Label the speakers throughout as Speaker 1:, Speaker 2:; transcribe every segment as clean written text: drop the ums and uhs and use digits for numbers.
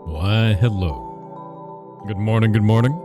Speaker 1: Why, hello. Good morning, good morning.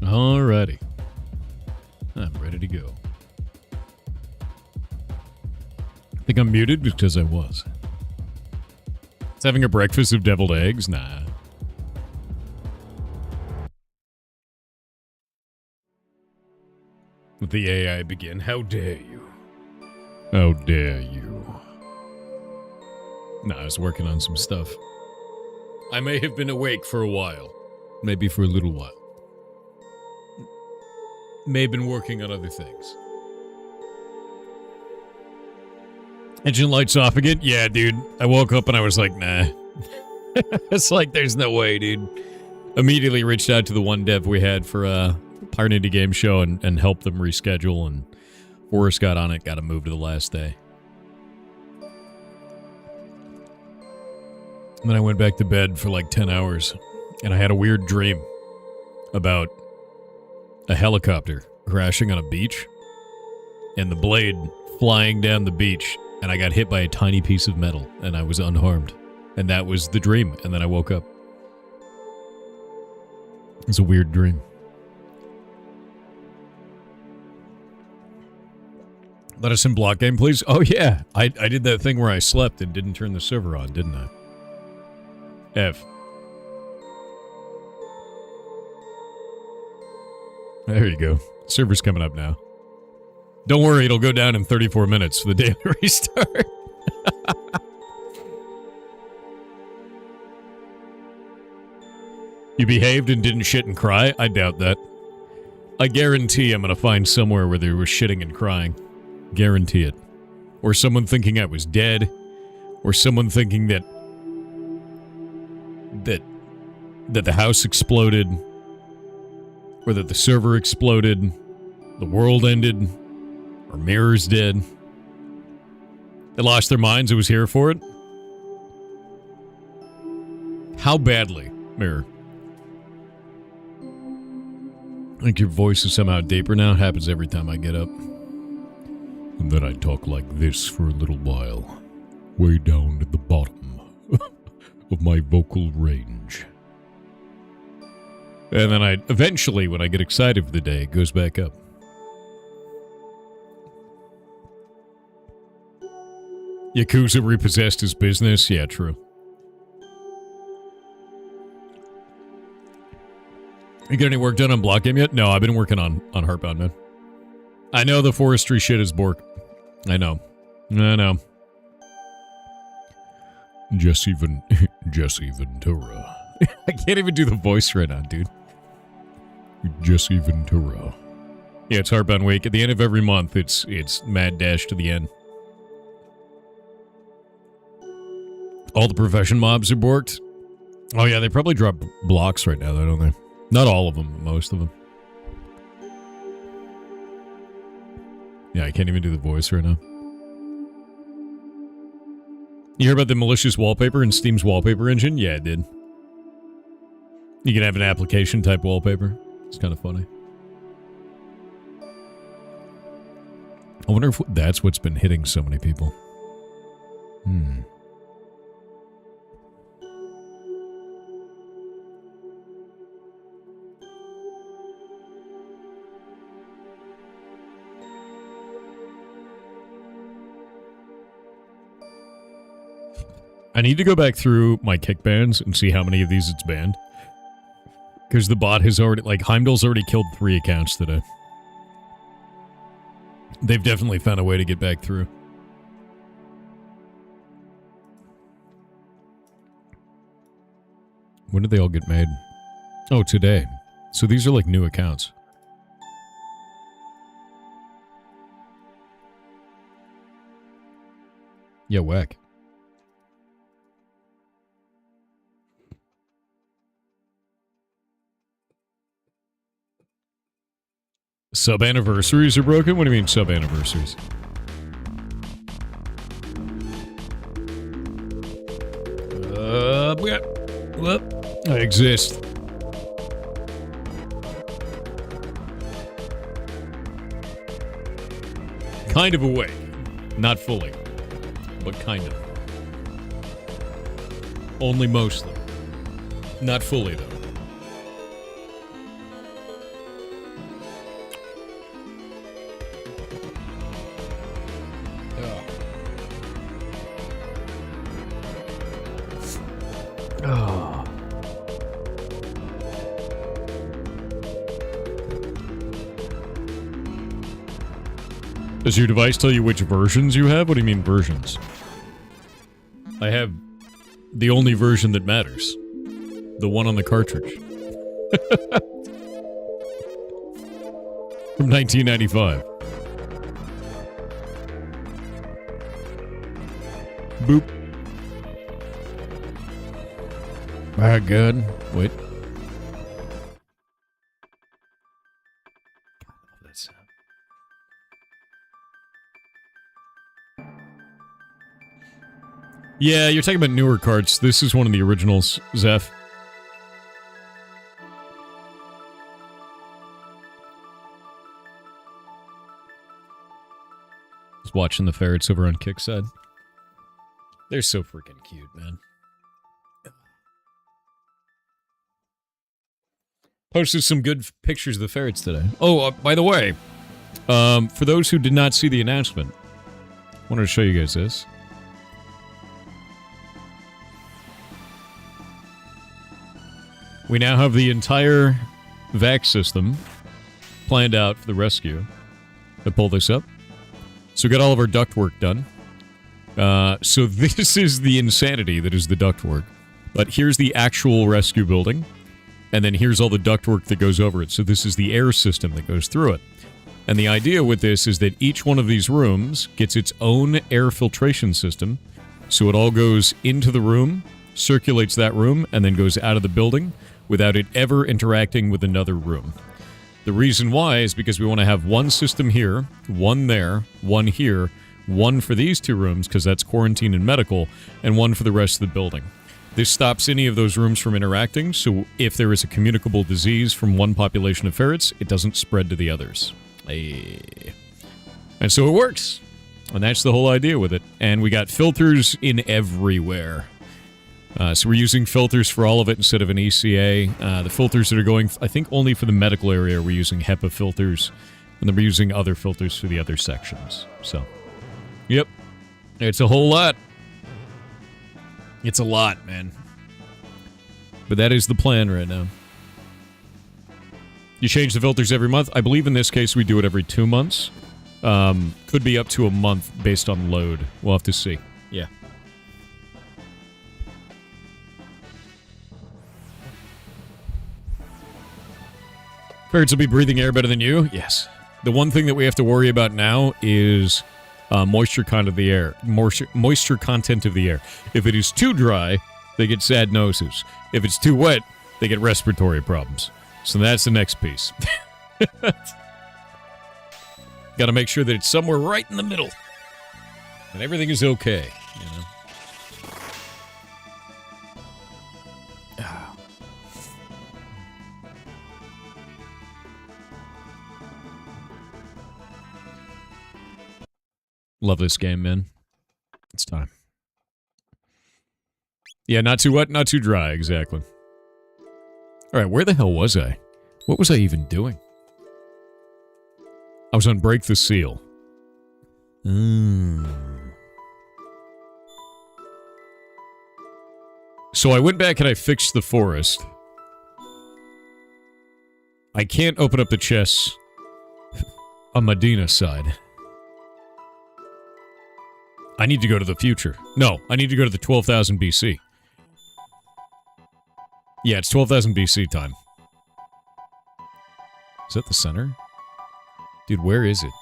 Speaker 1: Alrighty. I'm ready to go. I think I'm muted because I was. It's having a breakfast of deviled eggs? Nah. With the AI begin. How dare you? How dare you? No, I was working on some stuff. I may have been awake for a while. Maybe for a little while. May have been working on other things. Engine lights off again? Yeah, dude. I woke up and I was like, nah. It's like, there's no way, dude. Immediately reached out to the one dev we had for Pirate Indie Game Show and helped them reschedule, and Forrest got on it, got to move to the last day. And then I went back to bed for like 10 hours, and I had a weird dream about a helicopter crashing on a beach, and the blade flying down the beach, and I got hit by a tiny piece of metal, and I was unharmed. And that was the dream, and then I woke up. It was a weird dream. Let us in block game, please. Oh, yeah. I did that thing where I slept and didn't turn the server on, didn't I? F. There you go. Server's coming up now. Don't worry, it'll go down in 34 minutes for the daily restart. You behaved and didn't shit and cry? I doubt that. I guarantee I'm going to find somewhere where there was shitting and crying. Guarantee it. Or someone thinking I was dead. Or someone thinking that the house exploded. Or that the server exploded. The world ended. Or Mirror's dead. They lost their minds. I was here for it. How badly, Mirror? I think your voice is somehow deeper now. It happens every time I get up. And then I talk like this for a little while. Way down at the bottom of my vocal range. And then eventually, when I get excited for the day, it goes back up. Yakuza repossessed his business? Yeah, true. You get any work done on block game yet? No, I've been working on Heartbound, man. I know the forestry shit is bork. I know. Jesse Ventura. I can't even do the voice right now, dude. Jesse Ventura. Yeah, it's Heartbound week. At the end of every month, it's mad dash to the end. All the profession mobs are borked. Oh yeah, they probably drop blocks right now, though, don't they? Not all of them, but most of them. Yeah, I can't even do the voice right now. You hear about the malicious wallpaper in Steam's wallpaper engine? Yeah, I did. You can have an application type wallpaper. It's kind of funny. I wonder if that's what's been hitting so many people. I need to go back through my kick bans and see how many of these it's banned. Because the bot has already, like, Heimdall's already killed 3 accounts today. They've definitely found a way to get back through. When did they all get made? Oh, today. So these are like new accounts. Yeah, whack. Sub-anniversaries are broken? What do you mean sub-anniversaries? I exist. Kind of awake. Not fully. But kind of. Only mostly. Not fully, though. Does your device tell you which versions you have? What do you mean versions? I have the only version that matters. The one on the cartridge. From 1995. Boop. Ah, good. Wait. Yeah, you're talking about newer carts. This is one of the originals, Zeph. Just watching the ferrets over on Kickside. They're so freaking cute, man. Posted some good pictures of the ferrets today. Oh, by the way, for those who did not see the announcement, I wanted to show you guys this. We now have the entire vac system planned out for the rescue. I pull this up. So we got all of our ductwork done. So this is the insanity that is the ductwork. But here's the actual rescue building. And then here's all the ductwork that goes over it. So this is the air system that goes through it. And the idea with this is that each one of these rooms gets its own air filtration system. So it all goes into the room, circulates that room, and then goes out of the building without it ever interacting with another room. The reason why is because we want to have one system here, one there, one here, one for these two rooms, because that's quarantine and medical, and one for the rest of the building. This stops any of those rooms from interacting, so if there is a communicable disease from one population of ferrets, it doesn't spread to the others. And so it works. And that's the whole idea with it. And we got filters in everywhere. So we're using filters for all of it instead of an ECA. The filters that are going, I think only for the medical area, we're using HEPA filters. And then we're using other filters for the other sections. So, yep. It's a whole lot. It's a lot, man. But that is the plan right now. You change the filters every month. I believe in this case we do it every 2 months. Could be up to a month based on load. We'll have to see. Yeah. Ferrets will be breathing air better than you? Yes. The one thing that we have to worry about now is moisture content of the air. Moisture content of the air. If it is too dry, they get sad noses. If it's too wet, they get respiratory problems. So that's the next piece. Got to make sure that it's somewhere right in the middle. And everything is okay, you know. Love this game, man. It's time. Yeah, not too wet, not too dry, exactly. Alright, where the hell was I? What was I even doing? I was on Break the Seal. So I went back and I fixed the forest. I can't open up the chests on Medina's side. I need to go to the future. No, I need to go to the 12,000 BC. Yeah, it's 12,000 BC time. Is that the center? Dude, where is it?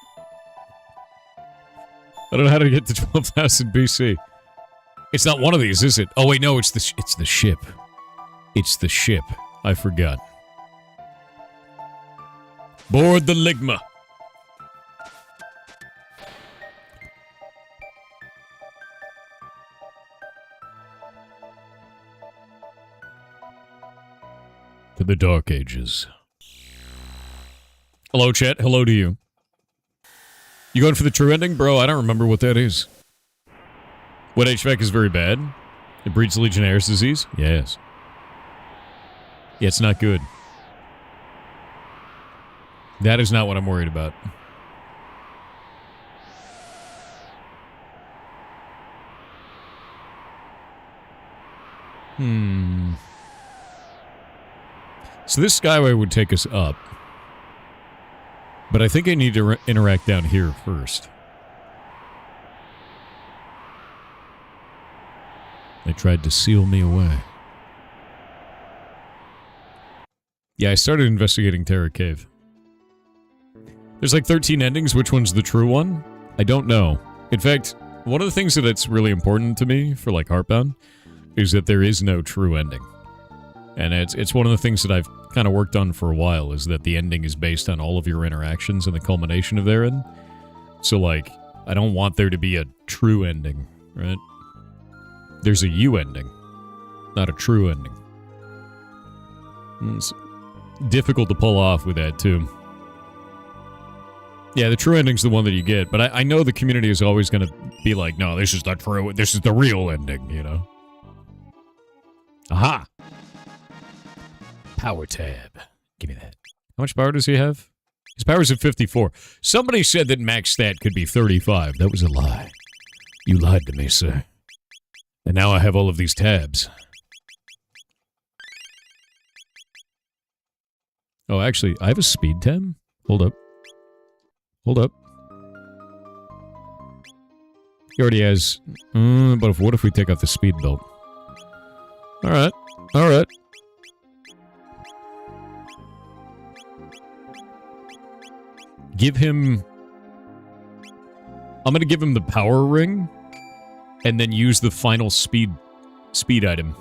Speaker 1: I don't know how to get to 12,000 BC. It's not one of these, is it? Oh, wait, no, it's the ship. It's the ship. I forgot. Board the Ligma. To the Dark Ages. Hello, chat. Hello to you. You going for the true ending? Bro, I don't remember what that is. What HVAC is very bad? It breeds Legionnaires' disease? Yes. Yeah, it's not good. That is not what I'm worried about. So this skyway would take us up. But I think I need to interact down here first. They tried to seal me away. Yeah, I started investigating Terror Cave. There's like 13 endings. Which one's the true one? I don't know. In fact, one of the things that's really important to me for like Heartbound is that there is no true ending. And it's one of the things that I've kind of worked on for a while, is that the ending is based on all of your interactions and the culmination of therein. So like, I don't want there to be a true ending, right? There's a you ending, not a true ending. It's difficult to pull off with that too. Yeah, the true ending's the one that you get, but I know the community is always going to be like, no, this is not true, this is the real ending, you know? Aha! Power tab. Give me that. How much power does he have? His power's at 54. Somebody said that max stat could be 35. That was a lie. You lied to me, sir. And now I have all of these tabs. Oh, actually, I have a speed tab? Hold up. Hold up. He already has... but what if we take off the speed belt? Alright. Alright. Give him... I'm gonna give him the power ring, and then use the final speed item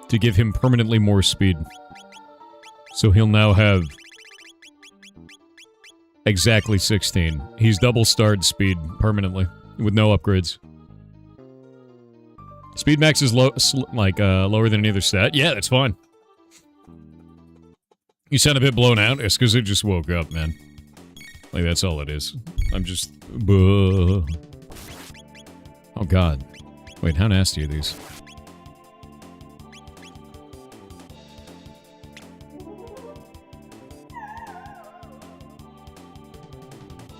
Speaker 1: to give him permanently more speed. So he'll now have exactly 16. He's double starred speed permanently with no upgrades. Speed max is lower than any other stat. Yeah, that's fine. You sound a bit blown out. It's because I just woke up, man. Like, that's all it is. I'm just... Oh, God. Wait, how nasty are these?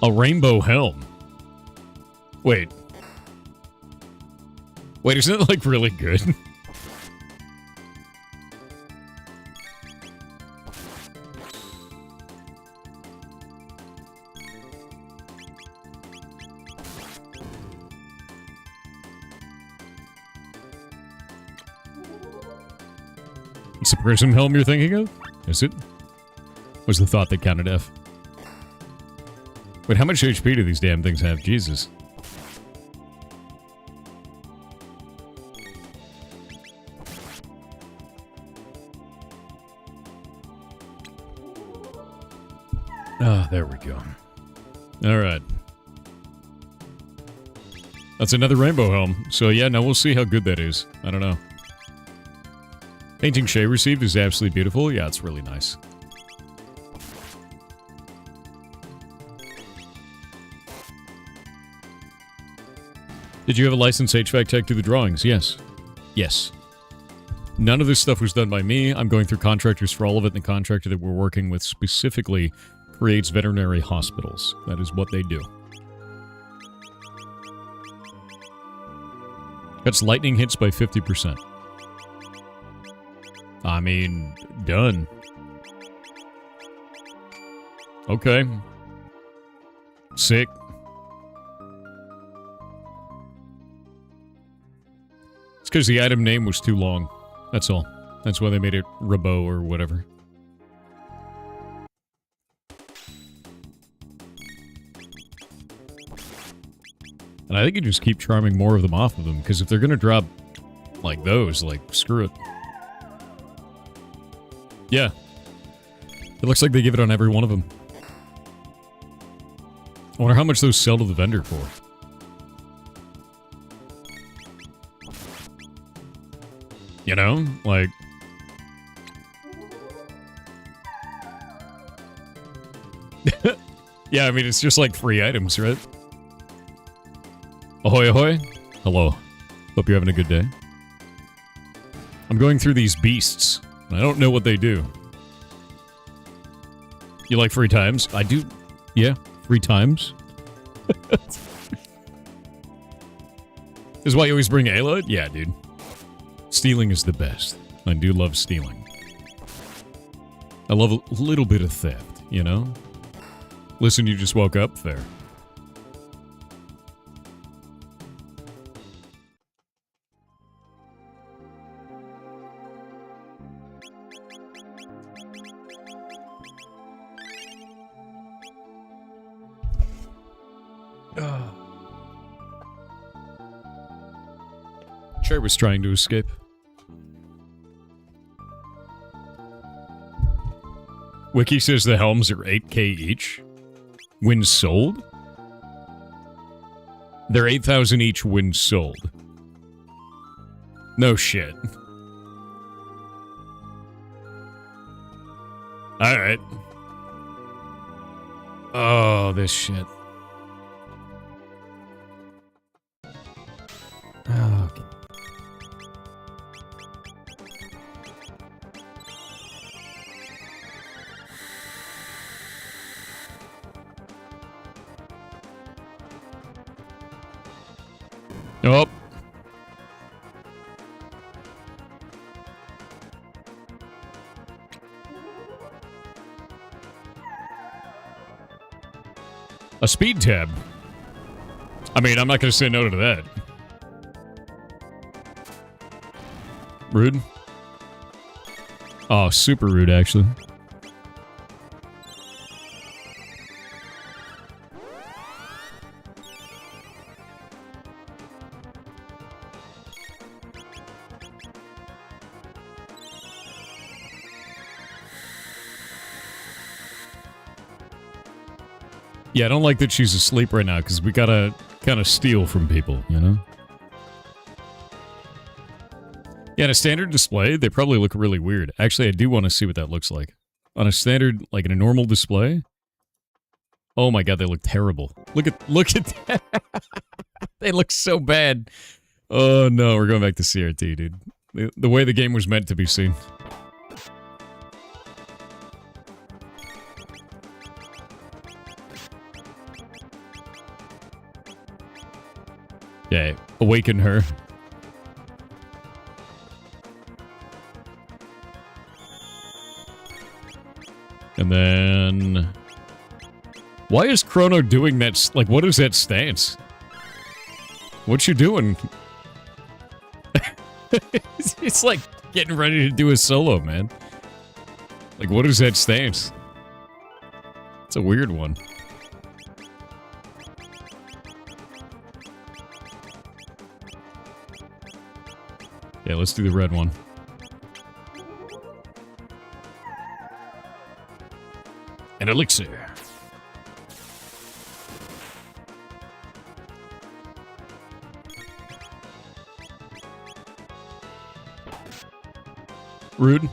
Speaker 1: A rainbow helm. Wait. Wait, isn't it, like, really good? It's a prism helm you're thinking of? Is it? Was the thought that counted F? Wait, how much HP do these damn things have? Jesus. Ah, there we go. Alright. That's another rainbow helm. So yeah, now we'll see how good that is. I don't know. Painting Shay received is absolutely beautiful. Yeah, it's really nice. Did you have a licensed HVAC tech do the drawings? Yes. Yes. None of this stuff was done by me. I'm going through contractors for all of it, and the contractor that we're working with specifically creates veterinary hospitals. That is what they do. Cuts lightning hits by 50%. I mean, done. Okay. Sick. It's because the item name was too long. That's all. That's why they made it Rabo or whatever. And I think you just keep charming more of them off of them, because if they're going to drop like those, like, screw it. Yeah. It looks like they give it on every one of them. I wonder how much those sell to the vendor for. You know? Like... yeah, I mean, it's just like free items, right? Ahoy, ahoy. Hello. Hope you're having a good day. I'm going through these beasts. I don't know what they do. You like free times? I do. Yeah, free times. Is why you always bring Ayla? Yeah, dude. Stealing is the best. I do love stealing. I love a little bit of theft, you know? Listen, you just woke up? Fair. Cher was trying to escape. Wiki says the helms are 8K each. When sold? They're 8,000 each when sold. No shit. Alright. Oh, this shit. Oh, okay. Oh. A speed tab. I mean, I'm not going to say no to that. Rude. Oh, super rude, actually. Yeah, I don't like that she's asleep right now, because we gotta kind of steal from people, you know? Yeah, in a standard display, they probably look really weird. Actually, I do want to see what that looks like. On a standard, like in a normal display? Oh my god, they look terrible. Look at that. They look so bad. Oh no, we're going back to CRT, dude. The way the game was meant to be seen. Yeah, awaken her. And then... Why is Chrono doing that? Like, what is that stance? What you doing? It's like getting ready to do a solo, man. Like, what is that stance? It's a weird one. Yeah, let's do the red one. An elixir. Rude.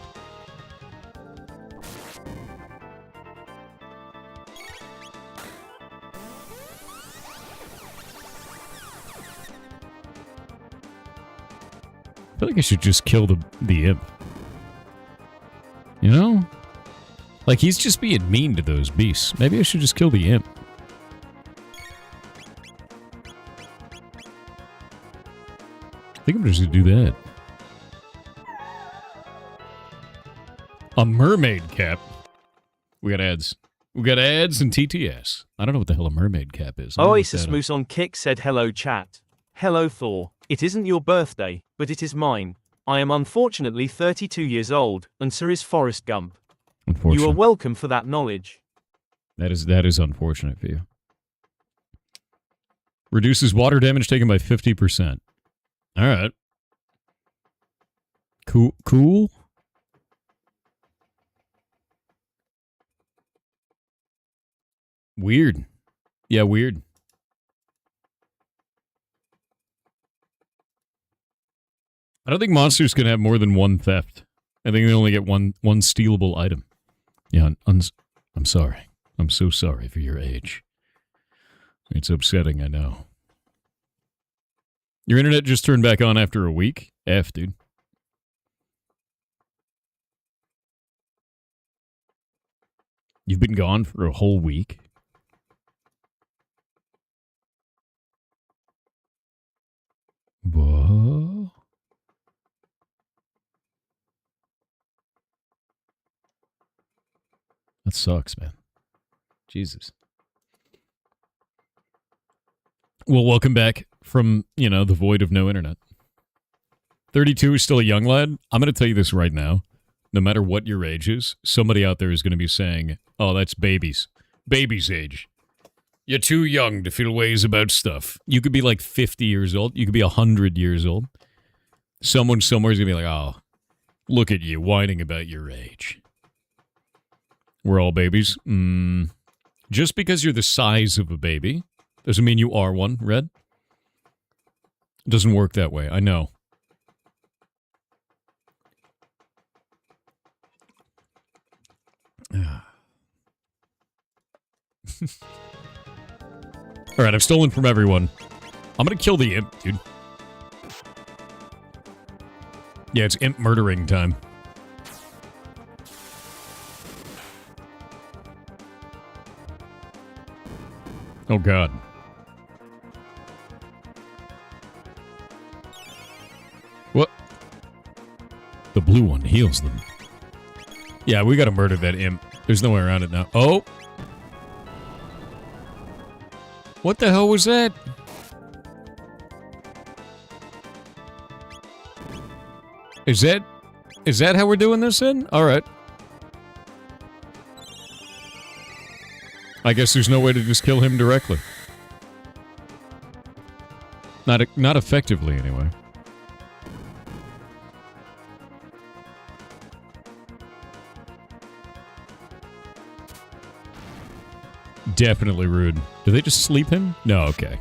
Speaker 1: I feel like I should just kill the imp. You know? Like, he's just being mean to those beasts. Maybe I should just kill the imp. I think I'm just gonna do that. A mermaid cap. We got ads. We got ads and TTS. I don't know what the hell a mermaid cap is.
Speaker 2: Oasis Moose on Kick said hello chat. Hello Thor. It isn't your birthday, but it is mine. I am unfortunately 32 years old, and so is Forrest Gump. You are welcome for that knowledge.
Speaker 1: That is unfortunate for you. Reduces water damage taken by 50%. Alright. Cool. Weird. Yeah, weird. I don't think monsters can have more than one theft. I think they only get one stealable item. Yeah, I'm sorry. I'm so sorry for your age. It's upsetting, I know. Your internet just turned back on after a week? F, dude. You've been gone for a whole week? Whoa. That sucks, man. Jesus. Well, welcome back from, you know, the void of no internet. 32 is still a young lad. I'm going to tell you this right now. No matter what your age is, somebody out there is going to be saying, oh, that's babies. Baby's age. You're too young to feel ways about stuff. You could be like 50 years old. You could be 100 years old. Someone somewhere is going to be like, oh, look at you whining about your age. We're all babies. Just because you're the size of a baby doesn't mean you are one, Red. It doesn't work that way. I know. Alright, I've stolen from everyone. I'm gonna kill the imp, dude. Yeah, it's imp murdering time. Oh god. What? The blue one heals them. Yeah, we gotta murder that imp. There's no way around it now. Oh! What the hell was that? Is that how we're doing this then? Alright. I guess there's no way to just kill him directly. Not effectively, anyway. Definitely rude. Do they just sleep him? No, okay.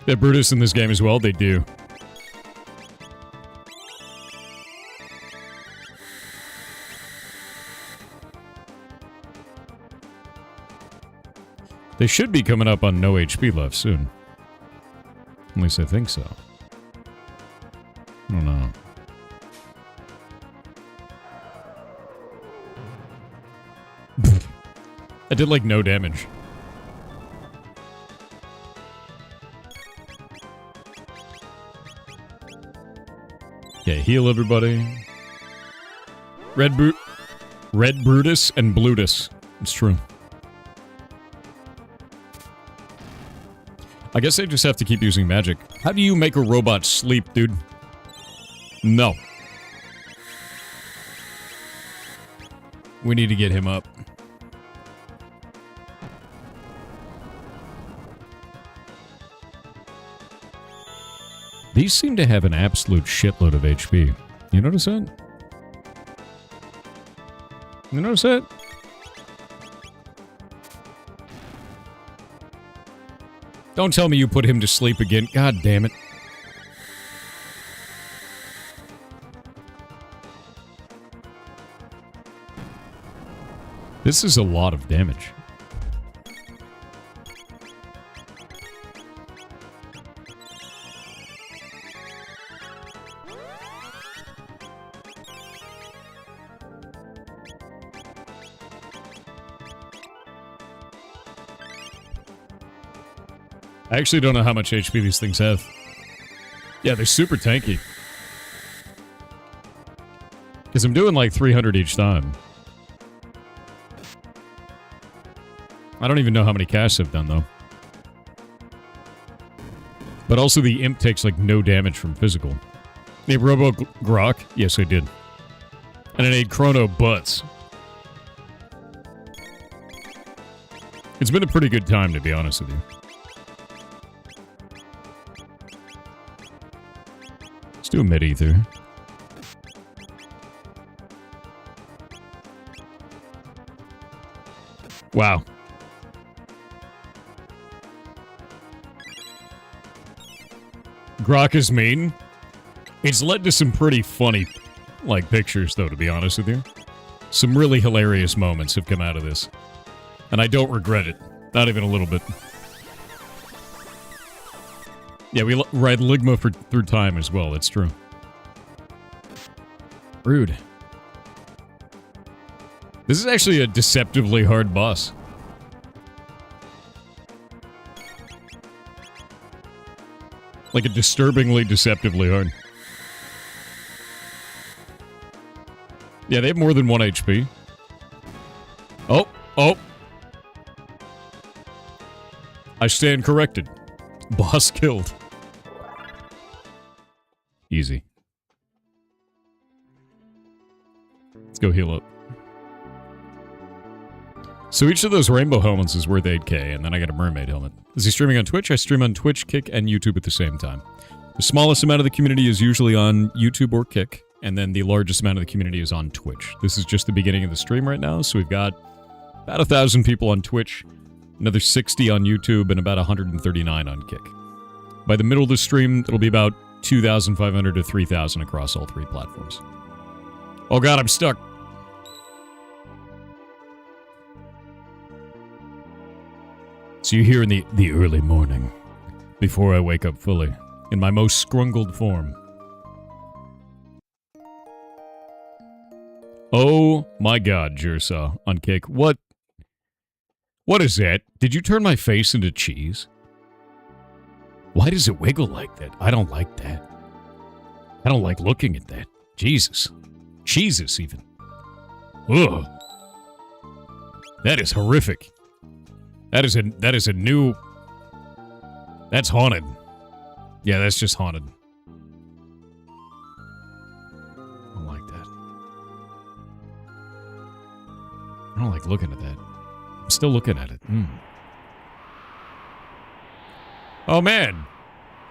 Speaker 1: They're Brutus in this game as well? They do. They should be coming up on no HP left soon. At least I think so. I don't know. I did like no damage. Yeah, heal everybody. Red Brutus and Blutus. It's true. I guess I just have to keep using magic. How do you make a robot sleep, dude? No. We need to get him up. These seem to have an absolute shitload of HP. You notice that? You notice that? Don't tell me you put him to sleep again. God damn it. This is a lot of damage. I actually don't know how much HP these things have. Yeah, they're super tanky. Because I'm doing like 300 each time. I don't even know how many casts I've done, though. But also the imp takes like no damage from physical. Hey, Robo Grok? Yes, I did. And I ate Chrono Butts. It's been a pretty good time, to be honest with you. Let's do a mid-ether. Wow. Grok is mean. It's led to some pretty funny, like, pictures, though, to be honest with you. Some really hilarious moments have come out of this. And I don't regret it. Not even a little bit. Yeah, we ride Ligma through time as well, that's true. Rude. This is actually a deceptively hard boss. Like a disturbingly deceptively hard. Yeah, they have more than 1 HP. Oh, oh. I stand corrected. Boss killed. Easy. Let's go heal up. So each of those rainbow helmets is worth 8k, and then I got a mermaid helmet. Is he streaming on Twitch? I stream on Twitch, Kick, and YouTube at the same time. The smallest amount of the community is usually on YouTube or Kick, and then the largest amount of the community is on Twitch. This is just the beginning of the stream right now, so we've got about 1,000 people on Twitch, another 60 on YouTube, and about 139 on Kick. By the middle of the stream, it'll be about 2,500 to 3,000 across all three platforms. Oh god, I'm stuck. See you here in the early morning, before I wake up fully, in my most scrungled form. Oh my god, Jersaw, on Kick. What is that? Did you turn my face into cheese? Why does it wiggle like that? I don't like that. I don't like looking at that. Jesus. Jesus, even. Ugh. That is horrific. That is a new... That's haunted. Yeah, that's just haunted. I don't like that. I don't like looking at that. I'm still looking at it. Oh, man.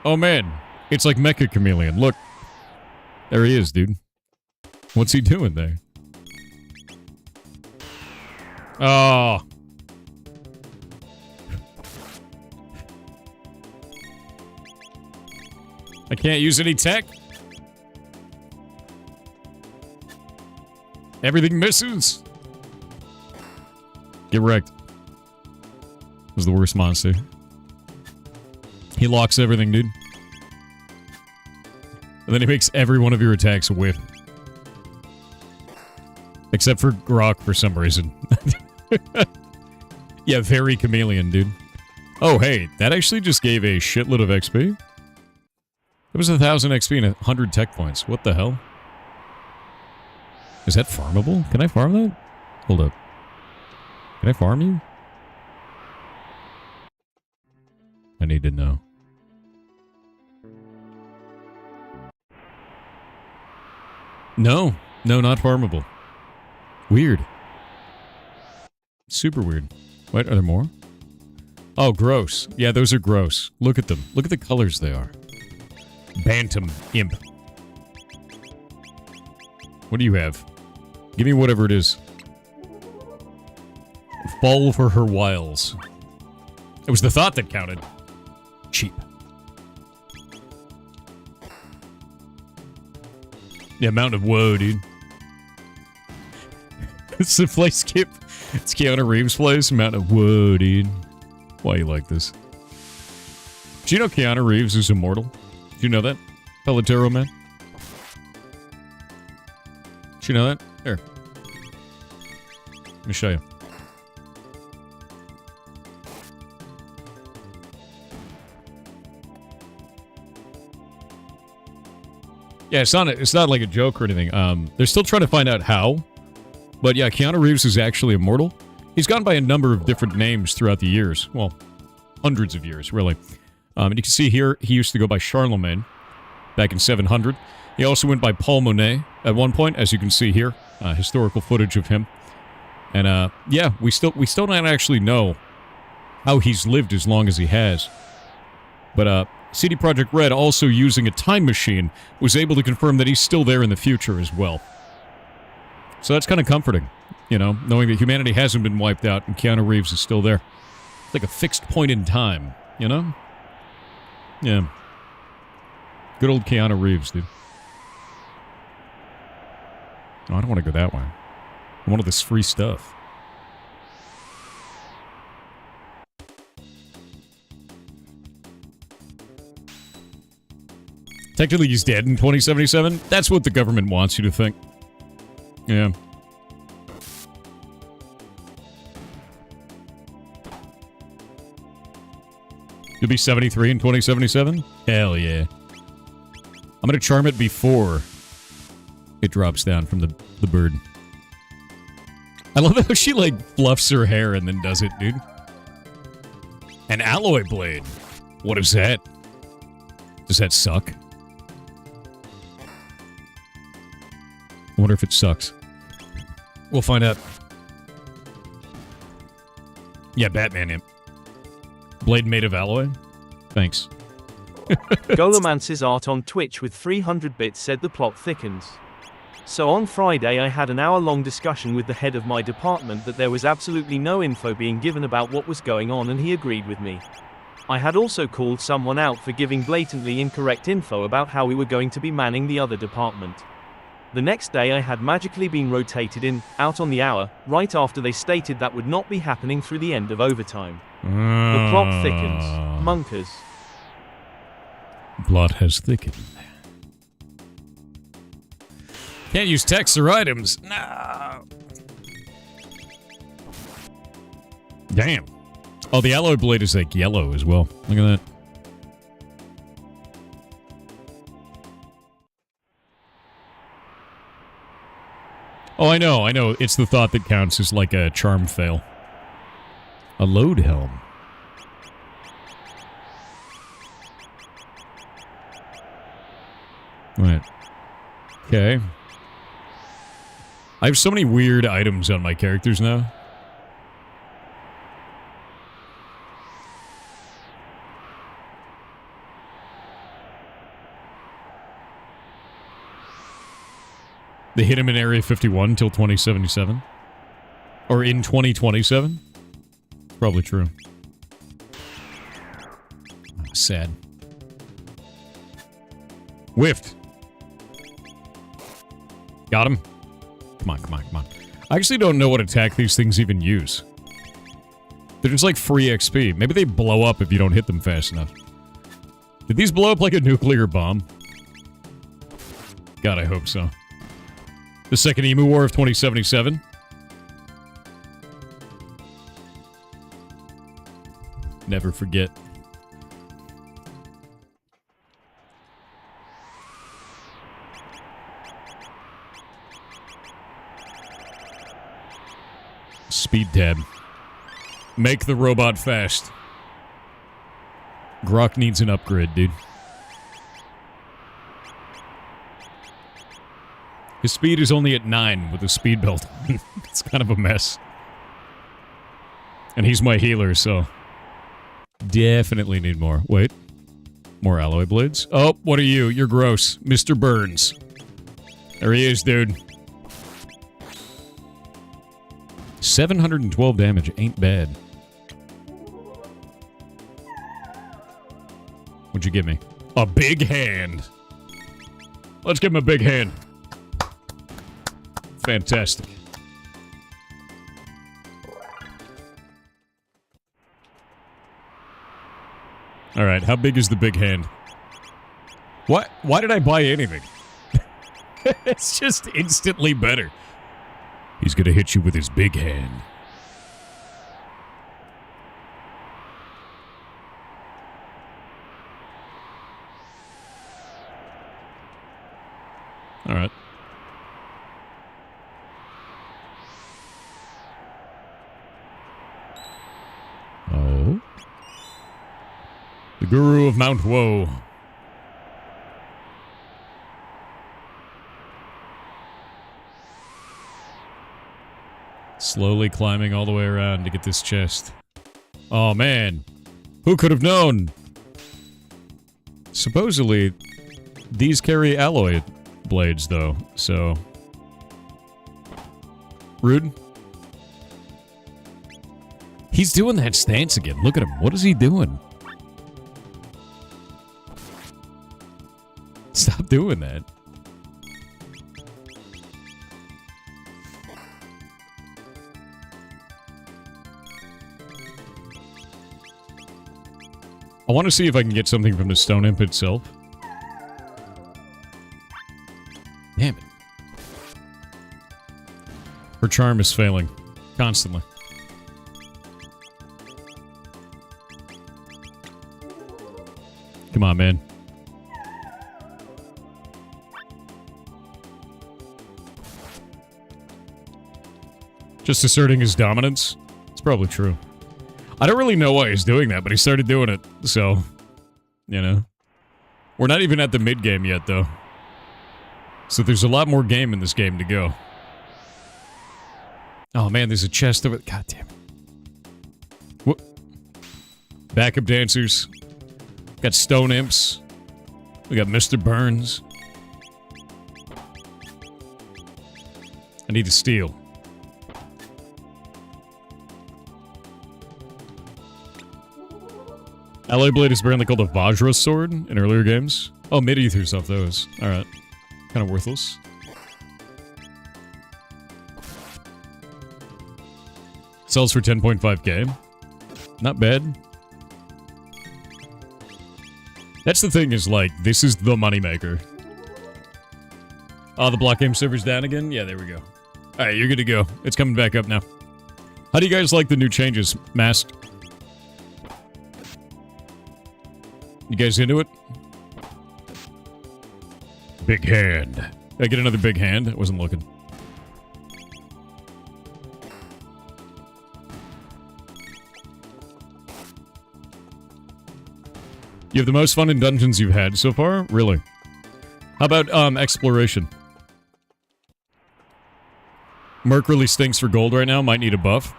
Speaker 1: Oh, man. It's like Mecha Chameleon. Look. There he is, dude. What's he doing there? Oh. I can't use any tech. Everything misses. Get wrecked. Was the worst monster. He locks everything, dude. And then he makes every one of your attacks whiff. Except for Grok for some reason. Yeah, very chameleon, dude. Oh, hey, that actually just gave a shitload of XP. It was 1,000 XP and 100 tech points. What the hell? Is that farmable? Can I farm that? Hold up. Can I farm you? I need to know. No. No, not farmable. Weird. Super weird. Wait, are there more? Oh, gross. Yeah, those are gross. Look at them. Look at the colors they are. Bantam Imp. What do you have? Give me whatever it is. Fall for her wiles. It was the thought that counted. Cheap. Yeah, Mountain of Woe, dude. It's the place skip. It's Keanu Reeves' place. Mountain of Woe, dude. Why you like this? Do you know Keanu Reeves is immortal? Do you know that? Pelotero man? Do you know that? Here. Let me show you. Yeah, it's not like a joke or anything. They're still trying to find out how. But yeah, Keanu Reeves is actually immortal. He's gone by a number of different names throughout the years. Well, hundreds of years, really. And you can see here, he used to go by Charlemagne back in 700. He also went by Paul Monet at one point, as you can see here. Historical footage of him. And yeah, we still don't actually know how he's lived as long as he has. But CD Projekt Red, also using a time machine, was able to confirm that he's still there in the future as well. So that's kind of comforting, you know, knowing that humanity hasn't been wiped out and Keanu Reeves is still there. It's like a fixed point in time, you know? Yeah. Good old Keanu Reeves, dude. Oh, I don't want to go that way. I want all this free stuff. Technically, he's dead in 2077. That's what the government wants you to think. Yeah. You'll be 73 in 2077? Hell yeah. I'm gonna charm it before it drops down from the bird. I love how she, like, fluffs her hair and then does it, dude. An alloy blade. What is that? Does that suck? I wonder if it sucks. We'll find out. Yeah, Batman imp. Blade made of alloy? Thanks.
Speaker 2: Golomance's art on Twitch with 300 bits said the plot thickens. So on Friday I had an hour-long discussion with the head of my department that there was absolutely no info being given about what was going on, and he agreed with me. I had also called someone out for giving blatantly incorrect info about how we were going to be manning the other department. The next day I had magically been rotated in, out on the hour, right after they stated that would not be happening through the end of overtime. The plot thickens. Munkers.
Speaker 1: Plot has thickened. Can't use text or items. No. Damn. Oh, the alloy blade is like yellow as well. Look at that. Oh, I know. It's the thought that counts as like a charm fail. A load helm. Right. Okay. I have so many weird items on my characters now. They hit him in Area 51 till 2077? Or in 2027? Probably true. Sad. Whiffed. Got him. Come on. I actually don't know what attack these things even use. They're just like free XP. Maybe they blow up if you don't hit them fast enough. Did these blow up like a nuclear bomb? God, I hope so. The second Emu War of 2077? Never forget. Speed tab. Make the robot fast. Grok needs an upgrade, dude. His speed is only at 9 with a speed belt. It's kind of a mess. And he's my healer, so... definitely need more. Wait. More alloy blades? Oh, what are you? You're gross. Mr. Burns. There he is, dude. 712 damage. Ain't bad. What'd you give me? A big hand. Let's give him a big hand. Fantastic. Alright, how big is the big hand? What? Why did I buy anything? It's just instantly better. He's gonna hit you with his big hand. Alright. Oh. The Guru of Mount Woe. Slowly climbing all the way around to get this chest. Oh man. Who could have known? Supposedly, these carry alloy blades though, so... Rude? He's doing that stance again. Look at him. What is he doing? Stop doing that. I want to see if I can get something from the Stone Imp itself. Damn it. Her charm is failing. Constantly. Come on, man. Just asserting his dominance? It's probably true. I don't really know why he's doing that, but he started doing it, so, you know. We're not even at the mid-game yet, though. So there's a lot more game in this game to go. Oh, man, there's a chest over... God damn it. What? Backup dancers. Got stone imps. We got Mr. Burns. I need to steal. Alloy Blade is apparently called a Vajra sword in earlier games. Oh, mid-ethers off those. Alright. Kind of worthless. Sells for 10.5k. Not bad. That's the thing is, like, this is the moneymaker. Oh, the block game server's down again? Yeah, there we go. Alright, you're good to go. It's coming back up now. How do you guys like the new changes, Masked? You guys into it? Big hand. Did I get another big hand? I wasn't looking. You have the most fun in dungeons you've had so far? Really? How about, exploration? Merc really stinks for gold right now. Might need a buff.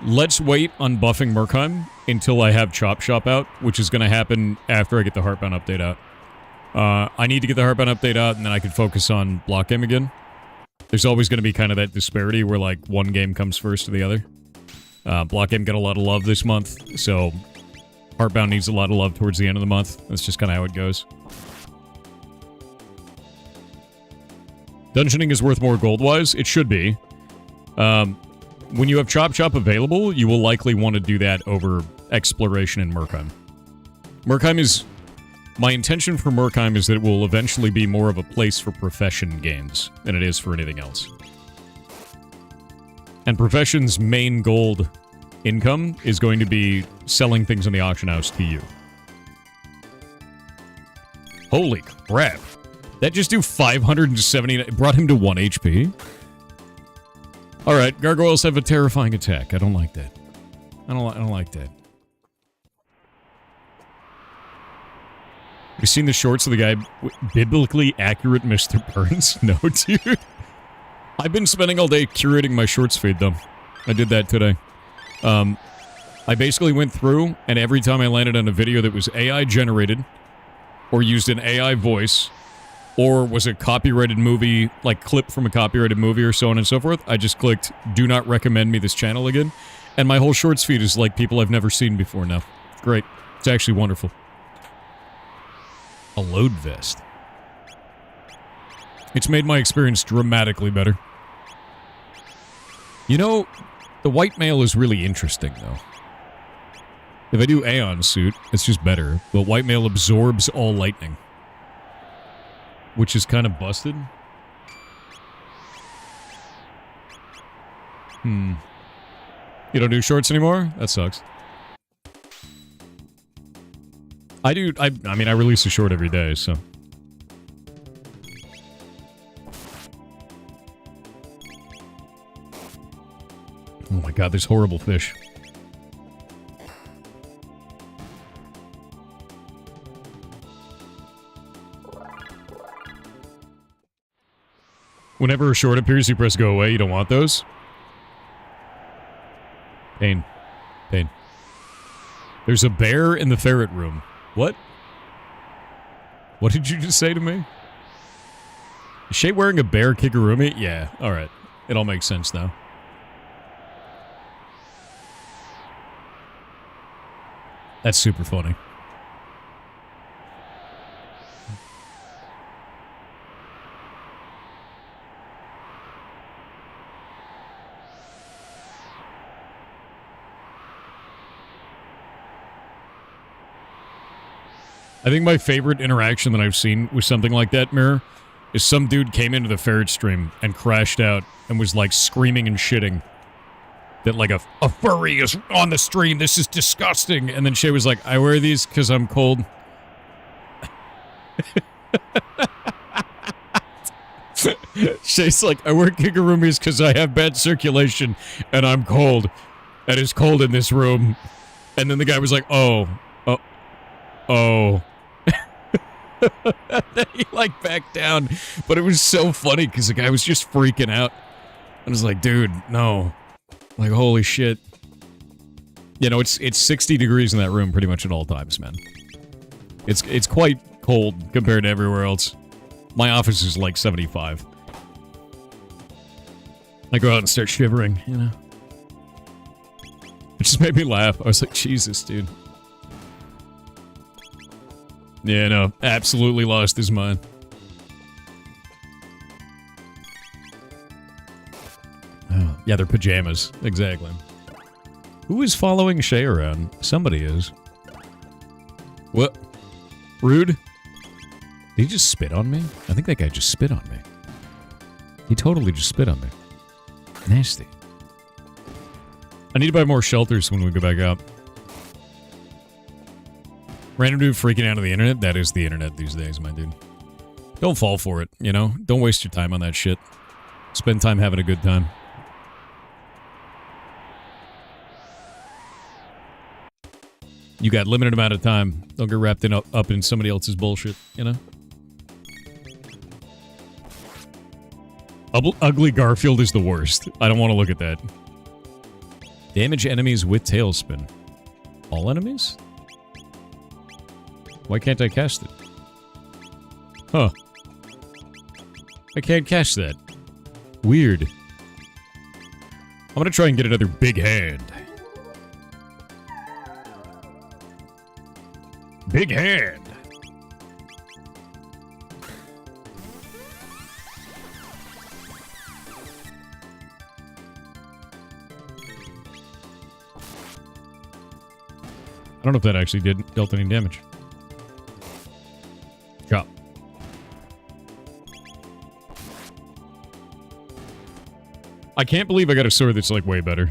Speaker 1: Let's wait on buffing Merkheim until I have Chop Shop out, which is going to happen after I get the Heartbound update out. I need to get the Heartbound update out, and then I can focus on block game again. There's always going to be kind of that disparity where, like, one game comes first to the other. Block game got a lot of love this month, so Heartbound needs a lot of love towards the end of the month. That's just kind of how it goes. Dungeoning is worth more gold-wise. It should be. When you have Chop Chop available, you will likely want to do that over exploration in Merkheim. Merkheim is... My intention for Merkheim is that it will eventually be more of a place for profession gains than it is for anything else. And profession's main gold income is going to be selling things in the auction house to you. Holy crap. That just do 570... It brought him to 1 HP? Alright, gargoyles have a terrifying attack. I don't like that. I don't like that. You seen the shorts of the guy biblically accurate Mr. Burns? No, dude. I've been spending all day curating my shorts feed, though. I did that today. I basically went through, and every time I landed on a video that was AI generated, or used an AI voice, or was a copyrighted movie, like clip from a copyrighted movie or so on and so forth, I just clicked, do not recommend me this channel again, and my whole shorts feed is like people I've never seen before now. Great. It's actually wonderful. A load vest. It's made my experience dramatically better. You know, the white mail is really interesting, though. If I do Aeon suit, it's just better, but white mail absorbs all lightning. Which is kind of busted. You don't do shorts anymore? That sucks. I do, I mean, I release a short every day, so. Oh my god, there's horrible fish. Whenever a short appears, you press go away. You don't want those. Pain. Pain. There's a bear in the ferret room. What? What did you just say to me? Is Shay wearing a bear kigurumi? Yeah, alright. It all makes sense now. That's super funny. I think my favorite interaction that I've seen with something like that, Mirror, is some dude came into the ferret stream and crashed out and was like screaming and shitting that like a furry is on the stream, this is disgusting. And then Shay was like, I wear these because I'm cold. Shay's like, I wear kigurumis because I have bad circulation and I'm cold. And it's cold in this room. And then the guy was like, oh. Then he like backed down. But it was so funny because the guy was just freaking out. I was like, dude, no. Like, holy shit. You know, it's 60 degrees in that room pretty much at all times, man. It's quite cold compared to everywhere else. My office is like 75. I go out and start shivering, you know. It just made me laugh. I was like, Jesus, dude. Yeah, no, absolutely lost his mind. Oh, yeah, they're pajamas. Exactly. Who is following Shay around? Somebody is. What? Rude? Did he just spit on me? I think that guy just spit on me. He totally just spit on me. Nasty. I need to buy more shelters when we go back out. Random dude freaking out on the internet? That is the internet these days, my dude. Don't fall for it, you know? Don't waste your time on that shit. Spend time having a good time. You got limited amount of time. Don't get wrapped up in somebody else's bullshit, you know? Ugly Garfield is the worst. I don't want to look at that. Damage enemies with tailspin. All enemies? Why can't I cast it? Huh. I can't cast that. Weird. I'm gonna try and get another big hand. Big hand. I don't know if that actually dealt any damage. Chop. I can't believe I got a sword that's like way better.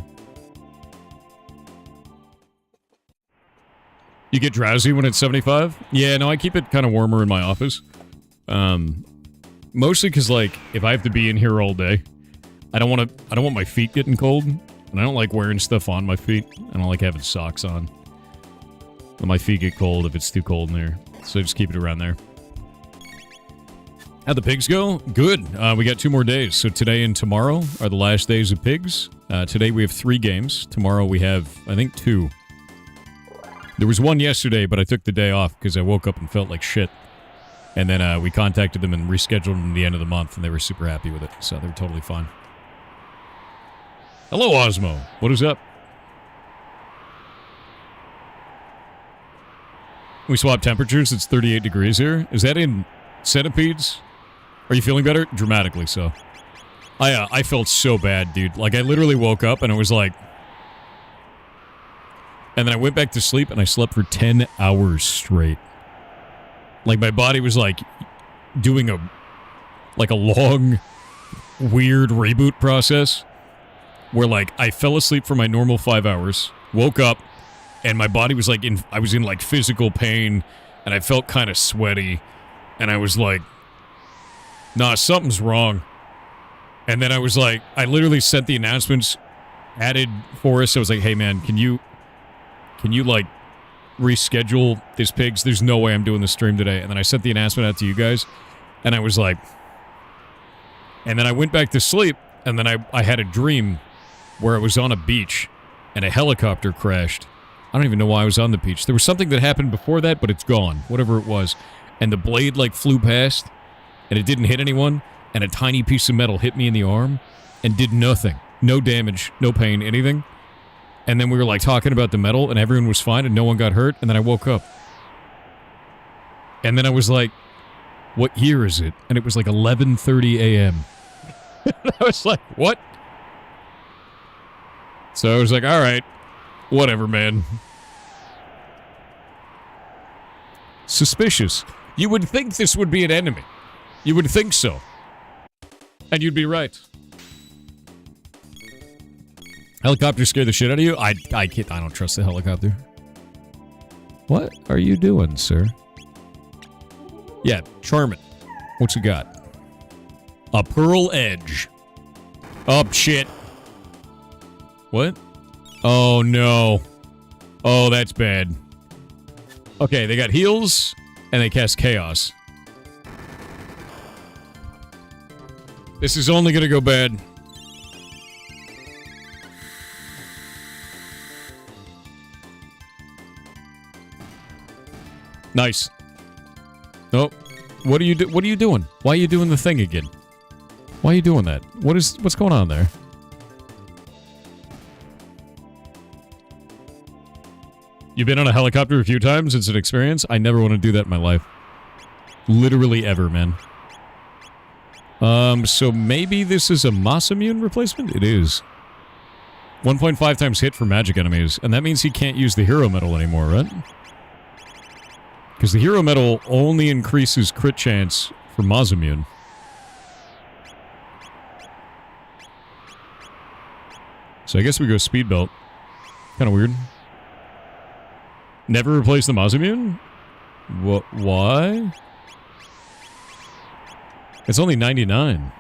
Speaker 1: You get drowsy when it's 75? Yeah, no, I keep it kind of warmer in my office. Mostly because, like, if I have to be in here all day, I don't want my feet getting cold, and I don't like wearing stuff on my feet. I don't like having socks on. And my feet get cold if it's too cold in there, so I just keep it around there. How'd the pigs go? Good. We got 2 more days. So today and tomorrow are the last days of pigs. Today we have 3 games. Tomorrow we have, I think, 2. There was 1 yesterday, but I took the day off because I woke up and felt like shit. And then we contacted them and rescheduled them at the end of the month, and they were super happy with it. So they were totally fine. Hello, Osmo. What is up? We swap temperatures. It's 38 degrees here. Is that in centipedes? Are you feeling better? Dramatically so. I felt so bad, dude. Like, I literally woke up and it was like... And then I went back to sleep and I slept for 10 hours straight. Like, my body was, like, doing a long, weird reboot process. Where, like, I fell asleep for my normal 5 hours, woke up, and my body was, like, I was in, like, physical pain, and I felt kind of sweaty, and I was like, nah, something's wrong. And then I was like, I literally sent the announcements, added Forrest, I was like, hey, man, can you, like, reschedule this pigs? There's no way I'm doing the stream today. And then I sent the announcement out to you guys, and I was like, and then I went back to sleep, and then I had a dream where I was on a beach, and a helicopter crashed. I don't even know why I was on the beach. There was something that happened before that, but it's gone. Whatever it was. And the blade, like, flew past, and it didn't hit anyone, and a tiny piece of metal hit me in the arm, and did nothing. No damage, no pain, anything. And then we were, like, talking about the metal, and everyone was fine, and no one got hurt, and then I woke up. And then I was like, what year is it? And it was, like, 11:30 a.m. I was like, what? So I was like, alright, whatever, man. Suspicious. You would think this would be an enemy. You would think so. And you'd be right. Helicopter scared the shit out of you? I don't trust the helicopter. What are you doing, sir? Yeah, Charmin. What's you got? A pearl edge. Oh, shit. What? Oh, no. Oh, that's bad. Okay, they got heals, and they cast Chaos. This is only gonna go bad. Nice. Oh, what are you doing? Why are you doing the thing again? Why are you doing that? What's going on there? You've been on a helicopter a few times. It's an experience. I never want to do that in my life. Literally ever, man. So maybe this is a Moss immune replacement? It is. 1.5 times hit for magic enemies, and that means he can't use the hero medal anymore, right? Because the hero medal only increases crit chance for Moss immune. So I guess we go speed belt. Kind of weird. Never replace the Moss immune? What? Why? It's only 99.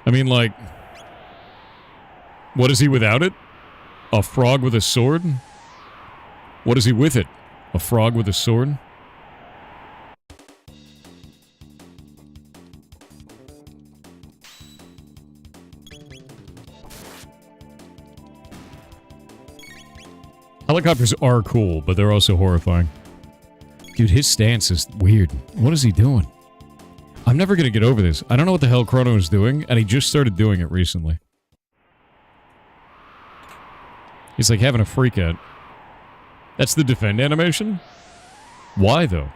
Speaker 1: I mean, like... What is he without it? A frog with a sword? What is he with it? A frog with a sword? Helicopters are cool, but they're also horrifying. Dude, his stance is weird. What is he doing? I'm never gonna get over this. I don't know what the hell Chrono is doing, and he just started doing it recently. He's like having a freak out. That's the defend animation? Why, though?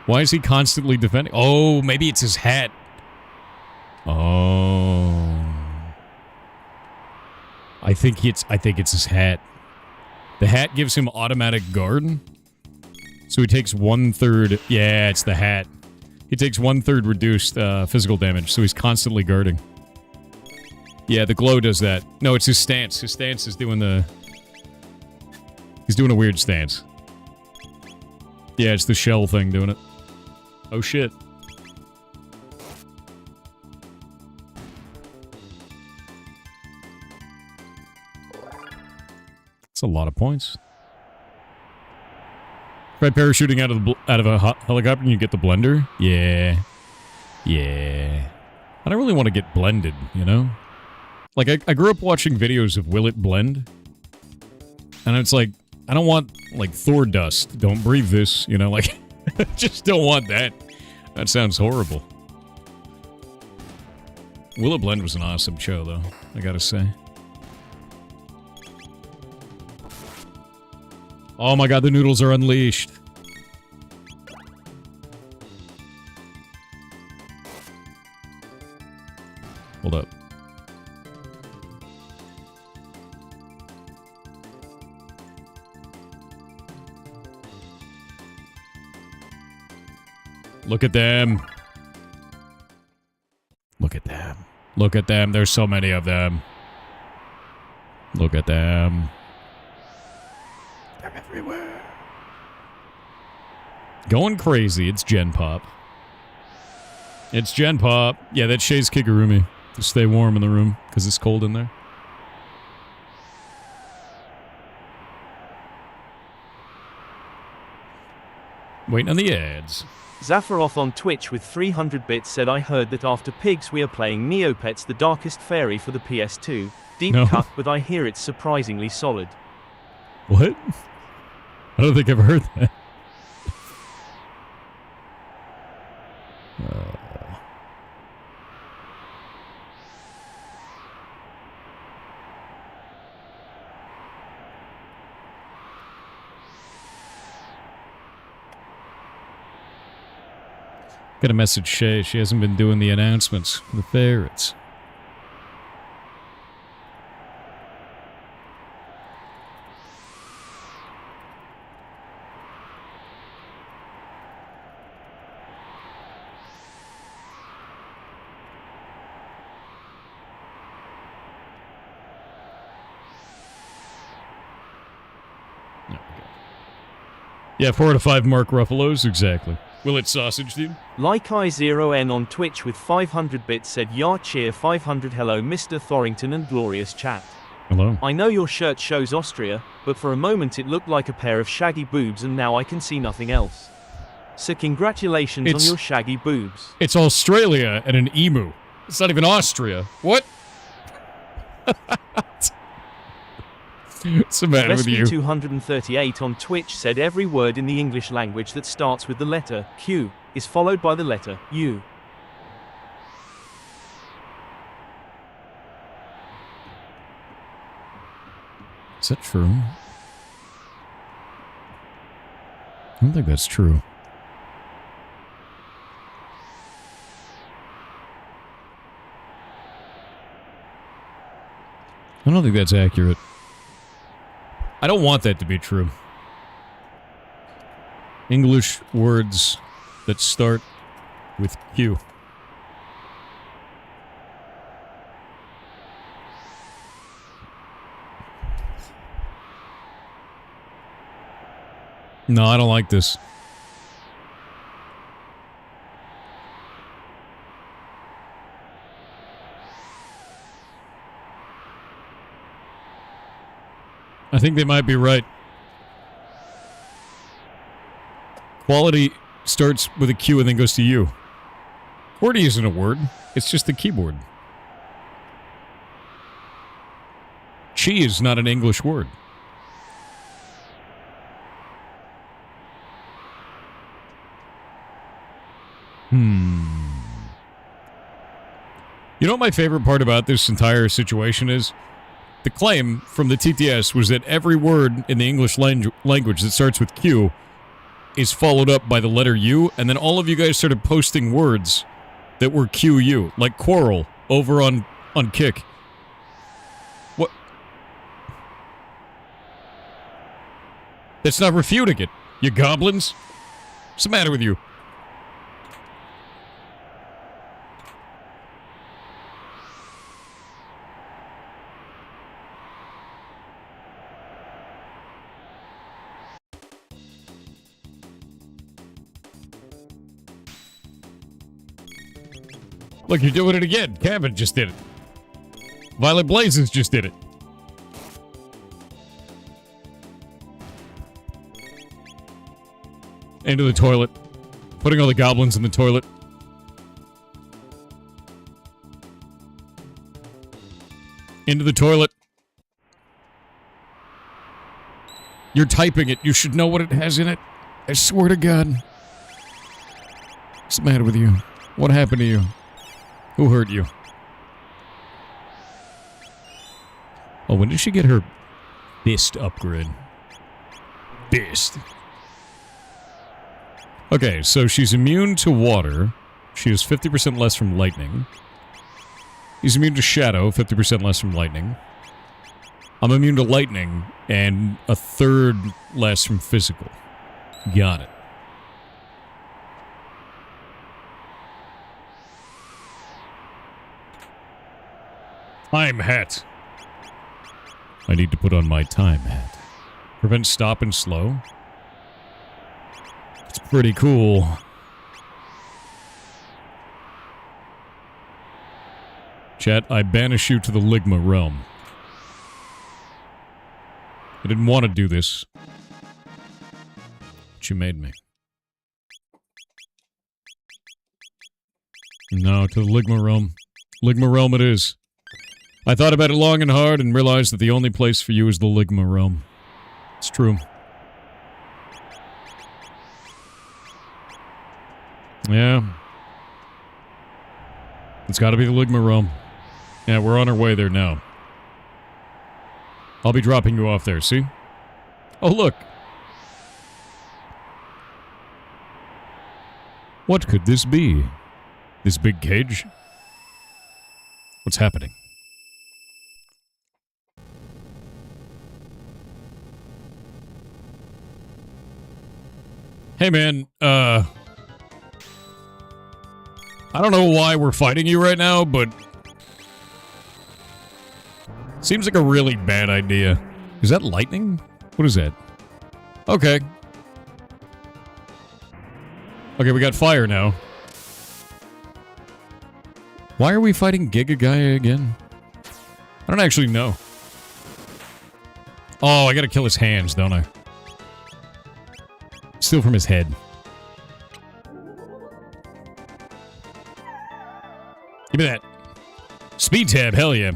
Speaker 1: Why is he constantly defending? Oh, maybe it's his hat. Oh. I think it's his hat. The hat gives him automatic guard. So he takes 1/3... Yeah, it's the hat. He takes 1/3 reduced physical damage, so he's constantly guarding. Yeah, the glow does that. No, it's his stance. His stance is doing the... He's doing a weird stance. Yeah, it's the shell thing doing it. Oh, shit. That's a lot of points. Try parachuting out of a helicopter and you get the blender? Yeah. Yeah. I don't really want to get blended, you know? Like, I grew up watching videos of Will It Blend? And it's like, I don't want, like, Thor dust. Don't breathe this, you know? Like, just don't want that. That sounds horrible. Will It Blend was an awesome show, though, I gotta say. Oh my god, the noodles are unleashed. Hold up. Look at them. Look at them. Look at them. There's so many of them. Look at them. They're everywhere. Going crazy. It's Gen Pop. It's Gen Pop. Yeah, that's Shay's Kigurumi. To stay warm in the room, because it's cold in there. Waiting on the ads.
Speaker 2: Zafaroth on Twitch with 300 bits said, I heard that after Pigs we are playing Neopets The Darkest Fairy for the PS2. Deep cut, but I hear it's surprisingly solid.
Speaker 1: What? I don't think I've heard that. Gotta message Shay. She hasn't been doing the announcements for the favorites. Yeah, 4 out of 5 Mark Ruffalo's, exactly. Will it sausage, dude?
Speaker 2: Like I0N on Twitch with 500 bits said Yar cheer 500 hello Mr. Thorington and glorious chat.
Speaker 1: Hello.
Speaker 2: I know your shirt shows Austria, but for a moment it looked like a pair of shaggy boobs and now I can see nothing else. So congratulations on your shaggy boobs.
Speaker 1: It's Australia and an emu. It's not even Austria. What? What's the matter with you?
Speaker 2: Rescue238 on Twitch said every word in the English language that starts with the letter Q is followed by the letter U.
Speaker 1: Is that true? I don't think that's true. I don't think that's accurate. I don't want that to be true. English words that start with Q. No, I don't like this. I think they might be right. Quality starts with a Q and then goes to U. QWERTY isn't a word. It's just the keyboard. Chi is not an English word. You know what my favorite part about this entire situation is? The claim from the TTS was that every word in the English language that starts with Q is followed up by the letter U, and then all of you guys started posting words that were QU, like quarrel over on Kick. What? That's not refuting it, you goblins. What's the matter with you? Look, you're doing it again. Cabin just did it. Violet Blazes just did it. Into the toilet. Putting all the goblins in the toilet. Into the toilet. You're typing it. You should know what it has in it. I swear to God. What's the matter with you? What happened to you? Who hurt you? Oh, when did she get her fist upgrade? Fist. Okay, so she's immune to water. She has 50% less from lightning. He's immune to shadow, 50% less from lightning. I'm immune to lightning, and a third less from physical. Got it. Time hat. I need to put on my time hat. Prevent stop and slow. It's pretty cool. Chat, I banish you to the Ligma realm. I didn't want to do this. But you made me. No, to the Ligma realm. Ligma realm it is. I thought about it long and hard and realized that the only place for you is the Ligma realm. It's true. Yeah. It's gotta be the Ligma realm. Yeah, we're on our way there now. I'll be dropping you off there, see? Oh, look. What could this be? This big cage? What's happening? Hey, man, I don't know why we're fighting you right now, but seems like a really bad idea. Is that lightning? What is that? Okay. Okay, we got fire now. Why are we fighting Giga Gaia again? I don't actually know. Oh, I gotta kill his hands, don't I? Steal from his head. Give me that. Speed tab, hell yeah.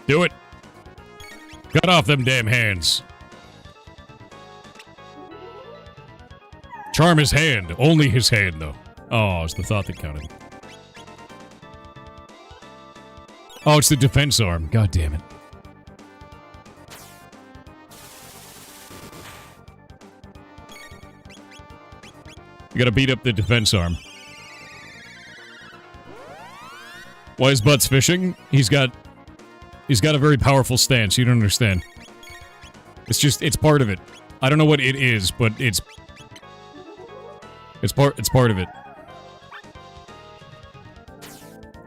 Speaker 1: Do it. Cut off them damn hands. Charm his hand. Only his hand, though. Oh, it's the thought that counted. Oh, it's the defense arm. God damn it. You gotta beat up the defense arm. Why is Butts fishing? He's got a very powerful stance. You don't understand. It's part of it. I don't know what it is, but it's part of it.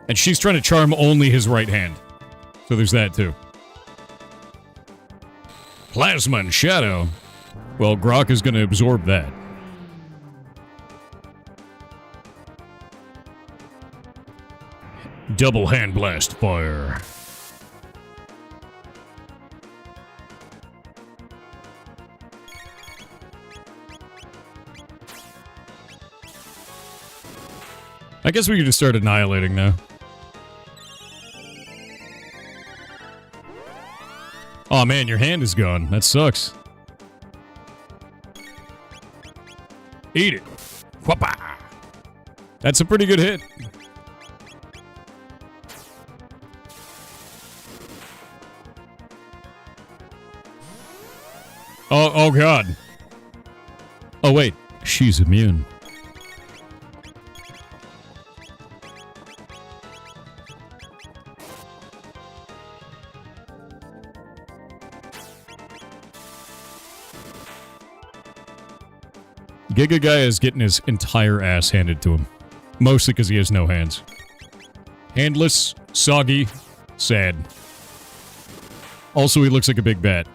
Speaker 1: And she's trying to charm only his right hand. So there's that too. Plasma and Shadow. Well, Grok is going to absorb that. Double hand blast fire. I guess we could just start annihilating now. Oh man, your hand is gone. That sucks. Eat it. Whoppa. That's a pretty good hit. Oh god. Oh wait, she's immune. Giga Guy is getting his entire ass handed to him. Mostly because he has no hands. Handless, soggy, sad. Also, he looks like a big bat.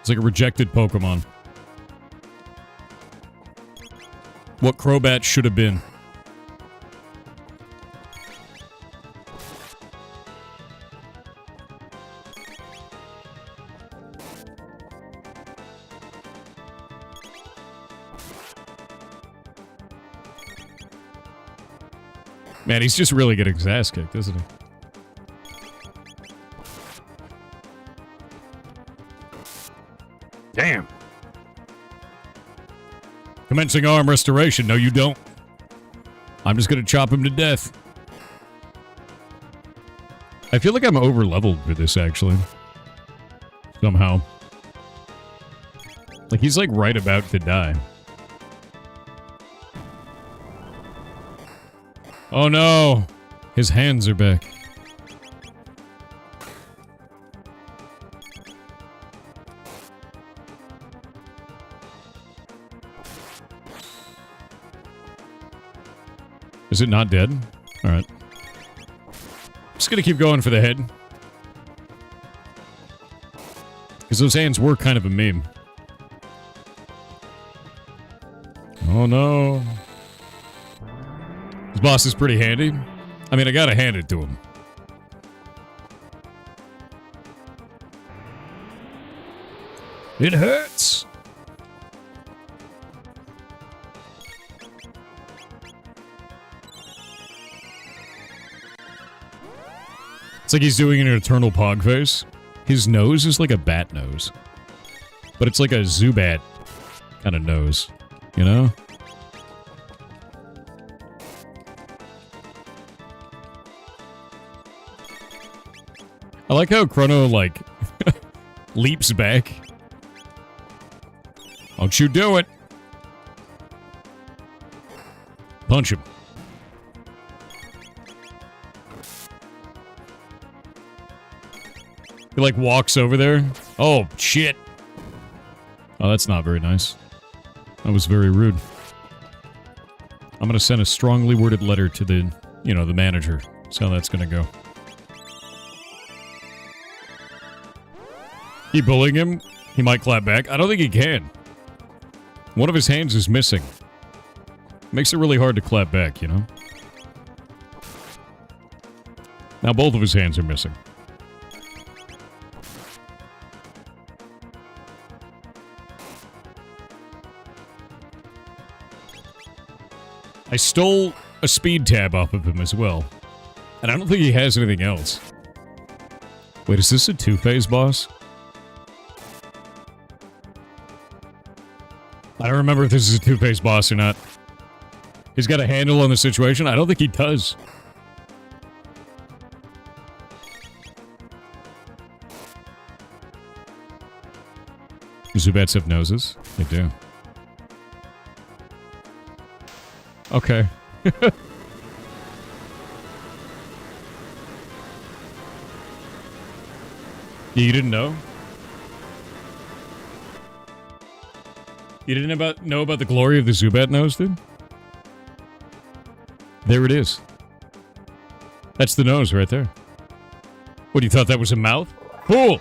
Speaker 1: It's like a rejected Pokemon. What Crobat should have been. Man, he's just really getting his ass kicked, isn't he? Damn. Commencing arm restoration. No, you don't. I'm just gonna chop him to death. I feel like I'm over-leveled for this, actually. Somehow. Like, he's, like, right about to die. Oh no! His hands are back. Is it not dead? Alright. Just gonna keep going for the head. Because those hands were kind of a meme. Oh no. This boss is pretty handy. I mean, I gotta hand it to him. It hurts! It's like he's doing an eternal pog face. His nose is like a bat nose. But it's like a Zubat kind of nose. You know? I like how Chrono, like, leaps back. Don't you do it! Punch him. He, like, walks over there. Oh, shit. Oh, that's not very nice. That was very rude. I'm going to send a strongly worded letter to the, the manager. That's how that's going to go. You bullying him? He might clap back. I don't think he can. One of his hands is missing. Makes it really hard to clap back, Now both of his hands are missing. I stole a speed tab off of him as well. And I don't think he has anything else. Wait, is this a two-phase boss? I don't remember if this is a two-phase boss or not. He's got a handle on the situation? I don't think he does. Zubats have noses? They do. Okay. You didn't know? You didn't know about the glory of the Zubat nose, dude? There it is. That's the nose right there. What, you thought that was a mouth? Cool!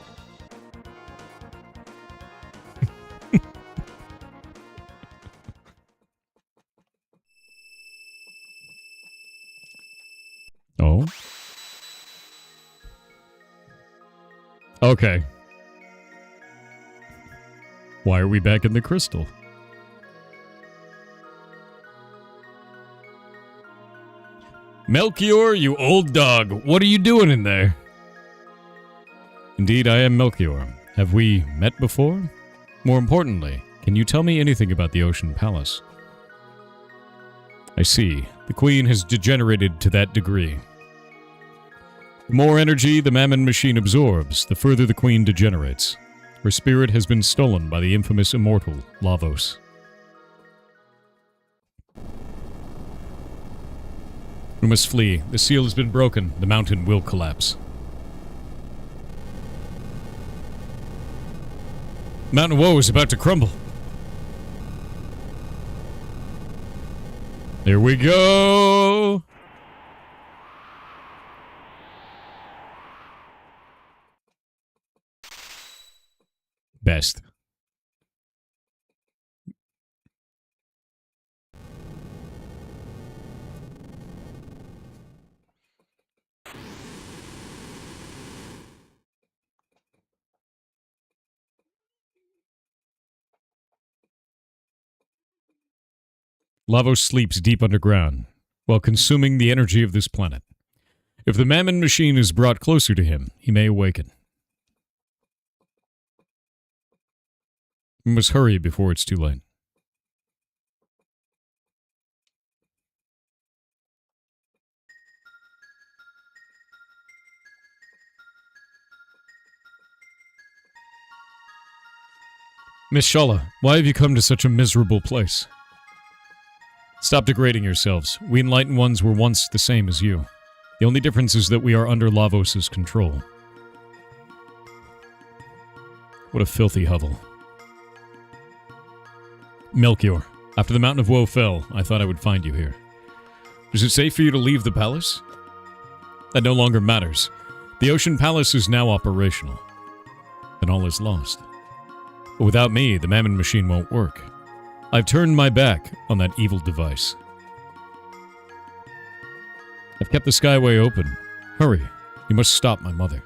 Speaker 1: Oh. Okay. Why are we back in the crystal? Melchior, you old dog, what are you doing in there? Indeed, I am Melchior. Have we met before? More importantly, can you tell me anything about the Ocean Palace? I see. The Queen has degenerated to that degree. The more energy the Mammon machine absorbs, the further the Queen degenerates. Her spirit has been stolen by the infamous immortal, Lavos. We must flee. The seal has been broken. The mountain will collapse. Mountain Woe is about to crumble. There we go! Best. Lavos sleeps deep underground, while consuming the energy of this planet. If the Mammon machine is brought closer to him, he may awaken. We must hurry before it's too late. Miss Shala, why have you come to such a miserable place? Stop degrading yourselves. We Enlightened Ones were once the same as you. The only difference is that we are under Lavos' control. What a filthy hovel. Melchior, after the Mountain of Woe fell, I thought I would find you here. Is it safe for you to leave the palace? That no longer matters. The Ocean Palace is now operational. Then all is lost. But without me, the Mammon machine won't work. I've turned my back on that evil device. I've kept the skyway open. Hurry, you must stop my mother.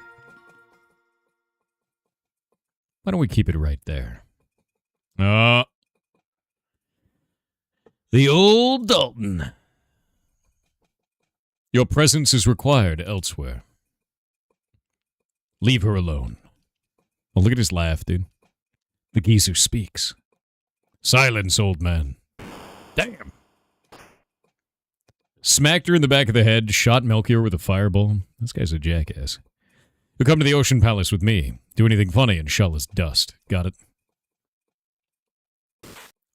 Speaker 1: Why don't we keep it right there? The old Dalton. Your presence is required elsewhere. Leave her alone. Oh, look at his laugh, dude. The geezer speaks. Silence, old man. Damn. Smacked her in the back of the head, shot Melchior with a fireball. This guy's a jackass. You'll come to the Ocean Palace with me. Do anything funny and shell his dust. Got it?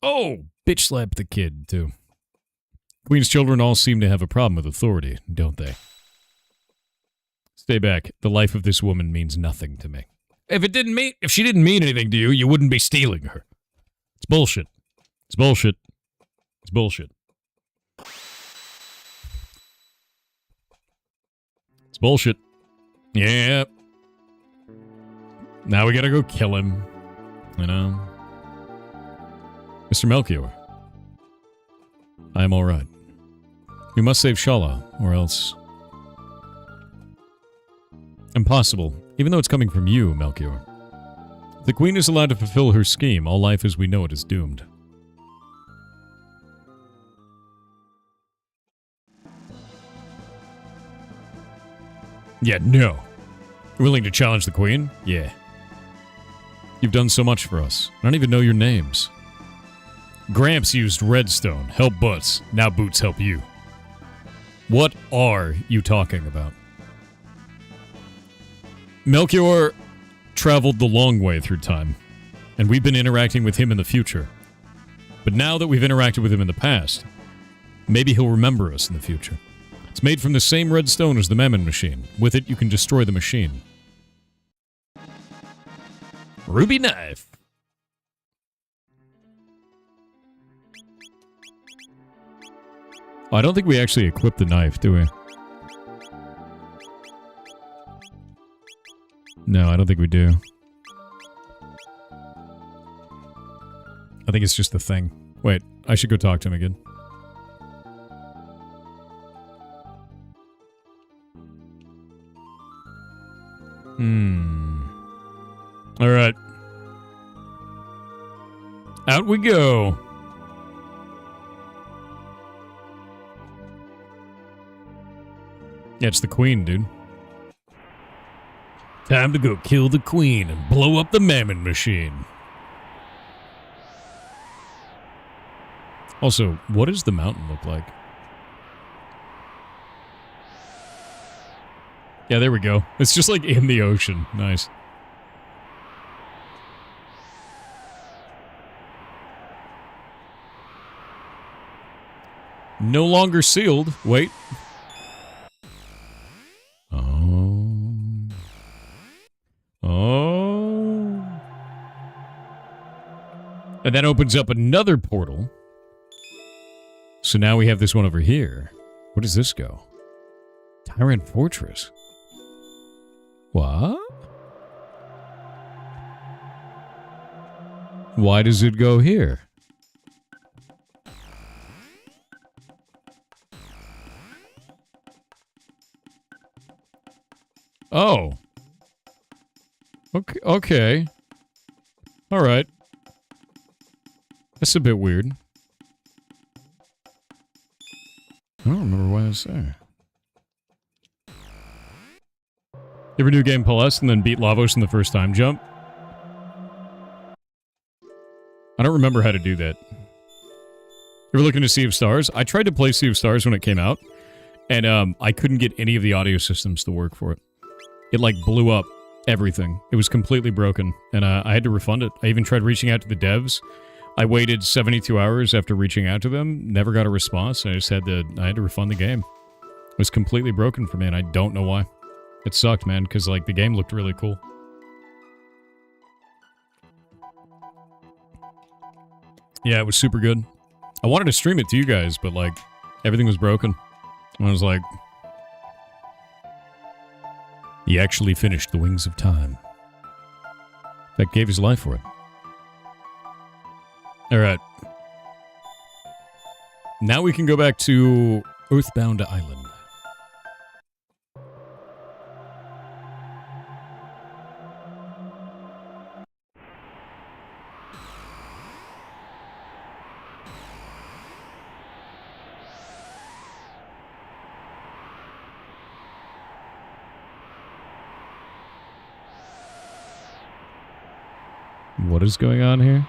Speaker 1: Oh! Bitch slapped the kid, too. Queen's children all seem to have a problem with authority, don't they? Stay back. The life of this woman means nothing to me. If she didn't mean anything to you, you wouldn't be stealing her. It's bullshit. It's bullshit. It's bullshit. It's bullshit. Yeah. Now we gotta go kill him. You know? Mr. Melchior. I am alright. We must save Shala, or else... Impossible, even though it's coming from you, Melchior. If the Queen is allowed to fulfill her scheme, all life as we know it is doomed. Yeah, no. Willing to challenge the Queen? Yeah. You've done so much for us. I don't even know your names. Gramps used Redstone. Help Butts. Now Boots help you. What are you talking about? Melchior traveled the long way through time, and we've been interacting with him in the future. But now that we've interacted with him in the past, maybe he'll remember us in the future. It's made from the same redstone as the Mammon machine. With it, you can destroy the machine. Ruby knife. Oh, I don't think we actually equip the knife, do we? No, I don't think we do. I think it's just the thing. Wait, I should go talk to him again. Alright. Out we go. Yeah, it's the Queen, dude. Time to go kill the Queen and blow up the Mammon machine. Also, what does the mountain look like? Yeah, there we go. It's just like in the ocean. Nice. No longer sealed. Wait. Oh. And that opens up another portal. So now we have this one over here. Where does this go? Tyrant Fortress. What? Why does it go here? Oh. Okay. Okay. All right. That's a bit weird. I don't remember why I was there. You ever do Game Plus and then beat Lavos in the first time jump? I don't remember how to do that. You ever looking to Sea of Stars? I tried to play Sea of Stars when it came out, and I couldn't get any of the audio systems to work for it. It, like, blew up everything. It was completely broken, and I had to refund it. I even tried reaching out to the devs. I waited 72 hours after reaching out to them, never got a response, and I had to refund the game. It was completely broken for me, and I don't know why. It sucked, man, because, like, the game looked really cool. Yeah, it was super good. I wanted to stream it to you guys, but, like, everything was broken. And I was like... He actually finished The Wings of Time. In fact, gave his life for it. Alright. Now we can go back to Earthbound Island. What is going on here?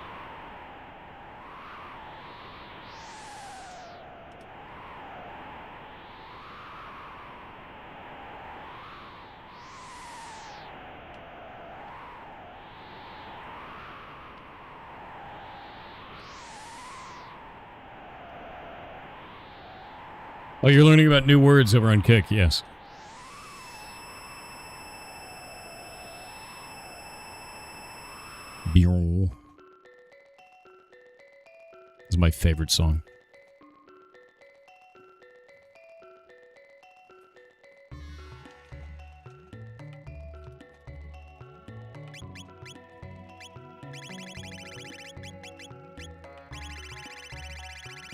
Speaker 1: Oh, you're learning about new words over on Kick, yes. It's my favorite song.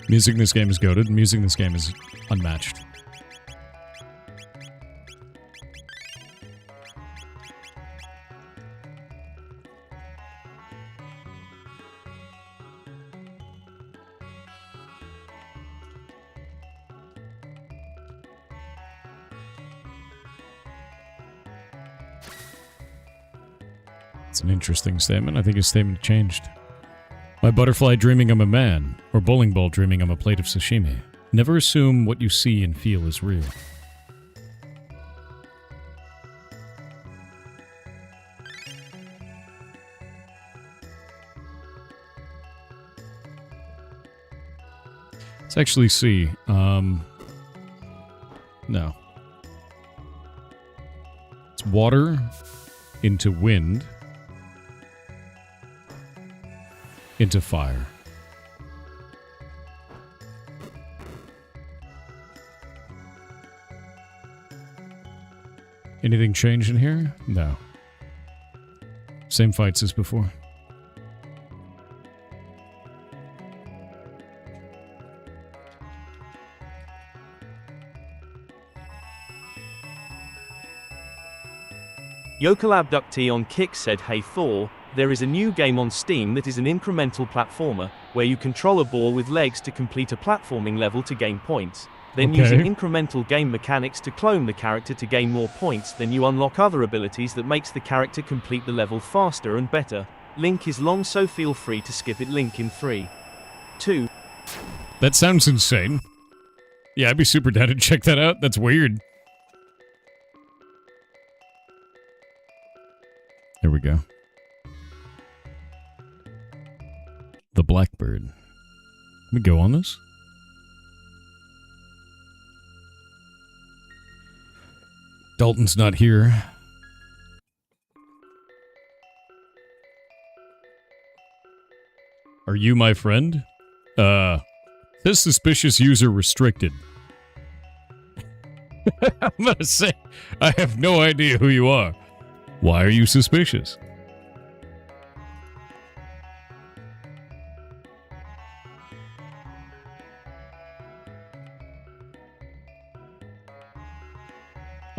Speaker 1: Music in this game is goated. Music in this game is unmatched. It's an interesting statement. I think his statement changed. My butterfly dreaming I'm a man, or bowling ball dreaming I'm a plate of sashimi. Never assume what you see and feel is real. Let's actually see. No. It's water into wind into fire. Anything change in here? No. Same fights as before.
Speaker 2: Yokel Abductee on Kick said, "Hey Thor, there is a new game on Steam that is an incremental platformer, where you control a ball with legs to complete a platforming level to gain points. Then using incremental game mechanics to clone the character to gain more points, then you unlock other abilities that makes the character complete the level faster and better. Link is long, so feel free to skip it. Link in 3, 2."
Speaker 1: That sounds insane. Yeah, I'd be super down to check that out. That's weird. Here we go. The Blackbird. Let me go on this. Dalton's not here. Are you my friend? This suspicious user restricted. I'm gonna say, I have no idea who you are. Why are you suspicious?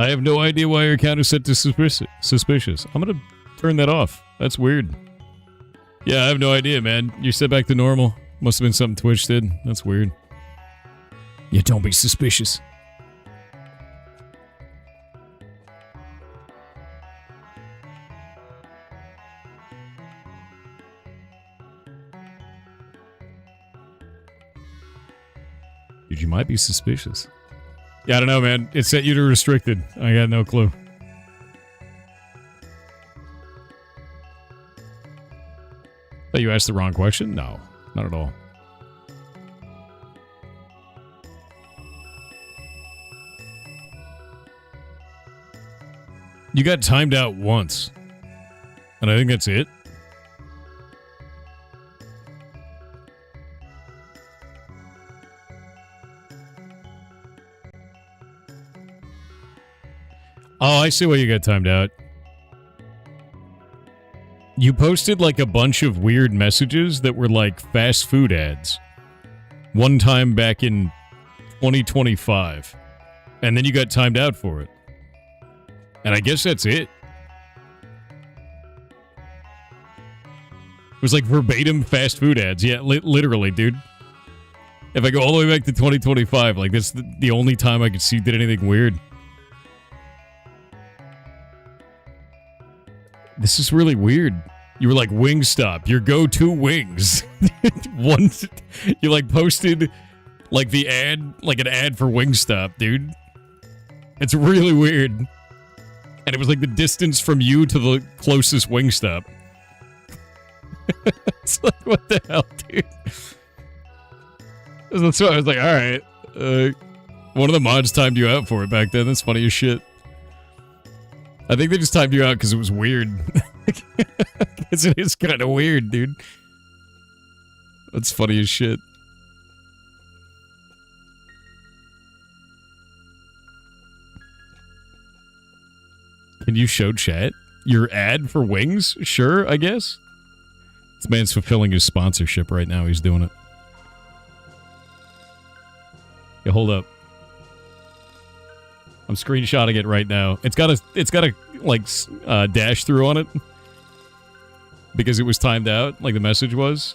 Speaker 1: I have no idea why your account is set to suspicious. I'm gonna turn that off. That's weird. Yeah, I have no idea, man. You're set back to normal. Must have been something Twitch did. That's weird. Yeah, don't be suspicious. Dude, you might be suspicious. Yeah, I don't know, man. It set you to restricted. I got no clue. Thought you asked the wrong question? No, not at all. You got timed out once. And I think that's it. Oh, I see why you got timed out. You posted like a bunch of weird messages that were like fast food ads. One time back in 2025. And then you got timed out for it. And I guess that's it. It was like verbatim fast food ads. Yeah, literally, dude. If I go all the way back to 2025, like that's the only time I could see you did anything weird. This is really weird. You were like Wingstop, your go-to wings. You like posted like the ad, like an ad for Wingstop, dude. It's really weird. And it was like the distance from you to the closest Wingstop. It's like, what the hell, dude? That's why I was like, alright. One of the mods timed you out for it back then. That's funny as shit. I think they just timed you out because it was weird. Because it is kind of weird, dude. That's funny as shit. Can you show chat? Your ad for wings? Sure, I guess. This man's fulfilling his sponsorship right now. He's doing it. Yeah, hold up. I'm screenshotting it right now. It's got a like dash through on it because it was timed out, like the message was.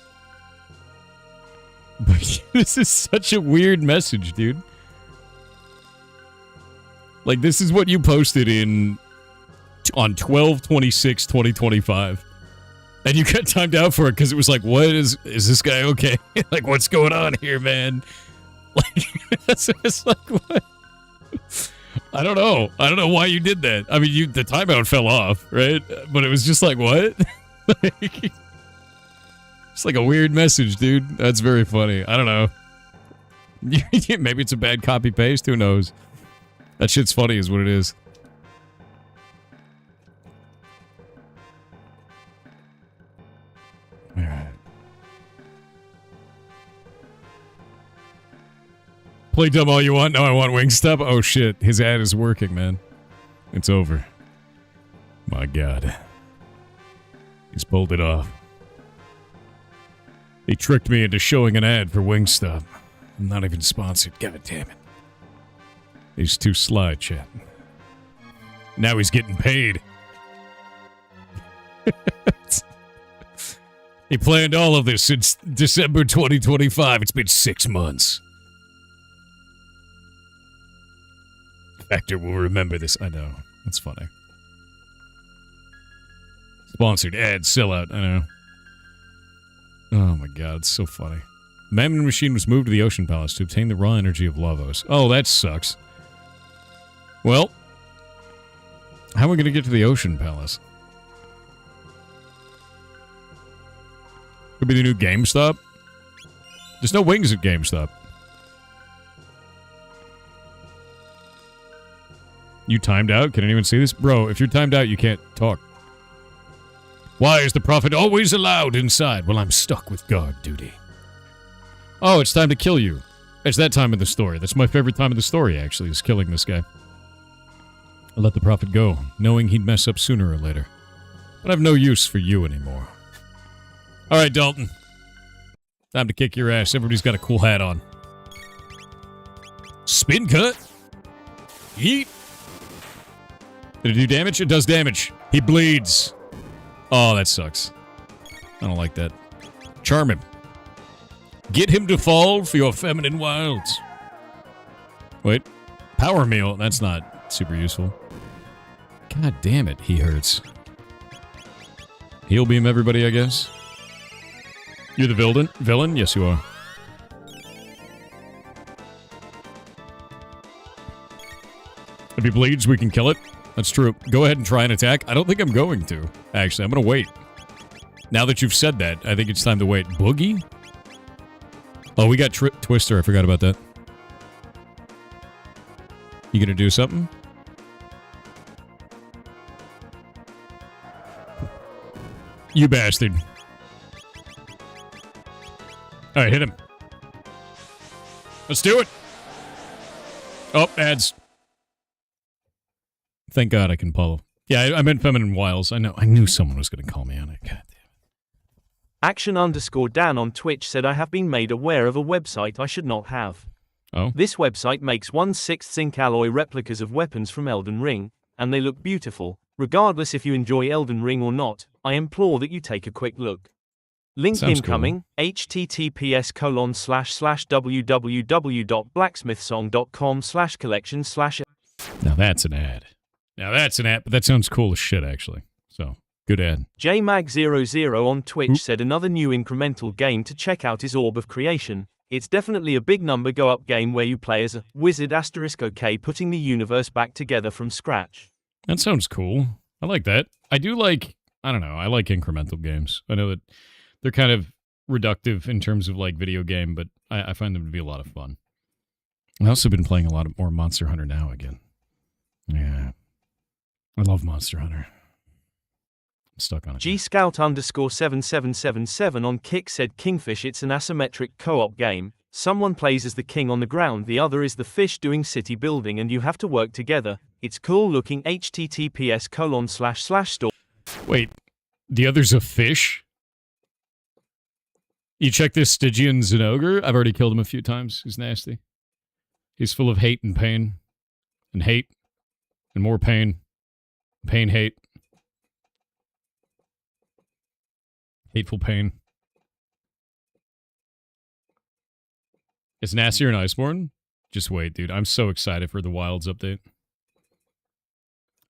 Speaker 1: But this is such a weird message, dude. Like, this is what you posted on 12/26/2025. And you got timed out for it because it was like, what is this guy okay? Like, what's going on here, man? Like, it's like, what? I don't know. I don't know why you did that. I mean, the timeout fell off, right? But it was just like, what? Like, it's like a weird message, dude. That's very funny. I don't know. Maybe it's a bad copy paste. Who knows? That shit's funny is what it is. Alright. Play dumb all you want. Now I want Wingstop. Oh shit. His ad is working, man. It's over. My god. He's pulled it off. He tricked me into showing an ad for Wingstop. I'm not even sponsored. God damn it. He's too sly, chat. Now he's getting paid. He planned all of this since December 2025. It's been 6 months. Factor will remember this. I know. That's funny. Sponsored ad sellout. I know. Oh my god, it's so funny. Mammon machine was moved to the Ocean Palace to obtain the raw energy of Lavos. Oh, that sucks. Well, how are we going to get to the Ocean Palace? Could be the new GameStop. There's no wings at GameStop. You timed out? Can anyone see this? Bro, if you're timed out, you can't talk. Why is the prophet always allowed inside? Well, I'm stuck with guard duty. Oh, it's time to kill you. It's that time of the story. That's my favorite time of the story, actually, is killing this guy. I let the prophet go, knowing he'd mess up sooner or later. But I have no use for you anymore. Alright, Dalton. Time to kick your ass. Everybody's got a cool hat on. Spin cut. Yeet. Did it do damage? It does damage. He bleeds. Oh, that sucks. I don't like that. Charm him. Get him to fall for your feminine wilds. Wait. Power meal. That's not super useful. God damn it. He hurts. Heal beam everybody, I guess. You're the villain? Villain? Yes, you are. If he bleeds, we can kill it. That's true. Go ahead and try an attack. I don't think I'm going to. Actually, I'm going to wait. Now that you've said that, I think it's time to wait. Boogie? Oh, we got Twister. I forgot about that. You going to do something? You bastard. Alright, hit him. Let's do it. Oh, ads. Thank God I can pull. Yeah, I meant feminine wiles. I knew someone was going to call me on it. God damn.
Speaker 2: Action_Dan on Twitch said I have been made aware of a website I should not have.
Speaker 1: Oh?
Speaker 2: This website makes 1/6 zinc alloy replicas of weapons from Elden Ring, and they look beautiful. Regardless if you enjoy Elden Ring or not, I implore that you take a quick look. Link
Speaker 1: Sounds
Speaker 2: incoming, cool. https://www.blacksmithsong.com/collection/.
Speaker 1: Now that's an ad. Now that's an ad, but that sounds cool as shit, actually. So, good ad.
Speaker 2: JMag00 on Twitch said another new incremental game to check out is Orb of Creation. It's definitely a big number go-up game where you play as a wizard *OK putting the universe back together from scratch.
Speaker 1: That sounds cool. I like that. I do like, I don't know, I like incremental games. I know that they're kind of reductive in terms of like video game, but I find them to be a lot of fun. I've also been playing a lot more Monster Hunter now again. Yeah. I love Monster Hunter. I'm stuck on it.
Speaker 2: G-Scout_7777 on Kick said Kingfish it's an asymmetric co-op game. Someone plays as the king on the ground, the other is the fish doing city building, and you have to work together. It's cool looking. https://store.
Speaker 1: Wait, the other's a fish? You check this Stygian Zenogre? I've already killed him a few times. He's nasty. He's full of hate and pain. And hate. And more pain. Pain, hate. Hateful pain. Is nastier and Iceborne? Just wait, dude. I'm so excited for the Wilds update.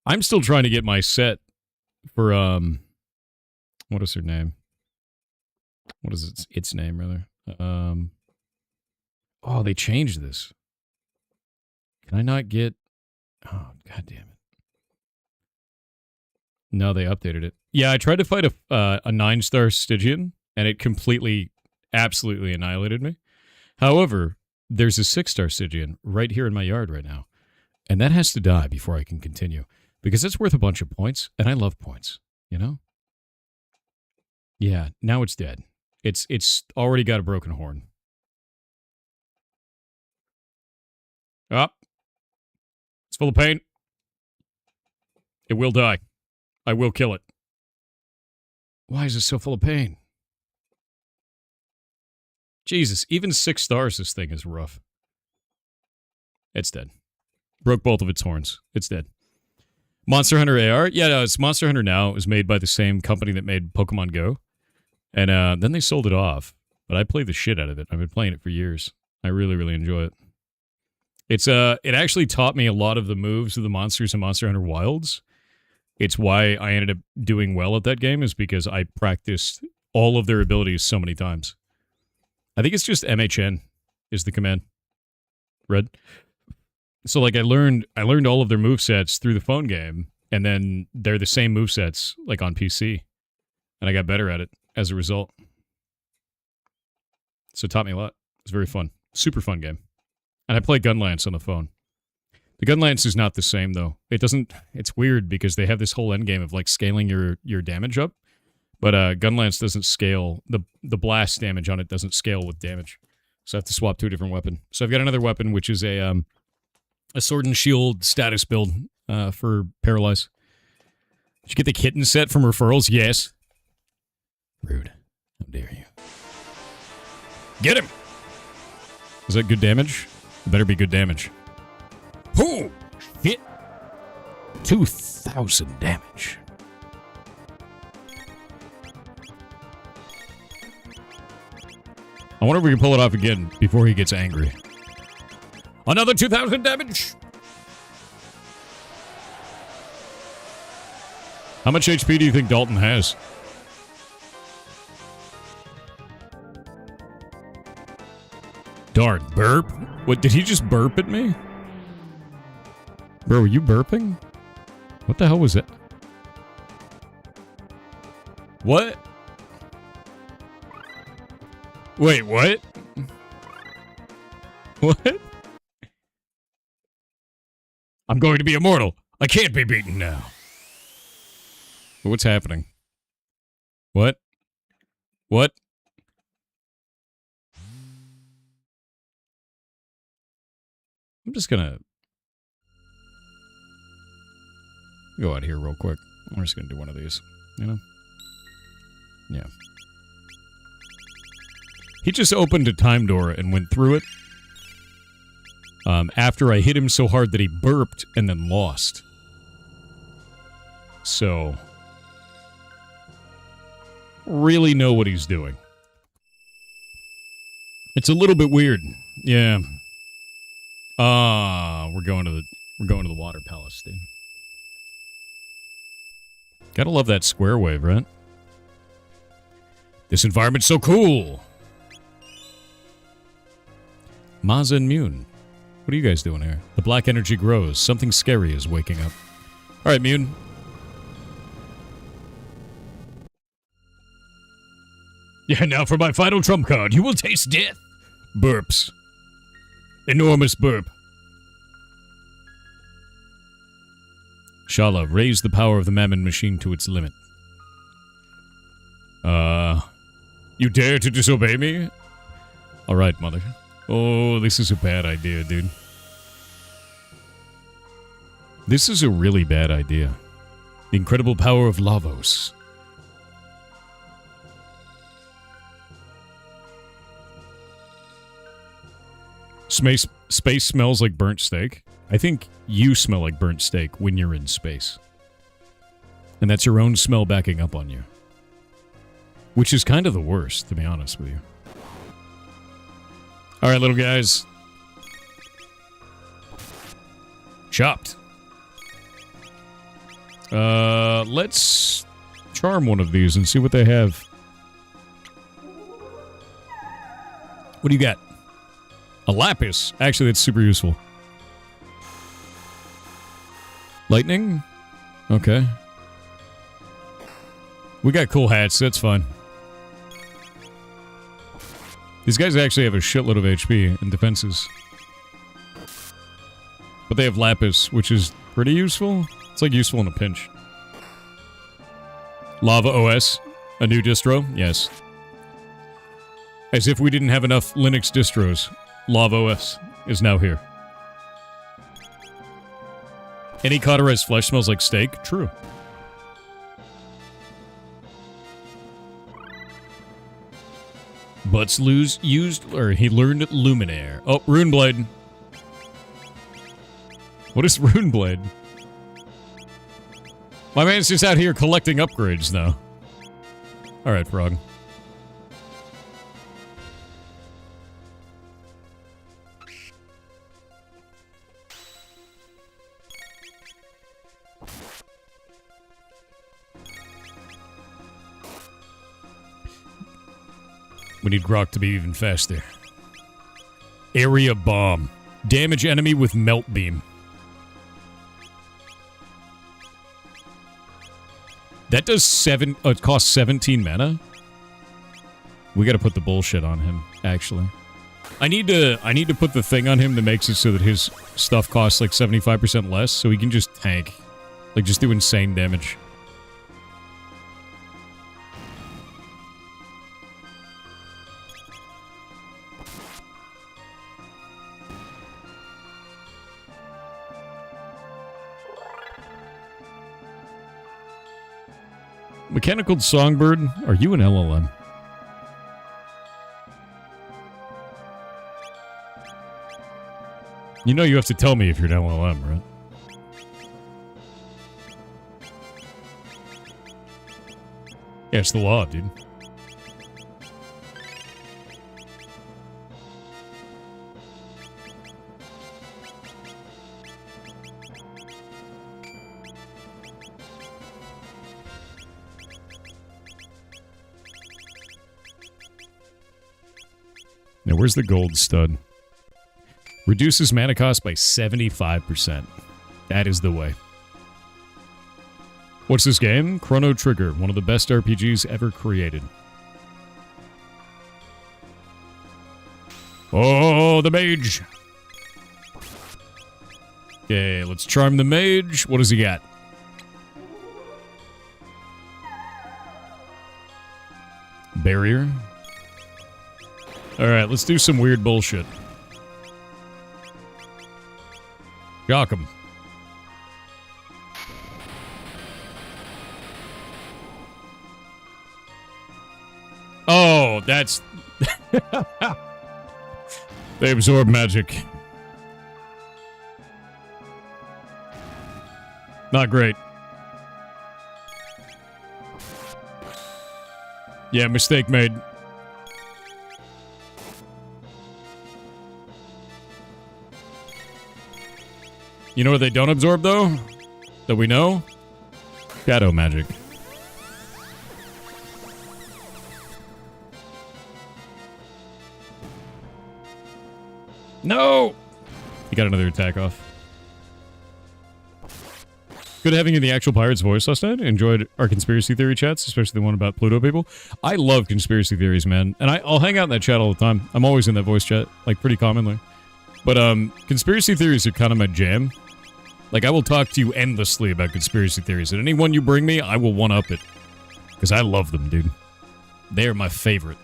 Speaker 1: I'm still trying to get my set for, what is her name? What is its name, rather? Oh, they changed this. Can I not get... Oh, god damn it. No, they updated it. Yeah, I tried to fight a 9-star Stygian, and it completely, absolutely annihilated me. However, there's a 6-star Stygian right here in my yard right now, and that has to die before I can continue, because it's worth a bunch of points, and I love points, you know? Yeah, now it's dead. It's already got a broken horn. Up. It's full of pain. It will die. I will kill it. Why is it so full of pain? Jesus, even 6 stars this thing is rough. It's dead. Broke both of its horns. It's dead. Monster Hunter AR? Yeah, no, it's Monster Hunter now. It was made by the same company that made Pokemon Go. And then they sold it off. But I play the shit out of it. I've been playing it for years. I really, really enjoy it. It actually taught me a lot of the moves of the monsters in Monster Hunter Wilds. It's why I ended up doing well at that game, is because I practiced all of their abilities so many times. I think it's just MHN is the command. Red. So like I learned all of their movesets through the phone game, and then they're the same movesets like on PC. And I got better at it as a result. So it taught me a lot. It's very fun. Super fun game. And I play Gunlance on the phone. The Gunlance is not the same, though. It's weird because they have this whole endgame of, like, scaling your damage up. But Gunlance doesn't scale. The blast damage on it doesn't scale with damage. So I have to swap to a different weapon. So I've got another weapon, which is a sword and shield status build for Paralyze. Did you get the kitten set from referrals? Yes. Rude. How dare you. Get him! Is that good damage? It better be good damage. Oh, shit. 2,000 damage. I wonder if we can pull it off again before he gets angry. Another 2,000 damage. How much HP do you think Dalton has? Darn, burp? What, did he just burp at me? Bro, were you burping? What the hell was it? What? Wait, what? What? I'm going to be immortal. I can't be beaten now. What's happening? What? What? I'm just gonna go out here real quick. I'm just gonna do one of these, you know? Yeah. He just opened a time door and went through it. After I hit him so hard that he burped and then lost. So, really know what he's doing. It's a little bit weird. Yeah. We're going to the water palace, dude. Gotta love that square wave, right? This environment's so cool. Maza and Mune. What are you guys doing here? The black energy grows. Something scary is waking up. Alright, Mune. Yeah, now for my final trump card. You will taste death. Burps. Enormous burp. Shala, raise the power of the Mammon machine to its limit. You dare to disobey me? Alright, mother. Oh, this is a bad idea, dude. This is a really bad idea. The incredible power of Lavos. Space smells like burnt steak. I think you smell like burnt steak when you're in space. And that's your own smell backing up on you. Which is kind of the worst, to be honest with you. Alright, little guys. Chopped. Let's charm one of these and see what they have. What do you got? A lapis. Actually, that's super useful. Lightning? Okay. We got cool hats, that's fine. These guys actually have a shitload of HP and defenses. But they have lapis, which is pretty useful. It's like useful in a pinch. Lava OS, a new distro? Yes. As if we didn't have enough Linux distros. Lava OS is now here. Any cauterized flesh smells like steak? True. Butts he learned Luminaire. Oh, Runeblade. What is Runeblade? My man's just out here collecting upgrades now. Alright, Frog. We need Grok to be even faster. Area Bomb. Damage enemy with Melt Beam. That does it costs 17 mana? We gotta put the bullshit on him, actually. I need to put the thing on him that makes it so that his stuff costs like 75% less, so he can just tank. Like, just do insane damage. Mechanical Songbird, are you an LLM? You know you have to tell me if you're an LLM, right? Yeah, it's the law, dude. Now, where's the gold stud? Reduces mana cost by 75%. That is the way. What's this game? Chrono Trigger, one of the best RPGs ever created. Oh, the mage! Okay, let's charm the mage. What does he got? Barrier. Alright, let's do some weird bullshit. Shock him. Oh, that's... They absorb magic. Not great. Yeah, mistake made. You know what they don't absorb, though? That we know? Shadow magic. No! He got another attack off. Good having you in the actual Pirate's voice last night. Enjoyed our conspiracy theory chats, especially the one about Pluto people. I love conspiracy theories, man. And I'll hang out in that chat all the time. I'm always in that voice chat, like, pretty commonly. But, conspiracy theories are kind of my jam. Like, I will talk to you endlessly about conspiracy theories. And any one you bring me, I will one-up it. Because I love them, dude. They are my favorite.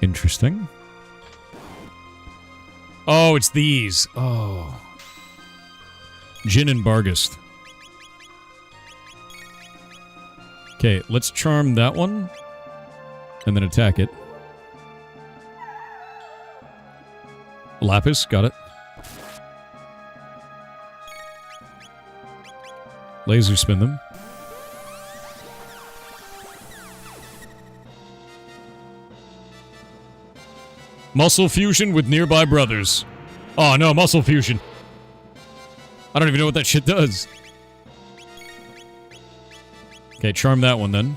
Speaker 1: Interesting. Oh, it's these. Oh. Jin and Bargast. Okay, let's charm that one. And then attack it. Lapis, got it. Laser spin them. Muscle fusion with nearby brothers. Oh no, muscle fusion. I don't even know what that shit does. Okay, charm that one then.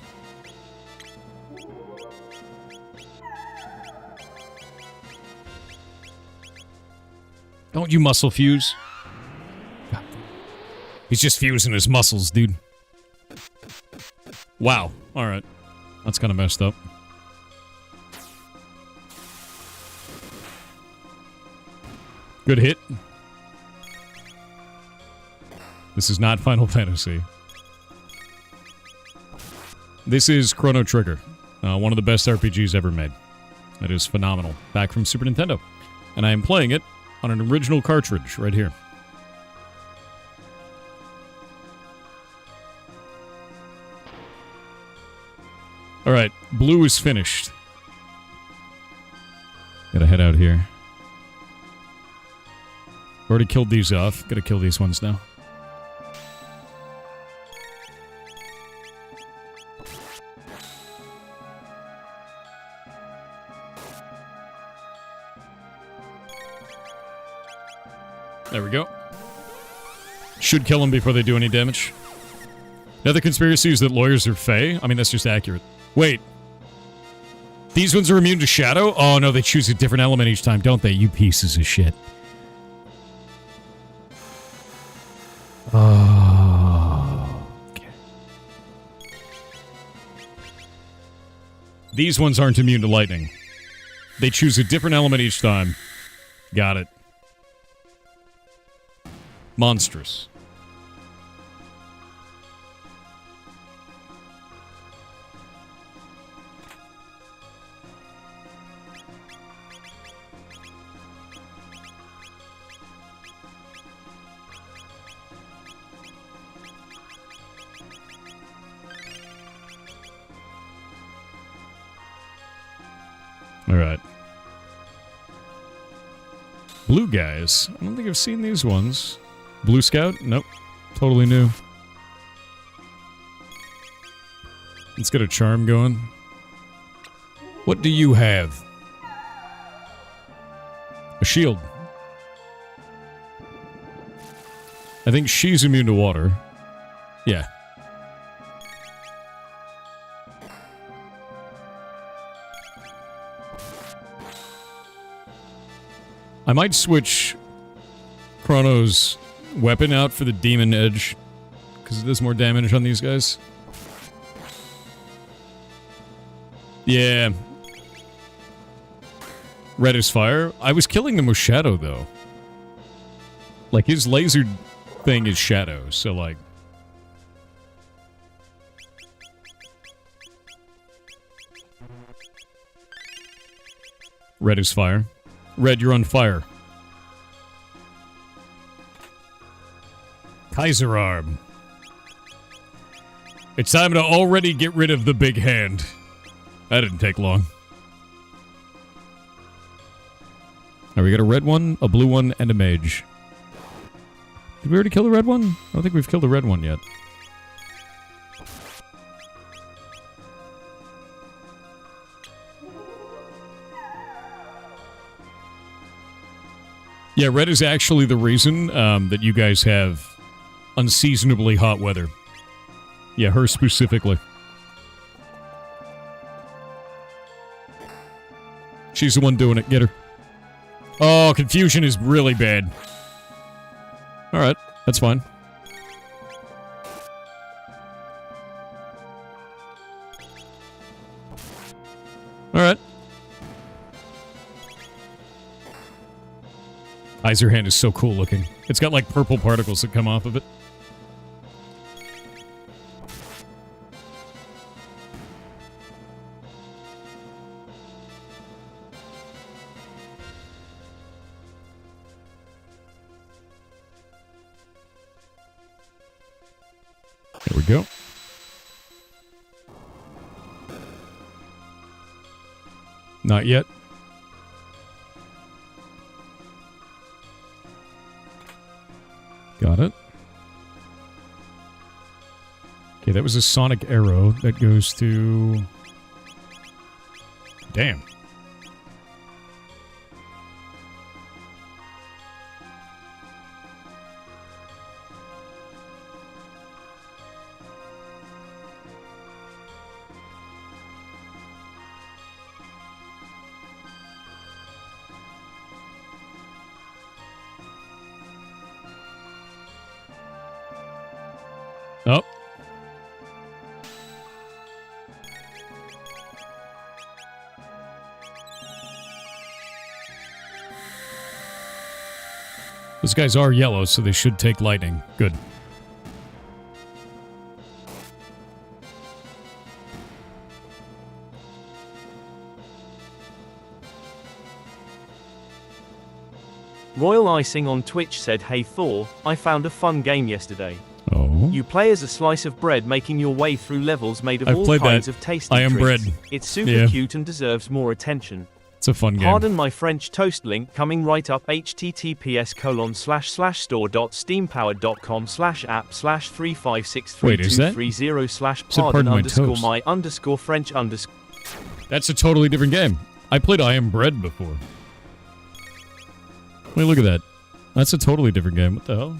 Speaker 1: Don't you muscle fuse? He's just fusing his muscles, dude. Wow. Alright. That's kind of messed up. Good hit. This is not Final Fantasy. This is Chrono Trigger. One of the best RPGs ever made. It is phenomenal. Back from Super Nintendo. And I am playing it on an original cartridge right here. Alright, blue is finished. Gotta head out here. Already killed these off. Gotta kill these ones now. There we go. Should kill them before they do any damage. Another conspiracy is that lawyers are fey. I mean, that's just accurate. Wait. These ones are immune to shadow? Oh, no, they choose a different element each time, don't they? You pieces of shit. Oh. Okay. These ones aren't immune to lightning. They choose a different element each time. Got it. Monstrous. All right. Blue guys. I don't think I've seen these ones. Blue Scout? Nope. Totally new. Let's get a charm going. What do you have? A shield. I think she's immune to water. Yeah. I might switch Chrono's weapon out for the Demon Edge, because it does more damage on these guys. Yeah. Red is fire. I was killing them with shadow, though. Like, his laser thing is shadow, so, like... Red is fire. Red, you're on fire. Kaiser Arm. It's time to already get rid of the big hand. That didn't take long. Alright, we got a red one, a blue one, and a mage. Did we already kill the red one? I don't think we've killed the red one yet. Yeah, red is actually the reason that you guys have unseasonably hot weather. Yeah, her specifically. She's the one doing it. Get her. Oh, confusion is really bad. Alright, that's fine. Alright. Kaiser hand is so cool looking. It's got like purple particles that come off of it. There we go. Not yet. Got it. Okay, that was a sonic arrow that goes to... Damn. Oh. Those guys are yellow, so they should take lightning. Good.
Speaker 2: Royal Icing on Twitch said, "Hey Thor, I found a fun game yesterday.
Speaker 1: Oh.
Speaker 2: You play as a slice of bread making your way through levels made of
Speaker 1: I've
Speaker 2: all
Speaker 1: played
Speaker 2: kinds
Speaker 1: that.
Speaker 2: of tasty
Speaker 1: I am
Speaker 2: treats.
Speaker 1: bread.
Speaker 2: It's super
Speaker 1: Yeah.
Speaker 2: cute and deserves more attention.
Speaker 1: It's a fun game.
Speaker 2: Pardon my French toast link coming right up https://store.steampower.com/app/3563230/pardon_my_French_.
Speaker 1: That's a totally different game. I played I Am Bread before. Wait, look at that. That's a totally different game. What the hell?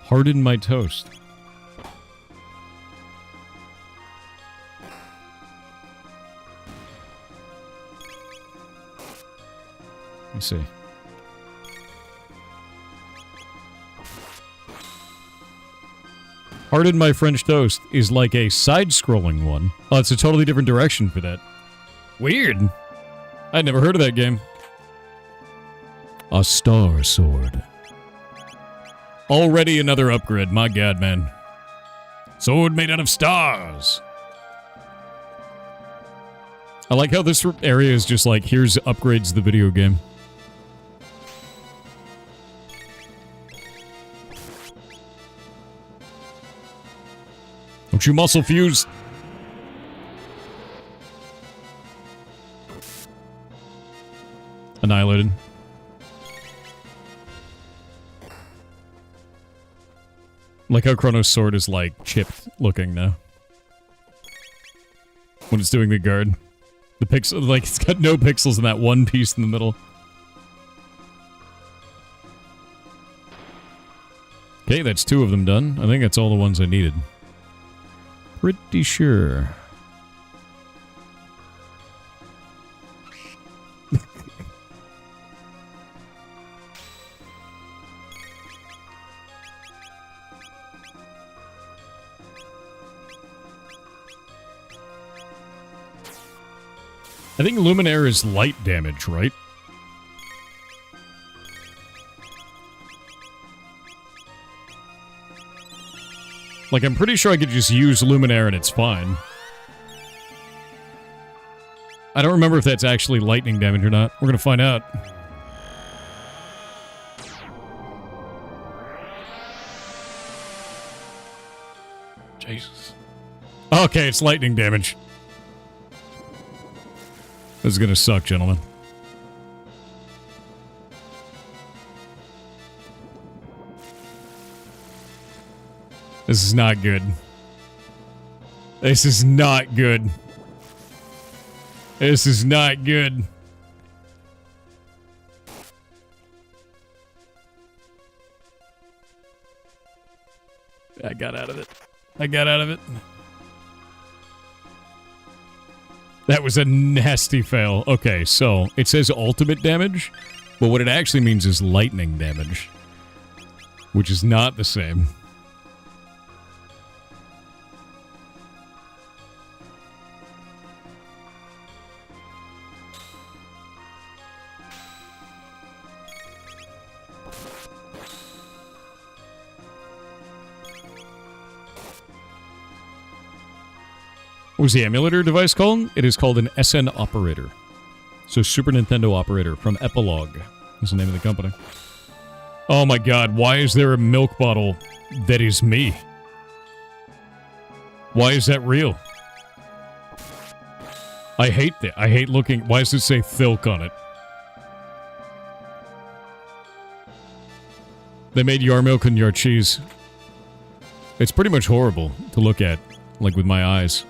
Speaker 1: Harden my toast. Let me see. Harden my French toast is like a side-scrolling one. Oh, it's a totally different direction for that. Weird. I'd never heard of that game. A Star Sword. Already another upgrade. My god, man. Sword made out of stars. I like how this area is just like, here's upgrades to the video game. Don't you muscle fuse? Annihilated. Like how Chrono's sword is like chipped looking now. When it's doing the guard. The pixel, like it's got no pixels in that one piece in the middle. Okay, that's 2 of them done. I think that's all the ones I needed. Pretty sure. I think Luminaire is light damage, right? Like, I'm pretty sure I could just use Luminaire and it's fine. I don't remember if that's actually lightning damage or not. We're gonna find out. Jesus. Okay, it's lightning damage. This is gonna suck, gentlemen. This is not good. This is not good. This is not good. I got out of it. I got out of it. That was a nasty fail. Okay, so it says ultimate damage, but what it actually means is lightning damage, which is not the same. What was the emulator device called? It is called an SN operator. So Super Nintendo operator from Epilogue is the name of the company. Oh my god, why is there a milk bottle that is me? Why is that real? I hate that. I hate looking... Why does it say Thilk on it? They made Yarmilk and Yar cheese. It's pretty much horrible to look at, like with my eyes.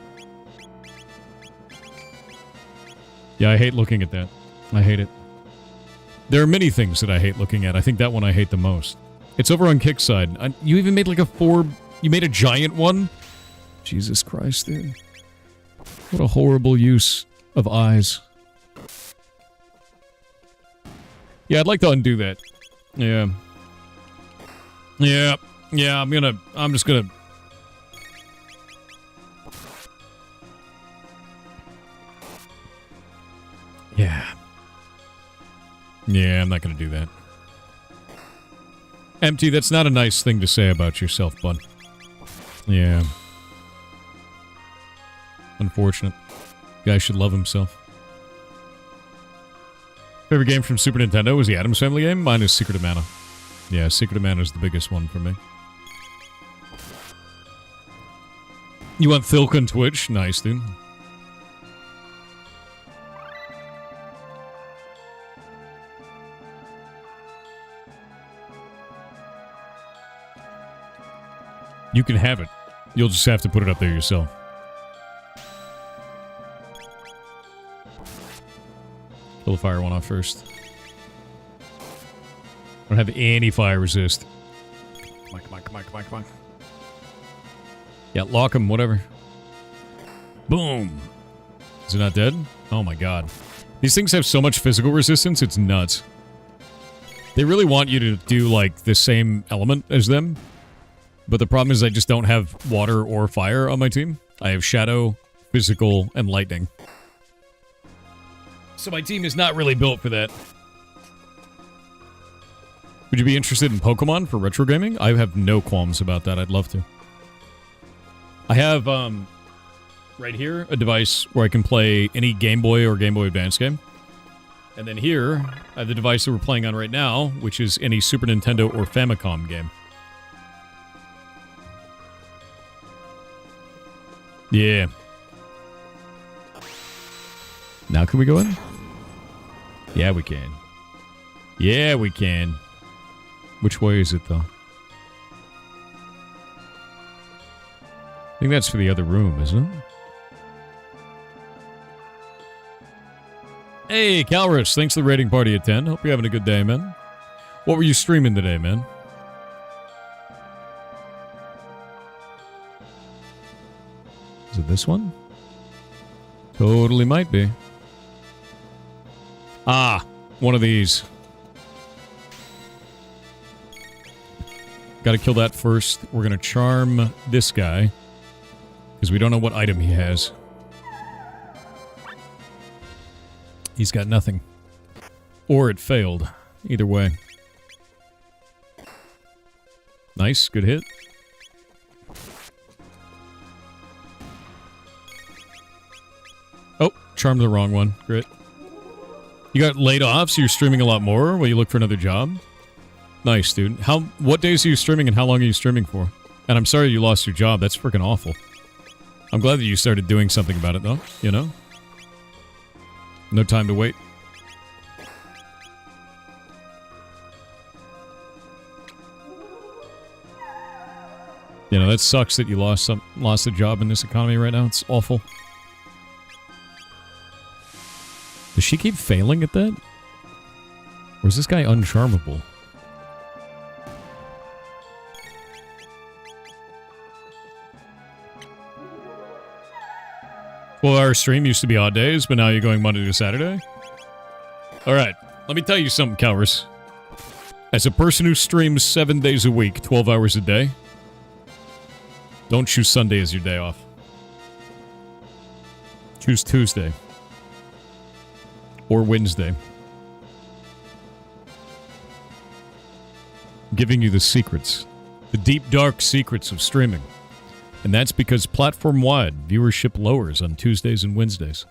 Speaker 1: Yeah, I hate looking at that. I hate it. There are many things that I hate looking at. I think that one I hate the most. It's over on Kickside. You even made like a 4... You made a giant one? Jesus Christ, dude. What a horrible use of eyes. Yeah, I'd like to undo that. Yeah. Yeah. Yeah, I'm just gonna... Yeah. Yeah, I'm not gonna do that. Empty, that's not a nice thing to say about yourself, bud. Yeah. Unfortunate. Guy should love himself. Favorite game from Super Nintendo was the Addams Family game? Mine is Secret of Mana. Yeah, Secret of Mana is the biggest one for me. You want Thilk on Twitch? Nice, dude. You can have it. You'll just have to put it up there yourself. Kill the fire one off first. I don't have any fire resist. Come on. Yeah, lock him, whatever. Boom. Is it not dead? Oh my god. These things have so much physical resistance, it's nuts. They really want you to do, like, the same element as them. But the problem is I just don't have water or fire on my team. I have shadow, physical, and lightning. So my team is not really built for that. Would you be interested in Pokemon for retro gaming? I have no qualms about that. I'd love to. I have, right here, a device where I can play any Game Boy or Game Boy Advance game. And then here, I have the device that we're playing on right now, which is any Super Nintendo or Famicom game. Yeah. Now can we go in? Yeah, we can. Yeah, we can. Which way is it, though? I think that's for the other room, isn't it? Hey, Calrus, thanks for the rating party at 10. Hope you're having a good day, man. What were you streaming today, man? Is it this one? Totally might be. Ah, one of these. Gotta kill that first. We're gonna charm this guy. Because we don't know what item he has. He's got nothing. Or it failed. Either way. Nice, good hit. Oh, charmed the wrong one. Great. You got laid off, so you're streaming a lot more while you look for another job? Nice, dude. What days are you streaming and how long are you streaming for? And I'm sorry you lost your job. That's freaking awful. I'm glad that you started doing something about it, though. You know? No time to wait. You know, that sucks that you lost a job in this economy right now. It's awful. Does she keep failing at that? Or is this guy uncharmable? Well, our stream used to be odd days, but now you're going Monday to Saturday? Alright, let me tell you something, Calrus. As a person who streams 7 days a week, 12 hours a day, don't choose Sunday as your day off. Choose Tuesday. Or Wednesday. I'm giving you the secrets. The deep, dark secrets of streaming. And that's because platform-wide viewership lowers on Tuesdays and Wednesdays.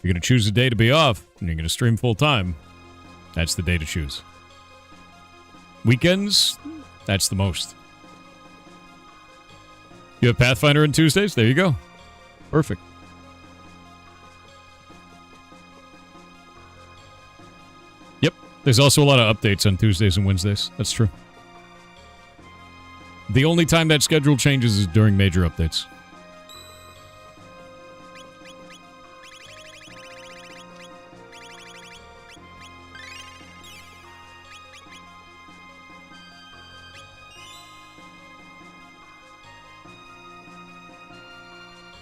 Speaker 1: You're going to choose a day to be off, and you're going to stream full-time. That's the day to choose. Weekends, that's the most. You have Pathfinder on Tuesdays? There you go. Perfect. Yep. There's also a lot of updates on Tuesdays and Wednesdays. That's true. The only time that schedule changes is during major updates.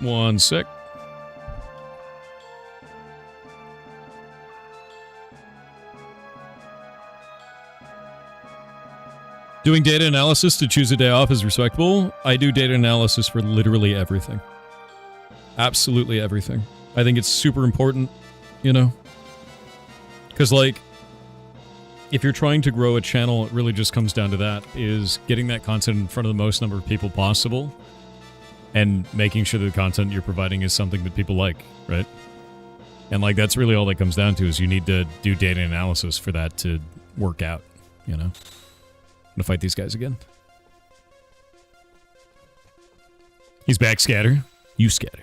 Speaker 1: One sec. Doing data analysis to choose a day off is respectable. I do data analysis for literally everything. Absolutely everything. I think it's super important, you know? Because, like, if you're trying to grow a channel, it really just comes down to that, is getting that content in front of the most number of people possible and making sure that the content you're providing is something that people like, right? And, like, that's really all that comes down to, is you need to do data analysis for that to work out, you know? I'm gonna fight these guys again. He's back, Scatter. You scatter.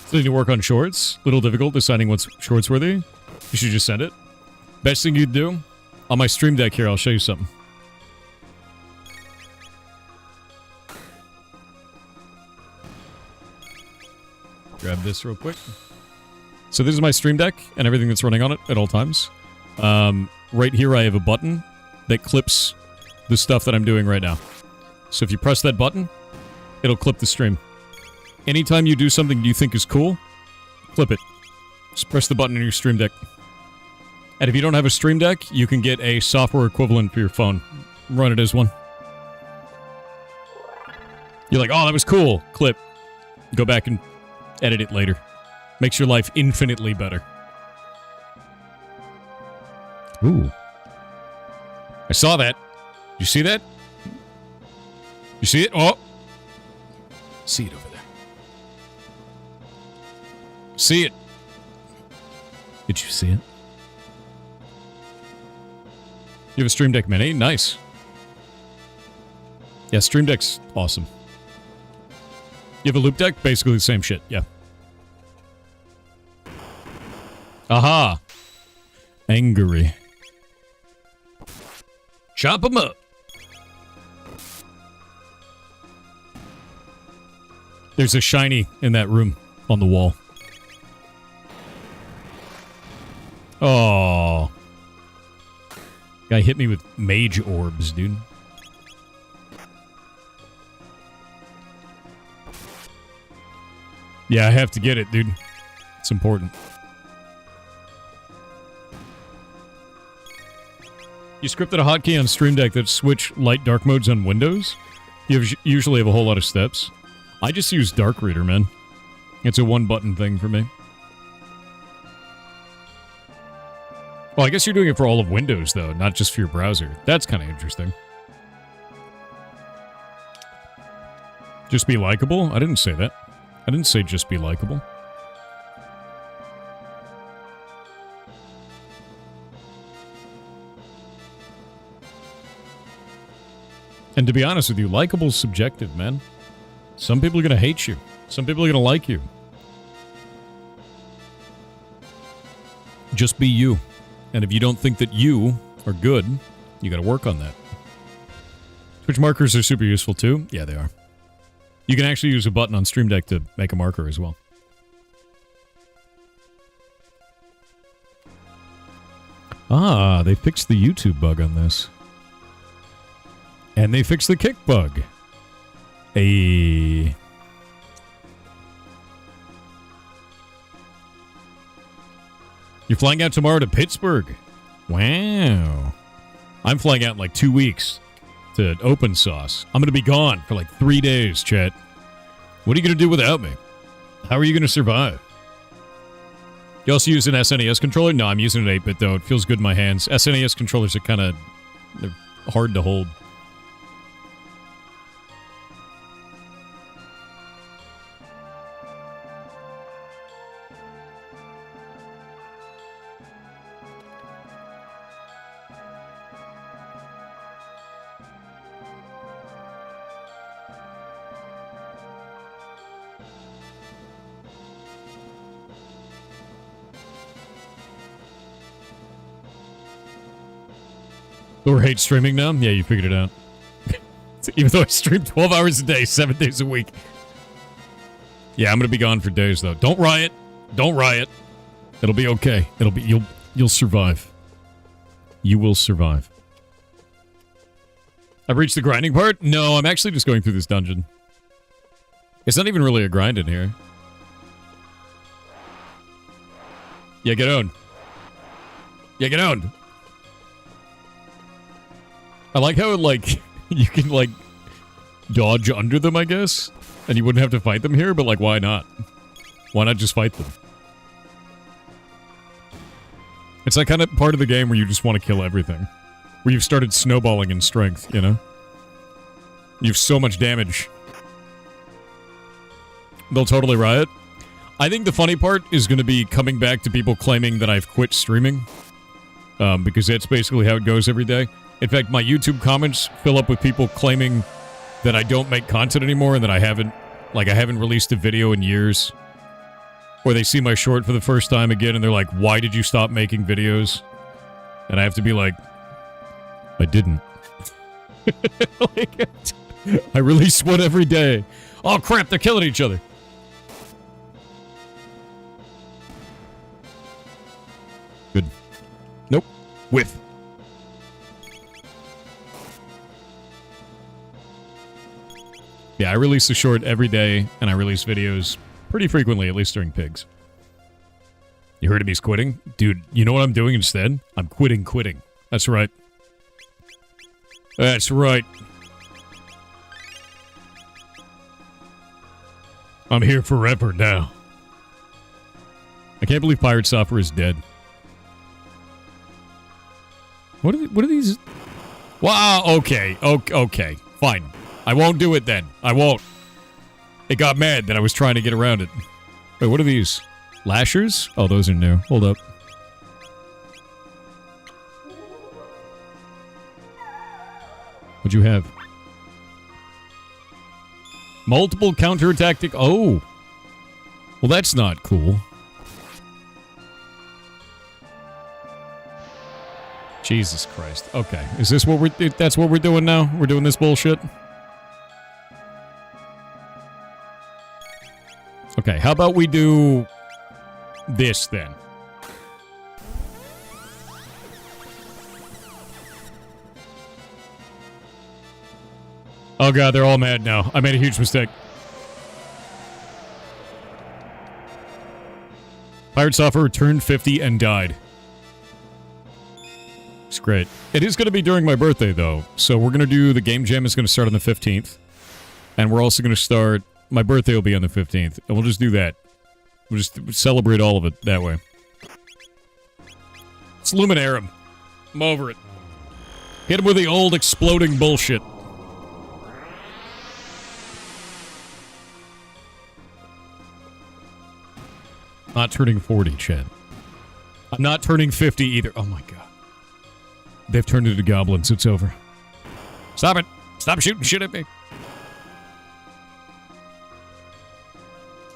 Speaker 1: So you need to work on shorts. Little difficult deciding what's shorts worthy. You should just send it. Best thing you'd do, on my stream deck here, I'll show you something. Grab this real quick. So this is my stream deck and everything that's running on it at all times. Right here I have a button that clips the stuff that I'm doing right now. So if you press that button, it'll clip the stream. Anytime you do something you think is cool, clip it. Just press the button in your stream deck. And if you don't have a stream deck, you can get a software equivalent for your phone. Run it as one. You're like, oh, that was cool. Clip. Go back and edit it later. Makes your life infinitely better. Ooh. I saw that. You see that? You see it? Oh! See it over there. See it. Did you see it? You have a Stream Deck Mini? Nice. Yeah, Stream Deck's awesome. You have a Loop Deck? Basically the same shit, yeah. Aha! Angry. Chop them up. There's a shiny in that room on the wall. Oh. Guy hit me with mage orbs, dude. Yeah, I have to get it, dude. It's important. You scripted a hotkey on Stream Deck that switch light dark modes on Windows? You usually have a whole lot of steps. I just use Dark Reader, man. It's a one-button thing for me. Well, I guess you're doing it for all of Windows, though, not just for your browser. That's kind of interesting. Just be likable? I didn't say that. I didn't say just be likable. And to be honest with you, likable's subjective, man. Some people are going to hate you. Some people are going to like you. Just be you. And if you don't think that you are good, you got to work on that. Twitch markers are super useful too. Yeah, they are. You can actually use a button on Stream Deck to make a marker as well. Ah, they fixed the YouTube bug on this. And they fixed the kick bug. Hey. You're flying out tomorrow to Pittsburgh. Wow. I'm flying out in like 2 weeks to Open Sauce. I'm going to be gone for like 3 days, chat. What are you going to do without me? How are you going to survive? You also use an SNES controller? No, I'm using an 8-bit though. It feels good in my hands. SNES controllers are kind of hard to hold. Or hate streaming now? Yeah, you figured it out. Even though I stream 12 hours a day, 7 days a week. Yeah, I'm gonna be gone for days though. Don't riot. Don't riot. It'll be okay. You'll survive. You will survive. I've reached the grinding part? No, I'm actually just going through this dungeon. It's not even really a grind in here. Yeah, get owned. Yeah, get owned. I like how, like, you can, like, dodge under them, I guess. And you wouldn't have to fight them here, but, like, why not? Why not just fight them? It's that kind of part of the game where you just want to kill everything. Where you've started snowballing in strength, you know? You have so much damage. They'll totally riot. I think the funny part is going to be coming back to people claiming that I've quit streaming. Because that's basically how it goes every day. In fact, my YouTube comments fill up with people claiming that I don't make content anymore and that I haven't released a video in years. Or they see my short for the first time again and they're like, why did you stop making videos? And I have to be like, I didn't. Like, I release one every day. Oh crap, they're killing each other. Good. Nope. Whiff. Yeah, I release a short every day, and I release videos pretty frequently, at least during pigs. You heard of me quitting? Dude, you know what I'm doing instead? I'm quitting. That's right. That's right. I'm here forever now. I can't believe Pirate Software is dead. What are these? Wow, okay. Okay, fine. I won't do it then. I won't. It got mad that I was trying to get around it. Wait, what are these? Lashers? Oh, those are new. Hold up. What'd you have? Multiple counterattack. Oh. Well, that's not cool. Jesus Christ. Okay. Is this what that's what we're doing now? We're doing this bullshit? Okay, how about we do this then? Oh god, they're all mad now. I made a huge mistake. Pirate Software turned 50 and died. It's great. It is going to be during my birthday, though. So we're going to do... The game jam is going to start on the 15th. And we're also going to start... My birthday will be on the 15th. And we'll just do that. We'll just celebrate all of it that way. It's Luminarum. I'm over it. Hit him with the old exploding bullshit. Not turning 40, Chad. I'm not turning 50 either. Oh my god. They've turned into goblins. It's over. Stop it. Stop shooting shit at me.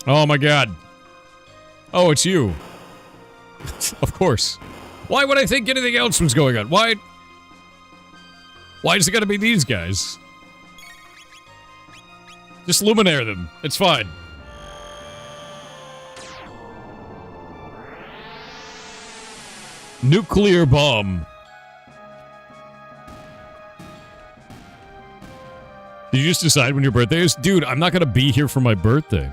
Speaker 1: Oh my god. Oh, it's you. Of course. Why would I think anything else was going on? Why is it gotta be these guys? Just luminaire them. It's fine. Nuclear bomb. Did you just decide when your birthday is? Dude, I'm not gonna be here for my birthday.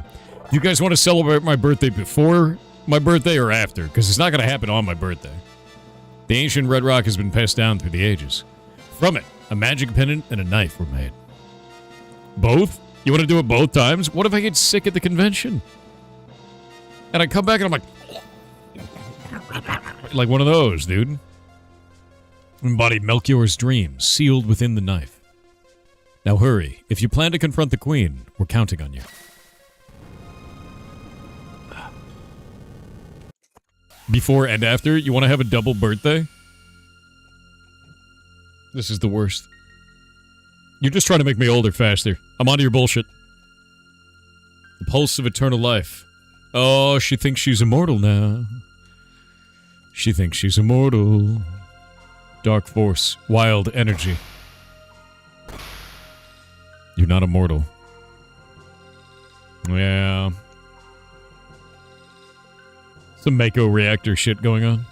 Speaker 1: You guys want to celebrate my birthday before my birthday or after? Because it's not gonna happen on my birthday. The ancient red rock has been passed down through the ages. From it, a magic pendant and a knife were made. Both? You want to do it both times? What if I get sick at the convention? And I come back and I'm like one of those, dude. Embody Melchior's dreams, sealed within the knife. Now hurry. If you plan to confront the queen, we're counting on you. Before and after, you want to have a double birthday? This is the worst. You're just trying to make me older faster. I'm onto your bullshit. The pulse of eternal life. Oh, she thinks she's immortal now. She thinks she's immortal. Dark force. Wild energy. You're not immortal. Yeah. Some Mako reactor shit going on.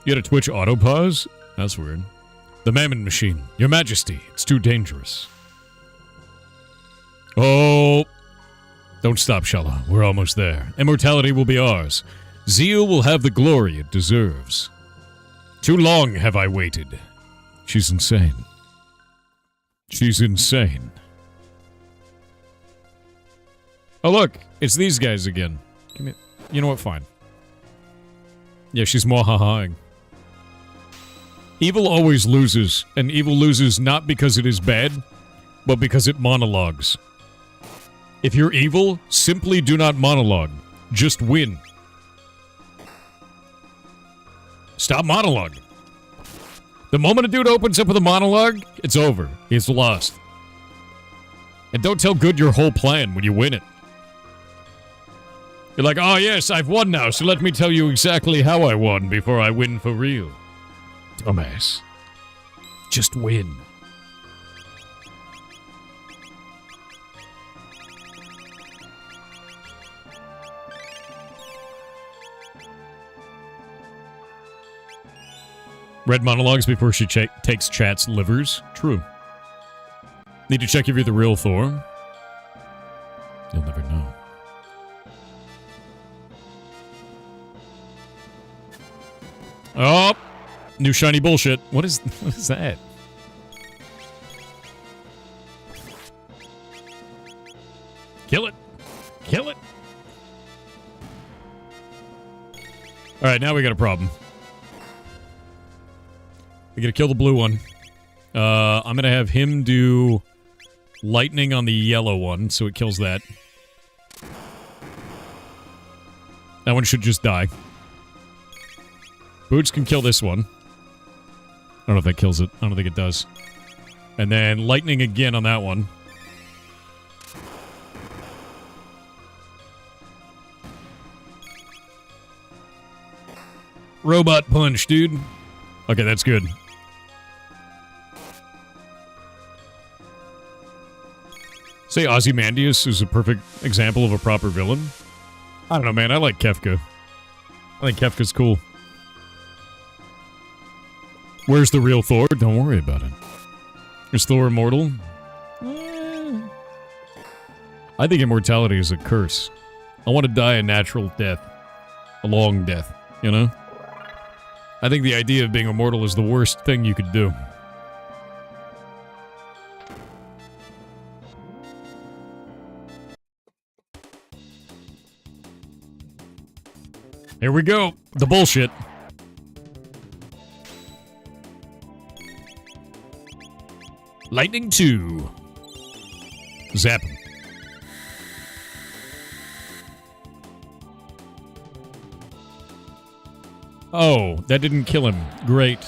Speaker 1: You got a Twitch auto pause? That's weird. The Mammon Machine. Your Majesty, it's too dangerous. Oh. Don't stop, Shala. We're almost there. Immortality will be ours. Zeal will have the glory it deserves. Too long have I waited. She's insane. She's insane. Oh, look. It's these guys again. Give me... You know what? Fine. Yeah, she's more ha-haing. Evil always loses, and evil loses not because it is bad, but because it monologues. If you're evil, simply do not monologue. Just win. Stop monologuing. The moment a dude opens up with a monologue, it's over. He's lost. And don't tell good your whole plan when you win it. You're like, oh yes, I've won now, so let me tell you exactly how I won before I win for real. Dumbass. Just win. Read monologues before she takes chat's livers. True. Need to check if you're the real Thor. You'll never know. Oh! New shiny bullshit. What is that? Kill it. Kill it. Alright, now we got a problem. We gotta kill the blue one. I'm gonna have him do lightning on the yellow one, so it kills that. That one should just die. Boots can kill this one. I don't know if that kills it. I don't think it does. And then lightning again on that one. Robot punch, dude. Okay, that's good. Say Ozymandias is a perfect example of a proper villain. I don't know, man. I like Kefka. I think Kefka's cool. Where's the real Thor? Don't worry about it. Is Thor immortal? I think immortality is a curse. I want to die a natural death. A long death, you know? I think the idea of being immortal is the worst thing you could do. Here we go. The bullshit. Lightning 2. Zap him. Oh, that didn't kill him. Great.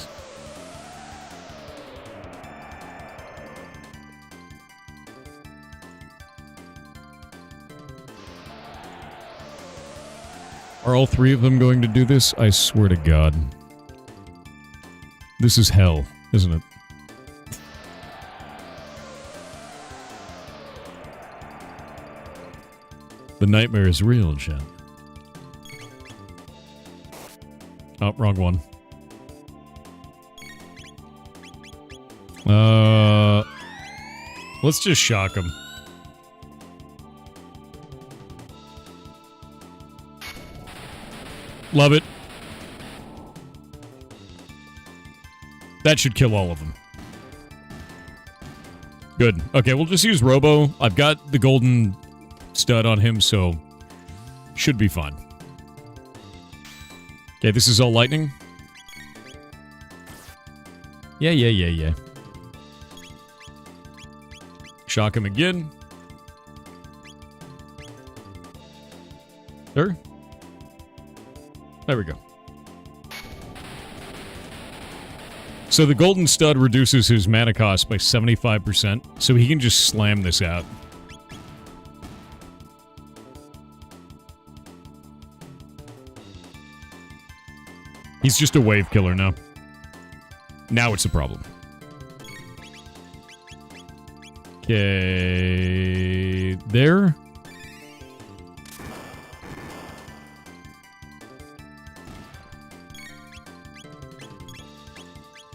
Speaker 1: Are all three of them going to do this? I swear to God. This is hell, isn't it? The nightmare is real, chat. Oh, wrong one. Let's just shock him. Love it. That should kill all of them. Good. Okay, we'll just use Robo. I've got the golden stud on him, so should be fine. Okay, this is all lightning. Yeah. Shock him again. There. There we go. So the golden stud reduces his mana cost by 75%, so he can just slam this out. He's just a wave killer now. Now it's a problem. Okay, there.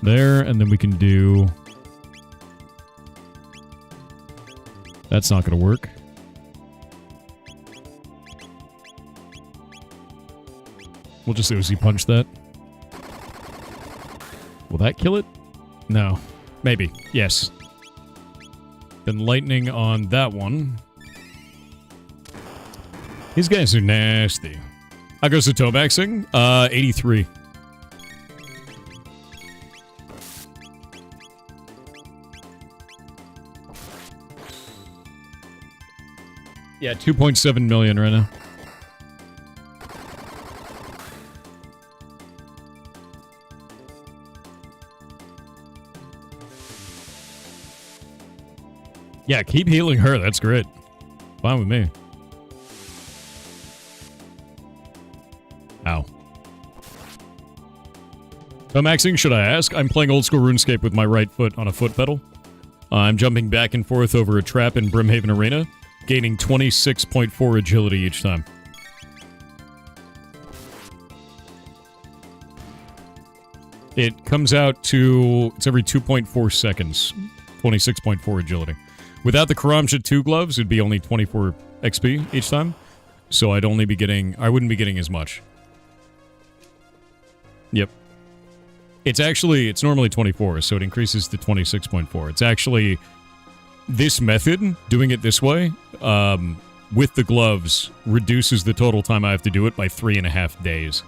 Speaker 1: There, and then we can do... That's not going to work. We'll just Uzi punch that. Will that kill it? No. Maybe. Yes. Then lightning on that one. These guys are nasty. How goes the Tomaxing? 83. Yeah, 2.7 million right now. Yeah, keep healing her. That's great. Fine with me. Ow. Maxing, should I ask? I'm playing old school RuneScape with my right foot on a foot pedal. I'm jumping back and forth over a trap in Brimhaven Arena, gaining 26.4 agility each time. It comes out to... It's every 2.4 seconds. 26.4 agility. Without the Karamja 2 gloves, it'd be only 24 XP each time. So I'd only be getting... I wouldn't be getting as much. Yep. It's actually... It's normally 24, so it increases to 26.4. It's actually... This method, doing it this way, with the gloves, reduces the total time I have to do it by 3.5 days.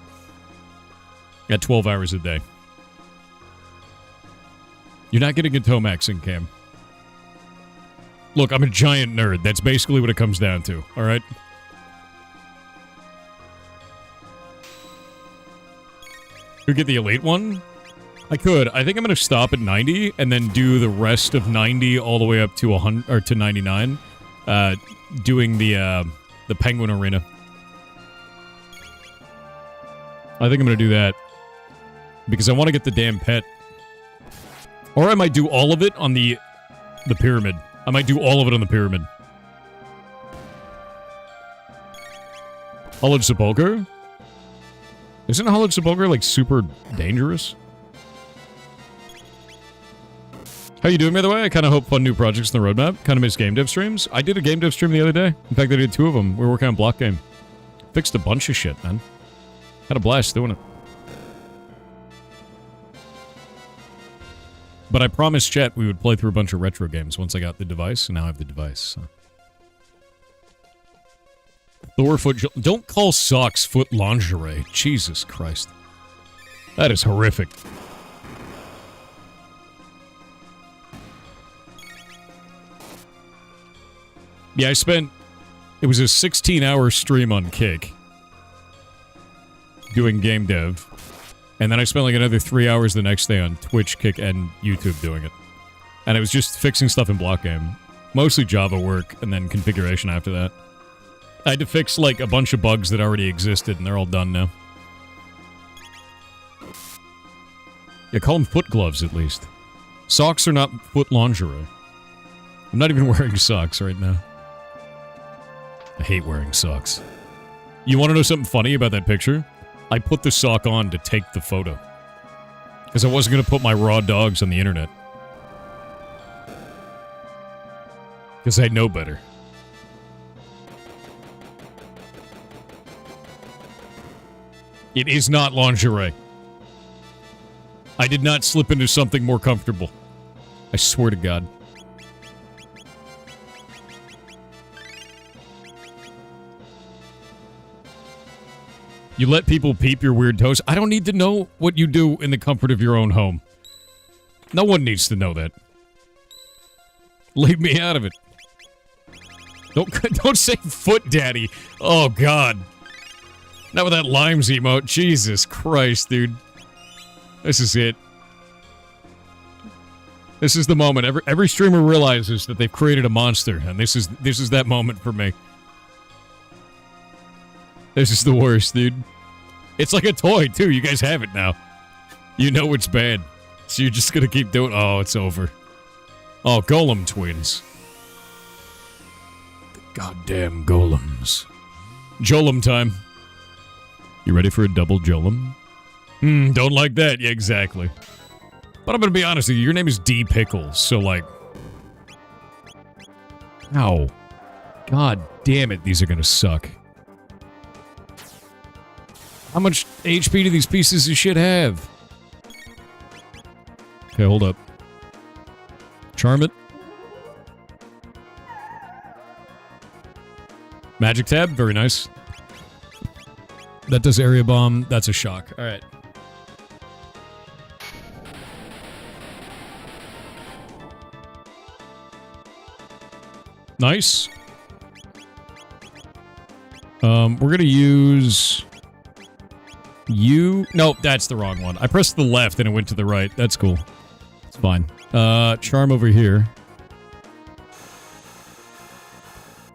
Speaker 1: At 12 hours a day. You're not getting a Tomaxing, Cam. Look, I'm a giant nerd. That's basically what it comes down to, alright? Could get the elite one? I could. I think I'm going to stop at 90 and then do the rest of 90 all the way up to 100 or to 99, doing the Penguin Arena. I think I'm going to do that because I want to get the damn pet. Or I might do all of it on the pyramid. I might do all of it on the pyramid. Hullage Sepulchre? Isn't Hullage Sepulchre like super dangerous? How you doing, by the way? I kind of hope fun new projects in the roadmap. Kind of miss game dev streams. I did a game dev stream the other day. In fact, I did 2 of them. We were working on Block Game. Fixed a bunch of shit, man. Had a blast doing it. But I promised chat we would play through a bunch of retro games once I got the device, and now I have the device. So. Thor foot... Don't call socks foot lingerie. Jesus Christ. That is horrific. Yeah, I spent... It was a 16-hour stream on Kick. Doing game dev. And then I spent like another 3 hours the next day on Twitch, Kick, and YouTube doing it. And it was just fixing stuff in Block Game. Mostly Java work, and then configuration after that. I had to fix like a bunch of bugs that already existed, and they're all done now. Yeah, call them foot gloves at least. Socks are not foot lingerie. I'm not even wearing socks right now. I hate wearing socks. You want to know something funny about that picture? I put the sock on to take the photo. Because I wasn't going to put my raw dogs on the internet. Because I know better. It is not lingerie. I did not slip into something more comfortable. I swear to God. You let people peep your weird toes. I don't need to know what you do in the comfort of your own home. No one needs to know that. Leave me out of it. Don't say foot daddy. Oh, God. Not with that limes emote. Jesus Christ, dude. This is it. This is the moment. Every streamer realizes that they've created a monster, and this is that moment for me. This is the worst, dude. It's like a toy, too. You guys have it now. You know it's bad. So you're just gonna keep doing... Oh, it's over. Oh, golem twins. The goddamn golems. Jolem time. You ready for a double Jolem? Don't like that. Yeah, exactly. But I'm gonna be honest with you. Your name is D. Pickles, so like... Ow. God damn it, these are gonna suck. How much HP do these pieces of shit have? Okay, hold up. Charm it. Magic tab, very nice. That does area bomb, that's a shock. Alright. Nice. We're gonna use... You... Nope, that's the wrong one. I pressed the left and it went to the right. That's cool. It's fine. Charm over here.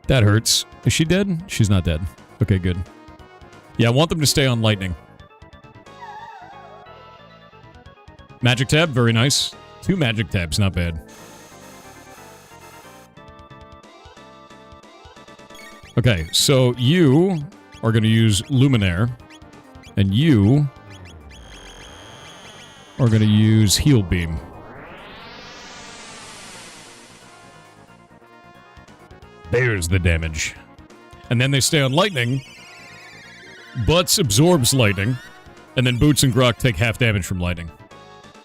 Speaker 1: That hurts. Is she dead? She's not dead. Okay, good. Yeah, I want them to stay on lightning. Magic tab, very nice. 2 magic tabs, not bad. Okay, so you are going to use Luminaire. And you are going to use Heal Beam. There's the damage. And then they stay on lightning. Butts absorbs lightning. And then Boots and Grok take half damage from lightning.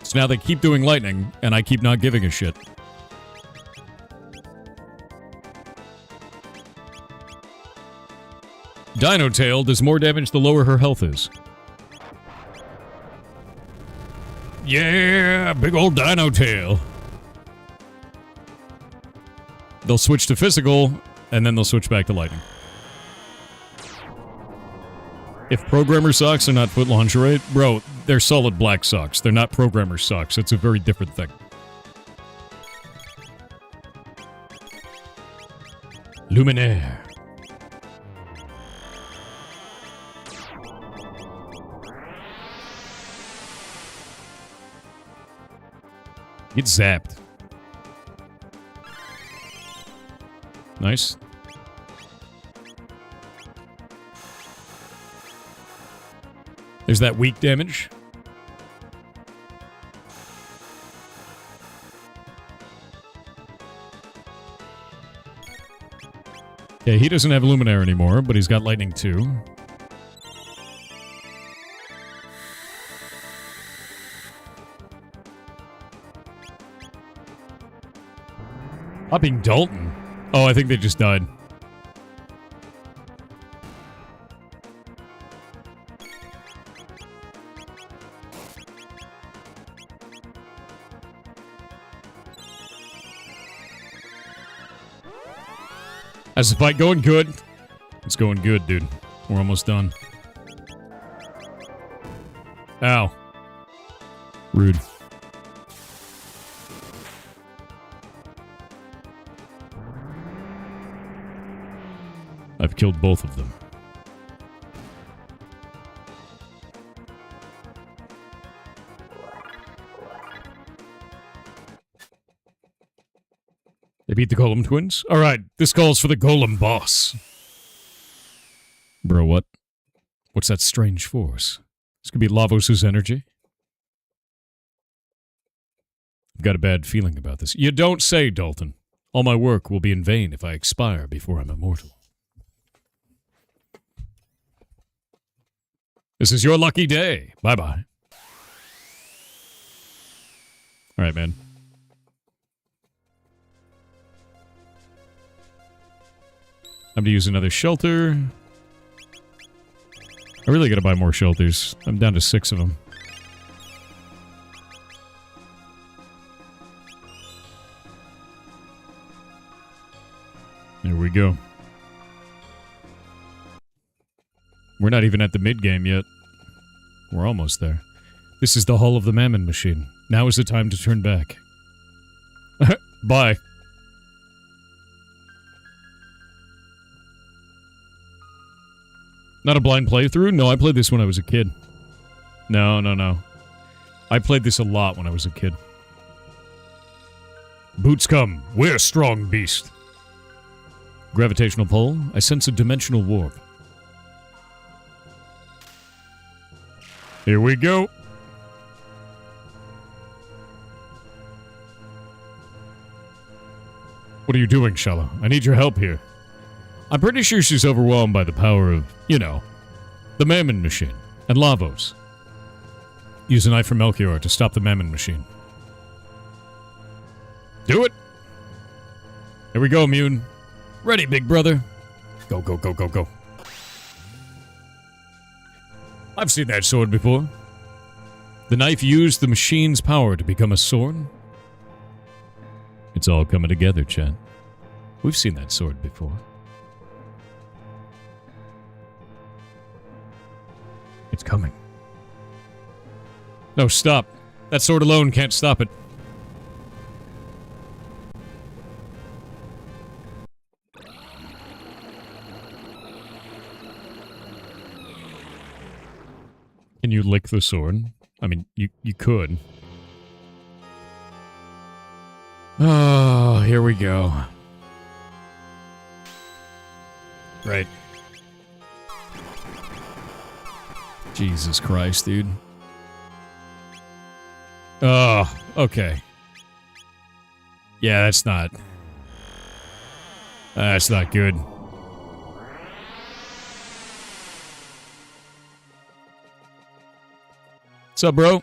Speaker 1: So now they keep doing lightning, and I keep not giving a shit. Dino Tail does more damage the lower her health is. Yeah, big old Dino Tail. They'll switch to physical, and then they'll switch back to lightning. If programmer socks are not foot lingerie, bro, they're solid black socks. They're not programmer socks. It's a very different thing. Luminaire. Get zapped. Nice. There's that weak damage. Okay, he doesn't have Luminaire anymore, but he's got Lightning too. Popping Dalton. Oh, I think they just died. How's the fight going? Good. It's going good, dude. We're almost done. Ow. Rude. I've killed both of them. They beat the Golem twins? Alright, this calls for the Golem boss. Bro, what? What's that strange force? This could be Lavos' energy? I've got a bad feeling about this. You don't say, Dalton. All my work will be in vain if I expire before I'm immortal. This is your lucky day. Bye-bye. Alright, man. I'm gonna use another shelter. I really gotta buy more shelters. I'm down to 6 of them. There we go. We're not even at the mid-game yet. We're almost there. This is the hull of the Mammon Machine. Now is the time to turn back. Bye. Not a blind playthrough? No, I played this when I was a kid. No. I played this a lot when I was a kid. Boots come. We're a strong beast. Gravitational pull. I sense a dimensional warp. Here we go. What are you doing, Shala? I need your help here. I'm pretty sure she's overwhelmed by the power of, you know, the Mammon Machine and Lavos. Use a knife from Melchior to stop the Mammon Machine. Do it! Here we go, Mune. Ready, big brother. Go, go, go, go, go. I've seen that sword before. The knife used the machine's power to become a sword. It's all coming together, Chad. We've seen that sword before. It's coming. No, stop. That sword alone can't stop it. Can you lick the sword? I mean, you could. Oh, here we go. Right. Jesus Christ, dude. Oh, okay. Yeah, that's not good. What's up, bro?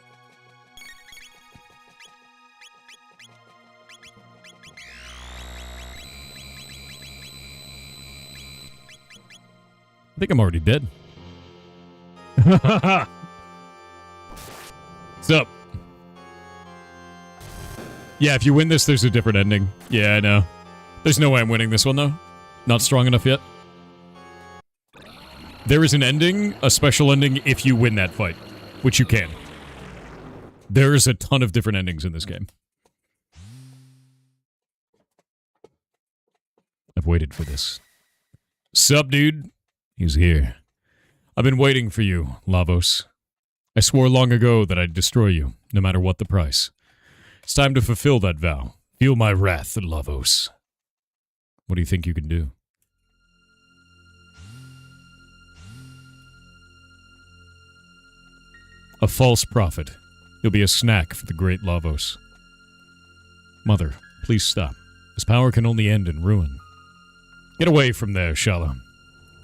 Speaker 1: I think I'm already dead. What's up? Yeah, if you win this, there's a different ending. Yeah, I know. There's no way I'm winning this one, though. Not strong enough yet. There is an ending, a special ending, if you win that fight. Which you can. There's a ton of different endings in this game. I've waited for this. Sup, dude? He's here. I've been waiting for you, Lavos. I swore long ago that I'd destroy you, no matter what the price. It's time to fulfill that vow. Feel my wrath, Lavos. What do you think you can do? A false prophet. You'll be a snack for the great Lavos. Mother, please stop. His power can only end in ruin. Get away from there, Shala.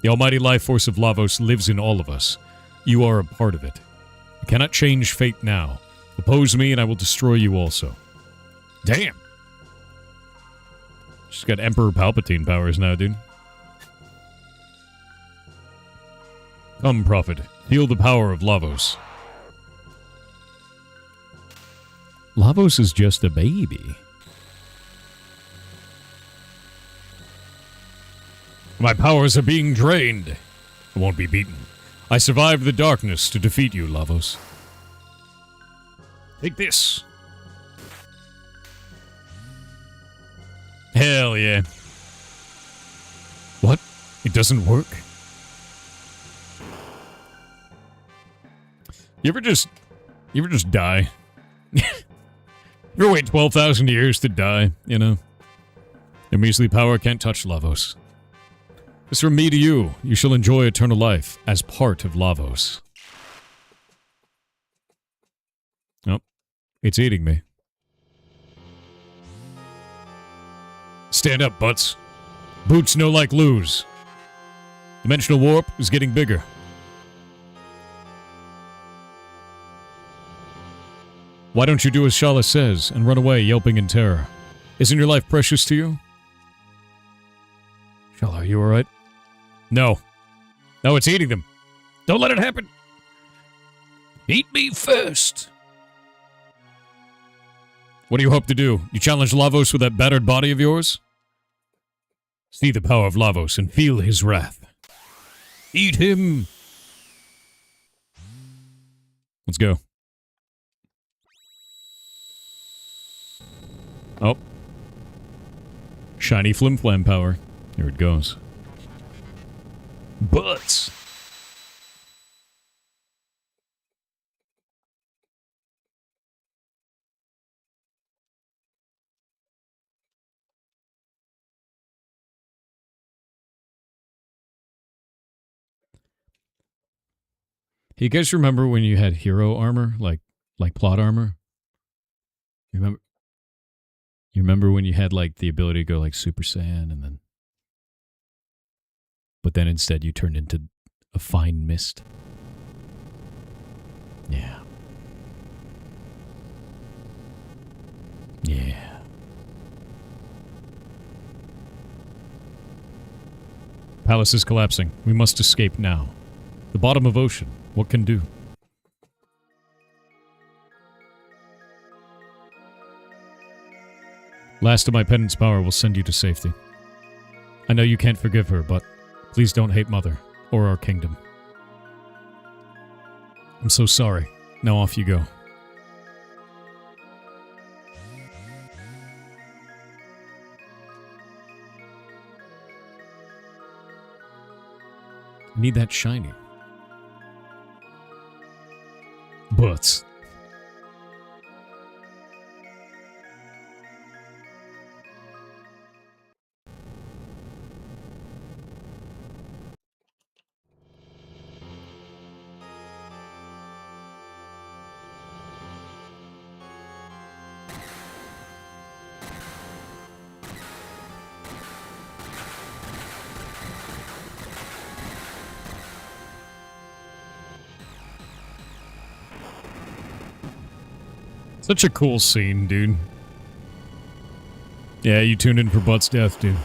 Speaker 1: The almighty life force of Lavos lives in all of us. You are a part of it. You cannot change fate now. Oppose me and I will destroy you also. Damn! She's got Emperor Palpatine powers now, dude. Come, prophet. Feel the power of Lavos. Lavos is just a baby. My powers are being drained. I won't be beaten. I survived the darkness to defeat you, Lavos. Take this. Hell yeah. What? It doesn't work? You ever just die? You ever wait 12,000 years to die, you know? Your measly power can't touch Lavos. This from me to you. You shall enjoy eternal life as part of Lavos. Oh, it's eating me. Stand up, butts. Boots no like lose. Dimensional warp is getting bigger. Why don't you do as Shala says and run away yelping in terror? Isn't your life precious to you? Shala, are you alright? No. No, it's eating them. Don't let it happen. Eat me first. What do you hope to do? You challenge Lavos with that battered body of yours? See the power of Lavos and feel his wrath. Eat him. Let's go. Oh. Shiny flim-flam power. Here it goes. Butts. Hey, you guys remember when you had hero armor, like plot armor? You remember when you had like the ability to go like Super Saiyan and then, but then instead you turned into a fine mist? Yeah. Yeah. Palace is collapsing. We must escape now. The bottom of ocean. What can do? Last of my penance power will send you to safety. I know you can't forgive her, but please don't hate Mother or our kingdom. I'm so sorry. Now off you go. I need that shiny. Butts. Such a cool scene, dude. Yeah, you tuned in for Butts' death, dude.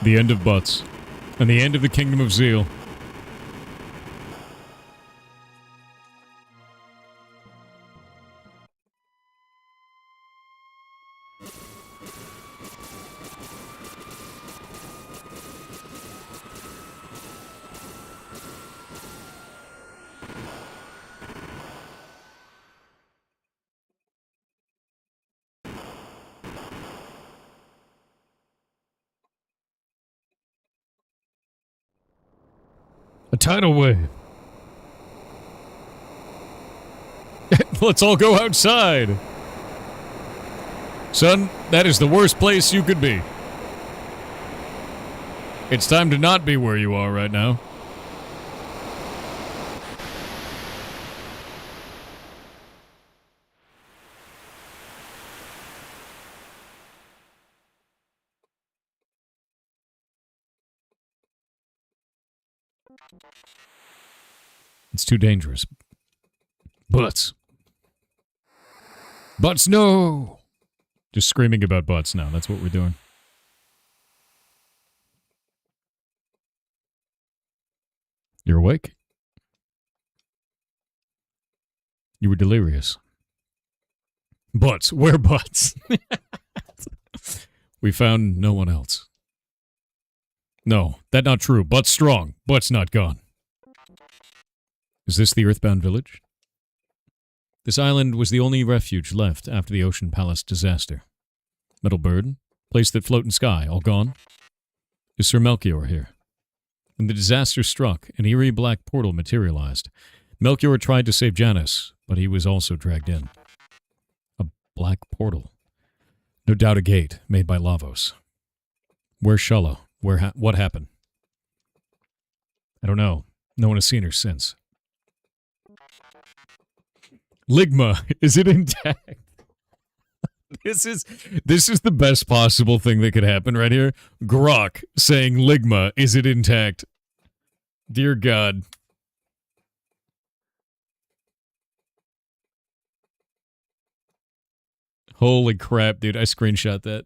Speaker 1: The end of Butts. And the end of the Kingdom of Zeal. A tidal wave. Let's all go outside. Son, that is the worst place you could be. It's time to not be where you are right now. It's too dangerous. Butts. Butts, no! Just screaming about butts now. That's what we're doing. You're awake? You were delirious. Butts. Where butts? We found no one else. No, that not true. Butts strong. Butts not gone. Is this the Earthbound village? This island was the only refuge left after the Ocean Palace disaster. Metal bird, place that float in sky, all gone? Is Sir Melchior here? When the disaster struck, an eerie black portal materialized. Melchior tried to save Janus, but he was also dragged in. A black portal. No doubt a gate made by Lavos. Where's Shulla? What happened? I don't know. No one has seen her since. Ligma, is it intact? This is the best possible thing that could happen right here. Grok saying, Ligma, is it intact? Dear God. Holy crap, dude. I screenshot that.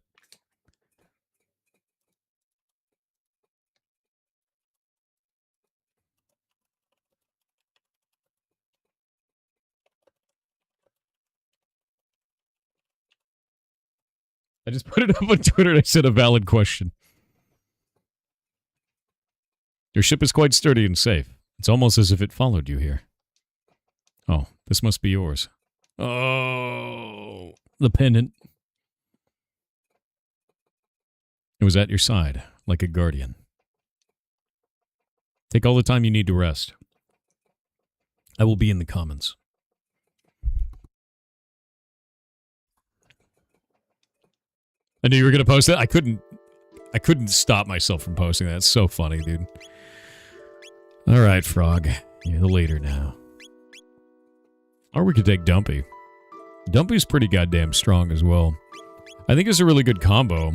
Speaker 1: I just put it up on Twitter and I said a valid question. Your ship is quite sturdy and safe. It's almost as if it followed you here. Oh, this must be yours. Oh, the pendant. It was at your side, like a guardian. Take all the time you need to rest. I will be in the comments. I knew you were going to post that. I couldn't stop myself from posting that. It's so funny, dude. All right, Frog. You're the leader now. Or we could take Dumpy. Dumpy's pretty goddamn strong as well. I think it's a really good combo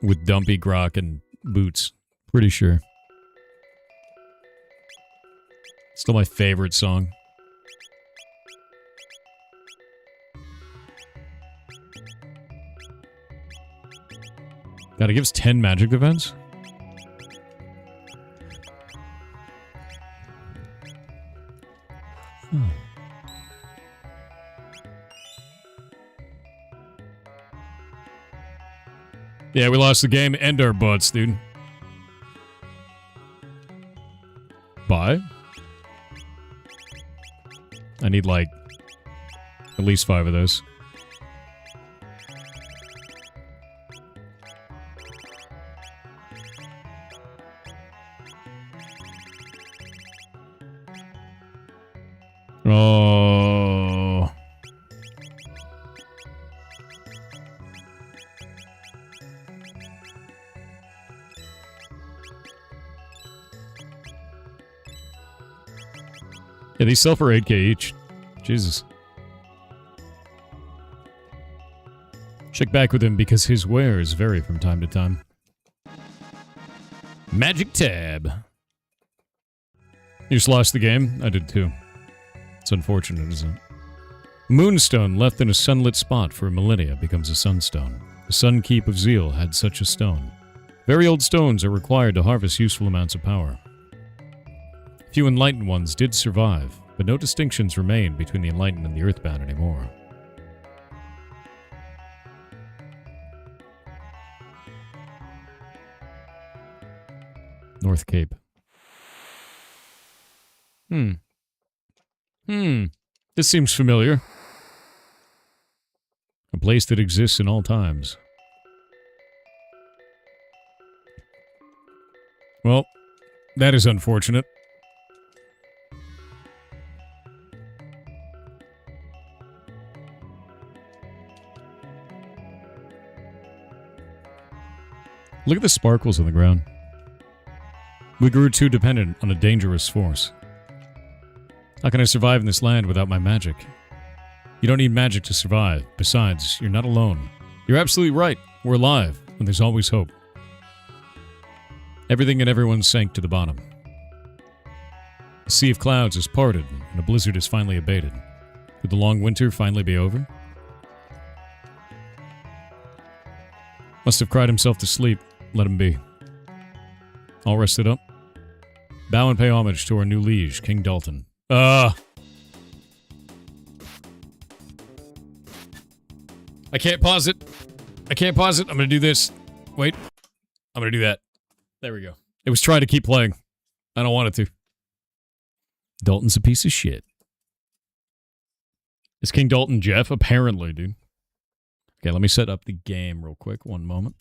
Speaker 1: with Dumpy, Grok, and Boots. Pretty sure. Still my favorite song. God, it gives 10 magic events? Hmm. Yeah, we lost the game and our butts, dude. Bye? I need, like, at least 5 of those. Oh. Yeah, these sell for 8k each. Jesus. Check back with him because his wares vary from time to time. Magic tab. You just lost the game? I did too. It's unfortunate, isn't it? Moonstone left in a sunlit spot for millennia becomes a sunstone. The Sun Keep of Zeal had such a stone. Very old stones are required to harvest useful amounts of power. Few enlightened ones did survive, but no distinctions remain between the enlightened and the earthbound anymore. North Cape. This seems familiar. A place that exists in all times. Well, that is unfortunate. Look at the sparkles on the ground. We grew too dependent on a dangerous force. How can I survive in this land without my magic? You don't need magic to survive. Besides, you're not alone. You're absolutely right. We're alive, and there's always hope. Everything and everyone sank to the bottom. The sea of clouds has parted, and a blizzard is finally abated. Could the long winter finally be over? Must have cried himself to sleep. Let him be. All rested up? Bow and pay homage to our new liege, King Dalton. I can't pause it. I can't pause it. I'm gonna do this. Wait. I'm gonna do that. There we go. It was trying to keep playing. I don't want it to. Dalton's a piece of shit. Is King Dalton Jeff? Apparently, dude. Okay, let me set up the game real quick. One moment.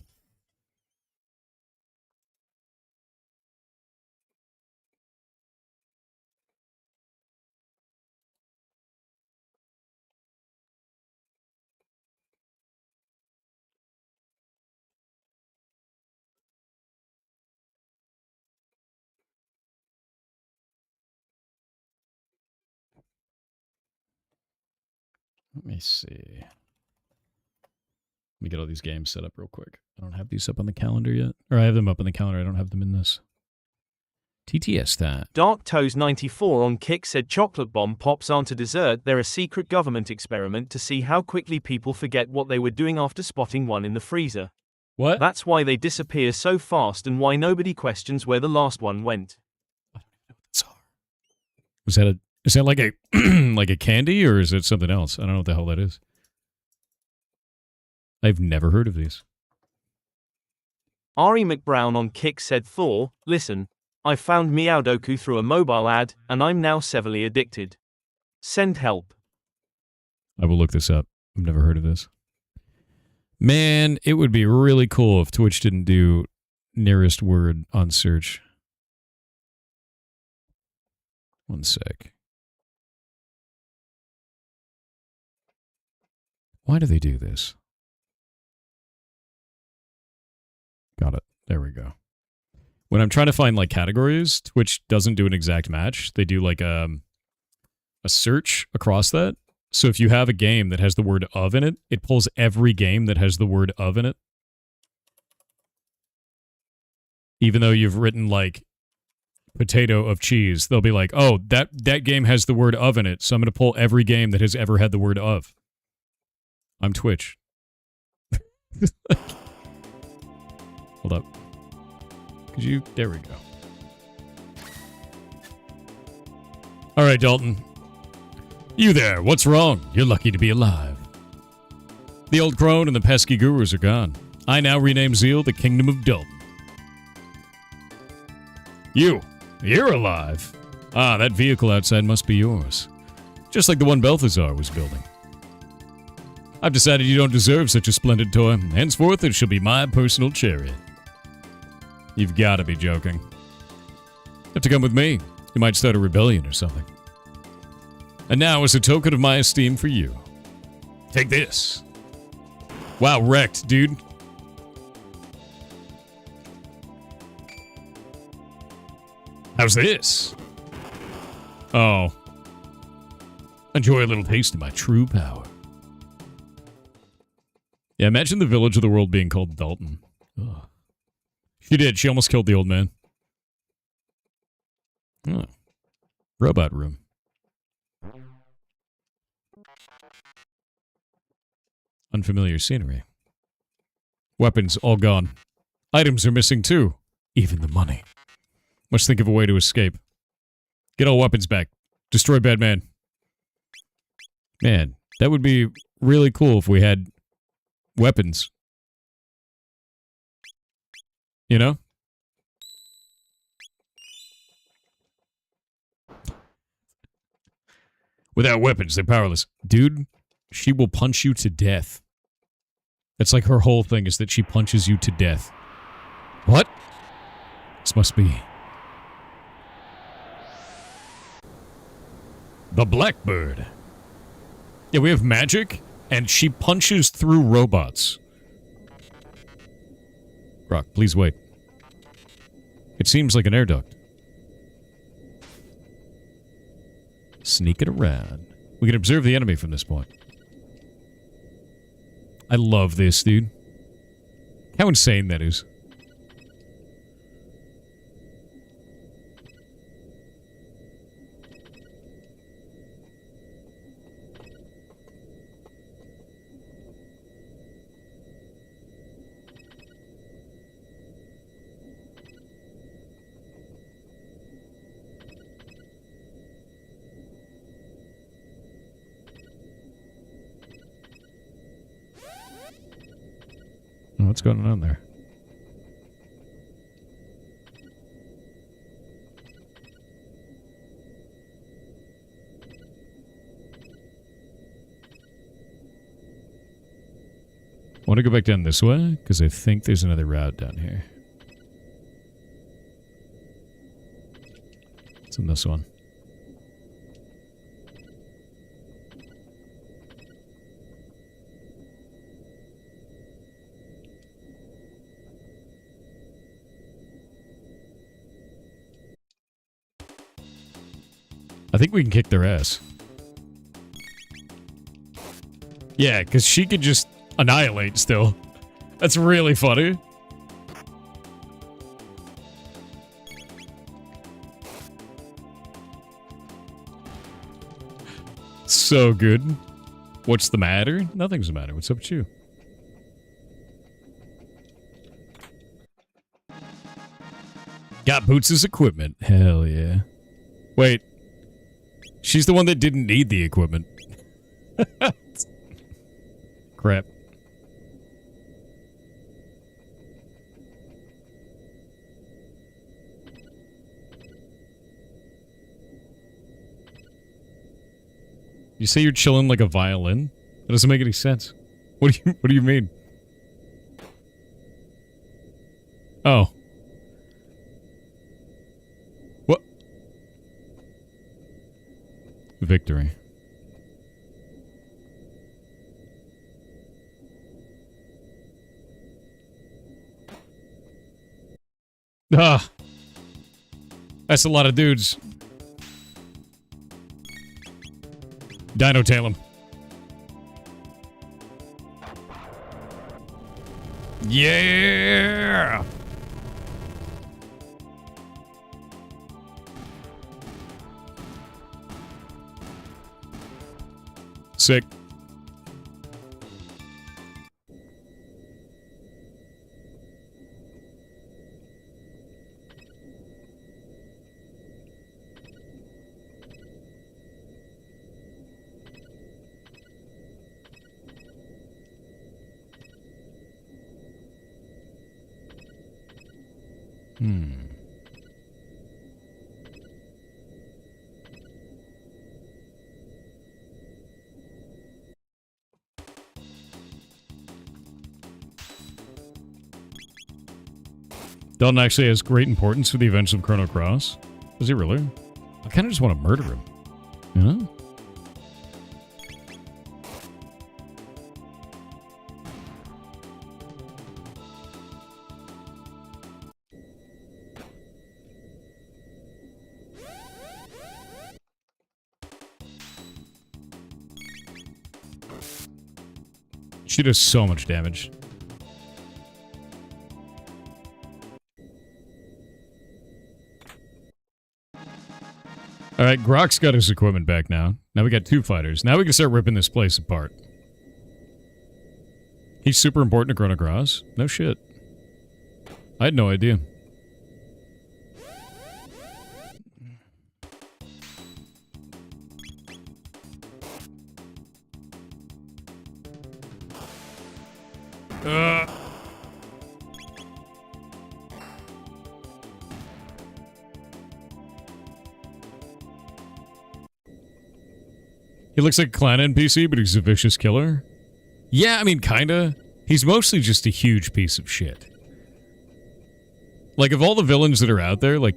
Speaker 1: Let me see. Let me get all these games set up real quick. I don't have these up on the calendar yet. Or I have them up on the calendar. I don't have them in this. TTS that.
Speaker 2: Dark Toes 94 on Kick said chocolate bomb pops aren't a dessert, they're a secret government experiment to see how quickly people forget what they were doing after spotting one in the freezer.
Speaker 1: What?
Speaker 2: That's why they disappear so fast and why nobody questions where the last one went.
Speaker 1: Is that like a like a candy or is it something else? I don't know what the hell that is. I've never heard of these.
Speaker 2: Ari McBrown on Kick said Thor, listen, I found Meowdoku through a mobile ad, and I'm now severely addicted. Send help.
Speaker 1: I will look this up. I've never heard of this. Man, it would be really cool if Twitch didn't do nearest word on search. One sec. Why do they do this? Got it. There we go. When I'm trying to find like categories, Twitch doesn't do an exact match. They do like a search across that. So if you have a game that has the word of in it, it pulls every game that has the word of in it. Even though you've written like potato of cheese, they'll be like, oh, that game has the word of in it, so I'm going to pull every game that has ever had the word of. I'm Twitch. Hold up. Could you? There we go. All right, Dalton. You there, what's wrong? You're lucky to be alive. The old crone and the pesky gurus are gone. I now rename Zeal the Kingdom of Dalton. You're alive. Ah, that vehicle outside must be yours. Just like the one Balthazar was building. I've decided you don't deserve such a splendid toy. Henceforth, it shall be my personal chariot. You've got to be joking. You have to come with me. You might start a rebellion or something. And now, as a token of my esteem for you, take this. Wow, wrecked, dude. How's this? Oh. Enjoy a little taste of my true power. Yeah, imagine the village of the world being called Dalton. Ugh. She did. She almost killed the old man. Oh. Robot room. Unfamiliar scenery. Weapons all gone. Items are missing too. Even the money. Must think of a way to escape. Get all weapons back. Destroy Batman. Man, that would be really cool if we had weapons. You know? Without weapons, they're powerless. Dude, she will punch you to death. That's like her whole thing, is that she punches you to death. What? This must be... the Blackbird. Yeah, we have magic, and she punches through robots. Brock, please wait. It seems like an air duct. Sneak it around. We can observe the enemy from this point. I love this, dude. How insane that is. What's going on there? I want to go back down this way, because I think there's another route down here. It's in this one. I think we can kick their ass. Yeah, because she could just annihilate still. That's really funny. So good. What's the matter? Nothing's the matter. What's up with you? Got boots as equipment. Hell yeah. Wait. She's the one that didn't need the equipment. Crap. You say you're chilling like a violin? That doesn't make any sense. What do you mean? Oh. What? Victory. Ah. That's a lot of dudes. Dino tail him. Yeah! Sick. Dalton actually has great importance for the events of Chrono Cross. Does he really? I kind of just want to murder him. You know? She does so much damage. Alright, Grok's got his equipment back now. Now we got 2 fighters. Now we can start ripping this place apart. He's super important to Chrono Cross. No shit. I had no idea. He looks like a clan NPC, but he's a vicious killer. Yeah, I mean, kinda. He's mostly just a huge piece of shit. Like, of all the villains that are out there, like...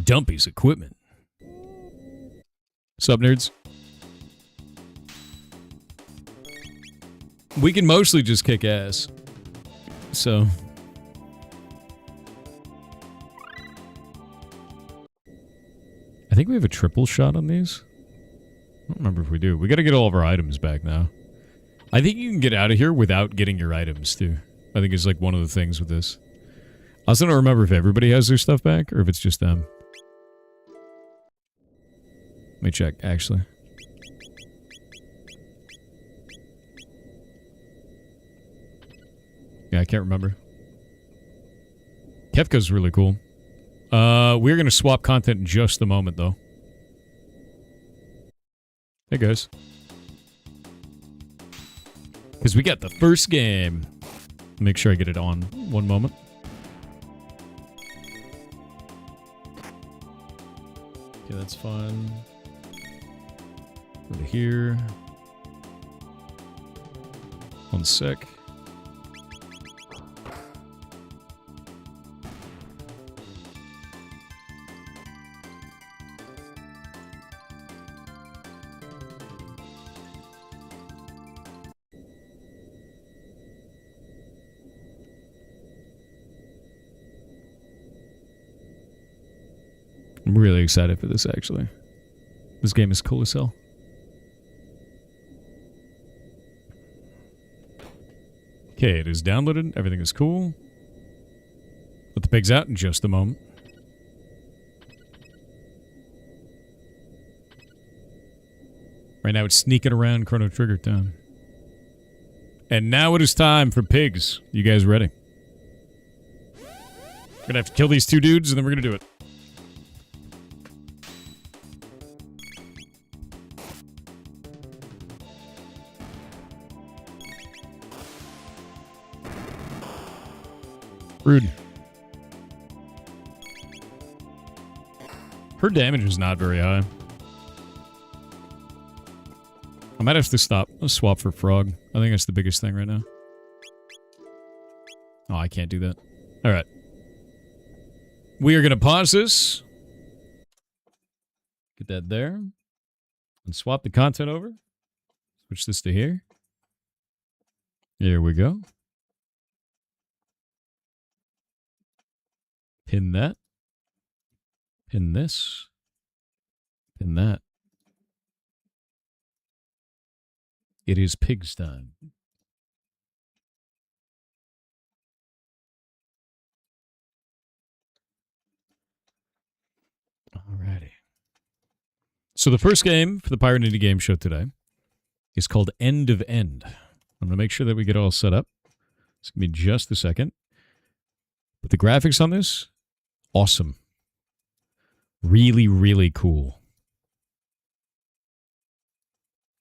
Speaker 1: Dumpy's equipment. Sup, nerds? We can mostly just kick ass. So... I think we have a triple shot on these. I don't remember if we do. We gotta get all of our items back now. I think you can get out of here without getting your items, too. I think it's like one of the things with this. I also don't remember if everybody has their stuff back, or if it's just them. Let me check, actually. Yeah, I can't remember. Kefka's really cool. We're gonna swap content in just a moment, though. Hey, guys. Because we got the first game. Make sure I get it on. One moment. Okay, that's fine. Go to here. 1 sec. I'm really excited for this, actually. This game is cool as hell. Okay, it is downloaded. Everything is cool. Let the pigs out in just a moment. Right now it's sneaking around Chrono Trigger time. And now it is time for pigs. You guys ready? We're gonna have to kill these 2 dudes and then we're gonna do it. Rude. Her damage is not very high. I might have to stop. Let's swap for Frog. I think that's the biggest thing right now. Oh, I can't do that. Alright. We are going to pause this. Get that there. And swap the content over. Switch this to here. There we go. Pin that. Pin this. in that. It is pig's time. Alrighty. So the first game for the Pirate Indie Game Show today is called End of End. I'm going to make sure that we get all set up. It's going to be just a second. But the graphics on this, awesome. Really, really cool.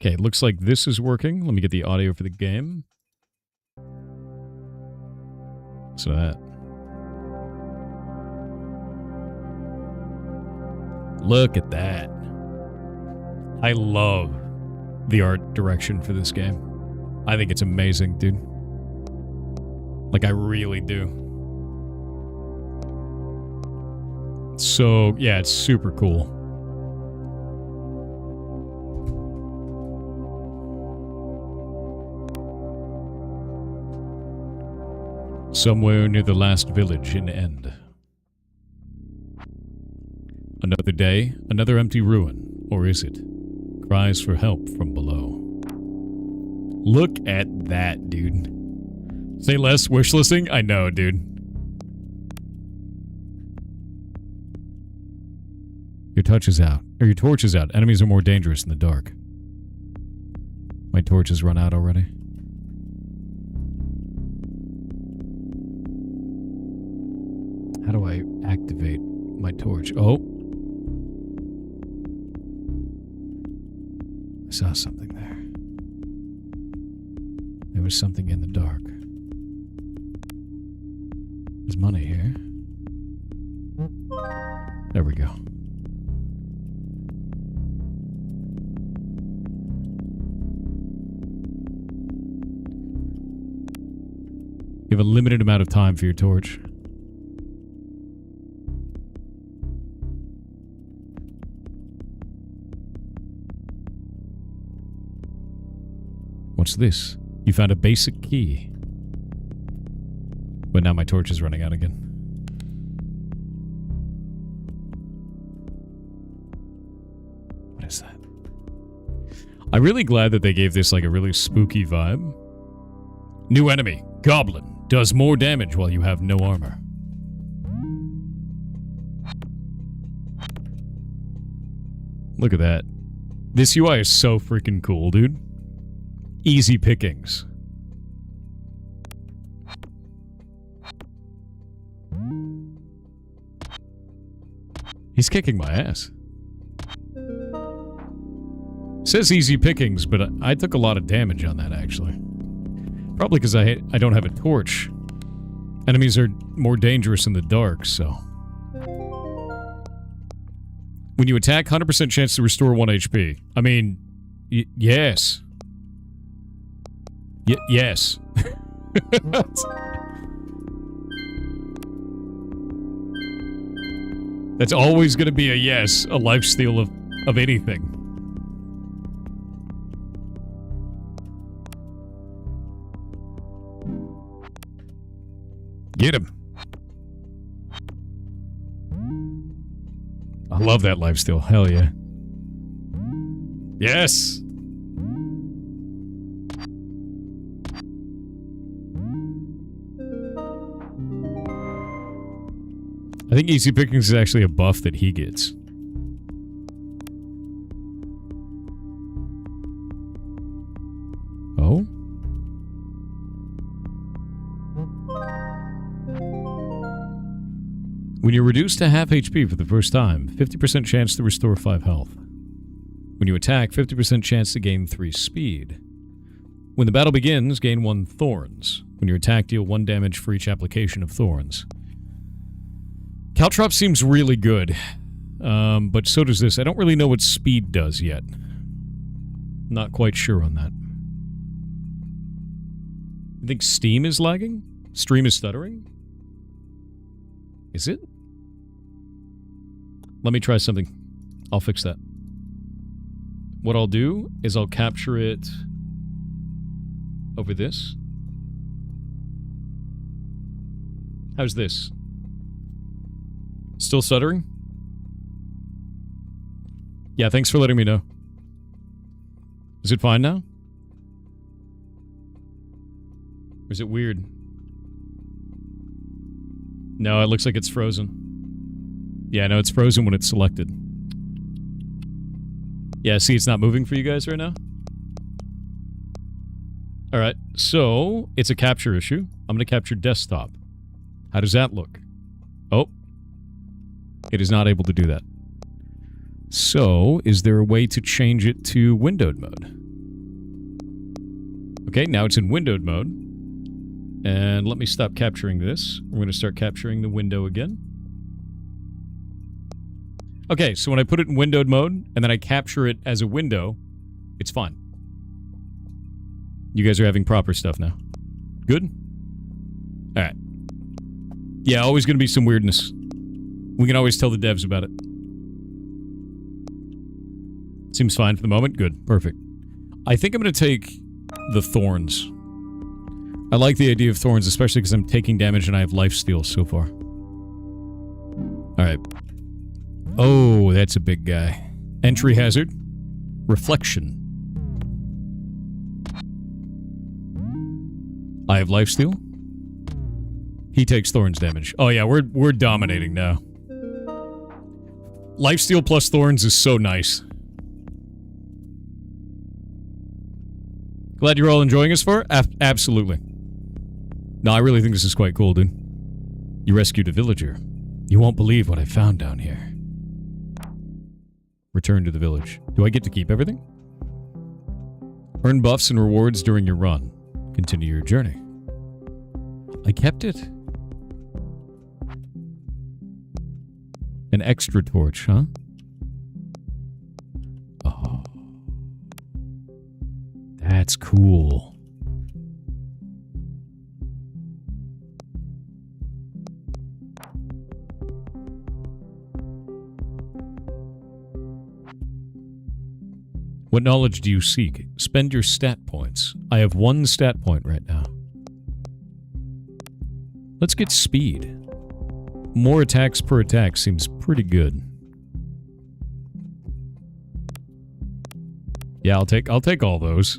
Speaker 1: Okay, it looks like this is working. Let me get the audio for the game. So that. Look at that. I love the art direction for this game. I think it's amazing, dude. Like, I really do. So, yeah, it's super cool. Somewhere near the last village in End. Another day, another empty ruin. Or is it? Cries for help from below. Look at that, dude. Say less, wish listing? I know, dude. Your touch is out. Or your torch is out. Enemies are more dangerous in the dark. My torch has run out already. How do I activate my torch? Oh. I saw something there. There was something in the dark. There's money here. There we go. You have a limited amount of time for your torch. What's this? You found a basic key. But now my torch is running out again. What is that? I'm really glad that they gave this like a really spooky vibe. New enemy. Goblin. Does more damage while you have no armor. Look at that. This UI is so freaking cool, dude. Easy pickings. He's kicking my ass. Says easy pickings, but I took a lot of damage on that, actually. Probably because I don't have a torch. Enemies are more dangerous in the dark, so... When you attack, 100% chance to restore 1 HP. I mean, yes. Yes. That's always going to be a yes, a lifesteal of anything. Get him. I love that lifesteal. Hell yeah. Yes. I think easy pickings is actually a buff that he gets. Oh? When you're reduced to half HP for the first time, 50% chance to restore 5 health. When you attack, 50% chance to gain 3 speed. When the battle begins, gain 1 thorns. When you attack, deal 1 damage for each application of thorns. Caltrop seems really good, but so does this. I don't really know what speed does yet. Not quite sure on that. I think Steam is lagging? Stream is stuttering? Is it? Let me try something. I'll fix that. What I'll do is I'll capture it over this. How's this? Still stuttering? Yeah, thanks for letting me know. Is it fine now? Or is it weird? No, it looks like it's frozen. Yeah, no, it's frozen when it's selected. Yeah, see, it's not moving for you guys right now? Alright, so it's a capture issue. I'm going to capture desktop. How does that look? Oh. It is not able to do that. So, is there a way to change it to windowed mode? Okay, now it's in windowed mode. And let me stop capturing this. We're going to start capturing the window again. Okay, so when I put it in windowed mode, and then I capture it as a window, it's fine. You guys are having proper stuff now. Good? Alright. Yeah, always going to be some weirdness. We can always tell the devs about it. Seems fine for the moment. Good. Perfect. I think I'm going to take the thorns. I like the idea of thorns, especially because I'm taking damage and I have lifesteal so far. Alright. Oh, that's a big guy. Entry hazard. Reflection. I have lifesteal. He takes thorns damage. Oh yeah, we're dominating now. Lifesteal plus thorns is so nice. Glad you're all enjoying us for? Absolutely. No, I really think this is quite cool, dude. You rescued a villager. You won't believe what I found down here. Return to the village. Do I get to keep everything? Earn buffs and rewards during your run. Continue your journey. I kept it. An extra torch, huh? Oh. That's cool. What knowledge do you seek? Spend your stat points. I have 1 stat point right now. Let's get speed. More attacks per attack seems pretty good. Yeah, I'll take all those.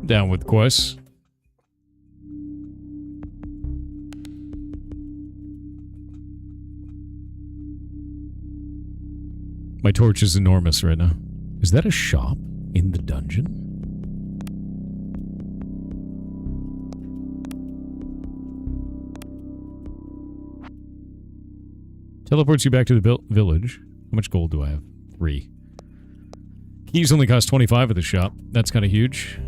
Speaker 1: Down with quests. My torch is enormous right now. Is that a shop in the dungeon? Teleports you back to the village. How much gold do I have? 3. Keys only cost 25 at the shop. That's kind of huge.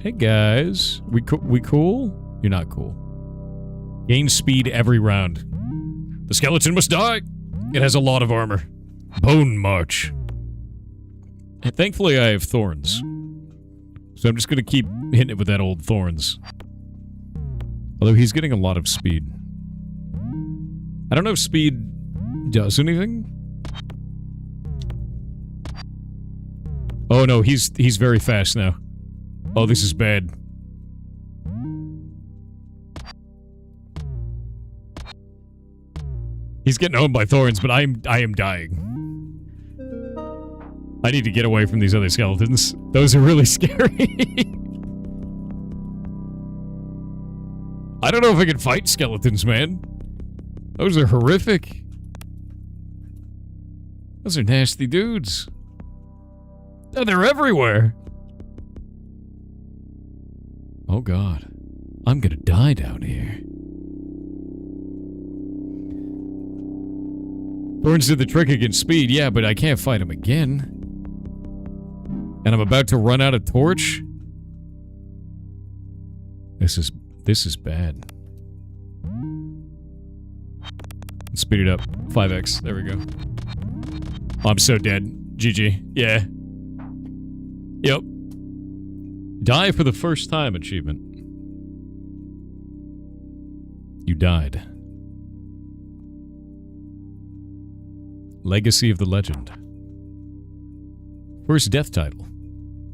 Speaker 1: Hey guys. We cool? You're not cool. Gain speed every round. The skeleton must die! It has a lot of armor. Bone March. And thankfully I have thorns. So I'm just gonna keep hitting it with that old thorns. Although he's getting a lot of speed. I don't know if speed does anything. Oh no, he's very fast now. Oh, this is bad. He's getting owned by thorns, but I am dying. I need to get away from these other skeletons. Those are really scary. I don't know if I can fight skeletons, man. Those are horrific. Those are nasty dudes. Oh, they're everywhere. Oh god. I'm gonna die down here. Thorns did the trick against speed, yeah, but I can't fight him again. And I'm about to run out of torch? This is bad. Let's speed it up. 5x. There we go. Oh, I'm so dead. GG. Yeah. Yep. Die for the first time achievement. You died. Legacy of the Legend. First death title.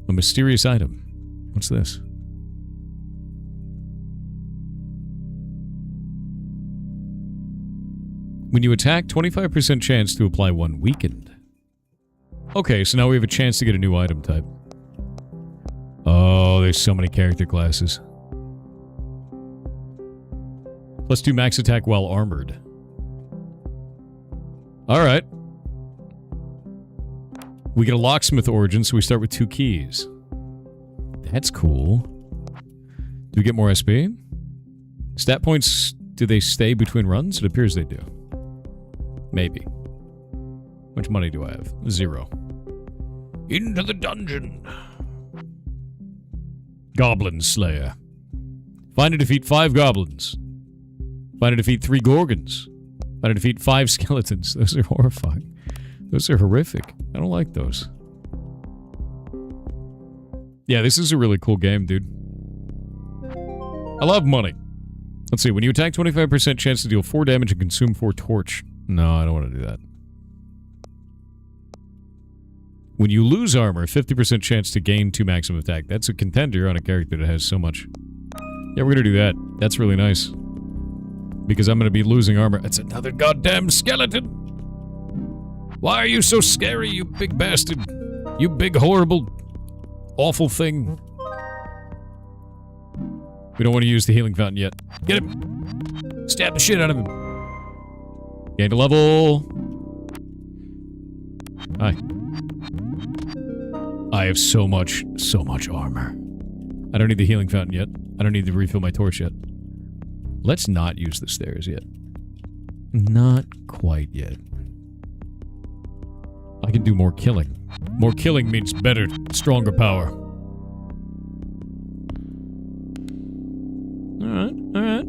Speaker 1: A mysterious item. What's this? When you attack, 25% chance to apply 1 weakened. Okay, so now we have a chance to get a new item type. Oh, there's so many character classes. +2 max attack while armored. Alright. We get a locksmith origin, so we start with 2 keys. That's cool. Do we get more SP? Stat points, do they stay between runs? It appears they do. Maybe. How much money do I have? 0. Into the dungeon. Goblin Slayer. Find and defeat 5 goblins. Find and defeat 3 gorgons. Find and defeat 5 skeletons. Those are horrifying. Those are horrific. I don't like those. Yeah, this is a really cool game, dude. I love money. Let's see. When you attack, 25% chance to deal 4 damage and consume 4 torch. No, I don't want to do that. When you lose armor, 50% chance to gain 2 maximum attack. That's a contender on a character that has so much. Yeah, we're going to do that. That's really nice. Because I'm going to be losing armor. It's another goddamn skeleton! Why are you so scary, you big bastard? You big, horrible, awful thing. We don't want to use the healing fountain yet. Get him! Stab the shit out of him. Gained a level. Hi. I have so much armor. I don't need the healing fountain yet. I don't need to refill my torch yet. Let's not use the stairs yet. Not quite yet. I can do more killing. More killing means better, stronger power. Alright.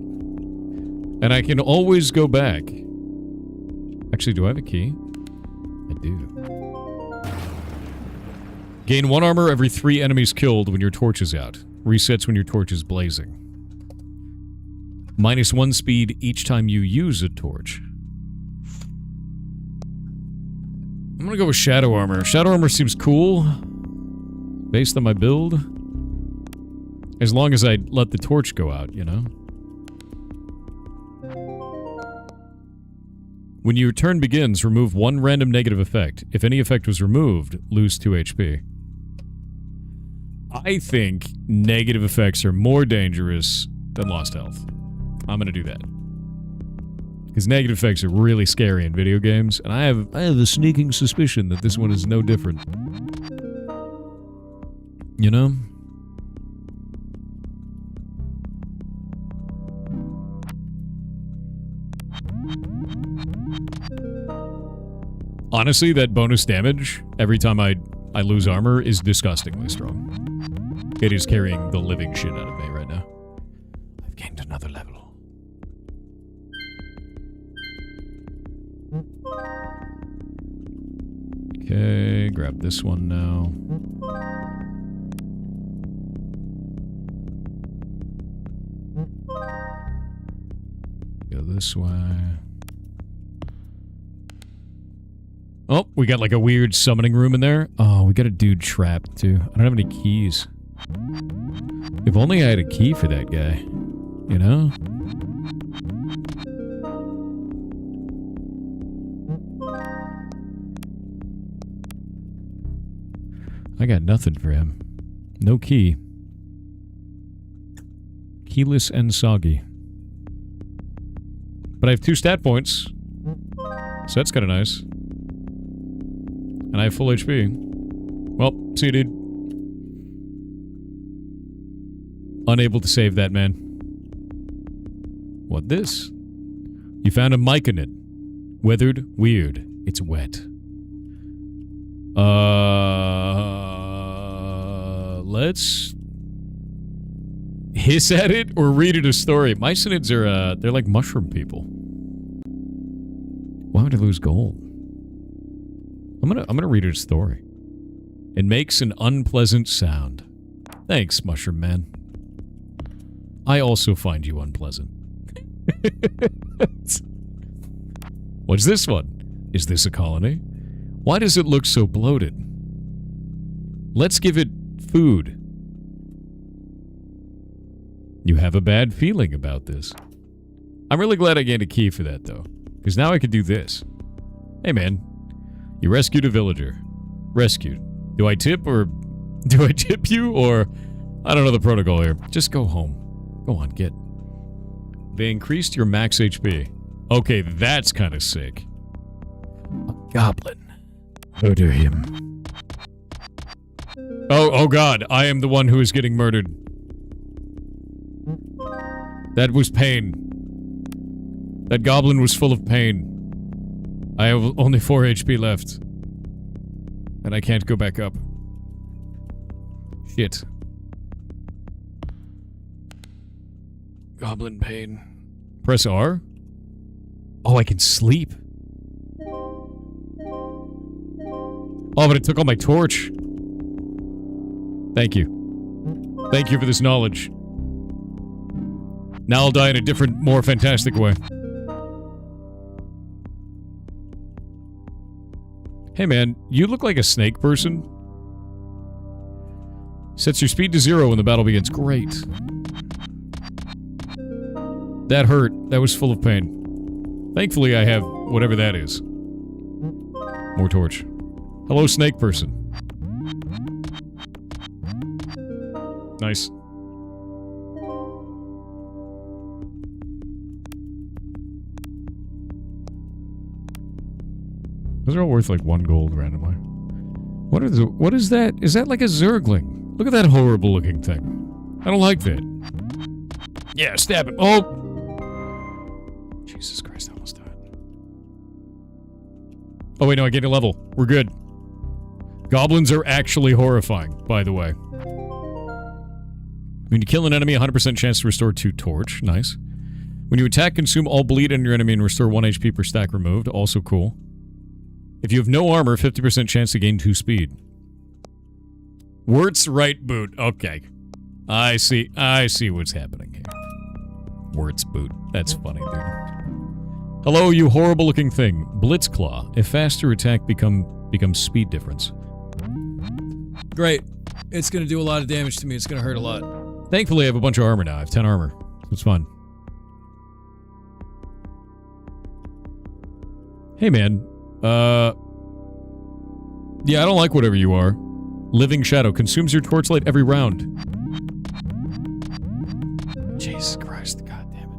Speaker 1: And I can always go back. Actually, do I have a key? I do. Gain 1 armor every 3 enemies killed when your torch is out. Resets when your torch is blazing. -1 speed each time you use a torch. I'm gonna go with Shadow Armor. Shadow Armor seems cool. Based on my build. As long as I let the torch go out, you know? When your turn begins, remove 1 random negative effect. If any effect was removed, lose 2 HP. I think negative effects are more dangerous than lost health. I'm gonna do that. Because negative effects are really scary in video games, and I have a sneaking suspicion that this one is no different. You know? Honestly, that bonus damage, every time I lose armor, is disgustingly strong. It is carrying the living shit out of me right now. I've gained another level. Okay, grab this one now. Go this way. Oh, we got like a weird summoning room in there. Oh, we got a dude trapped too. I don't have any keys. If only I had a key for that guy. You know? I got nothing for him. No key. Keyless and soggy. But I have 2 stat points. So that's kind of nice. And I have full HP. Well, see you, dude. Unable to save that man. What this? You found a myconid. Weathered, weird. It's wet. Let's hiss at it or read it a story. Myconids are, they're like mushroom people. Why would I lose gold? I'm gonna read it a story. It makes an unpleasant sound. Thanks, Mushroom Man. I also find you unpleasant. What's this one? Is this a colony? Why does it look so bloated? Let's give it food. You have a bad feeling about this. I'm really glad I gained a key for that, though. Because now I could do this. Hey, man. You rescued a villager. Rescued. Do I tip or... Do I tip you or... I don't know the protocol here. Just go home. Go on, get... They increased your max HP. Okay, that's kind of sick. A goblin. Murder him. Oh god, I am the one who is getting murdered. That was pain. That goblin was full of pain. I have only 4 HP left. And I can't go back up. Shit. Goblin pain. Press R? Oh, I can sleep. Oh, but it took all my torch. Thank you. Thank you for this knowledge. Now I'll die in a different, more fantastic way. Hey man, you look like a snake person. Sets your speed to 0 when the battle begins. Great. That hurt. That was full of pain. Thankfully, I have whatever that is. More torch. Hello, snake person. Nice. Those are all worth like 1 gold randomly. What is that? Is that like a zergling? Look at that horrible looking thing. I don't like that. Yeah, stab him. Oh! Jesus Christ, I almost died. Oh wait, no, I gained a level. We're good. Goblins are actually horrifying, by the way. When you kill an enemy, 100% chance to restore 2 torch. Nice. When you attack, consume all bleed on your enemy and restore 1 HP per stack removed. Also cool. If you have no armor, 50% chance to gain 2 speed. Wirt's right boot. Okay. I see what's happening here. Wirt's boot. That's funny, dude. Hello, you horrible looking thing. Blitzclaw. If faster attack becomes speed difference. Great. It's gonna do a lot of damage to me. It's gonna hurt a lot. Thankfully, I have a bunch of armor now. I have 10 armor. So it's fun. Hey, man. Yeah, I don't like whatever you are. Living Shadow consumes your torchlight every round. Jesus Christ, god damn it.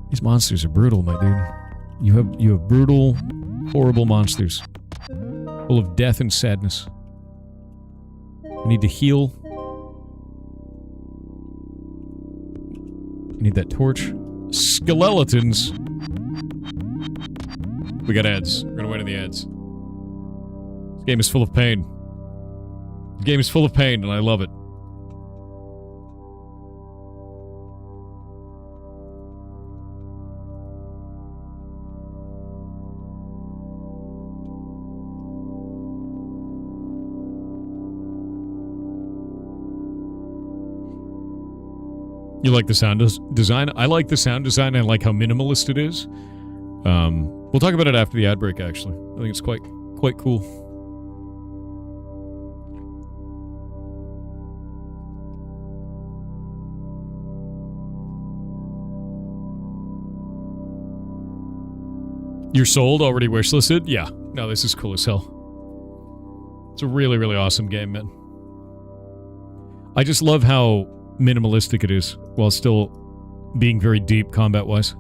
Speaker 1: These monsters are brutal, my dude. You have brutal, horrible monsters. Full of death and sadness. I need to heal. I need that torch. Skeletons. We got ads. We're gonna win in the ads. This game is full of pain. The game is full of pain, and I love it. You like the sound design? I like the sound design. I like how minimalist it is. We'll talk about it after the ad break, actually. I think it's quite cool. You're sold? Already wishlisted? Yeah. No, this is cool as hell. It's a really, really awesome game, man. I just love how minimalistic it is, while still being very deep combat-wise.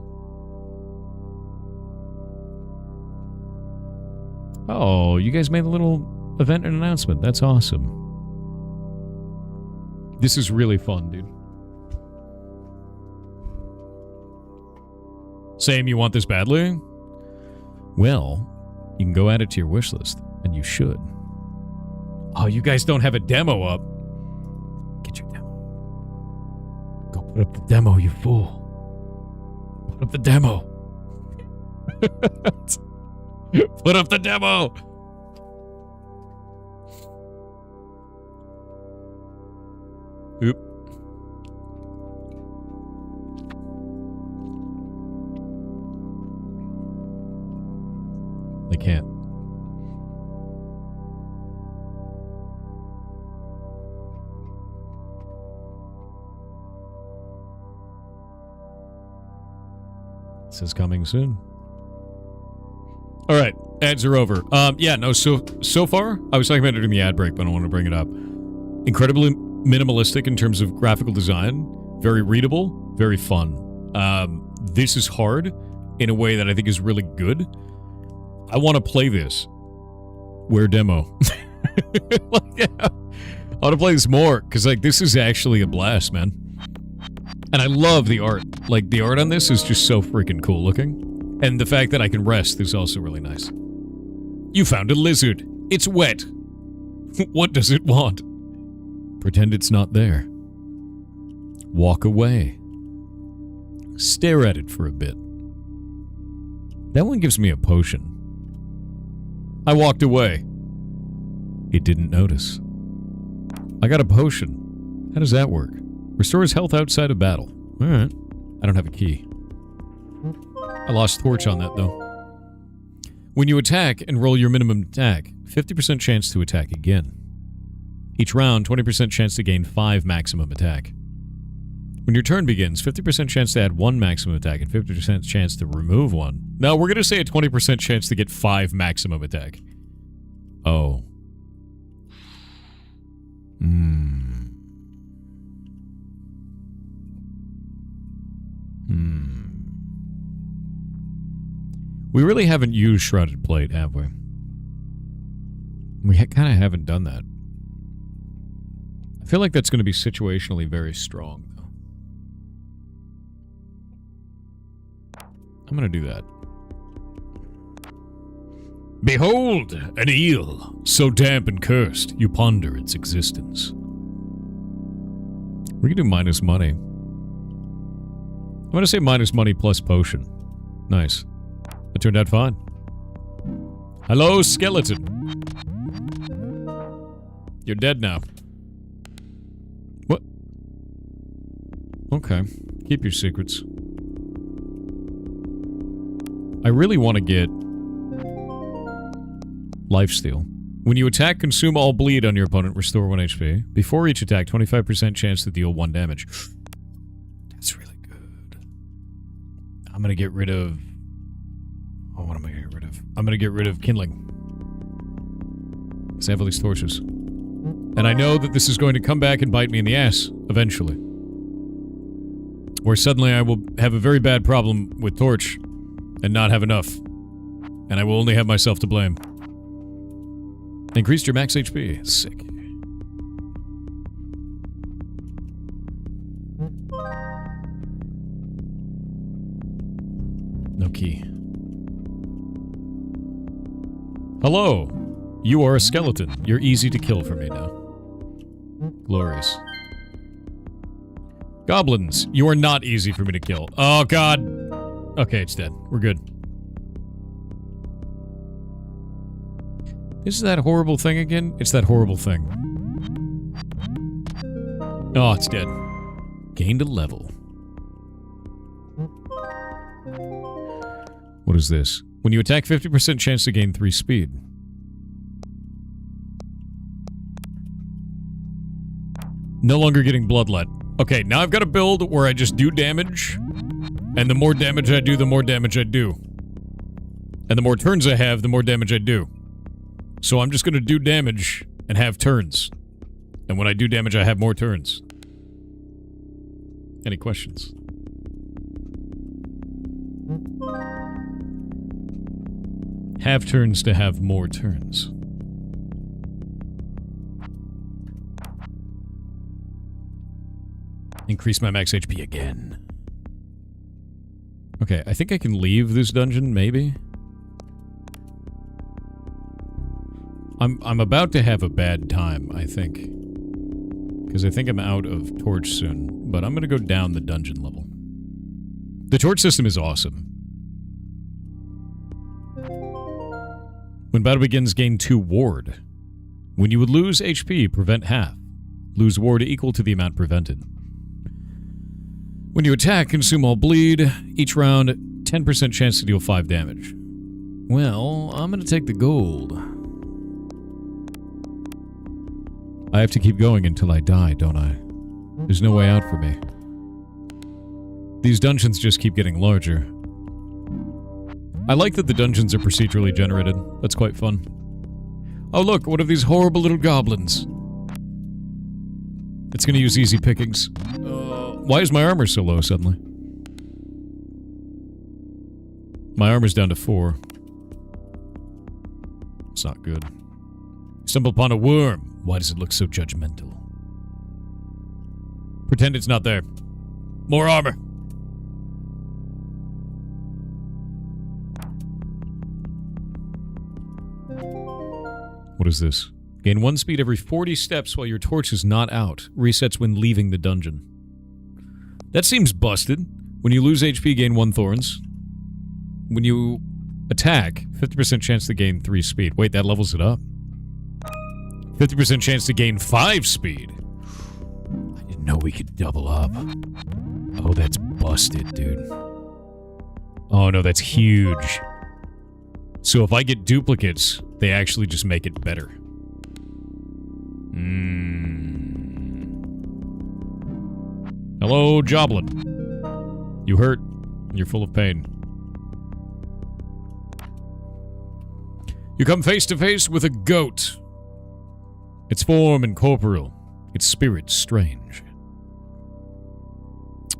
Speaker 1: Oh, you guys made a little event and announcement. That's awesome. This is really fun, dude. Same, you want this badly? Well, you can go add it to your wish list, and you should. Oh, you guys don't have a demo up. Get your demo. Go put up the demo, you fool. Put up the demo. Put up the demo! Oop. They can't. This is coming soon. All right, ads are over. Yeah, no, so far, I was talking about it during the ad break, but I want to bring it up. Incredibly minimalistic in terms of graphical design, very readable, very fun. This is hard in a way that I think is really good. I want to play this. Where demo? Like, I want to play this more, because like this is actually a blast, man. And I love the art. Like, the art on this is just so freaking cool looking. And the fact that I can rest is also really nice. You found a lizard. It's wet. What does it want? Pretend it's not there. Walk away. Stare at it for a bit. That one gives me a potion. I walked away. It didn't notice. I got a potion. How does that work? Restores health outside of battle. Alright. I don't have a key. I lost torch on that, though. When you attack and roll your minimum attack, 50% chance to attack again. Each round, 20% chance to gain 5 maximum attack. When your turn begins, 50% chance to add 1 maximum attack and 50% chance to remove 1. No, we're going to say a 20% chance to get 5 maximum attack. Oh. We really haven't used Shrouded Plate, have we? We kind of haven't done that. I feel like that's going to be situationally very strong, though. I'm going to do that. Behold, an eel, so damp and cursed, you ponder its existence. We can do minus money. I'm going to say minus money plus potion. Nice. That turned out fine. Hello, skeleton. You're dead now. What? Okay. Keep your secrets. I really want to get lifesteal. When you attack, consume all bleed on your opponent, restore 1 HP. Before each attack, 25% chance to deal 1 damage. That's really good. I'm going to get rid of... Oh, what am I going to get rid of? I'm going to get rid of kindling. Because I have all these torches. And I know that this is going to come back and bite me in the ass, eventually. Where suddenly I will have a very bad problem with torch and not have enough. And I will only have myself to blame. Increased your max HP. Sick. No key. Hello. You are a skeleton. You're easy to kill for me now. Glorious. Goblins. You are not easy for me to kill. Oh, God. Okay, it's dead. We're good. Is that horrible thing again? It's that horrible thing. Oh, it's dead. Gained a level. What is this? When you attack, 50% chance to gain 3 speed. No longer getting bloodlet. Okay, now I've got a build where I just do damage. And the more damage I do, the more damage I do. And the more turns I have, the more damage I do. So I'm just going to do damage and have turns. And when I do damage, I have more turns. Any questions? Have turns to have more turns. Increase my max HP again. Okay, I think I can leave this dungeon, maybe? I'm about to have a bad time, I think. Because I think I'm out of torch soon. But I'm going to go down the dungeon level. The torch system is awesome. When battle begins, gain 2 ward. When you would lose HP, prevent half. Lose ward equal to the amount prevented. When you attack, consume all bleed. Each round, 10% chance to deal 5 damage. Well, I'm going to take the gold. I have to keep going until I die, don't I? There's no way out for me. These dungeons just keep getting larger. I like that the dungeons are procedurally generated. That's quite fun. Oh look, one of these horrible little goblins. It's gonna use easy pickings. Why is my armor so low suddenly? My armor's down to 4. It's not good. Stumble upon a worm. Why does it look so judgmental? Pretend it's not there. More armor. What is this? Gain 1 speed every 40 steps while your torch is not out. Resets when leaving the dungeon. That seems busted. When you lose HP, gain 1 thorns. When you attack, 50% chance to gain 3 speed. Wait, that levels it up. 50% chance to gain 5 speed. I didn't know we could double up. Oh, that's busted, dude. Oh no, that's huge. So if I get duplicates, they actually just make it better. Hello, Joblin. You hurt. You're full of pain. You come face to face with a goat. Its form incorporeal. Its spirit strange.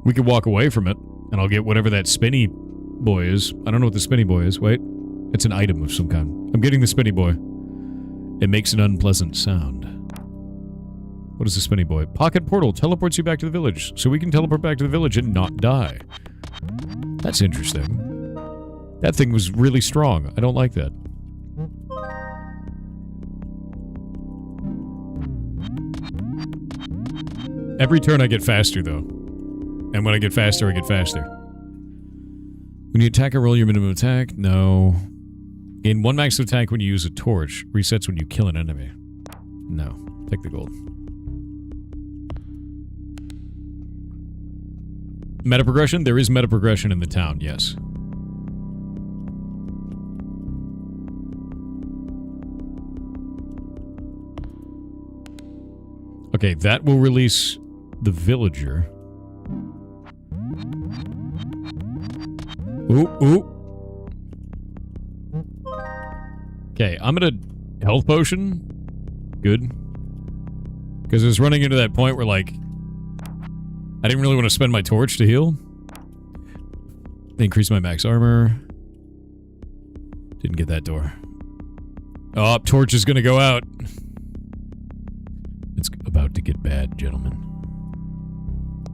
Speaker 1: We could walk away from it, and I'll get whatever that spinny boy is. I don't know what the spinny boy is. Wait. It's an item of some kind. I'm getting the spinny boy. It makes an unpleasant sound. What is the spinny boy? Pocket portal teleports you back to the village, so we can teleport back to the village and not die. That's interesting. That thing was really strong. I don't like that. Every turn I get faster, though. And when I get faster, I get faster. When you attack or roll your minimum attack? No. Gain 1 max attack when you use a torch. Resets when you kill an enemy. No. Take the gold. Meta progression? There is meta progression in the town, yes. Okay, that will release the villager. Ooh, ooh. Okay, I'm gonna health potion. Good. Because I was running into that point where, like, I didn't really want to spend my torch to heal. Increase my max armor. Didn't get that door. Oh, torch is gonna go out. It's about to get bad, gentlemen.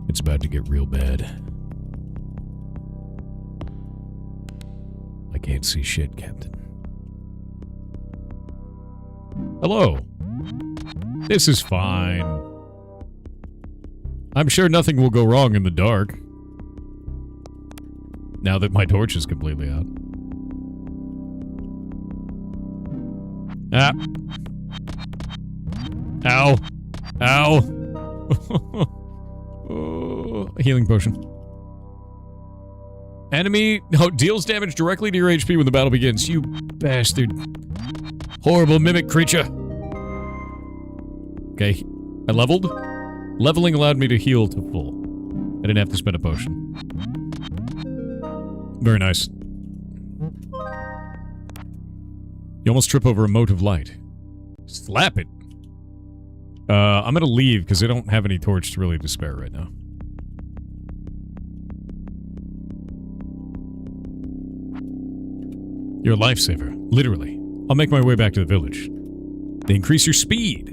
Speaker 1: It's about to get real bad. I can't see shit, Captain. Hello. This is fine. I'm sure nothing will go wrong in the dark. Now that my torch is completely out. Ah. Ow. Ow. Oh, healing potion. Enemy deals damage directly to your HP when the battle begins. You bastard. Horrible mimic creature. Okay, I leveled. Leveling allowed me to heal to full. I didn't have to spend a potion. Very nice. You almost trip over a mote of light. Slap it. I'm gonna leave because I don't have any torch to really spare right now. You're a lifesaver, literally. I'll make my way back to the village. They increase your speed.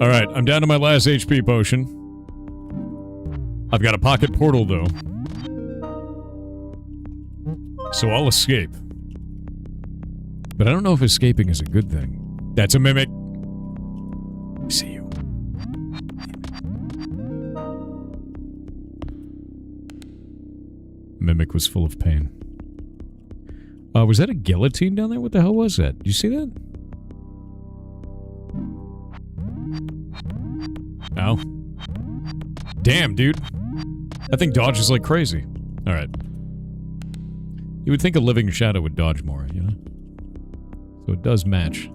Speaker 1: Alright, I'm down to my last HP potion. I've got a pocket portal, though. So I'll escape. But I don't know if escaping is a good thing. That's a mimic. I see you. Mimic was full of pain. Was that a guillotine down there? What the hell was that? Did you see that? Ow. Damn, dude. That thing dodges like crazy. Alright. You would think a living shadow would dodge more, you know? So it does match.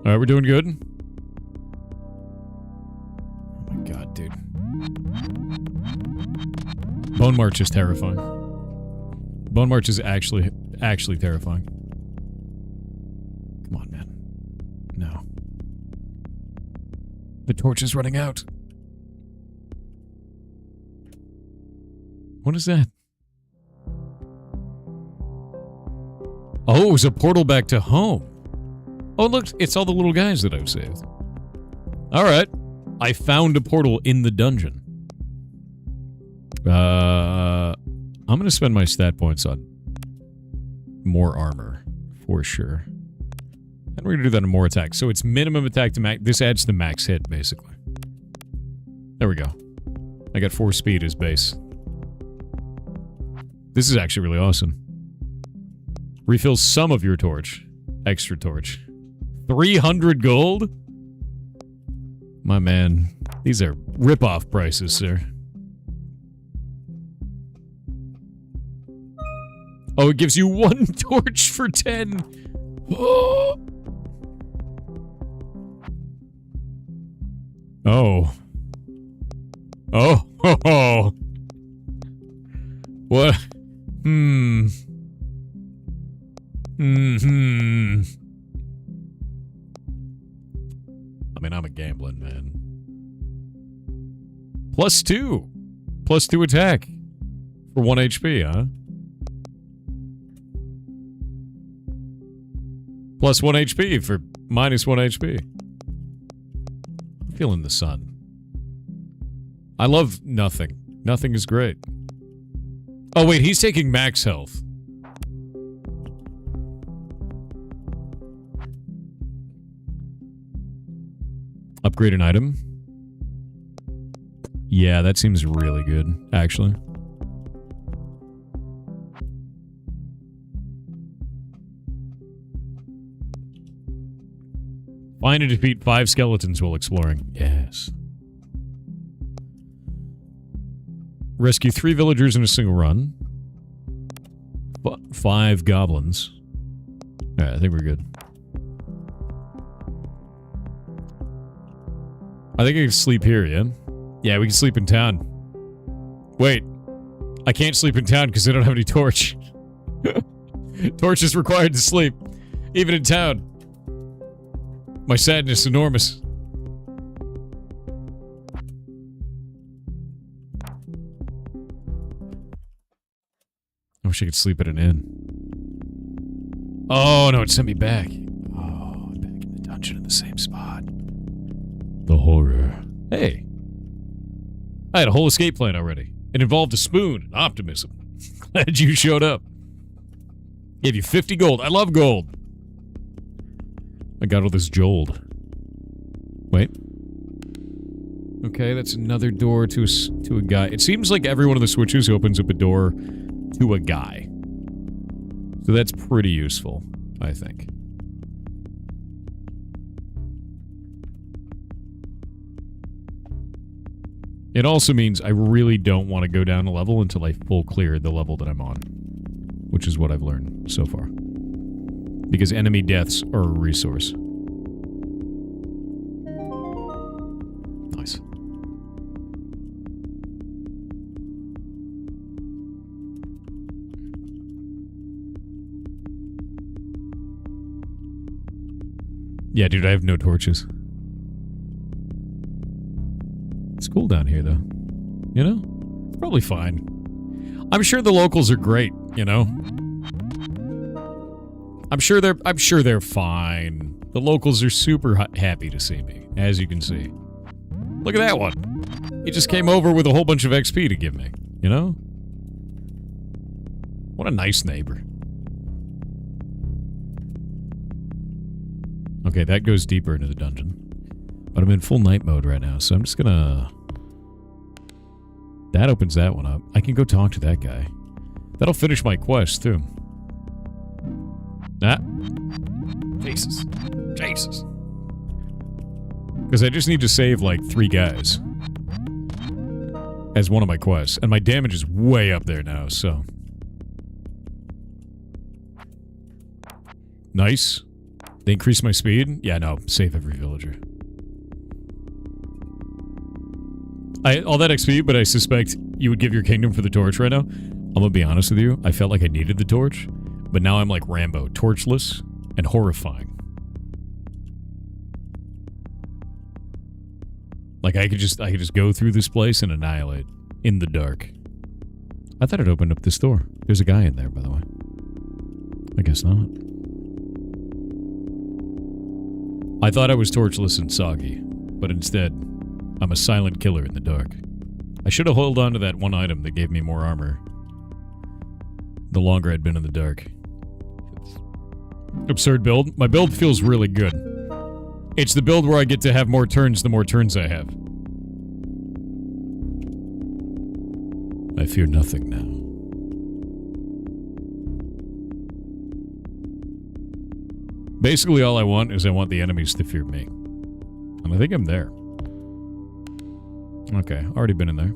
Speaker 1: Alright, we're doing good. Oh my god, dude. Bone March is terrifying. Bone March is actually terrifying. Come on, man. No. The torch is running out. What is that? Oh, it was a portal back to home. Oh, look, it's all the little guys that I've saved. Alright. I found a portal in the dungeon. I'm gonna spend my stat points on more armor, for sure. And we're gonna do that on more attack. So it's minimum attack to max. This adds to max hit, basically. There we go. I got 4 speed as base. This is actually really awesome. Refills some of your torch. Extra torch. 300 gold? My man. These are rip-off prices, sir. Oh, it gives you 1 torch for 10. Oh. Oh. Oh. Oh. What? Hmm. Hmm. I mean, I'm a gambling man. +2. +2 attack. For 1 HP, huh? +1 HP for -1 HP. I'm feeling the sun. I love nothing. Nothing is great. Oh, wait, he's taking max health. Upgrade an item. Yeah, that seems really good, actually. Find and defeat 5 skeletons while exploring. Yes. Rescue 3 villagers in a single run. 5 goblins. Alright, I think we're good. I think I can sleep here, yeah? Yeah, we can sleep in town. Wait. I can't sleep in town because I don't have any torch. Torch is required to sleep. Even in town. My sadness is enormous. I wish I could sleep at an inn. Oh, no, it sent me back. Oh, back in the dungeon in the same spot. The horror. Hey. I had a whole escape plan already. It involved a spoon and optimism. Glad you showed up. Gave you 50 gold. I love gold. I got all this jold. Wait. Okay, that's another door to a guy. It seems like every one of the switches opens up a door to a guy. So that's pretty useful, I think. It also means I really don't want to go down a level until I full clear the level that I'm on. Which is what I've learned so far. Because enemy deaths are a resource. Nice. Yeah, dude, I have no torches. It's cool down here, though. You know? It's probably fine. I'm sure the locals are great, you know? I'm sure they're fine. The locals are super happy to see me, as you can see. Look at that one. He just came over with a whole bunch of XP to give me, you know? What a nice neighbor. Okay, that goes deeper into the dungeon. But I'm in full night mode right now, so I'm just gonna... That opens that one up. I can go talk to that guy. That'll finish my quest, too. Ah. Jesus. Jesus. Because I just need to save, like, 3 guys. As one of my quests. And my damage is way up there now, so... Nice. They increase my speed? Yeah, no. Save every villager. All that XP, but I suspect You would give your kingdom for the torch right now? I'm gonna be honest with you. I felt like I needed the torch, but now I'm like Rambo, torchless and horrifying. Like I could just go through this place and annihilate in the dark. I thought it opened up this door. There's a guy in there, by the way. I guess not. I thought I was torchless and soggy, but instead, I'm a silent killer in the dark. I should have held on to that one item that gave me more armor. The longer I'd been in the dark. Absurd build. My build feels really good. It's the build where I get to have more turns the more turns I have. I fear nothing now. Basically, all I want is I want the enemies to fear me. And I think I'm there. Okay, already been in there.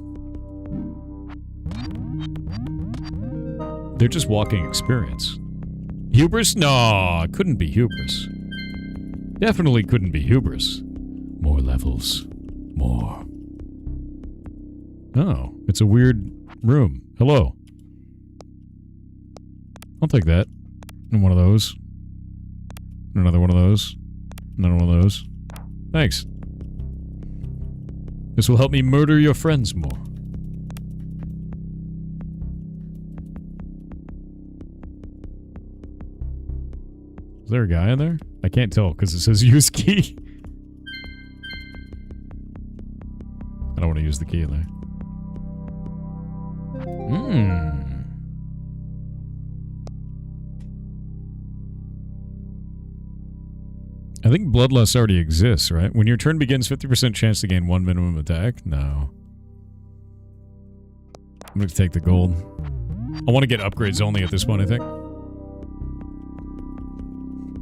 Speaker 1: They're just walking experience. Hubris? No, couldn't be hubris. Definitely couldn't be hubris. More levels. More. Oh, it's a weird room. Hello. I'll take that. And one of those. Another one of those. Another one of those. Thanks. This will help me murder your friends more. Is there a guy in there? I can't tell because it says use key. I don't want to use the key in there. I think Bloodlust already exists, right? When your turn begins, 50% chance to gain 1 minimum attack? No. I'm going to take the gold. I want to get upgrades only at this point, I think.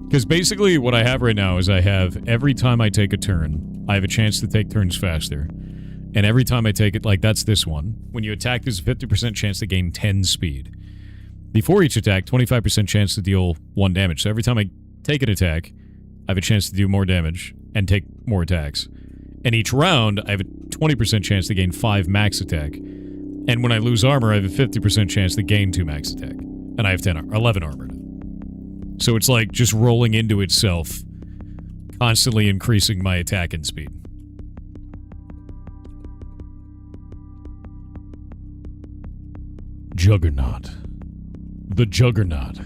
Speaker 1: Because basically what I have right now is I have every time I take a turn, I have a chance to take turns faster. And every time I take it, like that's this one. When you attack, there's a 50% chance to gain 10 speed. Before each attack, 25% chance to deal 1 damage. So every time I take an attack, I have a chance to do more damage and take more attacks. And each round, I have a 20% chance to gain 5 max attack. And when I lose armor, I have a 50% chance to gain 2 max attack. And I have 11 armor. So it's like just rolling into itself, constantly increasing my attack and speed. Juggernaut. The Juggernaut.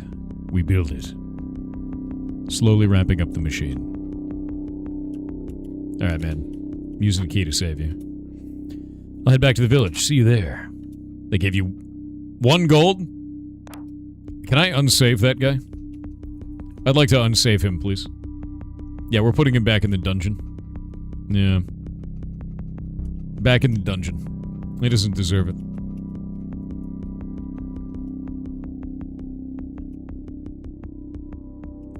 Speaker 1: We build it. Slowly ramping up the machine. Alright, man. I'm using the key to save you. I'll head back to the village. See you there. They gave you 1 gold? Can I unsave that guy? I'd like to unsave him, please. Yeah, we're putting him back in the dungeon. Yeah. Back in the dungeon. He doesn't deserve it.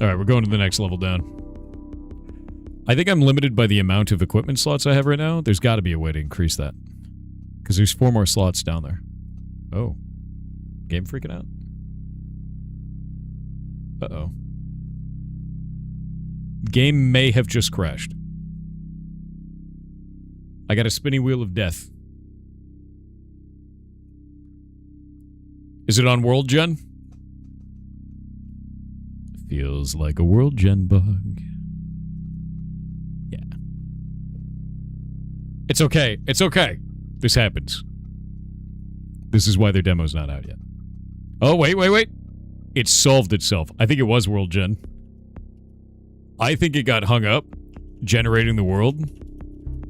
Speaker 1: Alright, we're going to the next level down. I think I'm limited by the amount of equipment slots I have right now. There's got to be a way to increase that. Because there's 4 more slots down there. Oh. Game freaking out? Uh-oh. Game may have just crashed. I got a spinny wheel of death. Is it on World Gen? Feels like a World Gen bug. Yeah. It's okay. It's okay. This happens. This is why their demo's not out yet. Oh, wait. It solved itself. I think it was World Gen. I think it got hung up, generating the world,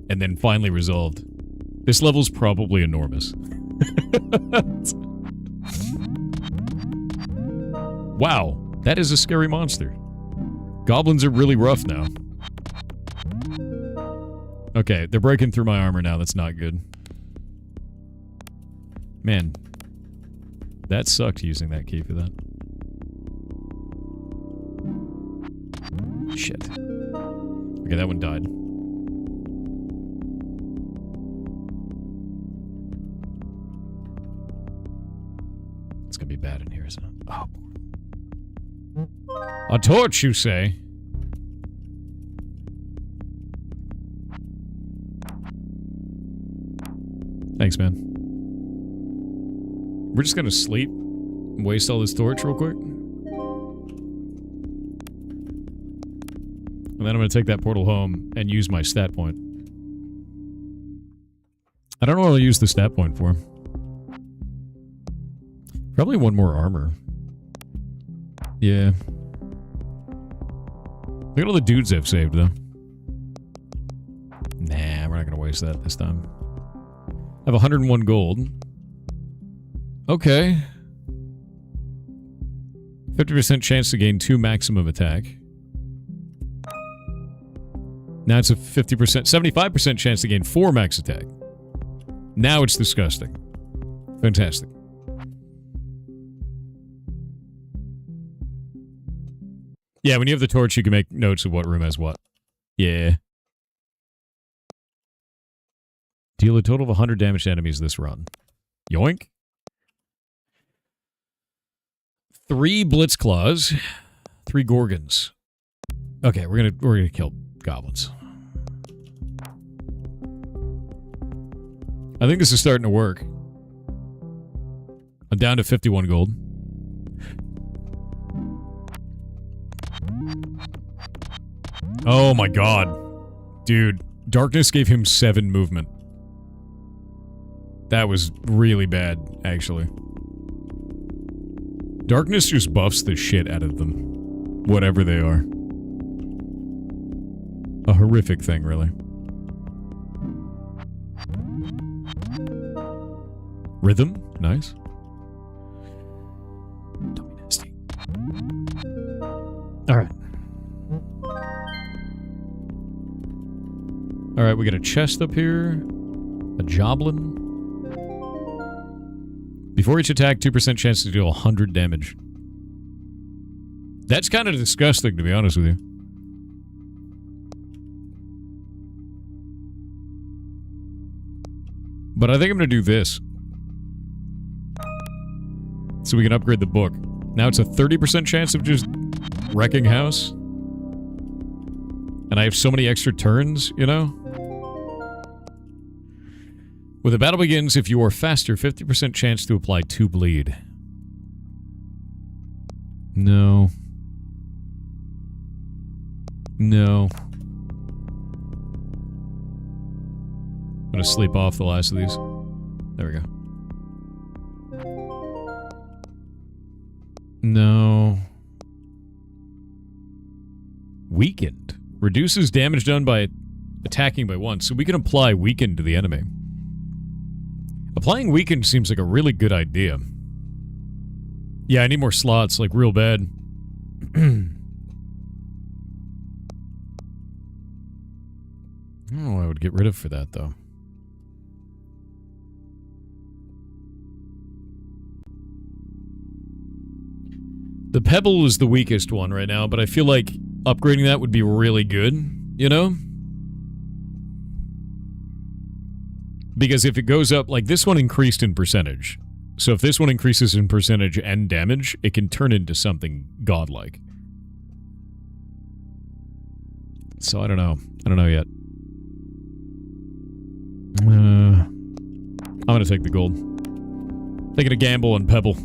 Speaker 1: and then finally resolved. This level's probably enormous. Wow. That is a scary monster. Goblins are really rough now. Okay, they're breaking through my armor now. That's not good. Man. That sucked using that key for that. Shit. Okay, that one died. It's gonna be bad in here, isn't it? Oh. A torch, you say? Thanks, man. We're just gonna sleep. Waste all this torch real quick. And then I'm gonna take that portal home and use my stat point. I don't know what I'll use the stat point for. Probably one more armor. Yeah. Look at all the dudes I've saved, though. Nah, we're not gonna waste that this time. I have 101 gold. Okay. 50% chance to gain 2 maximum attack. Now it's a 50%, 75% chance to gain 4 max attack. Now it's disgusting. Fantastic. Yeah, when you have the torch, you can make notes of what room has what. Yeah. Deal a total of 100 damage to enemies this run. Yoink. 3 Blitz Claws. 3 Gorgons. Okay, we're gonna kill goblins. I think this is starting to work. I'm down to 51 gold. Oh my god. Dude, darkness gave him 7 movement. That was really bad, actually. Darkness just buffs the shit out of them. Whatever they are. A horrific thing, really. Rhythm? Nice. Don't be nasty. Alright. Alright, we got a chest up here. A Joblin. Before each attack, 2% chance to deal 100 damage. That's kind of disgusting, to be honest with you. But I think I'm going to do this. So we can upgrade the book. Now it's a 30% chance of just wrecking house. And I have so many extra turns, you know? When the battle begins, if you are faster, 50% chance to apply 2 bleed. No. No. I'm gonna sleep off the last of these. There we go. No. Weakened. Reduces damage done by attacking by 1. So we can apply weakened to the enemy. Applying weakened seems like a really good idea. Yeah, I need more slots, like real bad. I don't know what I would get rid of for that, though. The Pebble is the weakest one right now, but I feel like upgrading that would be really good, you know? Because if it goes up, like this one increased in percentage. So if this one increases in percentage and damage, it can turn into something godlike. So I don't know. I don't know yet. I'm gonna take the gold. Taking a gamble on Pebble.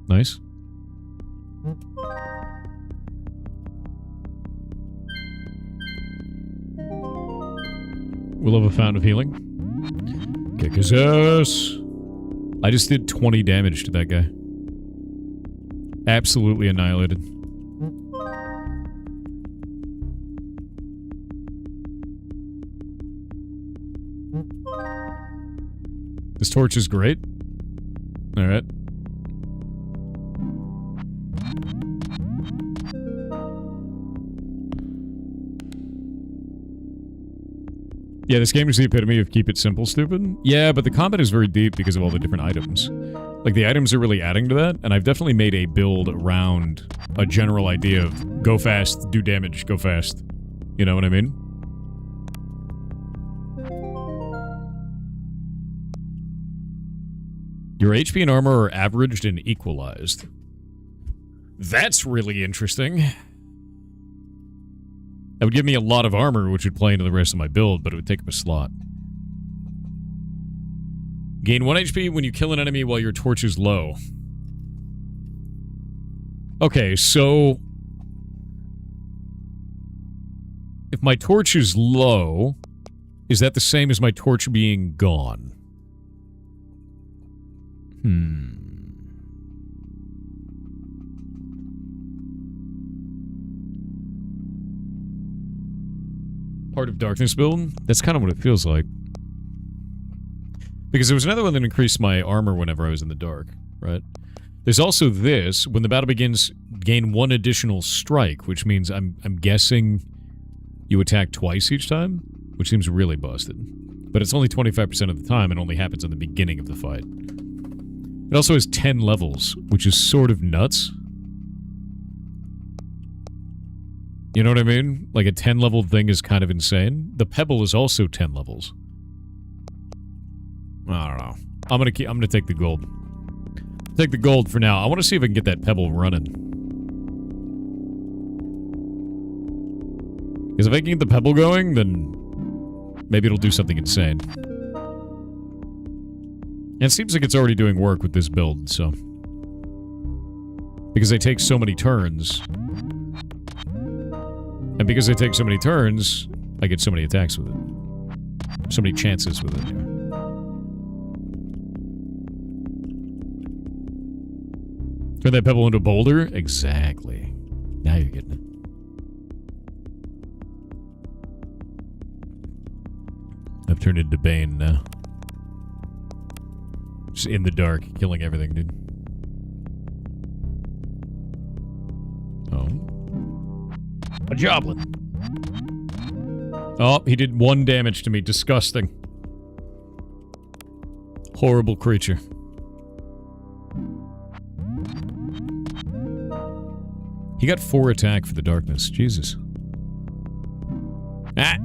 Speaker 1: Nice. We'll have a Fountain of Healing. Kick his ass. I just did 20 damage to that guy. Absolutely annihilated. This torch is great. Alright. Yeah, this game is the epitome of keep it simple, stupid. Yeah, but the combat is very deep because of all the different items. Like, the items are really adding to that, and I've definitely made a build around a general idea of go fast, do damage, go fast. You know what I mean? Your HP and armor are averaged and equalized. That's really interesting. That would give me a lot of armor, which would play into the rest of my build, but it would take up a slot. Gain 1 HP when you kill an enemy while your torch is low. Okay, so... if my torch is low, is that the same as my torch being gone? Part of Darkness build? That's kind of what it feels like. Because there was another one that increased my armor whenever I was in the dark, right? There's also this, when the battle begins, gain 1 additional strike, which means I'm guessing you attack twice each time, which seems really busted. But it's only 25% of the time and only happens in the beginning of the fight. It also has 10 levels, which is sort of nuts. You know what I mean? Like a 10-level thing is kind of insane. The Pebble is also 10 levels. I don't know. I'm gonna take the gold. Take the gold for now. I want to see if I can get that Pebble running. Because if I can get the Pebble going, then maybe it'll do something insane. And it seems like it's already doing work with this build, so... because they take so many turns... and because they take so many turns, I get so many attacks with it. So many chances with it. Turn that Pebble into a boulder? Exactly. Now you're getting it. I've turned into Bane now. Just in the dark, killing everything, dude. Oh. A Joblin. Oh, he did 1 damage to me. Disgusting. Horrible creature. He got 4 attack for the darkness. Jesus. Ah!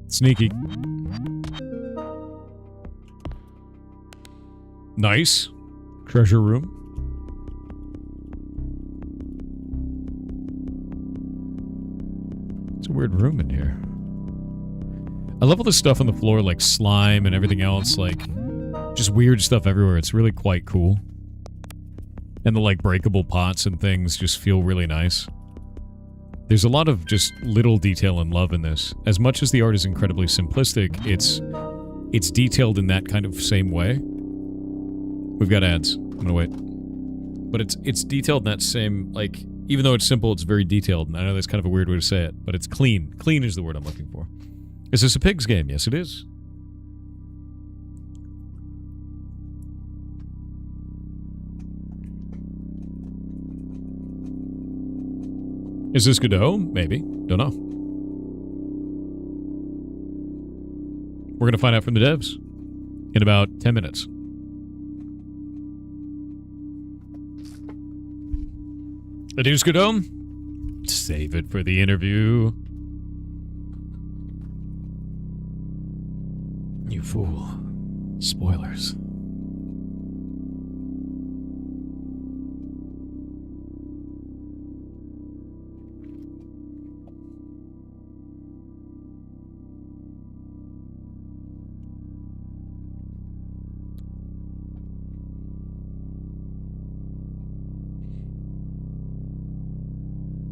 Speaker 1: Sneaky. Nice. Treasure room. It's a weird room in here. I love all the stuff on the floor, like slime and everything else, like, just weird stuff everywhere. It's really quite cool. And the, like, breakable pots and things just feel really nice. There's a lot of just little detail and love in this. As much as the art is incredibly simplistic, it's detailed in that kind of same way. We've got ads. I'm gonna wait. But it's detailed in that same, like, even though it's simple, it's very detailed. And I know that's kind of a weird way to say it, but it's clean. Clean is the word I'm looking for. Is this a pigs game? Yes, it is. Is this Godot? Maybe. Don't know. We're going to find out from the devs in about 10 minutes. It is Godot? Save it for the interview. You fool. Spoilers.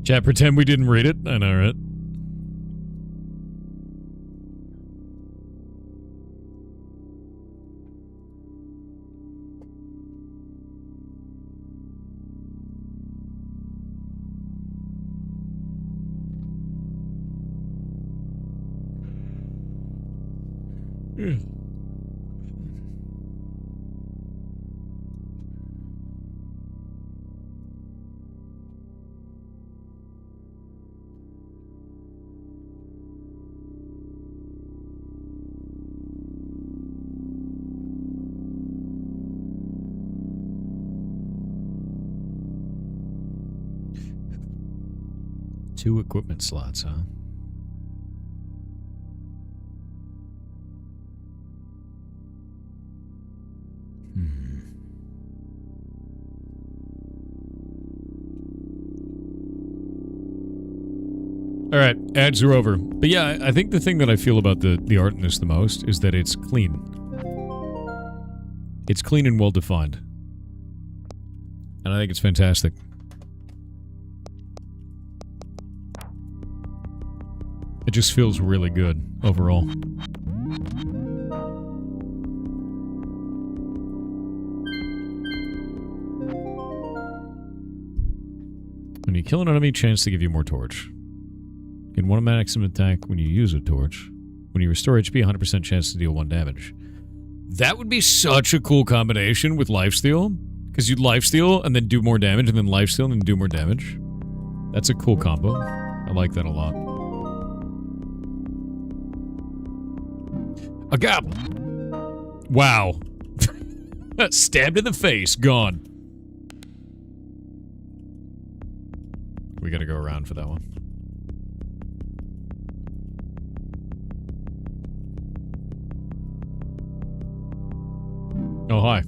Speaker 1: Chat, pretend we didn't read it. I know, right? Two equipment slots, huh? All right, ads are over. But yeah, I think the thing that I feel about the art in this the most is that it's clean. It's clean and well defined. And I think it's fantastic. It just feels really good overall. When you kill an enemy, chance to give you more torch. Gain 1 maximum attack when you use a torch. When you restore HP, 100% chance to deal 1 damage. That would be such a cool combination with lifesteal. Because you'd lifesteal and then do more damage, and then lifesteal and then do more damage. That's a cool combo. I like that a lot. A goblin! Wow. Stabbed in the face. Gone. We gotta go around for that one. Oh, hi.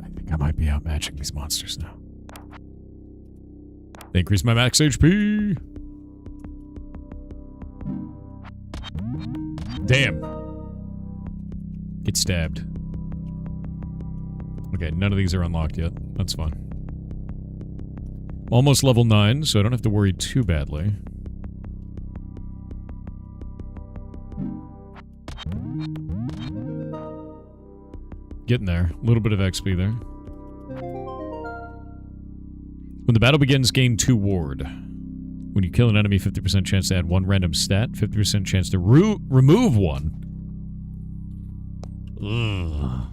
Speaker 1: I think I might be outmatching these monsters now. They increase my max HP. Damn. Get stabbed. Okay, none of these are unlocked yet. That's fine. Almost level 9, so I don't have to worry too badly. Getting there. A little bit of XP there. When the battle begins, gain 2 ward. When you kill an enemy, 50% chance to add 1 random stat, 50% chance to remove 1. Ugh.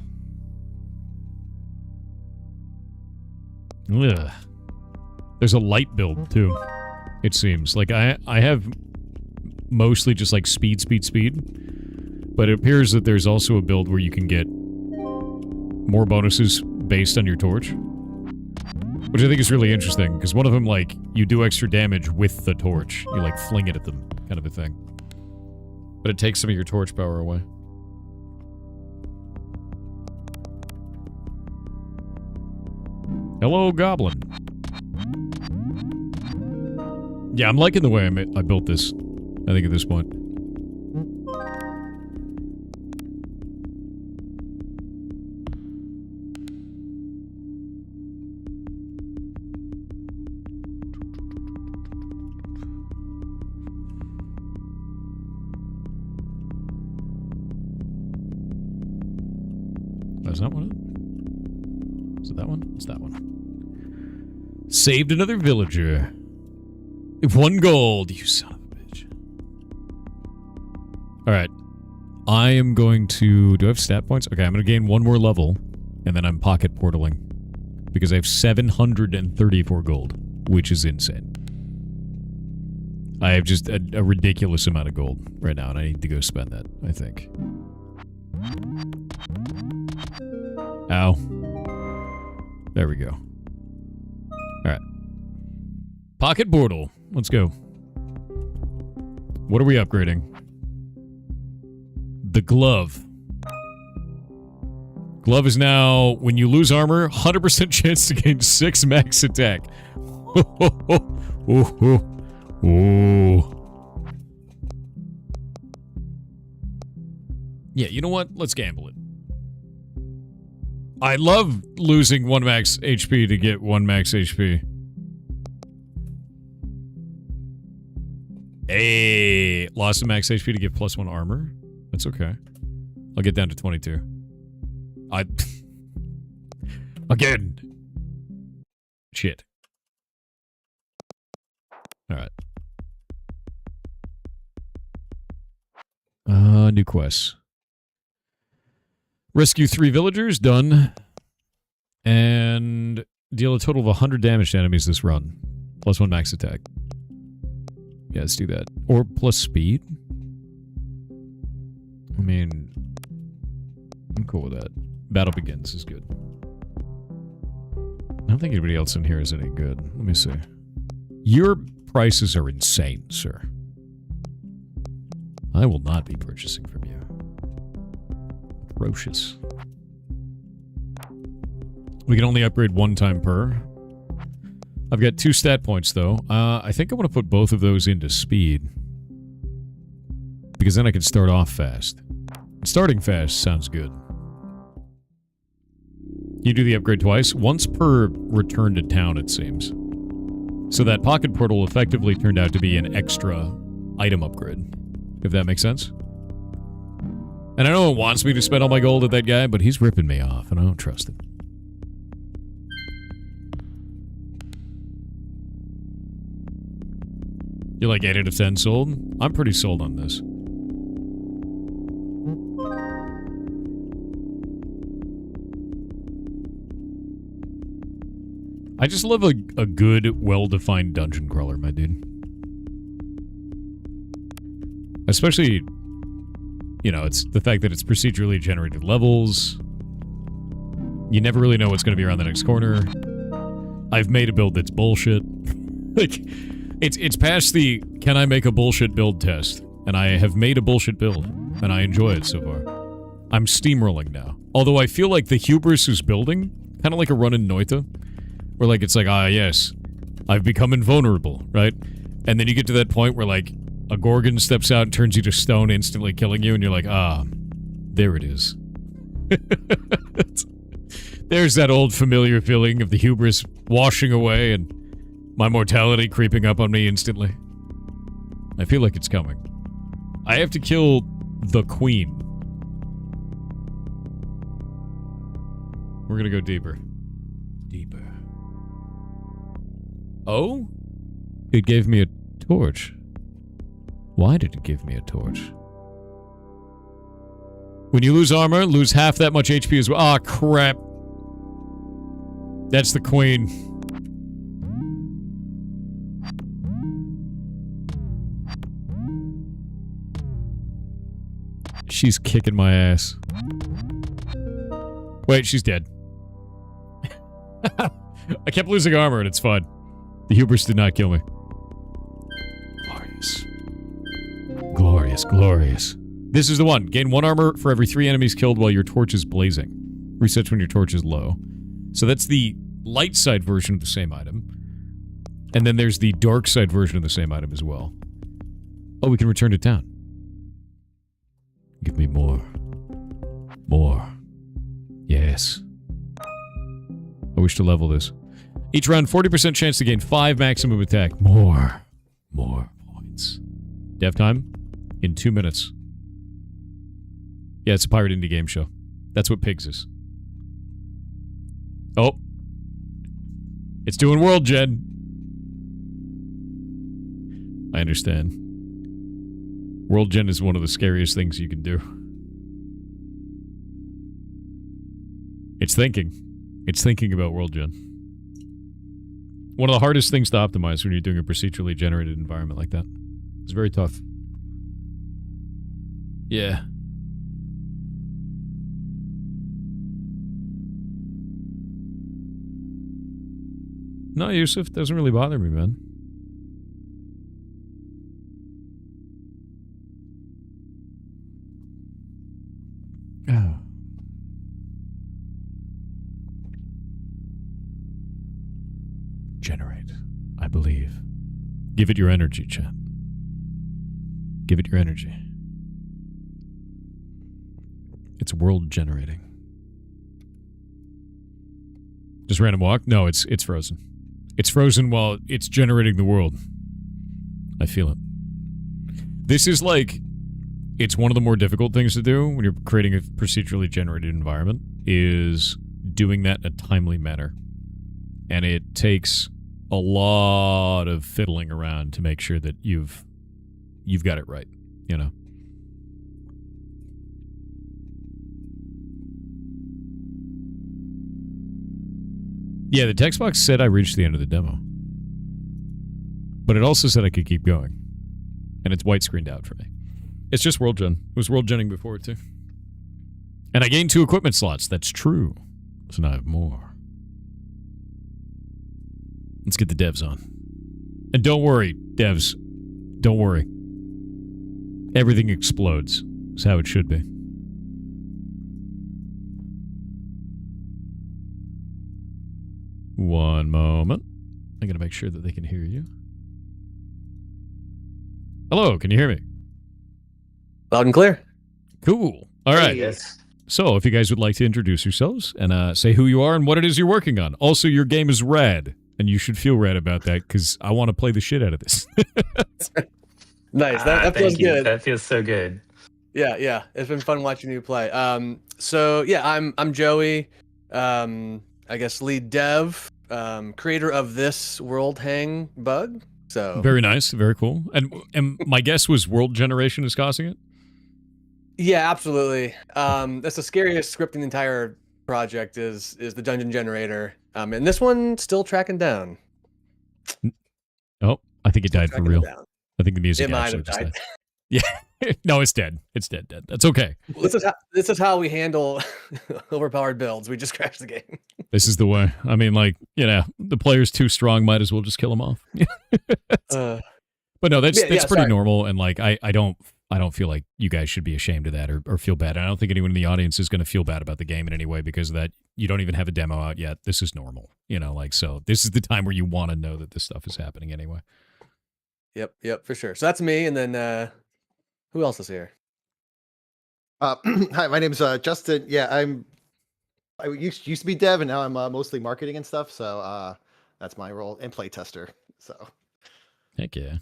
Speaker 1: Ugh. There's a light build, too. It seems. Like, I have mostly just, like, speed. But it appears that there's also a build where you can get more bonuses based on your torch. Which I think is really interesting, because one of them, like, you do extra damage with the torch. You, like, fling it at them, kind of a thing. But it takes some of your torch power away. Hello, goblin. Yeah, I'm liking the way I built this, I think, at this point. Is that one? Is it that one? It's that one. Saved another villager. 1 gold, you son of a bitch. Alright. I am going to... Do I have stat points? Okay, I'm going to gain 1 more level. And then I'm pocket portaling. Because I have 734 gold. Which is insane. I have just a ridiculous amount of gold right now. And I need to go spend that, I think. Ow. There we go. Alright. Pocket portal. Let's go. What are we upgrading? The glove. Glove is now, when you lose armor, 100% chance to gain 6 max attack. Yeah, you know what? Let's gamble it. I love losing 1 max HP to get 1 max HP. Hey, lost a max HP to get +1 armor. That's okay. I'll get down to 22. Again. Shit. Alright. New quests. Rescue 3 villagers, done. And deal a total of 100 damage to enemies this run. +1 max attack. Yeah, let's do that. Or plus speed? I mean... I'm cool with that. Battle begins is good. I don't think anybody else in here is any good. Let me see. Your prices are insane, sir. I will not be purchasing from you. Atrocious. We can only upgrade 1 time per. I've got 2 stat points, though. I think I want to put both of those into speed. Because then I can start off fast. Starting fast sounds good. You do the upgrade twice. Once per return to town, it seems. So that pocket portal effectively turned out to be an extra item upgrade. If that makes sense. And I know it wants me to spend all my gold at that guy, but he's ripping me off, and I don't trust him. You're like 8 out of 10 sold? I'm pretty sold on this. I just love a good, well-defined dungeon crawler, my dude. Especially, you know, it's the fact that it's procedurally generated levels. You never really know what's going to be around the next corner. I've made a build that's bullshit. Like, it's past the, can I make a bullshit build test? And I have made a bullshit build, and I enjoy it so far. I'm steamrolling now. Although I feel like the hubris is building, kind of like a run in Noita, where like it's like, ah yes, I've become invulnerable, right? And then you get to that point where like a Gorgon steps out and turns you to stone, instantly killing you, and you're like, ah, there it is. There's that old familiar feeling of the hubris washing away and my mortality creeping up on me instantly. I feel like it's coming. I have to kill the queen. We're gonna go deeper. Deeper. Oh? It gave me a torch. Why did it give me a torch? When you lose armor, lose half that much HP as well. Aw, crap. That's the queen. She's kicking my ass. Wait, she's dead. I kept losing armor and it's fine. The hubris did not kill me. Glorious. Glorious, glorious. This is the one. Gain 1 armor for every 3 enemies killed while your torch is blazing. Resets when your torch is low. So that's the light side version of the same item. And then there's the dark side version of the same item as well. Oh, we can return to town. Give me more. More. Yes. I wish to level this. Each round, 40% chance to gain 5 maximum attack. More. More points. Dev time? In 2 minutes. Yeah, it's a pirate indie game show. That's what Pigs is. Oh. It's doing world gen. I understand. World gen is one of the scariest things you can do. It's thinking. It's thinking about world gen. One of the hardest things to optimize when you're doing a procedurally generated environment like that. It's very tough. Yeah. No, Yusuf, doesn't really bother me, man. Oh. Generate, I believe. Give it your energy, chat. Give it your energy. It's world generating. Just random walk? No, it's frozen. It's frozen while it's generating the world. I feel it. This is like, it's one of the more difficult things to do when you're creating a procedurally generated environment, is doing that in a timely manner. And it takes a lot of fiddling around to make sure that you've got it right, you know? Yeah, the text box said I reached the end of the demo. But it also said I could keep going. And it's white screened out for me. It's just world gen. It was world genning before, too. And I gained 2 equipment slots. That's true. So now I have more. Let's get the devs on. And don't worry, devs. Don't worry. Everything explodes. Is how it should be. One moment. I'm going to make sure that they can hear you. Hello, can you hear me?
Speaker 3: Loud and clear.
Speaker 1: Cool. All right.
Speaker 4: Yes.
Speaker 1: So, if you guys would like to introduce yourselves and say who you are and what it is you're working on. Also, your game is rad, and you should feel rad about that because I want to play the shit out of this.
Speaker 3: Nice. That feels good.
Speaker 4: That feels so good.
Speaker 3: Yeah. It's been fun watching you play. So yeah, I'm Joey. I guess lead dev, creator of this World Hang bug. So
Speaker 1: Very nice, very cool. And my guess was world generation is causing it.
Speaker 3: yeah, absolutely. That's the scariest script in the entire project is the dungeon generator. And this one still tracking down.
Speaker 1: Oh, I think it died for real. I think the music
Speaker 3: It might
Speaker 1: actually
Speaker 3: have
Speaker 1: just
Speaker 3: died.
Speaker 1: died. Yeah. No, it's dead. It's dead. That's okay.
Speaker 3: This is how we handle overpowered builds. We just crash the game.
Speaker 1: This is the way. I mean, like, the player's too strong. Might as well just kill him off. But no, that's pretty normal. And like, I don't feel like you guys should be ashamed of that or feel bad. I don't think anyone in the audience is going to feel bad about the game in any way because of that. You don't even have a demo out yet. This is normal. So this is the time where you want to know that this stuff is happening anyway.
Speaker 3: Yep, for sure. So that's me. And then who else is here?
Speaker 5: Hi, my name's Justin. Yeah, I used to be dev, and now I'm mostly marketing and stuff. So that's my role, and play tester. So
Speaker 1: Heck yeah.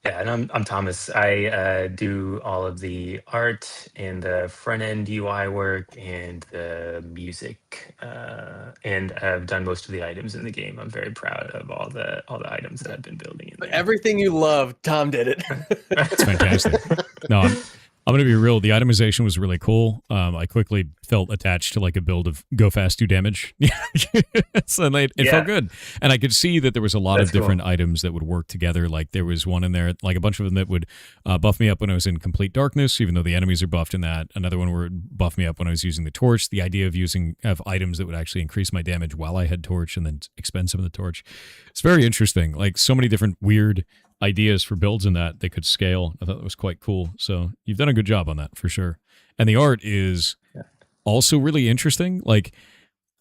Speaker 4: Yeah, and I'm Thomas. I do all of the art and the front end UI work and the music, and I've done most of the items in the game. I'm very proud of all the items that I've been building in there.
Speaker 3: Everything you love, Tom did it.
Speaker 1: It's fantastic. No, I'm going to be real. The itemization was really cool. I quickly felt attached to like a build of go fast, do damage. So it felt good. And I could see that there was a lot of different items that would work together. Like there was one in there, like a bunch of them that would buff me up when I was in complete darkness, even though the enemies are buffed in that. Another one would buff me up when I was using the torch. The idea of items that would actually increase my damage while I had torch and then expend some of the torch. It's very interesting. Like so many different weird ideas for builds in that they could scale. I thought that was quite cool. So you've done a good job on that for sure. And the art is also really interesting. Like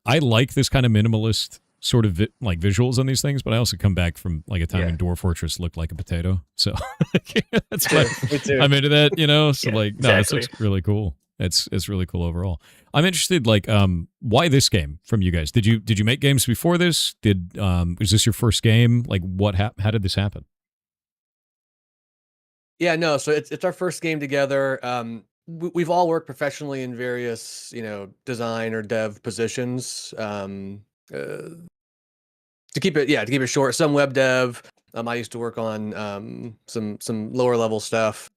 Speaker 1: I like this kind of minimalist sort of like visuals on these things, but I also come back from like a time when Dwarf Fortress looked like a potato. So that's why I'm into that, So like, no, this looks really cool. It's really cool overall. I'm interested, like, why this game from you guys? Did you make games before this? Was this your first game? Like how did this happen?
Speaker 3: Yeah, no. So it's our first game together. We've all worked professionally in various, design or dev positions. To keep it short, some web dev. I used to work on some lower level stuff.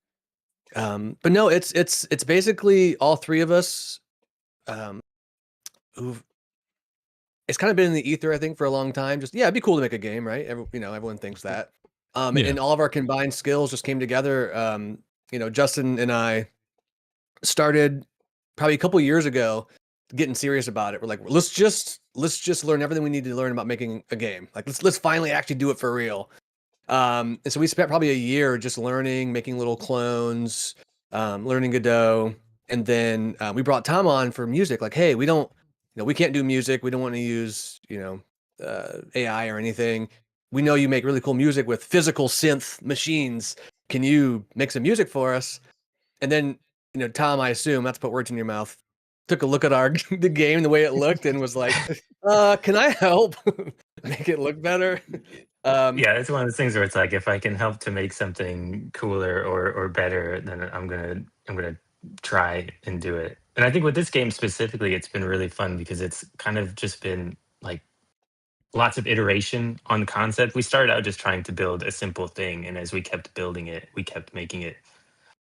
Speaker 3: But no, it's basically all three of us. It's kind of been in the ether, I think, for a long time. Just it'd be cool to make a game, right? Everyone thinks that. And all of our combined skills just came together. Justin and I started probably a couple years ago getting serious about it. We're like, let's just learn everything we need to learn about making a game. Like let's finally actually do it for real. And so we spent probably a year just learning, making little clones, learning Godot. And then we brought Tom on for music. Like, hey, we can't do music. We don't want to use, AI or anything. We know you make really cool music with physical synth machines. Can you make some music for us? And then, Tom, I assume, not to put words in your mouth, took a look at the game, the way it looked, and was like, can I help make it look better?
Speaker 4: It's one of those things where it's like, if I can help to make something cooler or better, then I'm gonna try and do it. And I think with this game specifically, it's been really fun because it's kind of just been like lots of iteration on the concept. We started out just trying to build a simple thing, and as we kept building it, we kept making it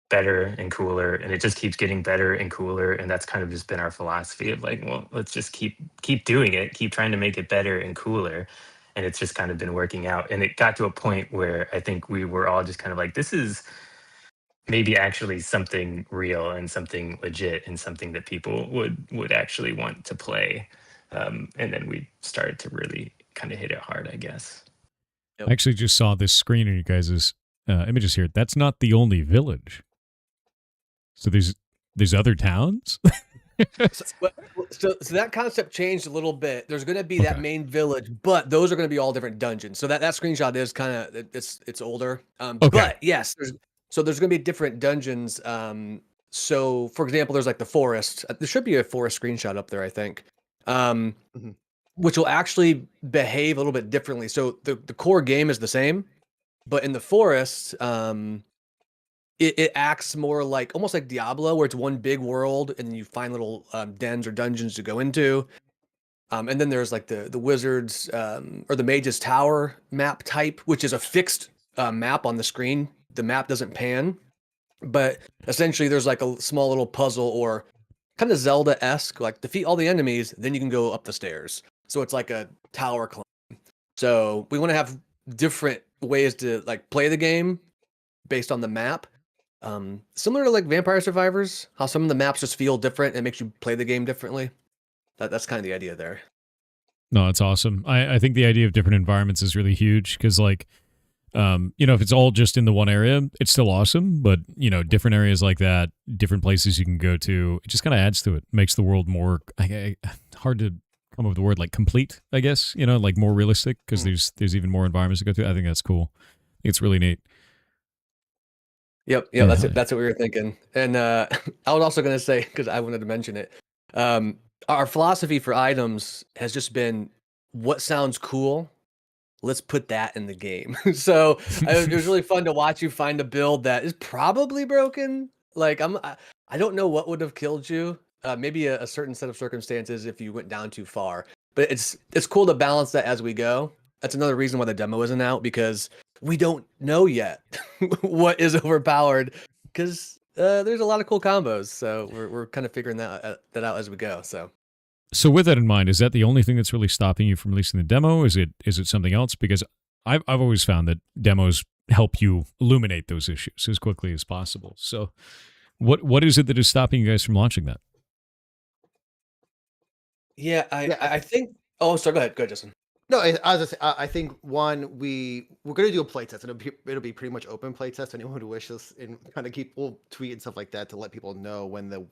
Speaker 4: better and cooler, and it just keeps getting better and cooler. And that's kind of just been our philosophy of like, well, let's just keep doing it, keep trying to make it better and cooler. And it's just kind of been working out. And it got to a point where I think we were all just kind of like, this is maybe actually something real and something legit and something that people would actually want to play. And then we started to really kind of hit it hard, I guess.
Speaker 1: I actually just saw this screen in you guys' images here. That's not the only village. So there's other towns?
Speaker 3: So that concept changed a little bit. There's going to be that main village, but those are going to be all different dungeons. So that screenshot is kind of it's older. But yes, there's going to be different dungeons. So for example, there's like the forest. There should be a forest screenshot up there, I think. Which will actually behave a little bit differently. So the core game is the same, but in the forest, it acts more like almost like Diablo, where it's one big world and you find little dens or dungeons to go into. And then there's like the wizards or the mage's tower map type, which is a fixed map on the screen. The map doesn't pan, but essentially there's like a small little puzzle or kind of Zelda-esque, like defeat all the enemies, then you can go up the stairs. So it's like a tower climb. So we want to have different ways to like play the game based on the map. Similar to like Vampire Survivors, how some of the maps just feel different and makes you play the game differently. That's kind of the idea there.
Speaker 1: No, it's awesome. I think the idea of different environments is really huge because, like, if it's all just in the one area, it's still awesome. But, different areas like that, different places you can go to, it just kind of adds to it. Makes the world more, hard to come up with the word, like complete, I guess, like more realistic because there's even more environments to go to. I think that's cool. I think it's really neat.
Speaker 3: Yep, that's it. That's what we were thinking. And I was also going to say, because I wanted to mention it, our philosophy for items has just been what sounds cool. Let's put that in the game. So it was really fun to watch you find a build that is probably broken. Like I don't know what would have killed you. Maybe a certain set of circumstances if you went down too far. But it's cool to balance that as we go. That's another reason why the demo isn't out, because we don't know yet what is overpowered, because there's a lot of cool combos. So we're kind of figuring that out as we go.
Speaker 1: So with that in mind, is that the only thing that's really stopping you from releasing the demo? Is it something else? Because I've always found that demos help you illuminate those issues as quickly as possible. So what is it that is stopping you guys from launching that?
Speaker 3: Yeah, I think. Oh, sorry. Go ahead, Justin.
Speaker 5: No, I think one, we're going to do a playtest. It'll be pretty much open playtest. Anyone who wishes, and kind of we'll tweet and stuff like that to let people know when the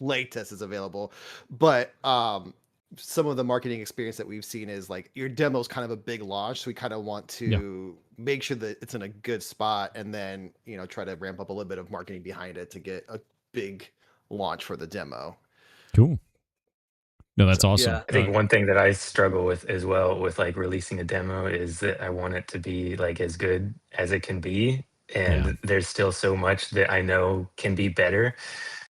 Speaker 5: playtest is available. But some of the marketing experience that we've seen is like your demo is kind of a big launch, so we kind of want to make sure that it's in a good spot, and then try to ramp up a little bit of marketing behind it to get a big launch for the demo.
Speaker 1: Cool. No, that's awesome.
Speaker 3: Yeah.
Speaker 4: I think one thing that I struggle with as well with like releasing a demo is that I want it to be like as good as it can be. And there's still so much that I know can be better.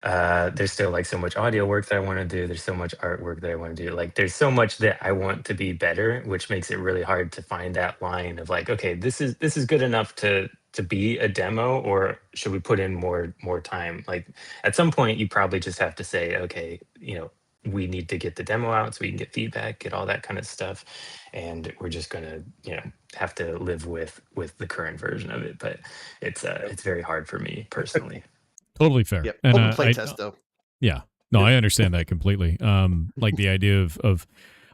Speaker 4: There's still like so much audio work that I want to do. There's so much artwork that I want to do. Like there's so much that I want to be better, which makes it really hard to find that line of like, okay, this is good enough to be a demo, or should we put in more time? Like at some point you probably just have to say, okay, we need to get the demo out so we can get feedback, get all that kind of stuff, and we're just gonna have to live with the current version of it. But it's very hard for me personally.
Speaker 1: Totally fair.
Speaker 5: Yep.
Speaker 1: And
Speaker 5: open playtest though.
Speaker 1: Yeah. No, I understand that completely. Like the idea of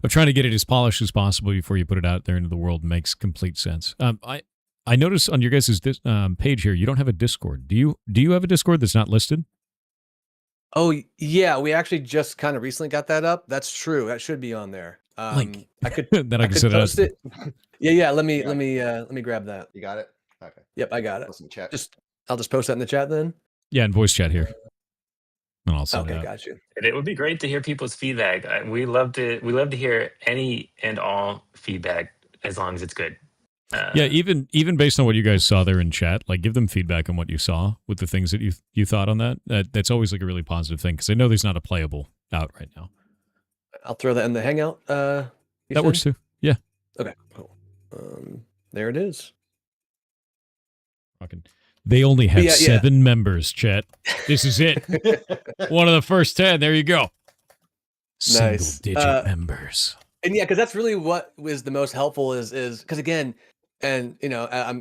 Speaker 1: trying to get it as polished as possible before you put it out there into the world makes complete sense. I noticed on your guys' page here, you don't have a Discord. Do you have a Discord that's not listed?
Speaker 3: Oh yeah, we actually just kind of recently got that up. That's true. That should be on there. I could
Speaker 1: then I can set
Speaker 3: post it. Yeah. Let me grab that.
Speaker 5: You got it. Okay.
Speaker 3: Yep, I got it.
Speaker 5: Listen, chat.
Speaker 3: I'll just post that in the chat then.
Speaker 1: Yeah, in voice chat here. And I'll
Speaker 3: Okay, got you.
Speaker 4: And it would be great to hear people's feedback. We love to hear any and all feedback as long as it's good.
Speaker 1: Yeah, even based on what you guys saw there in chat, like give them feedback on what you saw with the things that you thought on that. That's always like a really positive thing, because I know there's not a playable out right now.
Speaker 3: I'll throw that in the Hangout.
Speaker 1: That works too. Yeah.
Speaker 3: Okay. Cool. There it is.
Speaker 1: They only have 7 members, chat. This is it. One of the first 10. There you go.
Speaker 3: Nice.
Speaker 1: Single-digit members.
Speaker 3: And yeah, because that's really what was the most helpful is because again, and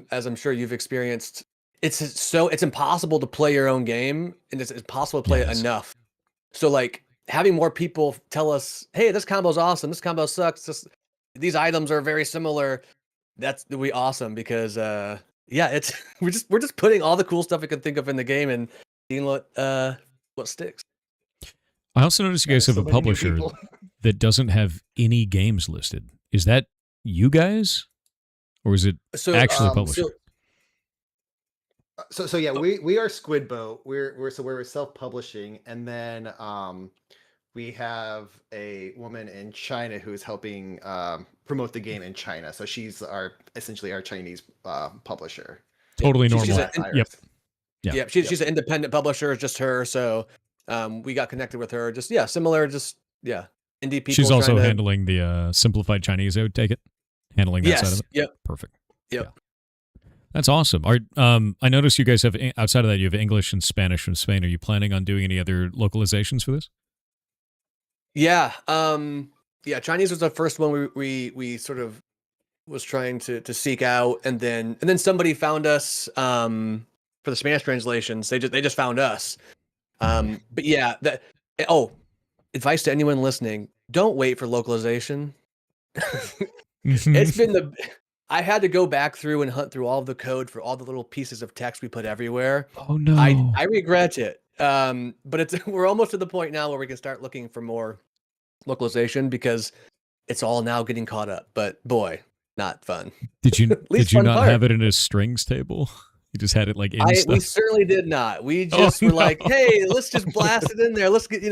Speaker 3: as I'm sure you've experienced, it's impossible to play your own game, and it's impossible to play it enough. So like having more people tell us, hey, this combo's awesome, this combo sucks, these items are very similar. That's really awesome, because it's we're just putting all the cool stuff we can think of in the game and seeing what sticks.
Speaker 1: I also noticed you guys have a publisher that doesn't have any games listed. Is that you guys, or is it actually a publisher?
Speaker 5: So yeah, we are Squidboat. We're self-publishing, and then we have a woman in China who is helping promote the game in China. So she's essentially our Chinese publisher.
Speaker 1: Totally normal.
Speaker 3: Yep. Yeah. She's an independent publisher. It's just her. So we got connected with her. Just similar. Indie people.
Speaker 1: She's also handling the simplified Chinese. I would take it. Handling that side of it.
Speaker 3: Yep.
Speaker 1: Perfect.
Speaker 3: Yep.
Speaker 1: Yeah. That's awesome. I noticed you guys have, outside of that, you have English and Spanish from Spain. Are you planning on doing any other localizations for this?
Speaker 3: Yeah. Chinese was the first one we sort of was trying to seek out, and then somebody found us for the Spanish translations. They just found us. But yeah, advice to anyone listening: don't wait for localization. It's been I had to go back through and hunt through all of the code for all the little pieces of text we put everywhere.
Speaker 1: Oh no.
Speaker 3: I regret it. But we're almost to the point now where we can start looking for more localization because it's all now getting caught up. But boy, not fun.
Speaker 1: Did you not have it in a strings table? You just had it like in stuff?
Speaker 3: We certainly did not. We just were like, hey, let's just blast it in there. Let's get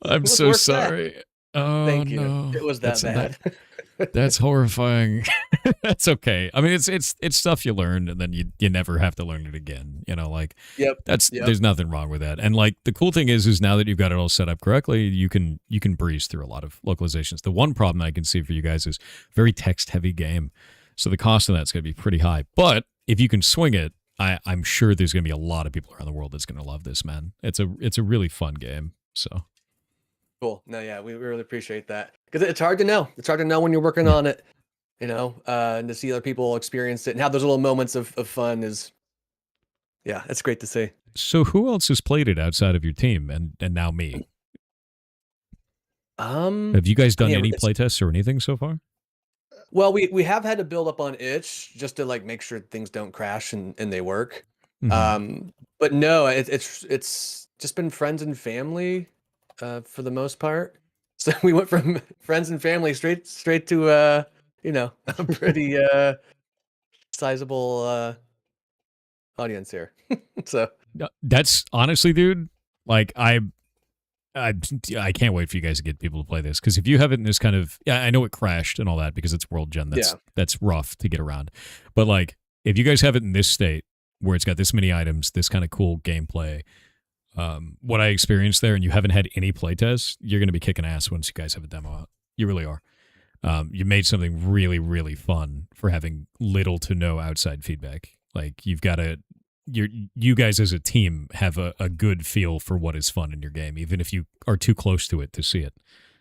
Speaker 1: I'm so sorry.
Speaker 3: That.
Speaker 1: Oh,
Speaker 3: thank you.
Speaker 1: No.
Speaker 3: It was that bad.
Speaker 1: That's horrifying. That's okay. I mean, it's stuff you learn, and then you never have to learn it again. There's nothing wrong with that. And like the cool thing is now that you've got it all set up correctly, you can breeze through a lot of localizations. The one problem I can see for you guys is very text heavy game, so the cost of that's going to be pretty high. But if you can swing it, I'm sure there's going to be a lot of people around the world that's going to love this, man. It's a really fun game. So.
Speaker 3: Cool. No, yeah, we really appreciate that because it's hard to know. It's hard to know when you're working on it, and to see other people experience it and have those little moments of fun it's great to see.
Speaker 1: So who else has played it outside of your team and now me? Have you guys done any playtests or anything so far?
Speaker 3: Well, we have had to build up on itch just to like make sure things don't crash and they work.
Speaker 1: Mm-hmm.
Speaker 3: But no, it's just been friends and family. For the most part, so we went from friends and family straight to a pretty sizable audience here. So
Speaker 1: that's honestly, dude, like I can't wait for you guys to get people to play this, because if you have it in this kind of, I know it crashed and all that because it's world gen. That's rough to get around, but like if you guys have it in this state where it's got this many items, this kind of cool gameplay. What I experienced there, and you haven't had any playtests, you're going to be kicking ass once you guys have a demo out. You really are. You made something really, really fun for having little to no outside feedback. Like you guys as a team have a good feel for what is fun in your game, even if you are too close to it to see it.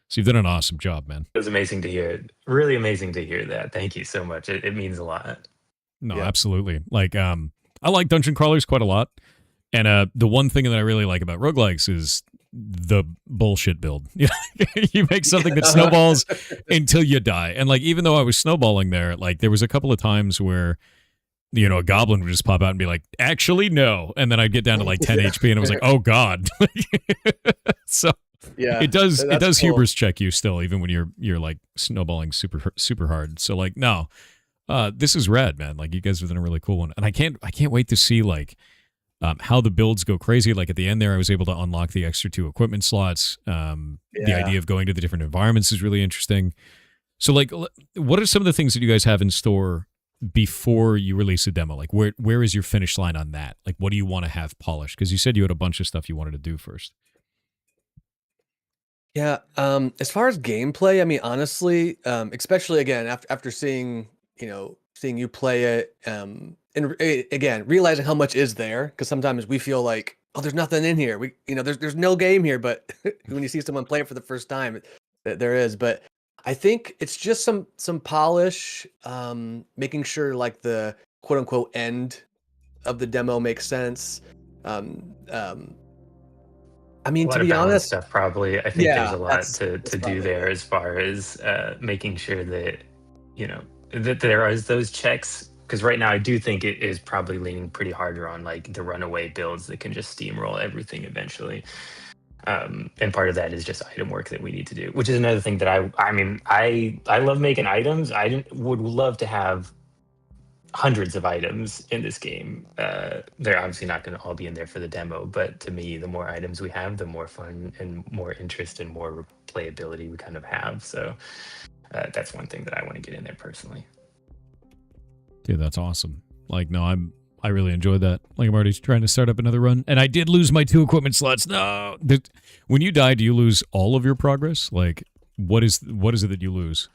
Speaker 1: So you've done an awesome job, man.
Speaker 4: It was amazing to hear. Really amazing to hear that. Thank you so much. It means a lot.
Speaker 1: No, absolutely. Like, I like dungeon crawlers quite a lot. And the one thing that I really like about roguelikes is the bullshit build. You make something that snowballs until you die. And like, even though I was snowballing there, like there was a couple of times where, a goblin would just pop out and be like, actually, no. And then I'd get down to like 10 HP and I was like, oh God. So it does cool. Hubris check you still, even when you're like snowballing super, super hard. So like, no, this is rad, man. Like you guys have done a really cool one. And I can't wait to see like, how the builds go crazy. Like at the end there, I was able to unlock the extra 2 equipment slots. The idea of going to the different environments is really interesting. So like, what are some of the things that you guys have in store before you release a demo? Like where is your finish line on that? Like, what do you want to have polished? Because you said you had a bunch of stuff you wanted to do first.
Speaker 3: Yeah. As far as gameplay, I mean, honestly, especially again, after seeing you play it, and again, realizing how much is there, because sometimes we feel like, oh, there's nothing in here. There's no game here, but when you see someone play it for the first time, there is. But I think it's just some polish, making sure like the quote unquote end of the demo makes sense. I mean, to be honest,
Speaker 4: stuff probably. I think there's a lot to do there as far as making sure that that there is those checks. Because right now I do think it is probably leaning pretty harder on like the runaway builds that can just steamroll everything eventually. And part of that is just item work that we need to do, which is another thing that I love making items. Would love to have hundreds of items in this game. They're obviously not going to all be in there for the demo, but to me, the more items we have, the more fun and more interest and more playability we kind of have. So that's one thing that I want to get in there personally.
Speaker 1: Dude, that's awesome. Like, no, I really enjoyed that. Like, I'm already trying to start up another run, and I did lose my 2 equipment slots. No, when you die, do you lose all of your progress? Like, what is it that you lose?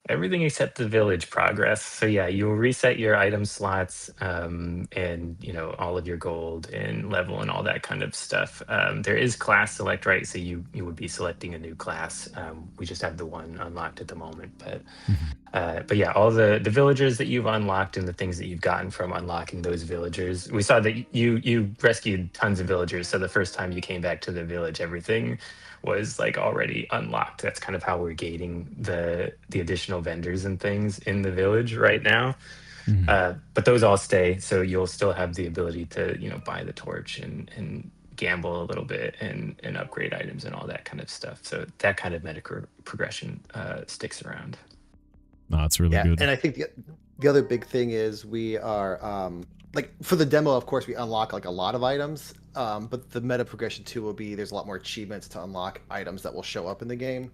Speaker 4: Everything except the village progress. So yeah, you'll reset your item slots, and all of your gold and level and all that kind of stuff. There is class select, right? So you would be selecting a new class. We just have the one unlocked at the moment, but yeah, all the villagers that you've unlocked and the things that you've gotten from unlocking those villagers. We saw that you rescued tons of villagers. So the first time you came back to the village, everything was like already unlocked. That's kind of how we're gating the additional vendors and things in the village right now. But those all stay, so you'll still have the ability to buy the torch and gamble a little bit and upgrade items and all that kind of stuff. So that kind of meta progression sticks around.
Speaker 1: No, it's really good.
Speaker 5: And I think the other big thing is we are like for the demo, of course, we unlock like a lot of items. But the meta progression too will be there's a lot more achievements to unlock items that will show up in the game.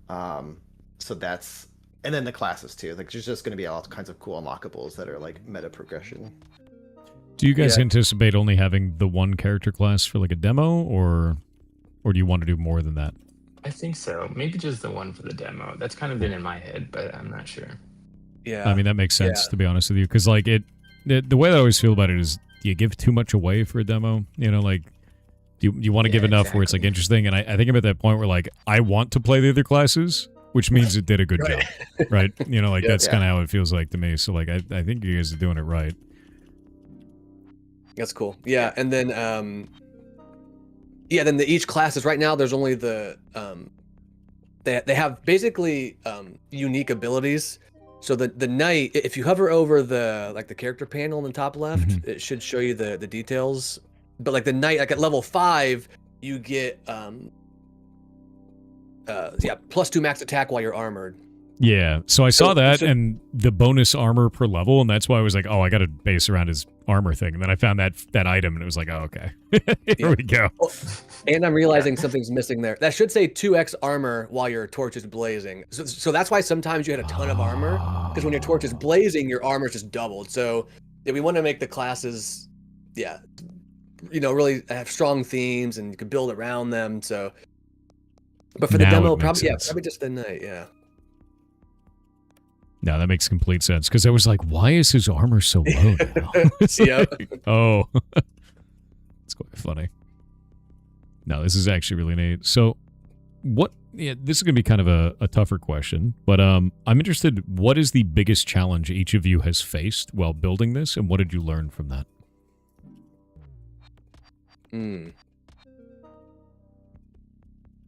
Speaker 5: So that's, and then the classes too. Like there's just going to be all kinds of cool unlockables that are like meta progression.
Speaker 1: Do you guys anticipate only having the one character class for like a demo, or do you want to do more than that?
Speaker 4: I think so. Maybe just the one for the demo. That's kind of been in my head, but I'm not sure.
Speaker 3: Yeah,
Speaker 1: I mean that makes sense to be honest with you, because like the way I always feel about it is, do you give too much away for a demo? Like, do you want to give enough where it's like interesting? And I think I'm at that point where like I want to play the other classes, which means it did a good job, right? That's kind of how it feels like to me. So like I think you guys are doing it right.
Speaker 3: That's cool. Yeah, and then then each classes right now there's only the they have basically unique abilities. So the knight, if you hover over the character panel in the top left, it should show you the details. But like the knight, like at level 5, you get +2 max attack while you're armored.
Speaker 1: Yeah, so I saw that and the bonus armor per level, and that's why I was like, oh, I got to base around his armor thing. And then I found that item, and it was like, oh, okay, here we go.
Speaker 3: Oh, and I'm realizing something's missing there. That should say 2x armor while your torch is blazing. So that's why sometimes you had a ton of armor, because when your torch is blazing, your armor's just doubled. So we want to make the classes, really have strong themes, and you can build around them. So, but for the demo, probably just the knight,
Speaker 1: No, that makes complete sense, because I was like, why is his armor so low now? Oh, it's quite funny. No, this is actually really neat. So this is going to be kind of a tougher question, but I'm interested, what is the biggest challenge each of you has faced while building this, and what did you learn from that?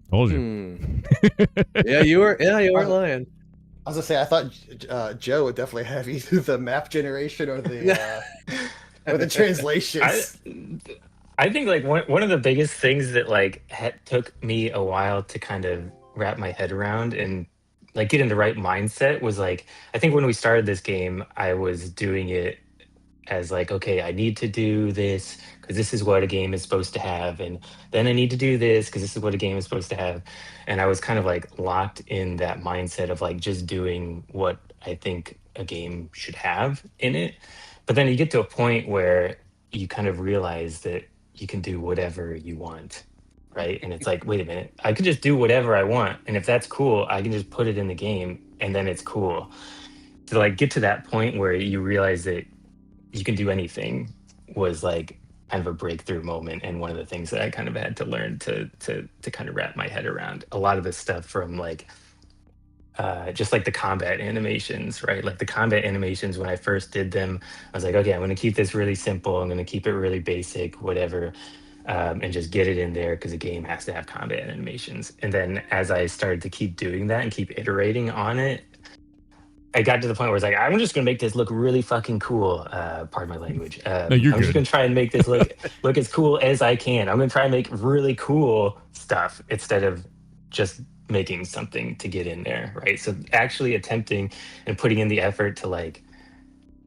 Speaker 1: Told you.
Speaker 3: You weren't lying.
Speaker 5: I was gonna say, I thought Joe would definitely have either the map generation or the translations.
Speaker 4: I think like one of the biggest things that like took me a while to kind of wrap my head around and like get in the right mindset was like, I think when we started this game, I was doing it as like, okay, I need to do this because this is what a game is supposed to have, and then I need to do this because this is what a game is supposed to have. And I was kind of like locked in that mindset of like just doing what I think a game should have in it. But then you get to a point where you kind of realize that you can do whatever you want, right? And it's like, wait a minute, I could just do whatever I want, and if that's cool, I can just put it in the game and then it's cool. To like get to that point where you realize that you can do anything was like kind of a breakthrough moment, and one of the things that I kind of had to learn to kind of wrap my head around. A lot of the stuff from like just like the combat animations, right? Like the combat animations, when I first did them, I was like, okay, I'm going to keep this really simple. I'm going to keep it really basic, whatever, and just get it in there because a game has to have combat animations. And then as I started to keep doing that and keep iterating on it, I got to the point where it's like, I'm just gonna make this look really fucking cool. Pardon my language.
Speaker 1: No, you're
Speaker 4: I'm just
Speaker 1: good.
Speaker 4: gonna try and make this look as cool as I can. I'm gonna try and make really cool stuff instead of just making something to get in there, right? So actually attempting and putting in the effort to like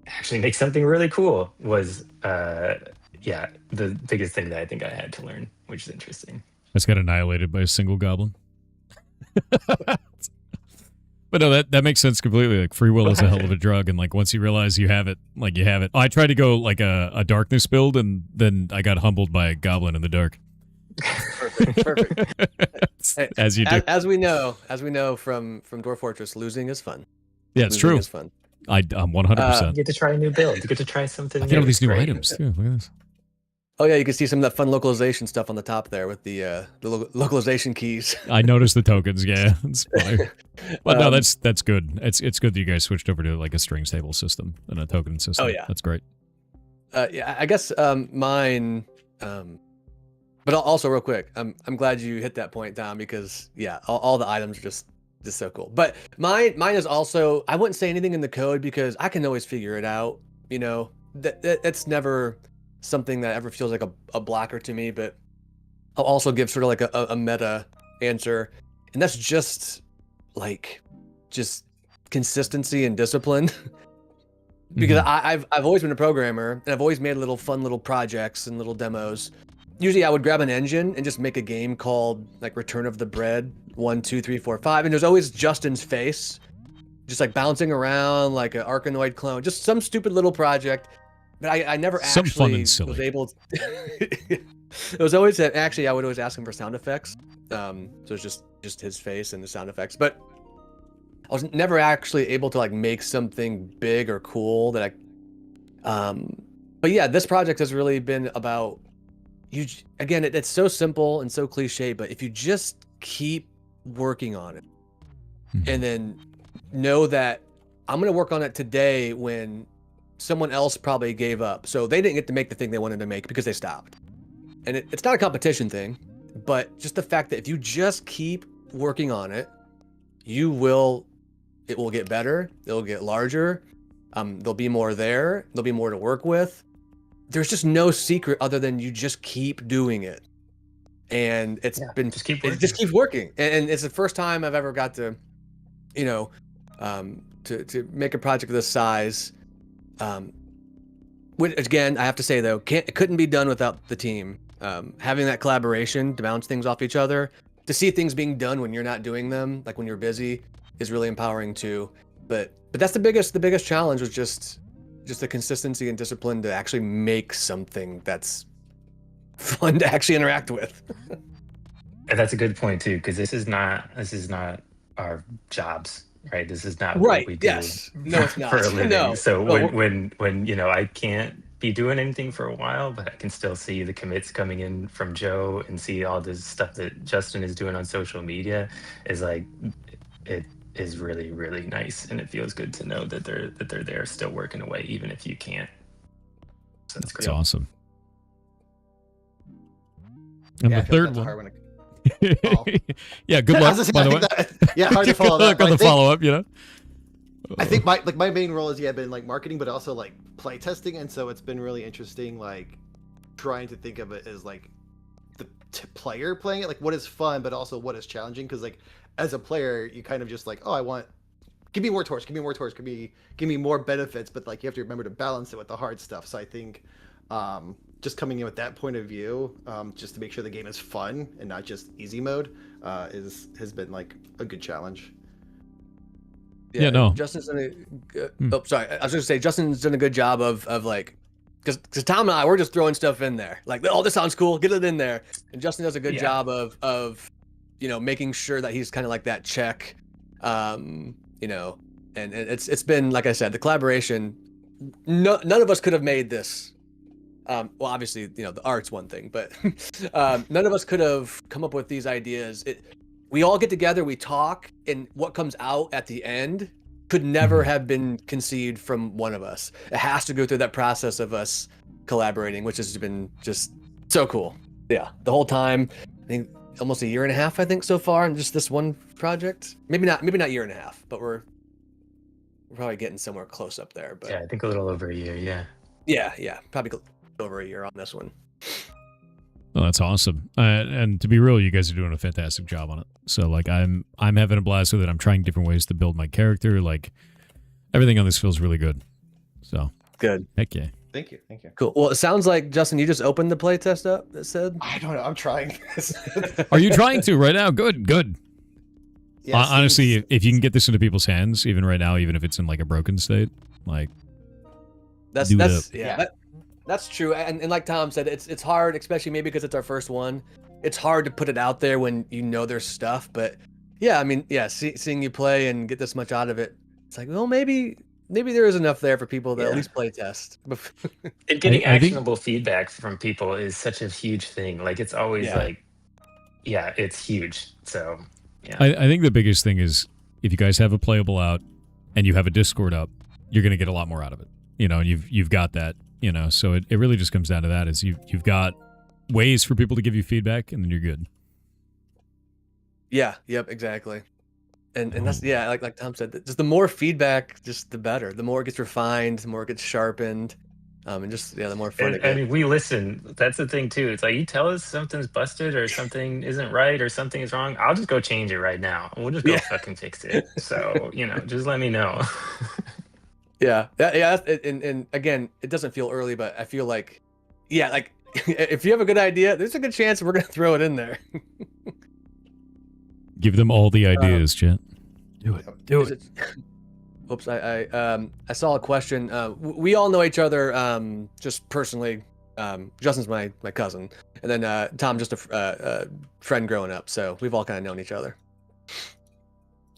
Speaker 4: actually make something really cool was yeah, the biggest thing that I think I had to learn, which is interesting.
Speaker 1: I just got annihilated by a single goblin. But no, that makes sense completely. Like, free will is a hell of a drug, and like once you realize you have it, like you have it. I tried to go like a darkness build, and then I got humbled by a goblin in the dark.
Speaker 3: Perfect.
Speaker 1: As you do.
Speaker 3: As we know from Dwarf Fortress, losing is fun.
Speaker 1: Yeah, it's
Speaker 3: losing
Speaker 1: true.
Speaker 3: Is fun.
Speaker 1: I'm 100%.
Speaker 4: You get to try a new build. You get to try something.
Speaker 1: I get all these new
Speaker 4: Great.
Speaker 1: items. Yeah, look at this.
Speaker 3: Oh yeah, you can see some of that fun localization stuff on the top there with the localization keys.
Speaker 1: I noticed the tokens. Yeah, it's funny. But no, that's good. It's good that you guys switched over to like a strings table system and a token system.
Speaker 3: Oh yeah,
Speaker 1: that's great.
Speaker 3: Yeah, I guess mine. But also real quick, I'm glad you hit that point, Dom, because yeah, all the items are just so cool. But mine is also, I wouldn't say anything in the code because I can always figure it out. You know, that's never something that ever feels like a blocker to me. But I'll also give sort of like a meta answer, and that's just consistency and discipline. Because I've always been a programmer, and I've always made fun little projects and little demos. Usually I would grab an engine and just make a game called like Return of the Bread 1, 2, 3, 4, 5, and there's always Justin's face just like bouncing around like an Arkanoid clone, just some stupid little project. But I never
Speaker 1: some
Speaker 3: actually
Speaker 1: fun and silly.
Speaker 3: was able to it was always actually I would always ask him for sound effects. So it's just his face and the sound effects. But I was never actually able to like make something big or cool that but yeah, this project has really been about you. Again, it's so simple and so cliche, but if you just keep working on it and then know that I'm going to work on it today when someone else probably gave up. So they didn't get to make the thing they wanted to make because they stopped. And it's not a competition thing, but just the fact that if you just keep working on it, it will get better. It'll get larger. There'll be more there. There'll be more to work with. There's just no secret other than you just keep doing it. And it just keeps working. And it's the first time I've ever got to, you know, to make a project of this size. Which again, I have to say though, it couldn't be done without the team. Having that collaboration to bounce things off each other, to see things being done when you're not doing them, like when you're busy, is really empowering too. But that's the biggest challenge was just the consistency and discipline to actually make something that's fun to actually interact with.
Speaker 4: And that's a good point too, because this is not our jobs, right? This is not
Speaker 3: right.
Speaker 4: what we do.
Speaker 3: Yes. No, it's not.
Speaker 4: For a living.
Speaker 3: No.
Speaker 4: So when you know, I can't be doing anything for a while, but I can still see the commits coming in from Joe and see all this stuff that Justin is doing on social media, is like it is really, really nice, and it feels good to know that they're there still working away, even if you can't. So that's great.
Speaker 1: It's awesome. And the third one. Yeah, good luck. By the way,
Speaker 5: hard to follow.
Speaker 1: Good luck on the follow up. You know,
Speaker 5: I think my main role has been like marketing, but also like play testing, and so it's been really interesting, like trying to think of it as like the player playing it, like what is fun, but also what is challenging, because like as a player, you kind of just like, oh, give me more torch, give me more benefits, but like you have to remember to balance it with the hard stuff. So I think just coming in with that point of view, just to make sure the game is fun and not just easy mode, has been like a good challenge.
Speaker 1: Yeah, no.
Speaker 3: Justin's done oh, sorry. I was going to say Justin's done a good job of like, because Tom and I, we're just throwing stuff in there. Like, oh, this sounds cool, get it in there. And Justin does a good job of you know, making sure that he's kind of like that check, you know, and it's been, like I said, the collaboration, none of us could have made this. Well, obviously, you know, the art's one thing, but none of us could have come up with these ideas. We all get together, we talk, and what comes out at the end could never have been conceived from one of us. It has to go through that process of us collaborating, which has been just so cool. Yeah, the whole time, I think almost a year and a half, I think, so far, in just this one project. Maybe not year and a half, but we're we're probably getting somewhere close up there. But
Speaker 4: Yeah, I think a little over a year. Yeah.
Speaker 3: yeah, probably over a year on this one.
Speaker 1: Oh, that's awesome. And to be real, you guys are doing a fantastic job on it. So like I'm having a blast with it. I'm trying different ways to build my character. Like everything on this feels really good. So
Speaker 3: good.
Speaker 1: Heck yeah.
Speaker 5: Thank you.
Speaker 3: Cool. Well, it sounds like Justin, you just opened the playtest up. It said.
Speaker 5: I don't know. I'm trying this.
Speaker 1: Are you trying to right now? Good.
Speaker 5: Yeah,
Speaker 1: honestly, if you can get this into people's hands, even right now, even if it's in like a broken state, like
Speaker 3: that's true. And like Tom said, it's hard, especially maybe because it's our first one. It's hard to put it out there when you know there's stuff. But yeah, I mean, yeah, seeing you play and get this much out of it, it's like, well, maybe there is enough there for people to at least play test.
Speaker 4: And getting actionable feedback from people is such a huge thing. Like it's always like, yeah, it's huge. So yeah,
Speaker 1: I think the biggest thing is if you guys have a playable out and you have a Discord up, you're gonna get a lot more out of it. You know, and you've got that. You know, so it really just comes down to that: is you've got ways for people to give you feedback, and then you're good.
Speaker 3: Yeah. Yep. Exactly. And that's like Tom said, just the more feedback, just the better. The more it gets refined, the more it gets sharpened, and just the more fun.
Speaker 4: I mean, we listen. That's the thing too. It's like you tell us something's busted or something isn't right or something is wrong. I'll just go change it right now. We'll just go fucking fix it. So just let me know.
Speaker 3: Yeah. And again, it doesn't feel early, but I feel like, like if you have a good idea, there's a good chance we're gonna throw it in there.
Speaker 1: Give them all the ideas, chat. Do it.
Speaker 3: Oops, I saw a question. We all know each other just personally. Justin's my cousin, and then Tom just a friend growing up. So we've all kind of known each other.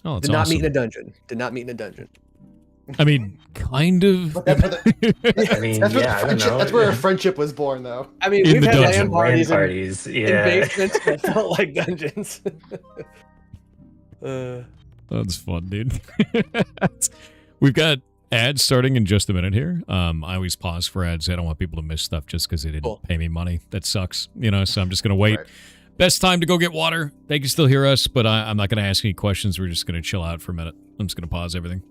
Speaker 1: Oh,
Speaker 3: Did not meet in a dungeon.
Speaker 1: I mean, kind of.
Speaker 5: I
Speaker 4: mean, I don't know.
Speaker 5: That's where a friendship was born, though.
Speaker 3: I mean, we've had LAN parties in
Speaker 4: yeah.
Speaker 3: basements that felt like dungeons.
Speaker 1: That's fun, dude. We've got ads starting in just a minute here. I always pause for ads. I don't want people to miss stuff just because they didn't pay me money. That sucks, so I'm just going to wait. Right. Best time to go get water. They can still hear us, but I'm not going to ask any questions. We're just going to chill out for a minute. I'm just going to pause everything.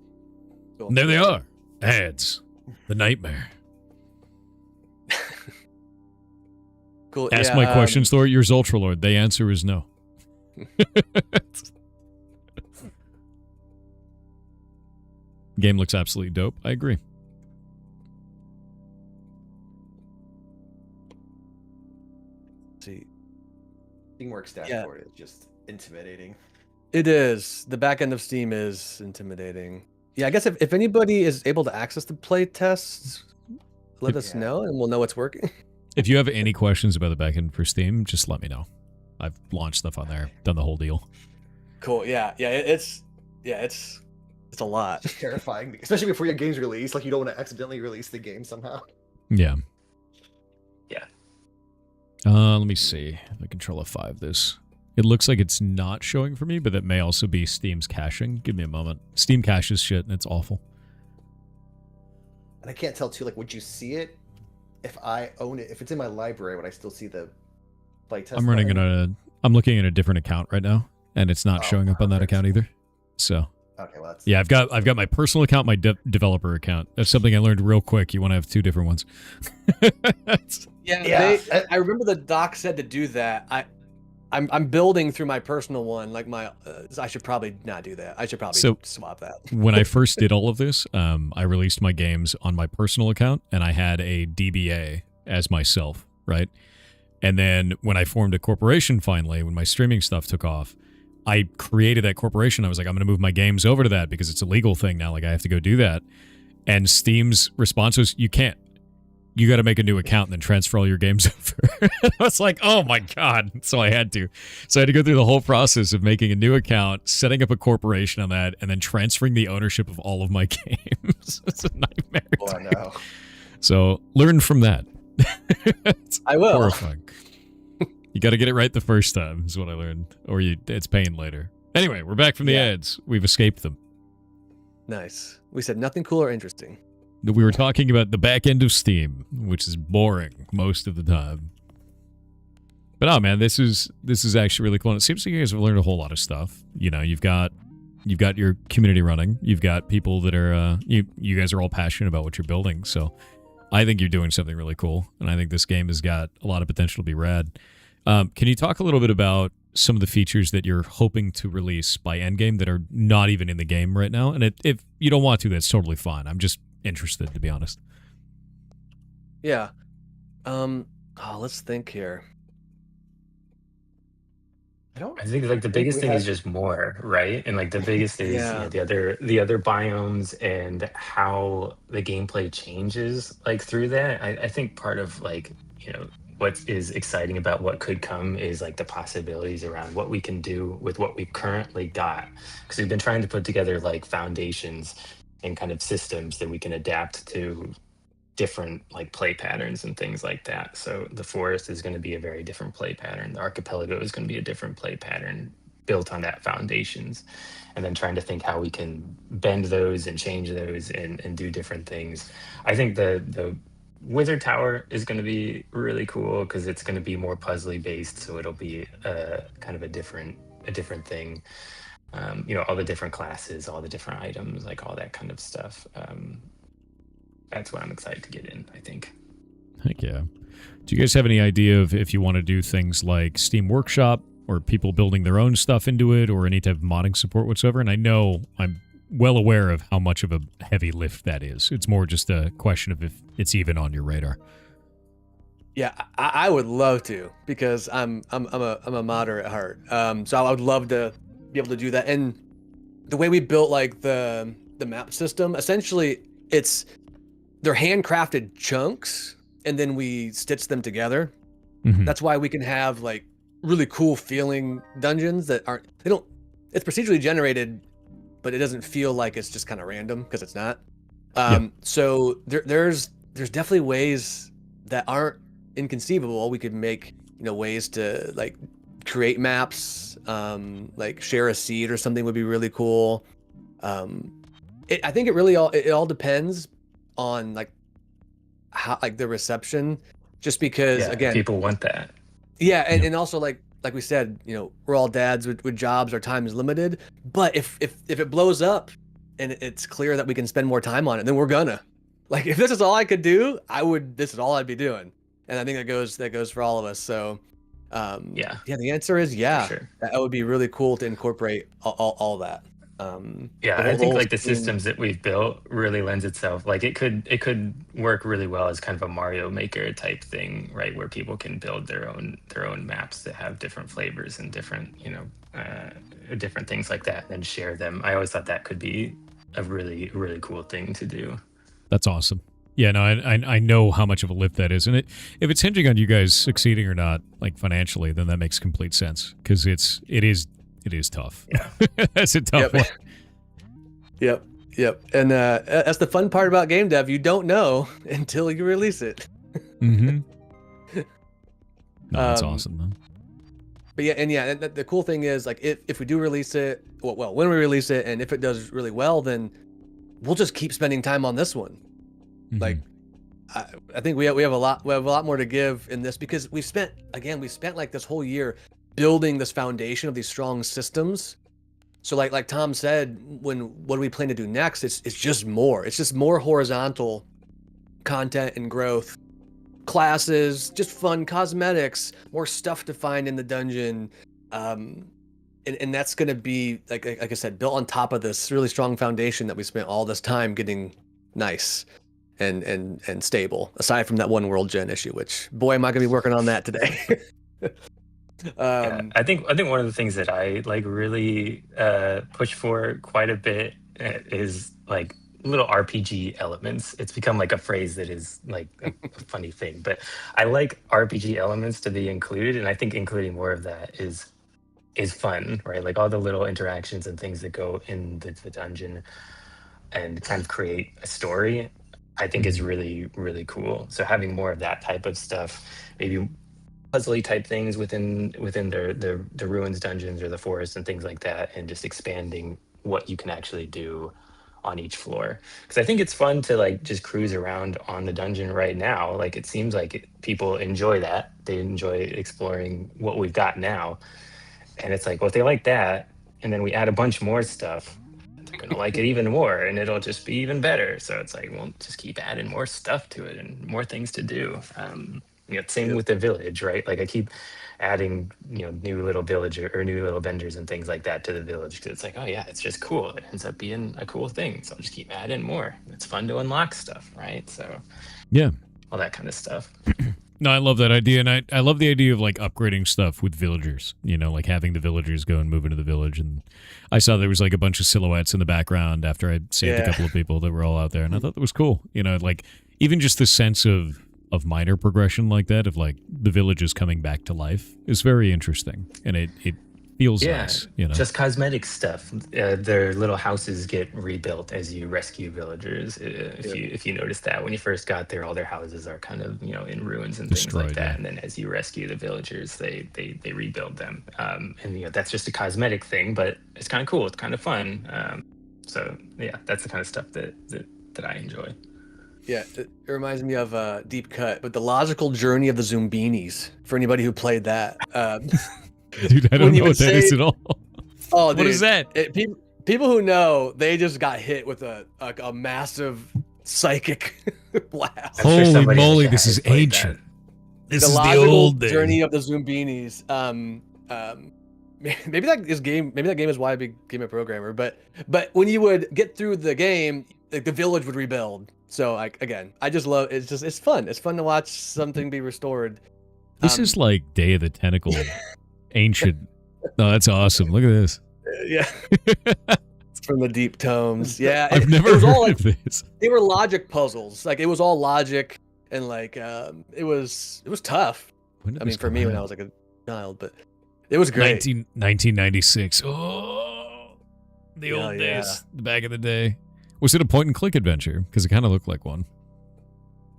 Speaker 1: Cool. And there they are. Ads. The nightmare.
Speaker 3: Cool.
Speaker 1: Ask my questions, Thor. Yours Ultralord. The answer is no. Game looks absolutely dope. I agree.
Speaker 3: See,
Speaker 5: Steamworks dashboard is just intimidating.
Speaker 3: It is. The back end of Steam is intimidating. Yeah, I guess if anybody is able to access the play tests, let us know and we'll know what's working.
Speaker 1: If you have any questions about the back end for Steam, just let me know. I've launched stuff on there, done the whole deal.
Speaker 3: Cool. Yeah. It's a lot.
Speaker 5: It's terrifying, especially before your game's released. Like you don't want to accidentally release the game somehow.
Speaker 1: Yeah.
Speaker 4: Yeah.
Speaker 1: Let me see if I control F5 this. It looks like it's not showing for me, but that may also be Steam's caching. Give me a moment. Steam caches shit, and it's awful.
Speaker 5: And I can't tell too. Like, would you see it if I own it? If it's in my library, would I still see the playtest?
Speaker 1: I'm looking at a different account right now, and it's not showing up on that account either. So.
Speaker 5: Okay, well, that's...
Speaker 1: Yeah, I've got my personal account, my developer account. That's something I learned real quick. You want to have two different ones.
Speaker 3: I remember the doc said to do that. I'm building through my personal one, like I should probably not do that. I should probably swap that.
Speaker 1: When I first did all of this, I released my games on my personal account, and I had a DBA as myself, right? And then when I formed a corporation finally, when my streaming stuff took off, I created that corporation. I was like, I'm going to move my games over to that because it's a legal thing now. Like, I have to go do that. And Steam's response was, you can't. You got to make a new account and then transfer all your games over. I was like, oh my God. So I had to. So I had to go through the whole process of making a new account, setting up a corporation on that, and then transferring the ownership of all of my games. It's a nightmare.
Speaker 5: Oh, I know.
Speaker 1: So learn from that.
Speaker 3: I will.
Speaker 1: Horrifying. You got to get it right the first time is what I learned, or it's pain later. Anyway, we're back from the ads. We've escaped them.
Speaker 3: Nice. We said nothing cool or interesting.
Speaker 1: We were talking about the back end of Steam, which is boring most of the time. But oh man, this is actually really cool. And it seems like you guys have learned a whole lot of stuff. You've got you've got your community running. You've got people that are you guys are all passionate about what you're building. So I think you're doing something really cool, and I think this game has got a lot of potential to be rad. Can you talk a little bit about some of the features that you're hoping to release by endgame that are not even in the game right now? And if you don't want to, that's totally fine. I'm just interested, to be honest.
Speaker 3: Yeah. Let's think here.
Speaker 4: I think like the biggest thing is just more, right? And like the biggest is the other biomes and how the gameplay changes like through that. I think part of like, what is exciting about what could come is like the possibilities around what we can do with what we've currently got. Because we've been trying to put together like foundations and kind of systems that we can adapt to different like play patterns and things like that. So the forest is going to be a very different play pattern. The archipelago is going to be a different play pattern built on that foundations. And then trying to think how we can bend those and change those and do different things. I think the Wizard Tower is going to be really cool because it's going to be more puzzly based. So it'll be kind of a different thing. All the different classes, all the different items, like all that kind of stuff. That's what I'm excited to get in, I think.
Speaker 1: Heck yeah. Do you guys have any idea of if you want to do things like Steam Workshop or people building their own stuff into it or any type of modding support whatsoever? And I know I'm well aware of how much of a heavy lift that is. It's more just a question of if it's even on your radar.
Speaker 3: Yeah, I would love to because I'm a modder at heart. So I would love to be able to do that. And the way we built like the map system, essentially they're handcrafted chunks and then we stitch them together. Mm-hmm. That's why we can have like really cool feeling dungeons that it's procedurally generated, but it doesn't feel like it's just kind of random because it's not. So there's definitely ways that aren't inconceivable. We could make, ways to like create maps, like share a seed or something would be really cool. I think it really all depends on like how like the reception, just because again
Speaker 4: people want that.
Speaker 3: And also like we said, we're all dads with jobs, our time is limited, but if it blows up and it's clear that we can spend more time on it, then we're gonna, like, if this is all I could do, this is all I'd be doing. And I think that goes for all of us. So the answer is sure. That would be really cool to incorporate all that.
Speaker 4: I think like the systems that we've built really lends itself, like it could work really well as kind of a Mario Maker type thing, right, where people can build their own maps that have different flavors and different different things like that and share them. I always thought that could be a really, really cool thing to do.
Speaker 1: That's awesome. Yeah, no, I know how much of a lift that is, and if it's hinging on you guys succeeding or not, like financially, then that makes complete sense because it is tough.
Speaker 4: Yeah.
Speaker 1: That's a tough one.
Speaker 3: Yep. And that's the fun part about game dev. You don't know until you release it.
Speaker 1: Mm-hmm. No, that's awesome, though.
Speaker 3: But the cool thing is, like, if we do release it, well, when we release it, and if it does really well, then we'll just keep spending time on this one. Mm-hmm. Like, I think we have a lot more to give in this because we spent like this whole year building this foundation of these strong systems. So like Tom said, what do we plan to do next? It's just more. It's just more horizontal content and growth, classes, just fun cosmetics, more stuff to find in the dungeon, and that's going to be like I said, built on top of this really strong foundation that we spent all this time getting nice and stable. Aside from that one world gen issue, which boy am I going to be working on that today.
Speaker 4: I think one of the things that I like really push for quite a bit is like little RPG elements. It's become like a phrase that is like a funny thing, but I like RPG elements to be included, and I think including more of that is fun, right? Like all the little interactions and things that go in the dungeon and kind of create a story, I think is really, really cool. So having more of that type of stuff, maybe puzzly type things within the ruins dungeons or the forest and things like that, and just expanding what you can actually do on each floor, because I think it's fun to like just cruise around on the dungeon right now. Like it seems like people enjoy that. They enjoy exploring what we've got now, and it's like, well, if they like that and then we add a bunch more stuff, they're gonna like it even more, and it'll just be even better. So it's like, we'll just keep adding more stuff to it and more things to do. Same with the village, right? Like I keep adding, new little villager or new little vendors and things like that to the village, because it's like, oh yeah, it's just cool. It ends up being a cool thing. So I'll just keep adding more. It's fun to unlock stuff, right? So
Speaker 1: yeah,
Speaker 4: all that kind of stuff.
Speaker 1: No, I love that idea, and I love the idea of like upgrading stuff with villagers. Like having the villagers go and move into the village. And I saw there was like a bunch of silhouettes in the background after I saved a couple of people that were all out there, and I thought that was cool. Like even just the sense of minor progression like that, of like the villages coming back to life, is very interesting, and it feels nice.
Speaker 4: Just cosmetic stuff. Their little houses get rebuilt as you rescue villagers. If you notice that when you first got there, all their houses are kind of in ruins and
Speaker 1: destroyed,
Speaker 4: things like that. And then as you rescue the villagers, they rebuild them. And that's just a cosmetic thing, but it's kind of cool. It's kind of fun. So yeah, that's the kind of stuff that I enjoy.
Speaker 3: Yeah, it reminds me of Deep Cut, but the logical journey of the Zumbinis. For anybody who played that.
Speaker 1: Dude, I don't know what that is at all.
Speaker 3: Oh,
Speaker 1: what
Speaker 3: dude,
Speaker 1: is that?
Speaker 3: People who know, they just got hit with a massive psychic blast.
Speaker 1: Holy moly, this is ancient. This is the old days.
Speaker 3: Journey of the Zumbinis. Maybe that game is why I became a programmer. But when you would get through the game, like the village would rebuild. So I just love it's fun. It's fun to watch something be restored.
Speaker 1: This is like Day of the Tentacle. Ancient. No, that's awesome. Look at this.
Speaker 3: Yeah. It's from the deep tomes. Yeah.
Speaker 1: I've never heard of this.
Speaker 3: They were logic puzzles. Like it was all logic, and like it was tough. For me when I was like a child, but it was great.
Speaker 1: 1996. Oh, the old days. The back of the day. Was it a point and click adventure? Because it kind of looked like one.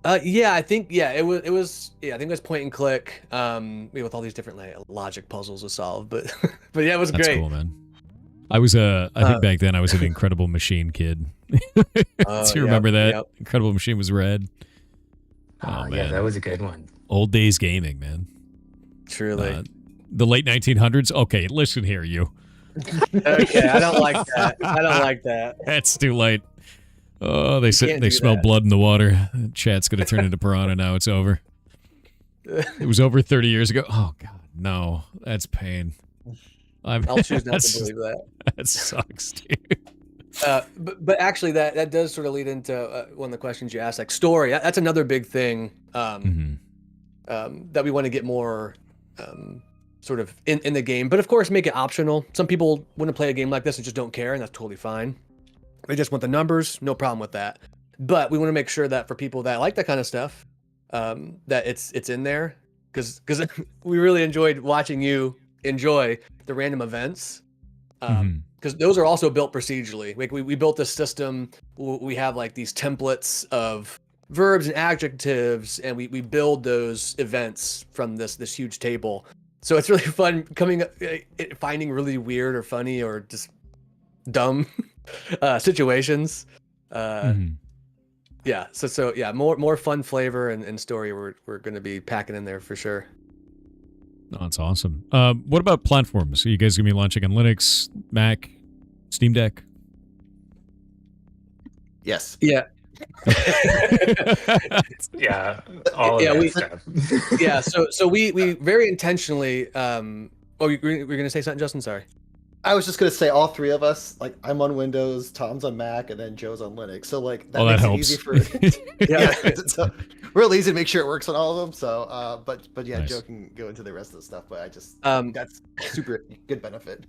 Speaker 3: I think it was I think it was point and click with all these different logic puzzles to solve, but yeah, it was
Speaker 1: That's
Speaker 3: great.
Speaker 1: Cool, man. I was I think back then I was an Incredible Machine kid. Do you remember that? Yep. Incredible Machine was red.
Speaker 4: Oh man, yeah, that was a good one.
Speaker 1: Old days gaming, man.
Speaker 3: Truly.
Speaker 1: The late 1900s. Okay, listen here, you.
Speaker 3: Okay, I don't like that.
Speaker 1: That's too late. Oh, they smell blood in the water. Chat's going to turn into piranha now. It's over. It was over 30 years ago. Oh, God, no. That's pain.
Speaker 3: I'll choose not to believe that.
Speaker 1: That sucks, dude.
Speaker 3: But actually, that does sort of lead into one of the questions you asked, like story. That's another big thing that we want to get more sort of in the game. But, of course, make it optional. Some people want to play a game like this and just don't care, and that's totally fine. They just want the numbers, no problem with that. But we want to make sure that for people that like that kind of stuff, that it's in there, because we really enjoyed watching you enjoy the random events, because those are also built procedurally. Like we built this system. We have like these templates of verbs and adjectives, and we build those events from this huge table. So it's really fun finding really weird or funny or just dumb situations. Yeah, so yeah, more fun flavor and story we're going to be packing in there for sure.
Speaker 1: Oh, that's awesome. What about platforms? Are you guys going to be launching on Linux, Mac, Steam Deck?
Speaker 3: Yes. Yeah.
Speaker 4: Yeah. All of that stuff.
Speaker 3: Yeah. So we very intentionally. Oh, you're going to say something, Justin? Sorry.
Speaker 5: I was just gonna say all three of us, like I'm on Windows, Tom's on Mac, and then Joe's on Linux. So like that makes it easy for so real easy to make sure it works on all of them. So but yeah, nice. Joe can go into the rest of the stuff, but I just that's super good benefit.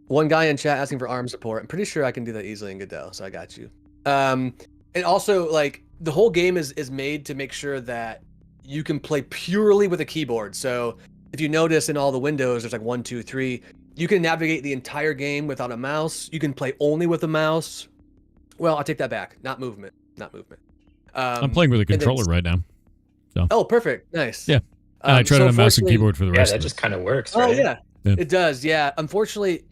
Speaker 3: One guy in chat asking for ARM support. I'm pretty sure I can do that easily in Godot, so I got you. And also like the whole game is made to make sure that you can play purely with a keyboard. So if you notice in all the windows, there's like 1, 2, 3. You can navigate the entire game without a mouse. You can play only with a mouse. Well, I'll take that back. Not movement.
Speaker 1: I'm playing with a controller right now. So.
Speaker 3: Oh, perfect. Nice.
Speaker 1: Yeah. I tried on a mouse and keyboard for the rest of it.
Speaker 4: Yeah, that just kind of works, right?
Speaker 3: Oh, yeah. It does, yeah. Unfortunately,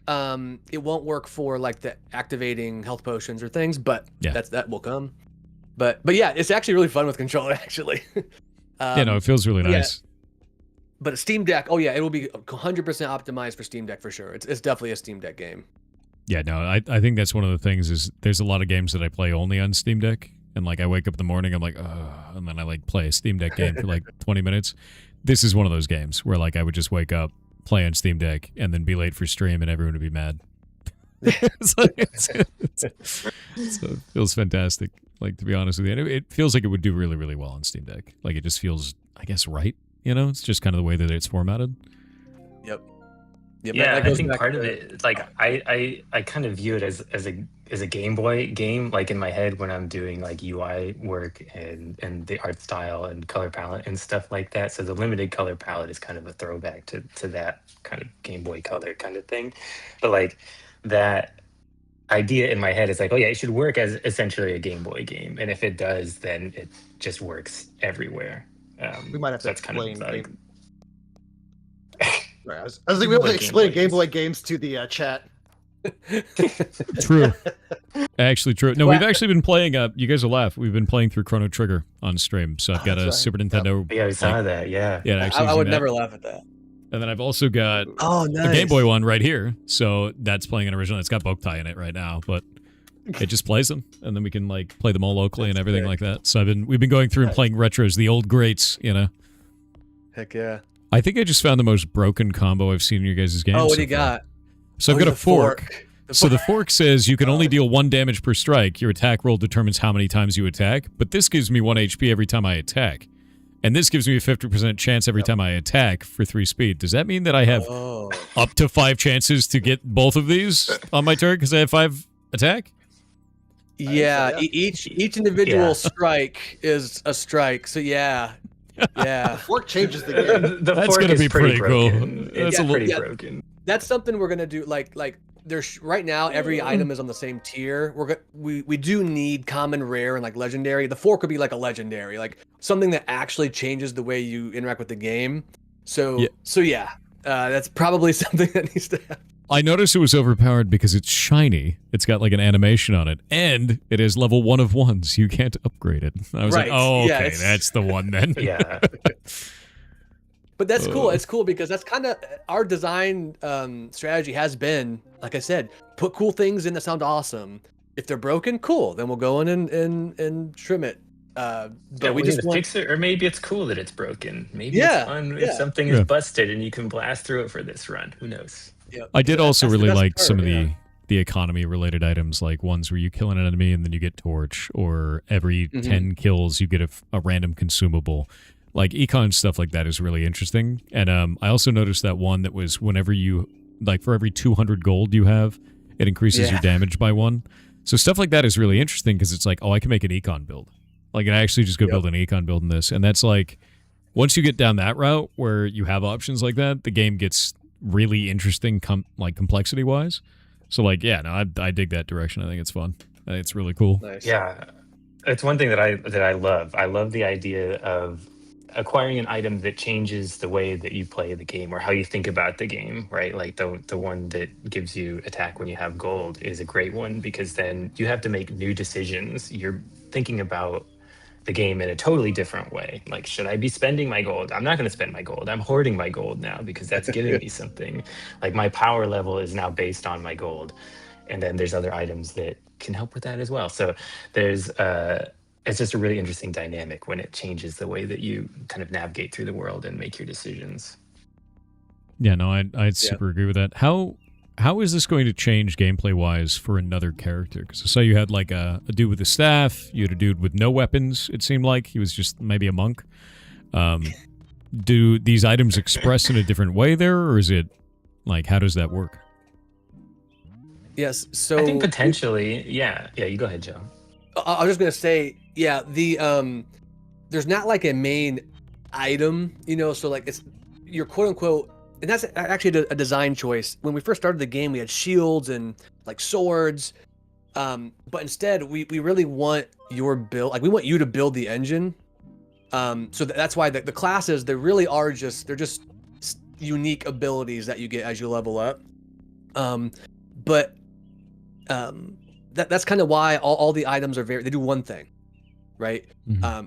Speaker 3: it won't work for like the activating health potions or things, but that will come. But yeah, it's actually really fun with controller, actually.
Speaker 1: It feels really nice.
Speaker 3: but Steam Deck, oh yeah, it will be 100% optimized for Steam Deck for sure. It's definitely a Steam Deck game.
Speaker 1: Yeah, no, I think that's one of the things is there's a lot of games that I play only on Steam Deck, and like I wake up in the morning, I'm like, and then I like play a Steam Deck game for like 20 minutes. This is one of those games where like I would just wake up, play on Steam Deck, and then be late for stream, and everyone would be mad. So it feels fantastic. Like, to be honest with you, and it feels like it would do really, really well on Steam Deck. Like, it just feels, I guess, right. You know, it's just kind of the way that it's formatted.
Speaker 3: Yep.
Speaker 4: Yeah, I think part of it, like I kind of view it as a Game Boy game, like in my head when I'm doing like UI work and the art style and color palette and stuff like that. So the limited color palette is kind of a throwback to that kind of Game Boy Color kind of thing. But like that idea in my head is like, oh yeah, it should work as essentially a Game Boy game, and if it does, then it just works everywhere.
Speaker 5: We might have to
Speaker 4: that's kind of like.
Speaker 5: Right, I was like, we will explain Game Boy games to the chat.
Speaker 1: True. Actually true. No, we've actually been playing, you guys will laugh, we've been playing through Chrono Trigger on stream, so I've got a Super Nintendo.
Speaker 4: Yeah, I saw that, yeah.
Speaker 1: Yeah, actually,
Speaker 3: I would never laugh at that.
Speaker 1: And then I've also got
Speaker 3: nice.
Speaker 1: the Game Boy one right here, so that's playing an original. It's got Boktai in it right now, but it just plays them, and then we can like play them all locally and everything like that. So we've been going through and playing retros, the old greats, you know.
Speaker 3: Heck yeah.
Speaker 1: I think I just found the most broken combo I've seen in your guys' games.
Speaker 3: Oh, what do
Speaker 1: so
Speaker 3: you got?
Speaker 1: So I've got a fork. So the fork says you can only deal 1 damage per strike. Your attack roll determines how many times you attack, but this gives me 1 HP every time I attack. And this gives me a 50% chance every time I attack for 3 speed. Does that mean that I have up to 5 chances to get both of these on my turn because I have 5 attack?
Speaker 3: Yeah, each individual strike is a strike. So yeah.
Speaker 5: The fork changes the game.
Speaker 1: That's going to be pretty cool.
Speaker 4: It's pretty broken.
Speaker 3: That's something we're gonna do. Like there's right now every item is on the same tier. We do need common, rare, and like legendary. The fork would be like a legendary, like something that actually changes the way you interact with the game. So that's probably something that needs to happen.
Speaker 1: I noticed it was overpowered because it's shiny. It's got like an animation on it, and it is level 1 of 1s. You can't upgrade it. I was like, oh, okay, that's the one then.
Speaker 4: Yeah.
Speaker 3: But that's cool. It's cool because that's kind of our design strategy has been, like I said, put cool things in that sound awesome. If they're broken, cool. Then we'll go in and trim it. But
Speaker 4: we just fix it, or maybe it's cool that it's broken. Maybe it's fun if something is busted and you can blast through it for this run. Who knows?
Speaker 3: Yep.
Speaker 1: I did also really like some of the economy related items, like ones where you kill an enemy and then you get torch, or every 10 kills you get a random consumable. Like econ stuff like that is really interesting. And I also noticed that one that was whenever you, like for every 200 gold you have, it increases your damage by 1. So stuff like that is really interesting because it's like, oh, I can make an econ build. Like I actually just go build an econ build in this. And that's like, once you get down that route where you have options like that, the game gets really interesting, like complexity wise. So like, yeah, no, I dig that direction. I think it's fun. I think it's really cool.
Speaker 3: Nice.
Speaker 4: Yeah, it's one thing that I love. I love the idea of acquiring an item that changes the way that you play the game or how you think about the game, right? Like the one that gives you attack when you have gold is a great one because then you have to make new decisions. You're thinking about the game in a totally different way. Like, should I be spending my gold? I'm not going to spend my gold. I'm hoarding my gold now because that's giving me something. Like my power level is now based on my gold. And then there's other items that can help with that as well. So there's it's just a really interesting dynamic when it changes the way that you kind of navigate through the world and make your decisions.
Speaker 1: Yeah, no, I'd super agree with that. How is this going to change gameplay-wise for another character? Because I saw you had like a dude with a staff, you had a dude with no weapons, it seemed like. He was just maybe a monk. Do these items express in a different way there, or is it, like, how does that work?
Speaker 3: Yes, so...
Speaker 4: I think potentially, yeah, you go ahead, Joe.
Speaker 3: I was just going to say, there's not like a main item, you know, so like it's your quote-unquote... And that's actually a design choice. When we first started the game, we had shields and like swords. But instead, we really want your build. Like we want you to build the engine. So that's why the classes, they really are they're just unique abilities that you get as you level up. That's kind of why all the items are they do one thing. right?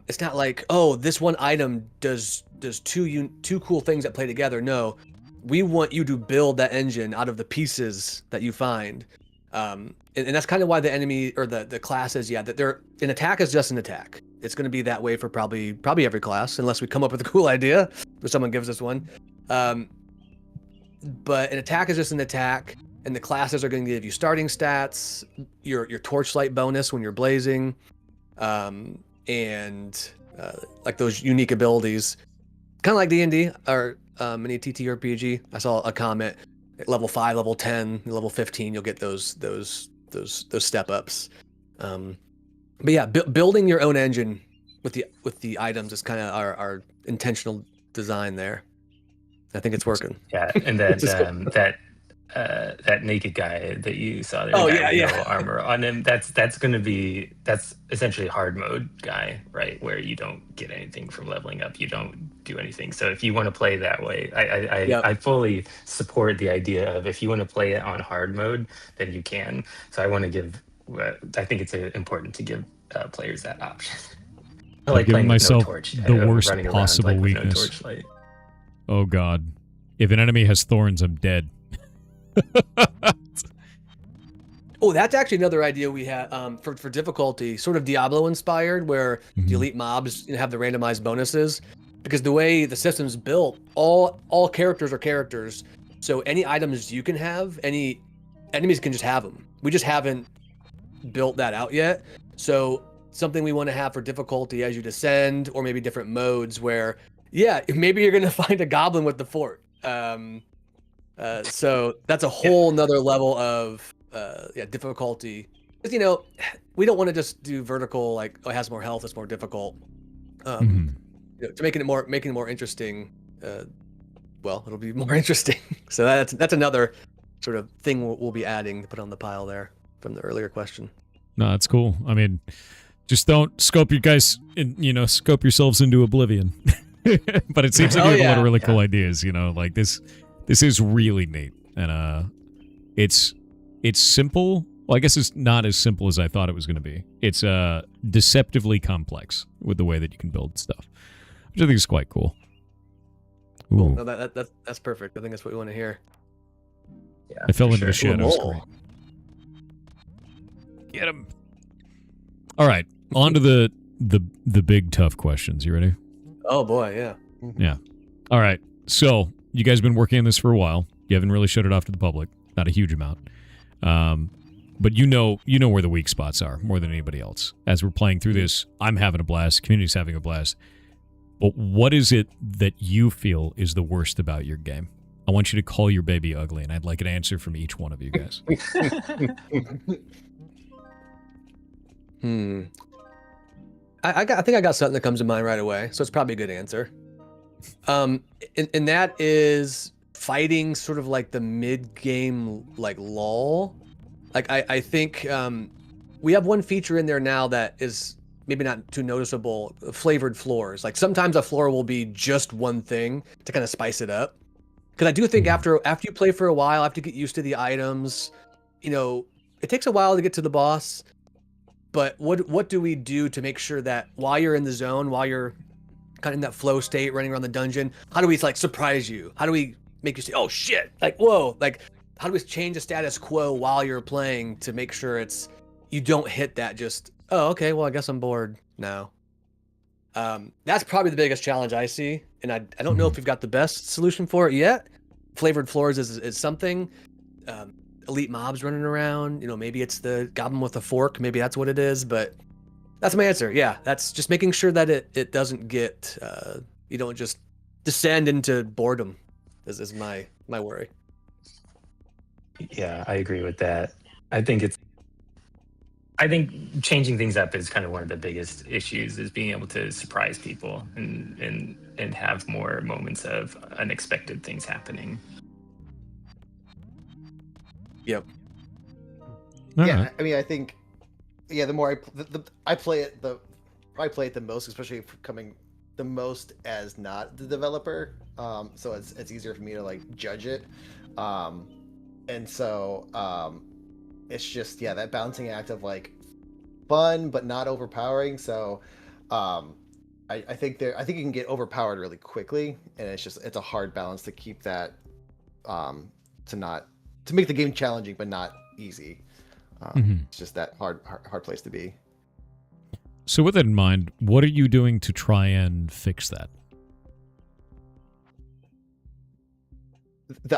Speaker 3: It's not like, oh, this one item does two cool things that play together. No, we want you to build that engine out of the pieces that you find. And that's kind of why the enemy or the classes, that they're an attack is just an attack. It's going to be that way for probably every class, unless we come up with a cool idea or someone gives us one. But an attack is just an attack, and the classes are going to give you starting stats, your torchlight bonus when you're blazing, and like those unique abilities, kind of like D&D or any TTRPG. I saw a comment at level 5, level 10, level 15, you'll get those step ups. But yeah, building your own engine with the items is kind of our intentional design there. I think it's working.
Speaker 4: Yeah, and that that naked guy that you saw there, no armor on him, that's essentially hard mode guy, right? Where you don't get anything from leveling up, you don't do anything. So if you want to play that way, I fully support the idea of if you want to play it on hard mode, then you can. So I think it's important to give players that option. I like
Speaker 1: giving myself the worst possible weakness. Oh god. If an enemy has thorns, I'm dead.
Speaker 3: Oh, that's actually another idea we had for difficulty, sort of Diablo inspired, where the elite mobs have the randomized bonuses. Because the way the system's built, all characters are characters. So any items you can have, any enemies can just have them. We just haven't built that out yet. So something we want to have for difficulty as you descend, or maybe different modes where, maybe you're going to find a goblin with the fort. So that's a whole nother level of difficulty. Because, we don't want to just do vertical, like, it has more health, it's more difficult. To making it more interesting, it'll be more interesting. So that's another sort of thing we'll be adding to put on the pile there from the earlier question.
Speaker 1: No, that's cool. I mean, just don't scope scope yourselves into oblivion. But it seems like you have a lot of really cool ideas, like this is really neat. And it's simple. Well, I guess it's not as simple as I thought it was going to be. It's deceptively complex with the way that you can build stuff, which I think is quite cool. Ooh.
Speaker 3: Cool. No, that's perfect. I think that's what we want to hear.
Speaker 4: Yeah,
Speaker 1: I fell into the shadows. Great. Get him. All right, on to the big tough questions. You ready?
Speaker 3: Oh boy, yeah.
Speaker 1: Yeah. All right. So you guys have been working on this for a while. You haven't really showed it off to the public, not a huge amount. But you know where the weak spots are more than anybody else. As we're playing through this, I'm having a blast. Community's having a blast. But what is it that you feel is the worst about your game? I want you to call your baby ugly, and I'd like an answer from each one of you guys.
Speaker 3: I think I got something that comes to mind right away, so it's probably a good answer. And that is fighting sort of like the mid-game like lull. Like I think we have one feature in there now that is maybe not too noticeable, flavored floors. Like sometimes a floor will be just one thing to kind of spice it up. Because I do think after you play for a while, after you get used to the items, it takes a while to get to the boss. But what do we do to make sure that while you're in the zone, while you're kind of in that flow state, running around the dungeon, how do we like surprise you? How do we make you say, oh shit, like whoa, like how do we change the status quo while you're playing to make sure you don't hit that just, oh okay, well I guess I'm bored now. That's probably the biggest challenge I see, and I don't know if we've got the best solution for it yet. Flavored floors is something. Elite mobs running around, maybe it's the goblin with a fork, maybe that's what it is, but that's my answer. Yeah, that's just making sure that it doesn't get you don't just descend into boredom is my worry.
Speaker 4: Yeah, I agree with that. I think changing things up is kind of one of the biggest issues, is being able to surprise people and have more moments of unexpected things happening.
Speaker 3: Yep.
Speaker 5: Yeah, I mean, I think, the more I play it, I play it the most, especially coming the most as not the developer. So it's easier for me to like judge it, and so it's just that balancing act of like fun but not overpowering. So I think you can get overpowered really quickly, and it's a hard balance to keep that to make the game challenging but not easy. It's just that hard place to be.
Speaker 1: So with that in mind, what are you doing to try and fix that?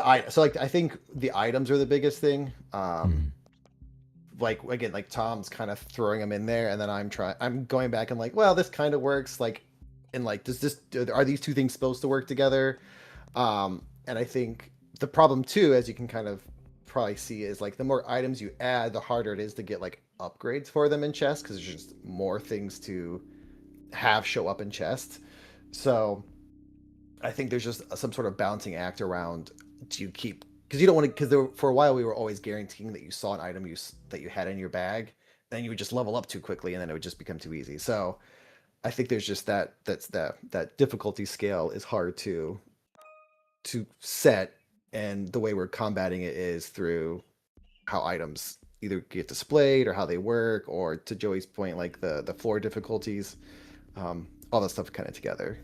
Speaker 5: I think the items are the biggest thing. Like again, like Tom's kind of throwing them in there, and then I'm going back and like, well, this kind of works. Like, and like, are these two things supposed to work together? And I think the problem too, as you can kind of probably see, is like the more items you add, the harder it is to get like upgrades for them in chests, because there's just more things to have show up in chests. So I think there's just some sort of balancing act around, do you keep, because you don't want to, because for a while we were always guaranteeing that you saw an item that you had in your bag, then you would just level up too quickly, and then it would just become too easy. So I think there's just that difficulty scale is hard to set, and the way we're combating it is through how items either get displayed or how they work, or to Joey's point, like the floor difficulties, all that stuff kind of together.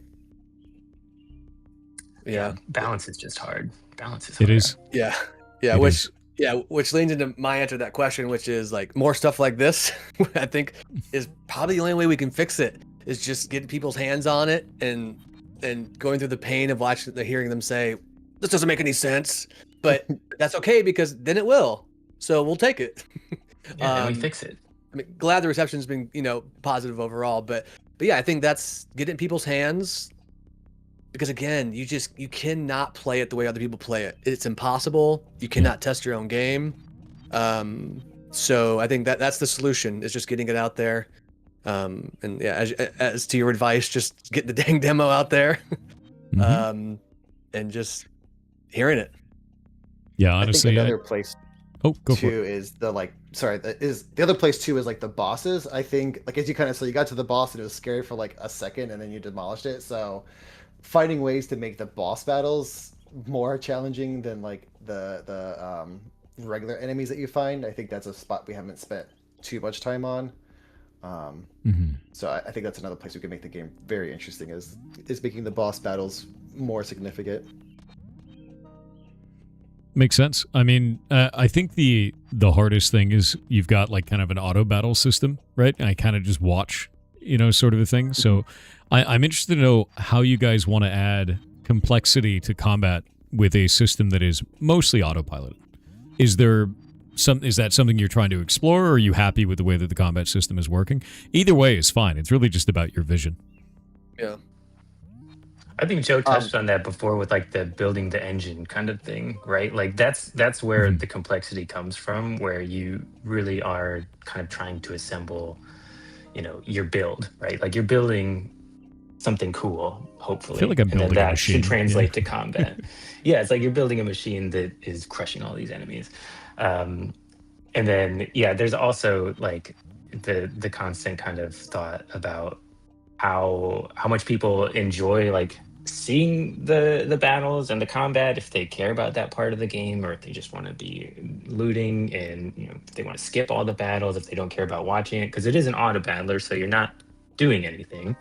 Speaker 3: Yeah,
Speaker 4: balance is just hard.
Speaker 1: It is.
Speaker 3: Yeah,
Speaker 1: It
Speaker 3: which
Speaker 1: is.
Speaker 3: which leans into my answer to that question, which is like more stuff like this. I think is probably the only way we can fix it, is just getting people's hands on it and going through the pain of hearing them say, this doesn't make any sense, but that's okay, because then it will. So we'll take it.
Speaker 4: And we fix it.
Speaker 3: I mean, glad the reception's been, positive overall, but yeah, I think that's getting people's hands, because again, you cannot play it the way other people play it. It's impossible. You cannot test your own game. So I think that's the solution, is just getting it out there. And yeah, as to your advice, just get the dang demo out there. And just hearing it.
Speaker 1: Yeah, honestly,
Speaker 5: I think another place
Speaker 1: go
Speaker 5: too is the other place too is like the bosses. I think, like, as you kind of, so you got to the boss and it was scary for like a second, and then you demolished it. So finding ways to make the boss battles more challenging than like the regular enemies that you find, I think that's a spot we haven't spent too much time on. So I think that's another place we can make the game very interesting, is making the boss battles more significant.
Speaker 1: Makes sense. I mean, I think the hardest thing is you've got like kind of an auto battle system, right? And I kind of just watch, sort of a thing. So I'm interested to know how you guys want to add complexity to combat with a system that is mostly autopiloted. Is that something you're trying to explore, or are you happy with the way that the combat system is working? Either way is fine. It's really just about your vision.
Speaker 3: Yeah.
Speaker 4: I think Joe touched on that before with like the building the engine kind of thing, right? Like that's where the complexity comes from, where you really are kind of trying to assemble, your build, right? Like you're building something cool, hopefully.
Speaker 1: I feel like I'm building
Speaker 4: and then
Speaker 1: a
Speaker 4: that
Speaker 1: machine.
Speaker 4: should translate to combat. Yeah, it's like you're building a machine that is crushing all these enemies. And then, there's also like the constant kind of thought about how much people enjoy like seeing the battles and the combat, if they care about that part of the game, or if they just want to be looting, and if they want to skip all the battles, if they don't care about watching it, because it is an auto battler, so you're not doing anything,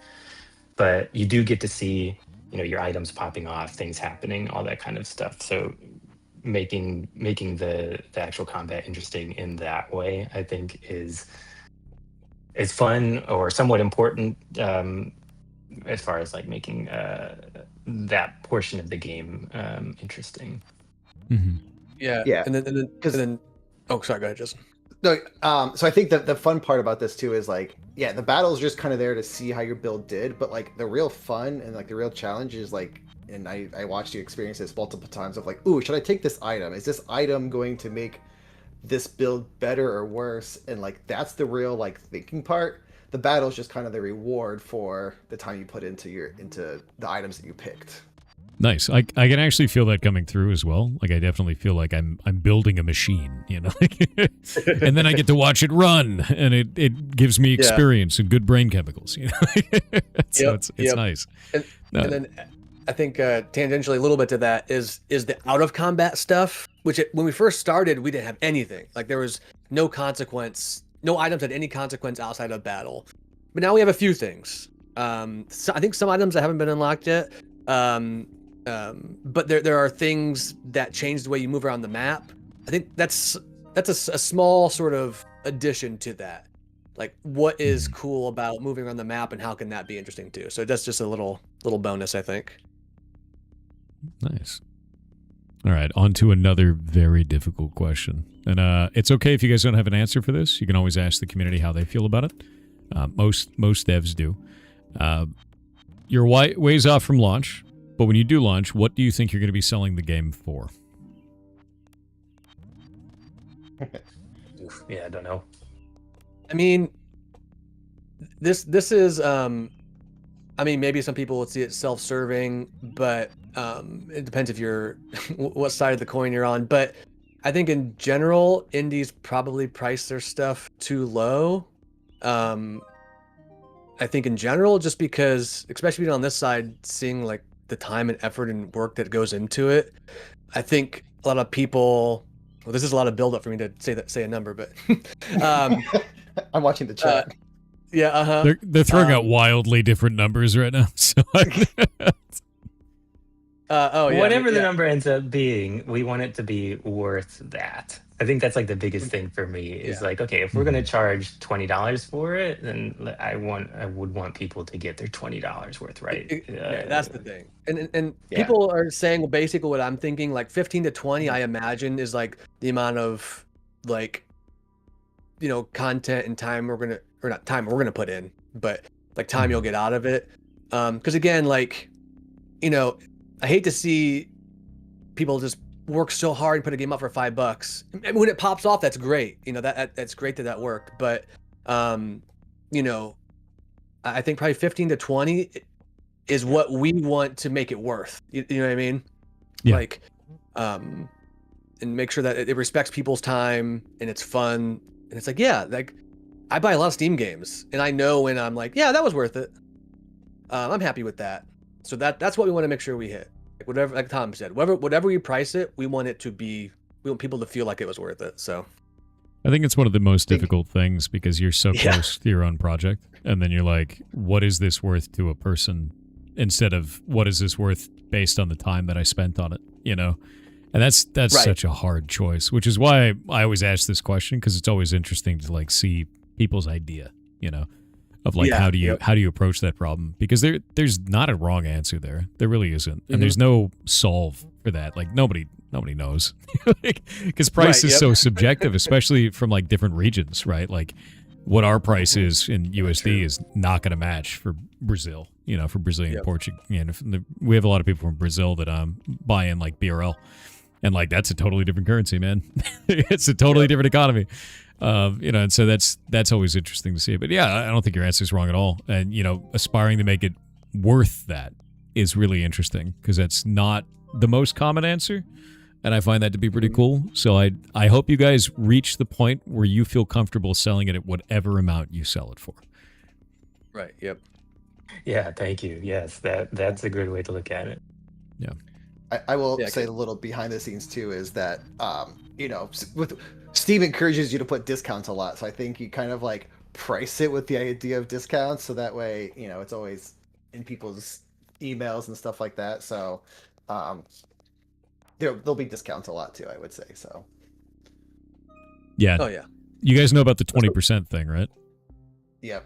Speaker 4: but you do get to see your items popping off, things happening, all that kind of stuff. So making the actual combat interesting in that way, I think is fun, or somewhat important, as far as like making that portion of the game interesting.
Speaker 3: Yeah. And then oh, sorry, go ahead, Justin.
Speaker 5: No, so I think that the fun part about this too is like, the battle is just kind of there to see how your build did, but like the real fun and like the real challenge is like, and I watched you experience this multiple times of like, ooh, should I take this item? Is this item going to make this build better or worse? And like that's the real like thinking part. The battle is just kind of the reward for the time you put into the items that you picked.
Speaker 1: Nice. I can actually feel that coming through as well. Like I definitely feel like I'm building a machine, and then I get to watch it run, and it gives me experience and good brain chemicals. So it's nice.
Speaker 3: And then I think tangentially a little bit to that is the out of combat stuff, which when we first started, we didn't have anything. Like there was no consequence, no items had any consequence outside of battle. But now we have a few things. So I think some items that haven't been unlocked yet. But there are things that change the way you move around the map. I think that's a small sort of addition to that. Like, what is cool about moving around the map, and how can that be interesting too? So that's just a little bonus, I think.
Speaker 1: Nice. All right, on to another very difficult question. And it's okay if you guys don't have an answer for this. You can always ask the community how they feel about it. Most devs do. You're ways off from launch, but when you do launch, what do you think you're going to be selling the game for?
Speaker 4: Yeah, I don't know.
Speaker 3: I mean, this is I mean, maybe some people would see it self-serving, but it depends if you're what side of the coin you're on. But I think in general, indies probably price their stuff too low. I think in general, just because, especially on this side, seeing like the time and effort and work that goes into it, I think a lot of people. Well, this is a lot of build-up for me to say a number, but
Speaker 5: I'm watching the chat.
Speaker 3: Yeah,
Speaker 1: They're throwing out wildly different numbers right now. So
Speaker 4: whatever the number ends up being, we want it to be worth that. I think that's like the biggest thing for me is like, okay, if we're going to charge $20 for it, then I would want people to get their $20 worth, right?
Speaker 3: Yeah, that's the thing. And people are saying, well, basically what I'm thinking, like 15 to 20, I imagine is like the amount of like, content and time we're going to put in, but like time you'll get out of it. Because again, like, I hate to see people just work so hard and put a game up for $5. And when it pops off, that's great. That's great that worked. But, I think probably 15 to 20 is what we want to make it worth. You know what I mean?
Speaker 1: Yeah.
Speaker 3: Like, and make sure that it respects people's time and it's fun. And it's like, yeah, like I buy a lot of Steam games and I know when I'm like, yeah, that was worth it. I'm happy with that. So that's what we want to make sure we hit. Like whatever, like Tom said, whatever we price it, we want people to feel like it was worth it. So
Speaker 1: I think it's one of the most difficult things because you're so close to your own project. And then you're like, what is this worth to a person instead of what is this worth based on the time that I spent on it, And that's right. Such a hard choice, which is why I always ask this question, because it's always interesting to like see people's idea, of like how do you approach that problem? Because there's not a wrong answer there. There really isn't. And there's no solve for that. Like nobody knows. Because price is so subjective, especially from like different regions, right? Like what our price is in USD is not going to match for Brazil, for Brazilian Portuguese. We have a lot of people from Brazil that buy in like BRL. And like that's a totally different currency, man. It's a totally different economy. And so that's always interesting to see. But yeah, I don't think your answer is wrong at all. And aspiring to make it worth that is really interesting because that's not the most common answer, and I find that to be pretty cool. So I hope you guys reach the point where you feel comfortable selling it at whatever amount you sell it for.
Speaker 3: Right. Yep.
Speaker 4: Yeah. Thank you. Yes, that's a good way to look at it.
Speaker 1: Yeah.
Speaker 5: I will say a little behind the scenes too is that with Steam encourages you to put discounts a lot, so I think you kind of like price it with the idea of discounts, so that way it's always in people's emails and stuff like that. So there'll be discounts a lot too, I would say. So
Speaker 1: yeah.
Speaker 3: Oh yeah.
Speaker 1: You guys know about the 20% thing, right?
Speaker 5: Yep.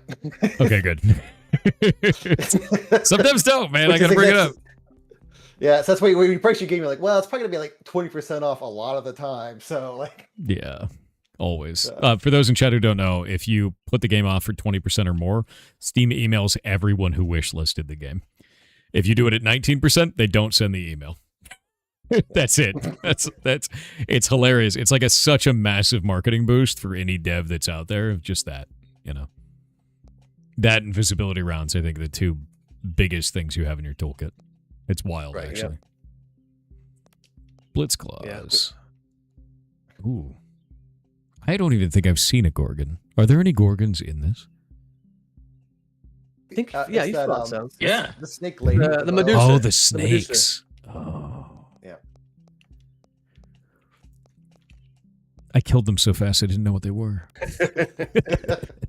Speaker 1: Okay, good. Sometimes don't, man. I gotta bring it up.
Speaker 5: Yeah, so that's why when you price your game, you're like, well, it's probably gonna be like 20% off a lot of the time. So like,
Speaker 1: yeah, always. For those in chat who don't know, if you put the game off for 20% or more, Steam emails everyone who wish listed the game. If you do it at 19%, they don't send the email. That's it. That's it's hilarious. It's like such a massive marketing boost for any dev that's out there. Just that, that and visibility rounds. I think are the two biggest things you have in your toolkit. It's wild, actually. Yeah. Blitz claws. Yeah. Ooh. I don't even think I've seen a Gorgon. Are there any Gorgons in this?
Speaker 3: I think, you thought so.
Speaker 4: Yeah.
Speaker 5: The snake lady.
Speaker 3: The Medusa.
Speaker 1: Oh, the snakes. Oh.
Speaker 5: Yeah.
Speaker 1: I killed them so fast I didn't know what they were.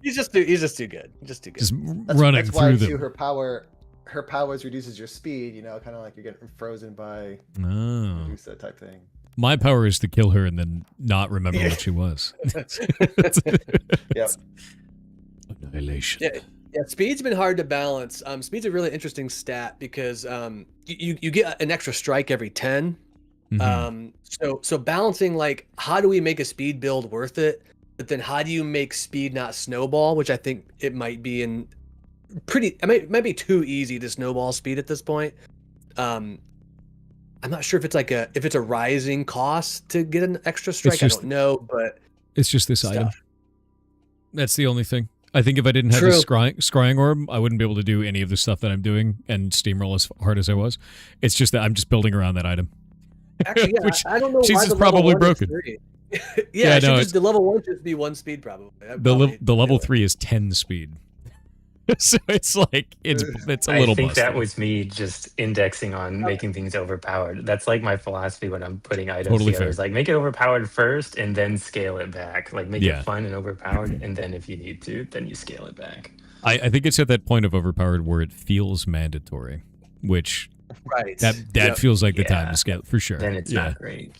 Speaker 3: He's just too good. Just too good.
Speaker 1: Just running
Speaker 5: that's why
Speaker 1: through them.
Speaker 5: Too, her powers reduces your speed. You know, kind of like you're getting frozen by Medusa type thing.
Speaker 1: My power is to kill her and then not remember what she was.
Speaker 5: Yep.
Speaker 1: Annihilation.
Speaker 3: Yeah, speed's been hard to balance. Speed's a really interesting stat because you get an extra strike every 10. So balancing like how do we make a speed build worth it, but then how do you make speed not snowball, which I think it might be it might be too easy to snowball speed at this point. I'm not sure if it's a rising cost to get an extra strike. I don't know, but
Speaker 1: it's just this item. That's the only thing. I think if I didn't have the scrying orb, I wouldn't be able to do any of the stuff that I'm doing and steamroll as hard as I was. It's just that I'm just building around that item.
Speaker 3: Actually, yeah, I don't know why
Speaker 1: she's probably broken.
Speaker 3: Yeah, the level 1 should be 1 speed probably.
Speaker 1: The level 3 is 10 speed. So it's like it's a little.
Speaker 4: I think
Speaker 1: busted.
Speaker 4: that was me just indexing on making things overpowered. That's like my philosophy when I'm putting items together. It's like make it overpowered first and then scale it back. Like make it fun and overpowered, and then if you need to, then you scale it back.
Speaker 1: I think it's at that point of overpowered where it feels mandatory, which that feels like the time to scale for sure.
Speaker 4: Then it's not great.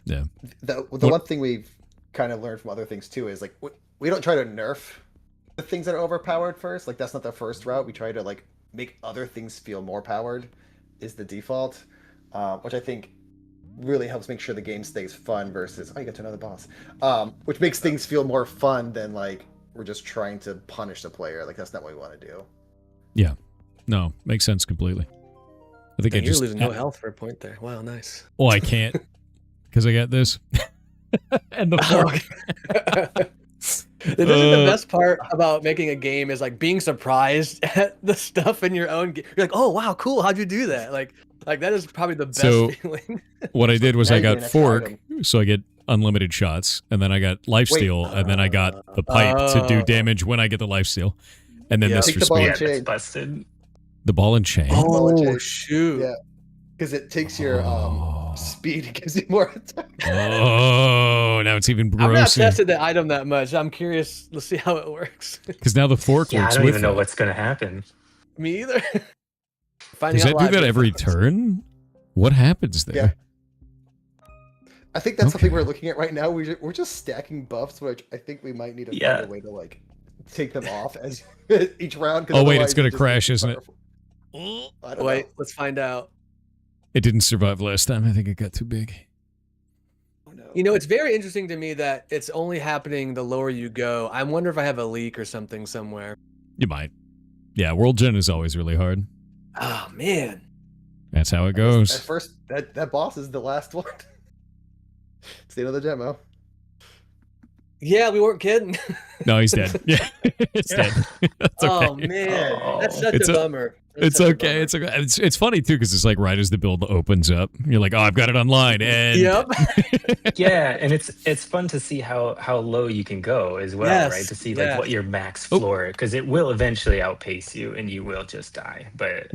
Speaker 1: Yeah.
Speaker 5: The one thing we've kind of learned from other things too is like we don't try to nerf the things that are overpowered first. Like that's not the first route. We try to like make other things feel more powered is the default, which I think really helps make sure the game stays fun versus you get to another boss, which makes things feel more fun than like we're just trying to punish the player. Like that's not what we want to do.
Speaker 1: Yeah, no, makes sense completely. I think
Speaker 3: you're losing no health for a point there. Wow, nice.
Speaker 1: Oh, I can't because I got this and the fork.
Speaker 3: This is the best part about making a game is like being surprised at the stuff in your own game. You're like, oh wow, cool. How'd you do that? Like that is probably the best feeling.
Speaker 1: What I did was I got fork, so I get unlimited shots, and then I got lifesteal, and then I got the pipe to do damage when I get the lifesteal, and then this for speed.
Speaker 4: That's busted.
Speaker 1: The ball and chain.
Speaker 3: Oh shoot!
Speaker 5: Yeah, because it takes your speed and gives you more attack.
Speaker 1: Oh, now it's even grosser.
Speaker 3: I've not tested the item that much. I'm curious. Let's see how it works.
Speaker 1: Because now the fork works.
Speaker 4: I don't even know what's gonna happen.
Speaker 3: Me either.
Speaker 1: Does that do that every turn? What happens there?
Speaker 5: Yeah. I think that's something we're looking at right now. We're just stacking buffs, which I think we might need to find a way to like take them off as each round.
Speaker 1: Oh wait, it's gonna crash, isn't it?
Speaker 3: Wait, let's find out.
Speaker 1: It didn't survive last time. I think it got too big.
Speaker 3: Oh, no. You know, it's very interesting to me that it's only happening the lower you go. I wonder if I have a leak or something somewhere.
Speaker 1: You might. Yeah, World Gen is always really hard.
Speaker 3: Oh, man.
Speaker 1: That's how it goes.
Speaker 5: At first, that boss is the last one. It's the end of the demo.
Speaker 3: Yeah, we weren't kidding.
Speaker 1: No, he's dead. Yeah, it's dead. That's okay.
Speaker 3: Oh, man. That's such a bummer.
Speaker 1: It's okay. It's funny too because it's like right as the build opens up, you're like, oh, I've got it online, and
Speaker 4: yeah, and it's fun to see how low you can go as well, right? To see like what your max floor, because it will eventually outpace you, and you will just die. But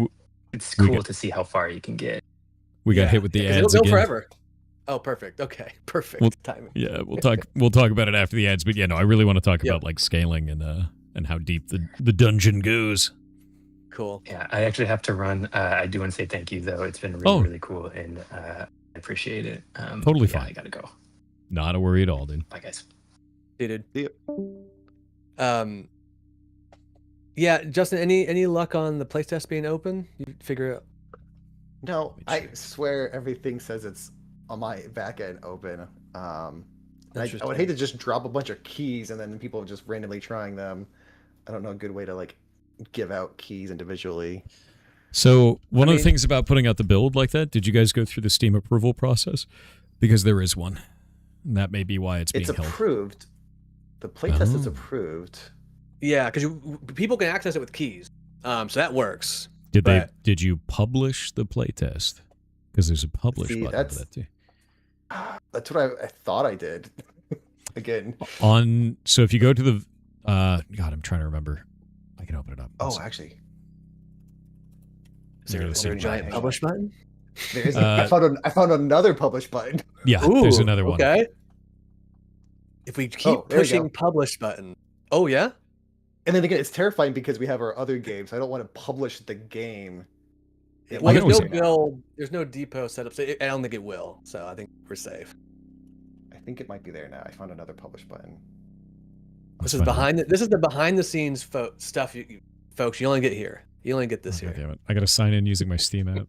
Speaker 4: it's cool to see how far you can get.
Speaker 1: We got hit with the ads
Speaker 3: it'll go
Speaker 1: again.
Speaker 3: Forever. Oh, perfect. Okay, perfect timing.
Speaker 1: Yeah, we'll talk about it after the ads. But yeah, no, I really want to talk about like scaling and how deep the dungeon goes.
Speaker 3: Cool.
Speaker 4: Yeah, I actually have to run. I do want to say thank you, though. It's been really, really cool, and I appreciate it.
Speaker 1: Totally fine.
Speaker 4: I gotta go.
Speaker 1: Not a worry at all, dude.
Speaker 4: Bye, guys.
Speaker 3: Dude. Yeah, Justin. Any luck on the playtest being open? You figure it out?
Speaker 5: No, I swear everything says it's on my back end open. I would hate to just drop a bunch of keys and then people just randomly trying them. I don't know a good way to like give out keys individually.
Speaker 1: So one of the things about putting out the build like that, did you guys go through the Steam approval process? Because there is one. And that may be why it's being held.
Speaker 5: It's approved. The playtest is approved.
Speaker 3: Yeah, because people can access it with keys. So that works.
Speaker 1: Did you publish the playtest? Because there's a publish button for that too.
Speaker 5: That's what I thought I did. Again.
Speaker 1: So if you go to the God, I'm trying to remember. I can open it up.
Speaker 5: Oh, actually.
Speaker 3: Is there a giant publish button?
Speaker 5: There is. I found another publish button.
Speaker 1: Yeah, there's another one.
Speaker 3: Okay. If we keep pushing publish button. Oh yeah.
Speaker 5: And then again, it's terrifying because we have our other games. I don't want to publish the game.
Speaker 3: Well, there's no build. There's no depot setup. So I don't think it will. So I think we're safe.
Speaker 5: I think it might be there now. I found another publish button.
Speaker 3: This is the behind the scenes stuff, folks. You only get here. You only get this here.
Speaker 1: Damn it! I got to sign in using my Steam app.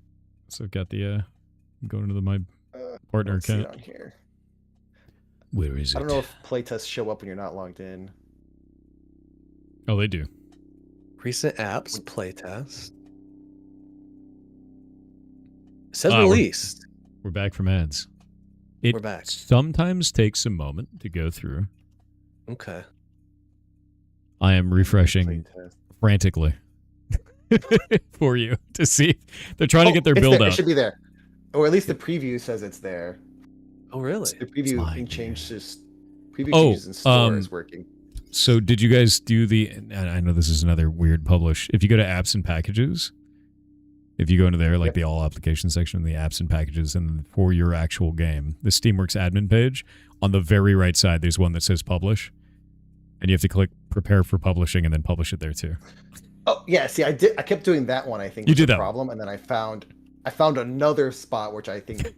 Speaker 1: So I've got the I'm going into my partner account.
Speaker 5: On here.
Speaker 1: Where is it?
Speaker 5: I don't know if playtests show up when you're not logged in.
Speaker 1: Oh, they do.
Speaker 3: Recent apps playtest. It says released.
Speaker 1: We're back from ads.
Speaker 3: We're back.
Speaker 1: Sometimes takes a moment to go through.
Speaker 3: Okay.
Speaker 1: I am refreshing frantically for you to see. They're trying to get their build out.
Speaker 5: It should be there. Or at least the preview says it's there.
Speaker 3: Oh, really?
Speaker 5: The preview being changed to preview changes in store is working.
Speaker 1: So did you guys do I know this is another weird publish. If you go to apps and packages, if you go into there, like the all application section, the apps and packages, and for your actual game, the Steamworks admin page, on the very right side, there's one that says publish. And you have to click prepare for publishing and then publish it there too.
Speaker 5: Oh yeah, see, I kept doing that one. I think
Speaker 1: you did that
Speaker 5: problem, and then I found another spot which I think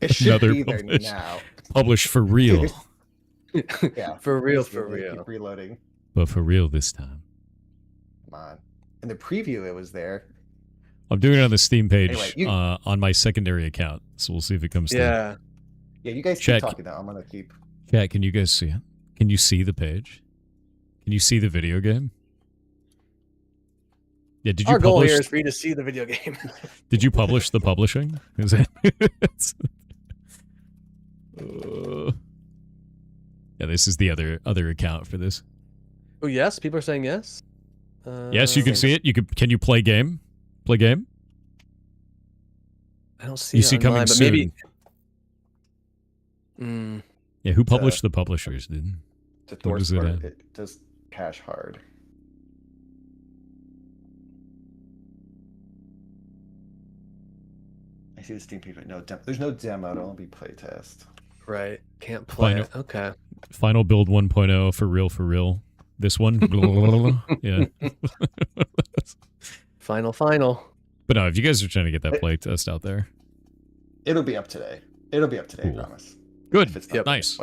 Speaker 5: it should be there now.
Speaker 1: Publish for real.
Speaker 5: Yeah,
Speaker 3: for real.
Speaker 5: Keep reloading.
Speaker 1: But for real this time.
Speaker 5: Come on. In the preview, it was there.
Speaker 1: I'm doing it on the Steam page on my secondary account, so we'll see if it comes through.
Speaker 5: Yeah, you guys keep talking now. I'm gonna keep.
Speaker 1: Chat, can you guys see it? Can you see the page? Can you see the video game? Yeah, did you
Speaker 3: Our goal here is for you to see the video game.
Speaker 1: Did you publish the publishing? Is that yeah, this is the other account for this.
Speaker 3: Oh yes, people are saying yes.
Speaker 1: Yes, you can see it. Can you play game? Play game?
Speaker 3: I don't see. You see
Speaker 1: coming soon.
Speaker 3: Maybe.
Speaker 1: Yeah, who published the publishers, dude?
Speaker 5: What does it does cache hard. I see the Steam page. No, there's no demo. It'll only be playtest.
Speaker 3: Right. Can't play it. Okay.
Speaker 1: Final build 1.0 for real. This one. Yeah.
Speaker 3: Final.
Speaker 1: But no, if you guys are trying to get that playtest out there,
Speaker 5: it'll be up today. Cool. I promise.
Speaker 1: Good. Nice.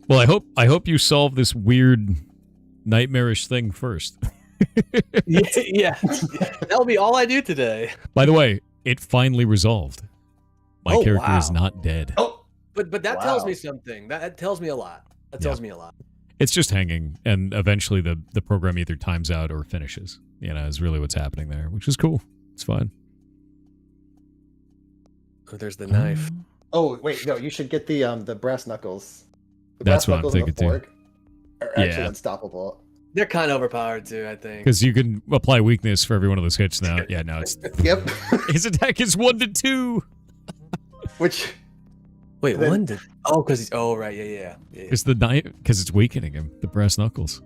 Speaker 1: Well, I hope you solve this weird nightmarish thing first.
Speaker 3: yeah. That'll be all I do today.
Speaker 1: By the way, it finally resolved. My character is not dead.
Speaker 3: Oh, but that tells me something. That tells me a lot.
Speaker 1: It's just hanging, and eventually the program either times out or finishes. Is really what's happening there, which is cool. It's fine.
Speaker 3: Oh, there's the knife.
Speaker 5: Oh wait, no, you should get the brass knuckles.
Speaker 1: That's what I'm thinking too.
Speaker 5: Are actually unstoppable.
Speaker 3: They're kind of overpowered too, I think.
Speaker 1: Because you can apply weakness for every one of those hits now. Yeah, no, it's.
Speaker 5: Yep.
Speaker 1: His attack is 1 to 2.
Speaker 5: Which.
Speaker 3: Wait, 1 to. Oh, because he's. Oh, right, yeah.
Speaker 1: It's the knife because it's weakening him. The brass knuckles.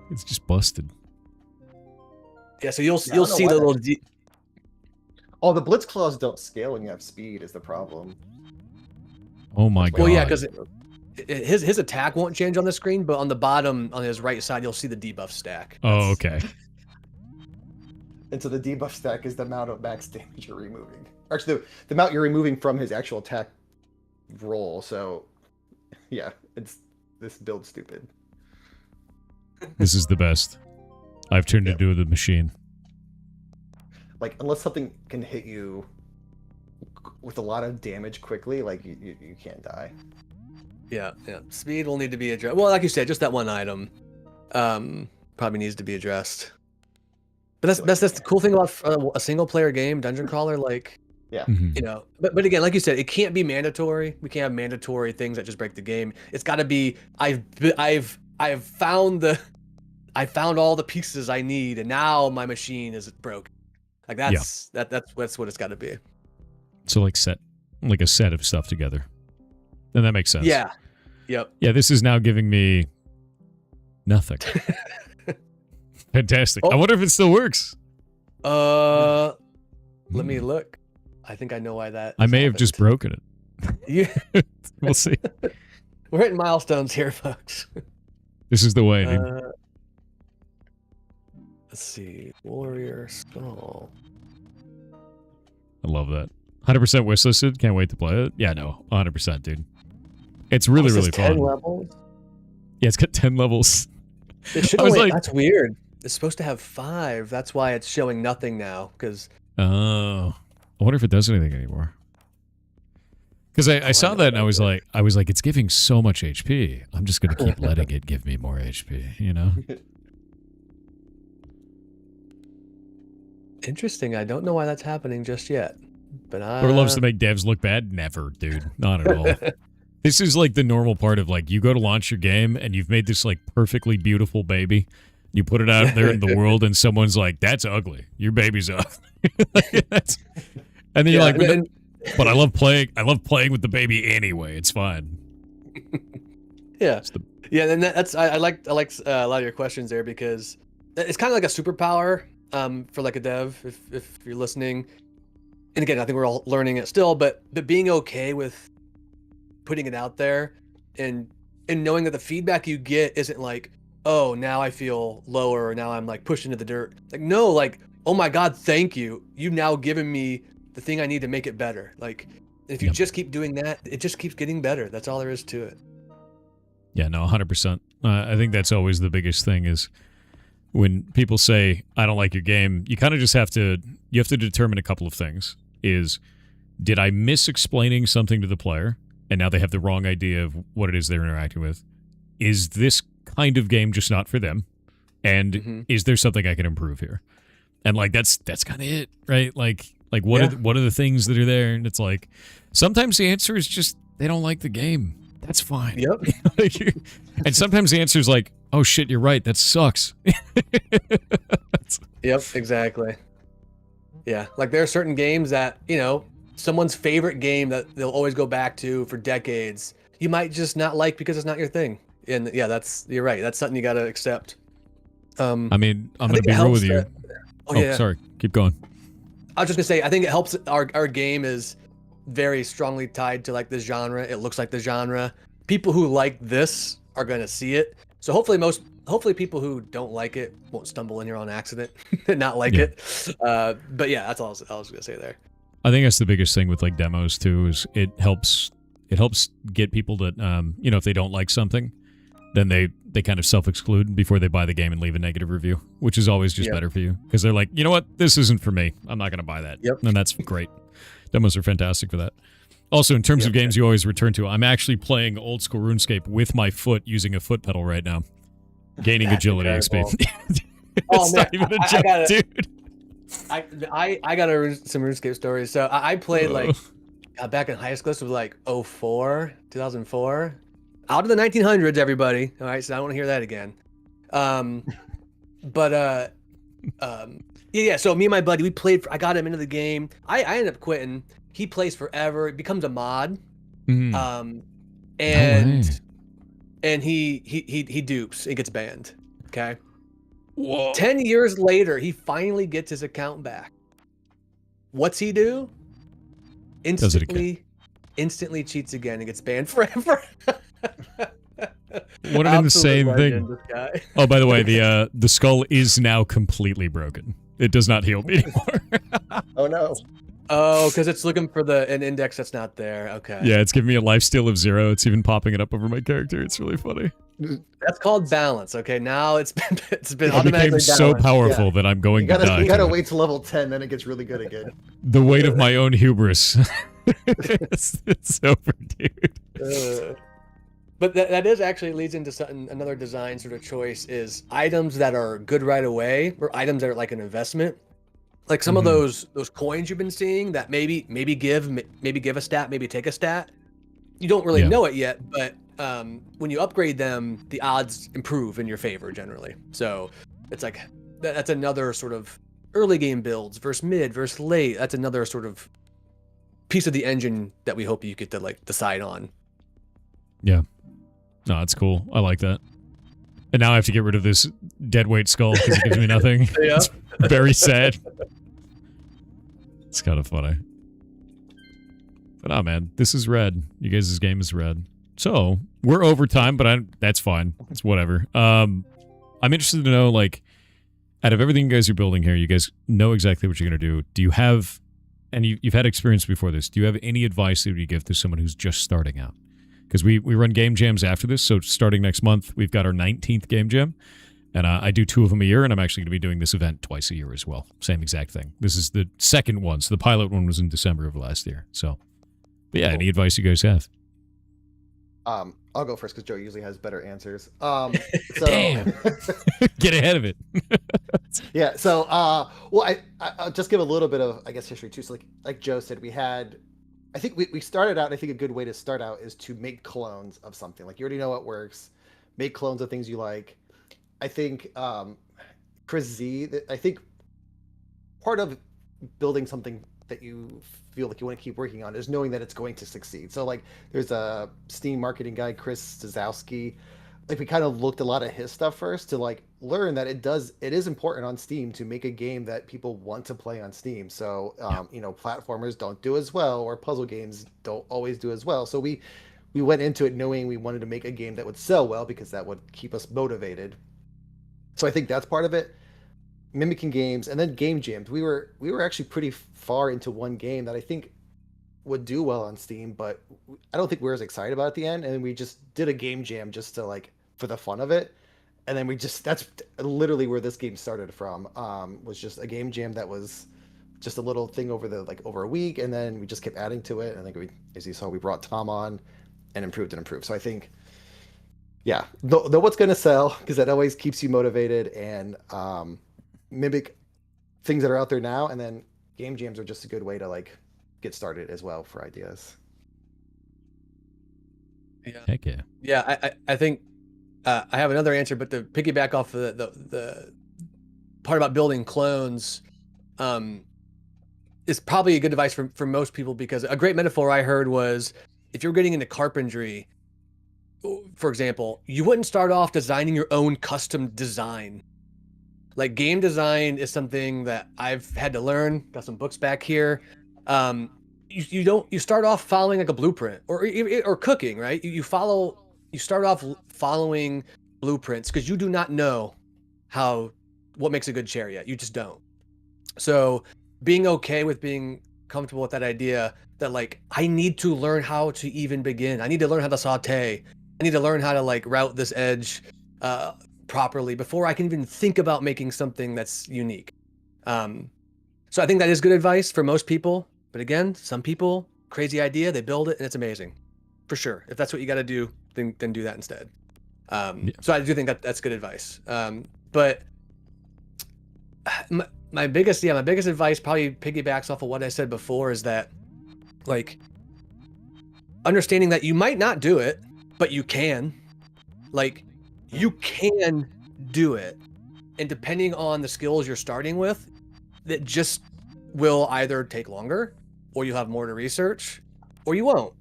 Speaker 1: It's just busted.
Speaker 3: Yeah, so you'll see the little.
Speaker 5: Oh, the blitz claws don't scale when you have speed. Is the problem?
Speaker 1: Oh my god.
Speaker 3: Well, yeah, because his attack won't change on the screen, but on the bottom, on his right side, you'll see the debuff stack.
Speaker 1: Oh, okay.
Speaker 5: And so the debuff stack is the amount of max damage you're removing. Actually, the amount you're removing from his actual attack roll. So, yeah, this build's stupid.
Speaker 1: This is the best. I've turned into the machine.
Speaker 5: Like, unless something can hit you with a lot of damage quickly, like you can't die.
Speaker 3: Yeah. Speed will need to be addressed. Well, like you said, just that one item probably needs to be addressed. But that's the cool thing about a single player game, Dungeon Crawler. Like,
Speaker 5: yeah,
Speaker 3: But again, like you said, it can't be mandatory. We can't have mandatory things that just break the game. It's got to be. I've found all the pieces I need, and now my machine is broken. Like that's what it's got to be.
Speaker 1: So like a set of stuff together. And that makes sense.
Speaker 3: Yeah. Yep.
Speaker 1: Yeah, this is now giving me nothing. Fantastic. I wonder if it still works.
Speaker 3: Let me look. I think I know why that.
Speaker 1: I may have just broken it.
Speaker 3: Yeah.
Speaker 1: We'll see.
Speaker 3: We're hitting milestones here, folks.
Speaker 1: This is the way, dude.
Speaker 3: Let's see. Warrior Skull.
Speaker 1: I love that. 100% wishlisted. Can't wait to play it. Yeah, no. 100%, dude. It's really, really fun.
Speaker 3: 10 levels?
Speaker 1: Yeah, it's got 10 levels.
Speaker 3: It should only, that's weird. It's supposed to have 5. That's why it's showing nothing now. Because
Speaker 1: I wonder if it does anything anymore. Because I saw that and I was like, it's giving so much HP. I'm just gonna keep letting it give me more HP. You know.
Speaker 3: Interesting. I don't know why that's happening just yet. But
Speaker 1: Or loves to make devs look bad? Never, dude. Not at all. This is like the normal part of like you go to launch your game and you've made this like perfectly beautiful baby. You put it out there in the world and someone's like, "That's ugly. Your baby's ugly." And then you're like, "But I love playing. I love playing with the baby anyway. It's fine."
Speaker 3: Yeah, yeah. And that's I like a lot of your questions there because it's kind of like a superpower for like a dev if you're listening. And again, I think we're all learning it still, but being okay with putting it out there and knowing that the feedback you get isn't like, oh, now I feel lower or now I'm like pushed into the dirt. Like, no, like, oh my God, thank you. You've now given me the thing I need to make it better. Like, if you just keep doing that, it just keeps getting better. That's all there is to it.
Speaker 1: Yeah, no, 100%. I think that's always the biggest thing is when people say, I don't like your game, you kind of just have to determine a couple of things. Is, did I miss explaining something to the player? And now they have the wrong idea of what it is they're interacting with. Is this kind of game just not for them? And is there something I can improve here? And like that's kind of it, right? Like what are the things that are there? And it's like sometimes the answer is just they don't like the game. That's fine.
Speaker 3: Yep.
Speaker 1: And sometimes the answer is like, oh shit, you're right. That sucks.
Speaker 3: Yep, exactly. Yeah, like there are certain games that, you know, someone's favorite game that they'll always go back to for decades, you might just not like because it's not your thing. And yeah, you're right. That's something you got to accept.
Speaker 1: I mean, I'm going to be real with you.
Speaker 3: Yeah.
Speaker 1: Sorry. Keep going.
Speaker 3: I was just going to say, I think it helps. Our game is very strongly tied to like the genre. It looks like the genre. People who like this are going to see it. So hopefully people who don't like it won't stumble in here on accident and not like it. But yeah, that's all I was going to say there.
Speaker 1: I think that's the biggest thing with like demos too, is it helps get people that, you know, if they don't like something, then they kind of self-exclude before they buy the game and leave a negative review, which is always just better for you. Because they're like, you know what, this isn't for me. I'm not going to buy that.
Speaker 3: Yep.
Speaker 1: And that's great. Demos are fantastic for that. Also, in terms of games you always return to, I'm actually playing old school RuneScape with my foot using a foot pedal right now. Gaining agility XP. It's not even a joke, dude.
Speaker 3: I got some RuneScape stories. So I played like back in high school. This was like 2004. Out of the 1900s, everybody. All right, so I don't want to hear that again. Yeah. So me and my buddy, we played. I got him into the game. I ended up quitting. He plays forever. It becomes a mod. And he dupes. He gets banned. Okay.
Speaker 1: Whoa.
Speaker 3: 10 years later, he finally gets his account back. What's he do? Instantly cheats again and gets banned forever.
Speaker 1: What an insane thing. Oh, by the way, the skull is now completely broken. It does not heal me anymore.
Speaker 5: Oh no.
Speaker 3: Oh, because it's looking for an index that's not there. Okay.
Speaker 1: Yeah, it's giving me a lifesteal of 0. It's even popping it up over my character. It's really funny.
Speaker 3: That's called balance. Okay, now it's been
Speaker 1: It
Speaker 3: automatically
Speaker 1: became
Speaker 3: balanced.
Speaker 1: so powerful that I'm going to die.
Speaker 5: You gotta wait to level 10, then it gets really good again.
Speaker 1: The weight of my own hubris. it's over, dude.
Speaker 3: But that is actually leads into another design sort of choice is items that are good right away or items that are like an investment. Like some of those coins you've been seeing that maybe give a stat, maybe take a stat. You don't really know it yet, but when you upgrade them, the odds improve in your favor generally. So it's like that's another sort of early game builds versus mid versus late. That's another sort of piece of the engine that we hope you get to like decide on.
Speaker 1: Yeah. No, it's cool. I like that. And now I have to get rid of this deadweight skull because it gives me nothing.
Speaker 3: Yeah.
Speaker 1: It's very sad. It's kind of funny. But man, this is rad. You guys' game is rad. So we're over time, but that's fine. It's whatever. I'm interested to know, like, out of everything you guys are building here, you guys know exactly what you're going to do. Do you have, and you've had experience before this, do you have any advice that you give to someone who's just starting out? Because we run game jams after this, so starting next month, we've got our 19th game jam, and I do 2 of them a year, and I'm actually going to be doing this event twice a year as well. Same exact thing. This is the second one, so the pilot one was in December of last year. So, but yeah, any advice you guys have?
Speaker 5: I'll go first because Joe usually has better answers. So
Speaker 1: Damn. Get ahead of it.
Speaker 5: Yeah. So, well, I'll just give a little bit of, I guess, history too. So, like Joe said, I think we started out. I think a good way to start out is to make clones of something. Like, you already know what works. Make clones of things you like. I think Chris Z. I think part of building something that you feel like you want to keep working on is knowing that it's going to succeed. So, like, there's a Steam marketing guy, Chris Zazowski. Like, we kind of looked a lot at his stuff first to like learn that it is important on Steam to make a game that people want to play on Steam. So you know, platformers don't do as well, or puzzle games don't always do as well. So we went into it knowing we wanted to make a game that would sell well because that would keep us motivated. So I think that's part of it. Mimicking games, and then game jams. We were actually pretty far into one game that I think would do well on Steam, but I don't think we were as excited about it at the end. And we just did a game jam just to like, for the fun of it. And then that's literally where this game started from, was just a game jam that was just a little thing over a week. And then we just kept adding to it. And I think as you saw, we brought Tom on and improved. So I think, yeah, know what's going to sell, because that always keeps you motivated, and mimic things that are out there now. And then game jams are just a good way to like get started as well for ideas.
Speaker 3: Yeah.
Speaker 1: Heck yeah.
Speaker 3: Yeah, I think I have another answer, but to piggyback off of the part about building clones, is probably a good advice for most people, because a great metaphor I heard was, if you're getting into carpentry, for example, you wouldn't start off designing your own custom design. Like, game design is something that I've had to learn. Got some books back here. You start off following like a blueprint, or cooking, right? You start off following blueprints because you do not know what makes a good chair yet. You just don't. So being okay with being comfortable with that idea that, like, I need to learn how to even begin. I need to learn how to saute. I need to learn how to like route this edge properly before I can even think about making something that's unique. So I think that is good advice for most people. But again, some people, crazy idea, they build it and it's amazing. For sure. If that's what you got to do, then do that instead. So I do think that's good advice. But my biggest advice probably piggybacks off of what I said before, is that, like, understanding that you might not do it, but you can. Like, you can do it. And depending on the skills you're starting with, that just will either take longer, or you'll have more to research, or you won't.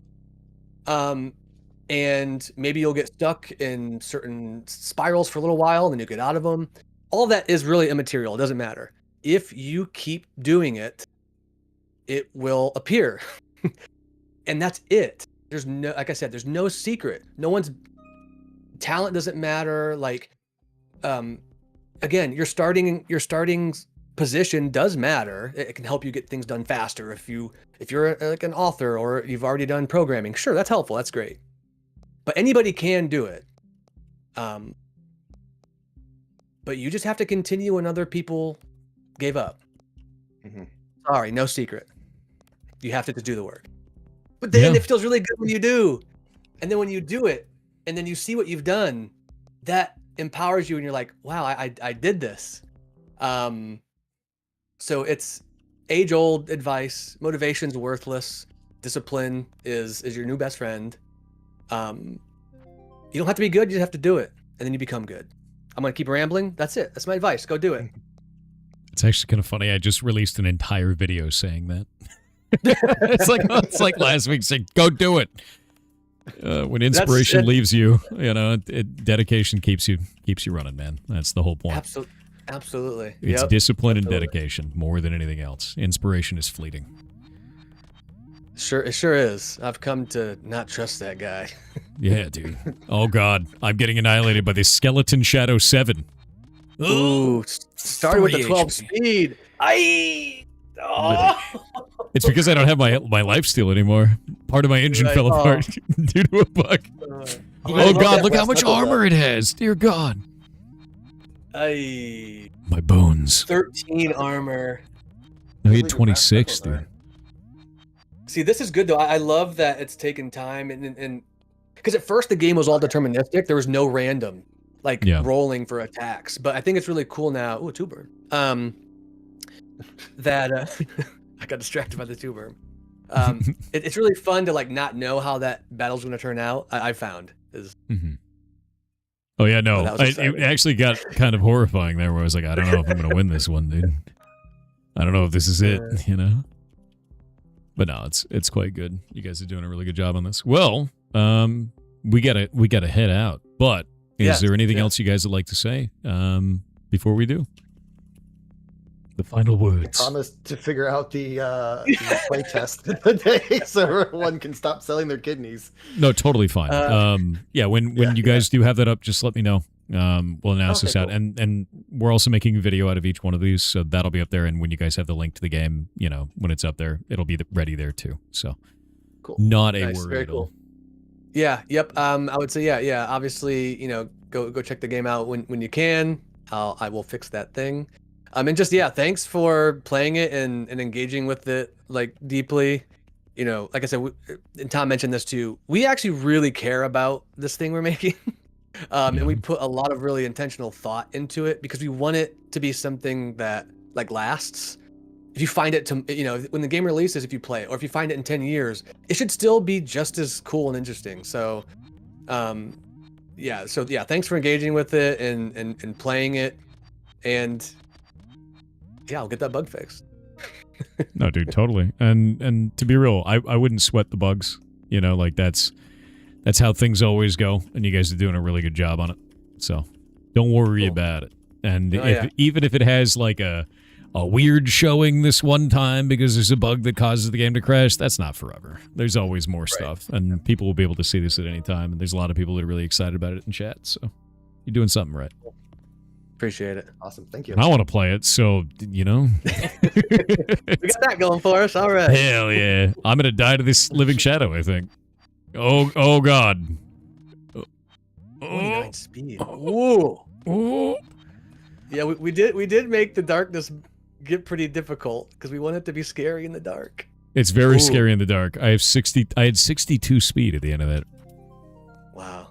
Speaker 3: And maybe you'll get stuck in certain spirals for a little while, and then you get out of them. All of that is really immaterial. It doesn't matter. If you keep doing it, it will appear. And that's it. There's no, like I said, there's no secret. No one's talent doesn't matter. Like, again, your starting position does matter. It can help you get things done faster. If you're like an author, or you've already done programming, sure, that's helpful. That's great. But anybody can do it. But you just have to continue when other people gave up. Mm-hmm. Sorry, no secret. You have to do the work. But then it feels really good when you do. And then when you do it, and then you see what you've done, that empowers you, and you're like, wow, I did this. So it's age-old advice. Motivation's worthless. Discipline is your new best friend. You don't have to be good, you just have to do it. And then you become good. I'm going to keep rambling. That's it. That's my advice. Go do it.
Speaker 1: It's actually kind of funny. I just released an entire video saying that. it's like last week saying, go do it. When inspiration leaves you, dedication keeps you running, man. That's the whole point.
Speaker 3: Absolutely.
Speaker 1: It's discipline and dedication more than anything else. Inspiration is fleeting.
Speaker 3: Sure, it sure is. I've come to not trust that guy.
Speaker 1: Yeah, dude. Oh, God. I'm getting annihilated by the Skeleton Shadow 7.
Speaker 3: Ooh, started with the 12
Speaker 1: HP.
Speaker 3: speed.
Speaker 1: It's because I don't have my lifesteal anymore. Part of my engine
Speaker 3: Right.
Speaker 1: fell apart due to a bug. Oh, God, look how much armor it has. Dear God.
Speaker 3: My
Speaker 1: My bones.
Speaker 3: 13 armor.
Speaker 1: No, he had 26, dude.
Speaker 3: See, this is good though. I love that it's taken time and because at first the game was all deterministic. There was no random rolling for attacks. But I think it's really cool now. Ooh, 2-burn. That I got distracted by the 2-burn. It's really fun to not know how that battle's going to turn out. I found is.
Speaker 1: Oh yeah, no. It actually got kind of horrifying there, where I was like, I don't know if I'm going to win this one, dude. I don't know if this is it, But no, it's quite good. You guys are doing a really good job on this. Well, we gotta head out. But is there anything else you guys would like to say before we do? The final words.
Speaker 5: I promised to figure out the play test today so everyone can stop selling their kidneys.
Speaker 1: No, totally fine. When you guys do have that up, just let me know. We'll announce this out, cool. and we're also making a video out of each one of these, so that'll be up there. And when you guys have the link to the game, when it's up there, it'll be ready there too. So,
Speaker 3: cool.
Speaker 1: Not a worry
Speaker 3: very
Speaker 1: at all.
Speaker 3: Cool. Yeah. Yep. I would say yeah. Obviously, go check the game out when you can. I will fix that thing. And just thanks for playing it and engaging with it deeply. Like I said, and Tom mentioned this too. We actually really care about this thing we're making. And we put a lot of really intentional thought into it because we want it to be something that lasts. If you find it when the game releases, if you play it, or if you find it in 10 years, it should still be just as cool and interesting. So, thanks for engaging with it and playing it, and I'll get that bug fixed.
Speaker 1: No, dude, totally. And to be real, I wouldn't sweat the bugs. That's how things always go, and you guys are doing a really good job on it. So don't worry about it. And even if it has a weird showing this one time because there's a bug that causes the game to crash, that's not forever. There's always more stuff, and people will be able to see this at any time. And there's a lot of people that are really excited about it in chat. So you're doing something right.
Speaker 3: Appreciate it.
Speaker 5: Awesome. Thank you.
Speaker 1: And I want to play it, so
Speaker 3: we got that going for us. All right.
Speaker 1: Hell yeah. I'm going to die to this living shadow, I think. Oh God.
Speaker 3: 29 speed. Whoa. Yeah, we did make the darkness get pretty difficult because we want it to be scary in the dark.
Speaker 1: It's very scary in the dark. I had 62 speed at the end of that.
Speaker 3: Wow.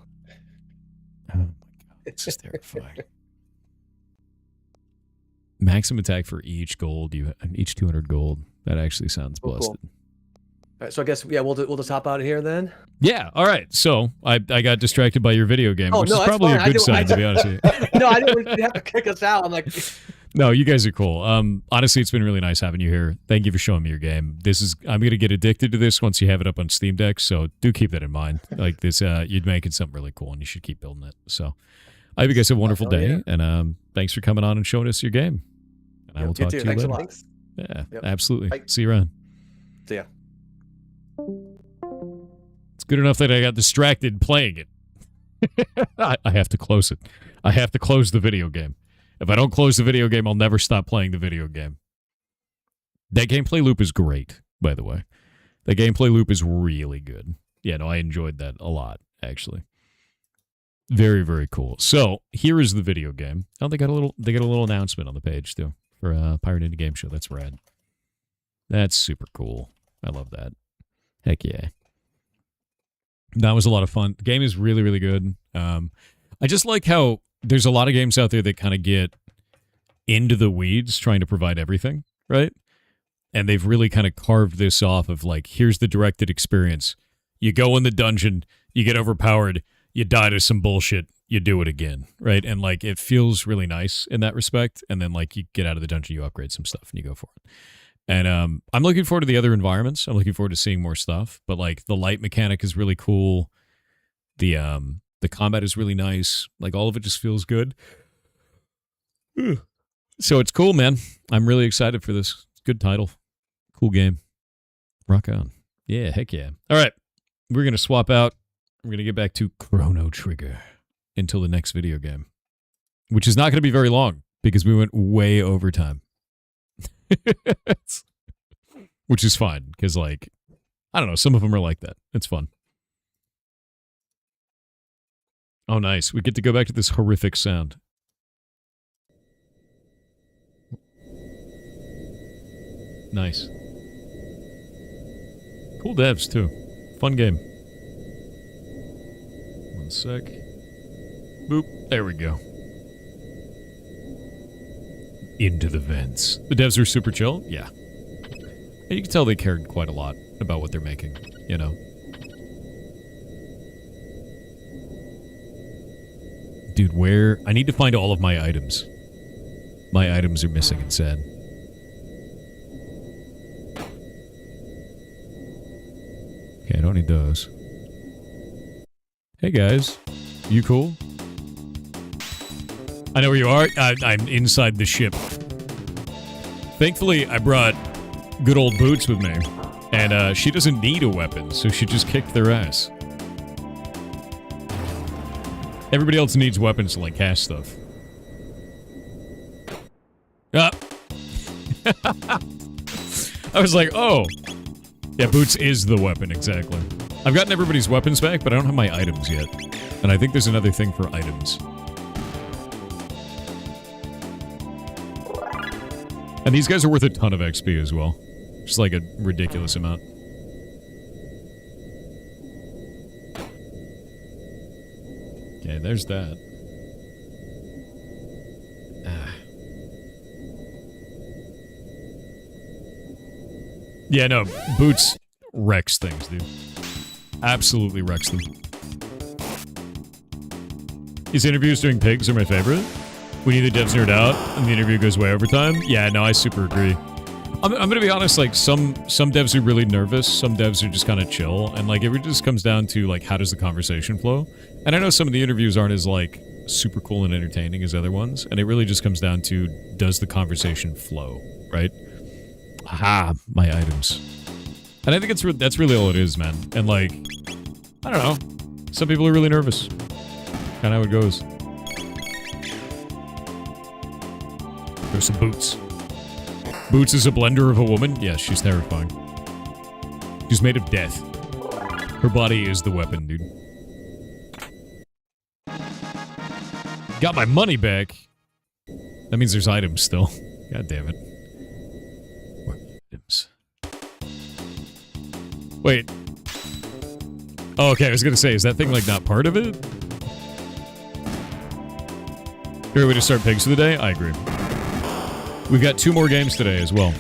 Speaker 1: Oh my God. It's just terrifying. Maximum attack for each 200 gold. That actually sounds busted.
Speaker 3: Cool. All right, so I guess we'll just hop out of here then.
Speaker 1: Yeah, all right. So I got distracted by your video game, which is probably a good sign, to be honest with
Speaker 3: you. No, I didn't have to kick us out. I'm like,
Speaker 1: no, you guys are cool. Honestly, it's been really nice having you here. Thank you for showing me your game. I'm gonna get addicted to this once you have it up on Steam Deck. So do keep that in mind. Like this, you're making something really cool, and you should keep building it. So I hope you guys have a wonderful day, and thanks for coming on and showing us your game. And I will talk to you
Speaker 3: Thanks
Speaker 1: later.
Speaker 3: a lot.
Speaker 1: Yeah, absolutely. Bye. See you around.
Speaker 3: See ya.
Speaker 1: It's good enough that I got distracted playing it. I have to close it. I have to close the video game. If I don't close the video game, I'll never stop playing the video game. That gameplay loop is great, by the way. The gameplay loop is really good. Yeah, no, I enjoyed that a lot, actually. Very, very cool. So here is the video game. Oh, they got a little announcement on the page too for Pirate Indie Game Show. That's rad. That's super cool. I love that. Heck yeah. That was a lot of fun. The game is really, really good. I just like how there's a lot of games out there that kind of get into the weeds trying to provide everything, right? And they've really kind of carved this off of like, here's the directed experience. You go in the dungeon, you get overpowered, you die to some bullshit, you do it again, right? And like, it feels really nice in that respect. And then like, you get out of the dungeon, you upgrade some stuff, and you go for it. And I'm looking forward to the other environments. I'm looking forward to seeing more stuff. But like, the light mechanic is really cool. The combat is really nice. Like, all of it just feels good. So it's cool, man. I'm really excited for this. Good title. Cool game. Rock on. Yeah, heck yeah. All right. We're going to swap out. I'm going to get back to Chrono Trigger until the next video game, which is not going to be very long because we went way over time. Which is fine because, like, I don't know, some of them are like that. It's fun. Oh, nice. We get to go back to this horrific sound. Nice. Cool devs, too. Fun game. One sec. Boop. There we go. Into the vents. The devs are super chill? Yeah. And you can tell they cared quite a lot about what they're making, you know? Dude, where? I need to find all of my items. My items are missing and sad. Okay, I don't need those. Hey guys, you cool? I know where you are. I'm inside the ship. Thankfully, I brought good old Boots with me. And she doesn't need a weapon, so she just kicked their ass. Everybody else needs weapons to, like, cast stuff. Ah. I was like, oh. Yeah, Boots is the weapon, exactly. I've gotten everybody's weapons back, but I don't have my items yet. And I think there's another thing for items. And these guys are worth a ton of XP as well. Just like a ridiculous amount. Okay, there's that. Yeah, no, Boots wrecks things, dude. Absolutely wrecks them. These interviews doing pigs are my favorite. We need the devs nerd out, and the interview goes way over time. Yeah, no, I super agree. I'm gonna be honest, like, some devs are really nervous, some devs are just kind of chill, and, like, it just comes down to, like, how does the conversation flow? And I know some of the interviews aren't as, like, super cool and entertaining as other ones, and it really just comes down to, does the conversation flow, right? Aha, my items. And I think that's really all it is, man. And, like, I don't know. Some people are really nervous. Kind of how it goes. There's some Boots. Boots is a blender of a woman? Yes, she's terrifying. She's made of death. Her body is the weapon, dude. Got my money back. That means there's items still. God damn it. Items. Wait. Oh, okay, I was gonna say, is that thing, like, not part of it? Fair way to start pigs for the day? I agree. We've got 2 more games today as well.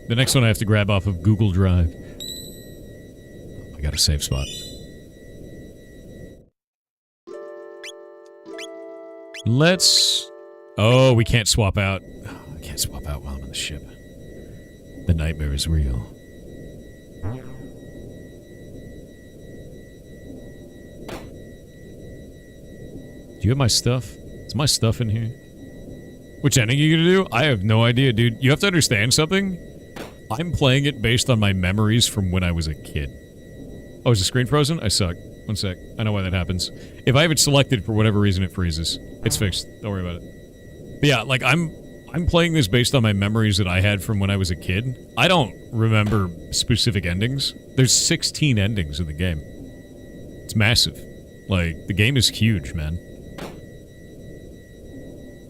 Speaker 1: The next one I have to grab off of Google Drive. I got a safe spot. Let's... Oh, we can't swap out. I can't swap out while I'm on the ship. The nightmare is real. Do you have my stuff? Is my stuff in here? Which ending are you gonna do? I have no idea, dude. You have to understand something. I'm playing it based on my memories from when I was a kid. Oh, is the screen frozen? I suck. One sec. I know why that happens. If I have it selected for whatever reason, it freezes. It's fixed. Don't worry about it. But yeah, like, I'm playing this based on my memories that I had from when I was a kid. I don't remember specific endings. There's 16 endings in the game. It's massive. Like, the game is huge, man.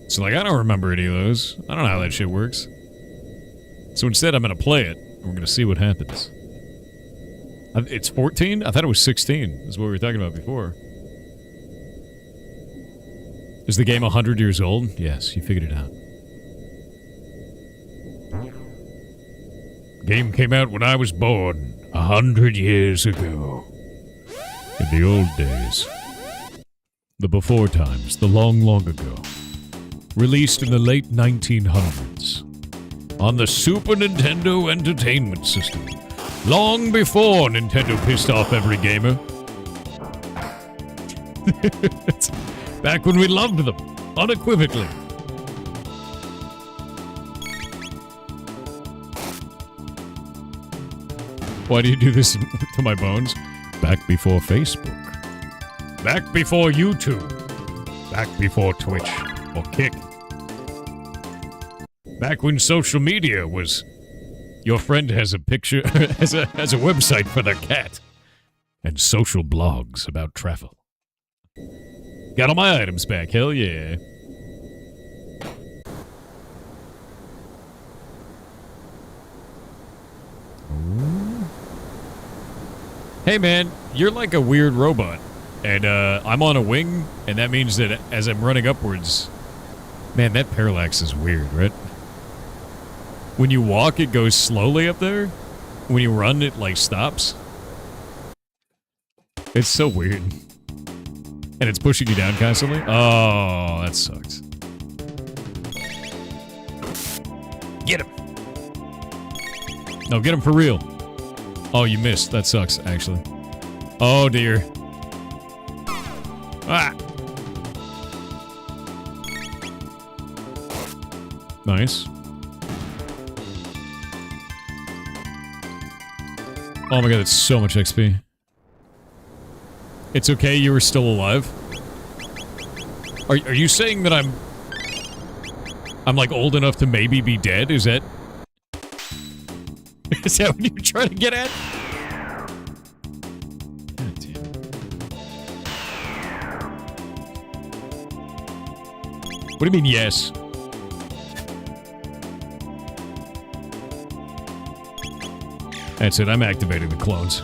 Speaker 1: So, like, I don't remember any of those. I don't know how that shit works. So instead, I'm going to play it, and we're going to see what happens. It's 14? I thought it was 16. Is what we were talking about before. Is the game 100 years old? Yes, you figured it out. The game came out when I was born, 100 years ago. In the old days. The before times, the long, long ago. Released in the late 1900s. On the Super Nintendo Entertainment System. Long before Nintendo pissed off every gamer. Back when we loved them, unequivocally. Why do you do this to my bones? Back before Facebook. Back before YouTube. Back before Twitch or Kick. Back when social media was... Your friend has a picture... has a website for their cat. And social blogs about travel. Got all my items back, hell yeah. Hey man, you're like a weird robot. And I'm on a wing, and that means that as I'm running upwards... Man, that parallax is weird, right? When you walk, it goes slowly up there. When you run, it like stops. It's so weird. And it's pushing you down constantly? Oh, that sucks. Get him! No, get him for real. Oh, you missed. That sucks, actually. Oh, dear. Ah! Nice. Oh my god, that's so much XP. It's okay, you were still alive? Are you saying that I'm like old enough to maybe be dead? Is that... Is that what you're trying to get at? God damn. What do you mean, yes? That's it, I'm activating the clones.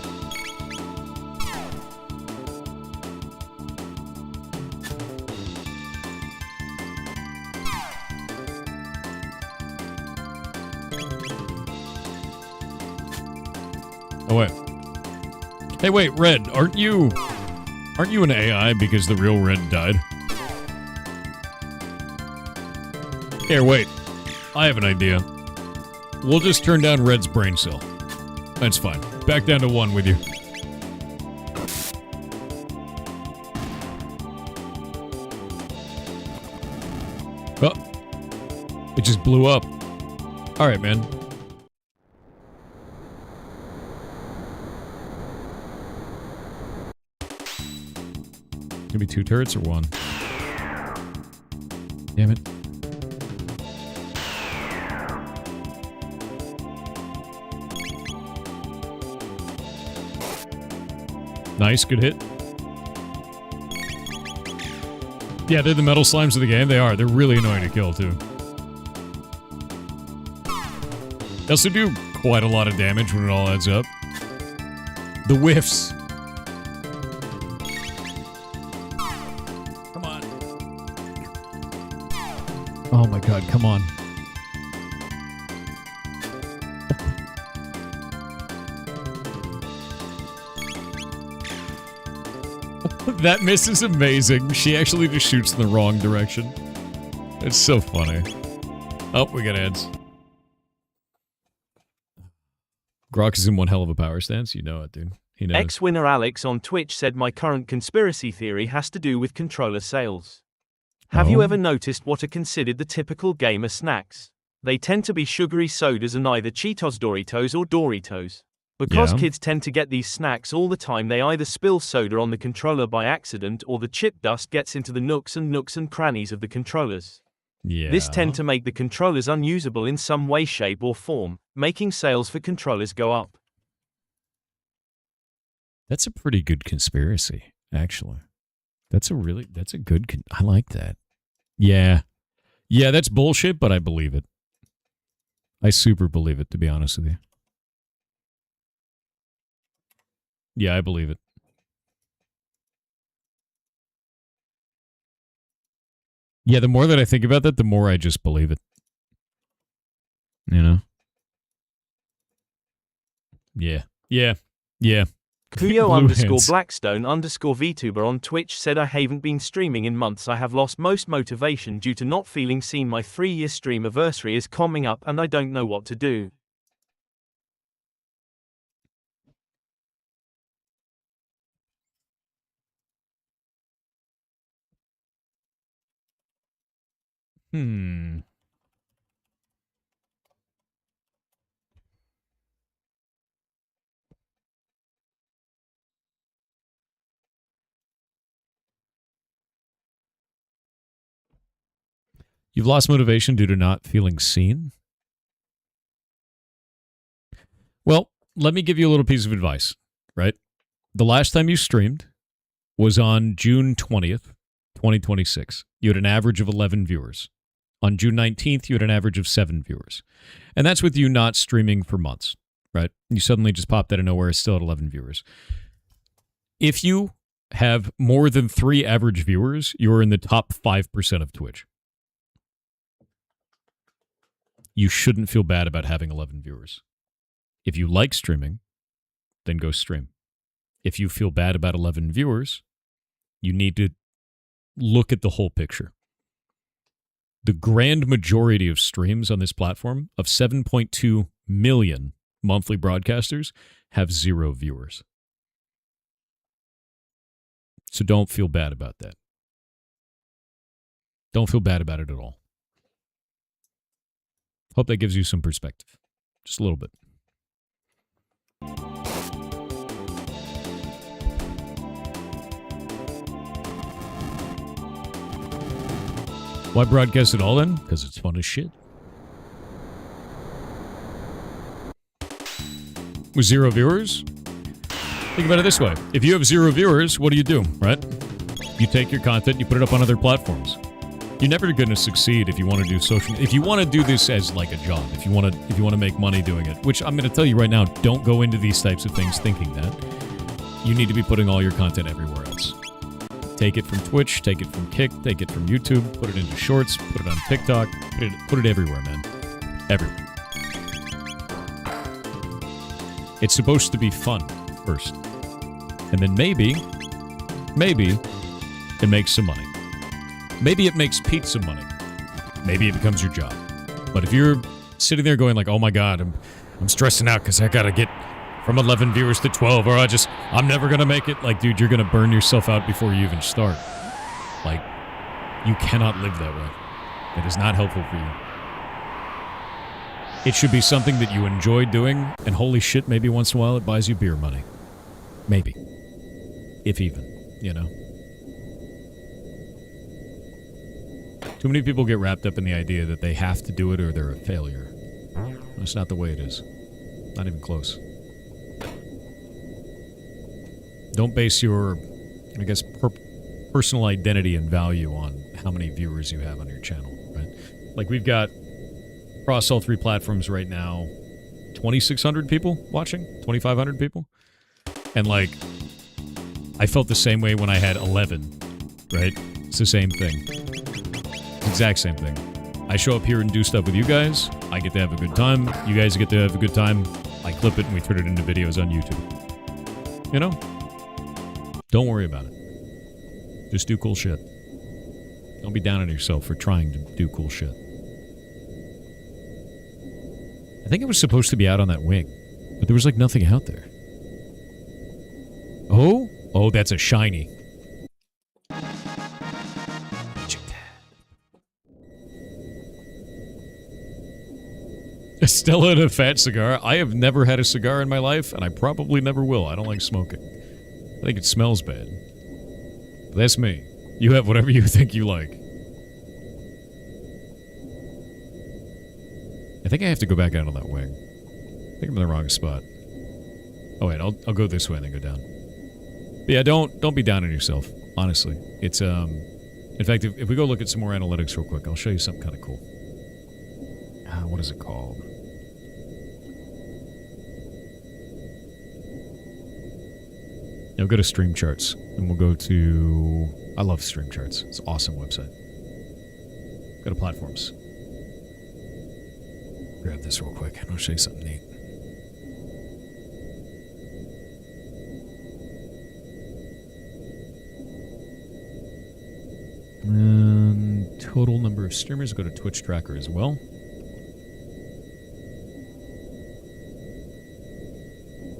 Speaker 1: Oh, wait. Hey, wait, Red, aren't you an AI because the real Red died? Here, wait. I have an idea. We'll just turn down Red's brain cell. That's fine. Back down to 1 with you. Oh. It just blew up. Alright, man. Gonna be 2 turrets or 1? Damn it. Nice, good hit. Yeah, they're the metal slimes of the game. They are. They're really annoying to kill, too. They also do quite a lot of damage when it all adds up. The whiffs. Come on. Oh my god, come on. That miss is amazing. She actually just shoots in the wrong direction. It's so funny. Oh, we got ads. Grok is in one hell of a power stance. You know it, dude. He knows.
Speaker 2: Ex-winner Alex on Twitch said my current conspiracy theory has to do with controller sales. Have you ever noticed what are considered the typical gamer snacks? They tend to be sugary sodas and either Cheetos Doritos or Doritos. Because kids tend to get these snacks all the time, they either spill soda on the controller by accident or the chip dust gets into the nooks and crannies of the controllers.
Speaker 1: Yeah.
Speaker 2: This tend to make the controllers unusable in some way, shape or form, making sales for controllers go up.
Speaker 1: That's a pretty good conspiracy, actually. That's a good I like that. Yeah. Yeah, that's bullshit, but I believe it. I super believe it, to be honest with you. Yeah, I believe it. Yeah, the more that I think about that, the more I just believe it. You know? Yeah. Yeah. Yeah.
Speaker 2: Kuyo _Blackstone_VTuber on Twitch said I haven't been streaming in months. I have lost most motivation due to not feeling seen. My 3-year stream anniversary is coming up and I don't know what to do.
Speaker 1: You've lost motivation due to not feeling seen? Well, let me give you a little piece of advice, right? The last time you streamed was on June 20th, 2026. You had an average of 11 viewers. On June 19th, you had an average of 7 viewers. And that's with you not streaming for months, right? You suddenly just popped out of nowhere, still at 11 viewers. If you have more than 3 average viewers, you're in the top 5% of Twitch. You shouldn't feel bad about having 11 viewers. If you like streaming, then go stream. If you feel bad about 11 viewers, you need to look at the whole picture. The grand majority of streams on this platform, of 7.2 million monthly broadcasters, have 0 viewers. So don't feel bad about that. Don't feel bad about it at all. Hope that gives you some perspective. Just a little bit. Why broadcast it all then? Because it's fun as shit. With 0 viewers? Think about it this way. If you have 0 viewers, what do? Right? You take your content, you put it up on other platforms. You're never going to succeed if you want to do social. If you want to do this as like a job, if you want to make money doing it, which I'm going to tell you right now, don't go into these types of things thinking that. You need to be putting all your content everywhere else. Take it from Twitch, take it from Kick, take it from YouTube, put it into Shorts, put it on TikTok, put it everywhere, man. Everywhere. It's supposed to be fun first. And then maybe it makes some money. Maybe it makes pizza money. Maybe it becomes your job. But if you're sitting there going like, oh my God, I'm stressing out because I got to get from 11 viewers to 12, or I'm never going to make it. Like, dude, you're going to burn yourself out before you even start. Like, you cannot live that way. It is not helpful for you. It should be something that you enjoy doing, and holy shit, maybe once in a while it buys you beer money. Maybe. If even, you know? Too many people get wrapped up in the idea that they have to do it or they're a failure. That's not the way it is. Not even close. Don't base your, I guess, personal identity and value on how many viewers you have on your channel, right? Like, we've got, across all 3 platforms right now, 2,600 people watching, 2,500 people. And, like, I felt the same way when I had 11, right? It's the same thing. Exact same thing. I show up here and do stuff with you guys. I get to have a good time. You guys get to have a good time. I clip it and we turn it into videos on YouTube. You know? Don't worry about it. Just do cool shit. Don't be down on yourself for trying to do cool shit. I think it was supposed to be out on that wing, but there was like nothing out there. Oh? Oh, that's a shiny. A Stella and a fat cigar. I have never had a cigar in my life, and I probably never will. I don't like smoking. I think it smells bad. But that's me. You have whatever you think you like. I think I have to go back out on that wing. I think I'm in the wrong spot. Oh wait, I'll go this way and then go down. But yeah, don't be down on yourself. Honestly, it's in fact, if we go look at some more analytics real quick, I'll show you something kind of cool. What is it called? Now go to Stream Charts, and we'll go to... I love Stream Charts. It's an awesome website. Go to Platforms. Grab this real quick, and I'll show you something neat. And total number of streamers. Go to Twitch Tracker as well.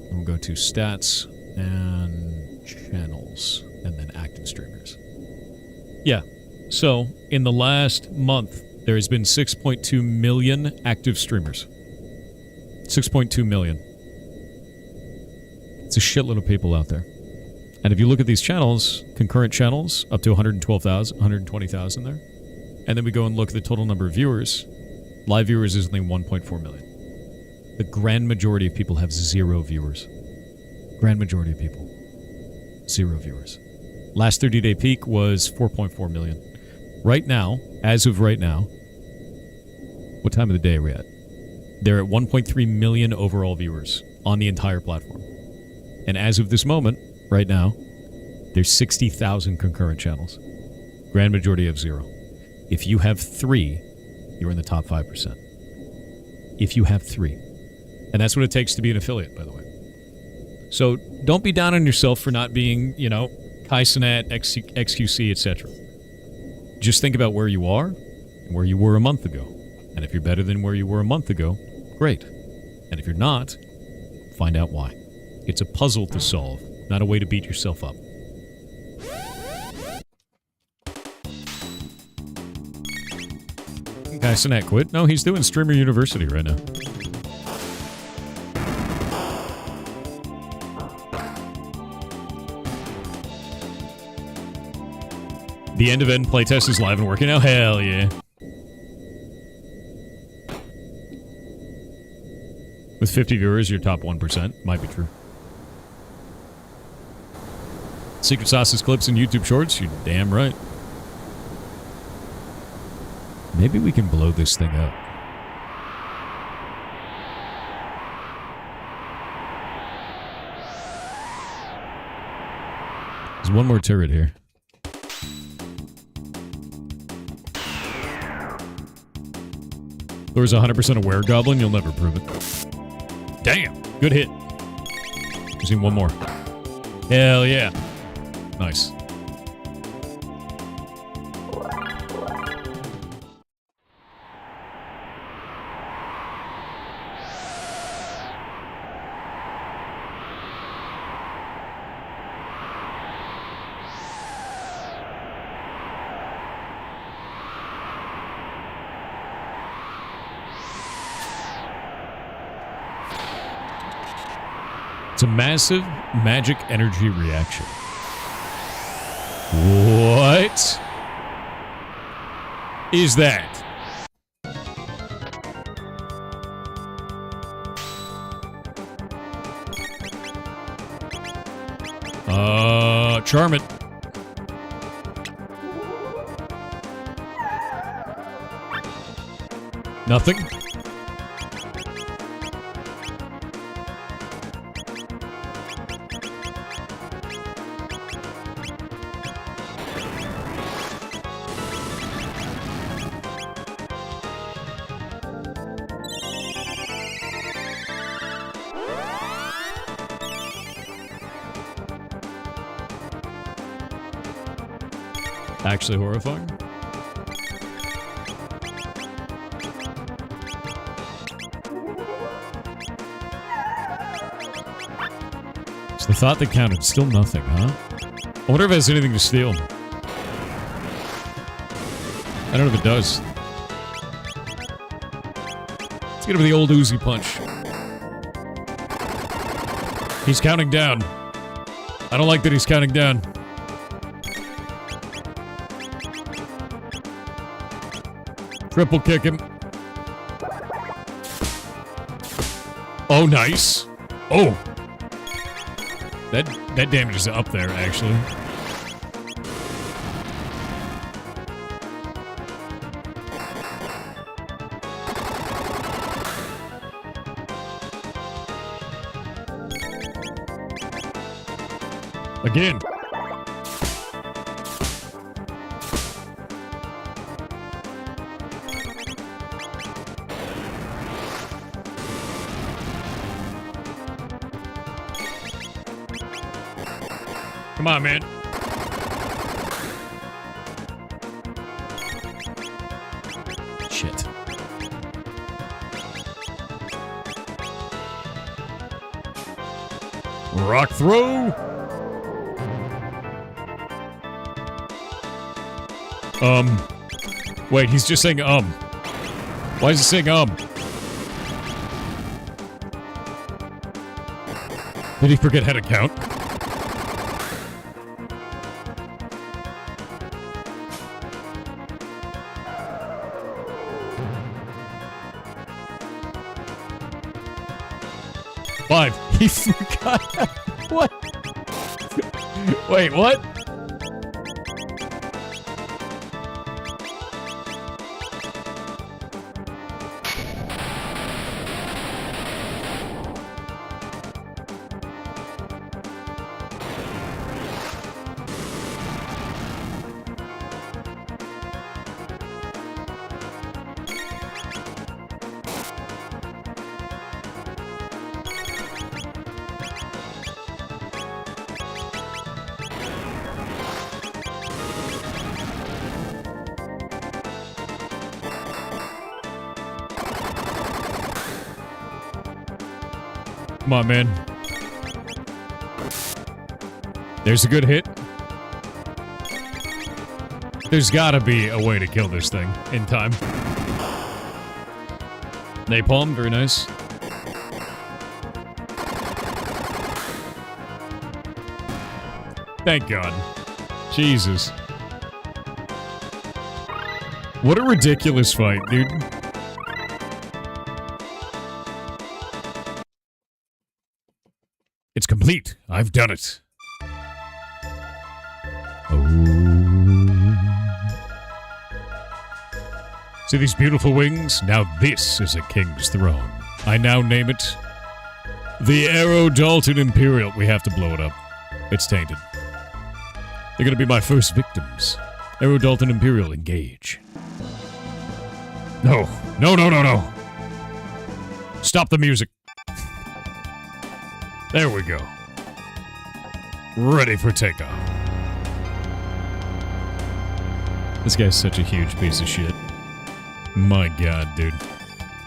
Speaker 1: And we'll go to Stats and Channels, and then Active Streamers. Yeah, so in the last month, there has been 6.2 million active streamers. 6.2 million. It's a shitload of people out there. And if you look at these channels, concurrent channels, up to 112,000, 120,000 there. And then we go and look at the total number of viewers. Live viewers is only 1.4 million. The grand majority of people have 0 viewers. Grand majority of people. 0 viewers. Last 30-day peak was 4.4 million. Right now, as of right now, what time of the day are we at? They're at 1.3 million overall viewers on the entire platform. And as of this moment, right now, there's 60,000 concurrent channels. Grand majority have 0. If you have 3, you're in the top 5%. If you have 3. And that's what it takes to be an affiliate, by the way. So don't be down on yourself for not being, Kaisenet, XQC, etc. Just think about where you are and where you were a month ago. And if you're better than where you were a month ago, great. And if you're not, find out why. It's a puzzle to solve, not a way to beat yourself up. Kaisenet quit? No, he's doing Streamer University right now. The end-to-end playtest is live and working now? Hell yeah. With 50 viewers, you're top 1%. Might be true. Secret Sauce's clips and YouTube shorts? You're damn right. Maybe we can blow this thing up. There's one more turret here. There's 100% a were-goblin, you'll never prove it. Damn! Good hit. Just need one more. Hell yeah. Nice. It's a massive magic energy reaction. What is that? Charm it. Nothing. Actually horrifying. It's the thought that counted. Still nothing, huh? I wonder if it has anything to steal. I don't know if it does. Let's get him with the old Uzi punch. He's counting down. I don't like that he's counting down. Triple kick him. Oh, nice. Oh. That damage is up there, actually. Again. Come on, man. Shit. Rock throw. Wait, he's just saying Why is he saying Did he forget how to count? Five. He forgot. What? Wait, what? Come on, man. There's a good hit. There's gotta be a way to kill this thing in time. Napalm, very nice. Thank God. Jesus. What a ridiculous fight, dude. It's complete. I've done it. See these beautiful wings? Now this is a king's throne. I now name it the Arrow Dalton Imperial. We have to blow it up. It's tainted. They're gonna be my first victims. Arrow Dalton Imperial, engage. No. No, no, no, no. Stop the music. There we go. Ready for takeoff. This guy's such a huge piece of shit. My God, dude.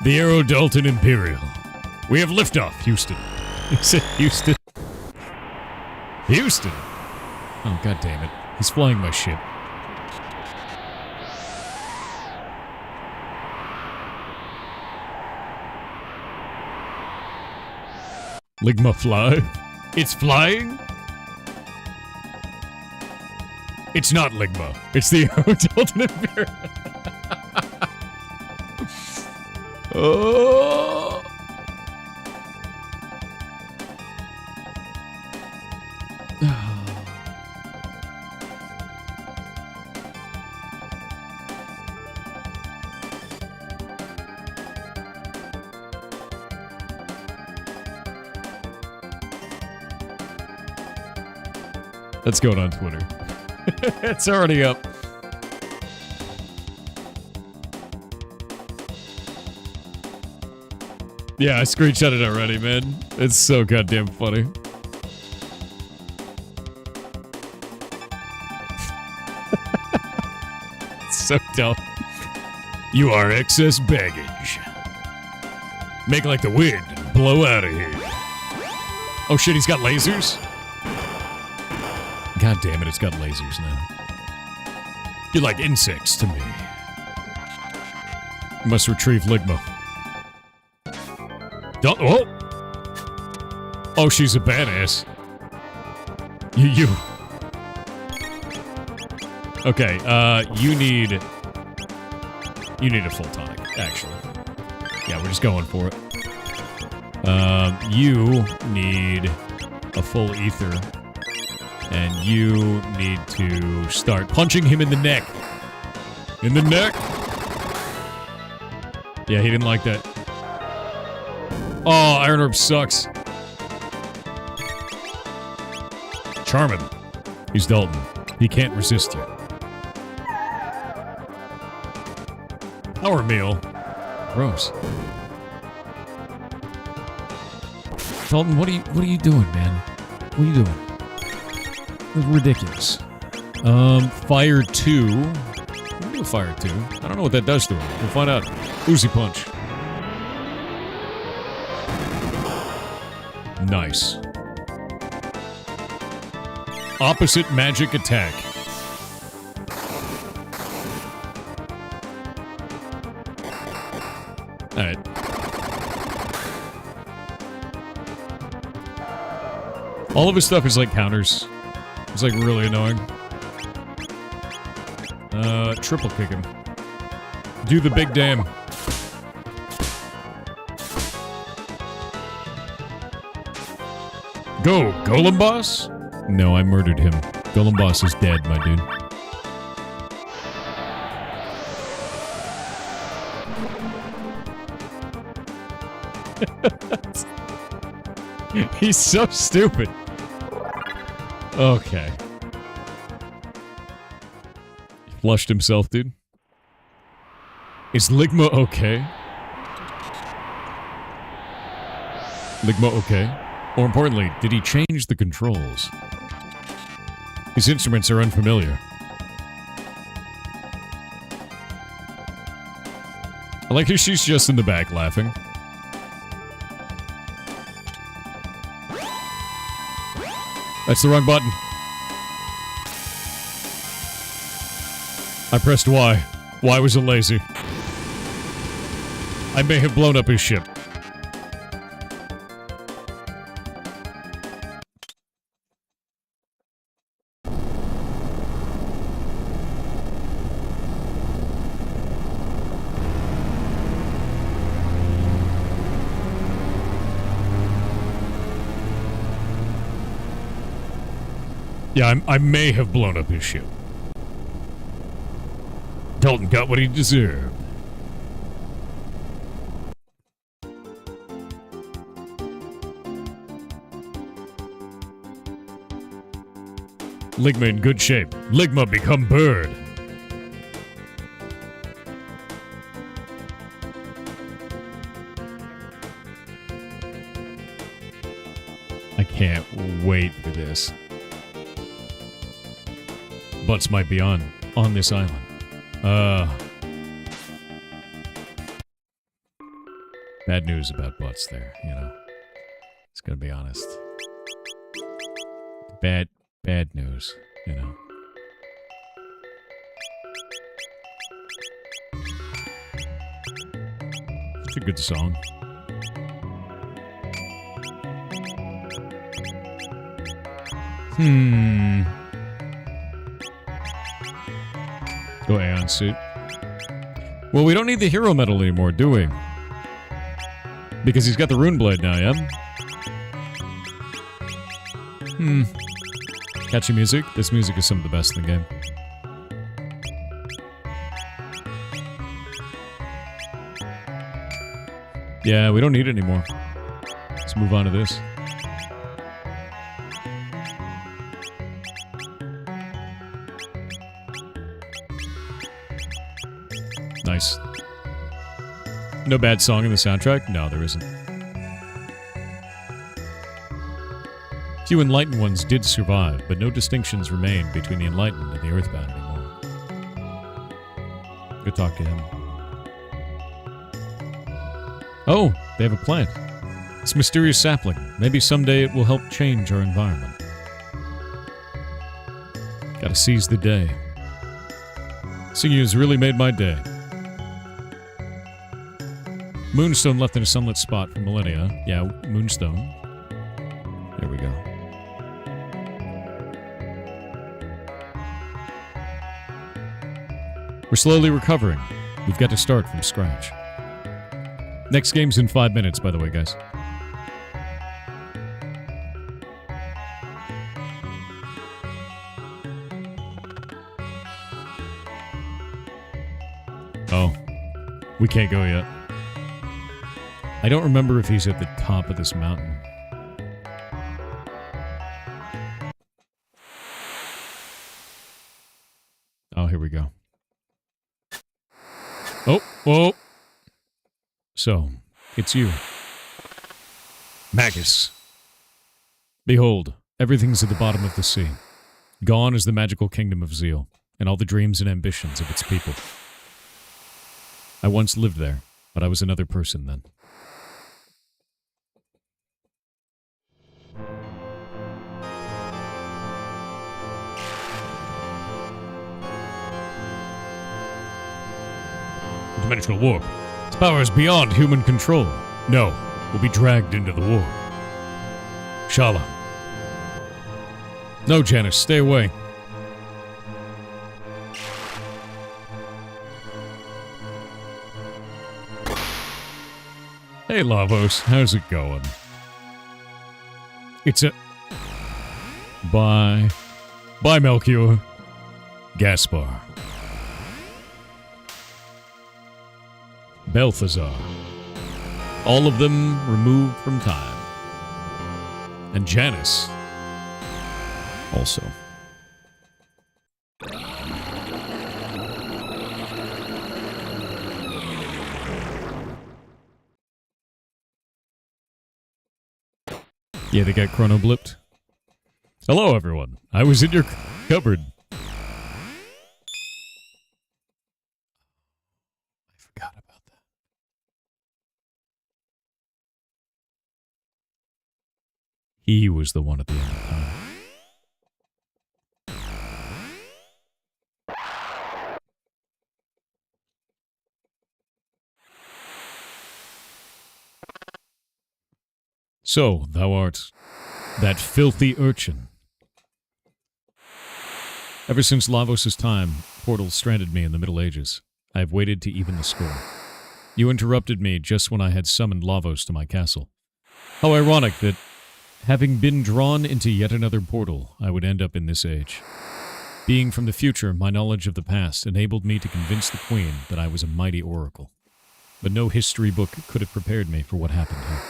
Speaker 1: The Arrow Dalton Imperial. We have liftoff, Houston. He said Houston. Houston! Oh, God damn it. He's flying my ship. Ligma fly? It's flying? It's not Ligma. It's the Arrow Dalton Imperial. Oh! Let's go on Twitter. It's already up. Yeah, I screenshot it already, man. It's so goddamn funny. So dumb. You are excess baggage. Make like the wind and blow out of here. Oh shit, he's got lasers? God damn it, it's got lasers now. You're like insects to me. You must retrieve Ligma. Don't, oh! Oh, she's a badass. You. Okay, you need a full tonic, actually. Yeah, we're just going for it. You need a full ether. And you need to start punching him in the neck. In the neck! Yeah, he didn't like that. Oh, Iron Orb sucks. Charm him. He's Dalton. He can't resist you. Power meal. Gross. Dalton, what are you doing, man? What are you doing? This is ridiculous. Fire 2. We'll do Fire 2. I don't know what that does to him. We'll find out. Uzi Punch. Nice. Opposite magic attack. Alright. All of his stuff is like counters. It's like really annoying. Triple kick him. Do the big damn. Go, Golem Boss? No, I murdered him. Golem Boss is dead, my dude. He's so stupid. Okay. He flushed himself, dude. Is Ligma okay? Ligma okay? More importantly, did he change the controls? His instruments are unfamiliar. I like how she's just in the back laughing. That's the wrong button. I pressed Y. Y was a lazy. I may have blown up his ship. Yeah, I may have blown up his ship. Dalton got what he deserved. Ligma in good shape. Ligma become bird. I can't wait for this. Butts might be on this island. Bad news about butts there, you know. It's gonna be honest. Bad news, you know. It's a good song. Go Aeon suit. Well, we don't need the hero medal anymore, do we? Because he's got the rune blade now, yeah? Catchy music. This music is some of the best in the game. Yeah, we don't need it anymore. Let's move on to this. Nice. No bad song in the soundtrack? No, there isn't. Few enlightened ones did survive, but no distinctions remain between the enlightened and the earthbound anymore. Go talk to him. Oh, they have a plant. It's a mysterious sapling. Maybe someday it will help change our environment. Gotta seize the day. Seeing you has really made my day. Moonstone left in a sunlit spot for millennia. Yeah, Moonstone. There we go. We're slowly recovering. We've got to start from scratch. Next game's in 5 minutes, by the way, guys. Oh. We can't go yet. I don't remember if he's at the top of this mountain. Oh, here we go. Oh, whoa. So, it's you. Magus. Behold, everything's at the bottom of the sea. Gone is the magical kingdom of Zeal, and all the dreams and ambitions of its people. I once lived there, but I was another person then. Dimensional warp. It's power is beyond human control. No, we'll be dragged into the war. Shala. No, Janice, stay away. Hey, Lavos, how's it going? It's a... Bye. Bye, Melchior. Gaspar. Balthazar. All of them removed from time. And Janice. Also. Yeah, they got chrono blipped. Hello, everyone. I was in your cupboard. I forgot about that. He was the one at the end of time. So, thou art that filthy urchin. Ever since Lavos' time, portals stranded me in the Middle Ages. I have waited to even the score. You interrupted me just when I had summoned Lavos to my castle. How ironic that, having been drawn into yet another portal, I would end up in this age. Being from the future, my knowledge of the past enabled me to convince the Queen that I was a mighty oracle. But no history book could have prepared me for what happened here.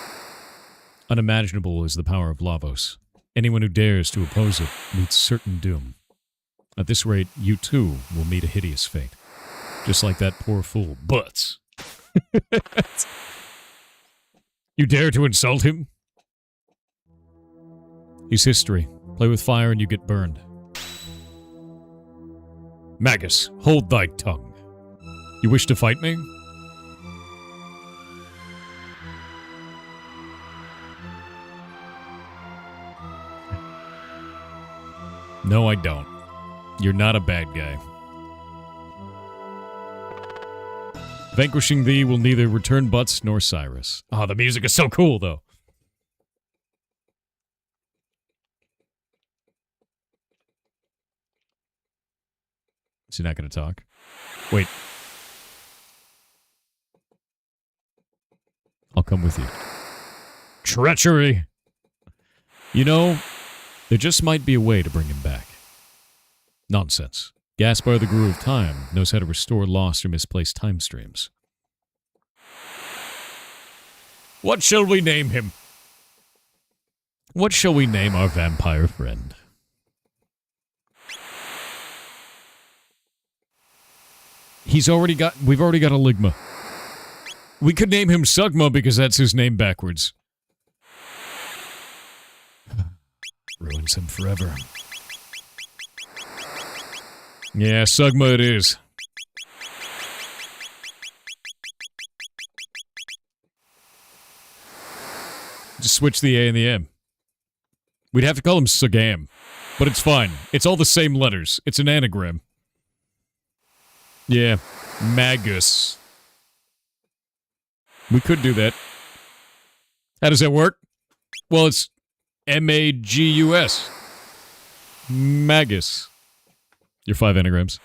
Speaker 1: Unimaginable is the power of Lavos. Anyone who dares to oppose it meets certain doom. At this rate, you too will meet a hideous fate. Just like that poor fool, Butts. You dare to insult him? He's history. Play with fire and you get burned. Magus, hold thy tongue. You wish to fight me? No, I don't. You're not a bad guy. Vanquishing thee will neither return Butts nor Cyrus. Ah, the music is so cool, though. Is he not going to talk? Wait. I'll come with you. Treachery! You know, there just might be a way to bring him back. Nonsense. Gaspar the Guru of Time knows how to restore lost or misplaced time streams. What shall we name him? What shall we name our vampire friend? We've already got a Ligma. We could name him Sugma because that's his name backwards. Ruins him forever. Yeah, Sugma it is. Just switch the A and the M. We'd have to call him Sugam. But it's fine. It's all the same letters. It's an anagram. Yeah. Magus. We could do that. How does that work? Well, it's M-A-G-U-S. Magus. Your 5 anagrams.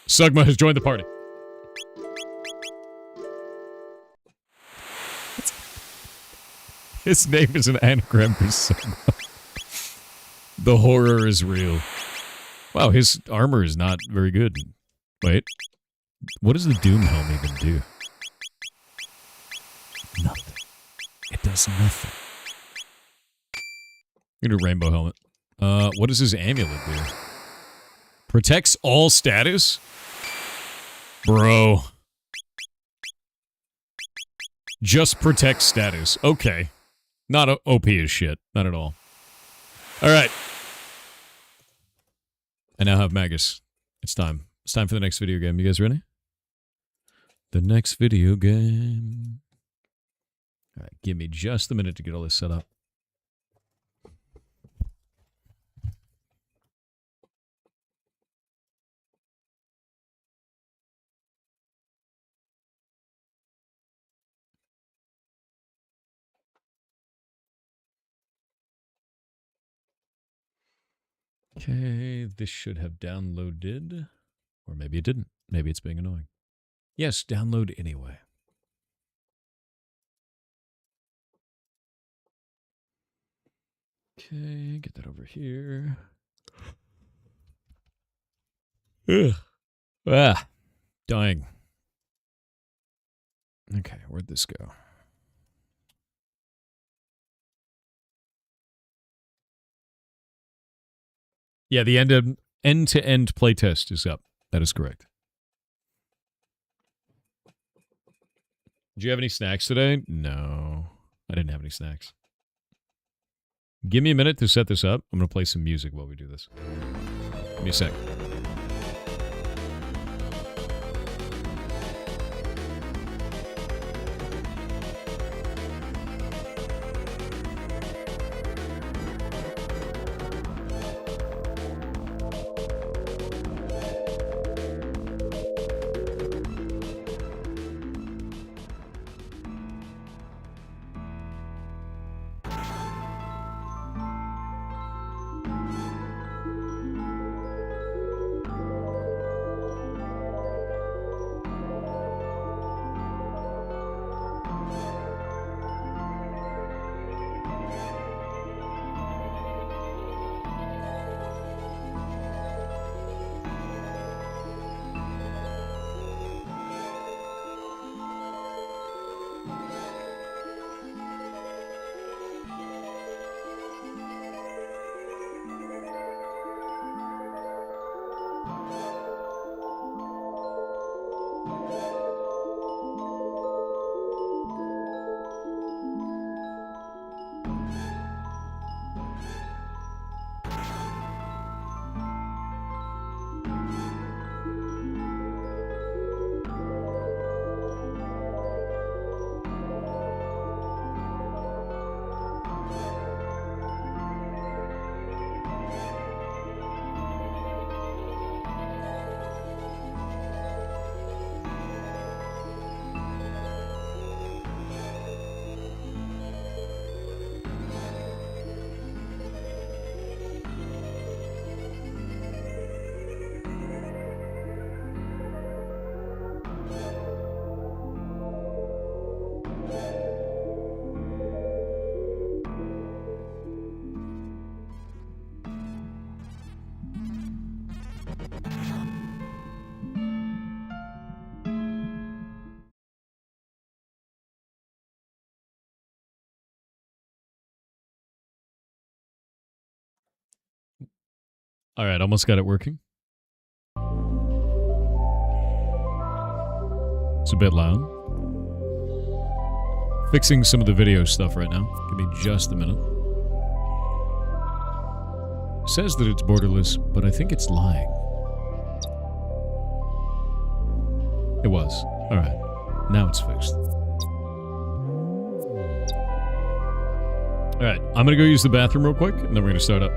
Speaker 1: Sugma has joined the party. His name is an anagram for Sugma. The horror is real. Wow, his armor is not very good. Wait. What does the Doom Helm even do? Nothing. It does nothing. I'm gonna do Rainbow Helmet. What does his amulet do? Protects all status? Bro. Just protects status. Okay. Not OP as shit. Not at all. Alright. I now have Magus. It's time. It's time for the next video game. You guys ready? The next video game. Alright, give me just a minute to get all this set up. Okay, this should have downloaded. Or maybe it didn't. Maybe it's being annoying. Yes, download anyway. Okay, get that over here. Ugh. Ah, dying. Okay, where'd this go? Yeah, the end-to-end playtest is up. That is correct. Did you have any snacks today? No, I didn't have any snacks. Give me a minute to set this up. I'm going to play some music while we do this. Give me a sec. All right, almost got it working. It's a bit loud. Fixing some of the video stuff right now. Give me just a minute. It says that it's borderless, but I think it's lying. It was. All right. Now it's fixed. All right. I'm going to go use the bathroom real quick, and then we're going to start up.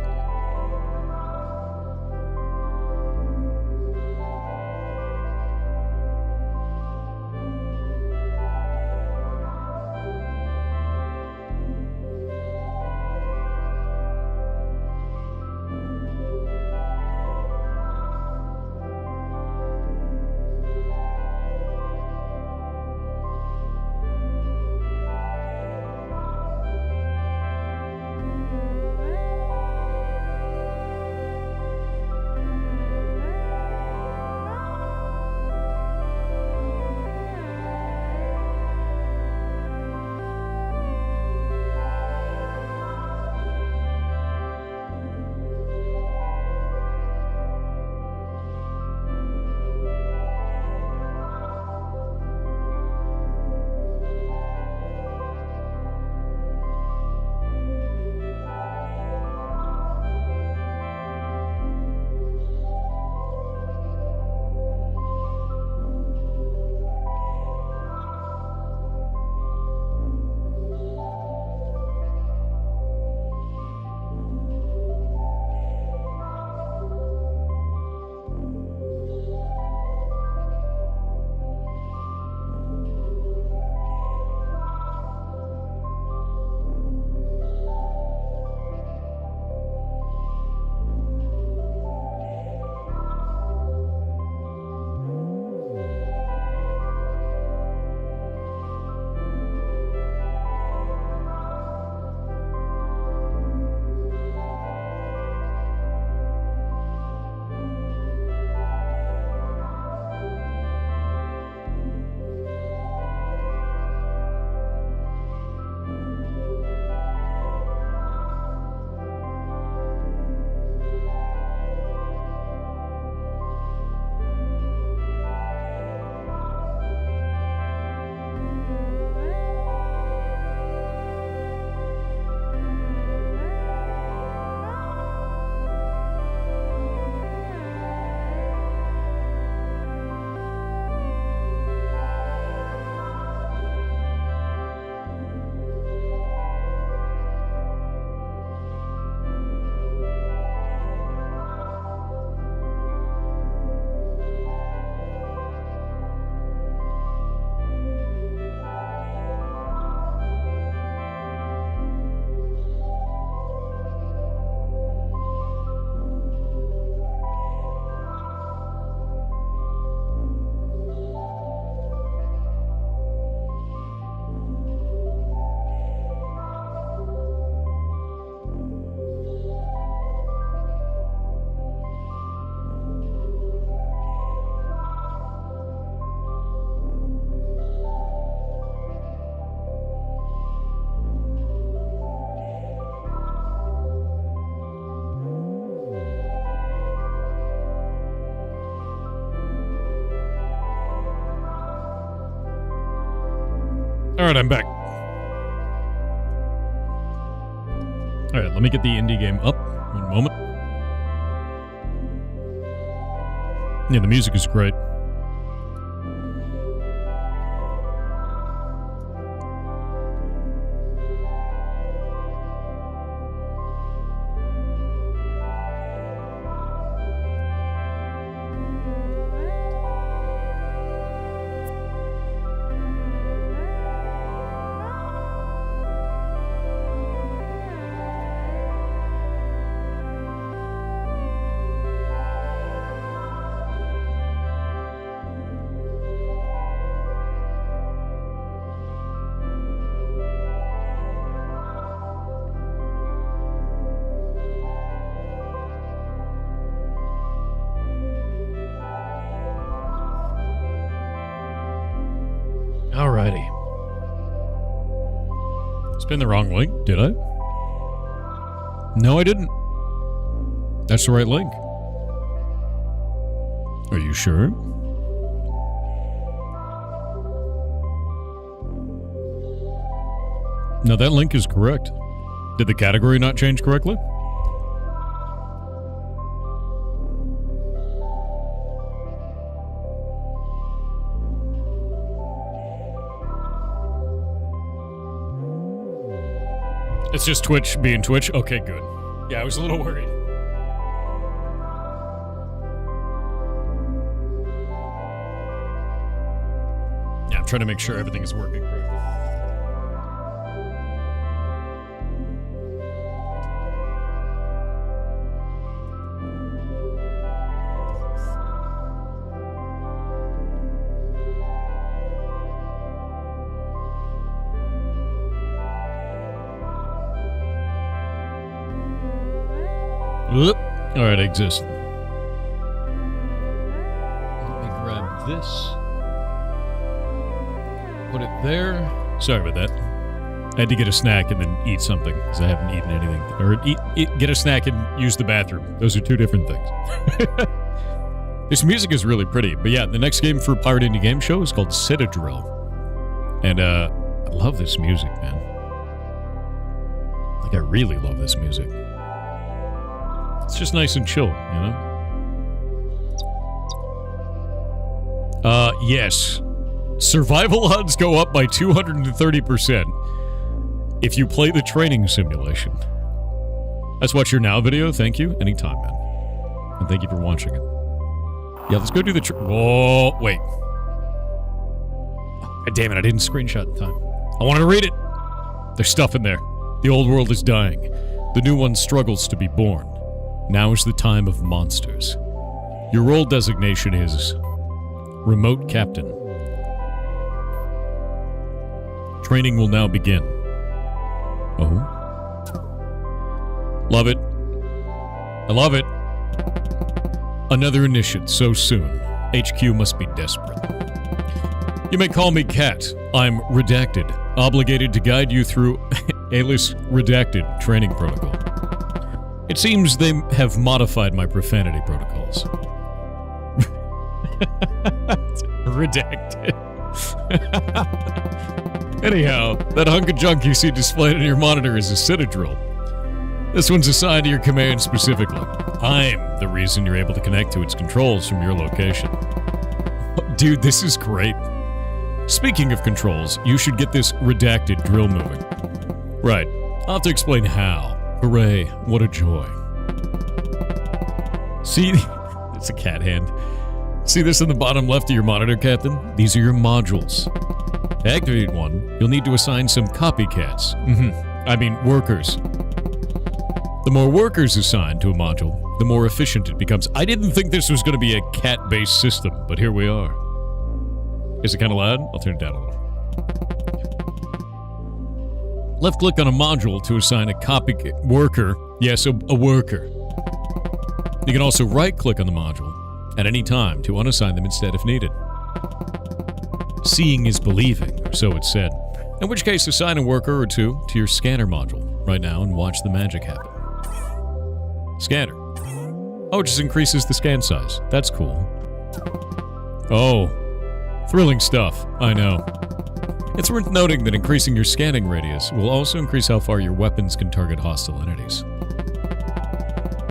Speaker 1: All right, I'm back. All right, let me get the indie game up. One moment. Yeah, the music is great. Alrighty. Spin the wrong link, did I? No, I didn't. That's the right link. Are you sure? No, that link is correct. Did the category not change correctly? It's just Twitch being Twitch? Okay, good. Yeah, I was a little worried. Yeah, I'm trying to make sure everything is working correctly. Oop. All right, exist. Let me grab this. Put it there. Sorry about that. I had to get a snack and then eat something because I haven't eaten anything. Or get a snack and use the bathroom. Those are two different things. This music is really pretty. But yeah, the next game for Pirate Indie Game Show is called Citadel. And I love this music, man. Like, I really love this music. It's just nice and chill, you know? Yes. Survival odds go up by 230% if you play the training simulation. Let's watch your now video. Thank you. Anytime, man. And thank you for watching it. Yeah, let's go do the oh, wait. God damn it, I didn't screenshot in time. I wanted to read it. There's stuff in there. The old world is dying. The new one struggles to be born. Now is the time of monsters. Your role designation is Remote Captain. Training will now begin. Oh. Love it. I love it. Another initiate so soon. HQ must be desperate. You may call me Cat. I'm redacted, obligated to guide you through alias redacted training protocol. It seems they have modified my profanity protocols. Redacted. Anyhow, that hunk of junk you see displayed on your monitor is a Citadel. This one's assigned to your command specifically. I'm the reason you're able to connect to its controls from your location. Dude, this is great. Speaking of controls, you should get this redacted drill moving. Right, I'll have to explain how. Hooray, what a joy. See, it's a cat hand. See this in the bottom left of your monitor, Captain? These are your modules. To activate one, you'll need to assign some copycats. I mean, workers. The more workers assigned to a module, the more efficient it becomes. I didn't think this was going to be a cat-based system, but here we are. Is it kind of loud? I'll turn it down a little. Left-click on a module to assign a copy worker. Yes, a worker. You can also right-click on the module at any time to unassign them instead if needed. Seeing is believing, or so it's said. In which case, assign a worker or two to your scanner module right now and watch the magic happen. Scanner. Oh, it just increases the scan size. That's cool. Oh. Thrilling stuff. I know. It's worth noting that increasing your scanning radius will also increase how far your weapons can target hostile entities.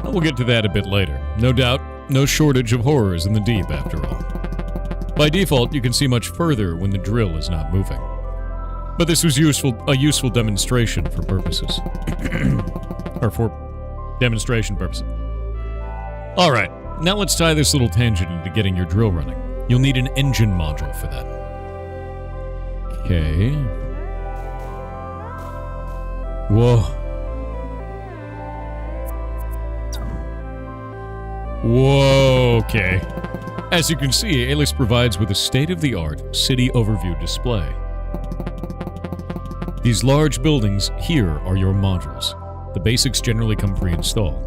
Speaker 1: We'll get to that a bit later. No doubt, no shortage of horrors in the deep, after all. By default, you can see much further when the drill is not moving. But this was a useful demonstration for purposes. or for demonstration purposes. Alright, now let's tie this little tangent into getting your drill running. You'll need an engine module for that. Okay. Whoa. Whoa, okay. As you can see, A-List provides with a state-of-the-art city overview display. These large buildings here are your modules. The basics generally come pre-installed.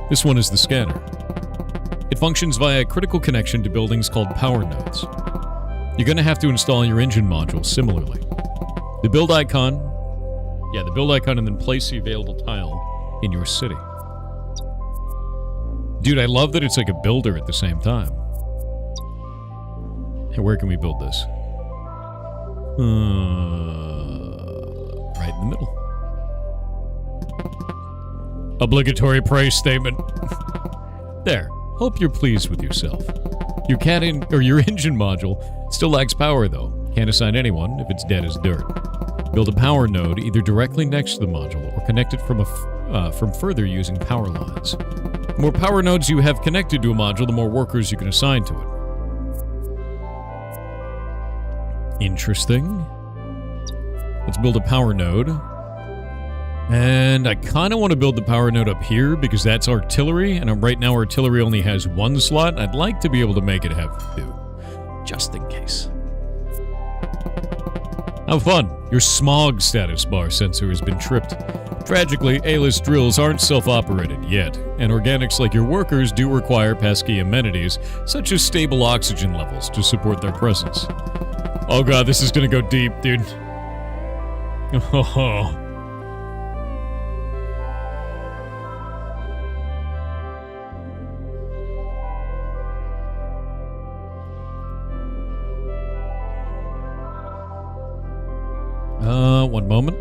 Speaker 1: This one is the scanner. It functions via a critical connection to buildings called power nodes. You're going to have to install your engine module similarly. The build icon, and then place the available tile in your city. Dude, I love that it's like a builder at the same time. Hey, where can we build this? Right in the middle. Obligatory praise statement. There. Hope you're pleased with yourself. Your engine module still lacks power, though. Can't assign anyone if it's dead as dirt. Build a power node either directly next to the module or connect it from further using power lines. The more power nodes you have connected to a module, the more workers you can assign to it. Interesting. Let's build a power node. And I kind of want to build the power node up here because that's artillery, and right now artillery only has one slot. I'd like to be able to make it have two, just in case. Have fun. Your smog status bar sensor has been tripped. Tragically, A-List drills aren't self-operated yet, and organics like your workers do require pesky amenities, such as stable oxygen levels, to support their presence. Oh god, this is gonna go deep, dude. Oh. One moment.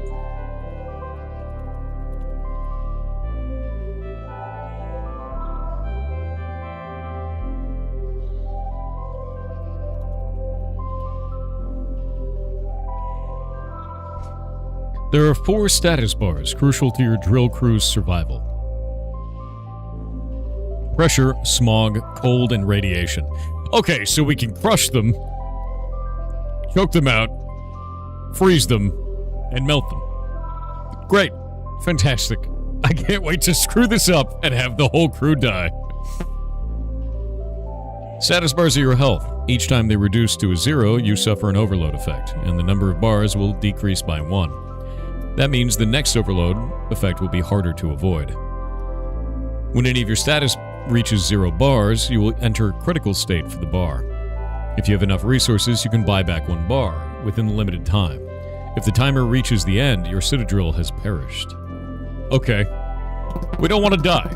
Speaker 1: There are 4 status bars crucial to your drill crew's survival. Pressure, smog, cold, and radiation. Okay, so we can crush them, choke them out, freeze them, and melt them. Great. Fantastic. I can't wait to screw this up and have the whole crew die. Status bars are your health. Each time they reduce to a 0, you suffer an overload effect, and the number of bars will decrease by 1. That means the next overload effect will be harder to avoid. When any of your status reaches 0 bars, you will enter a critical state for the bar. If you have enough resources, you can buy back 1 bar within the limited time. If the timer reaches the end, your citadel has perished. Okay. We don't want to die.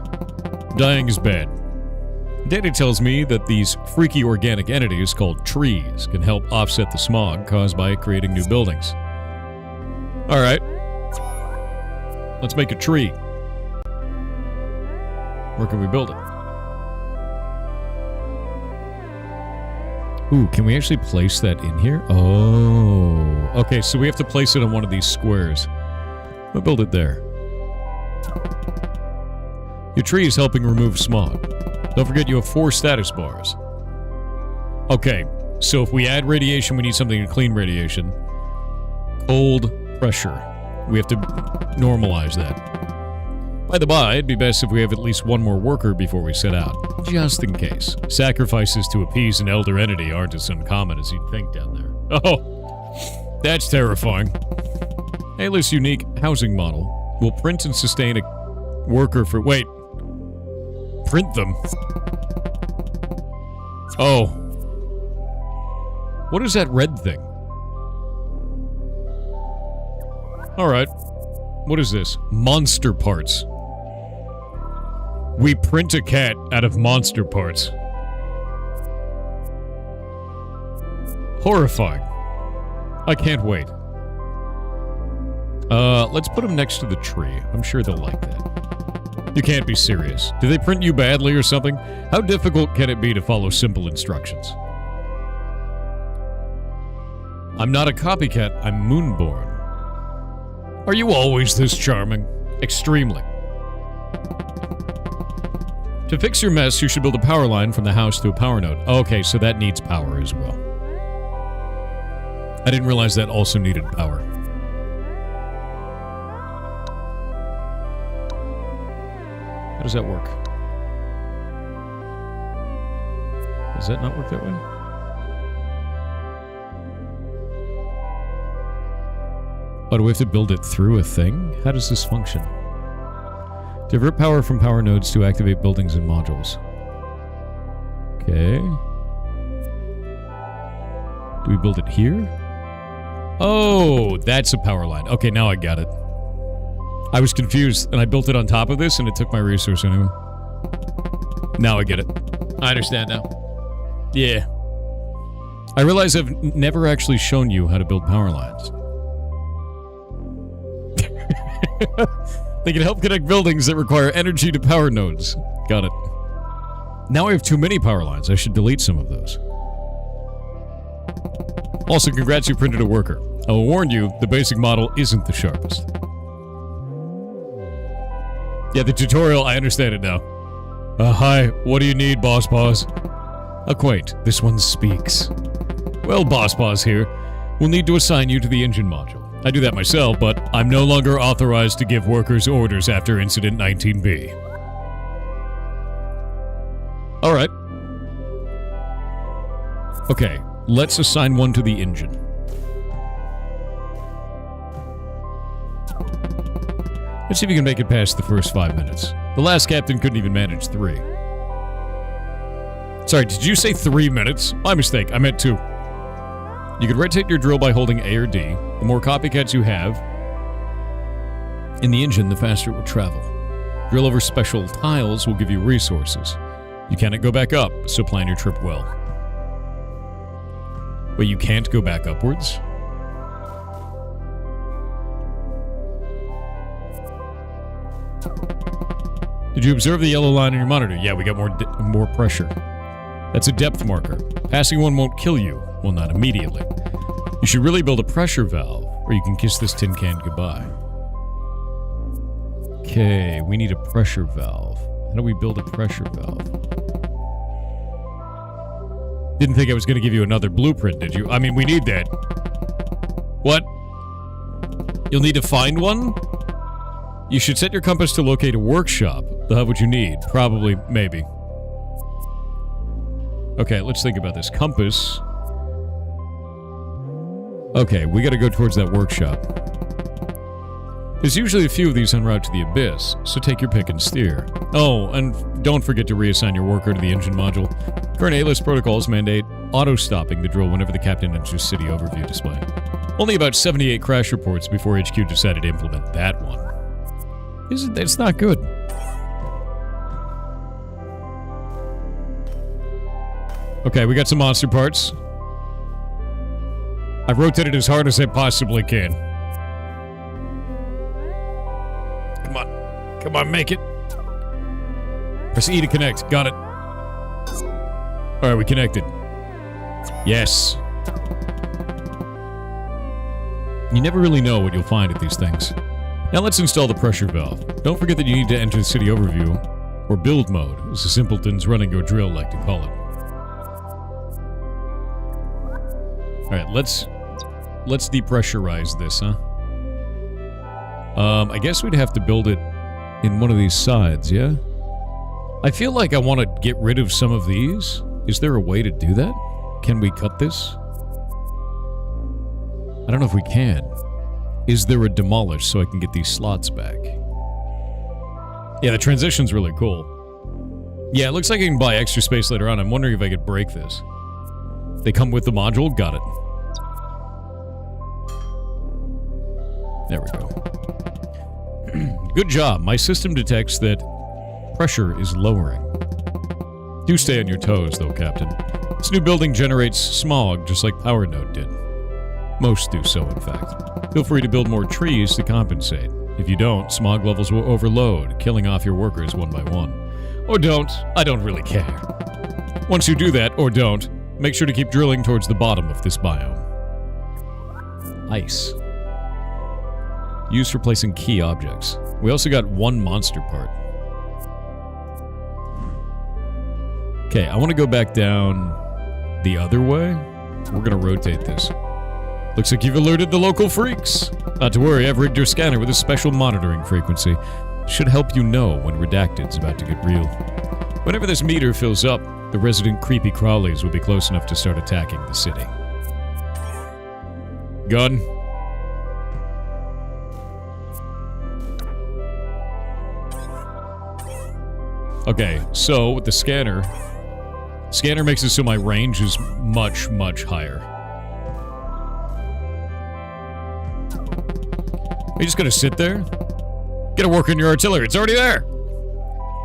Speaker 1: Dying is bad. Data tells me that these freaky organic entities called trees can help offset the smog caused by creating new buildings. Alright. Let's make a tree. Where can we build it? Ooh, can we actually place that in here? Oh. Okay, so we have to place it on one of these squares. We'll build it there. Your tree is helping remove smog. Don't forget you have 4 status bars. Okay, so if we add radiation, we need something to clean radiation. Cold pressure. We have to normalize that. By the by, it'd be best if we have at least 1 more worker before we set out. Just in case. Sacrifices to appease an elder entity aren't as uncommon as you'd think down there. Oh, that's terrifying. A-List unique housing model will print and sustain a worker for... Wait. Print them? Oh. What is that red thing? Alright. What is this? Monster parts. We print a cat out of monster parts. Horrifying. I can't wait. Let's put them next to the tree. I'm sure they'll like that. You can't be serious. Do they print you badly or something? How difficult can it be to follow simple instructions? I'm not a copycat, I'm moonborn. Are you always this charming? Extremely. To fix your mess, you should build a power line from the house to a power node. Okay, so that needs power as well. I didn't realize that also needed power. How does that work? Does that not work that way? Oh, do we have to build it through a thing? How does this function? Divert power from power nodes to activate buildings and modules. Okay. Do we build it here? Oh, that's a power line. Okay, now I got it. I was confused, and I built it on top of this, and it took my resource anyway. Now I get it. I understand now. Yeah. I realize I've never actually shown you how to build power lines. They can help connect buildings that require energy to power nodes. Got it. Now I have too many power lines. I should delete some of those. Also, congrats, you printed a worker. I will warn you, the basic model isn't the sharpest. Yeah, the tutorial, I understand it now. Hi, what do you need, Boss Paws? Quaint, this one speaks. Well, Boss Paws here. We'll need to assign you to the engine module. I do that myself, but I'm no longer authorized to give workers orders after Incident 19B. Alright. Okay, let's assign one to the engine. Let's see if you can make it past the first 5 minutes. The last captain couldn't even manage 3. Sorry, did you say 3 minutes? My mistake, I meant 2. You can rotate your drill by holding A or D. The more copycats you have in the engine, the faster it will travel. Drill over special tiles will give you resources. You cannot go back up, so plan your trip well. Wait, you can't go back upwards? Did you observe the yellow line on your monitor? Yeah, we got more pressure. That's a depth marker. Passing one won't kill you. Well, not immediately. You should really build a pressure valve, or you can kiss this tin can goodbye. Okay, we need a pressure valve. How do we build a pressure valve? Didn't think I was going to give you another blueprint, did you? I mean, we need that. What? You'll need to find one? You should set your compass to locate a workshop. They'll have what you need. Probably, maybe. Okay, let's think about this. Compass. Okay, we gotta go towards that workshop. There's usually a few of these en route to the Abyss, so take your pick and steer. Oh, and don't forget to reassign your worker to the engine module. Current A-list protocols mandate auto-stopping the drill whenever the captain enters city overview display. Only about 78 crash reports before HQ decided to implement that one. It's not good. Okay, we got some monster parts. I've rotated as hard as I possibly can. Come on. Come on, make it. Press E to connect. Got it. Alright, we connected. Yes. You never really know what you'll find at these things. Now let's install the pressure valve. Don't forget that you need to enter the city overview, or build mode, as the simpletons running your drill like to call it. Alright, let's depressurize this, huh? I guess we'd have to build it in one of these sides, yeah? I feel like I want to get rid of some of these. Is there a way to do that? Can we cut this? I don't know if we can. Is there a demolish so I can get these slots back? Yeah, the transition's really cool. Yeah, it looks like I can buy extra space later on. I'm wondering if I could break this. They come with the module? Got it. There we go. Good job. My system detects that pressure is lowering. Do stay on your toes, though, Captain. This new building generates smog, just like Power Node did. Most do so, in fact. Feel free to build more trees to compensate. If you don't, smog levels will overload, killing off your workers one by one. Or don't. I don't really care. Once you do that, or don't, make sure to keep drilling towards the bottom of this biome. Ice. Used for placing key objects. We also got one monster part. Okay, I want to go back down the other way. We're going to rotate this. Looks like you've alerted the local freaks. Not to worry, I've rigged your scanner with a special monitoring frequency. Should help you know when Redacted's about to get real. Whenever this meter fills up, the resident creepy crawlies will be close enough to start attacking the city. Gun. Okay, so with the scanner makes it so my range is much, much higher. Are you just gonna sit there? Get a work on your artillery, it's already there!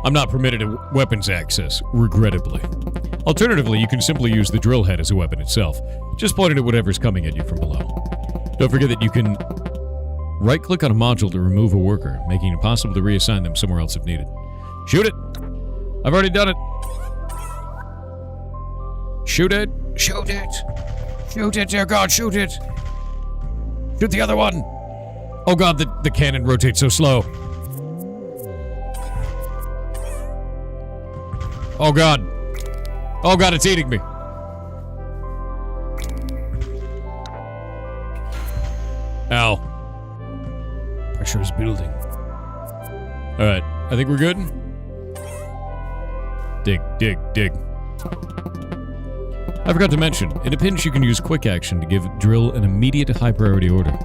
Speaker 1: I'm not permitted a weapons access, regrettably. Alternatively, you can simply use the drill head as a weapon itself. Just point it at whatever's coming at you from below. Don't forget that you can right-click on a module to remove a worker, making it possible to reassign them somewhere else if needed. Shoot it! I've already done it! Shoot it! Shoot it! Shoot it, dear God, shoot it! Shoot the other one! Oh God, the cannon rotates so slow. Oh God. Oh God, it's eating me. Ow. Pressure is building. Alright, I think we're good. Dig, dig, dig. I forgot to mention, in a pinch you can use quick action to give drill an immediate high priority order.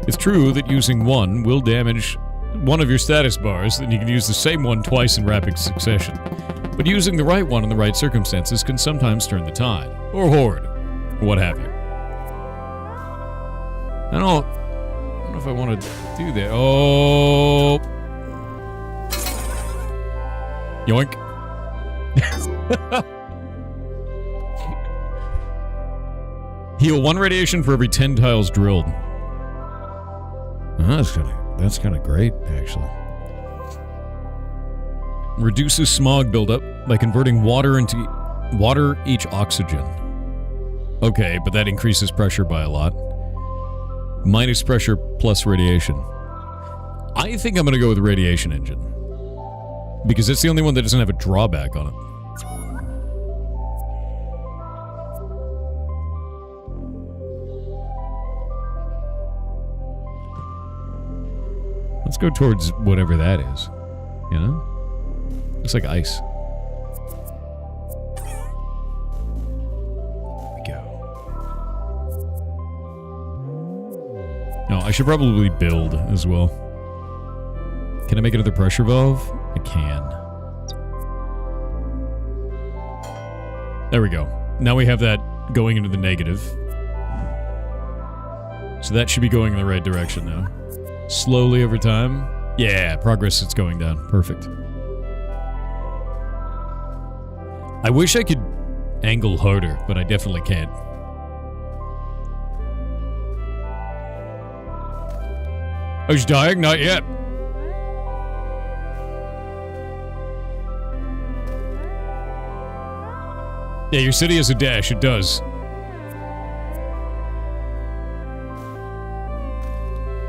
Speaker 1: It's true that using one will damage one of your status bars, and you can use the same one twice in rapid succession. But using the right one in the right circumstances can sometimes turn the tide, or horde, or what have you. I don't know if I want to do that. Oh! Yoink. Heal 1 radiation for every 10 tiles drilled. That's kind of great, actually. Reduces smog buildup by converting water each oxygen. Okay, but that increases pressure by a lot. Minus pressure plus radiation. I think I'm going to go with the radiation engine. Because it's the only one that doesn't have a drawback on it. Let's go towards whatever that is. You know? Looks like ice. There we go. No, I should probably build as well. Can I make another pressure valve? I can. There we go. Now we have that going into the negative. So that should be going in the right direction now. Slowly over time. Yeah, progress is going down. Perfect. I wish I could angle harder, but I definitely can't. I was dying? Not yet. Yeah, your city has a dash. It does.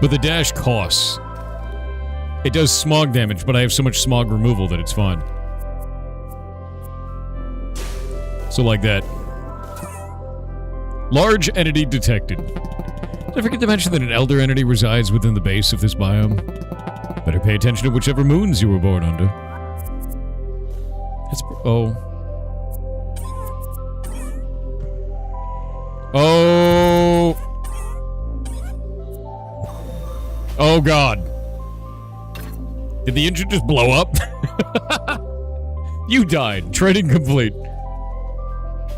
Speaker 1: But the dash costs. It does smog damage, but I have so much smog removal that it's fine. So like that. Large entity detected. Did I forget to mention that an elder entity resides within the base of this biome? Better pay attention to whichever moons you were born under. Oh. Oh. Oh God. Did the engine just blow up? You died. Training complete.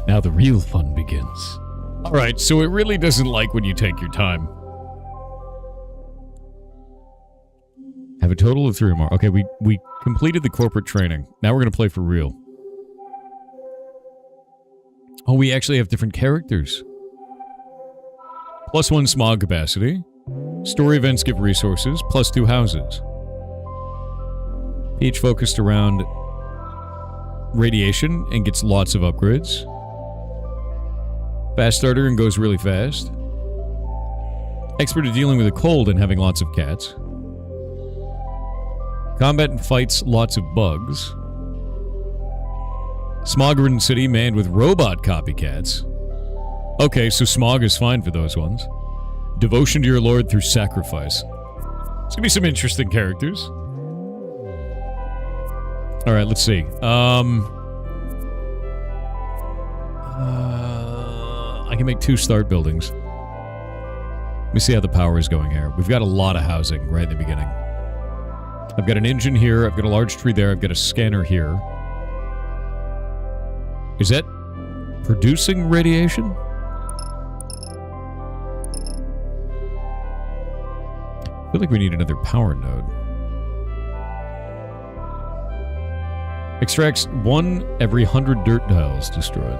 Speaker 1: Now the real fun begins. Alright, so it really doesn't like when you take your time. Have a total of 3 or more. Okay, we completed the corporate training. Now we're going to play for real. Oh, we actually have different characters. +1 smog capacity. Story events give resources, +2 houses. Each focused around radiation and gets lots of upgrades. Fast starter and goes really fast. Expert at dealing with the cold and having lots of cats. Combat and fights lots of bugs. Smog-ridden city manned with robot copycats. Okay, so smog is fine for those ones. Devotion to your lord through sacrifice. It's gonna be some interesting characters. Alright, let's see. I can make 2 start buildings. Let me see how the power is going here. We've got a lot of housing right in the beginning. I've got an engine here. I've got a large tree there. I've got a scanner here. Is that producing radiation? I feel like we need another power node. Extracts 1 every 100 dirt tiles destroyed.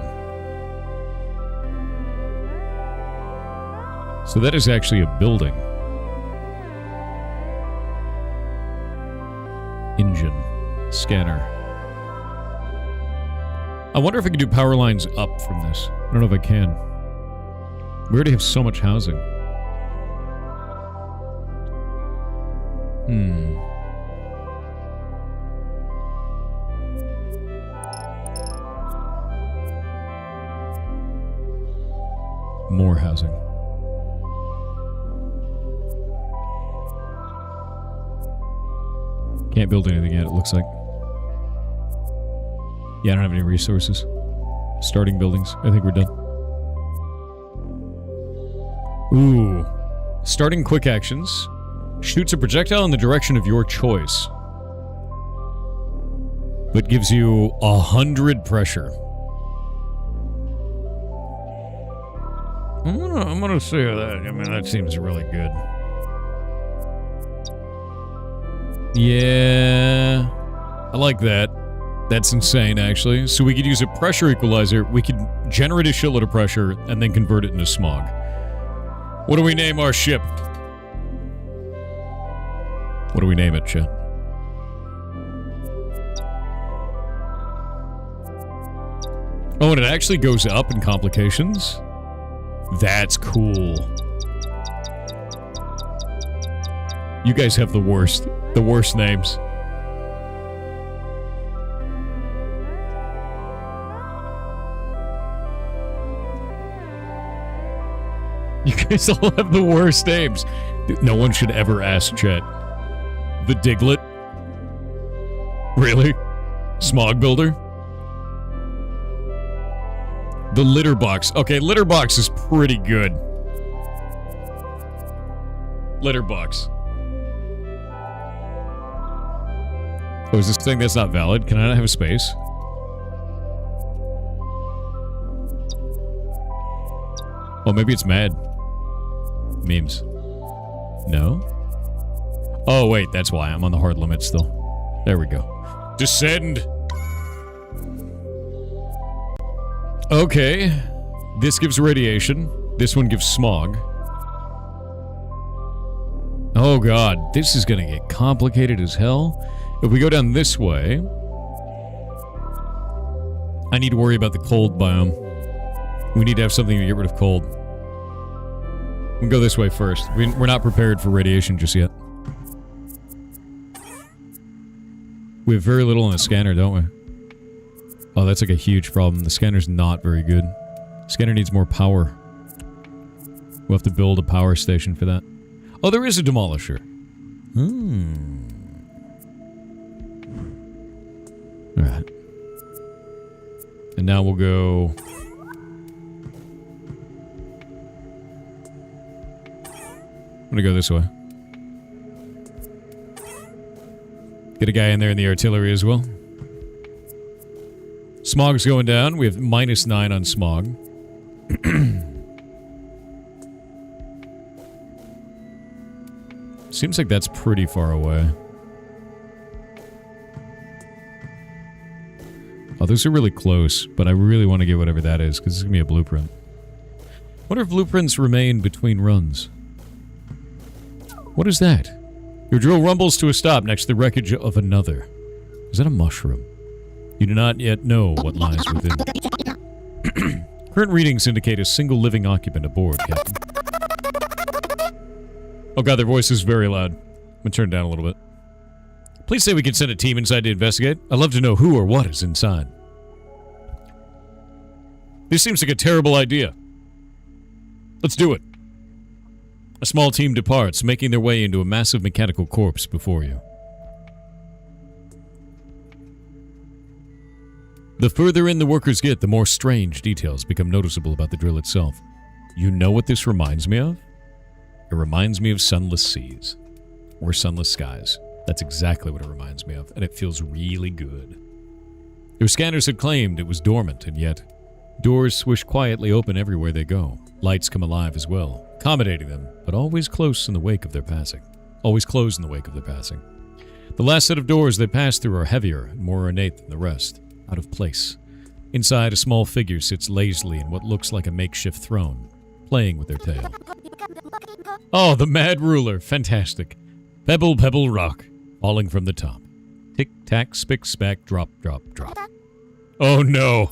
Speaker 1: So that is actually a building. Engine. Scanner. I wonder if I can do power lines up from this. I don't know if I can. We already have so much housing. More housing. Can't build anything yet, it looks like. Yeah, I don't have any resources. Starting buildings. I think we're done. Ooh. Starting quick actions. Shoots a projectile in the direction of your choice. But gives you 100 pressure. I'm gonna say that. I mean, that seems really good. Yeah. I like that. That's insane, actually. So we could use a pressure equalizer. We could generate a shitload of pressure and then convert it into smog. What do we name our ship? What do we name it, chat? Oh, and it actually goes up in complications? That's cool. You guys have the worst names. You guys all have the worst names. No one should ever ask chat. The Diglett? Really? Smog Builder? The Litter Box. Okay, Litter Box is pretty good. Litter Box. Oh, is this thing that's not valid? Can I not have a space? Oh, maybe it's mad. Memes. No? Oh, wait, that's why. I'm on the hard limit still. There we go. Descend! Okay. This gives radiation. This one gives smog. Oh god, this is gonna get complicated as hell. If we go down this way... I need to worry about the cold biome. We need to have something to get rid of cold. We'll go this way first. We're not prepared for radiation just yet. We have very little in the scanner, don't we? Oh, that's like a huge problem. The scanner's not very good. Scanner needs more power. We'll have to build a power station for that. Oh, there is a demolisher. Alright. And now we'll go... I'm gonna go this way. Get a guy in there in the artillery as well. Smog's going down. We have -9 on smog. Seems like that's pretty far away. Oh, those are really close, but I really want to get whatever that is, because it's going to be a blueprint. What if blueprints remain between runs? What is that? Your drill rumbles to a stop next to the wreckage of another. Is that a mushroom? You do not yet know what lies within. Current readings indicate a single living occupant aboard, Captain. Oh god, their voice is very loud. I'm gonna turn it down a little bit. Please say we can send a team inside to investigate. I'd love to know who or what is inside. This seems like a terrible idea. Let's do it. A small team departs, making their way into a massive mechanical corpse before you. The further in the workers get, the more strange details become noticeable about the drill itself. You know what this reminds me of? It reminds me of sunless seas. Or sunless skies. That's exactly what it reminds me of, and it feels really good. Their scanners had claimed it was dormant, and yet doors swish quietly open everywhere they go. Lights come alive as well, accommodating them, but always close in the wake of their passing. Always closed in the wake of their passing. The last set of doors they pass through are heavier and more ornate than the rest. Out of place. Inside, a small figure sits lazily in what looks like a makeshift throne, playing with their tail. Oh, the Mad Ruler. Fantastic. Pebble, pebble, rock. Falling from the top. Tick-tack, spick-spack, drop, drop, drop. Oh no.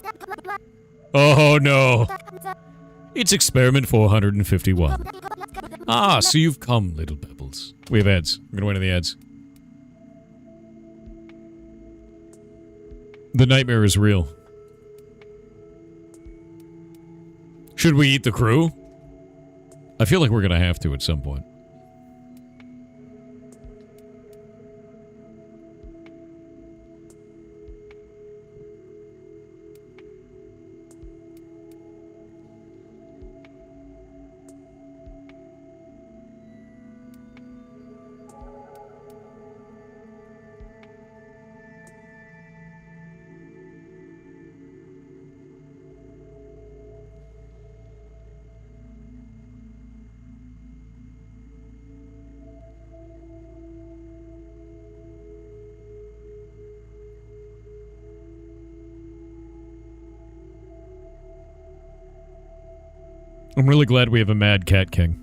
Speaker 1: Oh no. It's experiment 451. Ah, so you've come, little pebbles. We have ads. We're gonna wait on the ads. The nightmare is real. Should we eat the crew? I feel like we're gonna have to at some point. I'm really glad we have a Mad Cat King.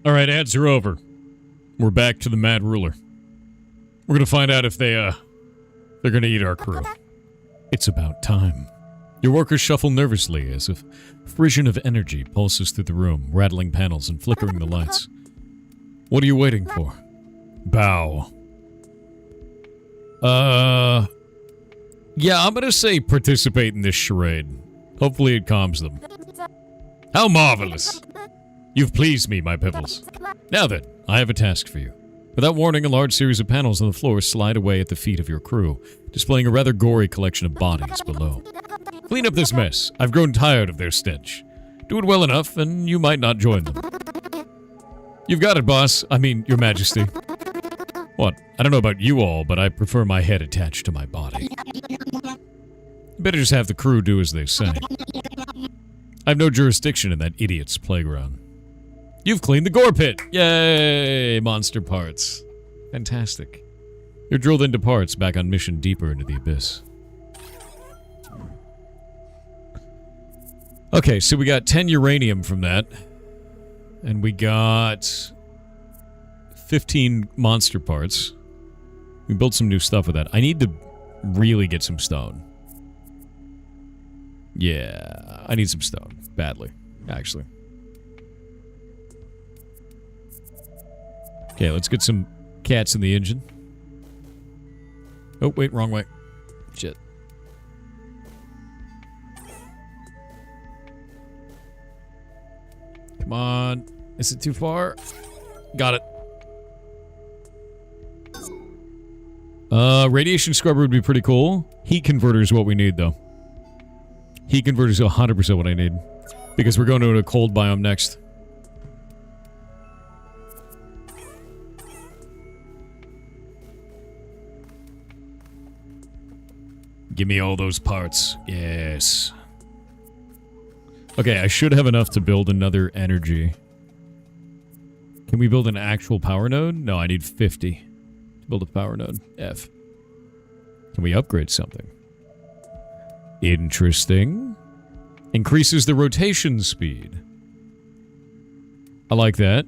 Speaker 1: Alright, ads are over. We're back to the Mad Ruler. We're gonna find out if they're gonna eat our crew. It's about time. Your workers shuffle nervously as if frisson of energy pulses through the room, rattling panels and flickering the lights. What are you waiting for? Bow. Yeah, I'm gonna say participate in this charade. Hopefully it calms them. How marvelous! You've pleased me, my pebbles. Now then, I have a task for you. Without warning, a large series of panels on the floor slide away at the feet of your crew, displaying a rather gory collection of bodies below. Clean up this mess. I've grown tired of their stench. Do it well enough, and you might not join them. You've got it, boss. I mean, your majesty. What? I don't know about you all, but I prefer my head attached to my body. Better just have the crew do as they say. I have no jurisdiction in that idiot's playground. You've cleaned the gore pit! Yay! Monster parts. Fantastic. You're drilled into parts back on mission deeper into the abyss. Okay, so we got 10 uranium from that. And we got 15 monster parts. We built some new stuff with that. I need to really get some stone. Yeah, I need some stone. Badly, actually. Okay, let's get some cats in the engine. Oh, wait, wrong way. Shit. Come on. Is it too far? Got it. Radiation scrubber would be pretty cool. Heat converter is what we need, though. Heat converter is 100% what I need. Because we're going to a cold biome next. Give me all those parts. Yes. Okay, I should have enough to build another energy. Can we build an actual power node? No, I need 50 to build a power node. F. Can we upgrade something? Interesting. Increases the rotation speed. I like that.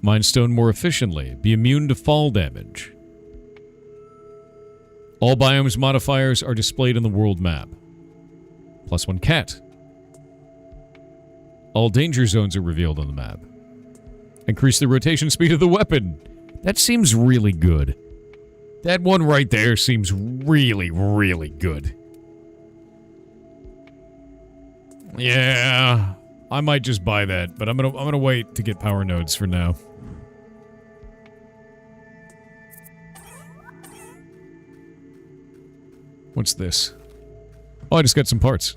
Speaker 1: Mine stone more efficiently. Be immune to fall damage. All biomes modifiers are displayed on the world map. +1 cat. All danger zones are revealed on the map. Increase the rotation speed of the weapon. That seems really good. That one right there seems really, really good. Yeah, I might just buy that, but I'm gonna wait to get power nodes for now. What's this? Oh, I just got some parts.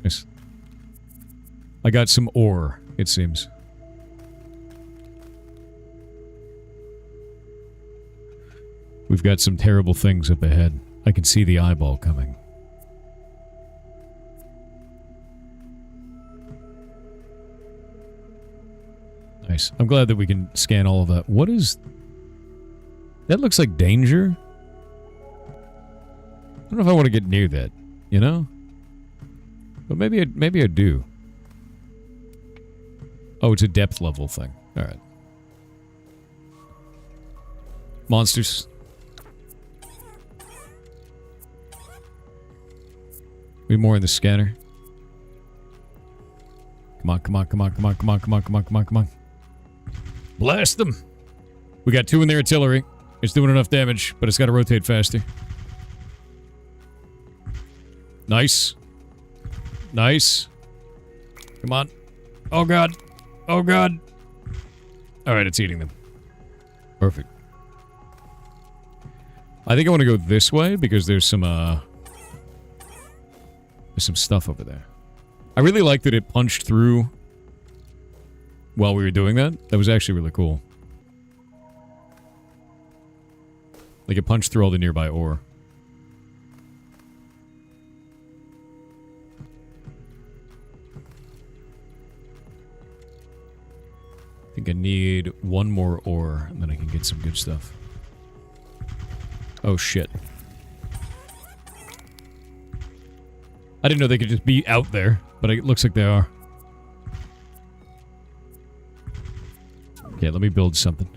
Speaker 1: Nice. I got some ore, it seems. We've got some terrible things up ahead. I can see the eyeball coming. Nice. I'm glad that we can scan all of that. What is... That looks like danger. I don't know if I want to get near that, you know? But maybe I do. Oh, it's a depth level thing. Alright. Monsters. We more in the scanner. Come on, come on, come on, come on, come on, come on, come on, come on, come on. Blast them! We got 2 in the artillery. It's doing enough damage, but it's got to rotate faster. Nice. Nice. Come on. Oh god. Oh god. Alright, it's eating them. Perfect. I think I want to go this way because there's some stuff over there. I really like that it punched through while we were doing that. That was actually really cool. Like it punched through all the nearby ore. I think I need 1 more ore, and then I can get some good stuff. Oh, shit. I didn't know they could just be out there, but it looks like they are. Okay, let me build something.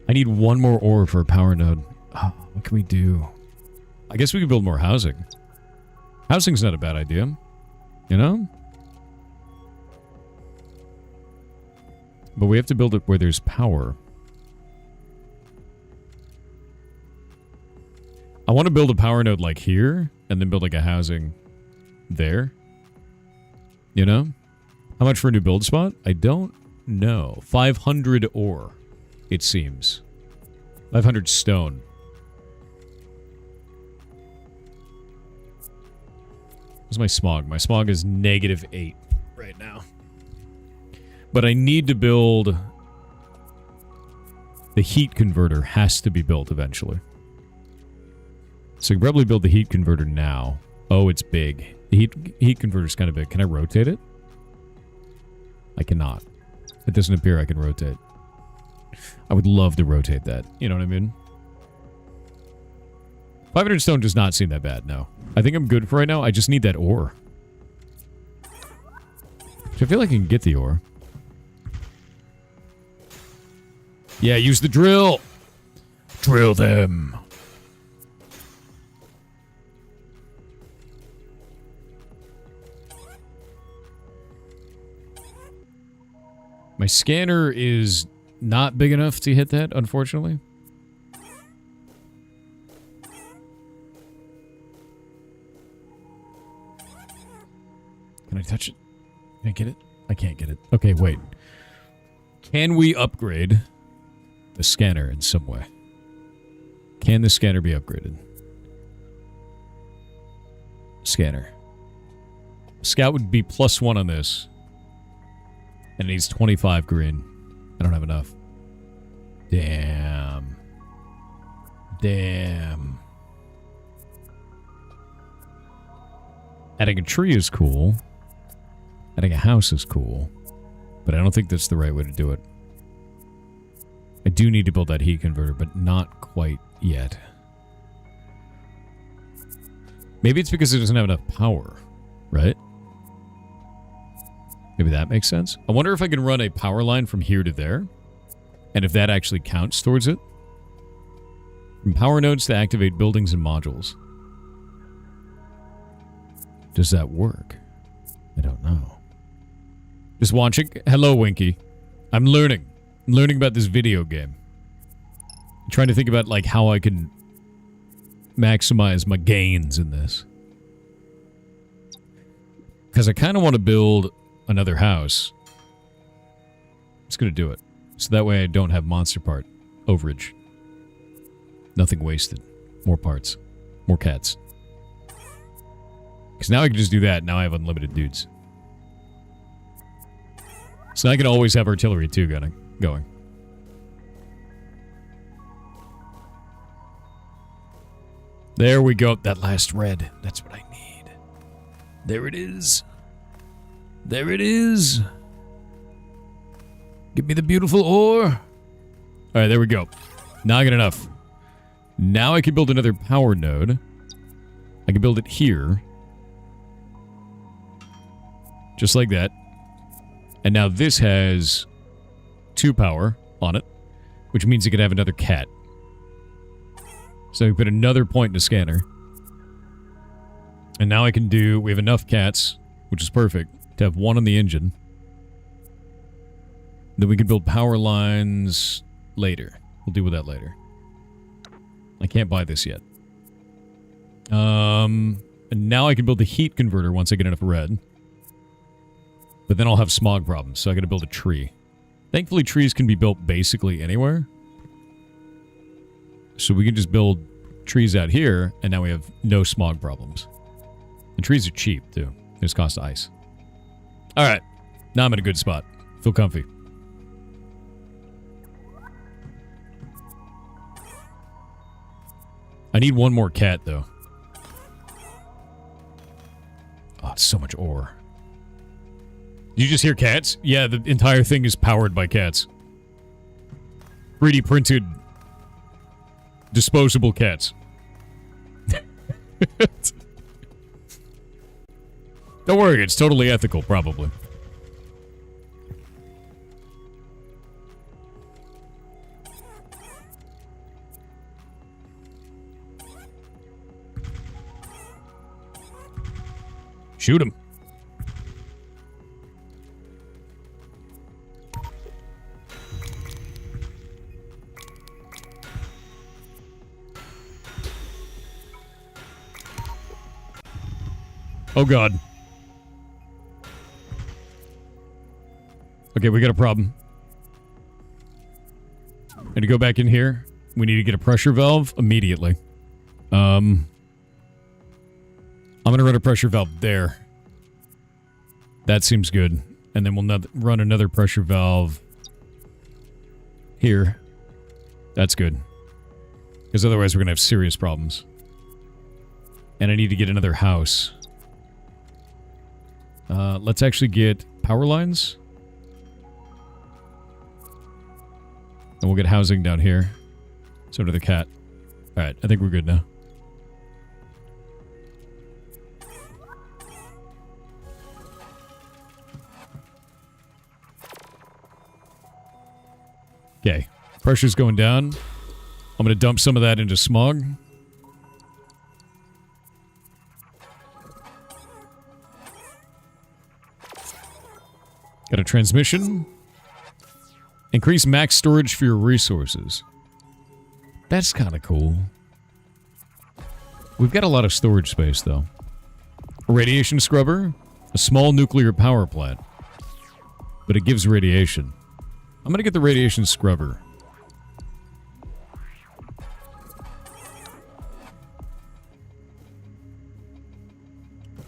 Speaker 1: I need 1 more ore for a power node. Oh, what can we do? I guess we could build more housing. Housing's not a bad idea. You know? But we have to build it where there's power. I want to build a power node like here, and then build like a housing there. You know? How much for a new build spot? I don't know. 500 ore, it seems. 500 stone. What's my smog? My smog is -8 right now. But I need to build... The heat converter has to be built eventually. So you can probably build the heat converter now. Oh, it's big. The heat converter is kind of big. Can I rotate it? I cannot. It doesn't appear I can rotate. I would love to rotate that. You know what I mean? 500 stone does not seem that bad, no. I think I'm good for right now. I just need that ore. So I feel like I can get the ore. Yeah, use the drill! Drill them! My scanner is not big enough to hit that, unfortunately. Can I touch it? Can I get it? I can't get it. Okay, wait. Can we upgrade the scanner in some way? Can the scanner be upgraded? Scanner. Scout would be +1 on this. And it needs 25 green. I don't have enough. Damn. Damn. Adding a tree is cool. Adding a house is cool. But I don't think that's the right way to do it. I do need to build that heat converter, but not quite yet. Maybe it's because it doesn't have enough power, right? Maybe that makes sense. I wonder if I can run a power line from here to there. And if that actually counts towards it. From power nodes to activate buildings and modules. Does that work? I don't know. Just watching. Hello, Winky. I'm learning. I'm learning about this video game. I'm trying to think about like how I can maximize my gains in this. Because I kind of want to build another house. I'm just going to do it. So that way I don't have monster part overage. Nothing wasted. More parts. More cats. Because now I can just do that. Now I have unlimited dudes. So I can always have artillery too going. There we go. That last red. That's what I need. There it is. There it is. Give me the beautiful ore. Alright, there we go. Now I got enough. Now I can build another power node. I can build it here. Just like that. And now this has 2 power on it, which means it could have another cat. So we put another point in the scanner. And now I can do... We have enough cats, which is perfect, to have 1 on the engine. Then we can build power lines later. We'll deal with that later. I can't buy this yet. And now I can build the heat converter once I get enough red. But then I'll have smog problems, so I gotta build a tree. Thankfully, trees can be built basically anywhere. So we can just build trees out here, and now we have no smog problems. The trees are cheap, too. They just cost ice. Alright. Now I'm in a good spot. Feel comfy. I need 1 more cat, though. Oh, it's so much ore. Did you just hear cats? Yeah, the entire thing is powered by cats. 3D printed disposable cats. Don't worry, it's totally ethical, probably. Shoot him. Oh, God. Okay, we got a problem. And to go back in here, we need to get a pressure valve immediately. I'm going to run a pressure valve there. That seems good. And then we'll run another pressure valve here. That's good. Because otherwise we're going to have serious problems. And I need to get another house. Let's actually get power lines. And we'll get housing down here. So to the cat. Alright, I think we're good now. Okay. Pressure's going down. I'm going to dump some of that into smog. Got a transmission. Increase max storage for your resources. That's kind of cool. We've got a lot of storage space, though. A radiation scrubber. A small nuclear power plant. But it gives radiation. I'm going to get the radiation scrubber.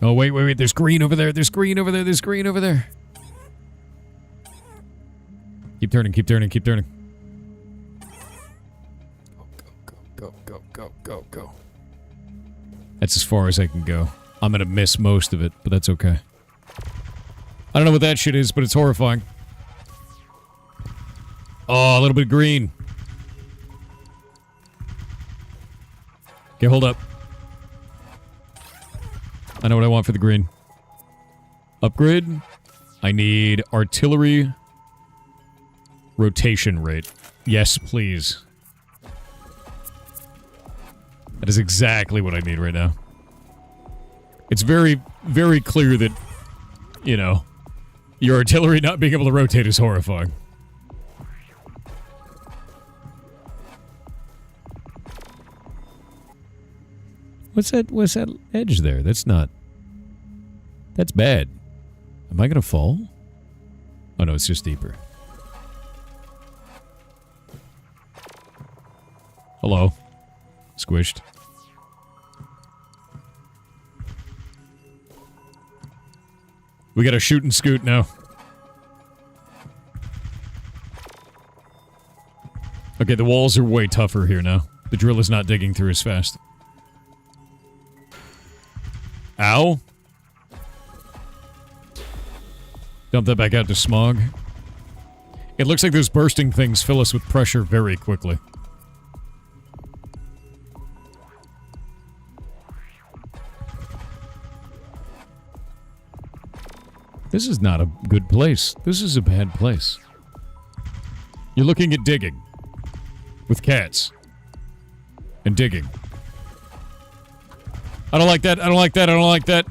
Speaker 1: Oh, wait. There's green over there. There's green over there. There's green over there. Keep turning. Go. That's as far as I can go. I'm going to miss most of it, but that's okay. I don't know what that shit is, but it's horrifying. Oh, a little bit of green. Okay, hold up. I know what I want for the green. Upgrade. I need artillery rotation rate. Yes, please. That is exactly what I need right now. It's very, very clear that, you know, your artillery not being able to rotate is horrifying. What's that edge there? That's not... That's bad. Am I gonna fall? Oh no, it's just deeper. Hello. Squished. We gotta shoot and scoot now. Okay, the walls are way tougher here now. The drill is not digging through as fast. Ow. Dump that back out to smog. It looks like those bursting things fill us with pressure very quickly. This is not a good place. This is a bad place. You're looking at digging. With cats. And digging. I don't like that. I don't like that. I don't like that.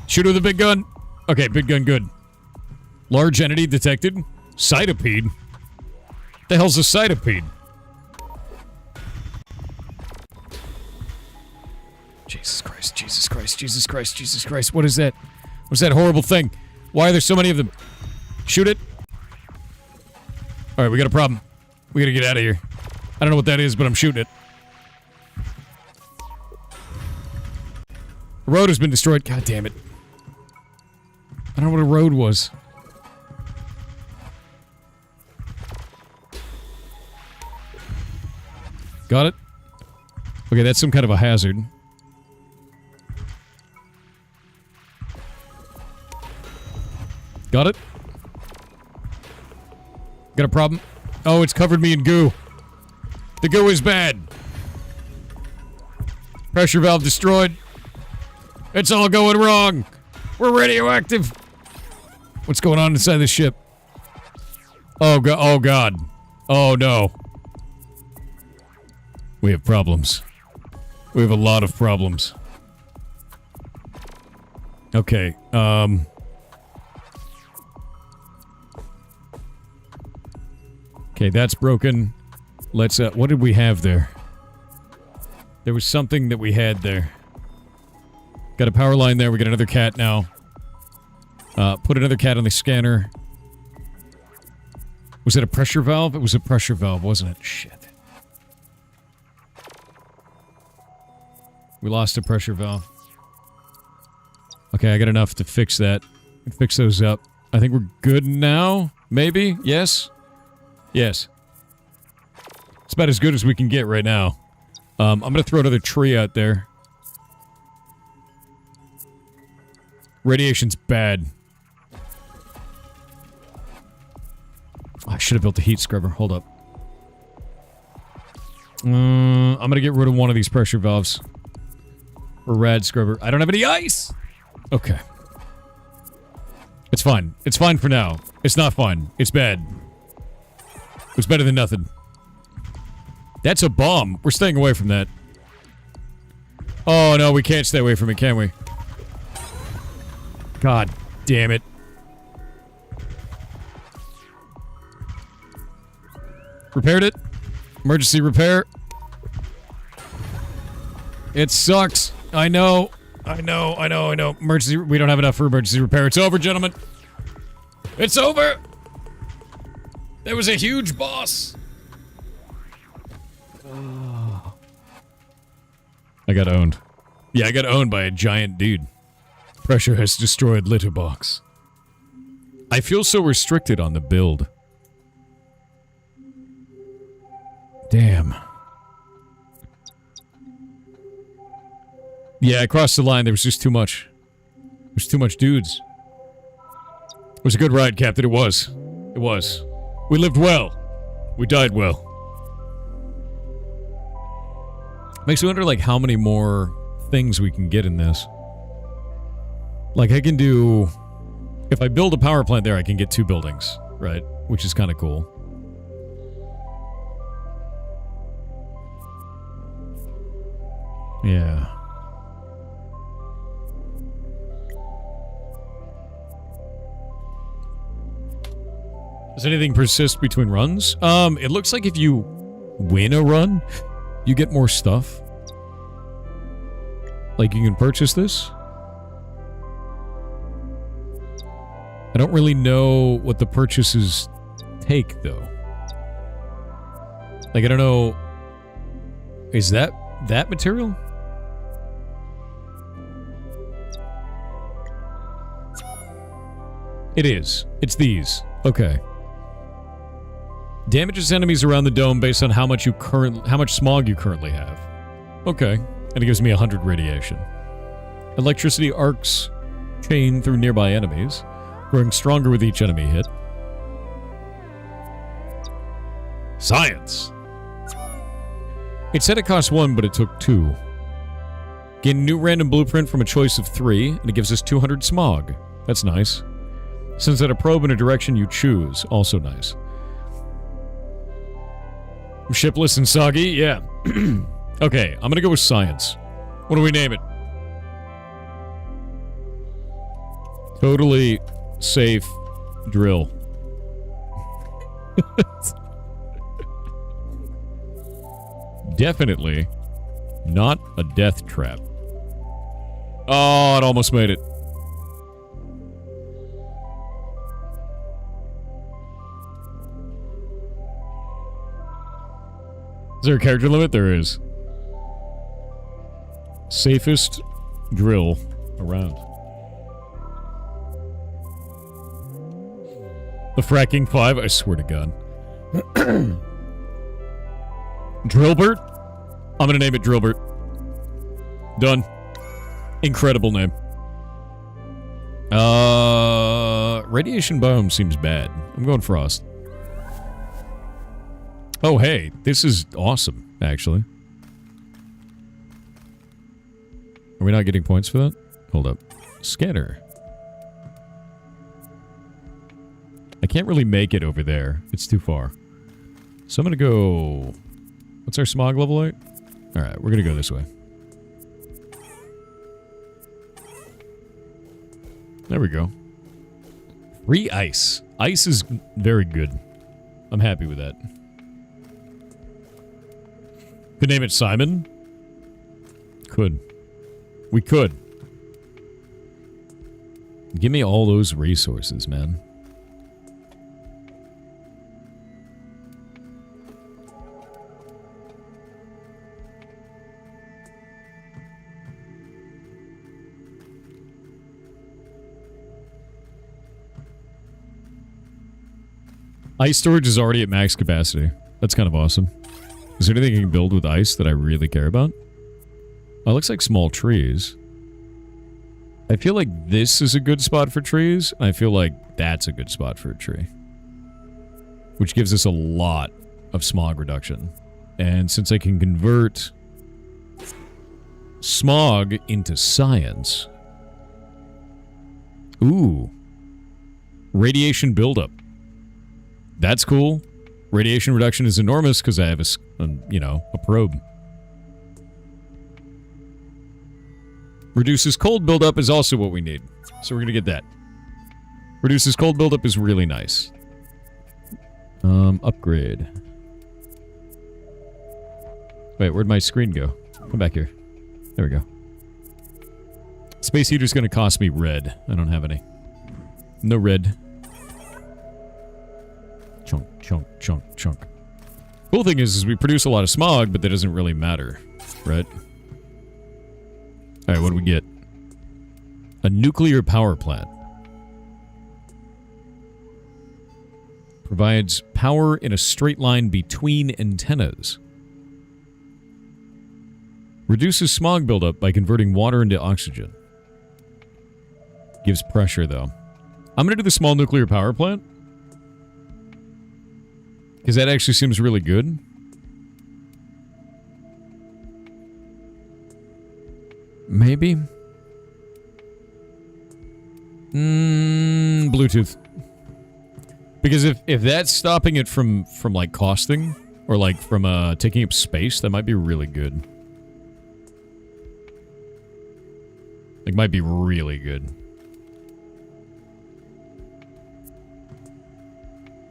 Speaker 1: Shoot with a big gun. Okay, big gun good. Large entity detected. Cytopede. The hell's a cytopede? Jesus Christ, Jesus Christ, Jesus Christ, Jesus Christ. What is that? What's that horrible thing? Why are there so many of them? Shoot it. Alright, we got a problem. We gotta get out of here. I don't know what that is, but I'm shooting it. The road has been destroyed. God damn it. I don't know what a road was. Got it? Okay, that's some kind of a hazard. Got it? Got a problem? Oh, it's covered me in goo. The goo is bad. Pressure valve destroyed. It's all going wrong. We're radioactive. What's going on inside the ship? Oh, oh God. Oh, no. We have problems. We have a lot of problems. Okay, okay, that's broken. Let's, what did we have there? There was something that we had there. Got a power line there. We got another cat now. Put another cat on the scanner. Was it a pressure valve? It was a pressure valve, wasn't it? Shit. We lost a pressure valve. Okay, I got enough to fix that. Fix those up. I think we're good now? Maybe? Yes? Yes. It's about as good as we can get right now. I'm gonna throw another tree out there. Radiation's bad. I should have built a heat scrubber. Hold up. I'm gonna get rid of one of these pressure valves. Or rad scrubber. I don't have any ice! Okay. It's fine. It's fine for now. It's not fine. It's bad. It's better than nothing. That's a bomb. We're staying away from that. Oh no, we can't stay away from it, can we? God damn it. Repaired it. Emergency repair. It sucks. I know. Emergency. We don't have enough for emergency repair. It's over, gentlemen. It's over. There was a huge boss. I got owned. Yeah, I got owned by a giant dude. Pressure has destroyed litter box. I feel so restricted on the build. Damn. Yeah, I crossed the line. There was just too much. There's too much dudes. It was a good ride, Captain. It was. It was. We lived well. We died well. Makes me wonder, like, how many more things we can get in this. Like, I can do... If I build a power plant there, I can get 2 buildings, right? Which is kind of cool. Yeah. Does anything persist between runs? It looks like if you win a run, you get more stuff. Like, you can purchase this. I don't really know what the purchases take, though. Like, I don't know... Is that material? It is. It's these. Okay. Damages enemies around the dome based on how much smog you currently have. Okay. And it gives me 100 radiation. Electricity arcs chain through nearby enemies, growing stronger with each enemy hit. Science! It said it cost 1, but it took 2. Gain a new random blueprint from a choice of 3, and it gives us 200 smog. That's nice. Sends out a probe in a direction you choose. Also nice. Shipless and soggy? Yeah. Okay, I'm gonna go with science. What do we name it? Totally safe drill. Definitely not a death trap. Oh, it almost made it. Is there a character limit? There is. Safest drill around. The fracking 5? I swear to God. Drillbert? I'm gonna name it Drillbert. Done. Incredible name. Radiation biome seems bad. I'm going Frost. Oh, hey. This is awesome, actually. Are we not getting points for that? Hold up. Scatter. I can't really make it over there. It's too far. So I'm gonna go... What's our smog level at? Alright, we're gonna go this way. There we go. Free ice. Ice is very good. I'm happy with that. Could name it Simon? Could. We could. Give me all those resources, man. Ice storage is already at max capacity. That's kind of awesome. Is there anything I can build with ice that I really care about? Oh, it looks like small trees. I feel like this is a good spot for trees. I feel like that's a good spot for a tree. Which gives us a lot of smog reduction. And since I can convert smog into science... Ooh. Radiation buildup. That's cool. Radiation reduction is enormous because I have a probe. Reduces cold buildup is also what we need. So we're going to get that. Reduces cold buildup is really nice. Upgrade. Wait, where'd my screen go? Come back here. There we go. Space heater's gonna cost me red. I don't have any. No red. Chunk, chunk, chunk, chunk. Cool thing is we produce a lot of smog, but that doesn't really matter, right? Alright, what do we get? A nuclear power plant. Provides power in a straight line between antennas. Reduces smog buildup by converting water into oxygen. Gives pressure, though. I'm going to do the small nuclear power plant. Because that actually seems really good. Maybe. Bluetooth. Because if that's stopping it from like costing or like from taking up space, that might be really good. Like might be really good.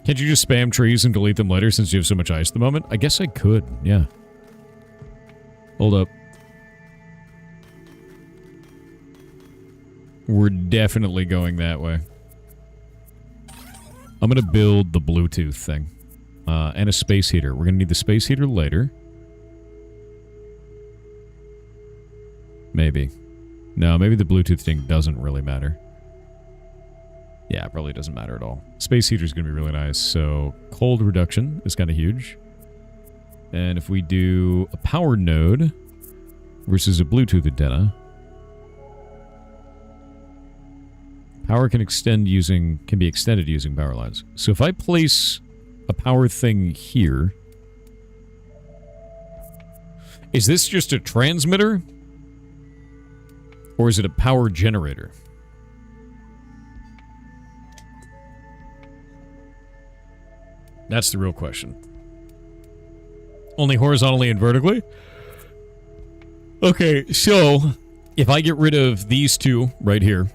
Speaker 1: Can't you just spam trees and delete them later since you have so much ice at the moment? I guess I could, yeah. Hold up. We're definitely going that way. I'm going to build the Bluetooth thing. And a space heater. We're going to need the space heater later. Maybe. No, maybe the Bluetooth thing doesn't really matter. Yeah, it probably doesn't matter at all. Space heater is going to be really nice. So, cold reduction is kind of huge. And if we do a power node versus a Bluetooth antenna, power can be extended using power lines. So if I place a power thing here, is this just a transmitter? Or is it a power generator? That's the real question. Only horizontally and vertically? Okay, so if I get rid of these two right here,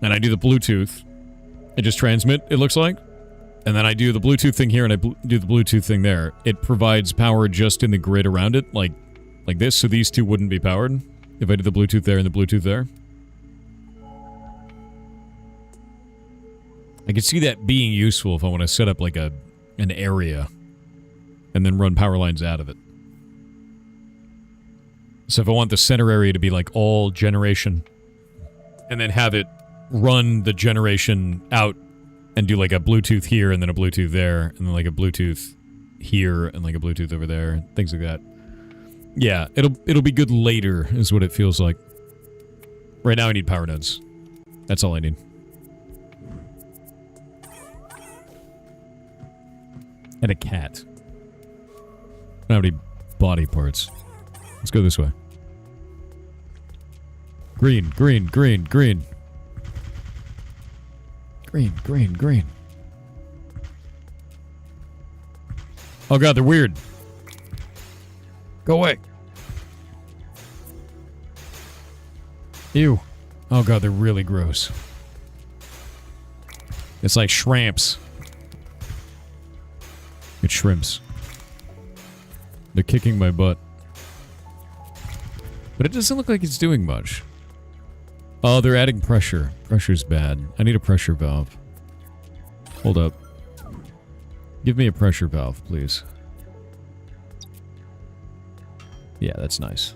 Speaker 1: and I do the Bluetooth, and just transmit, it looks like, and then I do the Bluetooth thing here, and I do the Bluetooth thing there, it provides power just in the grid around it, like this, so these two wouldn't be powered if I did the Bluetooth there and the Bluetooth there. I could see that being useful if I want to set up like an area and then run power lines out of it. So if I want the center area to be like all generation and then have it run the generation out and do like a Bluetooth here and then a Bluetooth there and then like a Bluetooth here and like a Bluetooth over there, things like that. Yeah, it'll be good later is what it feels like. Right now I need power nodes. That's all I need. And a cat. I don't have any body parts. Let's go this way. Green, green, green, green. Green, green, green. Oh god, they're weird. Go away. Ew. Oh god, they're really gross. It's like shrimps. It's shrimps. They're kicking my butt. But it doesn't look like it's doing much. Oh, they're adding pressure. Pressure's bad. I need a pressure valve. Hold up. Give me a pressure valve, please. Yeah, that's nice.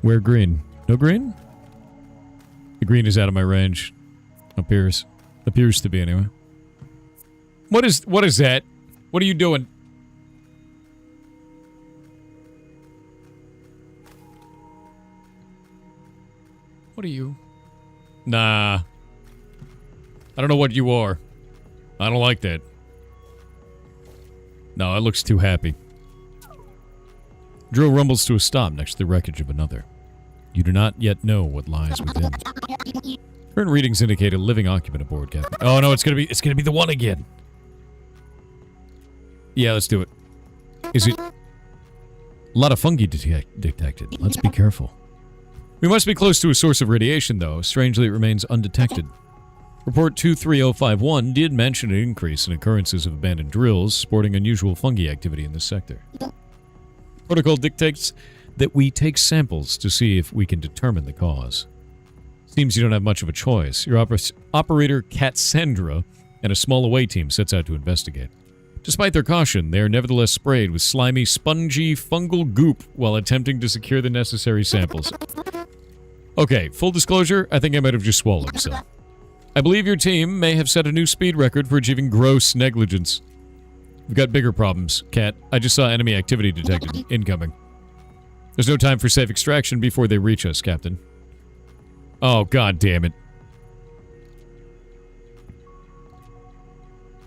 Speaker 1: Where green? No green? The green is out of my range. Appears to be anyway. What is that? What are you doing? What are you? Nah. I don't know what you are. I don't like that. No, it looks too happy. Drill rumbles to a stop next to the wreckage of another. You do not yet know what lies within. Current readings indicate a living occupant aboard, Captain. Oh no, it's gonna be the one again. Yeah, let's do it. Is it... A lot of fungi detected. Let's be careful. We must be close to a source of radiation, though. Strangely, it remains undetected. Report 23051 did mention an increase in occurrences of abandoned drills sporting unusual fungi activity in this sector. Protocol dictates that we take samples to see if we can determine the cause. Seems you don't have much of a choice. Your operator, Cassandra, and a small away team sets out to investigate. Despite their caution, they are nevertheless sprayed with slimy, spongy, fungal goop while attempting to secure the necessary samples. Okay, full disclosure, I think I might have just swallowed some. I believe your team may have set a new speed record for achieving gross negligence. We've got bigger problems, Cat. I just saw enemy activity detected. Incoming. There's no time for safe extraction before they reach us, Captain. Oh, god damn it.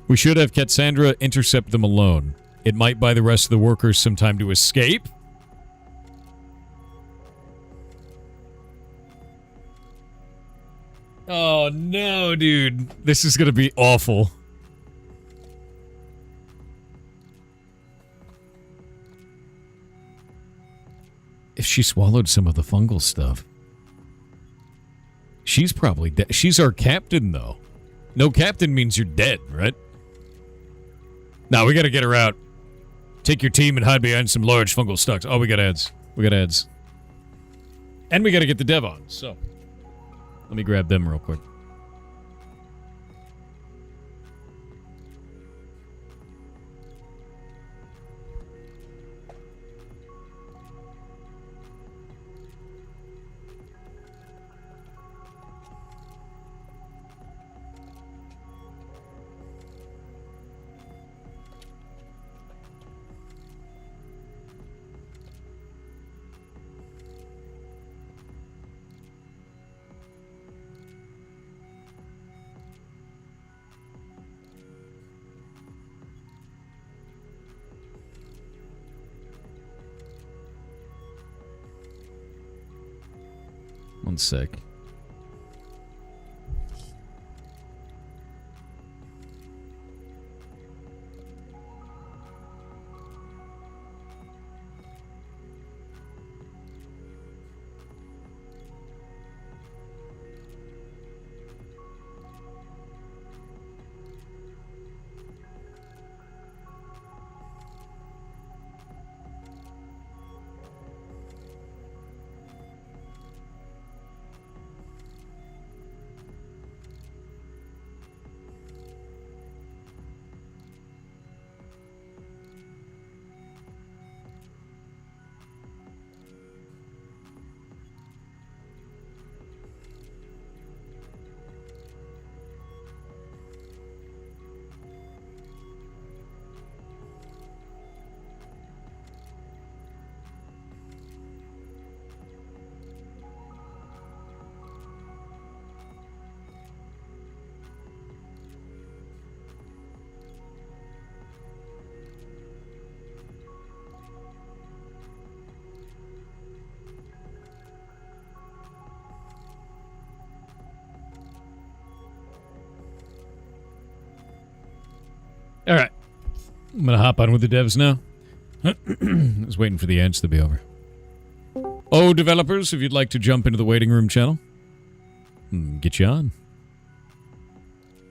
Speaker 1: We should have Cassandra intercept them alone. It might buy the rest of the workers some time to escape. Oh no, dude. This is gonna be awful. If she swallowed some of the fungal stuff. She's probably dead. She's our captain, though. No captain means you're dead, right? Now we gotta get her out. Take your team and hide behind some large fungal stalks. Oh, we got ads. We got ads. And we gotta get the dev on, so... Let me grab them real quick. One sec. All right. I'm going to hop on with the devs now. I was waiting for the ads to be over. Oh, developers, if you'd like to jump into the waiting room channel, get you on.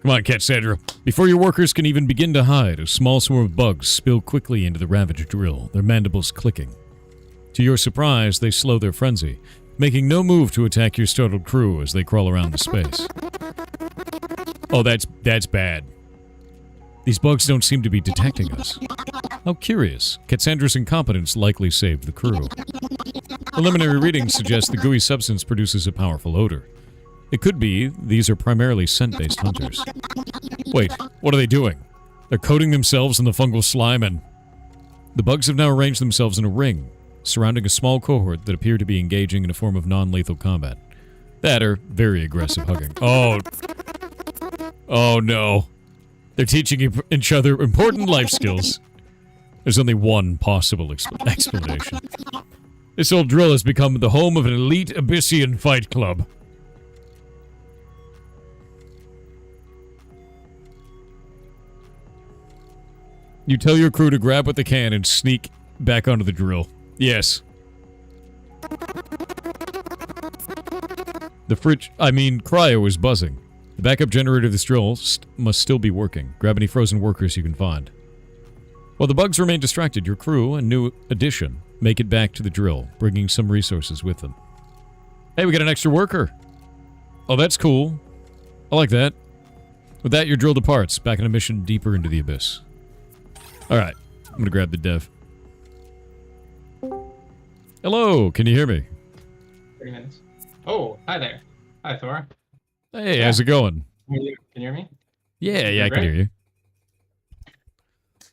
Speaker 1: Come on, Cassandra. Before your workers can even begin to hide, a small swarm of bugs spill quickly into the ravaged drill, their mandibles clicking. To your surprise, they slow their frenzy, making no move to attack your startled crew as they crawl around the space. Oh, that's bad. These bugs don't seem to be detecting us. How curious. Cassandra's incompetence likely saved the crew. Preliminary readings suggest the gooey substance produces a powerful odor. It could be these are primarily scent-based hunters. Wait, what are they doing? They're coating themselves in the fungal slime and... The bugs have now arranged themselves in a ring, surrounding a small cohort that appear to be engaging in a form of non-lethal combat. That or very aggressive hugging. Oh. Oh no. They're teaching each other important life skills. There's only one possible explanation. This old drill has become the home of an elite Abyssian fight club. You tell your crew to grab what they can and sneak back onto the drill. Yes. The cryo is buzzing. The backup generator of this drill must still be working. Grab any frozen workers you can find. While the bugs remain distracted, your crew and new addition make it back to the drill, bringing some resources with them. Hey, we got an extra worker. Oh, that's cool. I like that. With that, your drill departs, back on a mission deeper into the abyss. Alright, I'm gonna grab the dev. Hello, can you hear me?
Speaker 6: 30 minutes. Oh, hi there. Hi, Thor.
Speaker 1: Hey, how's it going?
Speaker 6: Can you hear me?
Speaker 1: Yeah, I can hear you.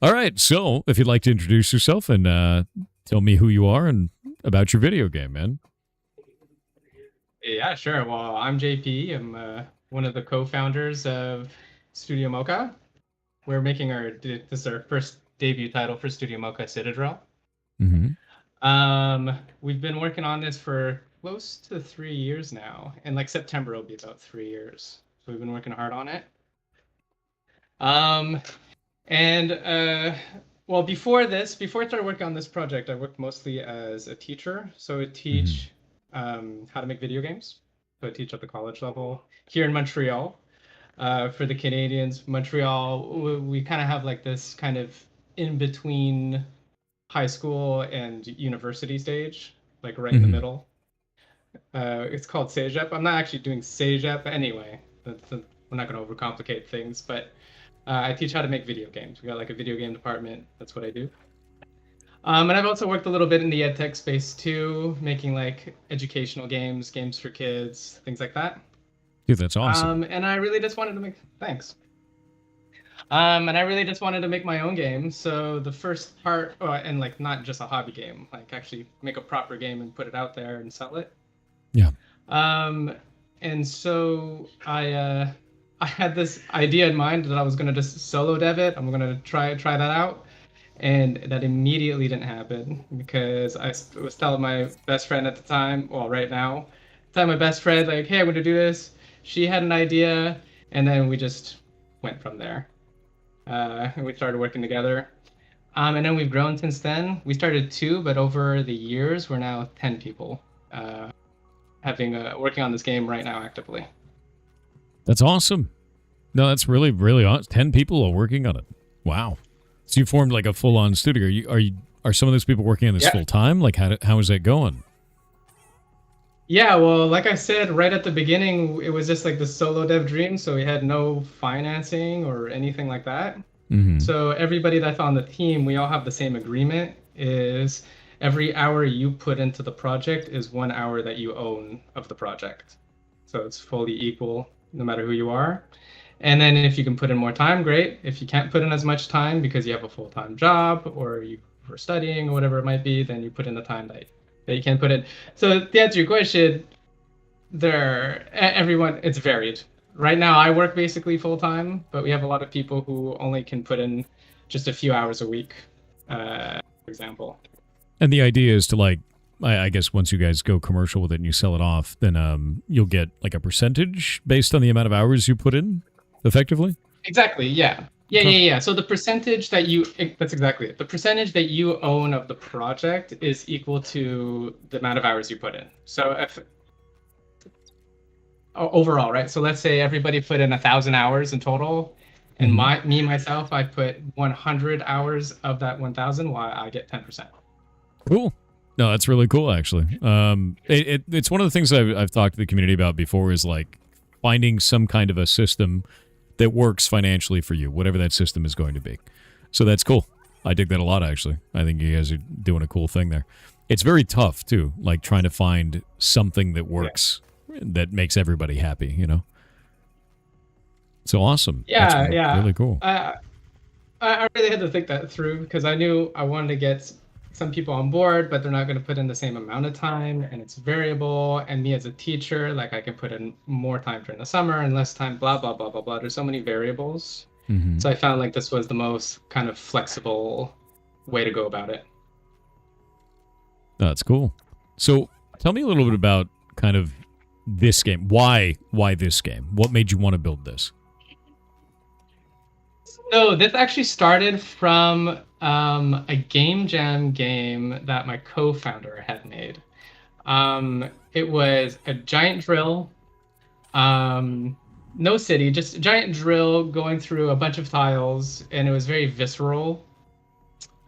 Speaker 1: Alright, so, if you'd like to introduce yourself and tell me who you are and about your video game, man.
Speaker 6: Yeah, sure. Well, I'm JP. I'm one of the co-founders of Studio Mocha. This is our first debut title for Studio Mocha, Citadel.
Speaker 1: Mm-hmm.
Speaker 6: We've been working on this for close to 3 years now. And like September will be about 3 years. So we've been working hard on it. Well, before I started working on this project, I worked mostly as a teacher. So I teach how to make video games. So I teach at the college level here in Montreal. For the Canadians, Montreal, we kind of have like this kind of in between high school and university stage, like right in the middle. It's called CEGEP. I'm not actually doing CEGEP anyway. We're not going to overcomplicate things, but I teach how to make video games. We got like a video game department. That's what I do. And I've also worked a little bit in the ed tech space too, making like educational games for kids, things like that.
Speaker 1: Dude, that's awesome.
Speaker 6: And I really just wanted to make and I really just wanted to make my own game. So the first part, and like not just a hobby game, like actually make a proper game and put it out there and sell it.
Speaker 1: Yeah.
Speaker 6: And so I had this idea in mind that I was gonna just solo dev it. I'm gonna try that out. And that immediately didn't happen because I was telling my best friend at the time, well, right now, telling my best friend, like, hey, I'm going to do this. She had an idea, and then we just went from there. And we started working together. And then we've grown since then. We started 2, but over the years, we're now 10 people working on this game right now actively.
Speaker 1: That's awesome. No, that's really, really awesome. 10 people are working on it. Wow. So you formed like a full-on studio. Are some of those people working on this full time? Like how is that going?
Speaker 6: Yeah, well, like I said, right at the beginning, it was just like the solo dev dream. So we had no financing or anything like that.
Speaker 1: Mm-hmm.
Speaker 6: So everybody that's on the team, we all have the same agreement: is every hour you put into the project is 1 hour that you own of the project. So it's fully equal, no matter who you are. And then if you can put in more time, great. If you can't put in as much time because you have a full-time job or you were studying or whatever it might be, then you put in the time that you can put in. So to answer your question, it's varied. Right now I work basically full-time, but we have a lot of people who only can put in just a few hours a week, for example.
Speaker 1: And the idea is to like, I guess once you guys go commercial with it and you sell it off, then you'll get like a percentage based on the amount of hours you put in? Effectively?
Speaker 6: Exactly, yeah. Yeah. So the percentage that's exactly it. The percentage that you own of the project is equal to the amount of hours you put in. So overall, right? So let's say everybody put in 1,000 hours in total, and myself, I put 100 hours of that 1,000, while I get 10%.
Speaker 1: Cool. No, that's really cool, actually. It's one of the things I've talked to the community about before is like finding some kind of a system that works financially for you, whatever that system is going to be. So that's cool. I dig that a lot, actually. I think you guys are doing a cool thing there. It's very tough, too, like trying to find something that works, that makes everybody happy, you know? So awesome.
Speaker 6: Yeah,
Speaker 1: that's really cool.
Speaker 6: I really had to think that through because I knew I wanted to get some people on board, but they're not going to put in the same amount of time, and it's variable. And me as a teacher, like I can put in more time during the summer and less time, blah, blah, blah, blah, blah. There's so many variables. So I found like this was the most kind of flexible way to go about it.
Speaker 1: That's cool. So tell me a little bit about kind of this game. Why this game? What made you want to build this?
Speaker 6: So this actually started from a game jam game that my co-founder had made. It was a giant drill No city, just a giant drill going through a bunch of tiles, and it was very visceral.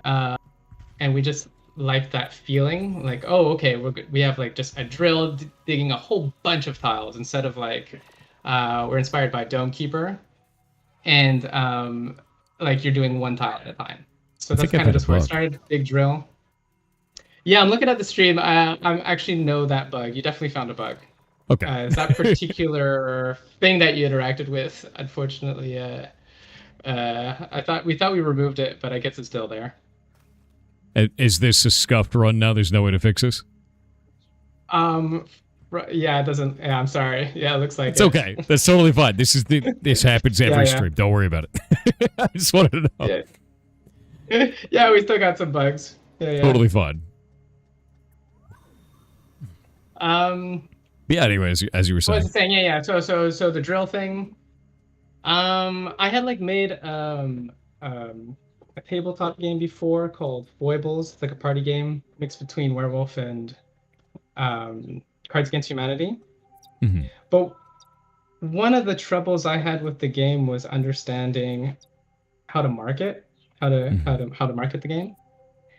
Speaker 6: And we just liked that feeling, like, oh, okay, we have like just a drill digging a whole bunch of tiles instead of like we're inspired by Dome Keeper, and like you're doing one tile at a time. So that's kind of just where it started. Big drill. Yeah, I'm looking at the stream. I actually know that bug. You definitely found a bug.
Speaker 1: Okay.
Speaker 6: It's that particular thing that you interacted with. Unfortunately, we thought we removed it, but I guess it's still there.
Speaker 1: Is this a scuffed run now? There's no way to fix this?
Speaker 6: Yeah, it doesn't. Yeah, I'm sorry. Yeah, it looks like
Speaker 1: it's okay. That's totally fine. This happens every stream. Don't worry about it. I just wanted to know.
Speaker 6: Yeah. Yeah, we still got some bugs. Yeah.
Speaker 1: Totally fine.
Speaker 6: Yeah.
Speaker 1: Anyways, as you were saying.
Speaker 6: What was I saying? Yeah. So the drill thing. I had like made a tabletop game before called Foibles. It's like a party game mixed between Werewolf and Cards Against Humanity.
Speaker 1: Mm-hmm.
Speaker 6: But one of the troubles I had with the game was understanding how to market, how to market the game.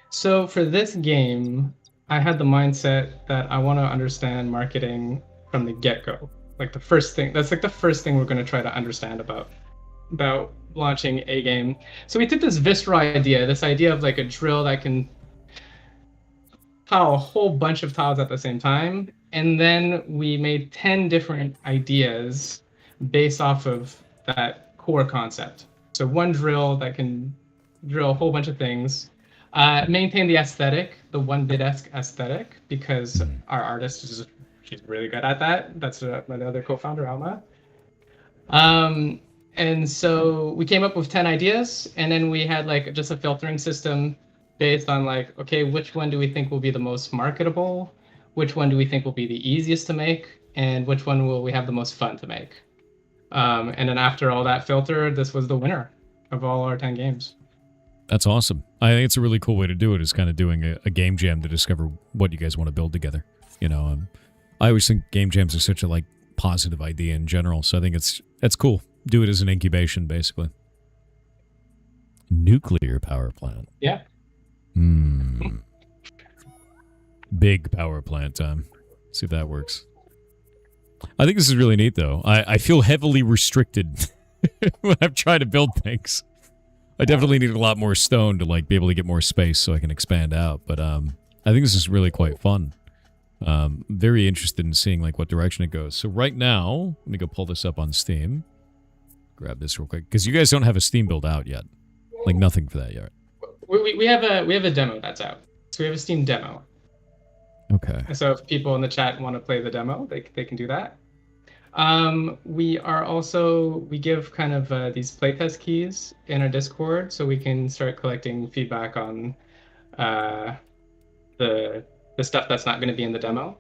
Speaker 6: So for this game, I had the mindset that I want to understand marketing from the get-go. Like the first thing, that's like the first thing we're going to try to understand about launching a game. So we took this visceral idea, this idea of like a drill that can tile a whole bunch of tiles at the same time, and then we made 10 different ideas based off of that core concept. So one drill that can drill a whole bunch of things, maintain the aesthetic, the 1-bit-esque aesthetic, because our artist she's really good at that. That's my other co-founder, Alma. And so we came up with 10 ideas, and then we had like just a filtering system based on like, okay, which one do we think will be the most marketable? Which one do we think will be the easiest to make? And which one will we have the most fun to make? And then after all that filter, this was the winner of all our 10 games.
Speaker 1: That's awesome. I think it's a really cool way to do it, is kind of doing a game jam to discover what you guys want to build together. You know, I always think game jams are such a like positive idea in general, so I think it's cool. Do it as an incubation, basically. Nuclear power plant.
Speaker 6: Yeah.
Speaker 1: Big power plant time. See if that works. I think this is really neat, though. I feel heavily restricted when I'm trying to build things. I definitely need a lot more stone to like be able to get more space so I can expand out. But I think this is really quite fun. Very interested in seeing like what direction it goes. So right now, let me go pull this up on Steam. Grab this real quick because you guys don't have a Steam build out yet. Like nothing for that yet.
Speaker 6: We have a demo that's out. So we have a Steam demo.
Speaker 1: Okay.
Speaker 6: So if people in the chat want to play the demo, they can do that. We give kind of these playtest keys in our Discord, so we can start collecting feedback on the stuff that's not going to be in the demo.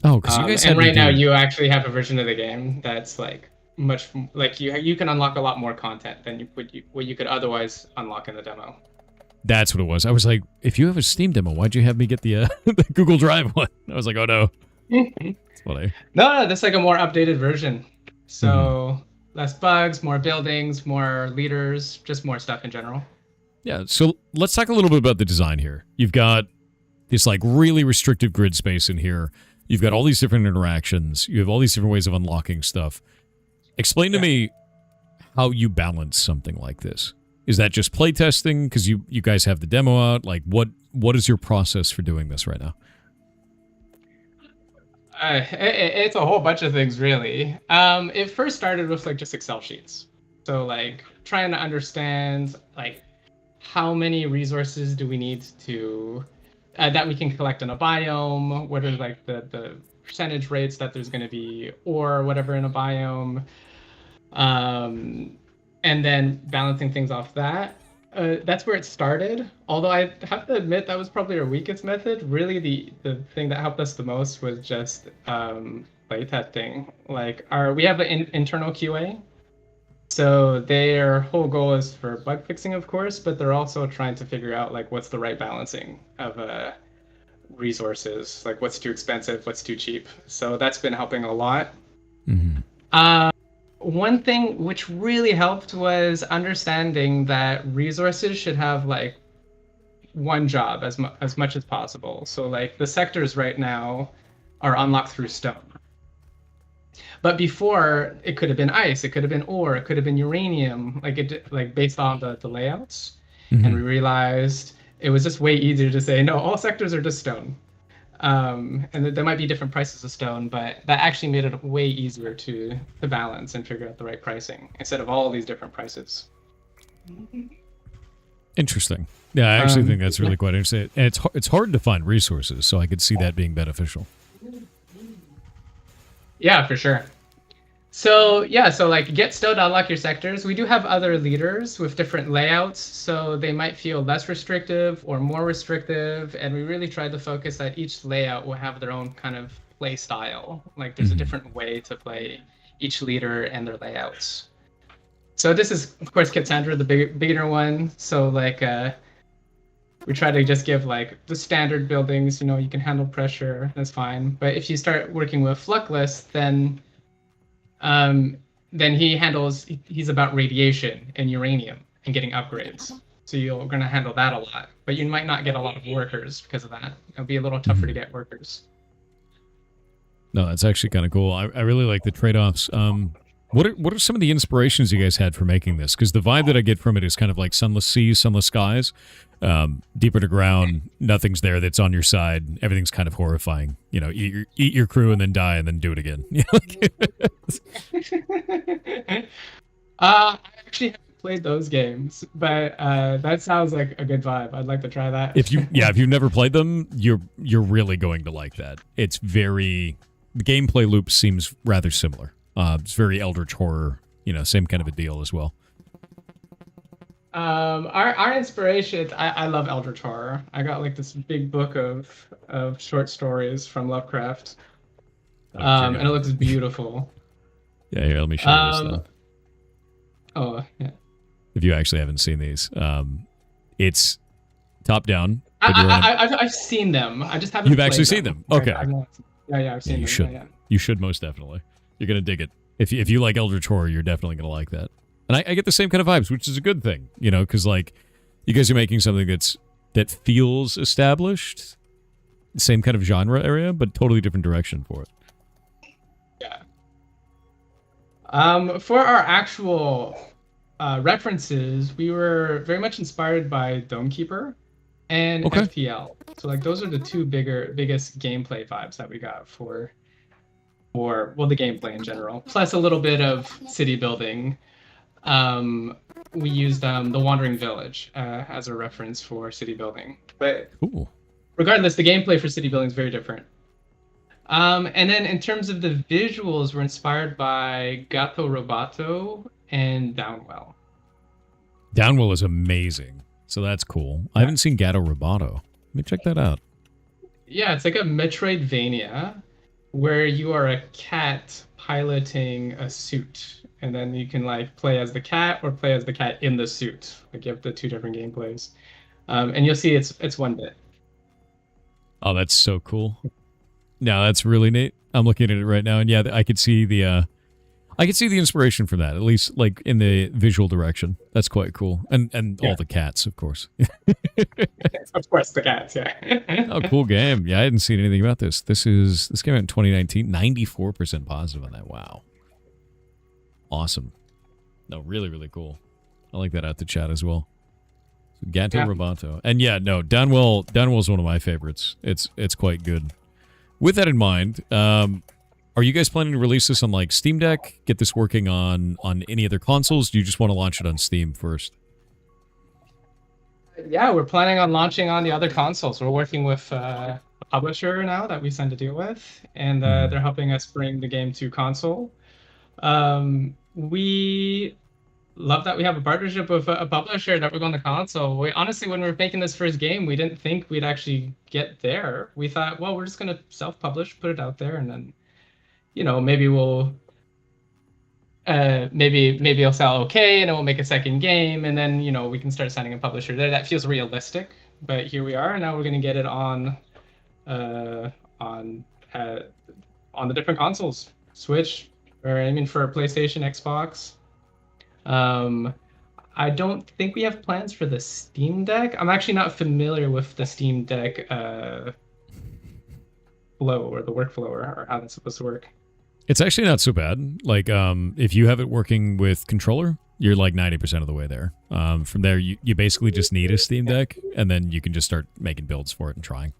Speaker 1: Oh, because you guys
Speaker 6: and right now you actually have a version of the game that's like much like you can unlock a lot more content than what you could otherwise unlock in the demo.
Speaker 1: That's what it was. I was like, if you have a Steam demo, why'd you have me get the the Google Drive one? I was like, oh no. That's funny.
Speaker 6: No, that's like a more updated version. So less bugs, more buildings, more leaders, just more stuff in general.
Speaker 1: Yeah, so let's talk a little bit about the design here. You've got this like really restrictive grid space in here. You've got all these different interactions. You have all these different ways of unlocking stuff. Explain to me how you balance something like this. Is that just playtesting? Because you guys have the demo out. Like, what is your process for doing this right now?
Speaker 6: It's a whole bunch of things, really. It first started with like just Excel sheets. So like trying to understand like how many resources do we need to that we can collect in a biome. What are like the percentage rates that there's going to be or whatever in a biome. And then balancing things off that. That's where it started. Although I have to admit that was probably our weakest method. Really, the thing that helped us the most was just playtesting. Like we have an internal QA, so their whole goal is for bug fixing, of course, but they're also trying to figure out like what's the right balancing of resources, like what's too expensive, what's too cheap. So that's been helping a lot. One thing which really helped was understanding that resources should have like one job as much as possible. So like the sectors right now are unlocked through stone. But before, it could have been ice, it could have been ore, it could have been uranium, like based on the layouts. And we realized it was just way easier to say, no, all sectors are just stone. And there might be different prices of stone, but that actually made it way easier to balance and figure out the right pricing instead of all these different prices.
Speaker 1: Interesting. Yeah, I actually think that's really quite interesting. And it's hard to find resources, so I could see that being beneficial.
Speaker 6: Yeah, for sure. So yeah, so like get stone to unlock your sectors. We do have other leaders with different layouts, so they might feel less restrictive or more restrictive, and we really tried to focus that each layout will have their own kind of play style. Like there's a different way to play each leader and their layouts. So this is, of course, Cassandra, the beginner one. So like we try to just give like the standard buildings, you can handle pressure, that's fine. But if you start working with Luckless, then he's about radiation and uranium and getting upgrades. So you're going to handle that a lot, but you might not get a lot of workers because of that. It'll be a little tougher to get workers.
Speaker 1: No, that's actually kind of cool. I really like the trade-offs. What are some of the inspirations you guys had for making this? Because the vibe that I get from it is kind of like sunless seas, sunless skies, deep underground, nothing's there that's on your side. Everything's kind of horrifying. Eat your crew and then die and then do it again.
Speaker 6: I actually haven't played those games, but that sounds like a good vibe. I'd like to try that.
Speaker 1: If you've never played them, you're really going to like that. The gameplay loop seems rather similar. It's very Eldritch horror, same kind of a deal as well.
Speaker 6: Our inspiration, I love Eldritch horror. I got like this big book of short stories from Lovecraft, and it looks beautiful.
Speaker 1: Yeah, here, let me show you this though.
Speaker 6: Oh, yeah.
Speaker 1: If you actually haven't seen these, it's top down.
Speaker 6: I've seen them. I just haven't.
Speaker 1: You've actually seen them. Okay.
Speaker 6: Yeah, I've seen them.
Speaker 1: You should.
Speaker 6: Yeah.
Speaker 1: You should most definitely. You're gonna dig it. If you like Eldritch horror, you're definitely gonna like that. And I get the same kind of vibes, which is a good thing, because like you guys are making something that feels established, same kind of genre area, but totally different direction for it.
Speaker 6: Yeah. For our actual references, we were very much inspired by Domekeeper and FPL. So like those are the two biggest gameplay vibes that we got for the gameplay in general, plus a little bit of city building. We used The Wandering Village as a reference for city building. But regardless, the gameplay for city building is very different. And then in terms of the visuals, we're inspired by Gato Roboto and Downwell.
Speaker 1: Downwell is amazing, so that's cool. I haven't seen Gato Roboto. Let me check that out.
Speaker 6: Yeah, it's like a Metroidvania where you are a cat piloting a suit, and then you can like play as the cat or play as the cat in the suit. Like you have the two different gameplays, and you'll see it's 1-bit.
Speaker 1: Oh, that's so cool. No, that's really neat. I'm looking at it right now, and yeah, I could see the inspiration from that, at least like in the visual direction. That's quite cool, and all the cats, of course.
Speaker 6: Of course, the cats. Yeah.
Speaker 1: Oh, cool game. Yeah, I hadn't seen anything about this. This came out in 2019. 94% positive on that. Wow. Awesome. No, really, really cool. I like that out the chat as well. So Gato Roboto, and yeah, no, Downwell's one of my favorites. It's quite good. With that in mind, are you guys planning to release this on like Steam Deck? Get this working on any other consoles? Do you just want to launch it on Steam first?
Speaker 6: Yeah, we're planning on launching on the other consoles. We're working with a publisher now that we signed a deal with, and they're helping us bring the game to console. We love that we have a partnership with a publisher that we're going to console. Honestly, when we were making this first game, we didn't think we'd actually get there. We thought, well, we're just going to self-publish, put it out there, and then, maybe we'll maybe it'll sell okay, and then we'll make a second game, and then we can start signing a publisher there. That feels realistic, but here we are, and now we're going to get it on the different consoles: Switch, We're aiming for a PlayStation, Xbox. I don't think we have plans for the Steam Deck. I'm actually not familiar with the Steam Deck flow or the workflow or how that's supposed to work.
Speaker 1: It's actually not so bad. Like, if you have it working with controller, you're like 90% of the way there. From there, you basically just need a Steam Deck, and then you can just start making builds for it and trying.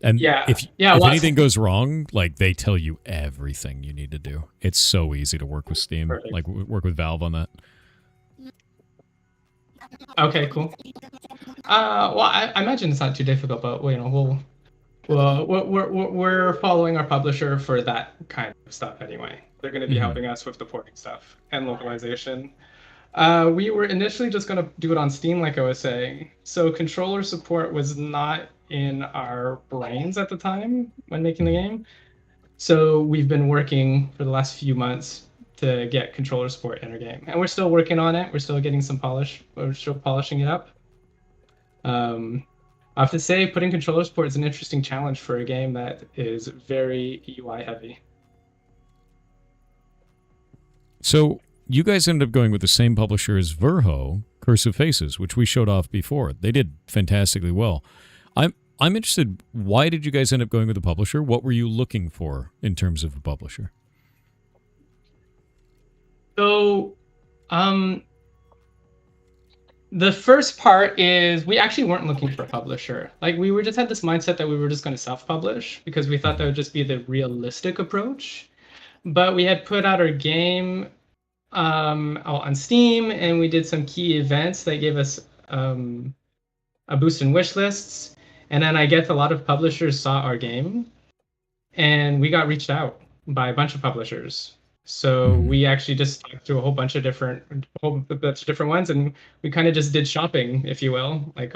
Speaker 1: And if anything goes wrong, like, they tell you everything you need to do. It's so easy to work with Steam, perfect. Like work with Valve on that.
Speaker 6: Okay, cool. Well, I imagine it's not too difficult, but we're following our publisher for that kind of stuff anyway. They're going to be helping us with the porting stuff and localization. We were initially just going to do it on Steam, like I was saying. So controller support was not in our brains at the time when making the game. So we've been working for the last few months to get controller support in our game. And we're still working on it. We're still getting some polish. We're still polishing it up. I have to say, putting controller support is an interesting challenge for a game that is very UI heavy.
Speaker 1: So you guys ended up going with the same publisher as Verho, Curse of Faces, which we showed off before. They did fantastically well. I'm interested, why did you guys end up going with the publisher? What were you looking for in terms of a publisher?
Speaker 6: So, the first part is we actually weren't looking for a publisher. Like, we just had this mindset that we were just going to self-publish because we thought that would just be the realistic approach. But we had put out our game on Steam, and we did some key events that gave us a boost in wish lists. And then I guess a lot of publishers saw our game, and we got reached out by a bunch of publishers. So we actually just talked to a whole bunch of different ones, and we kind of just did shopping, if you will. Like,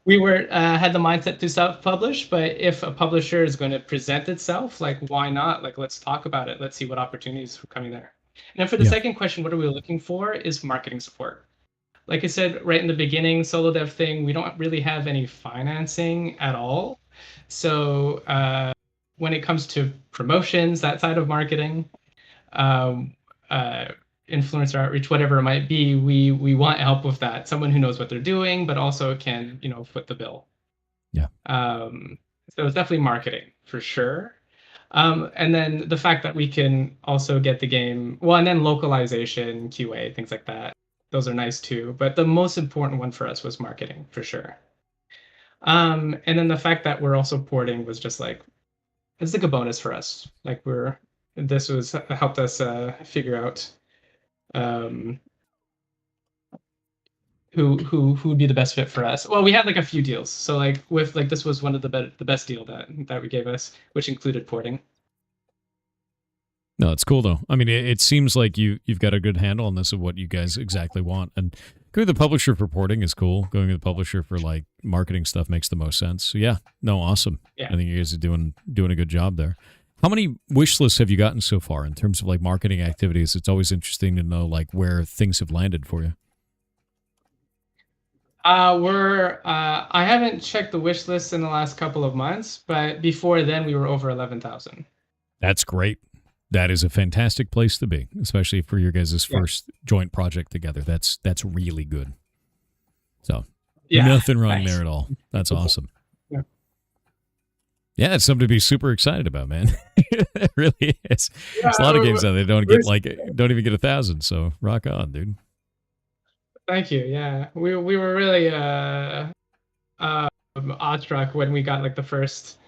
Speaker 6: we had the mindset to self-publish, but if a publisher is going to present itself, like, why not? Like, let's talk about it. Let's see what opportunities are coming there. And then for the second question, what are we looking for is marketing support. Like I said right in the beginning, solo dev thing, we don't really have any financing at all. So when it comes to promotions, that side of marketing, influencer outreach, whatever it might be, we want help with that. Someone who knows what they're doing, but also can, foot the bill.
Speaker 1: Yeah.
Speaker 6: So it's definitely marketing for sure. And then the fact that we can also get the game, and then localization, QA, things like that. Those are nice too. But the most important one for us was marketing for sure. And then the fact that we're also porting was just like, it's like a bonus for us. Like this helped us figure out who would be the best fit for us. Well, we had like a few deals. So like this was one of the best deal that we gave us, which included porting.
Speaker 1: No, it's cool though. I mean, it seems like you've got a good handle on this of what you guys exactly want. And going to the publisher for porting is cool. Going to the publisher for like marketing stuff makes the most sense. So yeah, no, awesome. Yeah. I think you guys are doing a good job there. How many wish lists have you gotten so far in terms of like marketing activities? It's always interesting to know like where things have landed for you.
Speaker 6: I haven't checked the wish list in the last couple of months, but before then we were over 11,000.
Speaker 1: That's great. That is a fantastic place to be, especially for your guys' first joint project together. That's really good. So nothing wrong there at all. That's awesome. Yeah, it's something to be super excited about, man. It really is. There's a lot of games out there that don't even get 1,000. So rock on, dude.
Speaker 6: Thank you. Yeah, we were really awestruck when we got like the first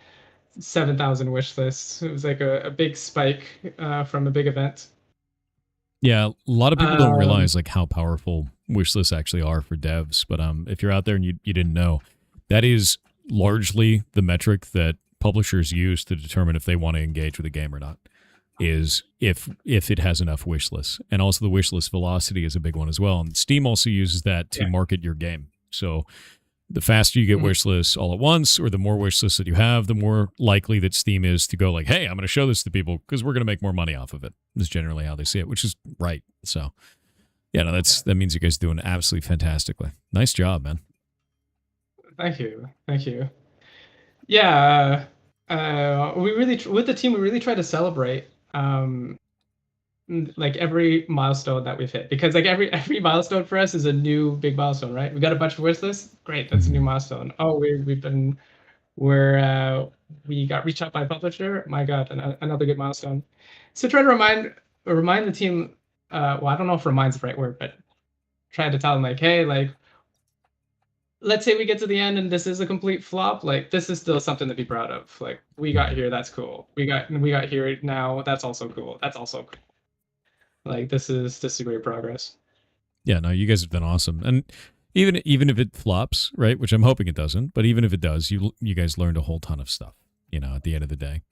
Speaker 6: 7,000 wish lists. It was like a big spike from a big event.
Speaker 1: Yeah, a lot of people don't realize like how powerful wish lists actually are for devs. But if you're out there and you didn't know, that is largely the metric that publishers use to determine if they want to engage with a game or not, is if it has enough wish lists. And also the wish list velocity is a big one as well. And Steam also uses that to market your game. So the faster you get wish lists all at once, or the more wish lists that you have, the more likely that Steam is to go like, hey, I'm going to show this to people because we're going to make more money off of it. Is generally how they see it, which is right. So yeah, no, that means you guys are doing absolutely fantastically. Nice job, man.
Speaker 6: Thank you. Yeah. We really, with the team, we really try to celebrate like every milestone that we've hit, because like every milestone for us is a new big milestone, right? We got a bunch of wish lists. Great, that's a new milestone. Oh, we got reached out by a publisher. My God, another good milestone. So try to remind the team. Well, I don't know if "remind's" the right word, but try to tell them like, hey, like, let's say we get to the end and this is a complete flop. Like, this is still something to be proud of. Like, we got here. That's cool. We got here now. That's also cool. That's also cool. Like, this is great progress.
Speaker 1: Yeah, no, you guys have been awesome. And even if it flops, right, which I'm hoping it doesn't, but even if it does, you guys learned a whole ton of stuff, at the end of the day.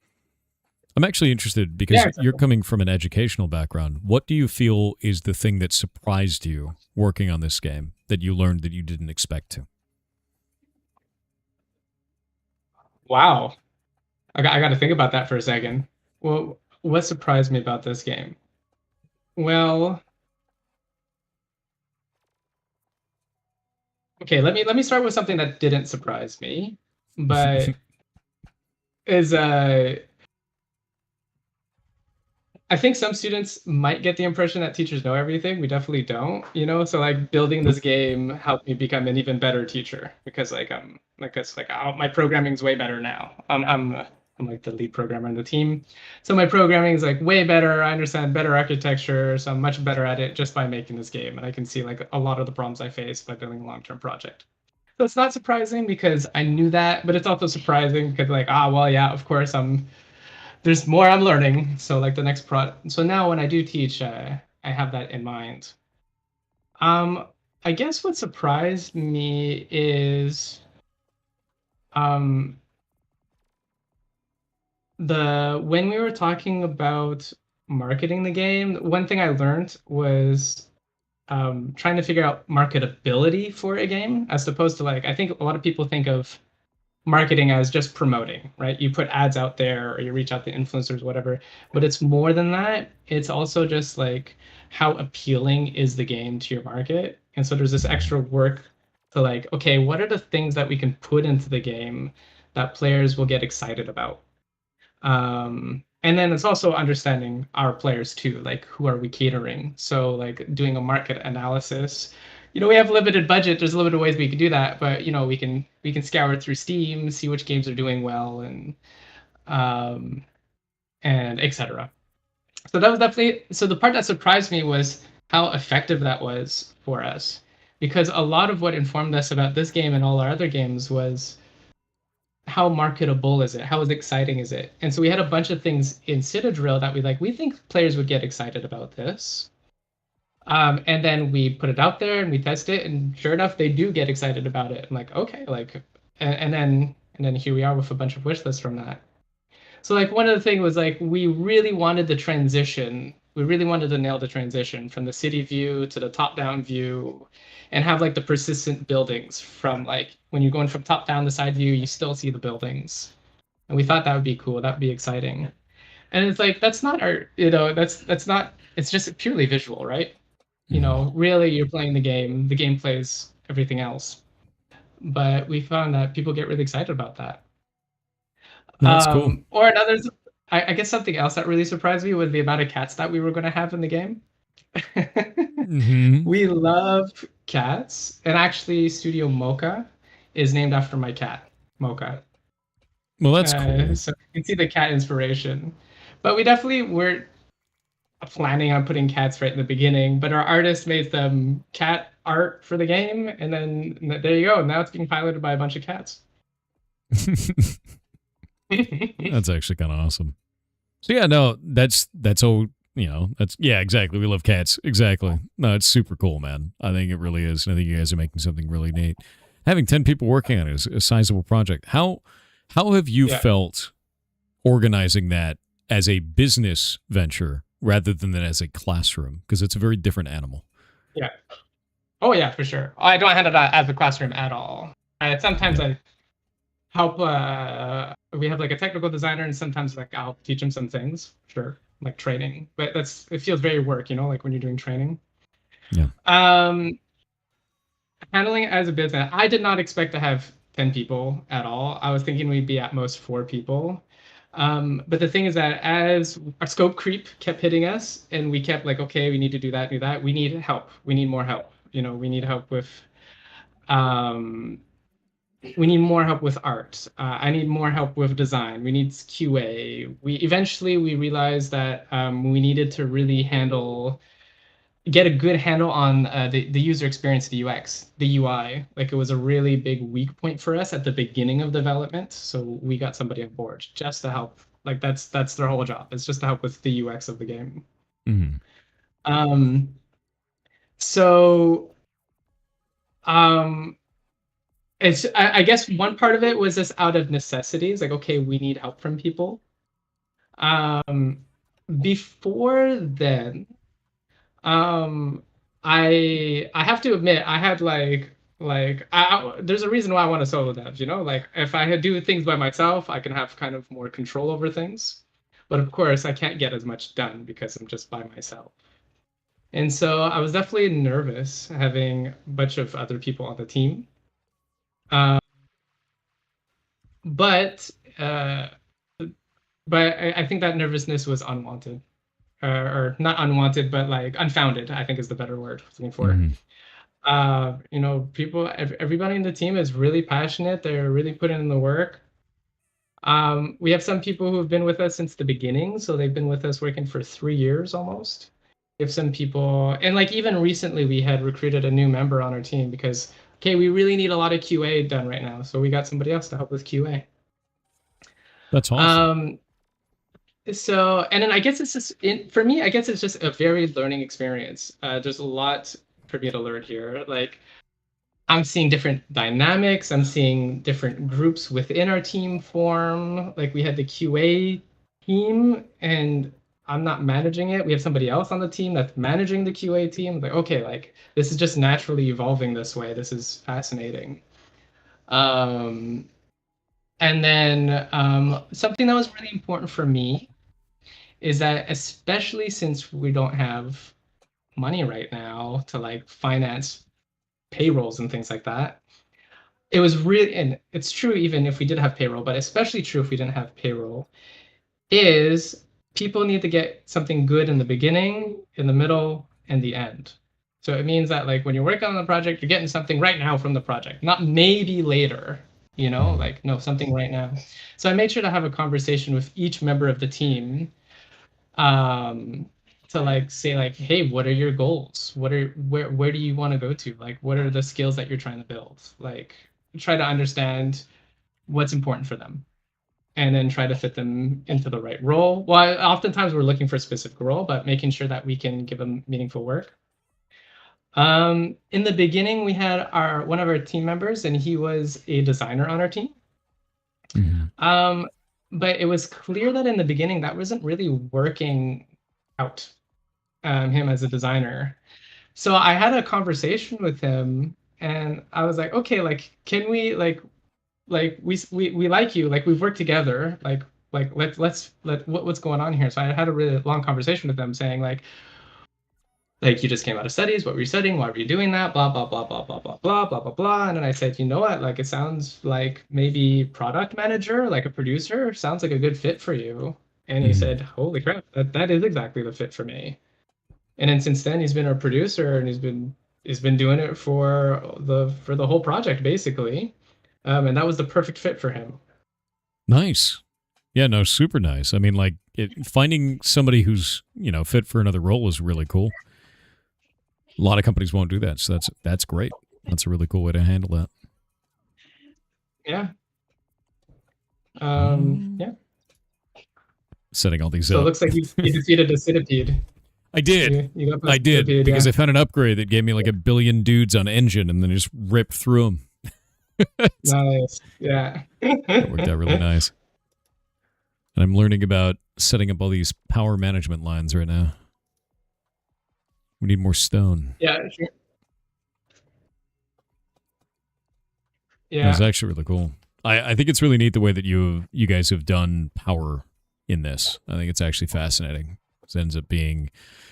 Speaker 1: I'm actually interested because you're coming from an educational background. What do you feel is the thing that surprised you working on this game that you learned that you didn't expect to?
Speaker 6: Wow. I got to think about that for a second. Well, what surprised me about this game? Well, okay, let me start with something that didn't surprise me, but is I think some students might get the impression that teachers know everything. We definitely don't, So like building this game helped me become an even better teacher because my programming's way better now. I'm like the lead programmer on the team, so my programming is like way better. I understand better architecture, so I'm much better at it just by making this game, and I can see like a lot of the problems I face by building a long-term project. So it's not surprising because I knew that, but it's also surprising because like, well, yeah, of course there's more I'm learning. So like the next so now when I do teach, I have that in mind. I guess what surprised me is when we were talking about marketing the game, one thing I learned was trying to figure out marketability for a game, as opposed to like, I think a lot of people think of marketing as just promoting, right? You put ads out there or you reach out to influencers, whatever, but it's more than that. It's also just like how appealing is the game to your market. And so there's this extra work to like, okay, what are the things that we can put into the game that players will get excited about? And then it's also understanding our players too, like who are we catering? So like doing a market analysis. We have limited budget. There's limited ways we can do that, but we can scour through Steam, see which games are doing well, and etc. So that was definitely the part that surprised me was how effective that was for us, because a lot of what informed us about this game and all our other games was how marketable is it? How exciting is it? And so we had a bunch of things in Citadel that we think players would get excited about this. And then we put it out there and we test it, and sure enough, they do get excited about it. I'm like, okay, like, and then here we are with a bunch of wish lists from that. So like one of the things was like we really wanted the transition. We really wanted to nail the transition from the city view to the top-down view, and have like the persistent buildings from like when you're going from top down to side view, you still see the buildings. And we thought that would be cool. That would be exciting. And it's like that's not our, that's not. It's just purely visual, right? Really, you're playing the game. The game plays everything else. But we found that people get really excited about that.
Speaker 1: That's cool.
Speaker 6: Or another, I guess something else that really surprised me was the amount of cats that we were going to have in the game. We love cats, and actually, Studio Mocha is named after my cat, Mocha.
Speaker 1: Well, that's cool.
Speaker 6: So you can see the cat inspiration. But we definitely weren't planning on putting cats right in the beginning, but our artist made them cat art for the game, and then there you go. Now it's being piloted by a bunch of cats.
Speaker 1: That's actually kind of awesome. So yeah, no, that's all, exactly. We love cats. Exactly. No, it's super cool, man. I think it really is. And I think you guys are making something really neat. Having 10 people working on it is a sizable project. How have you felt organizing that as a business venture rather than as a classroom? Because it's a very different animal.
Speaker 6: Yeah. Oh yeah, for sure. I don't handle that as a classroom at all. Sometimes I help. We have like a technical designer, and sometimes like I'll teach them some things, sure, like training. But it feels very work, like when you're doing training.
Speaker 1: Yeah.
Speaker 6: Handling it as a business, I did not expect to have 10 people at all. I was thinking we'd be at most 4 people. But the thing is that as our scope creep kept hitting us, and we kept like, okay, we need to do that, we need help. We need more help. You know, we need help with, we need more help with art. I need more help with design. We need QA. We eventually realized that we needed to really get a good handle on the user experience, the UX, the UI. Like it was a really big weak point for us at the beginning of development. So we got somebody on board just to help. Like that's their whole job. It's just to help with the UX of the game. So it's I guess one part of it was just out of necessity. It's like, okay, we need help from people. Before then, I have to admit I had there's a reason why I want to solo dev, you know? Like if I had do things by myself, I can have kind of more control over things. But of course, I can't get as much done because I'm just by myself. And so I was definitely nervous having a bunch of other people on the team. But I think that nervousness was unwanted. Or not unwanted, but like unfounded, I think is the better word I was looking for. You know, everybody in the team is really passionate. They're really putting in the work. We have some people who have been with us since the beginning. So they've been with us working for 3 years almost. We have some people, and like even recently we had recruited a new member on our team because, okay, we really need a lot of QA done right now. So we got somebody else to help with QA.
Speaker 1: That's awesome.
Speaker 6: So, and then I guess it's just, for me, I guess it's just a very learning experience. There's a lot for me to learn here. Like, I'm seeing different dynamics. I'm seeing different groups within our team form. Like, we had the QA team, and I'm not managing it. We have somebody else on the team that's managing the QA team. Like, okay, like, this is just naturally evolving this way. This is fascinating. And then something that was really important for me is that, especially since we don't have money right now to like finance payrolls and things like that, it was really, and it's true even if we did have payroll, but especially true if we didn't have payroll, is people need to get something good in the beginning, in the middle, and the end. So it means that like when you're working on the project, you're getting something right now from the project, not maybe later, you know, like no, something right now. So I made sure to have a conversation with each member of the team to like say like, hey, what are your goals? Where do you want to go to? Like, what are the skills that you're trying to build? Like, try to understand what's important for them, and then try to fit them into the right role. Well, oftentimes we're looking for a specific role, but making sure that we can give them meaningful work. In the beginning, we had one of our team members, and he was a designer on our team. But it was clear that in the beginning that wasn't really working out, him as a designer. So I had a conversation with him, and I was like, okay, like, can we like we like you, like we've worked together, like what's going on here? So I had a really long conversation with them, saying like you just came out of studies, what were you studying, why were you doing that, blah blah blah blah blah blah blah blah blah blah. And then I said, you know what, like it sounds like maybe product manager, like a producer, sounds like a good fit for you. And he said, holy crap, that is exactly the fit for me. And then since then he's been a producer, and he's been doing it for the whole project basically. And that was the perfect fit for him.
Speaker 1: Nice. Yeah, no, super nice. I mean, like finding somebody who's, you know, fit for another role is really cool. A lot of companies won't do that, so that's great. That's a really cool way to handle that.
Speaker 6: Yeah. Yeah.
Speaker 1: Setting all these
Speaker 6: so
Speaker 1: up.
Speaker 6: So it looks like you defeated a centipede.
Speaker 1: I did. I did, because I found an upgrade that gave me like 1 billion dudes on engine, and then just ripped through them.
Speaker 6: Nice. Yeah.
Speaker 1: That worked out really nice. And I'm learning about setting up all these power management lines right now. We need more stone.
Speaker 6: Yeah, sure. Yeah.
Speaker 1: It's actually really cool. I think it's really neat the way that you guys have done power in this. I think it's actually fascinating. It ends up being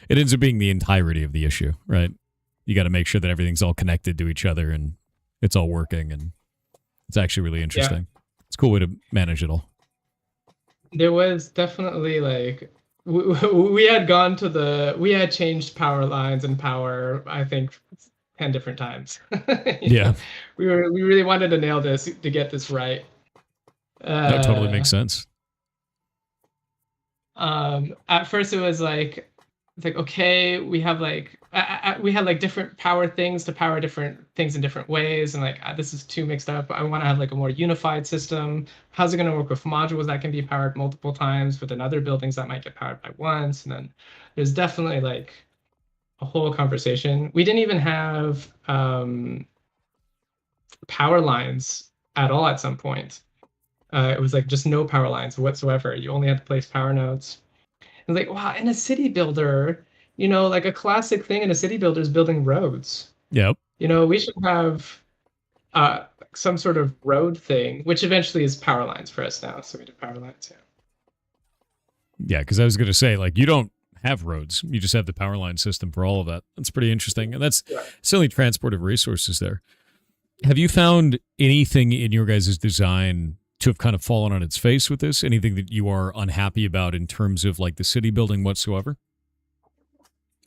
Speaker 1: the entirety of the issue, right? You got to make sure that everything's all connected to each other and it's all working, and it's actually really interesting.
Speaker 6: Yeah.
Speaker 1: It's a cool way to manage it all.
Speaker 6: There was definitely like we had changed power lines and power, I think 10 different times.
Speaker 1: Yeah.
Speaker 6: We really wanted to nail this to get this right.
Speaker 1: That totally makes sense.
Speaker 6: At first it was like it's like, okay, we have like we had like different power things to power different things in different ways, and like this is too mixed up. I want to have like a more unified system. How's it going to work with modules that can be powered multiple times, but then other buildings that might get powered by once? And then there's definitely like a whole conversation. We didn't even have power lines at all at some point. It was like just no power lines whatsoever. You only had to place power nodes. And like, wow, in a city builder, like a classic thing in a city builder is building roads.
Speaker 1: Yep.
Speaker 6: We should have some sort of road thing, which eventually is power lines for us now. So we do power lines, yeah.
Speaker 1: Yeah, because I was going to say, like, you don't have roads. You just have the power line system for all of that. That's pretty interesting. And that's certainly transport of resources there. Have you found anything in your guys' design to have kind of fallen on its face with this? Anything that you are unhappy about in terms of like the city building whatsoever?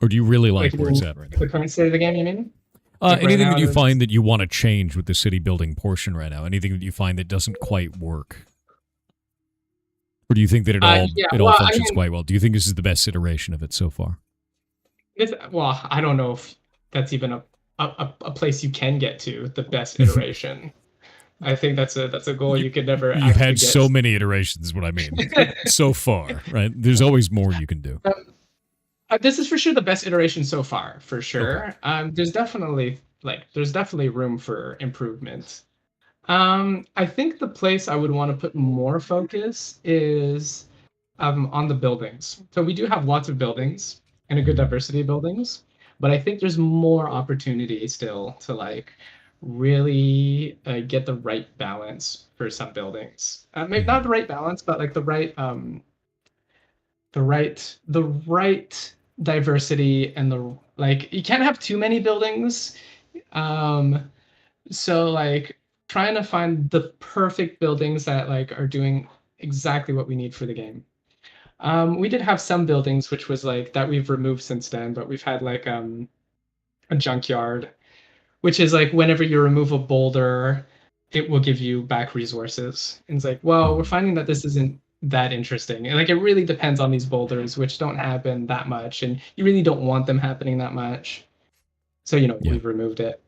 Speaker 1: Or do you really like where it's at right now?
Speaker 6: The current state of the game, you mean?
Speaker 1: Anything that you find that you want to change with the city building portion right now? Anything that you find that doesn't quite work? Or do you think that it all functions quite well? Do you think this is the best iteration of it so far?
Speaker 6: I don't know if that's even a place you can get to, the best iteration. I think that's a goal you could never.
Speaker 1: You've had so many iterations, is what I mean. So far, right? There's always more you can do.
Speaker 6: This is for sure the best iteration so far, for sure. Okay. There's definitely room for improvement. I think the place I would want to put more focus is on the buildings. So we do have lots of buildings and a good diversity of buildings, but I think there's more opportunity still to like really get the right balance for some buildings. Maybe not the right balance, but like the right diversity and the like. You can't have too many buildings. So like trying to find the perfect buildings that like are doing exactly what we need for the game. We did have some buildings which was like that we've removed since then, but we've had like a junkyard, which is like whenever you remove a boulder, it will give you back resources. And it's like, well, we're finding that this isn't that interesting. And like it really depends on these boulders, which don't happen that much, and you really don't want them happening that much. So we've removed it.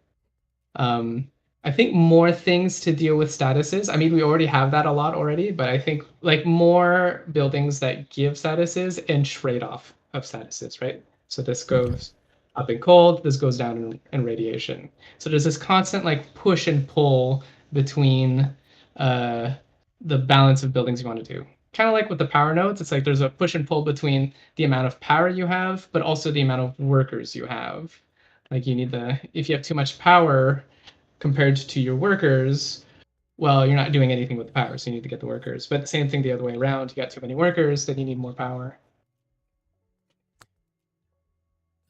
Speaker 6: I think more things to deal with statuses. I mean, we already have that a lot already, but I think like more buildings that give statuses and trade-off of statuses, right? So this goes up in cold, this goes down in radiation. So there's this constant like push and pull between the balance of buildings you want to do. Kind of like with the power nodes, it's like there's a push and pull between the amount of power you have, but also the amount of workers you have. Like if you have too much power compared to your workers, well, you're not doing anything with the power, so you need to get the workers. But the same thing the other way around, you got too many workers, then you need more power.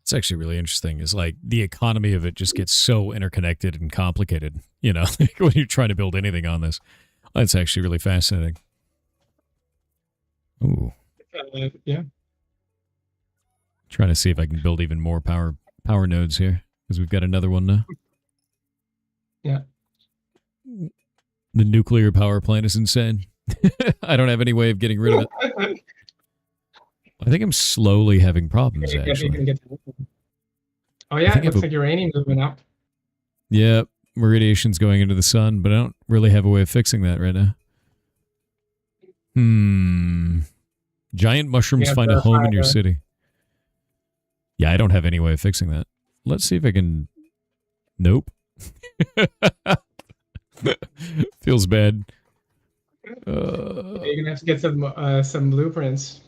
Speaker 1: It's actually really interesting. Is like the economy of it just gets so interconnected and complicated, when you're trying to build anything on this. That's actually really fascinating. Ooh.
Speaker 6: Yeah.
Speaker 1: Trying to see if I can build even more power nodes here, because we've got another one now.
Speaker 6: Yeah.
Speaker 1: The nuclear power plant is insane. I don't have any way of getting rid of it. I think I'm slowly having problems, actually.
Speaker 6: Oh, yeah, it looks like uranium moving up.
Speaker 1: Yeah, radiation's going into the sun, but I don't really have a way of fixing that right now. Giant mushrooms find a home in your city. Yeah, I don't have any way of fixing that. Let's see if I can... Nope. Feels bad.
Speaker 6: You're gonna have to get some blueprints.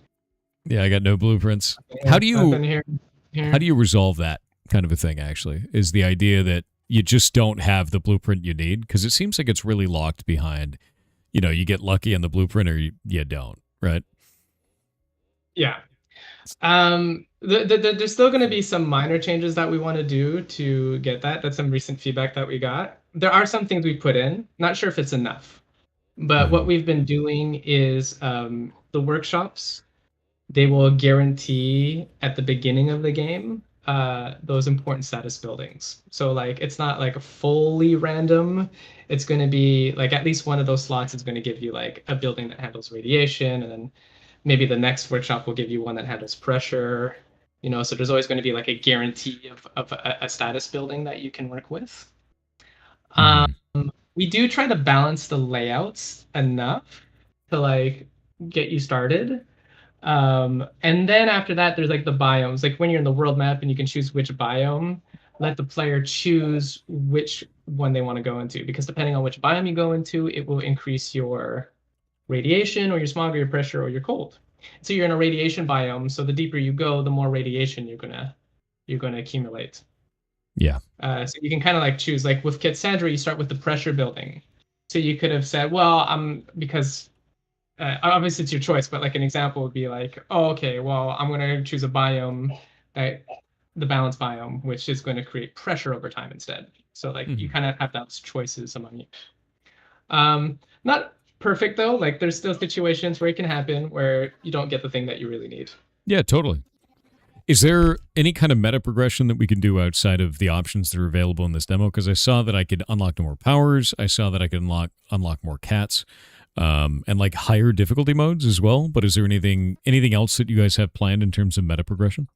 Speaker 1: Yeah, I got no blueprints. How do you resolve that kind of a thing? Actually, is the idea that you just don't have the blueprint you need, because it seems like it's really locked behind. You get lucky on the blueprint, or you don't, right?
Speaker 6: Yeah. There's still going to be some minor changes that we want to do to get that. That's some recent feedback that we got. There are some things we put in. Not sure if it's enough, But what we've been doing is the workshops, they will guarantee at the beginning of the game those important status buildings. So like it's not like a fully random. It's going to be like at least one of those slots is going to give you like a building that handles radiation, and then maybe the next workshop will give you one that handles pressure. So there's always going to be like a guarantee of a status building that you can work with. We do try to balance the layouts enough to like get you started. And then after that, there's like the biomes. Like when you're in the world map and you can choose which biome, let the player choose which one they want to go into. Because depending on which biome you go into, it will increase your radiation or your smog or your pressure or your cold. So you're in a radiation biome. So the deeper you go, the more radiation you're gonna accumulate.
Speaker 1: Yeah.
Speaker 6: So you can kind of like choose. Like with Cassandra, you start with the pressure building. So you could have said, well, because obviously it's your choice, but like an example would be like, oh, okay, well, I'm going to choose a biome, the balance biome, which is going to create pressure over time instead. So like you kind of have those choices among you. Not perfect though. Like there's still situations where it can happen where you don't get the thing that you really need.
Speaker 1: Yeah, totally. Is there any kind of meta progression that we can do outside of the options that are available in this demo? Because I saw that I could unlock more powers. I saw that I could unlock more cats. And like higher difficulty modes as well. But is there anything else that you guys have planned in terms of meta progression?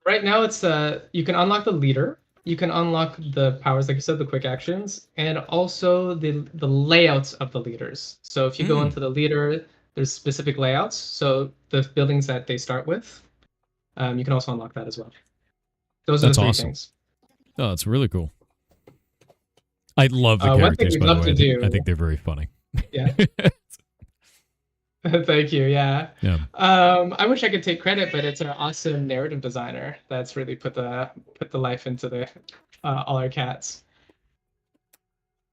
Speaker 6: Right now, it's you can unlock the leader, you can unlock the powers, like you said, the quick actions, and also the layouts of the leaders. So if you go into the leader, there's specific layouts. So the buildings that they start with, you can also unlock that as well. Those are the three things.
Speaker 1: Oh, that's really cool. I love the characters, by the way. I think they're very funny.
Speaker 6: Yeah. Thank you. Yeah. I wish I could take credit, but it's our awesome narrative designer that's really put the life into all our cats.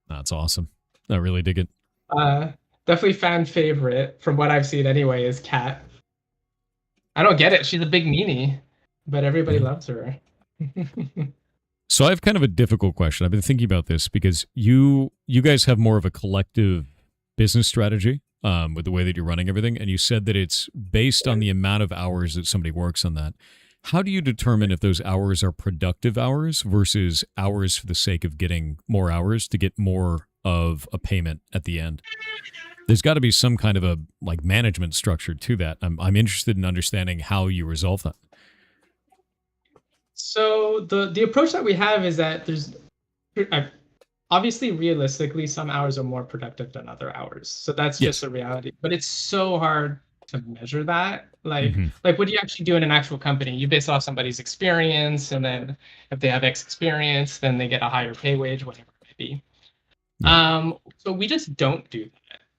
Speaker 1: That's awesome. I really dig it.
Speaker 6: Definitely fan favorite from what I've seen anyway is Cat. I don't get it. She's a big meanie, but everybody loves her.
Speaker 1: So I have kind of a difficult question. I've been thinking about this because you guys have more of a collective business strategy with the way that you're running everything, and you said that it's based on the amount of hours that somebody works on that. How do you determine if those hours are productive hours versus hours for the sake of getting more hours to get more of a payment at the end? There's got to be some kind of a like management structure to that. I'm interested in understanding how you resolve that.
Speaker 6: So the approach that we have is that there's obviously realistically some hours are more productive than other hours. So that's just a reality. But it's so hard to measure that. Like what do you actually do in an actual company? You base it off somebody's experience, and then if they have X experience, then they get a higher pay wage, whatever it may be. So we just don't do that.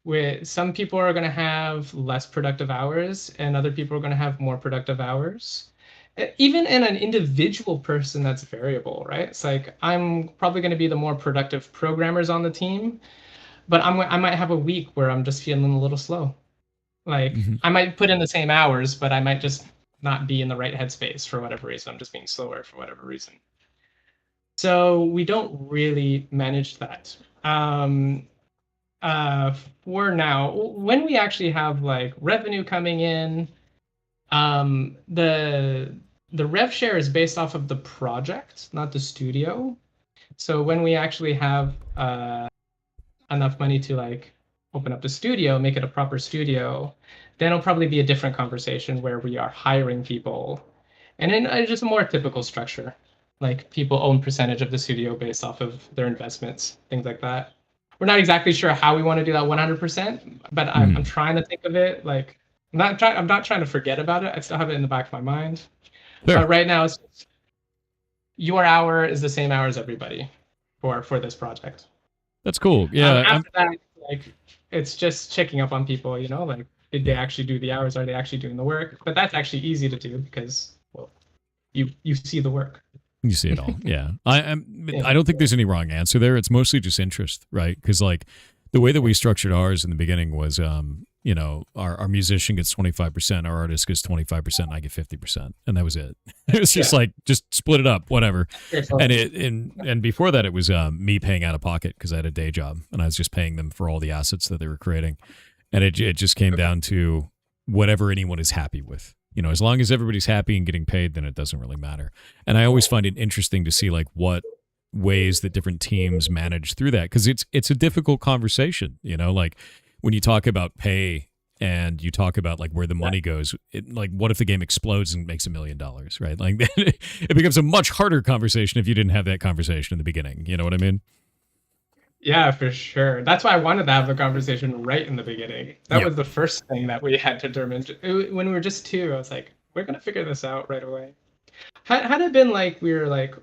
Speaker 6: Where some people are going to have less productive hours and other people are going to have more productive hours. Even in an individual person, that's variable, right? It's like I'm probably going to be the more productive programmers on the team, but I might have a week where I'm just feeling a little slow. Like I might put in the same hours, but I might just not be in the right headspace for whatever reason. I'm just being slower for whatever reason. So we don't really manage that. For now, when we actually have like revenue coming in, the rev share is based off of the project, not the studio. So when we actually have enough money to like open up the studio, make it a proper studio, then it'll probably be a different conversation where we are hiring people, and then just a more typical structure, like people own percentage of the studio based off of their investments, things like that. We're not exactly sure how we want to do that 100%, but I'm trying to think of it like I'm not trying to forget about it. I still have it in the back of my mind.
Speaker 1: Sure.
Speaker 6: But right now, your hour is the same hour as everybody for this project.
Speaker 1: That's cool. Yeah.
Speaker 6: After that, like it's just checking up on people. Like did they actually do the hours? Are they actually doing the work? But that's actually easy to do because you see the work.
Speaker 1: You see it all. Yeah. I don't think there's any wrong answer there. It's mostly just interest, right? Because like the way that we structured ours in the beginning was, you know, our musician gets 25%, our artist gets 25%, and I get 50%, and that was it. It was just like, just split it up, whatever. And before that, it was me paying out of pocket because I had a day job, and I was just paying them for all the assets that they were creating, and it just came down to whatever anyone is happy with. You know, as long as everybody's happy and getting paid, then it doesn't really matter. And I always find it interesting to see like what ways that different teams manage through that, because it's a difficult conversation, you know, like when you talk about pay and you talk about like where the money goes, like what if the game explodes and makes $1 million, right? Like it becomes a much harder conversation if you didn't have that conversation in the beginning. You know what I mean?
Speaker 6: Yeah, for sure. That's why I wanted to have the conversation right in the beginning. That was the first thing that we had to determine. When we were just two, I was like, we're going to figure this out right away. Had it been like we were like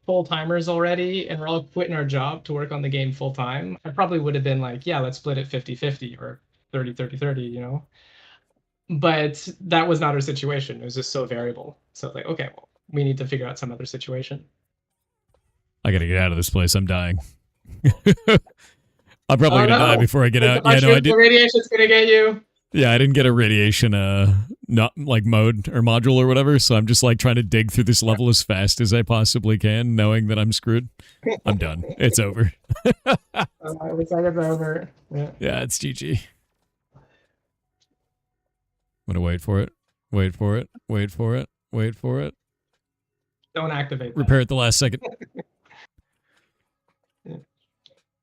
Speaker 6: full-timers already and we're all quitting our job to work on the game full-time, I probably would have been like, yeah, let's split it 50-50 or 30-30-30, you know? But that was not our situation. It was just so variable. So like, okay, well, we need to figure out some other situation.
Speaker 1: I got to get out of this place. I'm dying. I'm probably going to die before I get out. Yeah, no, I did.
Speaker 6: The radiation's going to get you.
Speaker 1: Yeah, I didn't get a radiation not like mode or module or whatever, so I'm just like trying to dig through this level as fast as I possibly can, knowing that I'm screwed. I'm done. It's over.
Speaker 6: Looks like it's over.
Speaker 1: Yeah, it's GG. I'm gonna wait for it. Wait for it. Wait for it. Wait for it.
Speaker 6: Don't activate that.
Speaker 1: Repair at the last second.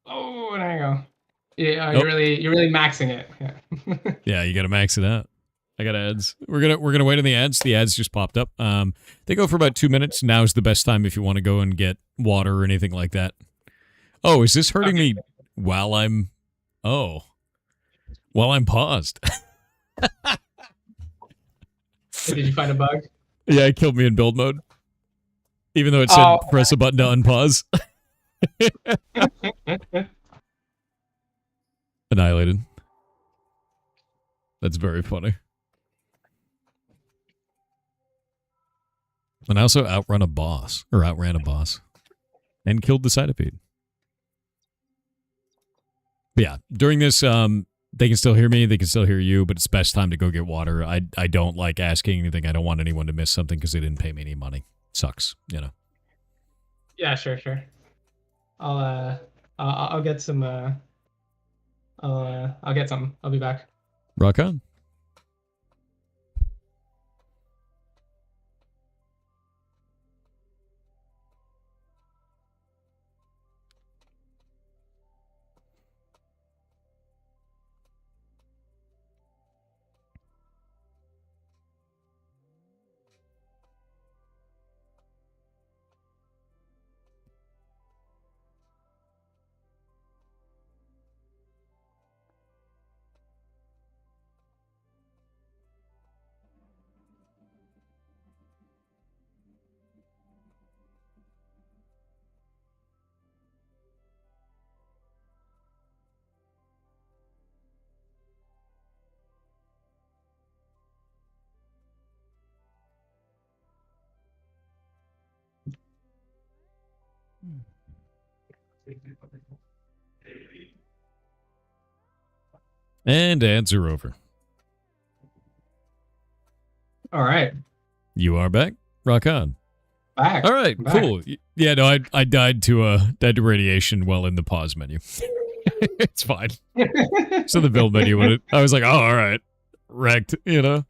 Speaker 6: Oh, there you go. Yeah, you're really maxing it. Yeah.
Speaker 1: Yeah, you got to max it out. I got ads. We're gonna wait on the ads. The ads just popped up. They go for about 2 minutes. Now's the best time if you want to go and get water or anything like that. Oh, is this hurting me while I'm paused?
Speaker 6: Did you find a bug?
Speaker 1: Yeah, it killed me in build mode. Even though it said press a button to unpause. Annihilated. That's very funny. And I also outran a boss, and killed the centipede. But yeah, during this, they can still hear me, they can still hear you, but it's best time to go get water. I don't like asking anything. I don't want anyone to miss something because they didn't pay me any money. Sucks, you know.
Speaker 6: Yeah, sure. I'll get some. I'll get some. I'll be back.
Speaker 1: Rock on. And ads are over.
Speaker 6: All right.
Speaker 1: You are back. Rock on.
Speaker 6: Back.
Speaker 1: All right. Cool. Yeah. No, I died to radiation while in the pause menu. It's fine. So the build menu, I was like, oh, all right, wrecked. You know.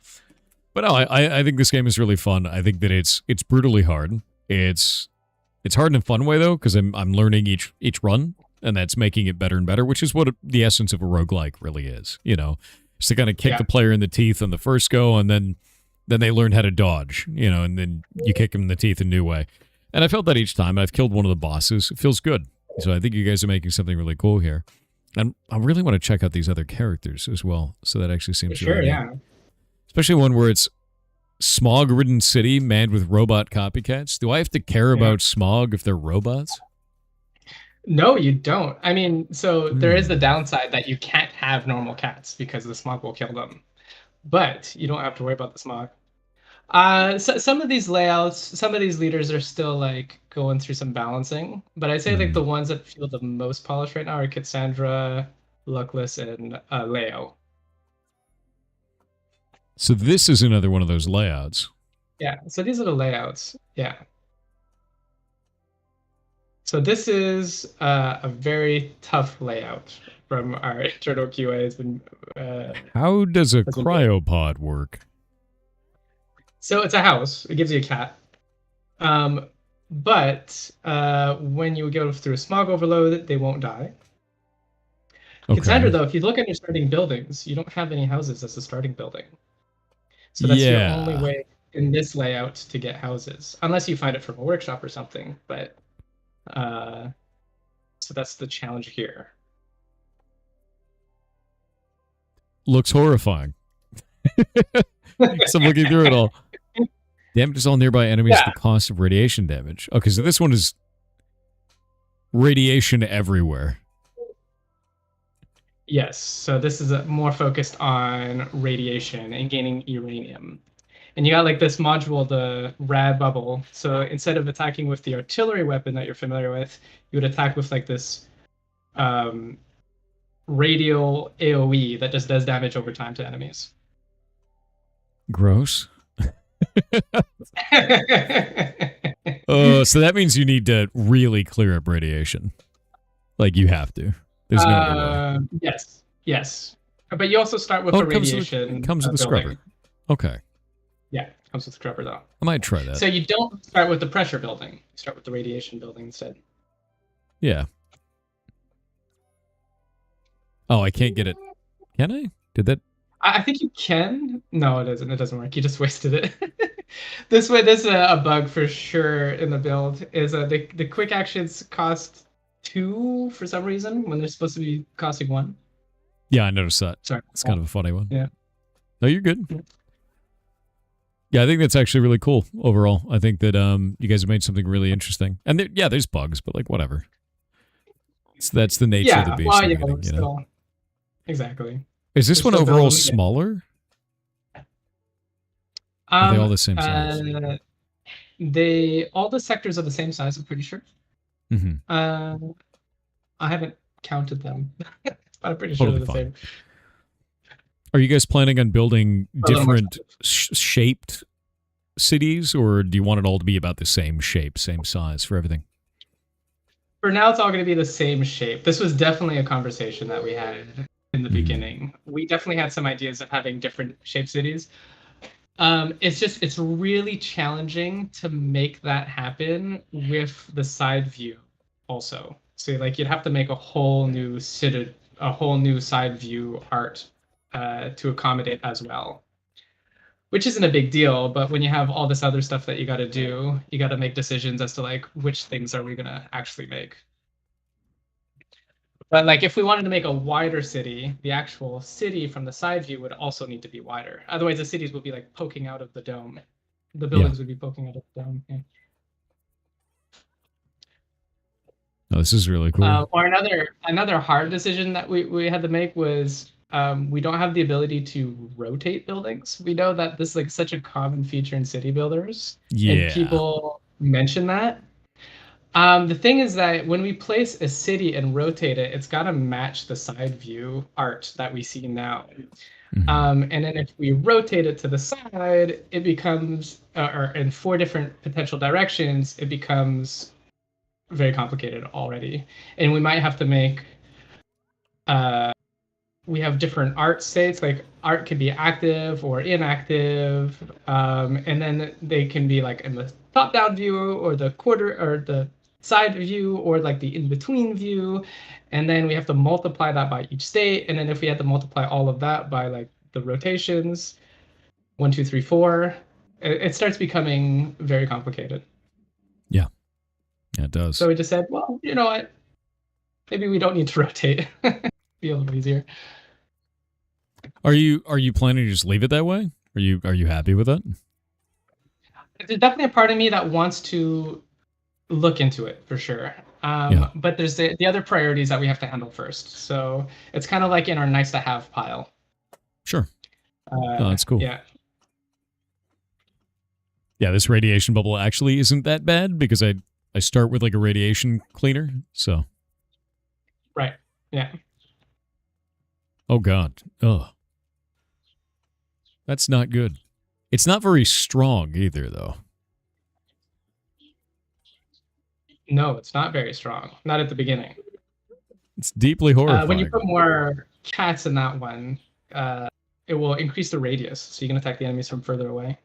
Speaker 1: But no, I think this game is really fun. I think that it's brutally hard. It's hard in a fun way though, because I'm learning each run. And that's making it better and better, which is what the essence of a roguelike really is, you know. It's to kind of kick the player in the teeth on the first go, and then they learn how to dodge, you know, and then you kick them in the teeth a new way. And I felt that each time. I've killed one of the bosses. It feels good. So I think you guys are making something really cool here. And I really want to check out these other characters as well. So that actually seems really neat. Especially one where it's smog-ridden city manned with robot copycats. Do I have to care about smog if they're robots?
Speaker 6: No, you don't. I mean, so there is the downside that you can't have normal cats because the smog will kill them. But you don't have to worry about the smog. So some of these layouts, some of these leaders are still like going through some balancing. But I'd say like the ones that feel the most polished right now are Cassandra, Luckless, and Leo.
Speaker 1: So this is another one of those layouts.
Speaker 6: Yeah, so these are the layouts. Yeah. So this is a very tough layout from our internal QA. Has been,
Speaker 1: how does a cryopod work?
Speaker 6: So it's a house. It gives you a cat. But when you go through a smog overload, they won't die.
Speaker 1: Okay.
Speaker 6: Consider, though, if you look at your starting buildings, you don't have any houses as a starting building. So that's your only way in this layout to get houses, unless you find it from a workshop or something. But so that's the challenge here.
Speaker 1: Looks horrifying. So I'm looking through it all. Damages all nearby enemies at the cost of radiation damage. Okay, so this one is radiation everywhere.
Speaker 6: Yes, so this is more focused on radiation and gaining uranium. And you got like this module, the rad bubble. So instead of attacking with the artillery weapon that you're familiar with, you would attack with like this radial AoE that just does damage over time to enemies.
Speaker 1: Gross. Oh, so that means you need to really clear up radiation. Like you have to. There's no other way.
Speaker 6: Yes. But you also start with the radiation.
Speaker 1: It comes with the scrubber. Okay.
Speaker 6: Yeah, it comes with the scrubber though.
Speaker 1: I might try that.
Speaker 6: So you don't start with the pressure building. You start with the radiation building instead.
Speaker 1: Yeah. Oh, I can't get it. Can I? Did that?
Speaker 6: I think you can. No, it doesn't. It doesn't work. You just wasted it. This way, this is a bug for sure in the build. Is the quick actions cost 2 for some reason when they're supposed to be costing 1.
Speaker 1: Yeah, I noticed that.
Speaker 6: Sorry,
Speaker 1: it's kind of a funny one.
Speaker 6: Yeah.
Speaker 1: No, you're good. Yeah, I think that's actually really cool overall. I think that you guys have made something really interesting. And there's bugs, but like whatever. So that's the nature of the beast.
Speaker 6: Well, you know? Exactly.
Speaker 1: Is this one overall smaller? Are they all the same size?
Speaker 6: All the sectors are the same size, I'm pretty sure.
Speaker 1: Mm-hmm.
Speaker 6: I haven't counted them, but I'm pretty sure they're the same.
Speaker 1: Are you guys planning on building different shaped cities, or do you want it all to be about the same shape, same size for everything?
Speaker 6: For now, it's all going to be the same shape. This was definitely a conversation that we had in the beginning. We definitely had some ideas of having different shape cities. It's really challenging to make that happen with the side view also. So like you'd have to make a whole new side view art to accommodate as well, which isn't a big deal. But when you have all this other stuff that you got to do, you got to make decisions as to like which things are we gonna actually make. But like if we wanted to make a wider city, the actual city from the side view would also need to be wider. Otherwise, the cities would be like poking out of the dome. The buildings would be poking out of the dome. Yeah.
Speaker 1: Oh, this is really cool.
Speaker 6: Or another hard decision that we had to make was we don't have the ability to rotate buildings. We know that this is like such a common feature in city builders.
Speaker 1: Yeah.
Speaker 6: And people mention that. The thing is that when we place a city and rotate it, it's got to match the side view art that we see now. Mm-hmm. And then if we rotate it to the side, it becomes, or in 4 different potential directions, it becomes very complicated already. And we might have to make, we have different art states, like art could be active or inactive. And then they can be like in the top-down view or the the side view or like the in-between view. And then we have to multiply that by each state. And then if we had to multiply all of that by like the rotations, 1, 2, 3, 4, it starts becoming very complicated.
Speaker 1: Yeah, it does.
Speaker 6: So we just said, well, you know what? Maybe we don't need to rotate. Be a little easier.
Speaker 1: Are you planning to just leave it that way? Are you happy with it?
Speaker 6: There's definitely a part of me that wants to look into it for sure. But there's the other priorities that we have to handle first. So it's kind of like in our nice to have pile.
Speaker 1: Sure. That's cool.
Speaker 6: Yeah.
Speaker 1: Yeah, this radiation bubble actually isn't that bad because I start with like a radiation cleaner, so.
Speaker 6: Right. Yeah.
Speaker 1: Oh God. Ugh. That's not good. It's not very strong either, though.
Speaker 6: No, it's not very strong. Not at the beginning.
Speaker 1: It's deeply horrifying.
Speaker 6: When you put more cats in that one, it will increase the radius, so you can attack the enemies from further away.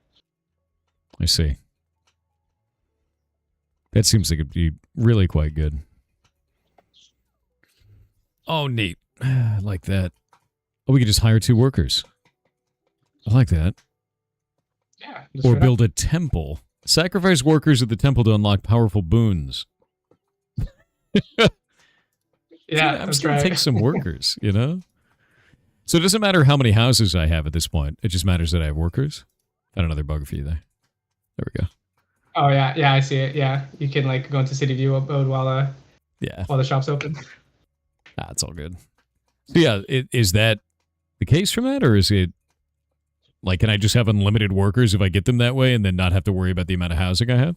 Speaker 1: I see. That seems like it'd be really quite good. Oh, neat. I like that. Oh, we could just hire 2 workers. I like that.
Speaker 6: Yeah.
Speaker 1: Or build a temple. Sacrifice workers at the temple to unlock powerful boons.
Speaker 6: Yeah,
Speaker 1: I'm just going to take some workers, you know? So it doesn't matter how many houses I have at this point. It just matters that I have workers. Got another bug for you there. There we go.
Speaker 6: Oh, yeah. Yeah, I see it. Yeah. You can like go into city view mode while the shop's open.
Speaker 1: It's all good. So yeah, is that the case from that? Or is it like, can I just have unlimited workers if I get them that way and then not have to worry about the amount of housing I have?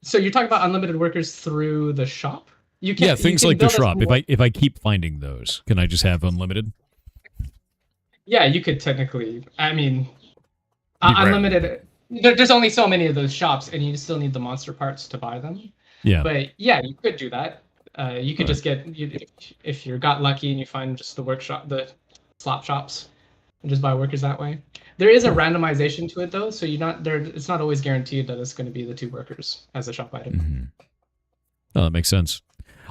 Speaker 6: So you're talking about unlimited workers through the shop? You can,
Speaker 1: things like the shop. If I keep finding those, can I just have unlimited?
Speaker 6: Yeah, you could technically. I mean, unlimited. There's only so many of those shops, and you still need the monster parts to buy them.
Speaker 1: Yeah.
Speaker 6: But yeah, you could do that. You could just get if you got lucky and you find just the workshop, the slop shops, and just buy workers that way. There is a randomization to it though, so you're not there. It's not always guaranteed that it's going to be the 2 workers as a shop item.
Speaker 1: Mm-hmm. Oh, that makes sense.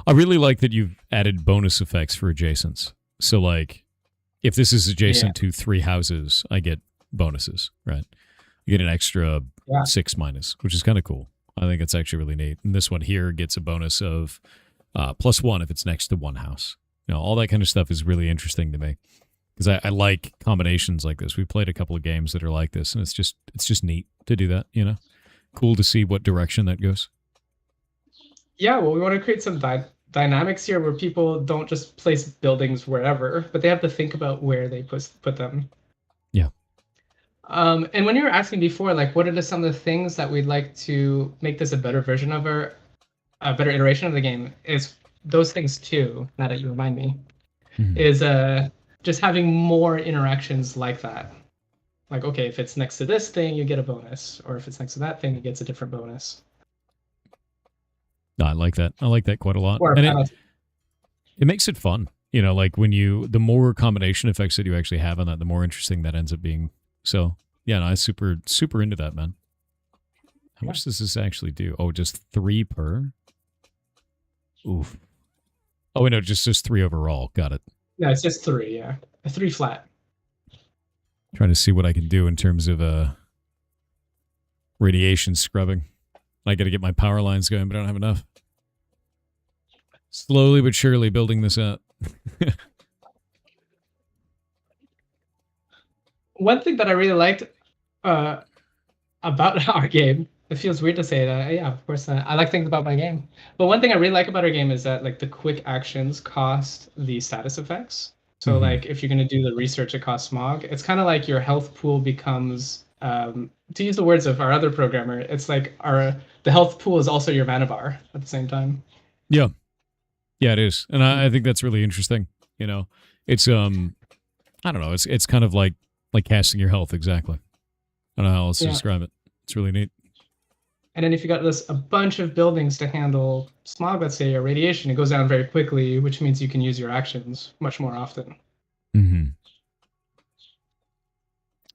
Speaker 1: I really like that you've added bonus effects for adjacents. So like, if this is adjacent to 3 houses, I get bonuses, right? You get an extra 6 minus, which is kind of cool. I think it's actually really neat. And this one here gets a bonus of +1 if it's next to 1 house. You know, all that kind of stuff is really interesting to me because I like combinations like this. We played a couple of games that are like this, and it's just neat to do that. You know, cool to see what direction that goes.
Speaker 6: Yeah, well, we want to create some dynamics here where people don't just place buildings wherever, but they have to think about where they put them.
Speaker 1: Yeah.
Speaker 6: And when you were asking before, like, what are some of the things that we'd like to make this a better version of a better iteration of the game? Is those things too, now that you remind me, is just having more interactions like that. Like, okay, if it's next to this thing, you get a bonus, or if it's next to that thing, it gets a different bonus.
Speaker 1: No, I like that. I like that quite a lot. And it makes it fun. You know, like the more combination effects that you actually have on that, the more interesting that ends up being. So, yeah, no, I'm super, super into that, man. How much does this actually do? Oh, just 3 per? Oof. Oh, no, just 3 overall. Got it.
Speaker 6: Yeah, it's just 3, yeah. 3 flat.
Speaker 1: Trying to see what I can do in terms of radiation scrubbing. I got to get my power lines going, but I don't have enough. Slowly but surely building this up.
Speaker 6: One thing that I really liked about our game, it feels weird to say that. Yeah, of course, I like things about my game. But one thing I really like about our game is that like the quick actions cost the status effects. So like if you're going to do the research, it costs smog. It's kind of like your health pool becomes, to use the words of our other programmer, it's like the health pool is also your mana bar at the same time.
Speaker 1: Yeah. Yeah, it is. And I think that's really interesting. You know, it's, I don't know, it's kind of like casting your health, exactly. I don't know how else to describe it. It's really neat.
Speaker 6: And then if you got a bunch of buildings to handle smog, let's say, or radiation, it goes down very quickly, which means you can use your actions much more often.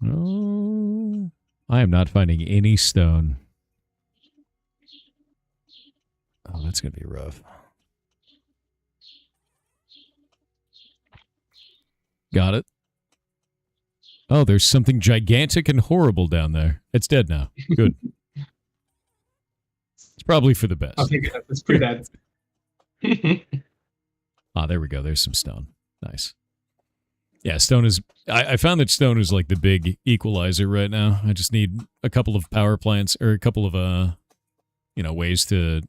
Speaker 1: Oh, I am not finding any stone. Oh, that's going to be rough. Got it. Oh, there's something gigantic and horrible down there. It's dead now. Good. It's probably for the best.
Speaker 6: I think it's pretty bad.
Speaker 1: There we go. There's some stone. Nice. Yeah, stone is... I found that stone is like the big equalizer right now. I just need a couple of power plants, or a couple of, ways to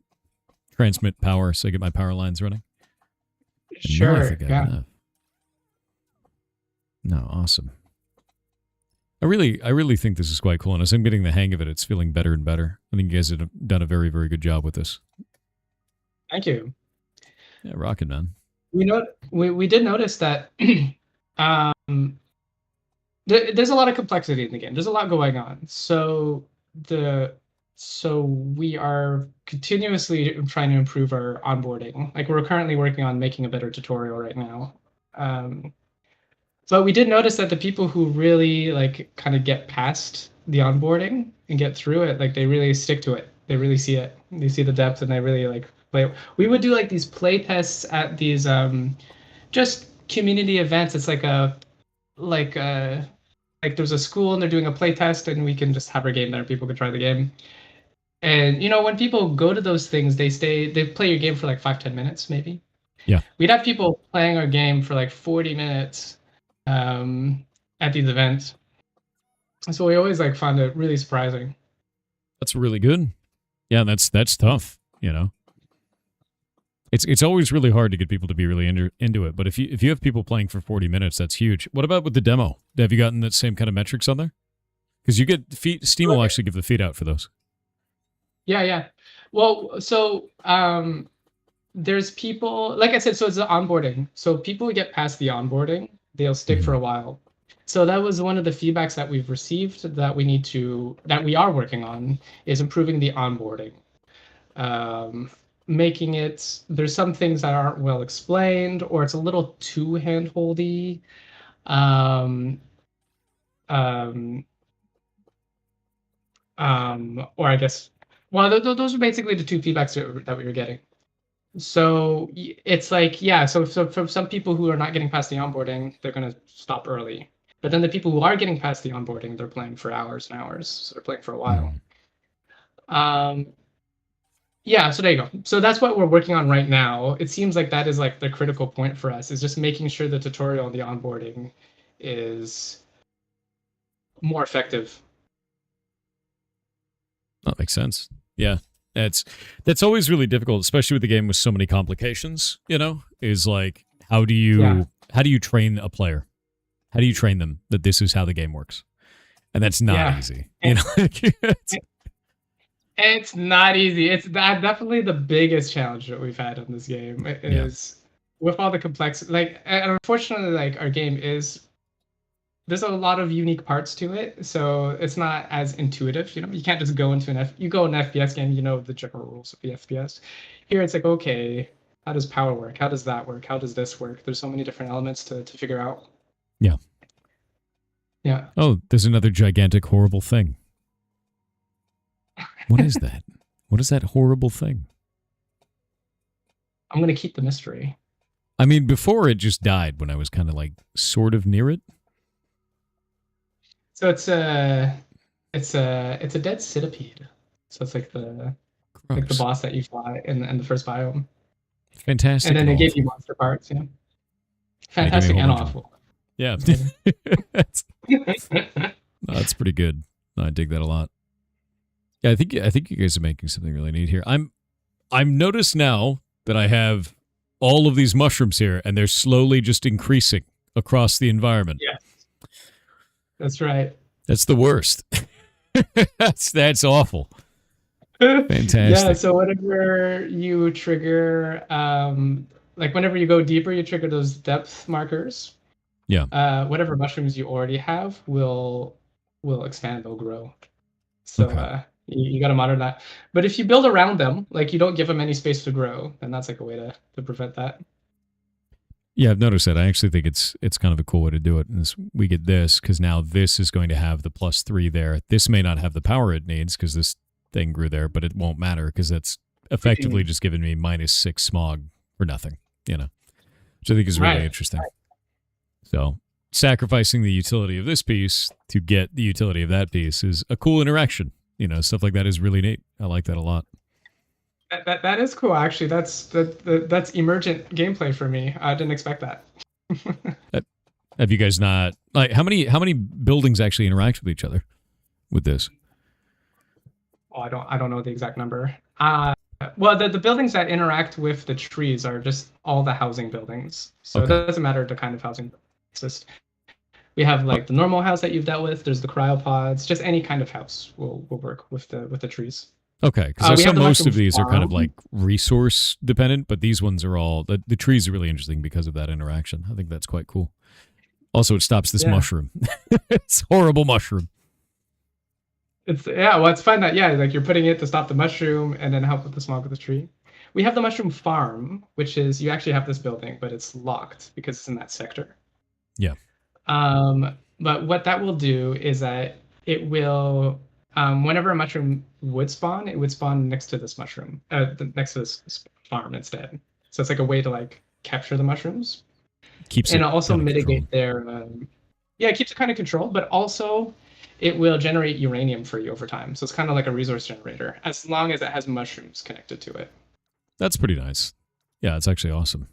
Speaker 1: transmit power so I get my power lines running.
Speaker 6: Sure, yeah.
Speaker 1: No, awesome. I really think this is quite cool, and as I'm getting the hang of it, it's feeling better and better. I think you guys have done a very, very good job with this.
Speaker 6: Thank you.
Speaker 1: Yeah, rocking, man.
Speaker 6: we did notice that um, there's a lot of complexity in the game. There's a lot going on. So we are continuously trying to improve our onboarding. Like we're currently working on making a better tutorial right now. But we did notice that the people who really like kind of get past the onboarding and get through it, like they really stick to it. They really see it. They see the depth and they really like play. We would do like these play tests at these just community events. It's like there's a school and they're doing a play test and we can just have our game there. People can try the game. And when people go to those things, they play your game for like 5-10 minutes maybe.
Speaker 1: Yeah.
Speaker 6: We'd have people playing our game for like 40 minutes at these events. So we always like found it really surprising.
Speaker 1: That's really good. Yeah, that's tough, It's always really hard to get people to be really into it, but if you have people playing for 40 minutes, that's huge. What about with the demo? Have you gotten that same kind of metrics on there? Because you get Steam will actually give the feed out for those.
Speaker 6: Yeah. Well, so there's people, like I said, so it's the onboarding. So people who get past the onboarding, they'll stick for a while. So that was one of the feedbacks that we've received that we are working on, is improving the onboarding. Making it, there's some things that aren't well explained, or it's a little too hand-holdy. Or I guess, well, those are basically the two feedbacks that we were getting. So it's like, yeah, so from some people who are not getting past the onboarding, they're going to stop early. But then the people who are getting past the onboarding, they're playing for hours and hours. So they're playing for a while. Yeah, so there you go. So that's what we're working on right now. It seems like that is like the critical point for us, is just making sure the tutorial and the onboarding is more effective.
Speaker 1: That makes sense. Yeah. That's always really difficult, especially with the game with so many complications, is like, how do you train a player? How do you train them that this is how the game works? And that's not easy.
Speaker 6: It's not easy. It's definitely the biggest challenge that we've had on this game is with all the complexity. Like, and unfortunately, like our game there's a lot of unique parts to it, so it's not as intuitive. You can't just go into an FPS game, the general rules of the FPS. Here it's like, okay, how does power work? How does that work? How does this work? There's so many different elements to figure out.
Speaker 1: Yeah.
Speaker 6: Yeah.
Speaker 1: Oh, there's another gigantic horrible thing. What is that? What is that horrible thing?
Speaker 6: I'm going to keep the mystery.
Speaker 1: I mean, before it just died when I was kind of like sort of near it.
Speaker 6: So it's a dead centipede. So it's like the boss that you fought in the first biome.
Speaker 1: Fantastic.
Speaker 6: And then they gave you monster parts, Fantastic and awful.
Speaker 1: Yeah. That's pretty good. I dig that a lot. Yeah, I think you guys are making something really neat here. I'm noticed now that I have all of these mushrooms here, and they're slowly just increasing across the environment.
Speaker 6: Yeah. That's right.
Speaker 1: That's the worst. that's awful. Fantastic.
Speaker 6: Yeah, so whenever you trigger, like whenever you go deeper, you trigger those depth markers.
Speaker 1: Yeah.
Speaker 6: Whatever mushrooms you already have will expand, they'll grow. So you got to monitor that. But if you build around them, like you don't give them any space to grow, then that's like a way to prevent that.
Speaker 1: Yeah, I've noticed that. I actually think it's kind of a cool way to do it. We get this because now this is going to have the +3 there. This may not have the power it needs because this thing grew there, but it won't matter because that's effectively just giving me -6 smog for nothing, which I think is really interesting. So sacrificing the utility of this piece to get the utility of that piece is a cool interaction. Stuff like that is really neat. I like that a lot.
Speaker 6: That is cool, actually. That's emergent gameplay for me. I didn't expect that.
Speaker 1: Have you guys not like how many buildings actually interact with each other with this?
Speaker 6: Oh, I don't know the exact number. Well, the buildings that interact with the trees are just all the housing buildings. So it doesn't matter the kind of housing. It's just we have like the normal house that you've dealt with. There's the cryopods. Just any kind of house will work with the trees.
Speaker 1: Okay, because
Speaker 6: We have the
Speaker 1: most of
Speaker 6: mushroom
Speaker 1: these are kind of
Speaker 6: farm.
Speaker 1: like resource dependent, but these ones are all the trees are really interesting because of that interaction. I think that's quite cool. Also, it stops this
Speaker 6: Yeah.
Speaker 1: mushroom. It's horrible mushroom.
Speaker 6: Well, it's fun that like you're putting it to stop the mushroom and then help with the smog of the tree. We have the mushroom farm, which is you actually have this building, but it's locked because it's in that sector.
Speaker 1: Yeah.
Speaker 6: But what that will do is that it will, whenever a mushroom would spawn, it would spawn next to this mushroom, next to this farm instead. So it's like a way to like capture the mushrooms.
Speaker 1: Keeps
Speaker 6: and
Speaker 1: it
Speaker 6: also
Speaker 1: kind of
Speaker 6: mitigate
Speaker 1: controlled.
Speaker 6: their it keeps it kind of controlled, but also it will generate uranium for you over time. So it's kind of like a resource generator as long as it has mushrooms connected to it.
Speaker 1: That's pretty nice. Yeah, it's actually awesome.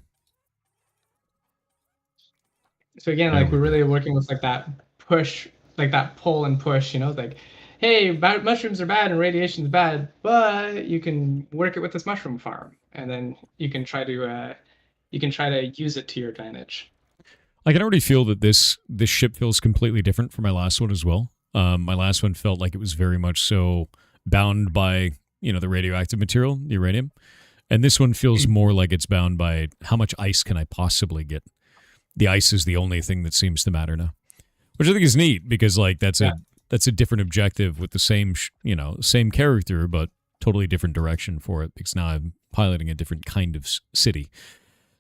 Speaker 6: So again, like we're really working with like that push, like that pull and push, like, hey, mushrooms are bad and radiation is bad, but you can work it with this mushroom farm, and then you can try to use it to your advantage.
Speaker 1: I can already feel that this ship feels completely different from my last one as well. My last one felt like it was very much so bound by the radioactive material, the uranium, and this one feels more like it's bound by how much ice can I possibly get. The ice is the only thing that seems to matter now, which I think is neat because like that's a different objective with the same character but totally different direction for it because now I'm piloting a different kind of city.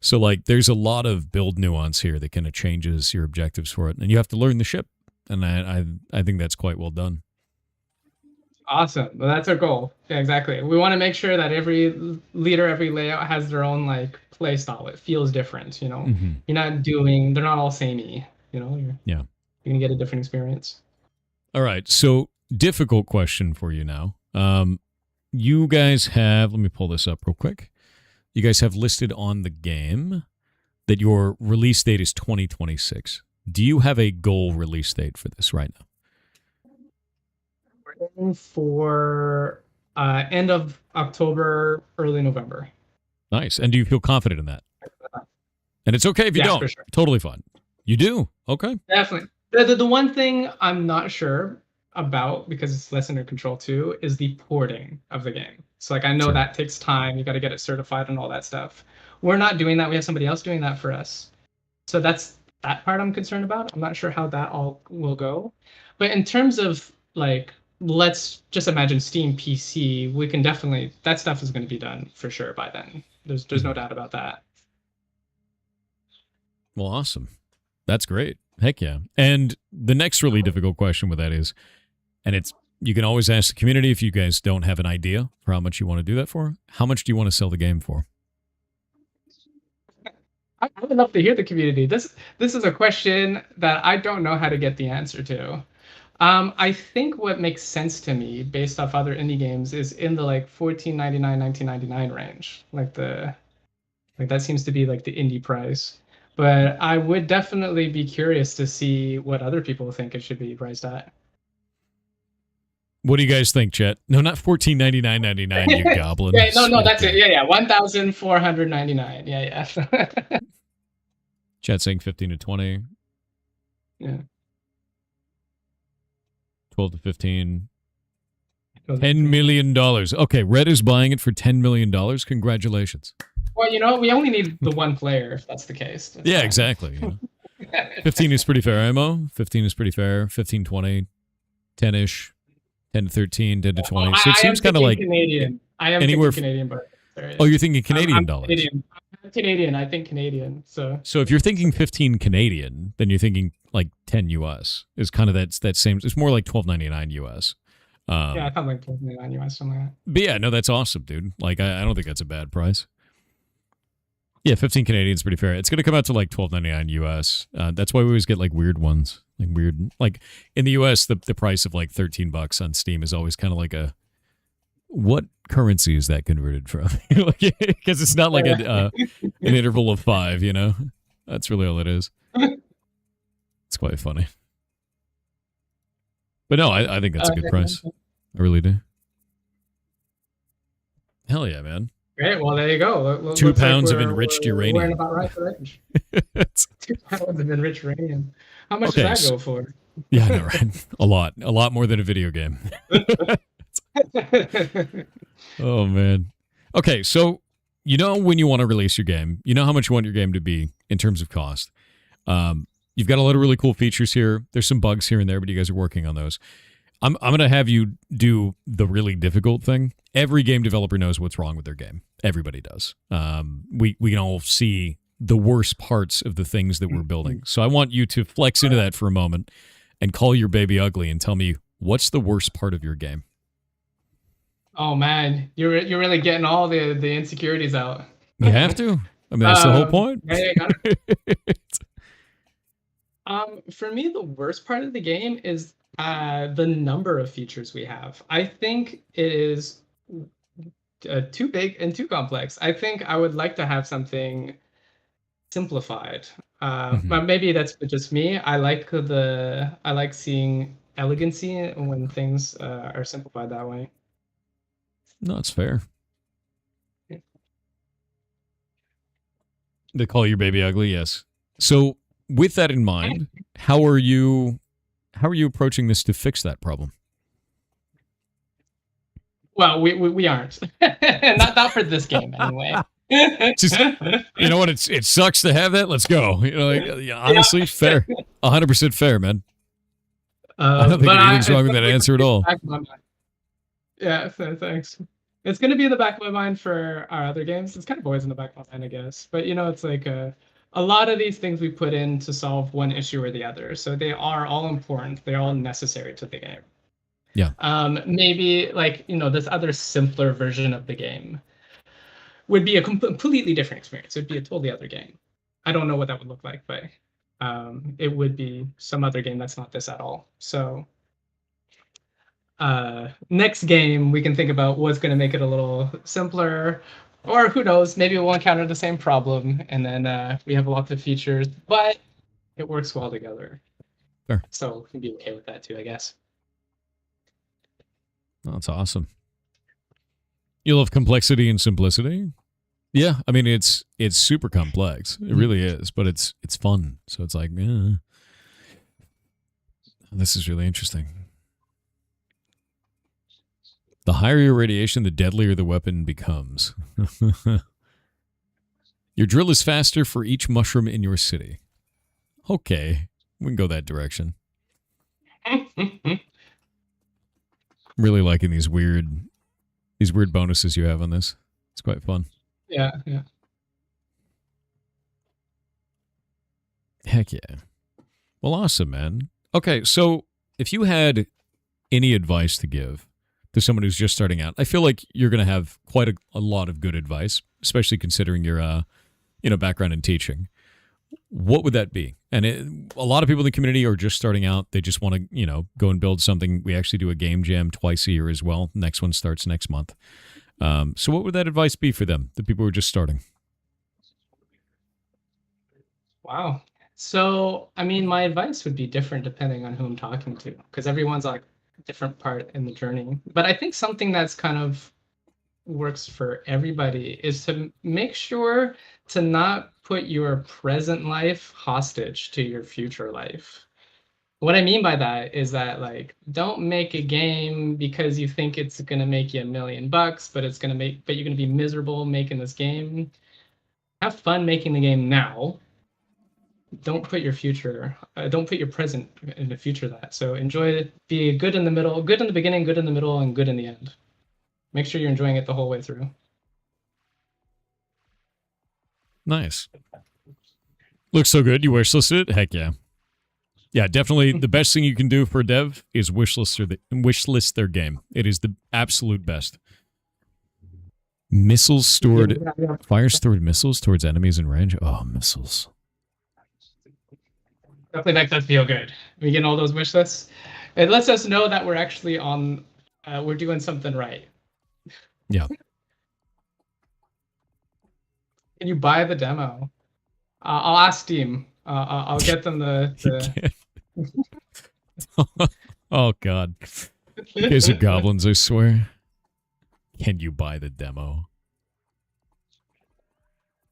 Speaker 1: So like there's a lot of build nuance here that kind of changes your objectives for it, and you have to learn the ship, and I think that's quite well done.
Speaker 6: Awesome. Well, that's our goal. Yeah, exactly. We want to make sure that every leader, every layout has their own like play style. It feels different,
Speaker 1: Mm-hmm.
Speaker 6: They're not all samey, you're going to get a different experience.
Speaker 1: All right. So difficult question for you now. You guys have, let me pull this up real quick. You guys have listed on the game that your release date is 2026. Do you have a goal release date for this right now?
Speaker 6: We're aiming for end of October, early November.
Speaker 1: Nice. And do you feel confident in that? And it's okay if you don't. For sure. Totally fine. You do? Okay.
Speaker 6: Definitely. The one thing I'm not sure about, because it's less under control too, is the porting of the game. So like I know that takes time. You got to get it certified and all that stuff. We're not doing that. We have somebody else doing that for us. So that's that part I'm concerned about. I'm not sure how that all will go. But in terms of like, let's just imagine Steam PC, we can definitely, that stuff is going to be done for sure by then. There's no doubt about that.
Speaker 1: Well, awesome. That's great. Heck yeah. And the next really difficult question with that is, and you can always ask the community if you guys don't have an idea for how much you want to do that for. How much do you want to sell the game for?
Speaker 6: I would love to hear the community. This is a question that I don't know how to get the answer to. I think what makes sense to me based off other indie games is in the like $14.99, $19.99 range. Like that seems to be like the indie price. But I would definitely be curious to see what other people think it should be priced at.
Speaker 1: What do you guys think, Chet? No, not $14.99.99, you goblin.
Speaker 6: Yeah, no, that's it. Yeah, $1,499. Yeah.
Speaker 1: Chet saying 15 to 20.
Speaker 6: Yeah.
Speaker 1: 12 to 15. $10 million. Okay, Red is buying it for $10 million. Congratulations.
Speaker 6: Well, we only need the one player if that's the case. That's
Speaker 1: yeah,
Speaker 6: fine.
Speaker 1: Exactly. 15 is pretty fair, Imo. 15 is pretty fair. 15, 20, 10-ish. 10 to 13, 10 to 20. So it seems kind of like
Speaker 6: Canadian. I am anywhere Canadian, but
Speaker 1: oh, you're thinking Canadian dollars.
Speaker 6: Canadian. I think Canadian. So
Speaker 1: if you're thinking 15 Canadian, then you're thinking like 10 US. Is kind of that same. It's more like $12.99 US.
Speaker 6: Yeah, I thought like $12.99 US, something like that.
Speaker 1: But yeah, no, that's awesome, dude. Like I don't think that's a bad price. Yeah, 15 Canadian is pretty fair. It's going to come out to like $12.99 US. That's why we always get like weird ones. Like in the US, the price of like $13 on Steam is always kind of like what currency is that converted from? Because it's not like an interval of 5, That's really all it is. It's quite funny. But no, I think that's a good price. I really do. Hell yeah, man.
Speaker 6: Great. Well, there you go.
Speaker 1: 2 pounds of enriched uranium.
Speaker 6: We're in about right range. 2 pounds of enriched uranium. How much does that go for?
Speaker 1: Yeah, I know, right? A lot more than a video game. Oh, man. Okay, so you know when you want to release your game, you know how much you want your game to be in terms of cost. You've got a lot of really cool features here. There's some bugs here and there, but you guys are working on those. I'm going to have you do the really difficult thing. Every game developer knows what's wrong with their game. Everybody does. We can all see the worst parts of the things that we're building. So I want you to flex into that for a moment and call your baby ugly and tell me what's the worst part of your game.
Speaker 6: Oh man, you're really getting all the insecurities out.
Speaker 1: You have to. I mean, that's the whole point.
Speaker 6: Yeah, for me, the worst part of the game is the number of features we have. I think it is too big and too complex. I think I would like to have something simplified. But maybe that's just me. I like seeing elegancy when things are simplified that way.
Speaker 1: No, it's fair. They call your baby ugly, yes. So with that in mind, how are you approaching this to fix that problem?
Speaker 6: Well, we aren't. not for this game anyway.
Speaker 1: Just, you know what? It sucks to have that. Let's go. You know, honestly, fair. 100% fair, man. I don't think anything's wrong with that answer at all.
Speaker 6: Yeah, thanks. It's going to be in the back of my mind for our other games. It's kind of always in the back of my mind, I guess. But, it's like a lot of these things we put in to solve one issue or the other. So they are all important. They're all necessary to the game.
Speaker 1: Yeah.
Speaker 6: Maybe this other simpler version of the game would be a completely different experience. It would be a totally other game. I don't know what that would look like, but it would be some other game that's not this at all. So next game we can think about what's going to make it a little simpler, or who knows, maybe we'll encounter the same problem and then we have lots of features, but it works well together.
Speaker 1: Sure.
Speaker 6: So we can be okay with that too, I guess.
Speaker 1: Oh, that's awesome. You love complexity and simplicity. Yeah, I mean it's super complex. It really is, but it's fun. So it's like, this is really interesting. The higher your radiation, the deadlier the weapon becomes. Your drill is faster for each mushroom in your city. Okay, we can go that direction. Really liking these weird bonuses you have on this. It's quite fun.
Speaker 6: Yeah.
Speaker 1: Heck yeah. Well, awesome, man. Okay, so if you had any advice to give to someone who's just starting out, I feel like you're going to have quite a lot of good advice, especially considering your background in teaching. What would that be? And a lot of people in the community are just starting out. They just want to, go and build something. We actually do a game jam twice a year as well. Next one starts next month. So what would that advice be for them, the people who are just starting?
Speaker 6: Wow. So, I mean, my advice would be different depending on who I'm talking to, because everyone's like a different part in the journey. But I think something that's kind of works for everybody is to make sure to not put your present life hostage to your future life. What I mean by that is that, like, don't make a game because you think it's going to make you $1 million, but you're going to be miserable making this game. Have fun making the game now. Don't put your present in the future that. So enjoy it. Be good in the middle, good in the beginning, good in the middle, and good in the end. Make sure you're enjoying it the whole way through.
Speaker 1: Nice. Looks so good. You wishlisted it? Heck yeah. Yeah, definitely the best thing you can do for a dev is wishlist their game. It is the absolute best. Fire stored missiles towards enemies in range. Oh, missiles.
Speaker 6: Definitely makes us feel good. We get all those wish lists. It lets us know that we're actually we're doing something right.
Speaker 1: Yeah.
Speaker 6: Can you buy the demo? I'll ask Steam. I'll get them the...
Speaker 1: Oh, God. You guys are goblins, I swear. Can you buy the demo?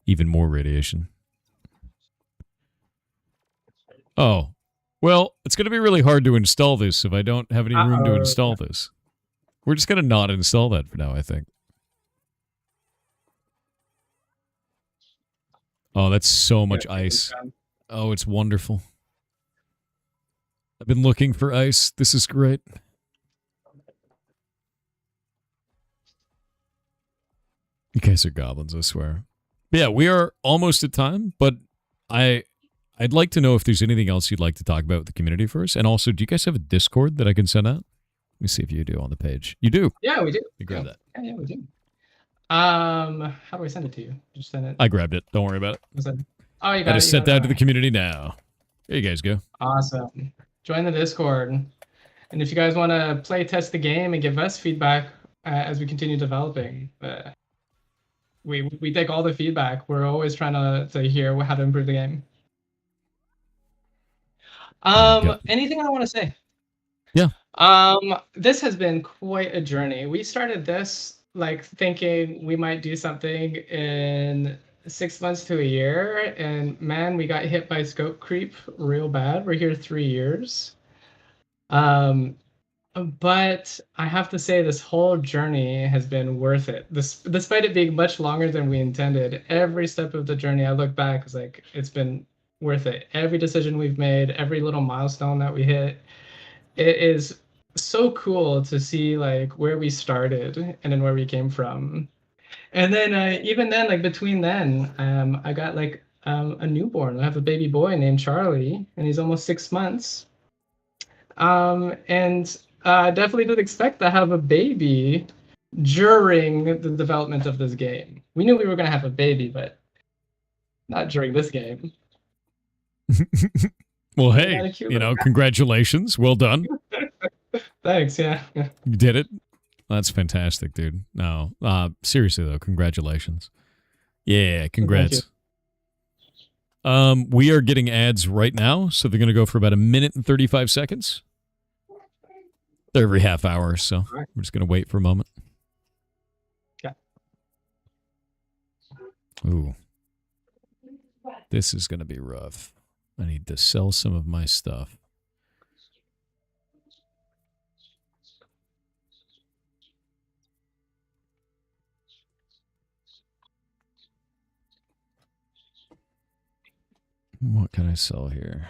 Speaker 1: Even more radiation. Oh. Well, it's going to be really hard to install this if I don't have any room to install this. We're just going to not install that for now, I think. Oh, that's so much ice. Oh, it's wonderful. I've been looking for ice. This is great. You guys are goblins, I swear. But yeah, we are almost at time, but I'd like to know if there's anything else you'd like to talk about with the community first. And also, do you guys have a Discord that I can send out? Let me see if you do on the page. You do?
Speaker 6: Yeah, we do.
Speaker 1: You grab that.
Speaker 6: Yeah, we do. How do I send it to you? Just send it.
Speaker 1: I grabbed it. Don't worry about it.
Speaker 6: Oh, you got it.
Speaker 1: I just sent that to the community now. There you guys go.
Speaker 6: Awesome. Join the Discord. And if you guys want to play test the game and give us feedback as we continue developing, we take all the feedback. We're always trying to hear how to improve the game. Anything I want to say?
Speaker 1: Yeah.
Speaker 6: This has been quite a journey. We started this like thinking we might do something in 6 months to a year, and man, we got hit by scope creep real bad. We're here 3 years. But I have to say this whole journey has been worth it. Despite it being much longer than we intended, every step of the journey, I look back, it's like it's been worth it. Every decision we've made, every little milestone that we hit, it is so cool to see like where we started and then where we came from. And then even then, like between then, I got like a newborn. I have a baby boy named Charlie, and he's almost 6 months. And I definitely didn't expect to have a baby during the development of this game. We knew we were going to have a baby, but not during this game.
Speaker 1: Well, hey, congratulations. Well done.
Speaker 6: Thanks, yeah.
Speaker 1: You did it. That's fantastic, dude. No, seriously, though, congratulations. Yeah, congrats. We are getting ads right now, so they're going to go for about 1 minute and 35 seconds. They're every half hour, so we're just going to wait for a moment.
Speaker 6: Yeah.
Speaker 1: Ooh. This is going to be rough. I need to sell some of my stuff. What can I sell here?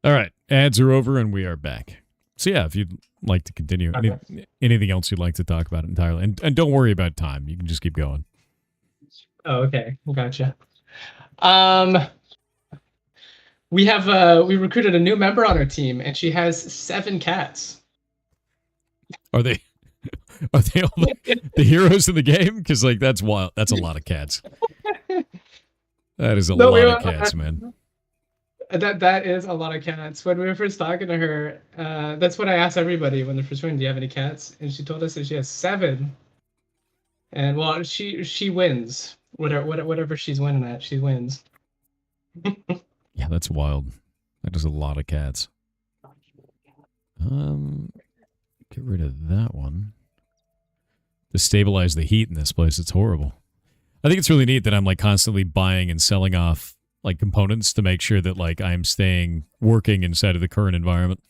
Speaker 1: All right, ads are over and we are back. So yeah, if you'd like to continue, anything else you'd like to talk about entirely, and don't worry about time. You can just keep going.
Speaker 6: Oh, okay, gotcha. We recruited a new member on our team, and she has 7 cats.
Speaker 1: Are they all the heroes in the game? Because like that's wild. That's a lot of cats. That is a lot of cats, man.
Speaker 6: That is a lot of cats. When we were first talking to her, that's what I asked everybody when they first joined. Do you have any cats? And she told us that she has 7. And well, she wins. Whatever she's winning at, she wins.
Speaker 1: Yeah, that's wild. That is a lot of cats. Get rid of that one. To stabilize the heat in this place, it's horrible. I think it's really neat that I'm like constantly buying and selling off like components to make sure that like I'm staying working inside of the current environment.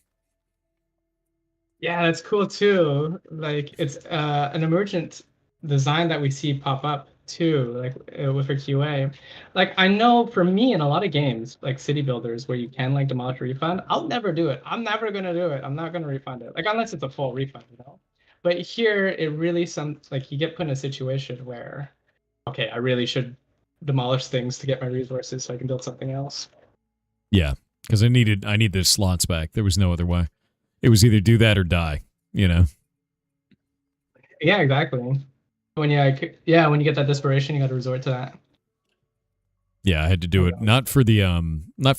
Speaker 6: Yeah, that's cool too. Like it's an emergent design that we see pop up too, like with a QA. Like I know for me in a lot of games, like city builders where you can like demolish refund, I'll never do it. I'm never gonna do it. I'm not gonna refund it. Like unless it's a full refund, you know. But here it really like you get put in a situation where, okay, I really should demolish things to get my resources so I can build something else.
Speaker 1: Yeah, because I need the slots back. There was no other way. It was either do that or die, you know.
Speaker 6: Yeah, exactly. When when you get that desperation, you got to resort to that.
Speaker 1: Yeah, I had to do it not for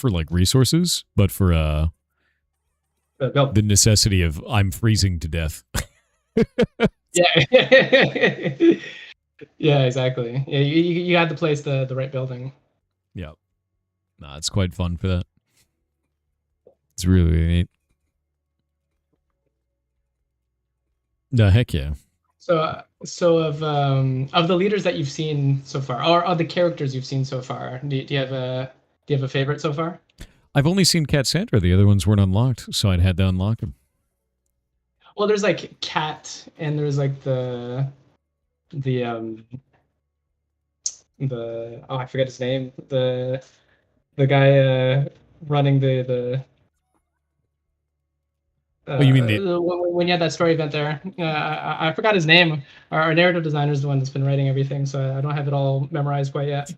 Speaker 1: like resources, but for the necessity of I'm freezing to death.
Speaker 6: Yeah. Yeah, exactly. Yeah, you had to place the right building.
Speaker 1: Yeah. Nah, it's quite fun for that. It's really neat. No, heck yeah.
Speaker 6: So of the leaders that you've seen so far, or of the characters you've seen so far, do you have a favorite so far?
Speaker 1: I've only seen Cassandra. The other ones weren't unlocked, so I'd had to unlock them.
Speaker 6: Well, there's like Cat, and there's like the I forget his name. The guy running the
Speaker 1: oh, you mean
Speaker 6: when you had that story event there? I forgot his name. Our narrative designer is the one that's been writing everything, so I don't have it all memorized quite yet.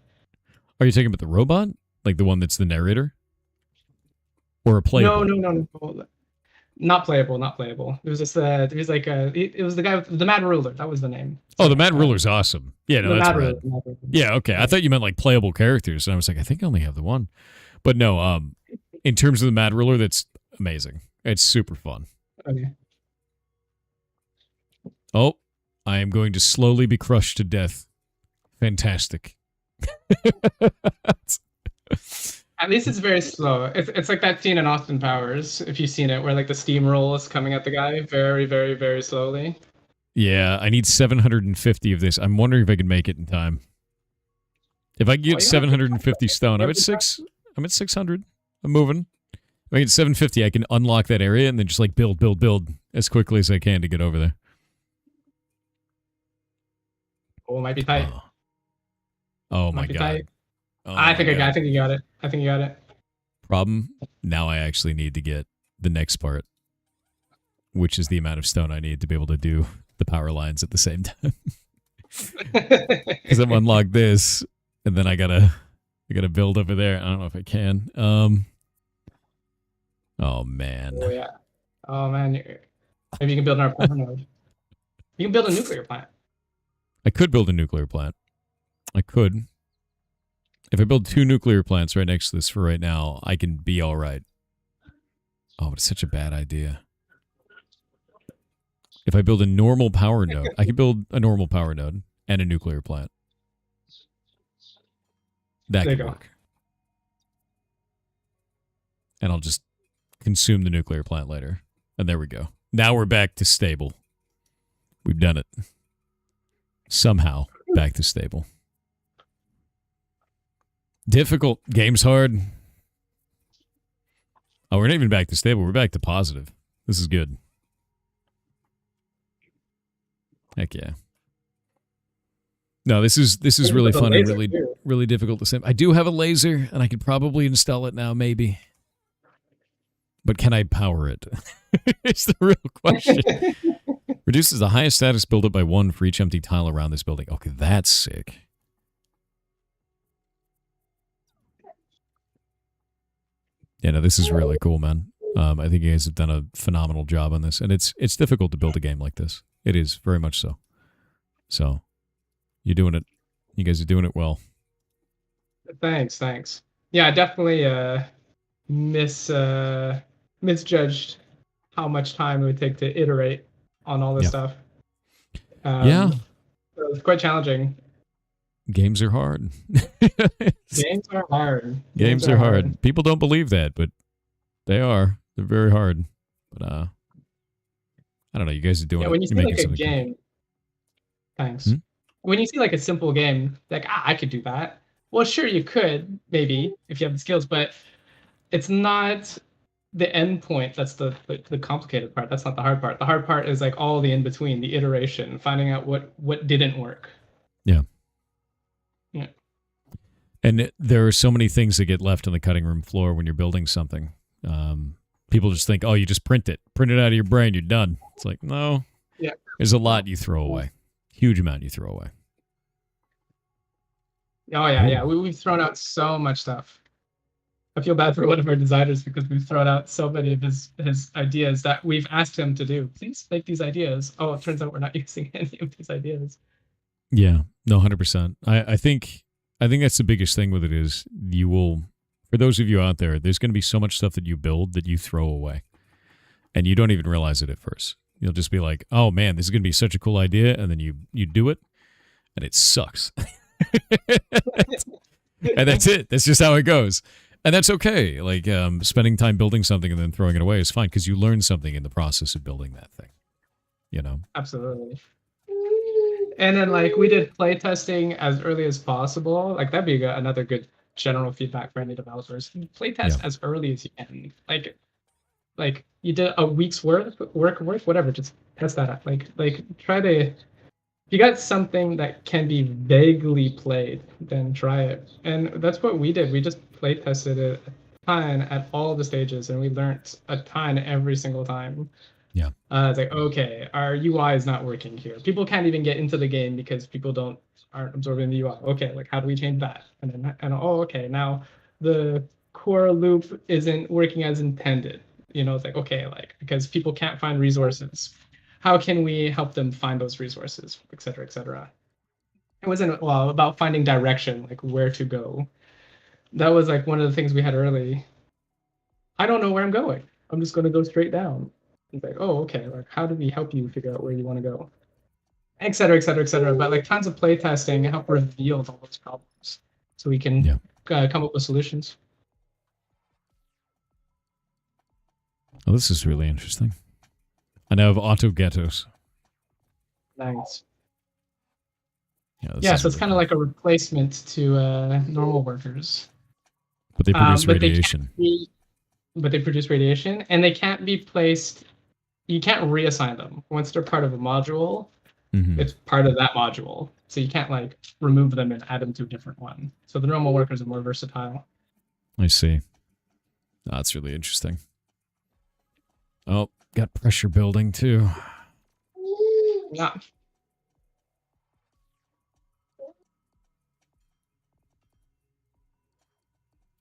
Speaker 1: Are you talking about the robot, like the one that's the narrator, or a playable?
Speaker 6: No. Not playable. It was just it was like it was the guy with the Mad Ruler. That was the name.
Speaker 1: Oh, the Mad Ruler's awesome. Yeah, no, that's right.
Speaker 6: Ruler.
Speaker 1: Yeah, okay. I thought you meant like playable characters, and I was like, I think I only have the one. But no, in terms of the Mad Ruler, that's amazing. It's super fun.
Speaker 6: Okay.
Speaker 1: Oh, I am going to slowly be crushed to death. Fantastic.
Speaker 6: At least it's very slow. It's like that scene in Austin Powers, if you've seen it, where like the steamroll is coming at the guy very, very, very slowly.
Speaker 1: Yeah, I need 750 of this. I'm wondering if I can make it in time. If I get 750 stone, I'm at 600. I'm moving. If I get 750, I can unlock that area and then just like build as quickly as I can to get over there.
Speaker 6: Oh, it might be tight.
Speaker 1: Oh my god. Oh
Speaker 6: I think you got it.
Speaker 1: Problem, now I actually need to get the next part, which is the amount of stone I need to be able to do the power lines at the same time. Because I'm unlocked this, and then I gotta build over there. I don't know if I can. Oh man.
Speaker 6: Oh yeah. Oh man. Maybe you can build another power node. You can build a nuclear plant.
Speaker 1: I could build a nuclear plant. I could. If I build 2 nuclear plants right next to this for right now, I can be all right. Oh, but it's such a bad idea. If I build a normal power node, I can build a normal power node and a nuclear plant. That could work. And I'll just consume the nuclear plant later. And there we go. Now we're back to stable. We've done it. Somehow back to stable. Difficult. Game's hard. Oh, we're not even back to stable. We're back to positive. This is good. Heck yeah. No, this is really fun and really difficult to sim. I do have a laser, and I could probably install it now, maybe. But can I power it? It's the real question. Reduces the highest status buildup by 1 for each empty tile around this building. Okay, that's sick. Yeah, no, this is really cool, man. I think you guys have done a phenomenal job on this, and it's difficult to build a game like this. It is, very much so. So, you're doing it. You guys are doing it well.
Speaker 6: Thanks. Yeah, I definitely misjudged how much time it would take to iterate on all this stuff.
Speaker 1: Yeah.
Speaker 6: So it's quite challenging.
Speaker 1: Games are hard.
Speaker 6: Games are hard.
Speaker 1: Games are hard. People don't believe that, but they are. They're very hard. But I don't know. You guys are doing it.
Speaker 6: When you see like a game, thanks. When you see like a simple game, like I could do that. Well, sure you could maybe if you have the skills, but it's not the end point, that's the complicated part. That's not the hard part. The hard part is like all the in between, the iteration, finding out what didn't work.
Speaker 1: Yeah.
Speaker 6: Yeah.
Speaker 1: And there are so many things that get left on the cutting room floor when you're building something. People just think, oh, you just print it out of your brain, you're done. It's like, no.
Speaker 6: Yeah.
Speaker 1: There's a lot you throw away. Huge amount you throw away.
Speaker 6: Oh yeah. We've thrown out so much stuff. I feel bad for one of our designers because we've thrown out so many of his ideas that we've asked him to do. Please make these ideas. Oh, it turns out we're not using any of these ideas.
Speaker 1: Yeah, no, 100%. I think that's the biggest thing with it is you will, for those of you out there, there's going to be so much stuff that you build that you throw away. And you don't even realize it at first. You'll just be like, oh man, this is going to be such a cool idea. And then you do it and it sucks. And that's it. That's just how it goes. And that's okay. Like spending time building something and then throwing it away is fine because you learn something in the process of building that thing. You know?
Speaker 6: Absolutely. And then like we did play testing as early as possible. Like that'd be another good general feedback for any developers. Play test as early as you can. Like you did a week's work, whatever. Just test that out. Like try to. If you got something that can be vaguely played, then try it. And that's what we did. We just play tested it a ton at all the stages, and we learned a ton every single time.
Speaker 1: Yeah.
Speaker 6: It's like, okay, our UI is not working here. People can't even get into the game because people aren't absorbing the UI. Okay, like how do we change that? And okay, now the core loop isn't working as intended. You know, it's like, okay, like because people can't find resources. How can we help them find those resources, et cetera, et cetera? It wasn't about finding direction, like where to go. That was like one of the things we had early. I don't know where I'm going. I'm just going to go straight down. It's like, oh, okay, like how do we help you figure out where you want to go? Et cetera, et cetera, et cetera. But like tons of play testing help reveal all those problems so we can come up with solutions.
Speaker 1: Oh, this is really interesting. I now have auto ghettos.
Speaker 6: Nice.
Speaker 1: Yeah,
Speaker 6: so it's kind of like a replacement to normal workers.
Speaker 1: But they produce radiation.
Speaker 6: But they produce radiation, and they can't be placed. You can't reassign them. Once they're part of a module, it's part of that module. So you can't like remove them and add them to a different one. So the normal workers are more versatile.
Speaker 1: I see. That's really interesting. Oh, got pressure building too.
Speaker 6: Yeah.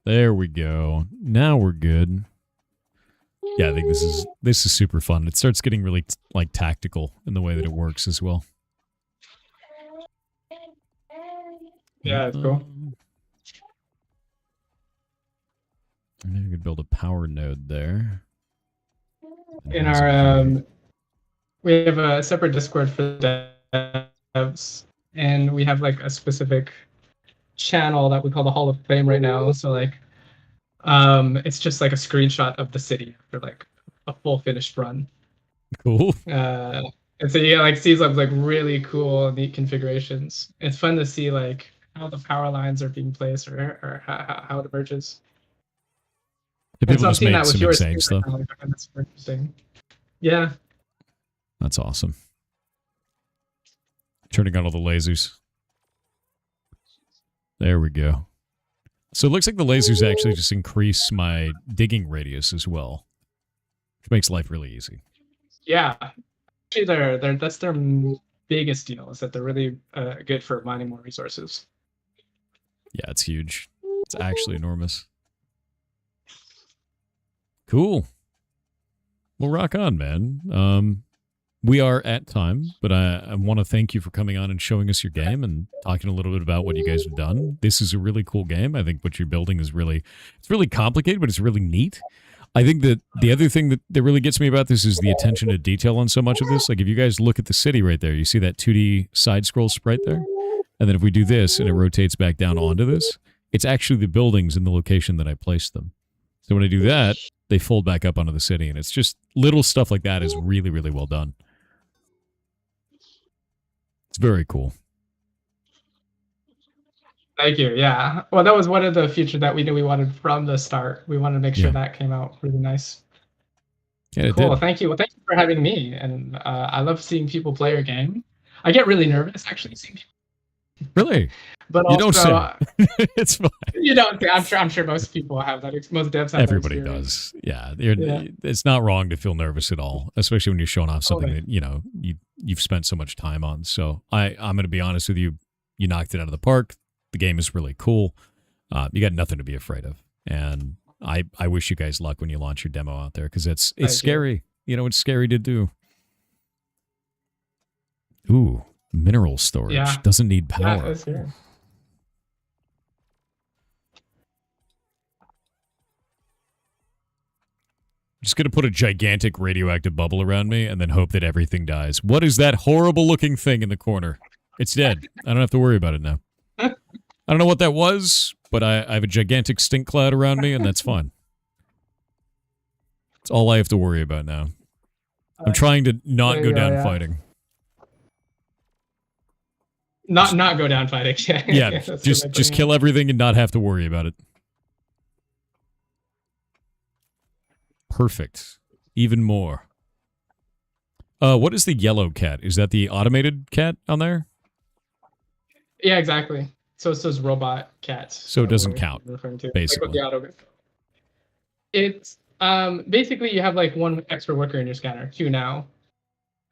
Speaker 1: There we go. Now we're good. Yeah, I think this is super fun. It starts getting really like tactical in the way that it works as well.
Speaker 6: Yeah, it's cool.
Speaker 1: I think we could build a power node there.
Speaker 6: In our we have a separate Discord for devs, and we have like a specific channel that we call the Hall of Fame right now. So like it's just like a screenshot of the city after like a full finished run.
Speaker 1: Cool.
Speaker 6: And so you like see some like really cool, neat configurations. It's fun to see like how the power lines are being placed or how it emerges.
Speaker 1: People just made some insane stuff.
Speaker 6: That's super interesting. Yeah.
Speaker 1: That's awesome. Turning on all the lasers. There we go. So it looks like the lasers actually just increase my digging radius as well, which makes life really easy.
Speaker 6: Yeah. Actually, that's their biggest deal, is that they're really good for mining more resources.
Speaker 1: Yeah, it's huge. It's actually enormous. Cool. Well, rock on, man. We are at time, but I want to thank you for coming on and showing us your game and talking a little bit about what you guys have done. This is a really cool game. I think what you're building is really complicated, but it's really neat. I think that the other thing that really gets me about this is the attention to detail on so much of this. Like if you guys look at the city right there, you see that 2D side scroll sprite there? And then if we do this and it rotates back down onto this, it's actually the buildings in the location that I placed them. So when I do that, they fold back up onto the city, and it's just little stuff like that is really, really well done. It's very cool.
Speaker 6: Thank you. Yeah. Well, that was one of the features that we knew we wanted from the start. We wanted to make sure that came out really nice.
Speaker 1: Yeah,
Speaker 6: cool. Thank you. Well, thank you for having me. And I love seeing people play your game. I get really nervous actually seeing people.
Speaker 1: Really?
Speaker 6: But
Speaker 1: you
Speaker 6: also,
Speaker 1: don't say. It's fine.
Speaker 6: You don't. I'm sure most people have that. Most devs have
Speaker 1: Everybody
Speaker 6: that
Speaker 1: does. Yeah, it's not wrong to feel nervous at all, especially when you're showing off something that you've spent so much time on. So I'm going to be honest with you. You knocked it out of the park. The game is really cool. You got nothing to be afraid of, and I wish you guys luck when you launch your demo out there because it's scary. It's scary to do. Ooh, mineral storage doesn't need power.
Speaker 6: Yeah,
Speaker 1: Just going to put a gigantic radioactive bubble around me and then hope that everything dies. What is that horrible looking thing in the corner? It's dead. I don't have to worry about it now. I don't know what that was, but I have a gigantic stink cloud around me and that's fine. That's all I have to worry about now. I'm trying to not go down fighting.
Speaker 6: Not go down fighting.
Speaker 1: Yeah, just kill everything and not have to worry about it. Perfect. Even more. What is the yellow cat? Is that the automated cat on there?
Speaker 6: Yeah, exactly. So it's those robot cats.
Speaker 1: So it doesn't count, basically.
Speaker 6: It's basically you have like one extra worker in your scanner, 2 now.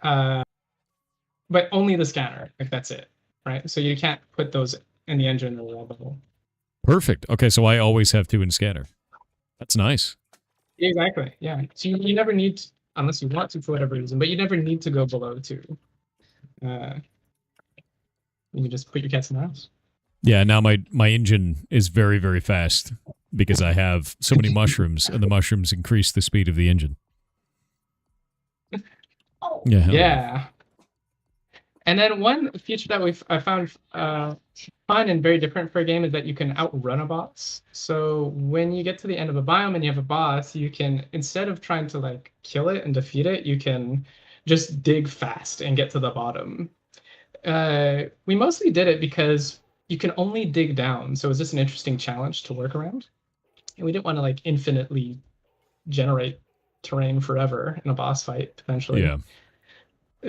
Speaker 6: But only the scanner, like that's it, right? So you can't put those in the engine or whatever.
Speaker 1: Perfect. Okay, so I always have 2 in scanner. That's nice.
Speaker 6: Exactly. Yeah. So you never need, unless you want to for whatever reason, but you never need to go below 2. You can just put your cats in the house.
Speaker 1: Yeah. Now my engine is very, very fast because I have so many mushrooms, and the mushrooms increase the speed of the engine. Yeah.
Speaker 6: Yeah. And then one feature that I found fun and very different for a game is that you can outrun a boss. So when you get to the end of a biome and you have a boss, you can, instead of trying to like kill it and defeat it, you can just dig fast and get to the bottom. We mostly did it because you can only dig down. So it was just an interesting challenge to work around. And we didn't want to like infinitely generate terrain forever in a boss fight, potentially.
Speaker 1: Yeah.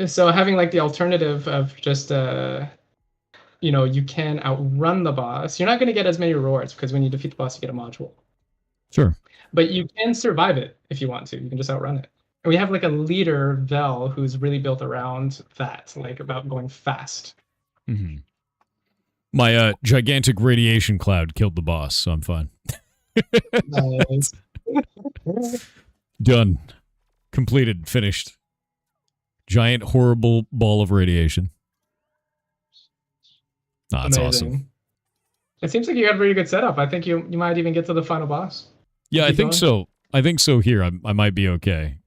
Speaker 6: So having like the alternative of just you can outrun the boss. You're not going to get as many rewards because when you defeat the boss, you get a module.
Speaker 1: Sure.
Speaker 6: But you can survive it if you want to. You can just outrun it. And we have like a leader, Vel, who's really built around that, like about going fast.
Speaker 1: Mm-hmm. My gigantic radiation cloud killed the boss, so I'm fine.
Speaker 6: Nice.
Speaker 1: Done. Completed. Finished. Giant, horrible ball of radiation. Oh, that's awesome.
Speaker 6: It seems like you got a pretty good setup. I think you might even get to the final boss.
Speaker 1: Yeah, I think so. I think so here. I might be okay.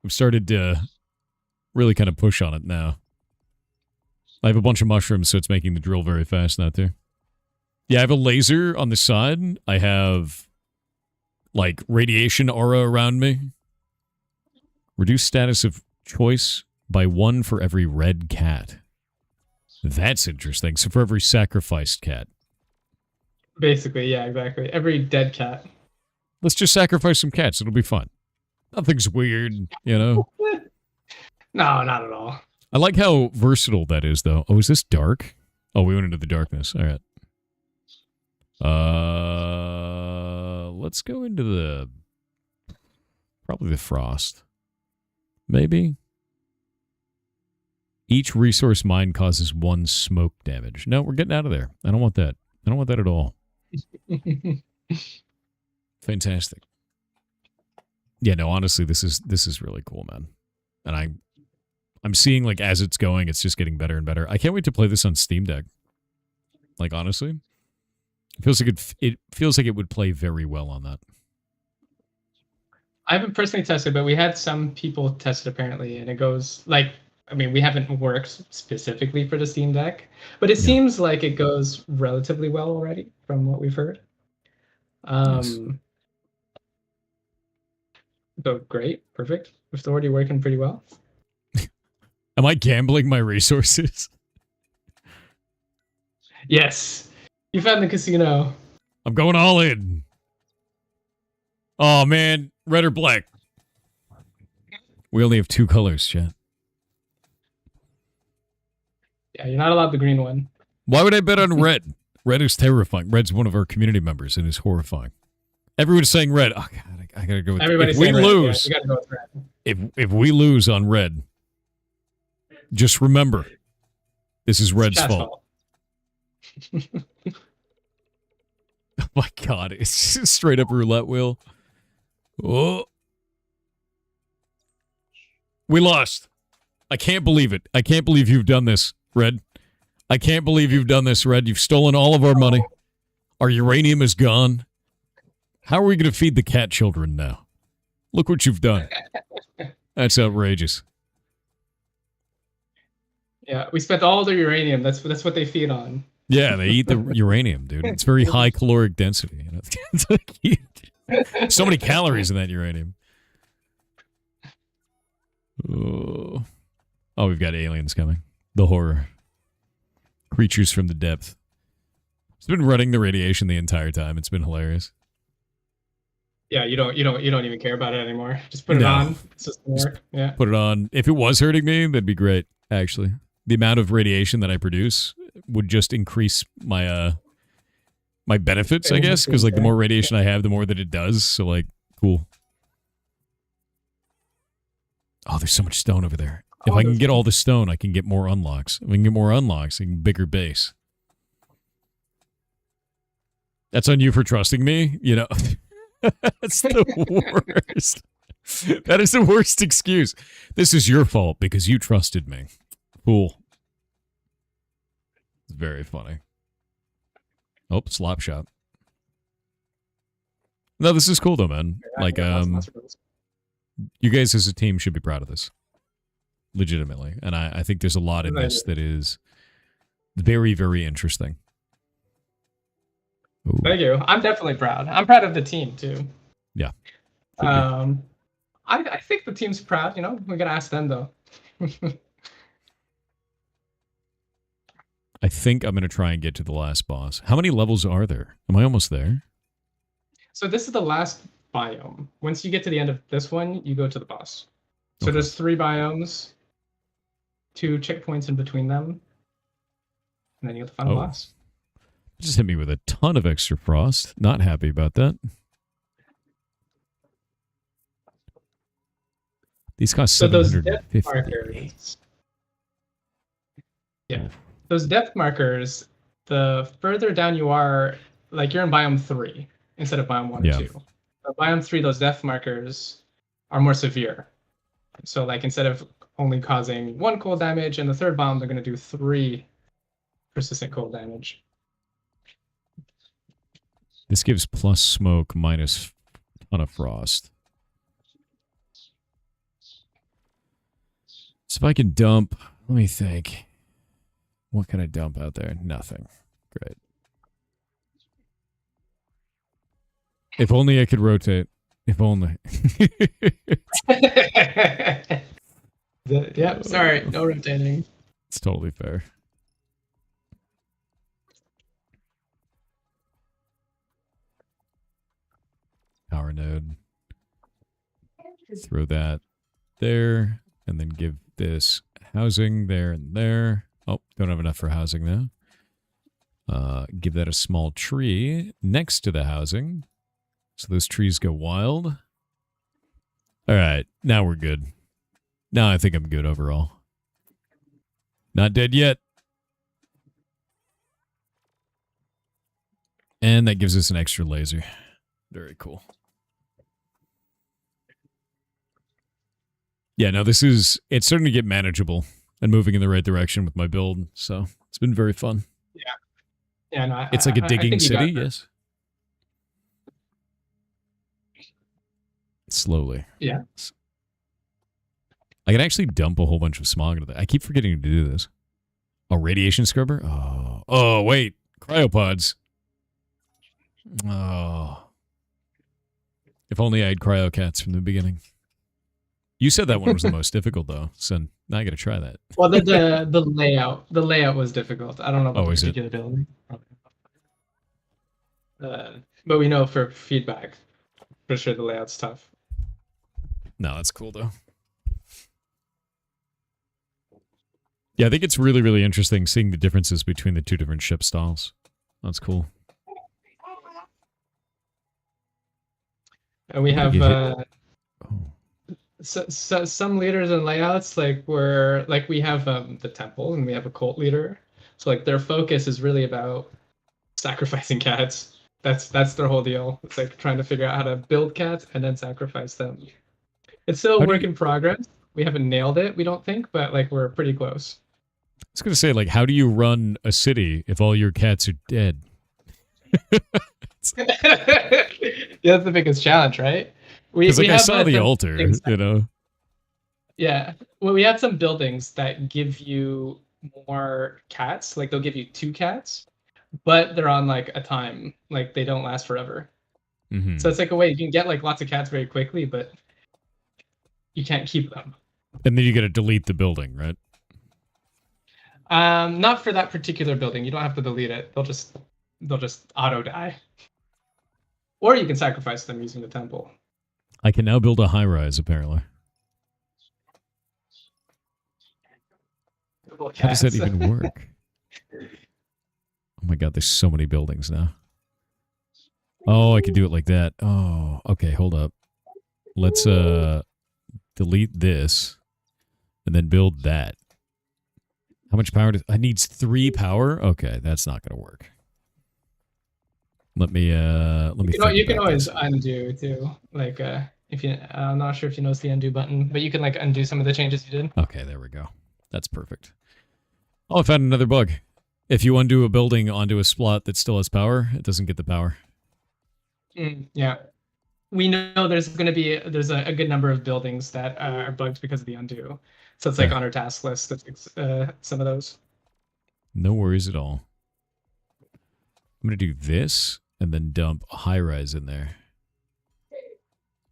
Speaker 1: We've started to really kind of push on it now. I have a bunch of mushrooms, so it's making the drill very fast now, too. Yeah, I have a laser on the side. I have, like, radiation aura around me. Reduce status of choice by 1 for every red cat. That's interesting. So for every sacrificed cat.
Speaker 6: Basically, yeah, exactly. Every dead cat.
Speaker 1: Let's just sacrifice some cats. It'll be fun. Nothing's weird, you know?
Speaker 6: No, not at all.
Speaker 1: I like how versatile that is, though. Oh, is this dark? Oh, we went into the darkness. All right. Let's go into probably the frost. Maybe? Each resource mine causes 1 smoke damage. No, we're getting out of there. I don't want that. I don't want that at all. Fantastic. Yeah, no, honestly, this is really cool, man. And I'm seeing, like, as it's going, it's just getting better and better. I can't wait to play this on Steam Deck. Like, honestly, it feels like it would play very well on that.
Speaker 6: I haven't personally tested, but we had some people test it apparently, and it goes like, I mean, we haven't worked specifically for the Steam Deck, but it seems like it goes relatively well already from what we've heard.
Speaker 1: Nice.
Speaker 6: So great, perfect. It's already working pretty well.
Speaker 1: Am I gambling my resources?
Speaker 6: Yes. You found the casino.
Speaker 1: I'm going all in. Oh, man. Red or black? We only have 2 colors, chat.
Speaker 6: Yeah, you're not allowed the green one.
Speaker 1: Why would I bet on red? Red is terrifying. Red's one of our community members and is horrifying. Everyone's saying red. Oh, God, I got to go with
Speaker 6: Everybody's
Speaker 1: if we
Speaker 6: saying
Speaker 1: lose,
Speaker 6: red. Yeah, you gotta go with red.
Speaker 1: if we lose on red, just remember, this is Red's fault. Oh, my God. It's just straight up roulette wheel. Oh. We lost. I can't believe it. I can't believe you've done this, Red. I can't believe you've done this, Red. You've stolen all of our money. Our uranium is gone. How are we going to feed the cat children now? Look what you've done. That's outrageous.
Speaker 6: Yeah, we spent all their uranium. That's what they feed on.
Speaker 1: Yeah, they eat the uranium, dude. It's very high caloric density. You know? It's like so many calories in that uranium. Oh, we've got aliens coming. The horror. Creatures from the depth. It's been running the radiation the entire time. It's been hilarious.
Speaker 6: Yeah, you don't even care about it anymore. Just put it on. It's just work. Yeah.
Speaker 1: Put it on. If it was hurting me, that'd be great, actually. The amount of radiation that I produce would just increase my my benefits, I guess, because like the more radiation I have, the more that it does. So like, cool. Oh, there's so much stone over there. If I can get all the stone, I can get more unlocks. If I can get more unlocks, I can bigger base. That's on you for trusting me, you know. That's the worst. That is the worst excuse. This is your fault because you trusted me. Fool. It's very funny. Oh, slop shop. No, this is cool though, man. Like, you guys as a team should be proud of this. Legitimately. And I think there's a lot in this that is very, very interesting. Ooh.
Speaker 6: Thank you. I'm definitely proud. I'm proud of the team too.
Speaker 1: Yeah.
Speaker 6: I think the team's proud, you know. We gotta ask them though.
Speaker 1: I think I'm gonna try and get to the last boss. How many levels are there? Am I almost there?
Speaker 6: So this is the last biome. Once you get to the end of this one, you go to the boss. So there's 3 biomes, 2 checkpoints in between them, and then you get the final boss.
Speaker 1: Just hit me with a ton of extra frost. Not happy about that. These cost
Speaker 6: so those
Speaker 1: 750.
Speaker 6: depth markers. Yeah, those depth markers. The further down you are, like you're in biome 3 instead of biome 1 or 2. So biome 3, those depth markers are more severe. So like instead of only causing 1 cold damage in the 3rd biome, they're going to do 3 persistent cold damage.
Speaker 1: This gives plus smoke minus ton of frost. So if I can dump, let me think. What can I dump out there? Nothing. Great. If only I could rotate. If only.
Speaker 6: Yep, sorry, no rotating.
Speaker 1: It's totally fair. Power node. Throw that there, and then give this housing there and there. Oh, don't have enough for housing though. Give that a small tree next to the housing. So those trees go wild. All right, now we're good. Now I think I'm good overall. Not dead yet. And that gives us an extra laser. Very cool. Yeah, no, it's starting to get manageable and moving in the right direction with my build. So it's been very fun.
Speaker 6: Yeah. Yeah, no,
Speaker 1: it's like a digging city, yes. Slowly.
Speaker 6: Yeah.
Speaker 1: I can actually dump a whole bunch of smog into that. I keep forgetting to do this. Oh, radiation scrubber? Oh, wait. Cryopods. Oh. If only I had cryo cats from the beginning. You said that one was the most difficult, though, so now I got to try that.
Speaker 6: Well, the layout was difficult. I don't know about the
Speaker 1: is
Speaker 6: particular building. But we know for feedback, for sure the layout's tough.
Speaker 1: No, that's cool though. Yeah, I think it's really, really interesting seeing the differences between the two different ship styles. That's cool.
Speaker 6: And we have some leaders and layouts like we have the temple and we have a cult leader. So like their focus is really about sacrificing cats. That's their whole deal. It's like trying to figure out how to build cats and then sacrifice them. It's still a work in progress. We haven't nailed it, we don't think, but like we're pretty close.
Speaker 1: I was going to say, like, how do you run a city if all your cats are dead?
Speaker 6: Yeah, that's the biggest challenge, right?
Speaker 1: Because I saw the altar, you know?
Speaker 6: Yeah. Well, we have some buildings that give you more cats. Like, they'll give you 2 cats, but they're on, like, a time. Like, they don't last forever.
Speaker 1: Mm-hmm.
Speaker 6: So it's like a way you can get, like, lots of cats very quickly, but you can't keep them.
Speaker 1: And then you got to delete the building, right?
Speaker 6: Not for that particular building. You don't have to delete it. They'll just auto die. Or you can sacrifice them using the temple.
Speaker 1: I can now build a high rise, apparently. How does that even work? Oh my god, there's so many buildings now. Oh, I can do it like that. Oh, okay, hold up. Let's delete this and then build that. How much power does I needs 3 power? Okay, that's not gonna work. Let me
Speaker 6: you can always undo too. Like if you I'm not sure if you noticed the undo button, but you can like undo some of the changes you did.
Speaker 1: Okay, there we go. That's perfect. Oh, I found another bug. If you undo a building onto a slot that still has power, it doesn't get the power.
Speaker 6: Yeah. We know there's a good number of buildings that are bugged because of the undo. So it's like on our task list to fix some of those.
Speaker 1: No worries at all. I'm going to do this and then dump a high rise in there.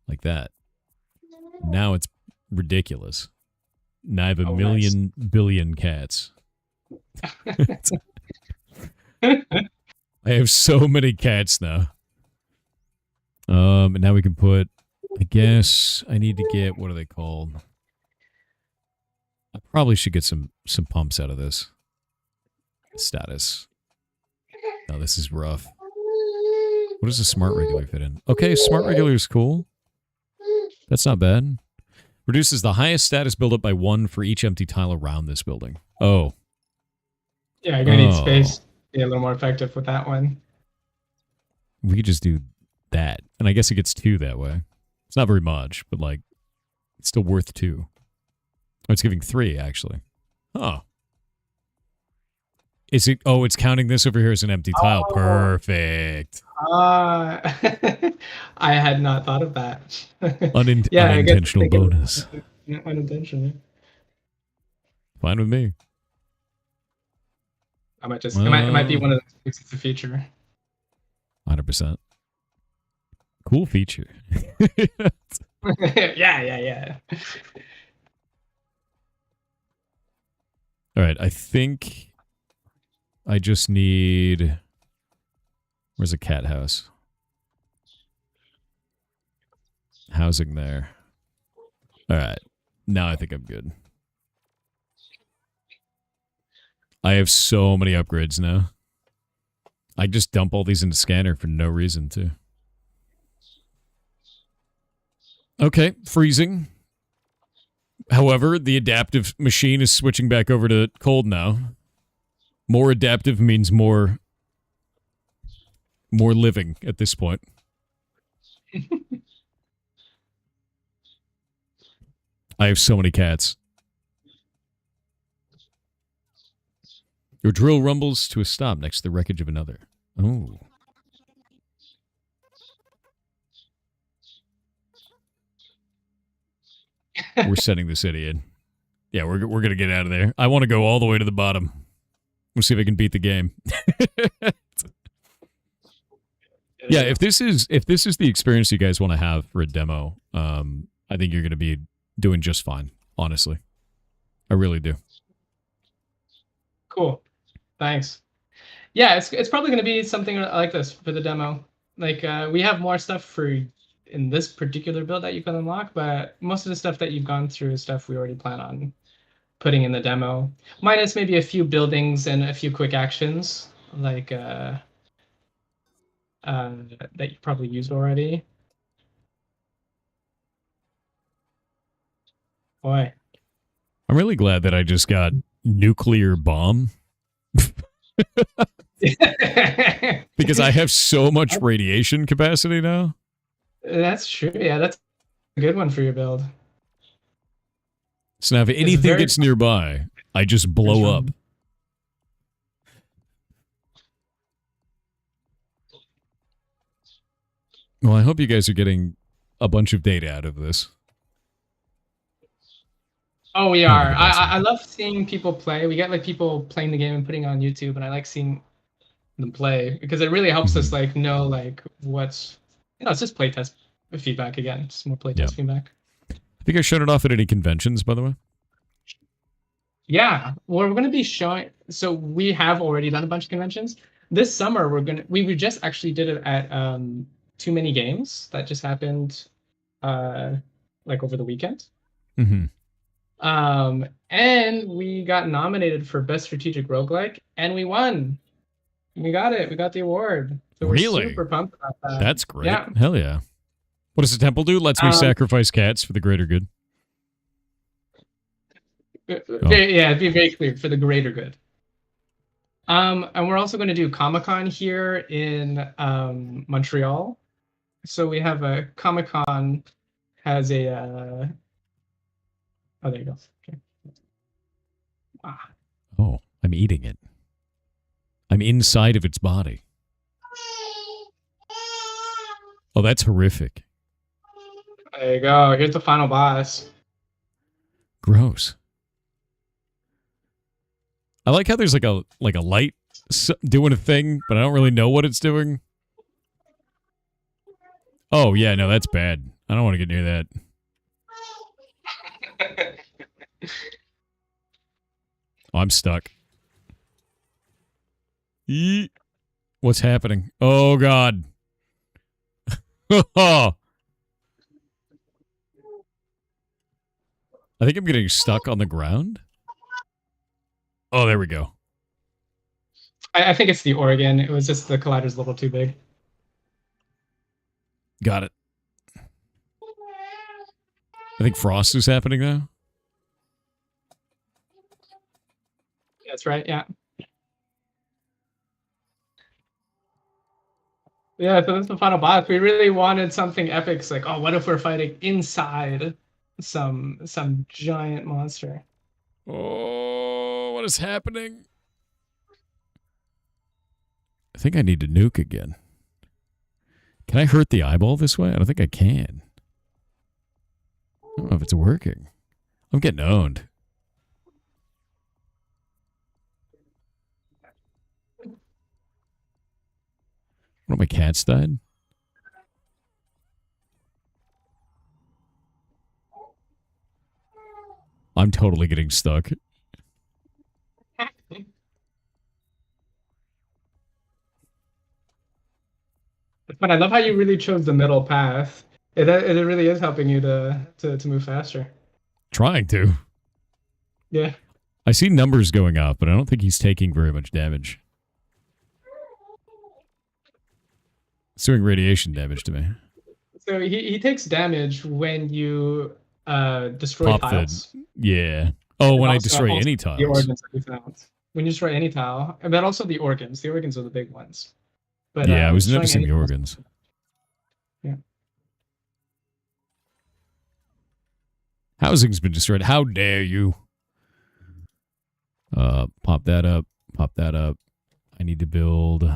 Speaker 1: Like that. Now it's ridiculous. Now I have a million billion cats. I have so many cats now. And now we can put, I guess I need to get, what are they called? I probably should get some pumps out of this. Status. Oh, this is rough. What does a smart regular fit in? Okay, smart regular is cool. That's not bad. Reduces the highest status buildup by 1 for each empty tile around this building. Oh.
Speaker 6: Yeah, you're going to need space. Be a little more effective with that one.
Speaker 1: We could just do that. And I guess it gets 2 that way. It's not very much, but like, it's still worth 2. Oh, it's giving 3, actually. Oh. Is it? Oh, it's counting this over here as an empty tile. Perfect.
Speaker 6: I had not thought of that.
Speaker 1: Unintentional bonus.
Speaker 6: Unintentional.
Speaker 1: Fine with me.
Speaker 6: I might just. It might be one of those things that's a feature.
Speaker 1: 100%. Cool feature.
Speaker 6: Yeah.
Speaker 1: All right, I think I just need... Where's a cat house? Housing there. All right, now I think I'm good. I have so many upgrades now. I just dump all these into scanner for no reason, too. Okay, freezing. However, the adaptive machine is switching back over to cold now. More adaptive means more living at this point. I have so many cats. Your drill rumbles to a stop next to the wreckage of another. Oh. We're setting the city in. Yeah, we're going to get out of there. I want to go all the way to the bottom. We'll see if I can beat the game. Yeah, if this is the experience you guys want to have for a demo, I think you're going to be doing just fine, honestly. I really do.
Speaker 6: Cool. Thanks. yeah, it's probably going to be something like this for the demo. Like we have more stuff for in this particular build that you can unlock, but most of the stuff that you've gone through is stuff we already plan on putting in the demo, minus maybe a few buildings and a few quick actions like that you probably used already. Boy,
Speaker 1: I'm really glad that I just got nuclear bomb. Because I have so much radiation capacity now.
Speaker 6: That's true. Yeah, that's a good one for your build.
Speaker 1: So now if anything gets nearby, I just blow up. Well, I hope you guys are getting a bunch of data out of this.
Speaker 6: Oh, we are. I love seeing people play. We get like people playing the game and putting it on YouTube, and I like seeing them play because it really helps us like know like what's it's just playtest feedback again. Just more playtest feedback.
Speaker 1: I think I showed it off at any conventions, by the way.
Speaker 6: Yeah, well, we're going to be showing. So we have already done a bunch of conventions this summer. We just actually did it at Too Many Games that just happened like over the weekend. And we got nominated for Best Strategic Roguelike, and we won. We got it. We got the award. So
Speaker 1: really?
Speaker 6: We're super pumped about that.
Speaker 1: That's great.
Speaker 6: Yeah.
Speaker 1: Hell yeah. What does the temple do? Lets me sacrifice cats for the greater good.
Speaker 6: Yeah, be very clear, for the greater good. And we're also going to do Comic-Con here in Montreal. So we have a Comic-Con has a oh, there you go. Okay.
Speaker 1: Oh, I'm eating it. I'm inside of its body. Oh, that's horrific.
Speaker 6: There you go. Here's the final boss.
Speaker 1: Gross. I like how there's like a light doing a thing, but I don't really know what it's doing. Oh, yeah, no, that's bad. I don't want to get near that. Oh, I'm stuck. Yeet. What's happening? Oh, God. I think I'm getting stuck on the ground. Oh, there we go.
Speaker 6: I think it's the organ. It was just the collider's a little too big.
Speaker 1: Got it. I think frost is happening now.
Speaker 6: That's right, yeah. Yeah, so that's the final boss. We really wanted something epic. It's like, oh, what if we're fighting inside some giant monster?
Speaker 1: Oh, what is happening? I think I need to nuke again. Can I hurt the eyeball this way? I don't think I can. I don't know if it's working. I'm getting owned. One of my cats died? I'm totally getting stuck.
Speaker 6: But I love how you really chose the middle path. It really is helping you to move faster.
Speaker 1: Trying to.
Speaker 6: Yeah.
Speaker 1: I see numbers going up, but I don't think he's taking very much damage. It's doing radiation damage to me.
Speaker 6: So he takes damage when you destroy tiles.
Speaker 1: Yeah. Oh, when I destroy any tiles.
Speaker 6: The organs that you found. When you destroy any tile, but also the organs. The organs are the big ones. But
Speaker 1: yeah, I was noticing the organs.
Speaker 6: Yeah.
Speaker 1: Housing's been destroyed. How dare you? Pop that up. Pop that up. I need to build.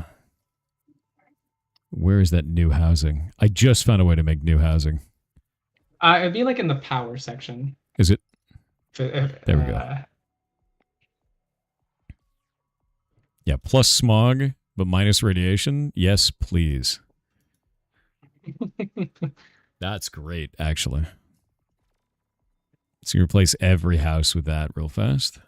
Speaker 1: Where is that new housing? I just found a way to make new housing.
Speaker 6: It'd be like in the power section.
Speaker 1: Is it? There we go. Yeah, plus smog, but minus radiation. Yes, please. That's great, actually. So you replace every house with that real fast.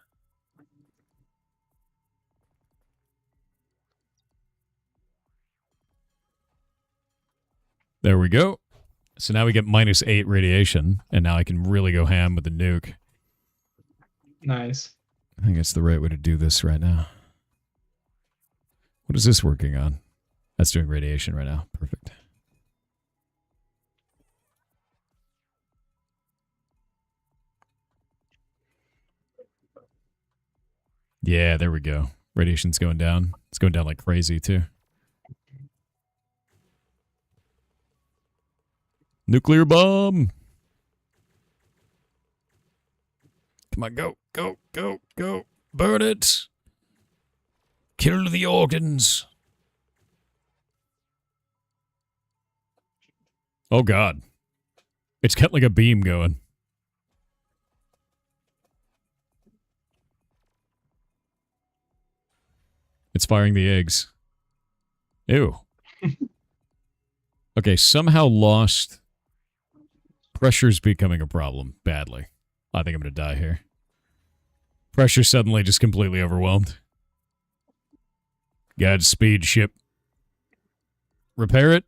Speaker 1: There we go. So now we get -8 radiation, and now I can really go ham with the nuke.
Speaker 6: Nice.
Speaker 1: I think that's the right way to do this right now. What is this working on? That's doing radiation right now. Perfect. Yeah, there we go. Radiation's going down. It's going down like crazy, too. Nuclear bomb! Come on, go, go, go, go. Burn it! Kill the organs! Oh, God. It's got like a beam going. It's firing the eggs. Ew. Okay, somehow lost. Pressure's becoming a problem badly. I think I'm going to die here. Pressure suddenly just completely overwhelmed. Godspeed, ship. Repair it.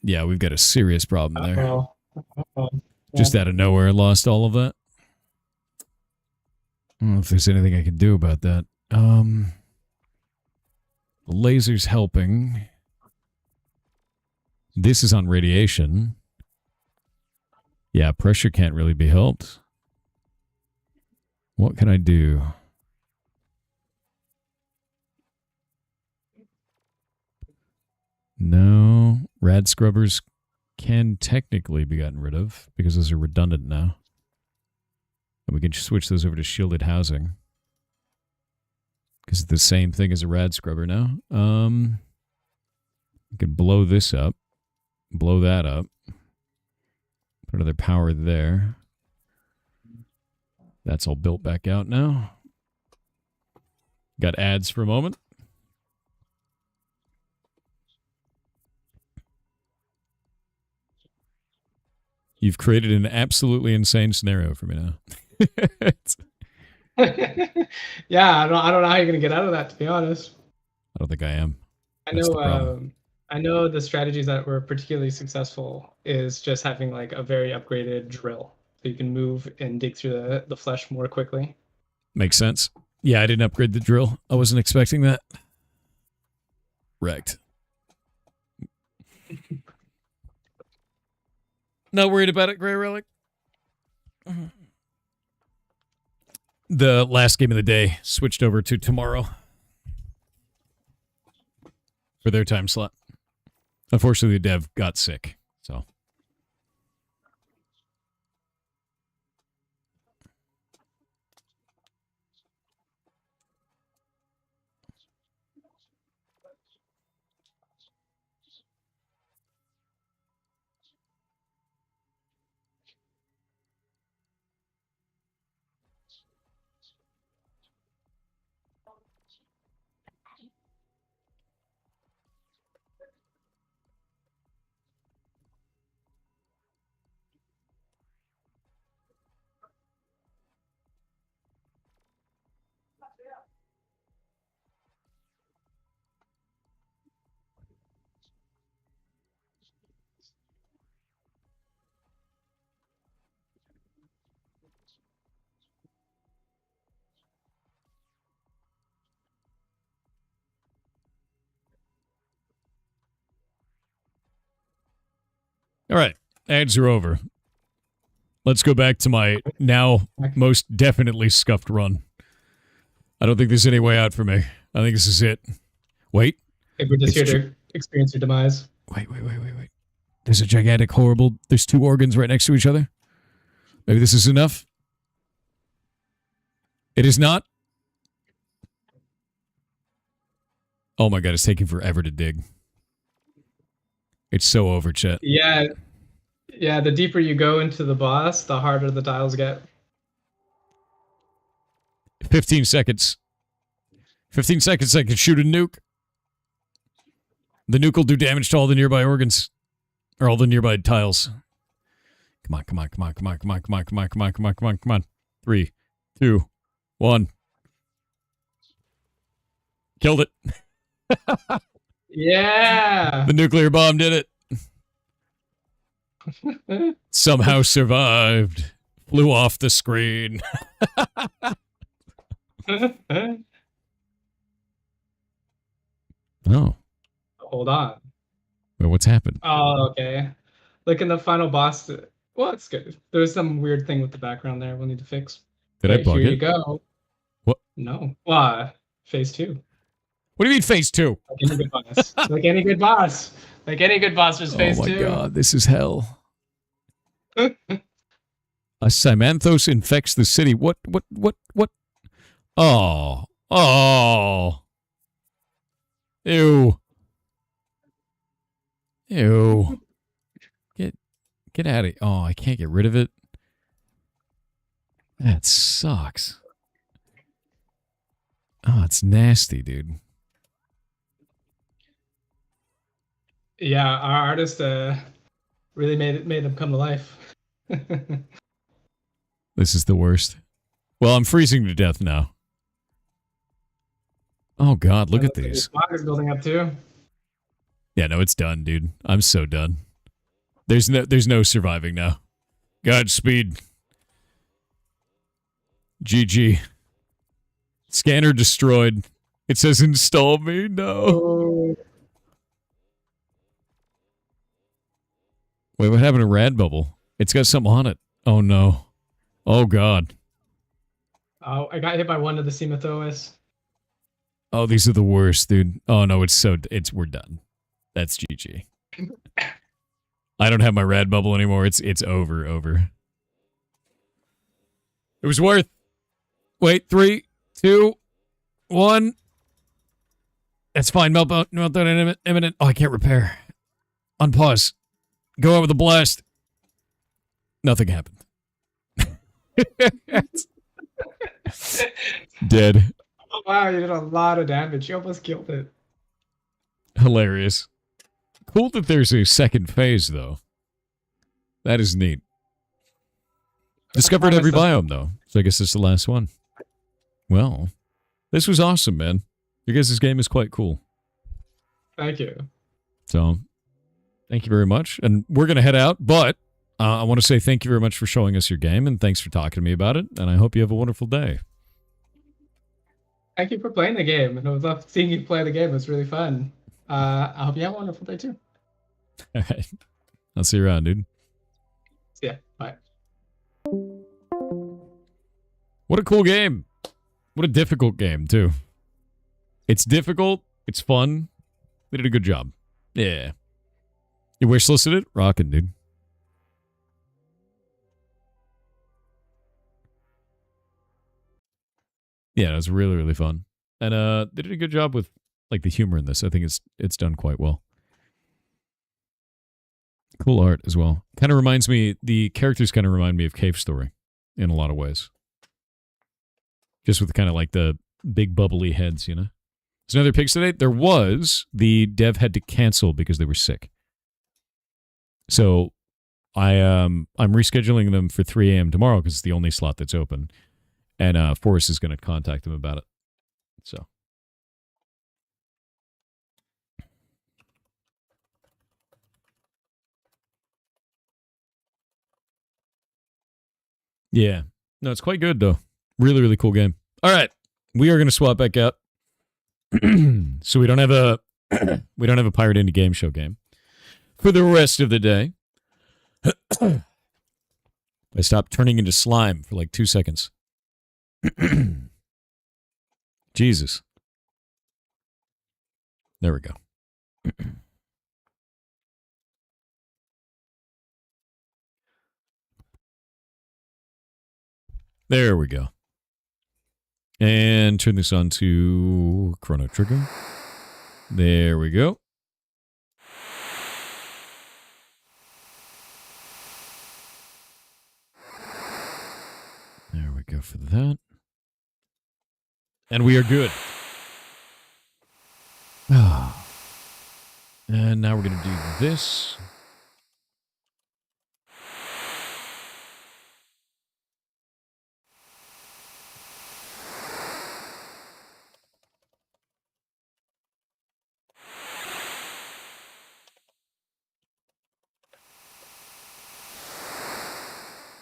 Speaker 1: Yeah, we've got a serious problem there. Just out of nowhere, lost all of that. I don't know if there's anything I can do about that. The laser's helping. This is on radiation. Yeah, pressure can't really be helped. What can I do? No. Rad scrubbers can technically be gotten rid of because those are redundant now. And we can switch those over to shielded housing. Because it's the same thing as a rad scrubber now. We can blow this up. Blow that up. Put another power there. That's all built back out now. Got ads for a moment. You've created an absolutely insane scenario for me now.
Speaker 6: Yeah, I don't know how you're gonna get out of that, to be honest.
Speaker 1: I don't think I am.
Speaker 6: I know the strategies that were particularly successful is just having like a very upgraded drill, so you can move and dig through the flesh more quickly.
Speaker 1: Makes sense. Yeah, I didn't upgrade the drill. I wasn't expecting that. Wrecked. Not worried about it, Grey Relic. The last game of the day switched over to tomorrow for their time slot. Unfortunately, the dev got sick, so. All right, ads are over. Let's go back to my now most definitely scuffed run. I don't think there's any way out for me. I think this is it. Wait.
Speaker 6: I think we're just here to experience your demise.
Speaker 1: Wait. There's a gigantic, horrible... There's two organs right next to each other. Maybe this is enough? It is not? Oh my god, it's taking forever to dig. It's so over, chat.
Speaker 6: Yeah, the deeper you go into the boss, the harder the tiles get.
Speaker 1: 15 seconds. 15 seconds, I can shoot a nuke. The nuke will do damage to all the nearby organs. Or all the nearby tiles. Come on. 3, 2, 1. Killed it.
Speaker 6: Yeah.
Speaker 1: The nuclear bomb did it. Somehow survived. Flew off the screen. Oh.
Speaker 6: Hold on.
Speaker 1: Well, what's happened?
Speaker 6: Oh, okay. Like in the final boss. Well, it's good. There's some weird thing with the background there we'll need to fix.
Speaker 1: Did I bug
Speaker 6: Here
Speaker 1: it?
Speaker 6: you go.
Speaker 1: What?
Speaker 6: No. Well, phase 2.
Speaker 1: What do you mean phase 2?
Speaker 6: Like any good boss. Like any good boss. Like any good boss, there's phase 2.
Speaker 1: Oh my god, this is hell. A Cymanthos infects the city. What? Oh. Oh. Ew. Ew. Get out of here. Oh, I can't get rid of it. That sucks. Oh, it's nasty, dude.
Speaker 6: Yeah, our artist really made them come to life.
Speaker 1: This is the worst. Well, I'm freezing to death now. Oh god, look at these.
Speaker 6: Fog is building up too.
Speaker 1: Yeah, no, it's done, dude. I'm so done. There's no surviving now. Godspeed. GG. Scanner destroyed. It says install me. No.
Speaker 6: Oh.
Speaker 1: Wait, what happened to Rad Bubble? It's got something on it. Oh no. Oh god.
Speaker 6: Oh, I got hit by one of the Cemathos.
Speaker 1: Oh, these are the worst, dude. Oh no, we're done. That's GG. I don't have my Rad Bubble anymore. It's over. It was worth. Wait, 3, 2, 1. That's fine. Meltdown imminent. Oh, I can't repair. Unpause. Go over the blast. Nothing happened. Dead.
Speaker 6: Oh, wow, you did a lot of damage. You almost killed it.
Speaker 1: Hilarious. Cool that there's a second phase, though. That is neat. Discovered every biome, though. So I guess it's the last one. Well, this was awesome, man. Your guys' game is quite cool.
Speaker 6: Thank you.
Speaker 1: So, thank you very much. And we're going to head out, but I want to say thank you very much for showing us your game, and thanks for talking to me about it, and I hope you have a wonderful day.
Speaker 6: Thank you for playing the game, and I love seeing you play the game. It was really fun. I hope you have a wonderful day, too.
Speaker 1: All right. I'll see you around, dude.
Speaker 6: See ya. Bye.
Speaker 1: What a cool game. What a difficult game, too. It's difficult. It's fun. They did a good job. Yeah. You wishlisted it? Rockin', dude. Yeah, it was really, really fun. And they did a good job with like the humor in this. I think it's done quite well. Cool art as well. Kind of reminds me, the characters kind of remind me of Cave Story in a lot of ways. Just with kind of like the big bubbly heads, you know? There's another Pixelate. There was. The dev had to cancel because they were sick. So I'm rescheduling them for 3 a.m. tomorrow because it's the only slot that's open. And Forrest is going to contact them about it. So. Yeah. No, it's quite good, though. Really, really cool game. All right. We are going to swap back out. So we don't have a Pirate Indie Game Show game for the rest of the day. I stopped turning into slime for like 2 seconds. Jesus. There we go. There we go. And turn this on to Chrono Trigger. There we go. There we go for that. And we are good. And now we're going to do this.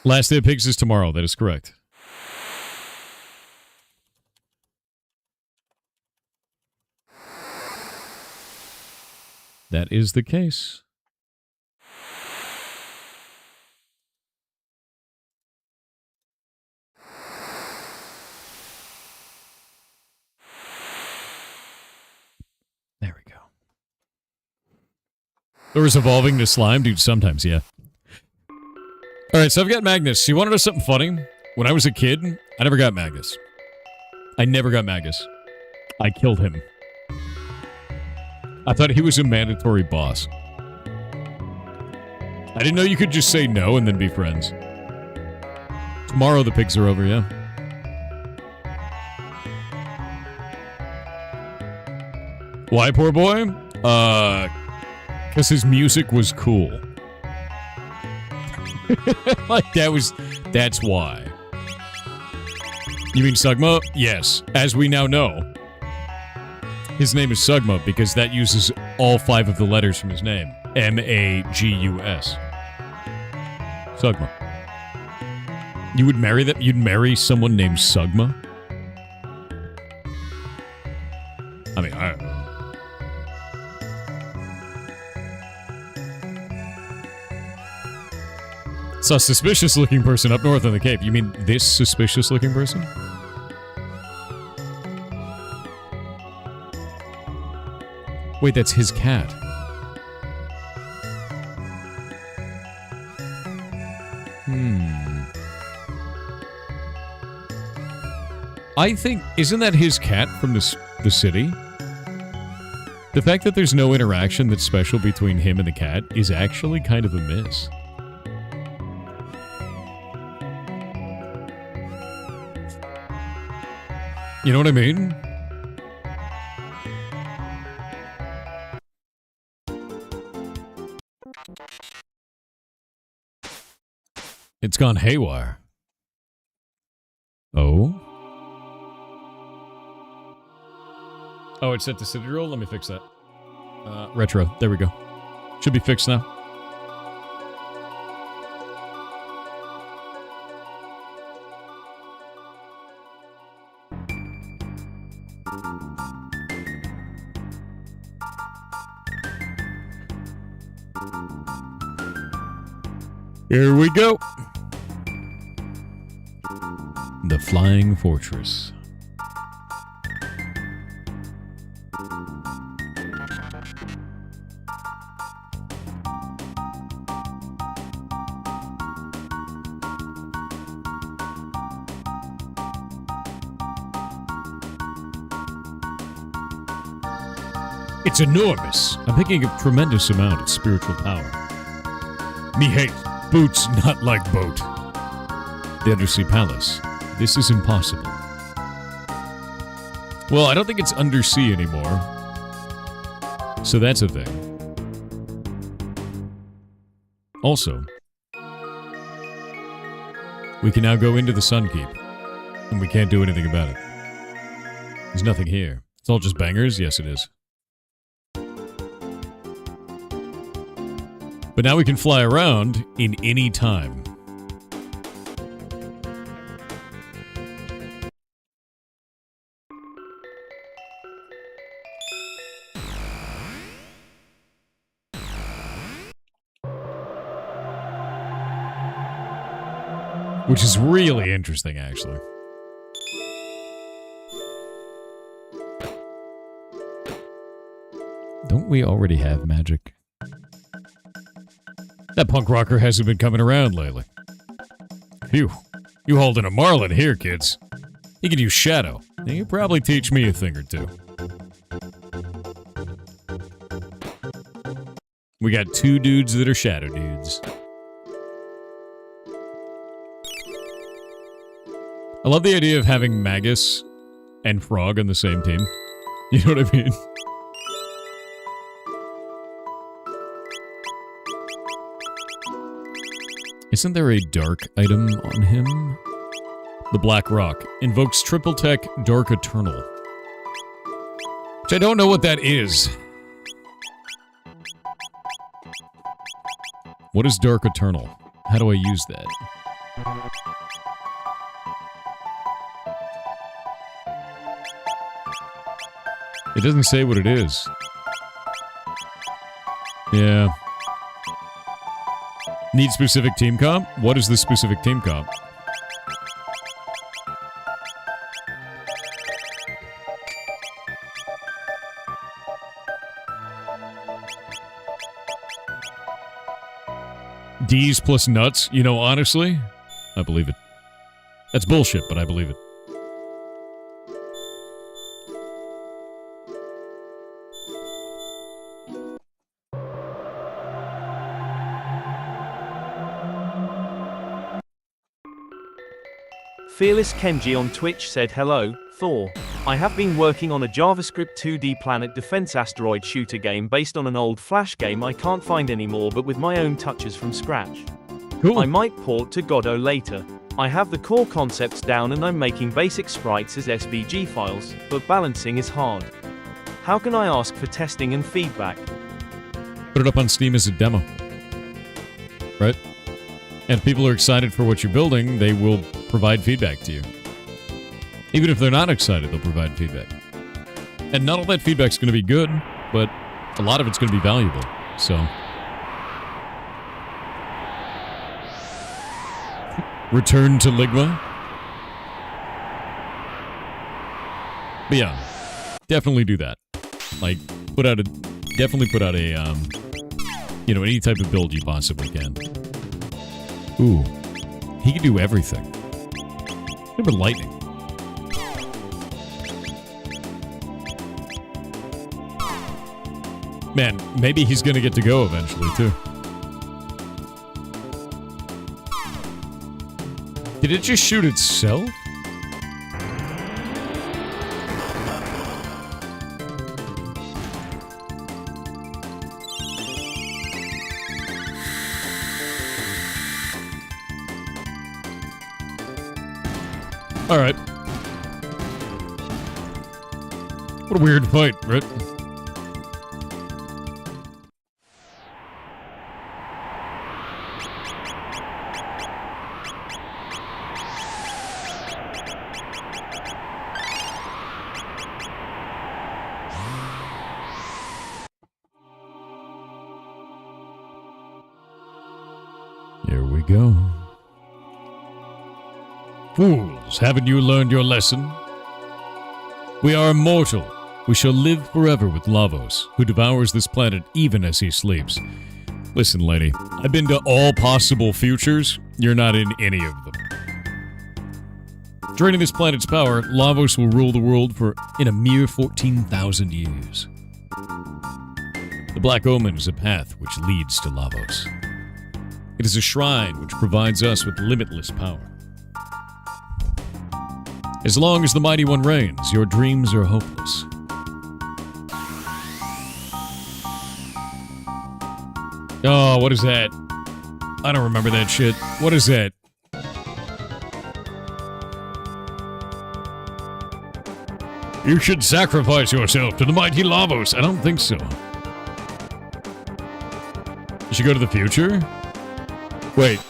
Speaker 1: Last day of pigs is tomorrow. That is correct. That is the case. There we go. Doors evolving to slime? Dude, sometimes, yeah. Alright, so I've got Magnus. You want to know something funny? When I was a kid, I never got Magnus. I never got Magnus. I killed him. I thought he was a mandatory boss. I didn't know you could just say no and then be friends. Tomorrow the pigs are over, yeah. Why, poor boy? Because his music was cool. Like, that's why. You mean Sugma? Yes. As we now know, his name is Sugma because that uses all 5 of the letters from his name. M-A-G-U-S. Sugma. You would marry that? You'd marry someone named Sugma? I mean, I don't know. Saw a suspicious-looking person up north in the Cape. You mean this suspicious-looking person? Wait, that's his cat. I think, isn't that his cat from the city? The fact that there's no interaction that's special between him and the cat is actually kind of a miss. You know what I mean? It's gone haywire. Oh? Oh, it's set to city roll? Let me fix that. Retro. There we go. Should be fixed now. Here we go. The Flying Fortress. It's enormous. I'm picking a tremendous amount of spiritual power. Me hate. Boots not like boat. The Undersea Palace. This is impossible. Well, I don't think it's undersea anymore. So that's a thing. Also, we can now go into the Sun Keep. And we can't do anything about it. There's nothing here. It's all just bangers? Yes, it is. But now we can fly around in any time. Which is really interesting, actually. Don't we already have magic? That punk rocker hasn't been coming around lately. Phew. You holding a marlin here, kids. You can use Shadow. And you probably teach me a thing or two. We got 2 dudes that are Shadow dudes. I love the idea of having Magus and Frog on the same team. You know what I mean? Isn't there a dark item on him? The Black Rock. Invokes Triple Tech Dark Eternal. Which I don't know what that is. What is Dark Eternal? How do I use that? It doesn't say what it is. Yeah. Need specific team comp? What is the specific team comp? D's plus nuts? You know, honestly, I believe it. That's bullshit, but I believe it.
Speaker 2: Fearless Kenji on Twitch said hello, Thor. I have been working on a JavaScript 2D planet defense asteroid shooter game based on an old Flash game I can't find anymore but with my own touches from scratch.
Speaker 1: Cool.
Speaker 2: I might port to Godot later. I have the core concepts down and I'm making basic sprites as SVG files, but balancing is hard. How can I ask for testing and feedback?
Speaker 1: Put it up on Steam as a demo. Right? And if people are excited for what you're building, they will provide feedback to you. Even if they're not excited, they'll provide feedback. And not all that feedback's going to be good, but a lot of it's going to be valuable. So, return to Ligma. But yeah, definitely do that. Like, definitely put out a, any type of build you possibly can. Ooh, he can do everything. What about lightning? Man, maybe he's gonna get to go eventually, too. Did it just shoot itself? Alright. What a weird fight, right? Here we go. Fools, haven't you learned your lesson? We are immortal. We shall live forever with Lavos, who devours this planet even as he sleeps. Listen, lady, I've been to all possible futures. You're not in any of them. Draining this planet's power, Lavos will rule the world in a mere 14,000 years. The Black Omen is a path which leads to Lavos. It is a shrine which provides us with limitless power. As long as the Mighty One reigns, your dreams are hopeless. Oh, what is that? I don't remember that shit. What is that? You should sacrifice yourself to the mighty Lavos. I don't think so. You should go to the future? Wait.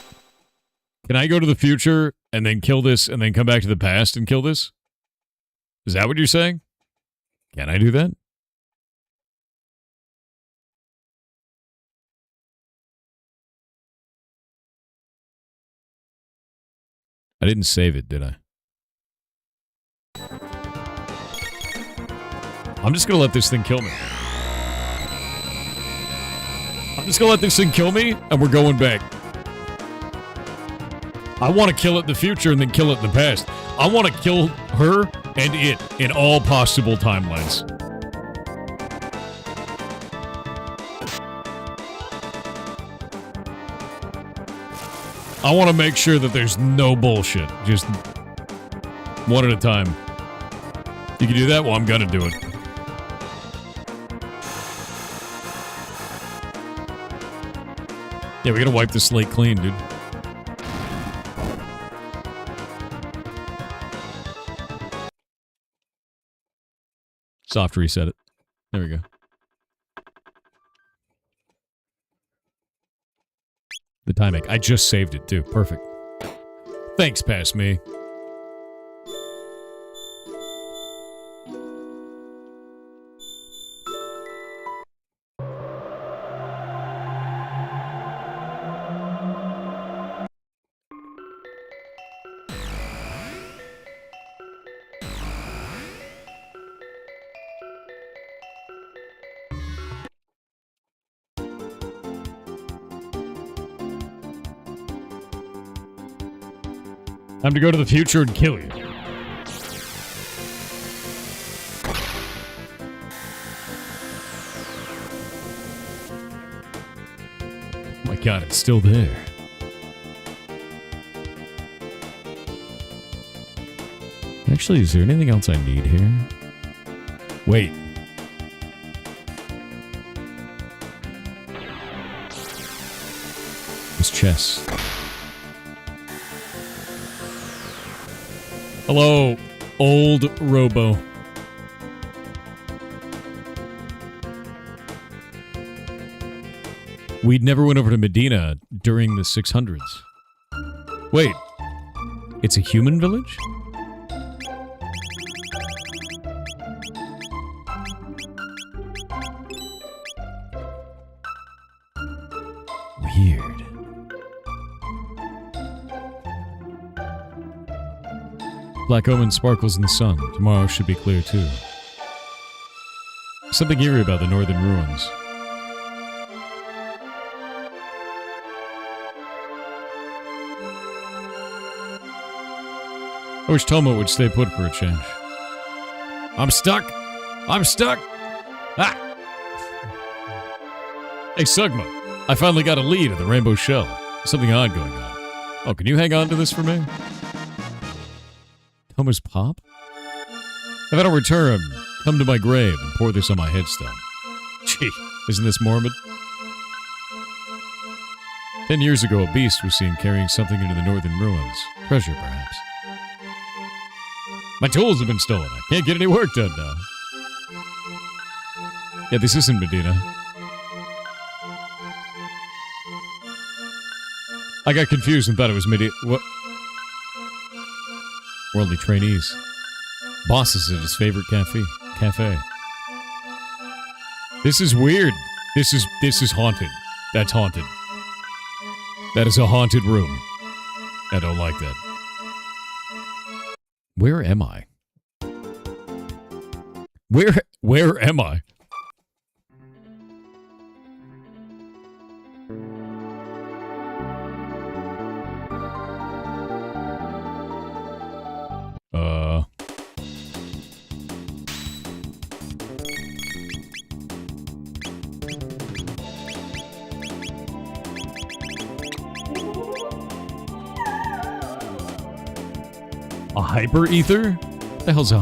Speaker 1: Can I go to the future and then kill this and then come back to the past and kill this? Is that what you're saying? Can I do that? I didn't save it, did I? I'm just gonna let this thing kill me. I'm just gonna let this thing kill me, and we're going back. I want to kill it in the future and then kill it in the past. I want to kill her and it in all possible timelines. I want to make sure that there's no bullshit. Just one at a time. You can do that? Well, I'm gonna do it. Yeah, we gotta wipe the slate clean, dude. Soft reset it. There we go. The timing. I just saved it too. Perfect. Thanks, pass me. Time to go to the future and kill you. Oh my god, it's still there. Actually, is there anything else I need here? Wait. This chest. Hello, old Robo. We'd never went over to Medina during the 600s. Wait, it's a human village? Weird. Black Omen sparkles in the sun. Tomorrow should be clear too. Something eerie about the northern ruins. I wish Tomo would stay put for a change. I'm stuck! I'm stuck! Ah! Hey, Sugma. I finally got a lead at the Rainbow Shell. Something odd going on. Oh, can you hang on to this for me? Tomo's pop? If I don't return, come to my grave and pour this on my headstone. Gee, isn't this morbid? 10 years ago, a beast was seen carrying something into the northern ruins. Treasure, perhaps. My tools have been stolen. I can't get any work done now. Yeah, this isn't Medina. I got confused and thought it was Medina. What? Worldly trainees. Bosses at his favorite cafe. This is weird. This is haunted. That's haunted. That is a haunted room. I don't like that. Where am I? Where am I? A hyper ether? The hell's a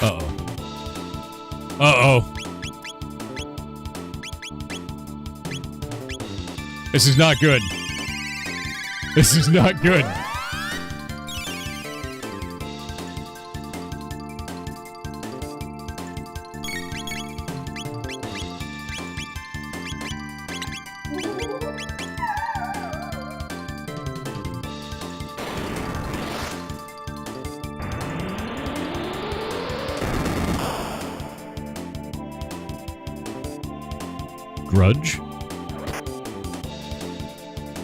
Speaker 1: Uh-oh. Uh-oh. This is not good. This is not good. Grudge?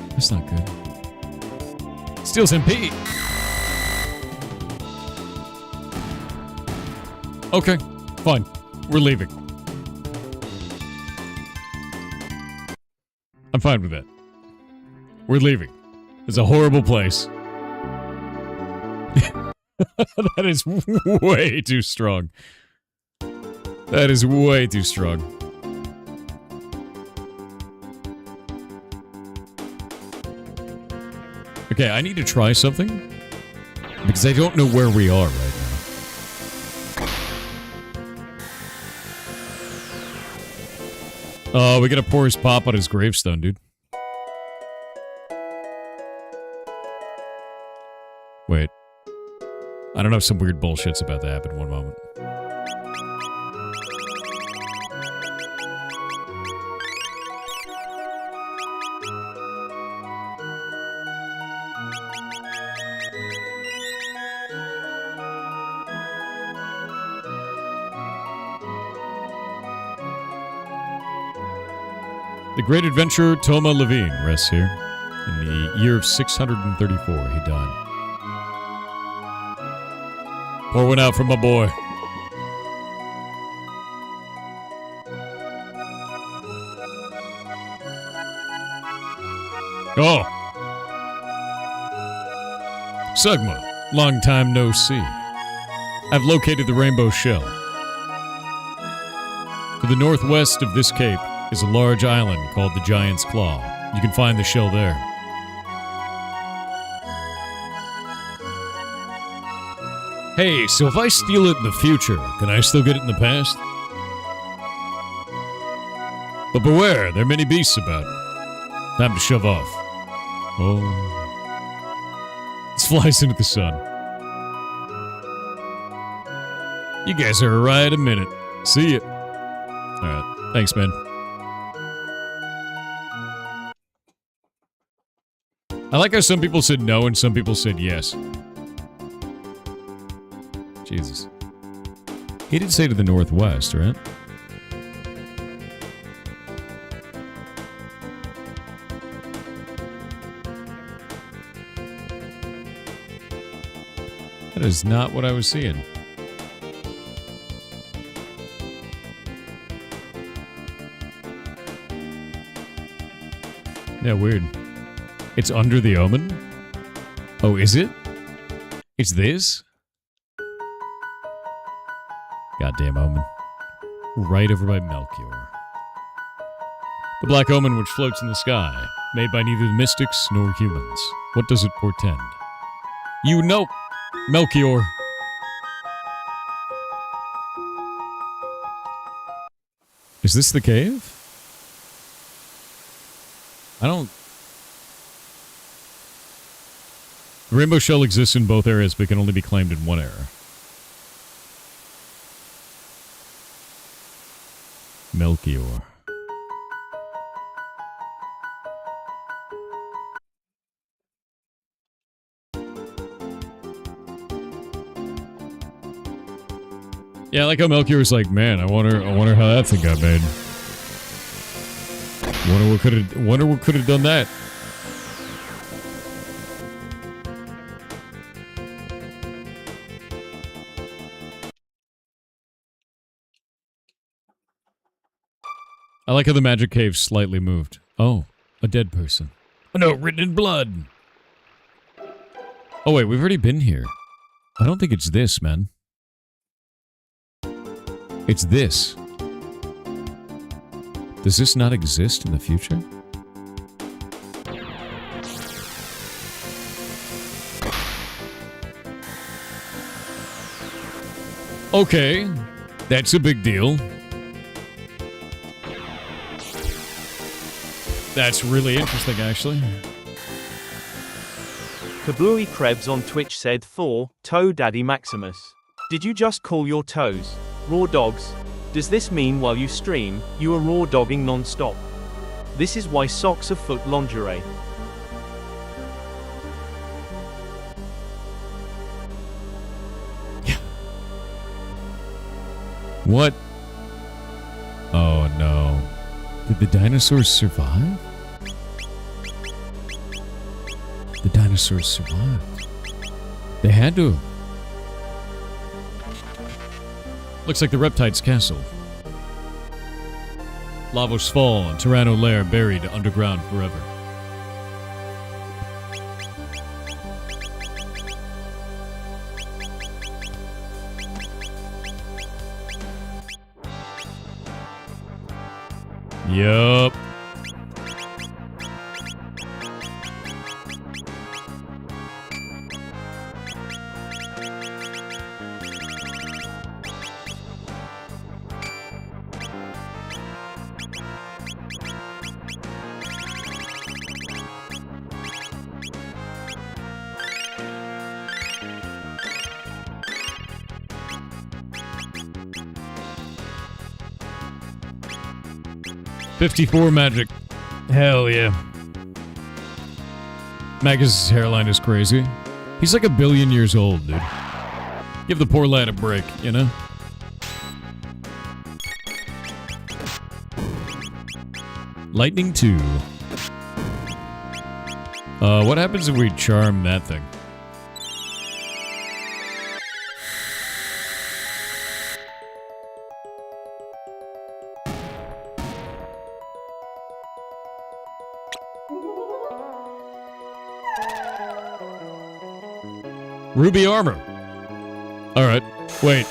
Speaker 1: That's not good. Steals MP. Okay, fine. We're leaving. I'm fine with that. We're leaving. It's a horrible place. That is way too strong. That is way too strong. Okay, I need to try something because I don't know where we are right now. We gotta pour his pop on his gravestone, dude. Wait. I don't know if some weird bullshit's about to happen. One moment. The great adventurer Toma Levine rests here. In the year of 634, he died. Pour one out for my boy. Oh. Sugma, long time no see. I've located the rainbow shell. To the northwest of this cape is a large island called the Giant's Claw. You can find the shell there. Hey, so if I steal it in the future, can I still get it in the past? But beware, there are many beasts about. Time to shove off. Oh. It flies into the sun. You guys are right a minute. See ya. Alright, thanks, man. I like how some people said no and some people said yes. Jesus. He did say to the northwest, right? That is not what I was seeing. Yeah, weird. It's under the omen? Oh, is it? It's this? Goddamn omen. Right over by Melchior. The black omen which floats in the sky, made by neither the mystics nor humans. What does it portend? You know, Melchior. Is this the cave? I don't... The rainbow shell exists in both areas, but can only be claimed in one area. Melchior. Yeah, I like how Melchior's like, man, I wonder how that thing got made. Wonder what could have done that. I like how the magic cave slightly moved. Oh, a dead person. A note written in blood. Oh wait, we've already been here. I don't think it's this, man. It's this. Does this not exist in the future? Okay, that's a big deal. That's really interesting, actually.
Speaker 2: Kablooey Krebs on Twitch said, Toe Daddy Maximus. Did you just call your toes raw dogs? Does this mean while you stream, you are raw dogging non-stop? This is why socks are foot lingerie.
Speaker 1: What? Oh no. Did the dinosaurs survive? The dinosaurs survived. They had to. Looks like the Reptide's castle. Lavos Fall and Tyranno Lair buried underground forever. Yup. $54 magic. Hell yeah. Magus' hairline is crazy. He's like 1 billion years old, dude. Give the poor lad a break, you know? Lightning 2. What happens if we charm that thing? Ruby armor. All right. Wait.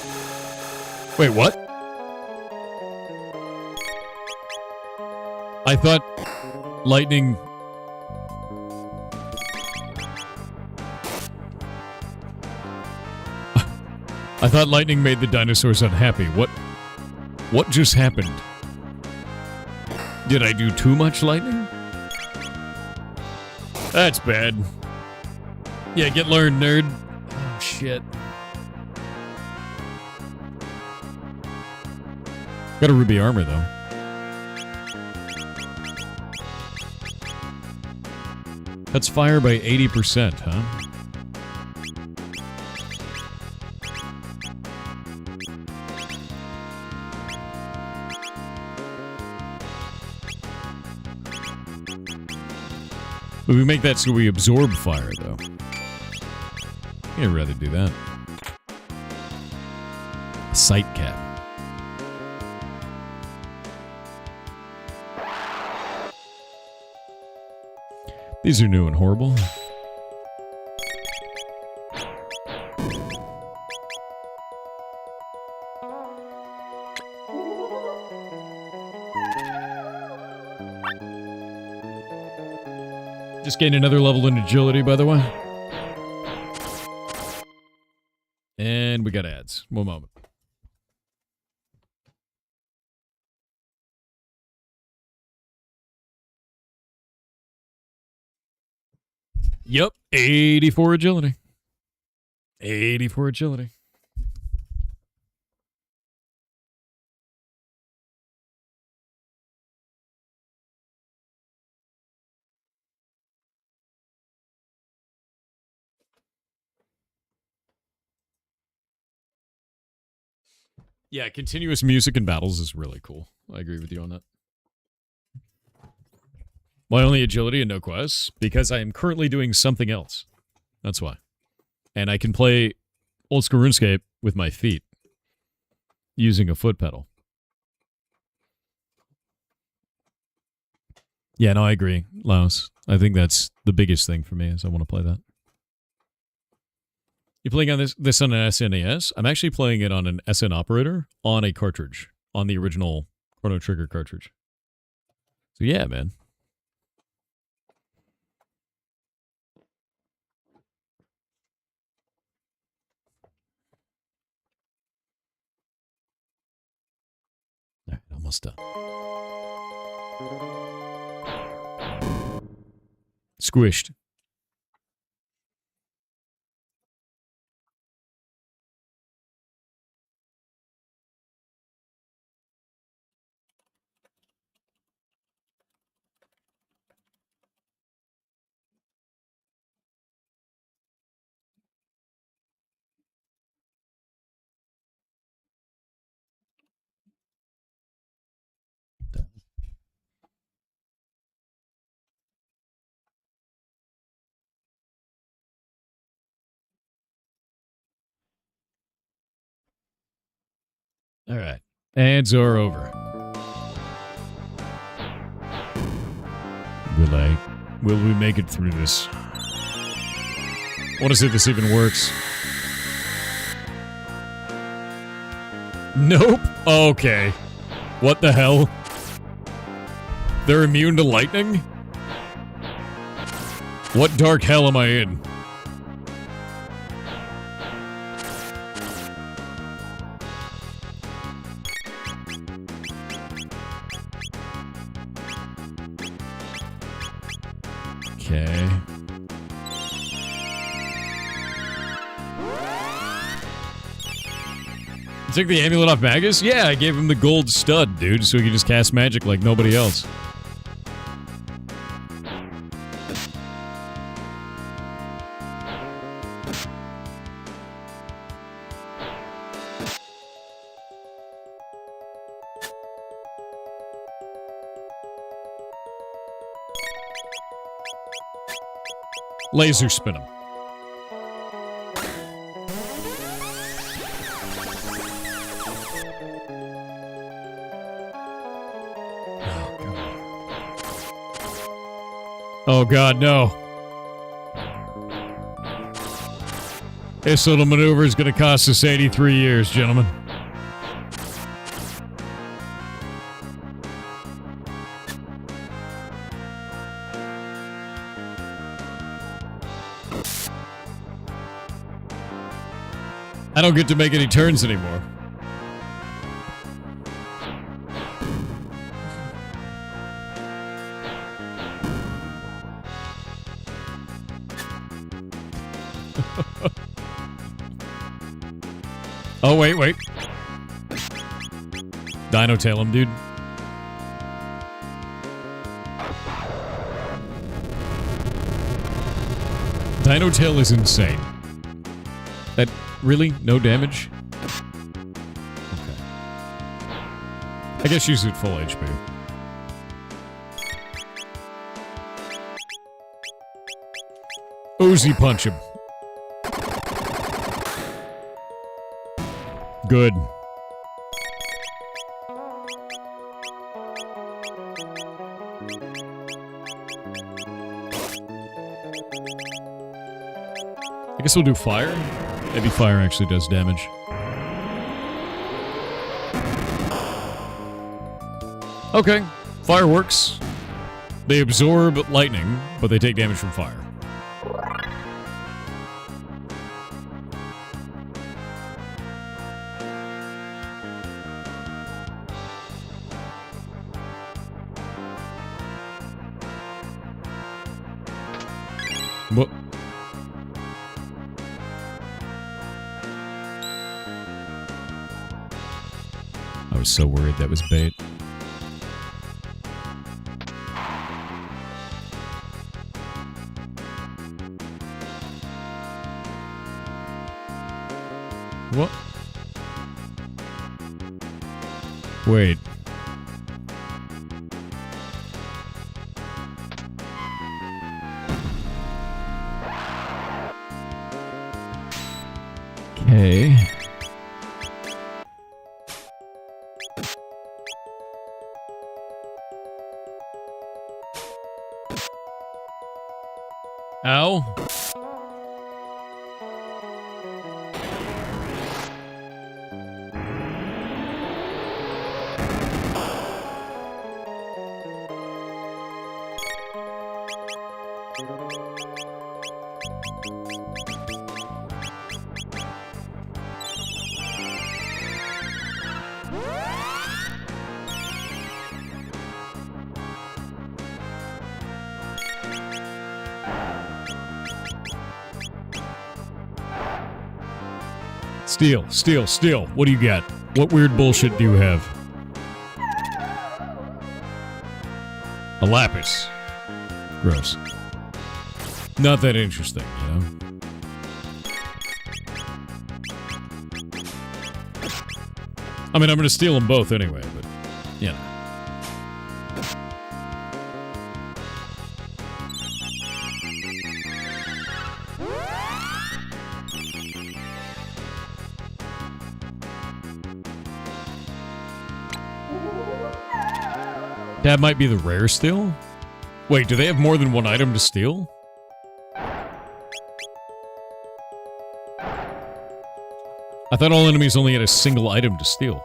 Speaker 1: Wait, what? I thought lightning... I thought lightning made the dinosaurs unhappy. What just happened? Did I do too much lightning? That's bad. Yeah, get learned, nerd. Oh, shit. Got a ruby armor, though. That's fire by 80%, huh? But we make that so we absorb fire, though. I'd rather do that. Sight cap. These are new and horrible. Just gained another level in agility, by the way. And we got ads. One moment. Yep, 84 agility. 84 agility. Yeah, continuous music in battles is really cool. I agree with you on that. My only agility and no quests, because I am currently doing something else. That's why. And I can play old school RuneScape with my feet, using a foot pedal. Yeah, no, I agree, Laos. I think that's the biggest thing for me, is I want to play that. You playing on this on an SNES? I'm actually playing it on an SN operator on a cartridge, on the original Chrono Trigger cartridge. So yeah, man. All right, almost done. Squished. All right. Ads are over. Will we make it through this? I want to see if this even works. Nope. Okay. What the hell? They're immune to lightning? What dark hell am I in? Okay. You took the amulet off Magus? Yeah, I gave him the gold stud, dude, so he could just cast magic like nobody else. Laser spin him. Oh god, no. This little maneuver is going to cost us 83 years, gentlemen. I don't get to make any turns anymore. Oh, wait. Dino tail him, dude. Dino tail is insane. That really? No damage? Okay. I guess use it full HP. Uzi punch him. Good. I guess we'll do fire. Maybe fire actually does damage. Okay, fire works. They absorb lightning, but they take damage from fire. What? I was so worried that was bait. What? Wait. Okay. Ow. Steal. What do you got? What weird bullshit do you have? A lapis. Gross. Not that interesting, you know? I mean, I'm gonna steal them both anyway, but, you know. That might be the rare steal? Wait, do they have more than one item to steal? I thought all enemies only had a single item to steal.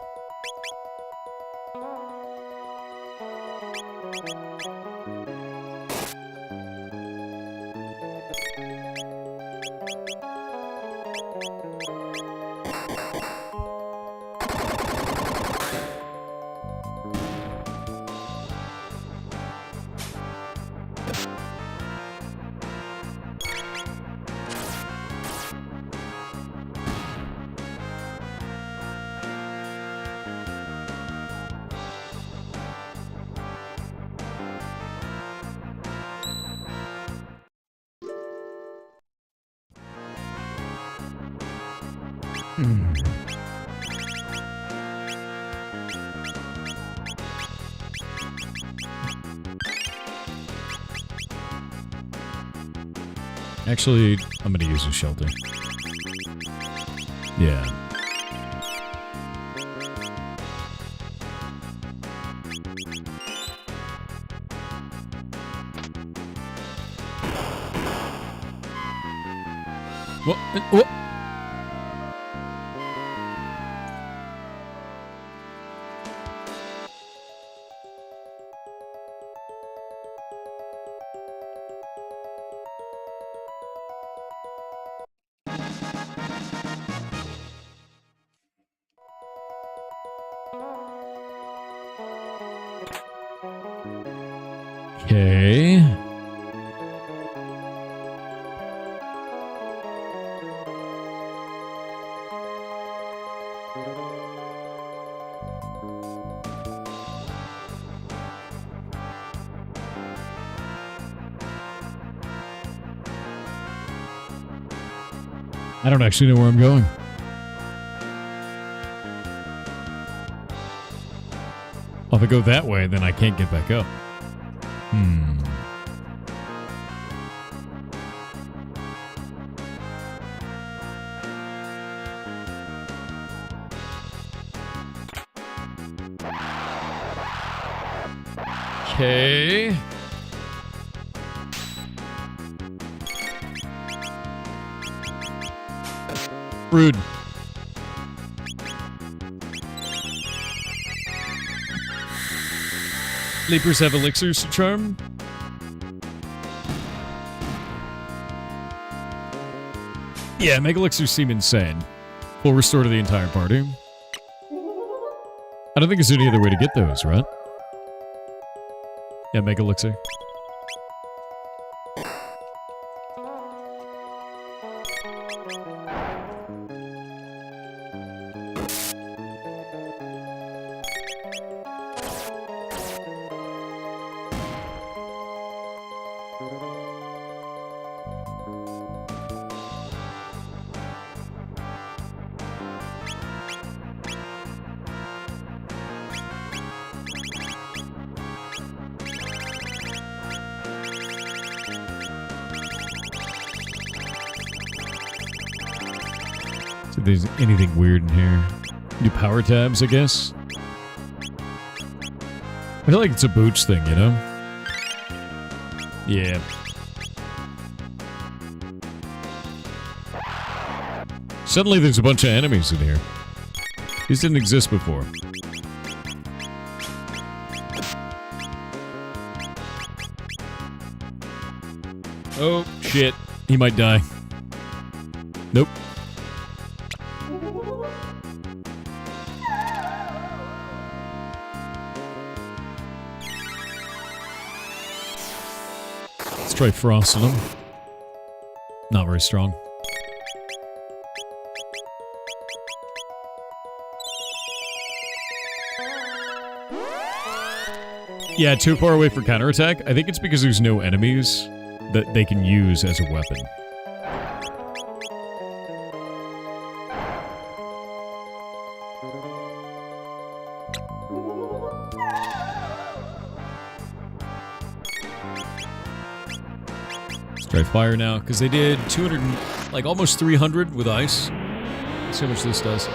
Speaker 1: Actually, I'm gonna use a shelter. Yeah. What? Okay. I don't actually know where I'm going. Well, if I go that way, then I can't get back up. Okay. Rude. Leapers have elixirs to charm. Yeah, Mega Elixirs seem insane. Full restore to the entire party. I don't think there's any other way to get those, right? Yeah, Mega Elixir. So there's anything weird in here. New power tabs, I guess. I feel like it's a booch thing, you know? Yeah. Suddenly there's a bunch of enemies in here. These didn't exist before. Oh, shit. He might die. Nope. Let's try frosting him. Not very strong. Yeah, too far away for counterattack. I think it's because there's no enemies that they can use as a weapon. Let's try fire now, because they did 200, like almost 300 with ice. Let's see how much this does.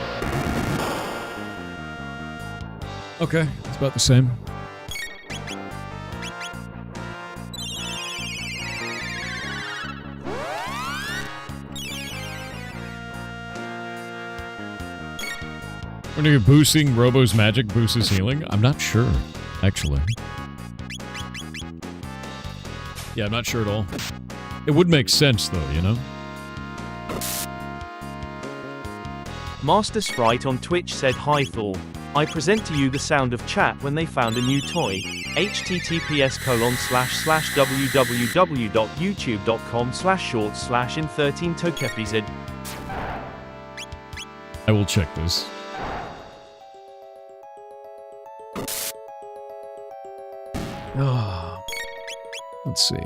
Speaker 1: Okay, it's about the same. When you're boosting Robo's magic boosts his healing? I'm not sure, actually. Yeah, I'm not sure at all. It would make sense, though, you know?
Speaker 2: Master Sprite on Twitch said, "Hi Thor. I present to you the sound of chat when they found a new toy. https://www.youtube.com/shorts/in13tokepz."
Speaker 1: I will check this. Oh, let's see.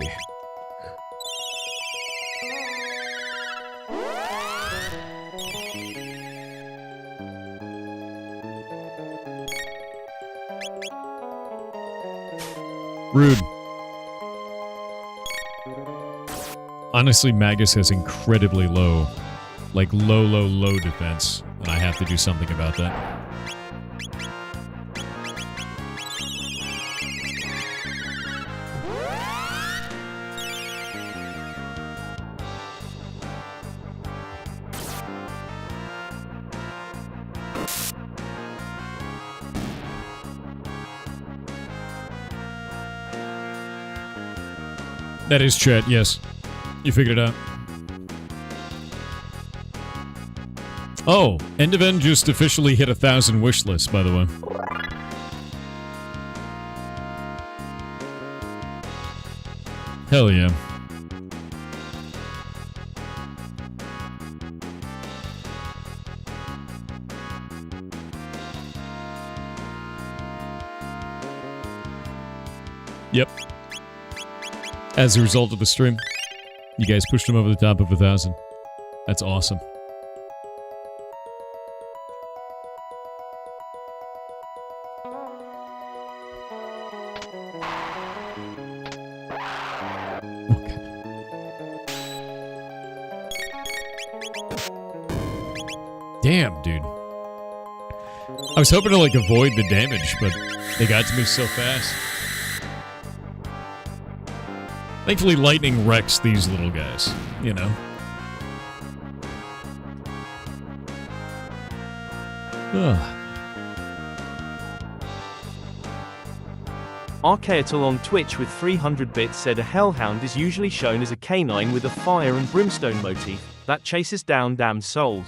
Speaker 1: Rude. Honestly, Magus has incredibly low, like low defense, and I have to do something about that. That is chat, yes. You figured it out. Oh, End of End just officially hit 1,000 wish lists, by the way. Hell yeah. Yep. As a result of the stream, you guys pushed him over the top of 1,000. That's awesome. Okay. Damn, dude. I was hoping to, like, avoid the damage, but they got to me so fast. Thankfully, lightning wrecks these little guys, you know? Ugh.
Speaker 2: Archaeatal on Twitch with 300 bits said a hellhound is usually shown as a canine with a fire and brimstone motif that chases down damned souls.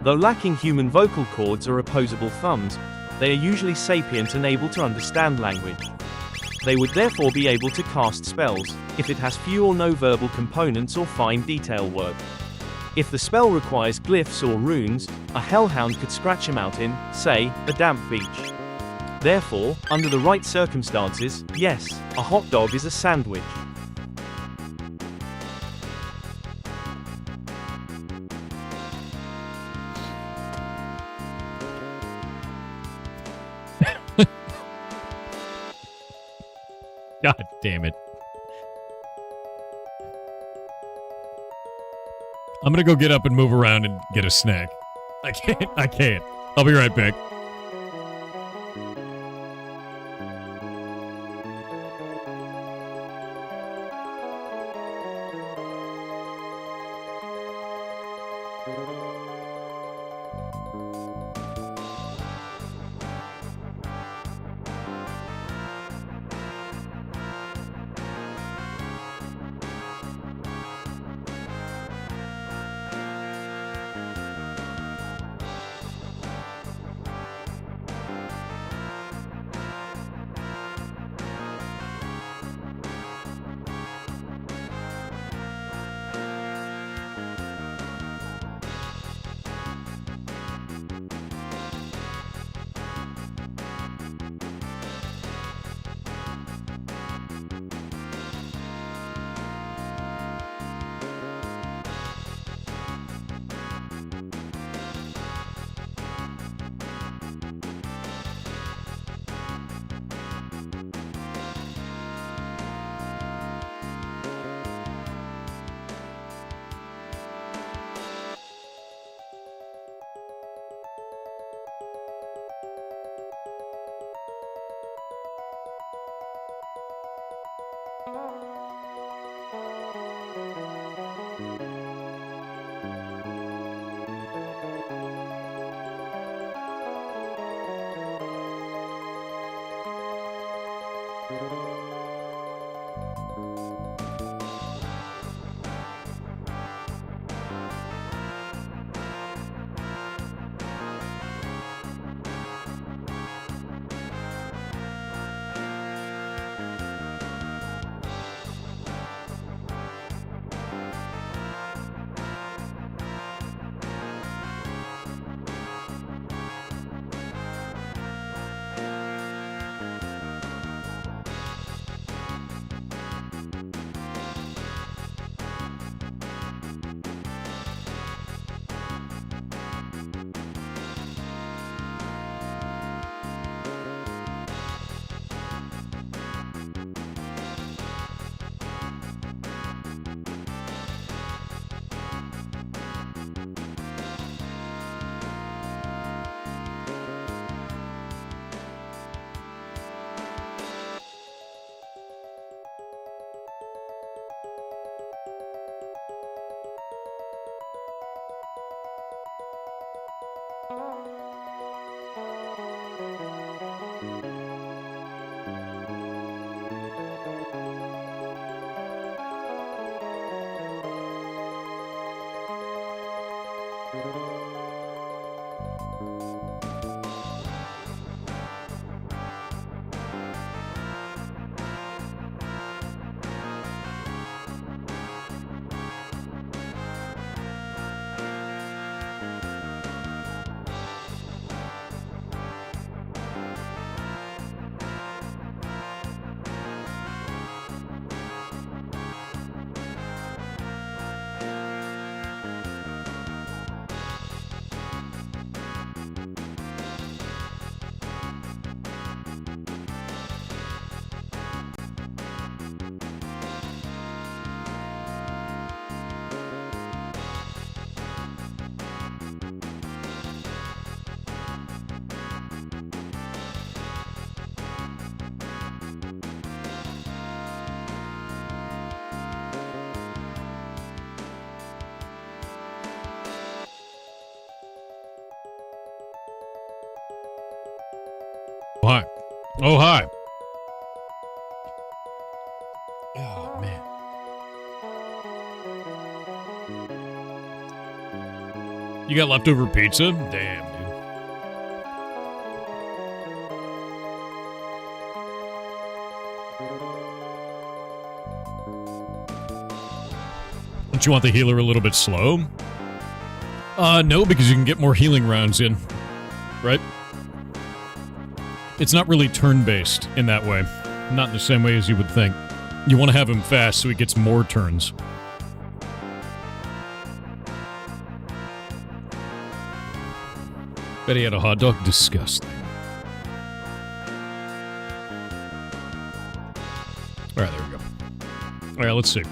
Speaker 2: Though lacking human vocal cords or opposable thumbs, they are usually sapient and able to understand language. They would therefore be able to cast spells, if it has few or no verbal components or fine detail work. If the spell requires glyphs or runes, a hellhound could scratch him out in, say, a damp beach. Therefore, under the right circumstances, yes, a hot dog is a sandwich.
Speaker 1: God damn it. I'm gonna go get up and move around and get a snack. I can't. I'll be right back. Hi. Oh, hi. Oh, man. You got leftover pizza? Damn, dude. Don't you want the healer a little bit slow? No, because you can get more healing rounds in. Right? It's not really turn-based in that way. Not in the same way as you would think. You want to have him fast so he gets more turns. Bet he had a hot dog? Disgusting. Alright, there we go. Alright, let's see.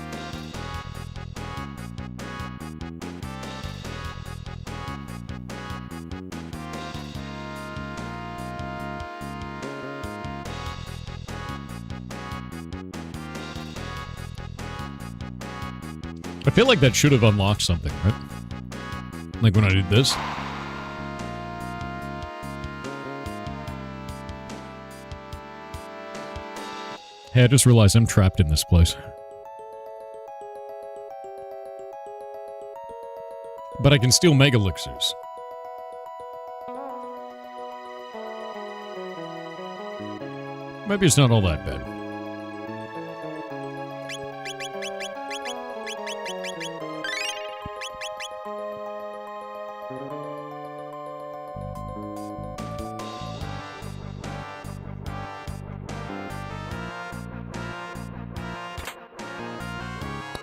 Speaker 1: I feel like that should have unlocked something, right? Like when I did this. Hey, I just realized I'm trapped in this place. But I can steal mega elixirs. Maybe it's not all that bad.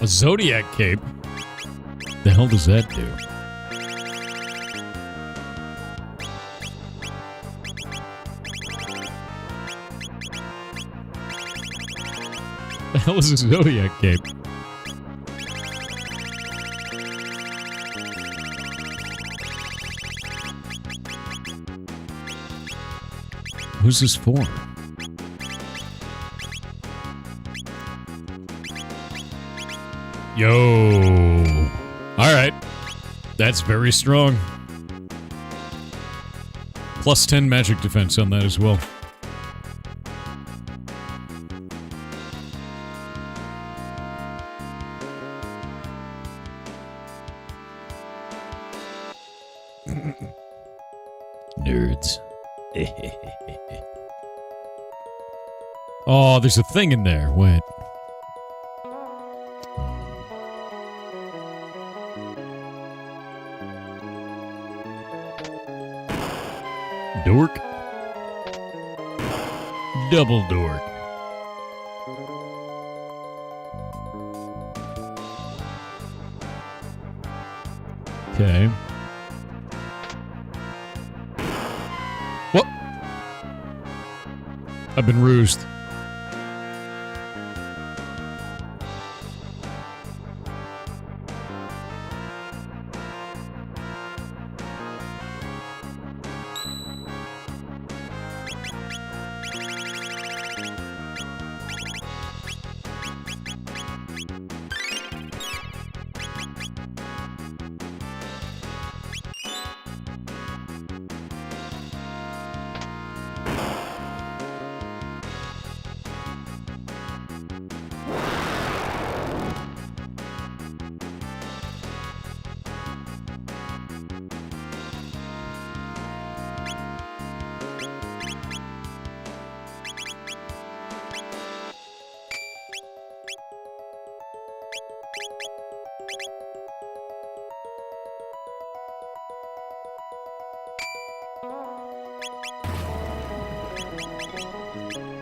Speaker 1: A Zodiac cape? The hell does that do? The hell is a Zodiac cape? Who's this for? Yo. Alright. That's very strong. Plus 10 magic defense on that as well. Nerds. Oh, there's a thing in there. Wait. Dork. Double dork. Okay. What? I've been rused.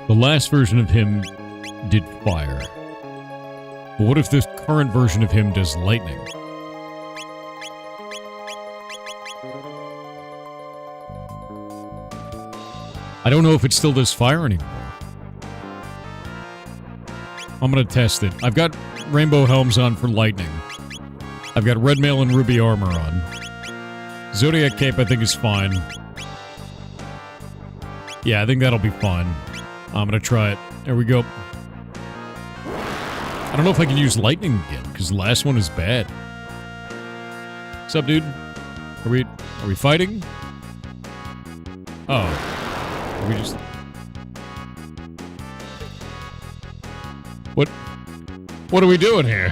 Speaker 1: The last version of him did fire. But what if this current version of him does lightning? I don't know if it still does fire anymore. I'm gonna test it. I've got rainbow helms on for lightning. I've got red mail and ruby armor on. Zodiac cape I think is fine. Yeah, I think that'll be fine. I'm gonna try it. There we go. I don't know if I can use lightning again, because the last one is bad. What's up, dude? Are we fighting? Oh. Are we just... What are we doing here?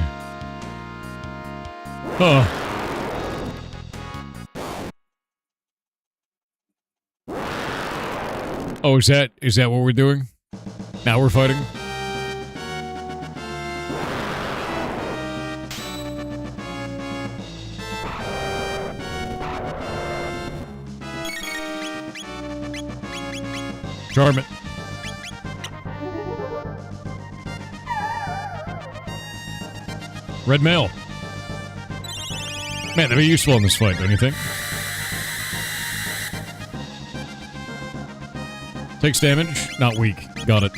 Speaker 1: Huh. Oh, is that what we're doing? Now we're fighting? Charm it. Red mail. Man, that'd be useful in this fight, don't you think? Takes damage, not weak. Got it.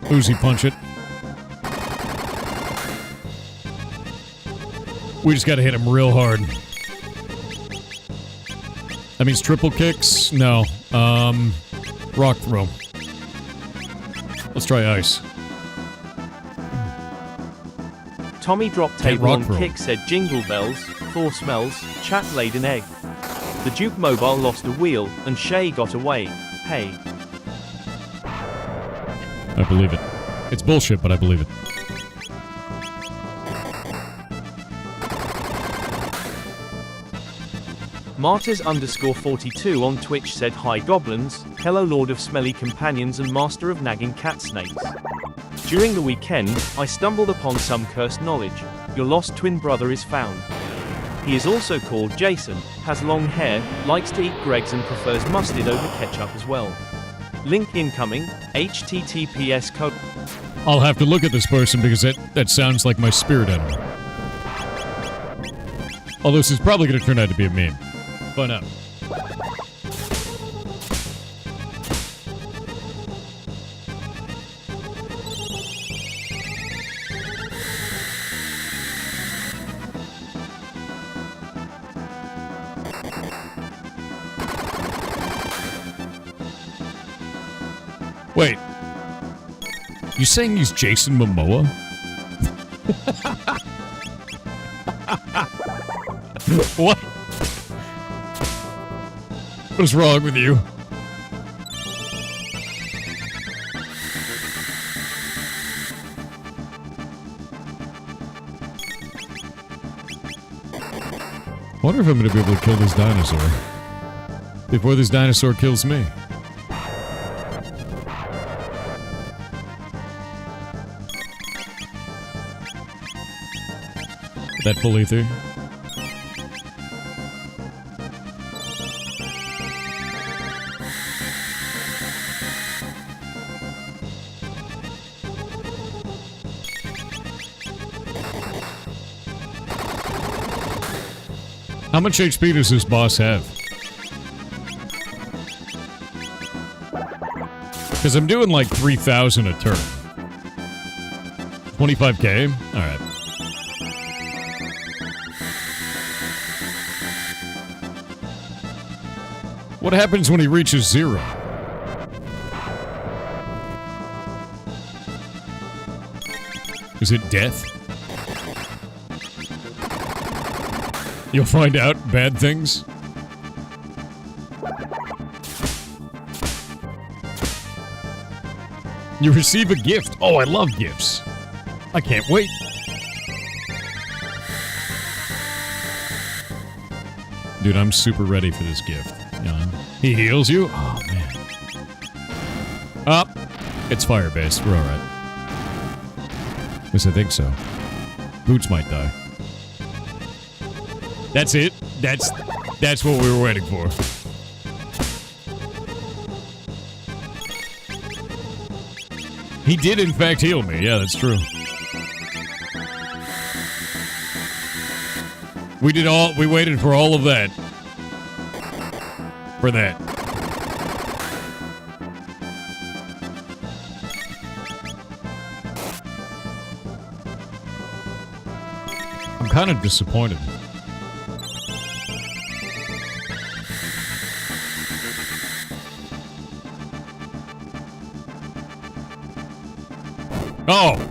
Speaker 1: Uzi punch it. We just gotta hit him real hard. That means triple kicks? No. Rock throw. Let's try ice.
Speaker 2: Tommy Drop Table on Kick said jingle bells, Thor smells, chat laid an egg. The Duke Mobile lost a wheel, and Shay got away. Hey.
Speaker 1: I believe it. It's bullshit, but I believe it.
Speaker 2: Martyrs_42 on Twitch said hi goblins, hello lord of smelly companions and master of nagging cat snakes. During the weekend, I stumbled upon some cursed knowledge. Your lost twin brother is found. He is also called Jason, has long hair, likes to eat Greggs and prefers mustard over ketchup as well. Link incoming, https://
Speaker 1: I'll have to look at this person because that sounds like my spirit animal. Although this is probably going to turn out to be a meme. Find out. Wait. You saying he's Jason Momoa? What? What is wrong with you? I wonder if I'm going to be able to kill this dinosaur before this dinosaur kills me. That full ether. How much HP does this boss have? Because I'm doing like 3,000 a turn. 25k? Alright. What happens when he reaches 0? Is it death? You'll find out bad things. You receive a gift. Oh, I love gifts. I can't wait. Dude, I'm super ready for this gift. He heals you? Oh, man. It's fire-based. We're alright. At least I think so. Boots might die. That's it? That's what we were waiting for. He did, in fact, heal me. Yeah, that's true. We waited for all of that. For that. I'm kind of disappointed.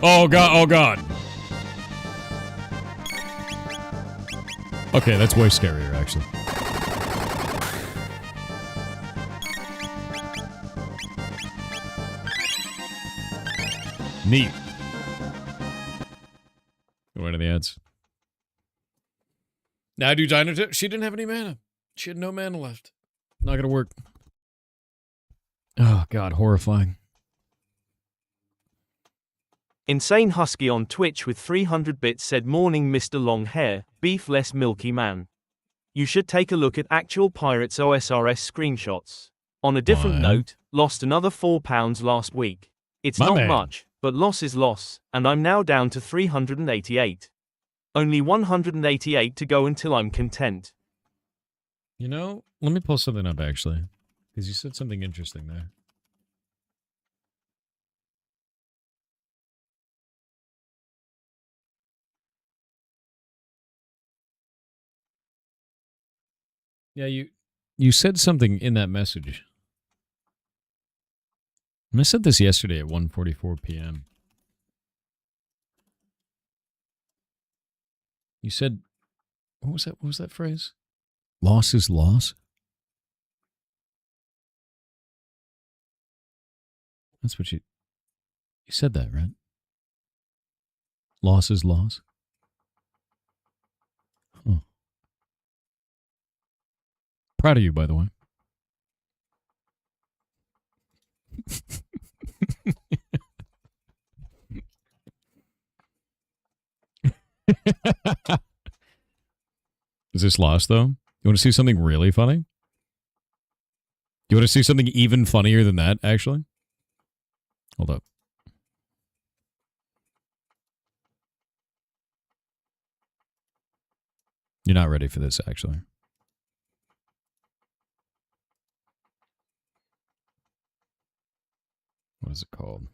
Speaker 1: Oh God. Okay, that's way scarier, actually. Neat. Go into the ads. Now do Dino. She didn't have any mana. She had no mana left. Not gonna work. Oh God, horrifying.
Speaker 2: Insane Husky on Twitch with 300 bits said, "Morning, Mr. Long Hair, beef less milky man. You should take a look at actual Pirates OSRS screenshots. On a different note, lost another £4 last week. It's not much, but loss is loss, and I'm now down to 388. Only 188 to go until I'm content."
Speaker 1: You know, let me pull something up, actually, because you said something interesting there. Yeah, you said something in that message. And I said this yesterday at 1:44 p.m. You said, what was that? What was that phrase? Loss is loss? That's what you said that, right? Loss is loss? Huh. Proud of you, by the way. Is this lost, though? You want to see something really funny? You want to see something even funnier than that, actually? Hold up. You're not ready for this, actually. What is it called?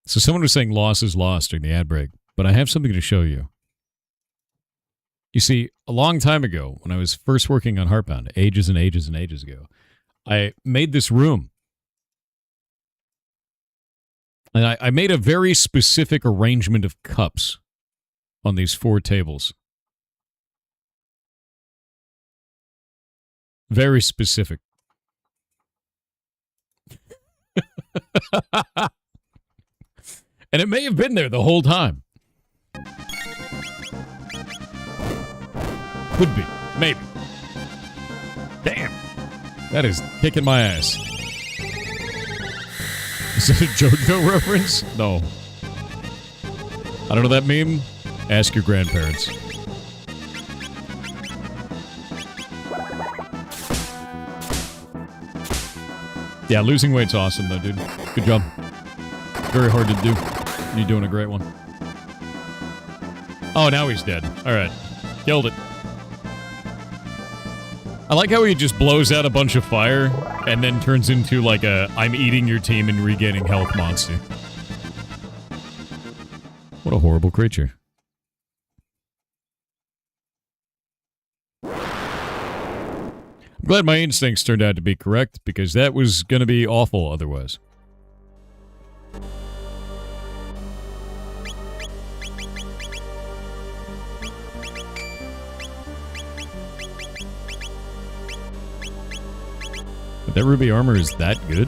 Speaker 1: So someone was saying loss is lost during the ad break, but I have something to show you. You see, a long time ago, when I was first working on Heartbound, ages and ages and ages ago, I made this room. And I made a very specific arrangement of cups on these 4 tables. Very specific. And it may have been there the whole time. Could be. Maybe. Damn. That is kicking my ass. Is that a JoJo reference? No. I don't know that meme. Ask your grandparents. Yeah, losing weight's awesome, though, dude. Good job. Very hard to do. You're doing a great one. Oh, now he's dead. All right. Killed it. I like how he just blows out a bunch of fire and then turns into like a I'm eating your team and regaining health monster. What a horrible creature. I'm glad my instincts turned out to be correct, because that was going to be awful otherwise. But that ruby armor is that good?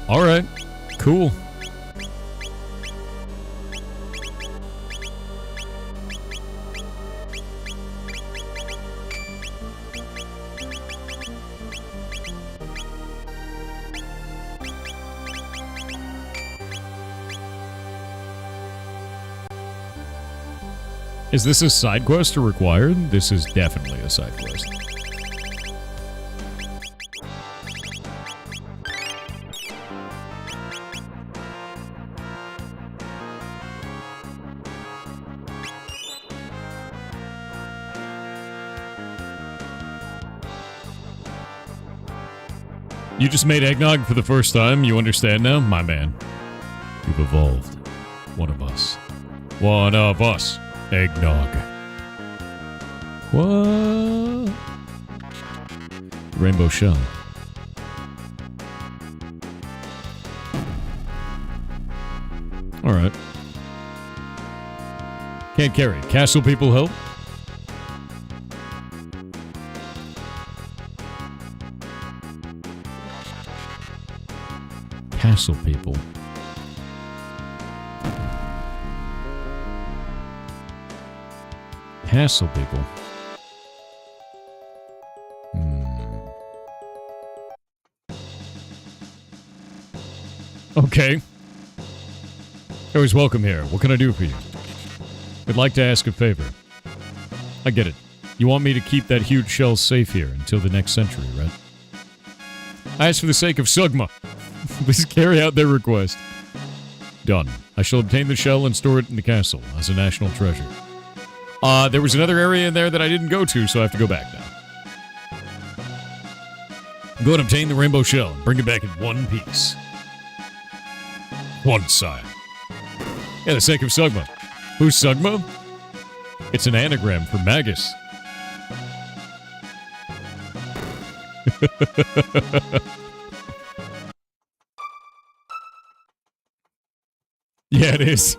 Speaker 1: Alright. Cool. Is this a side quest or required? This is definitely a side quest. You just made eggnog for the first time. You understand now? My man. You've evolved. One of us. One of us. Eggnog. What? Rainbow shell. Alright. Can't carry. Castle people help? Castle people. Castle people. Okay. Always welcome here. What can I do for you? I'd like to ask a favor. I get it. You want me to keep that huge shell safe here until the next century, right? I ask for the sake of Sugma. Please carry out their request. Done. I shall obtain the shell and store it in the castle as a national treasure. There was another area in there that I didn't go to, so I have to go back now. Go and obtain the rainbow shell and bring it back in one piece. One side. Yeah, the sake of Sugma. Who's Sugma? It's an anagram for Magus. Yeah, it is.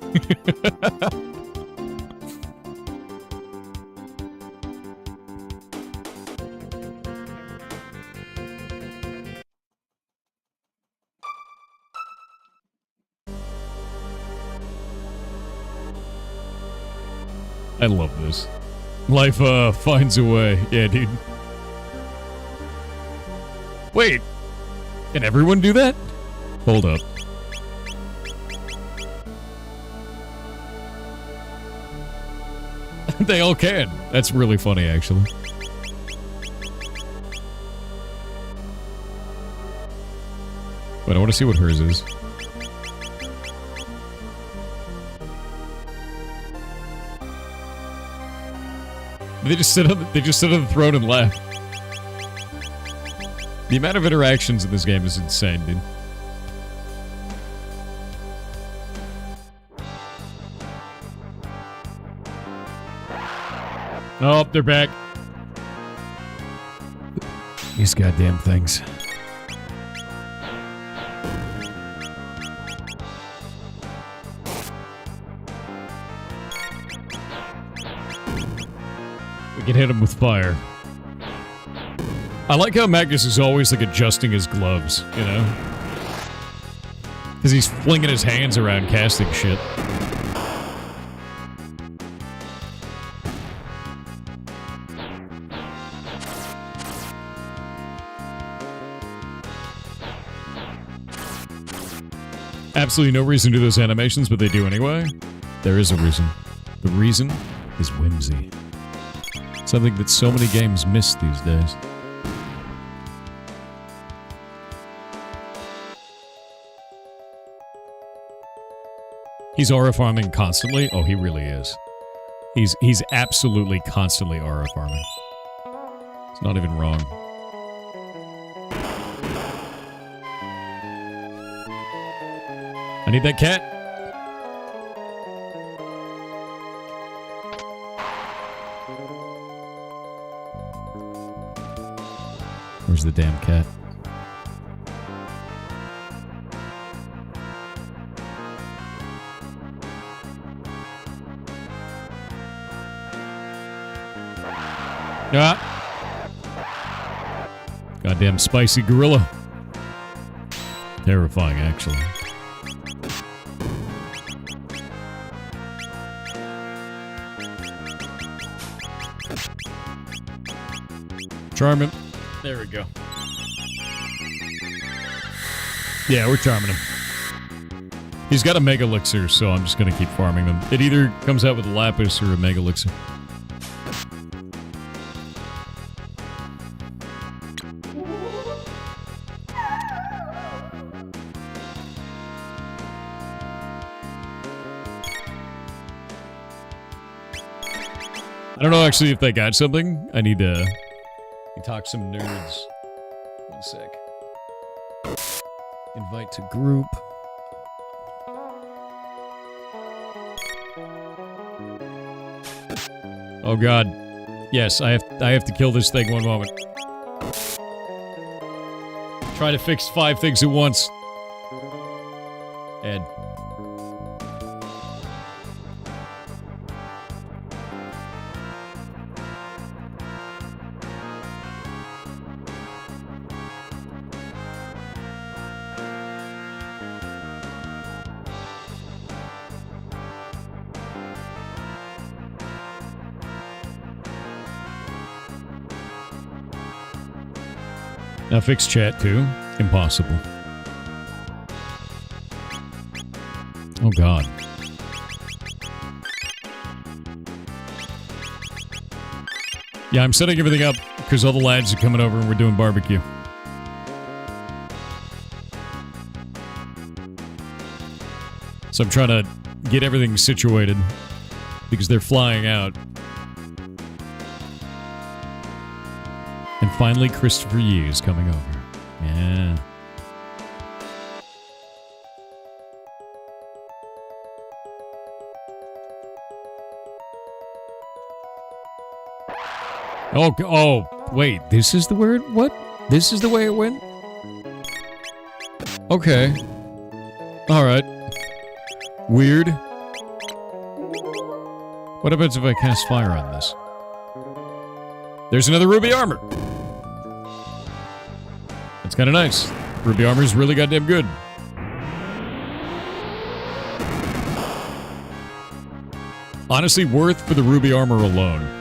Speaker 1: I love this. Life, finds a way. Yeah, dude. Wait. Can everyone do that? Hold up. They all can. That's really funny, actually. But I want to see what hers is. They just sit on the throne and laugh. The amount of interactions in this game is insane, dude. Oh, they're back. These goddamn things. We can hit him with fire. I like how Magnus is always, like, adjusting his gloves, you know? Because he's flinging his hands around casting shit. Absolutely no reason to do those animations, but they do anyway. There is a reason. The reason is whimsy. Something that so many games miss these days. He's aura farming constantly? Oh, he really is. He's absolutely constantly aura farming. It's not even wrong. I need that cat. Where's the damn cat? Ah! Goddamn spicy gorilla. Terrifying, actually. Charm him. There we go. Yeah, we're charming him. He's got a Mega Elixir, so I'm just going to keep farming them. It either comes out with a Lapis or a Mega Elixir. I don't know actually if they got something. I need to talk some nerds. 1 sec. Invite to group. Oh god. Yes, I have to kill this thing one moment. Try to fix 5 things at once. Ed. Now fix chat too. Impossible. Oh god. Yeah, I'm setting everything up because all the lads are coming over and we're doing barbecue. So I'm trying to get everything situated because they're flying out. And finally, Christopher Yee is coming over. Yeah. Oh, wait. This is the word? What? This is the way it went? Okay. Alright. Weird. What happens if I cast fire on this? There's another ruby armor. That's kind of nice. Ruby armor's really goddamn good. Honestly, worth for the ruby armor alone.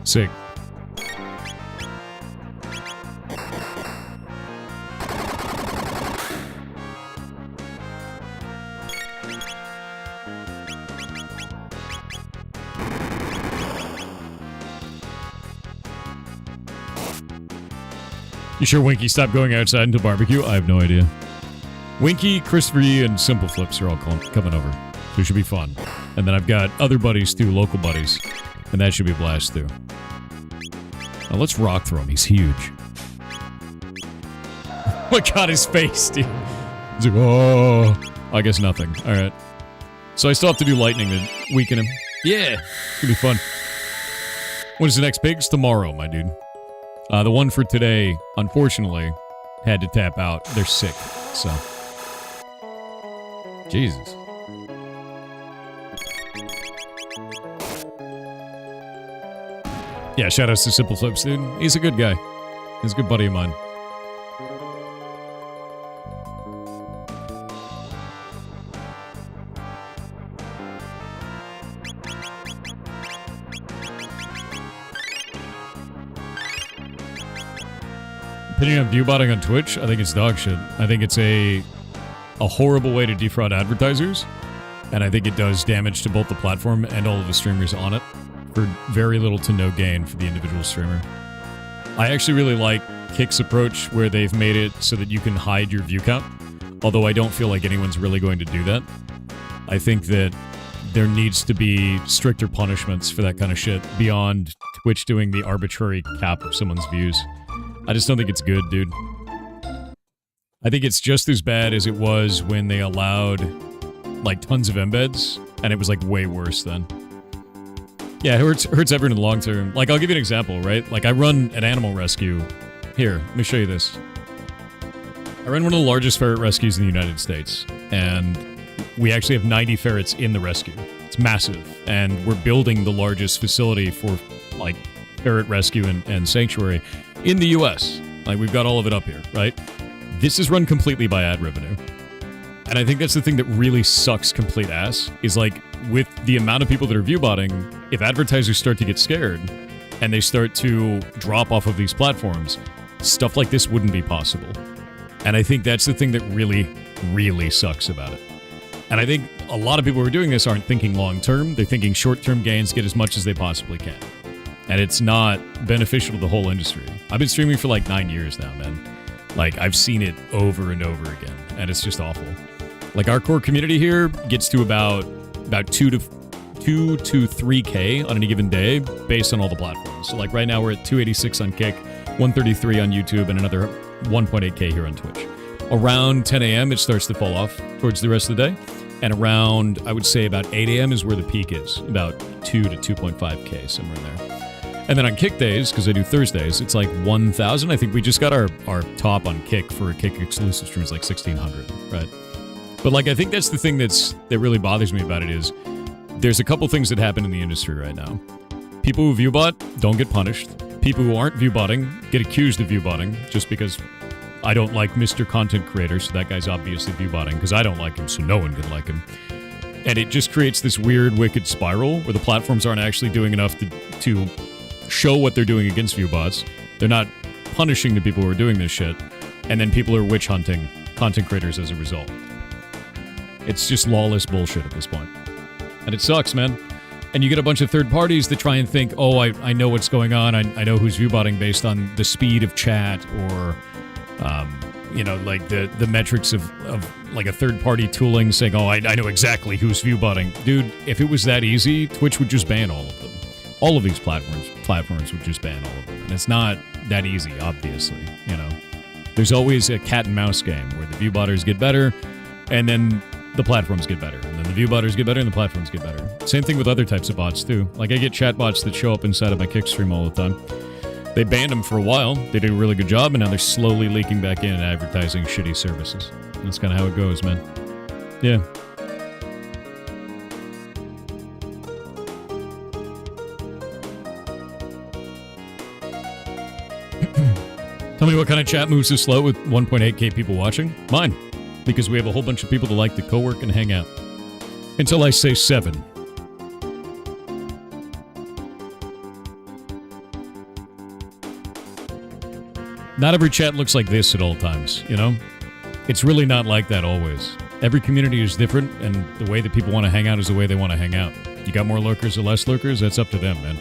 Speaker 1: Sick. You sure Winky stopped going outside until barbecue? I have no idea. Winky, Christopher Yee, and Simple Flips are all coming over. So it should be fun. And then I've got other buddies too, local buddies. And that should be a blast too. Now let's rock throw him. He's huge. Oh my god, his face, dude. He's like, oh. I guess nothing. Alright. So I still have to do lightning to weaken him. Yeah. It'll be fun. When is the next pigs? Tomorrow, my dude. The one for today, unfortunately, had to tap out. They're sick, so. Jesus. Yeah, shoutouts to Simple Flips, dude. He's a good guy. He's a good buddy of mine. Opinion on viewbotting on Twitch? I think it's dog shit. I think it's a horrible way to defraud advertisers, and I think it does damage to both the platform and all of the streamers on it for very little to no gain for the individual streamer. I actually really like Kick's approach where they've made it so that you can hide your view count, although I don't feel like anyone's really going to do that. I think that there needs to be stricter punishments for that kind of shit beyond Twitch doing the arbitrary cap of someone's views. I just don't think it's good, dude. I think it's just as bad as it was when they allowed, like, tons of embeds, and it was, like, way worse then. Yeah, it hurts everyone in the long term. Like, I'll give you an example, right? Like, I run an animal rescue. Here, let me show you this. I run one of the largest ferret rescues in the United States, and we actually have 90 ferrets in the rescue. It's massive, and we're building the largest facility for, like, ferret rescue and sanctuary in the US. Like, we've got all of it up here, right? This is run completely by ad revenue. And I think that's the thing that really sucks complete ass, is like, with the amount of people that are viewbotting, if advertisers start to get scared, and they start to drop off of these platforms, stuff like this wouldn't be possible. And I think that's the thing that really, really sucks about it. And I think a lot of people who are doing this aren't thinking long-term. They're thinking short-term gains, get as much as they possibly can. And it's not beneficial to the whole industry. I've been streaming for like 9 years now, man. Like, I've seen it over and over again, and it's just awful. Like, our core community here gets to about 2 to 3K on any given day based on all the platforms. So, like, right now we're at 286 on Kick, 133 on YouTube, and another 1.8K here on Twitch. Around 10 a.m., it starts to fall off towards the rest of the day. And around, I would say, about 8 a.m. is where the peak is, about 2 to 2.5K, somewhere in there. And then on Kick days, because I do Thursdays, it's like 1,000. I think we just got our top on Kick for a Kick exclusive stream is like 1,600, right? But like, I think that's the thing that really bothers me about it is there's a couple things that happen in the industry right now. People who viewbot don't get punished. People who aren't viewbotting get accused of viewbotting just because I don't like Mr. Content Creator, so that guy's obviously viewbotting because I don't like him, so no one can like him. And it just creates this weird, wicked spiral where the platforms aren't actually doing enough to show what they're doing against viewbots. They're not punishing the people who are doing this shit, and then people are witch hunting content creators as a result. It's just lawless bullshit at this point. And it sucks, man. And you get a bunch of third parties that try and think, oh, I know what's going on. I know who's viewbotting based on the speed of chat or, like the metrics of like a third party tooling saying, oh, I know exactly who's viewbotting. Dude, if it was that easy, Twitch would just ban all of them. All of these platforms would just ban all of them. And it's not that easy, obviously, There's always a cat and mouse game where the viewbotters get better and then the platforms get better. And then the viewbotters get better and the platforms get better. Same thing with other types of bots, too. Like, I get chat bots that show up inside of my Kick stream all the time. They banned them for a while. They did a really good job, and now they're slowly leaking back in and advertising shitty services. And that's kind of how it goes, man. Yeah. Tell me what kind of chat moves so slow with 1.8K people watching? Mine. Because we have a whole bunch of people that like to co-work and hang out. Until I say 7. Not every chat looks like this at all times, It's really not like that always. Every community is different, and the way that people want to hang out is the way they want to hang out. You got more lurkers or less lurkers, that's up to them, man.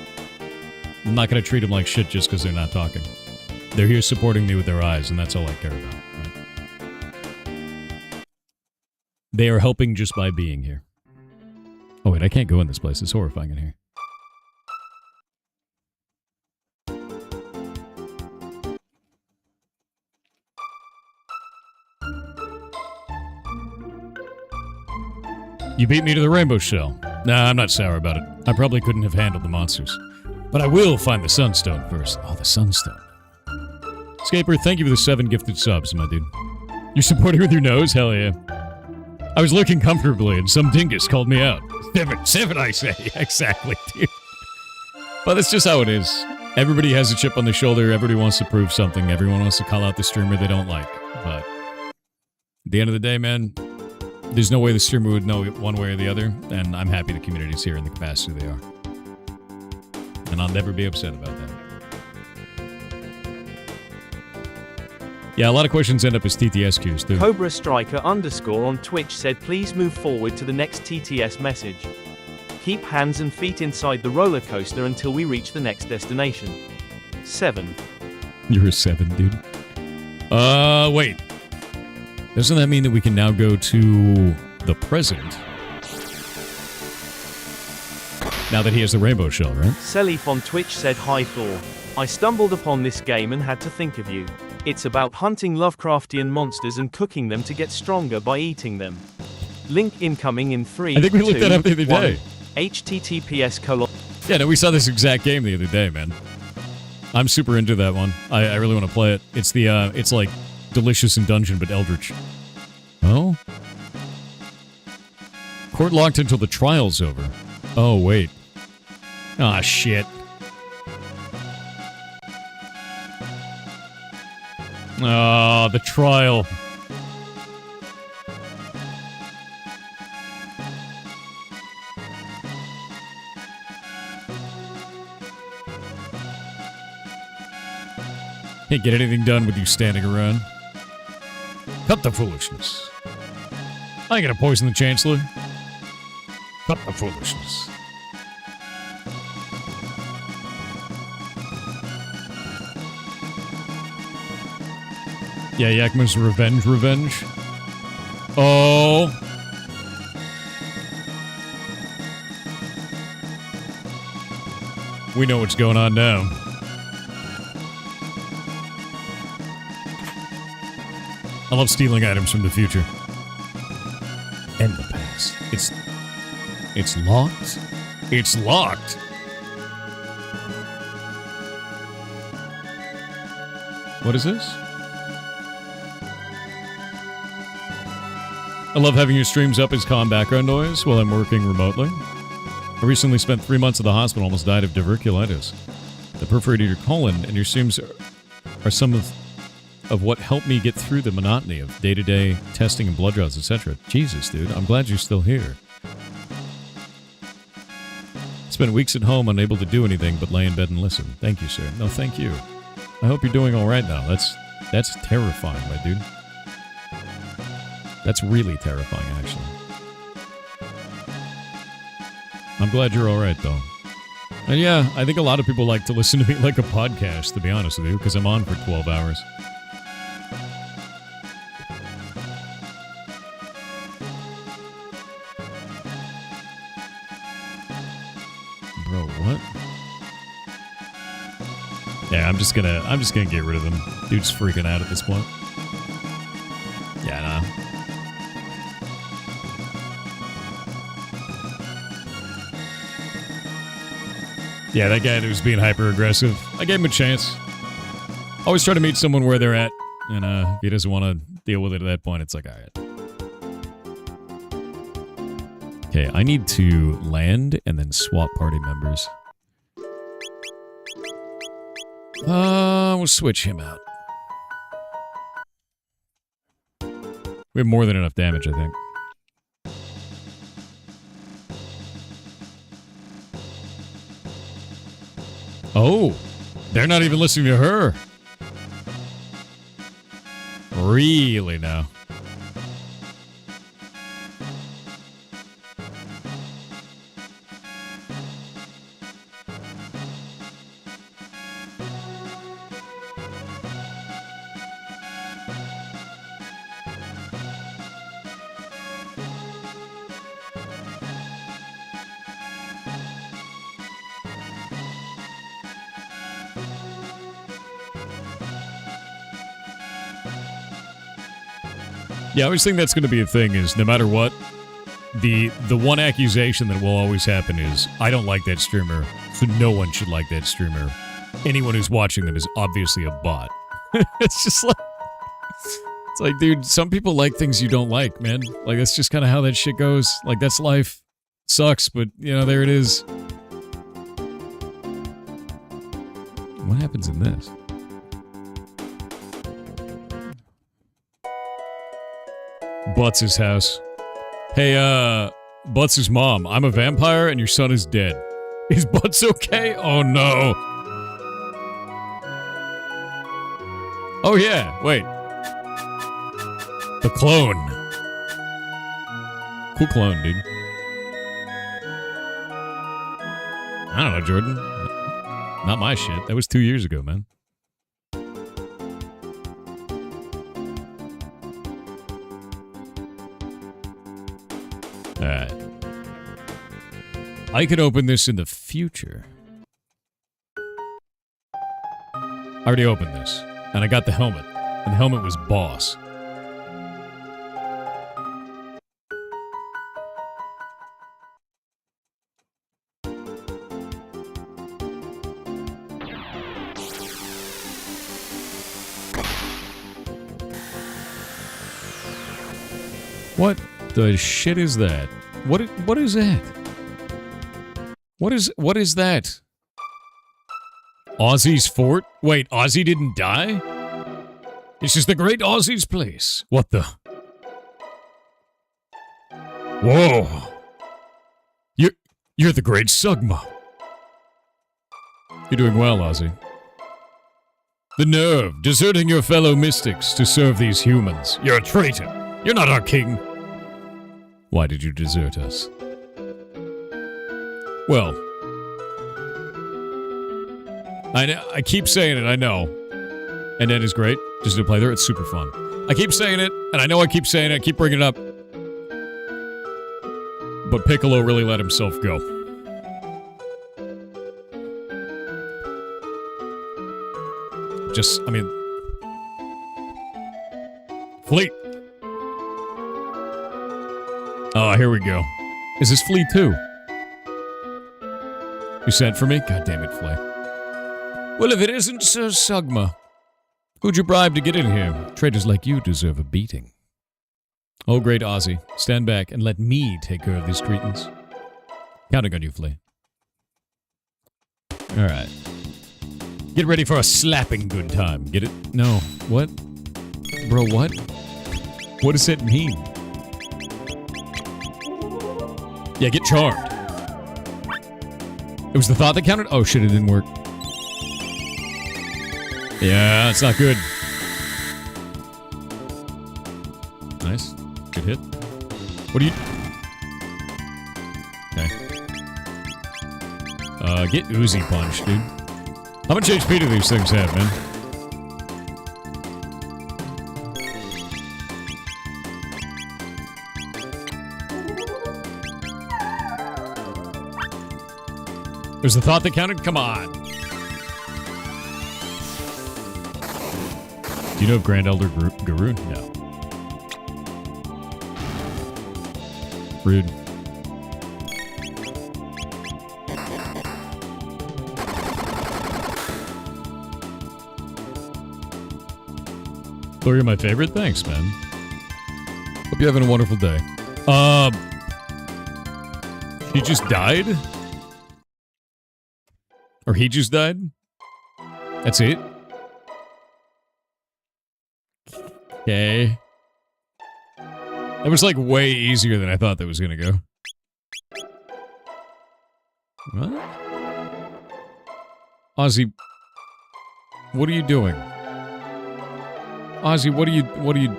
Speaker 1: I'm not going to treat them like shit just because they're not talking. They're here supporting me with their eyes, and that's all I care about. Right? They are helping just by being here. Oh, wait, I can't go in this place. It's horrifying in here. You beat me to the rainbow shell. Nah, I'm not sour about it. I probably couldn't have handled the monsters. But I will find the sunstone first. Oh, the sunstone. Scaper, thank you for the 7 gifted subs, my dude. You're supporting with your nose? Hell yeah. I was looking comfortably and some dingus called me out. 7, I say. Exactly, dude. But that's just how it is. Everybody has a chip on their shoulder. Everybody wants to prove something. Everyone wants to call out the streamer they don't like. But at the end of the day, man, there's no way the streamer would know one way or the other. And I'm happy the community's here in the capacity they are. And I'll never be upset about that. Yeah, a lot of questions end up as TTS queues, too.
Speaker 2: Cobra Striker _ on Twitch said please move forward to the next TTS message. Keep hands and feet inside the roller coaster until we reach the next destination. 7.
Speaker 1: You're a 7, dude. Wait. Doesn't that mean that we can now go to the present? Now that he has the rainbow shell, right?
Speaker 2: Selif on Twitch said hi Thor. I stumbled upon this game and had to think of you. It's about hunting Lovecraftian monsters and cooking them to get stronger by eating them. Link incoming in 3,
Speaker 1: I think we looked that up the other day.
Speaker 2: https://
Speaker 1: Yeah, no, we saw this exact game the other day, man. I'm super into that one. I really want to play it. It's the, it's like Delicious in Dungeon, but Eldritch. Oh? Court locked until the trial's over. Oh, wait. Ah, shit. Oh, the trial. Can't get anything done with you standing around. Cut the foolishness. I ain't gonna poison the Chancellor. Cut the foolishness. Yeah, Yakma's revenge. Oh. We know what's going on now. I love stealing items from the future. And the past. It's locked? It's locked. What is this? I love having your streams up as calm background noise while I'm working remotely. I recently spent 3 months at the hospital, almost died of diverculitis. I perforated your colon, and your streams are some of what helped me get through the monotony of day-to-day testing and blood draws, etc. Jesus, dude, I'm glad you're still here. Spent weeks at home unable to do anything but lay in bed and listen. Thank you, sir. No, thank you. I hope you're doing all right now. That's terrifying, my dude. That's really terrifying, actually. I'm glad you're all right, though. And yeah, I think a lot of people like to listen to me like a podcast, to be honest with you, because I'm on for 12 hours. Bro, what? Yeah, I'm just gonna get rid of him. Dude's freaking out at this point. Yeah, nah. Yeah, that guy who's being hyper-aggressive, I gave him a chance. Always try to meet someone where they're at, and if he doesn't want to deal with it at that point, it's like, alright. Okay, I need to land and then swap party members. We'll switch him out. We have more than enough damage, I think. Oh, they're not even listening to her. Really now? Yeah, I always think that's going to be a thing, is no matter what, the one accusation that will always happen is, I don't like that streamer, so no one should like that streamer. Anyone who's watching them is obviously a bot. It's just like... It's like, dude, some people like things you don't like, man. Like, that's just kind of how that shit goes. Like, that's life. Sucks, but, you know, there it is. What happens in this? Butts' house. Hey, Butts' mom, I'm a vampire and your son is dead. Is Butts okay? Oh, no. Oh, yeah, wait. The clone. Cool clone, dude. I don't know, Jordan. Not my shit. That was 2 years ago, man. Alright. I could open this in the future. I already opened this. And I got the helmet. And the helmet was boss. What the shit is that? What is that? What is that? Ozzy's fort? Wait, Ozzy didn't die? This is the great Ozzy's place. What the? Whoa. You're the great Sugma. You're doing well, Ozzy. The nerve, deserting your fellow mystics to serve these humans. You're a traitor. You're not our king. Why did you desert us? Well, I keep saying it, I know. And that is great. Just to play there, it's super fun. I keep saying it, and I know I keep saying it, I keep bringing it up. But Piccolo really let himself go. Just, I mean... Fleet! Oh, here we go. Is this Flea 2? You sent for me? God damn it, Flea. Well, if it isn't Sir Sugma, who'd you bribe to get in here? Traitors like you deserve a beating. Oh, great Ozzy, stand back and let me take care of these cretins. Counting on you, Flea. Alright. Get ready for a slapping good time. Get it? No. What? Bro, what? What does that mean? Yeah, get charmed. It was the thought that counted? Oh shit, it didn't work. Yeah, it's not good. Nice. Good hit. What do you... Okay. Get Uzi Punch, dude. How much HP do these things have, man? There's the thought that counted? Come on. Do you know of Grand Elder Garoon? No. Rude. Thor, you're my favorite? Thanks, man. Hope you're having a wonderful day. He just died? Or he just died? That's it? Okay. That was like way easier than I thought that was gonna go. What? Ozzy, what are you doing? Ozzy, what are you...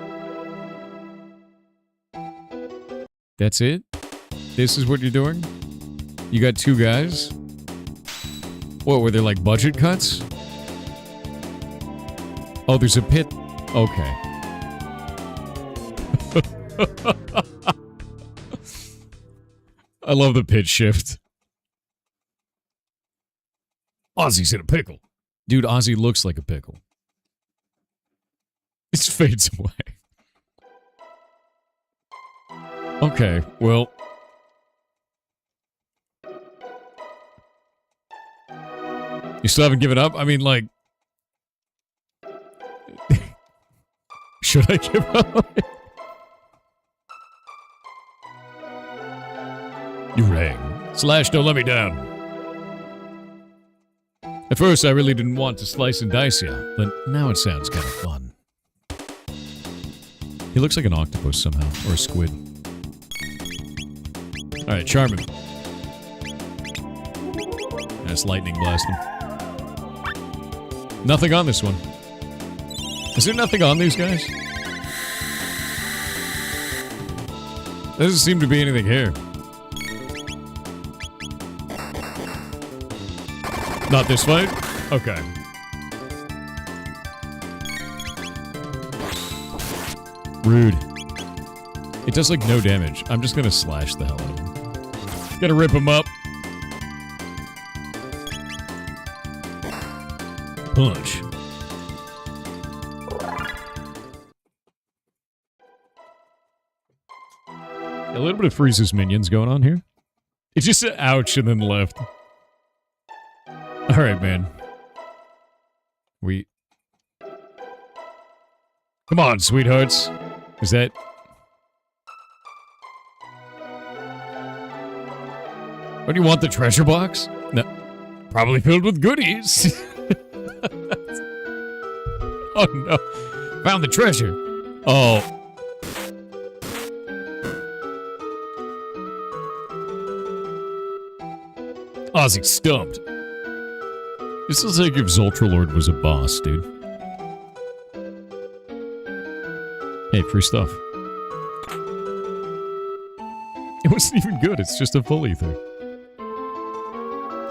Speaker 1: That's it? This is what you're doing? You got two guys? What, were there like budget cuts? Oh, there's a pit. Okay. I love the pitch shift. Ozzy's in a pickle. Dude, Ozzy looks like a pickle. It fades away. Okay, well... You still haven't given up? I mean, like... Should I give up? You rang. Slash, don't let me down. At first, I really didn't want to slice and dice you, but now it sounds kind of fun. He looks like an octopus somehow, or a squid. Alright, charm him. That's lightning blast him. Nothing on this one. Is there nothing on these guys? There doesn't seem to be anything here. Not this fight? Okay. Rude. It does like no damage. I'm just gonna slash the hell out of him. Gotta rip him up. Punch. A little bit of Frieza's minions going on here. It just said ouch and then left. Alright, man. Come on, sweethearts. Is that... What, do you want the treasure box? No. Probably filled with goodies. Oh no. Found the treasure. Oh. Ozzy stumped. This is like if Zoltralord was a boss, dude. Hey, free stuff. It wasn't even good. It's just a full ether.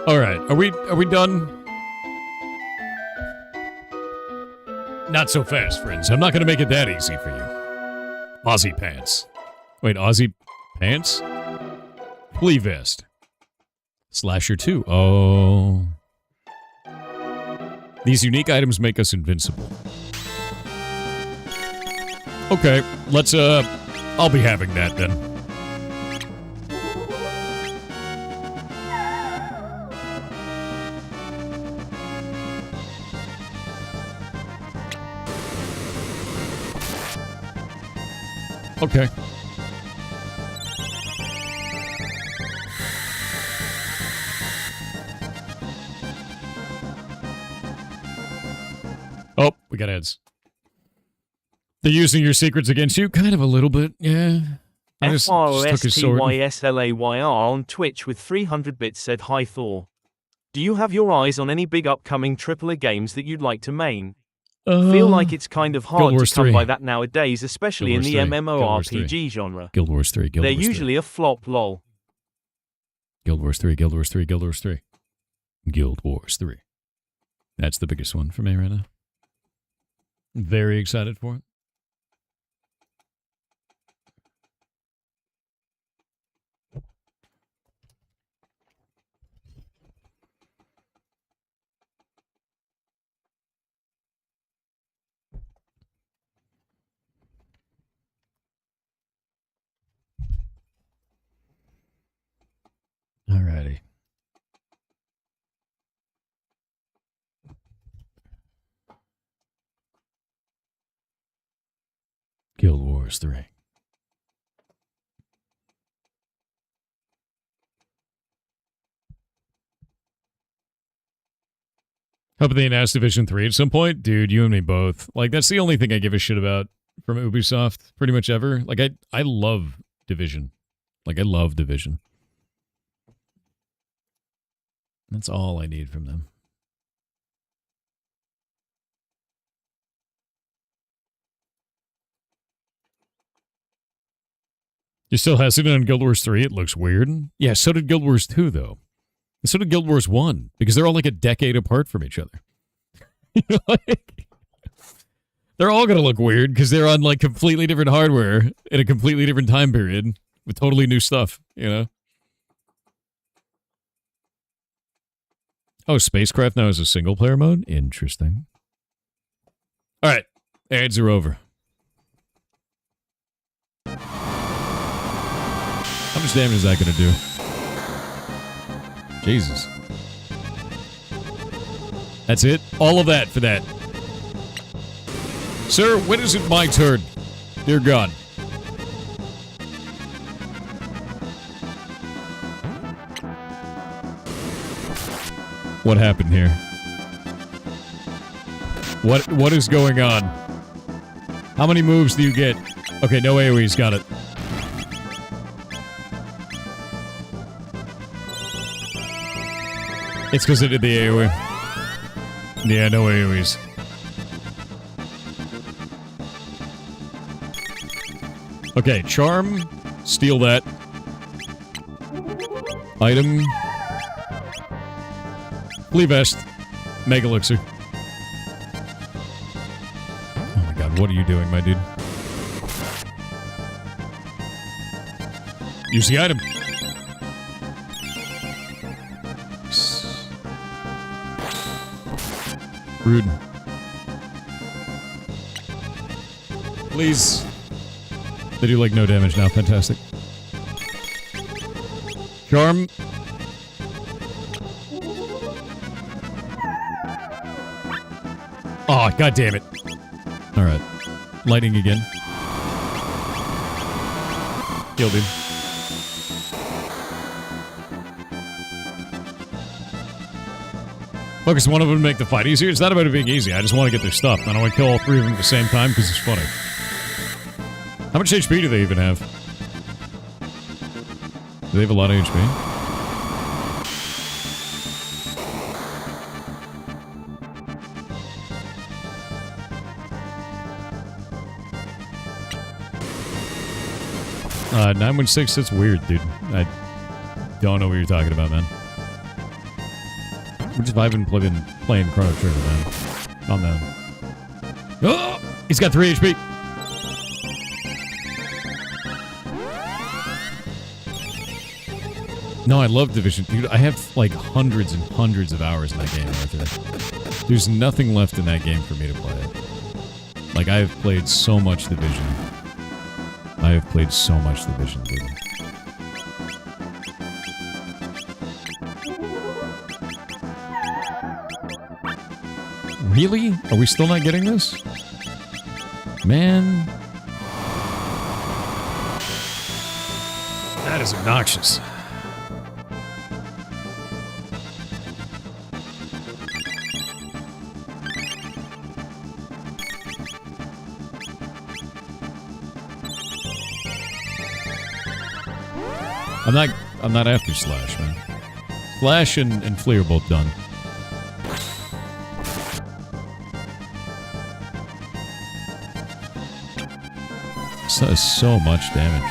Speaker 1: All right, are we done? Not so fast, friends. I'm not going to make it that easy for you. Aussie pants. Wait, Aussie pants? Flea vest. Slasher 2. Oh. These unique items make us invincible. Okay, let's, I'll be having that then. Okay. Oh, we got ads. They're using your secrets against you? Kind of a little bit, yeah. I just took his sword.
Speaker 2: FROSTYSLAYR on Twitch with 300 bits said, "Hi Thor. Do you have your eyes on any big upcoming AAA games that you'd like to main? Feel like it's kind of hard to come by that nowadays, especially in the MMORPG genre.
Speaker 1: Guild Wars 3.
Speaker 2: They're usually a flop, lol.
Speaker 1: Guild Wars 3, Guild Wars 3, Guild Wars 3. Guild Wars 3. That's the biggest one for me right now. Very excited for it. Alrighty. Guild Wars 3. Hope they announce Division 3 at some point. Dude, you and me both. Like, that's the only thing I give a shit about from Ubisoft pretty much ever. Like, I love Division. Like, I love Division. That's all I need from them. You're still hesitant on Guild Wars 3? It looks weird. Yeah, so did Guild Wars 2, though. And so did Guild Wars 1, because they're all like a decade apart from each other. You know, like, they're all going to look weird, because they're on like completely different hardware in a completely different time period with totally new stuff, you know? Oh, Spacecraft now has a single-player mode? Interesting. All right, ads are over. How much damage is that going to do? Jesus. That's it? All of that for that. Sir, when is it my turn? Dear God. What happened here? What is going on? How many moves do you get? Okay, no AoE's, got it. It's because I did the AoE. Yeah, no AoEs. Okay, charm. Steal that. Item. Flea vest. Mega elixir. Oh my god, what are you doing, my dude? Use the item. Rude. Please. They do like no damage now. Fantastic. Charm. Oh, god damn it. Alright. Lightning again. Killed him. Focus one of them to make the fight easier. It's not about it being easy. I just want to get their stuff. I don't want to kill all three of them at the same time because it's funny. How much HP do they even have? Do they have a lot of HP? 916, that's weird, dude. I don't know what you're talking about, man. We're just vibing, playing Chrono Trigger, man. Calm down. Oh! He's got 3 HP. No, I love Division. Dude, I have like hundreds and hundreds of hours in that game right there. There's nothing left in that game for me to play it. Like, I have played so much Division. I have played so much Division, dude. Really? Are we still not getting this? Man. That is obnoxious. I'm not after Slash, man. Slash and Flea are both done. This does so much damage.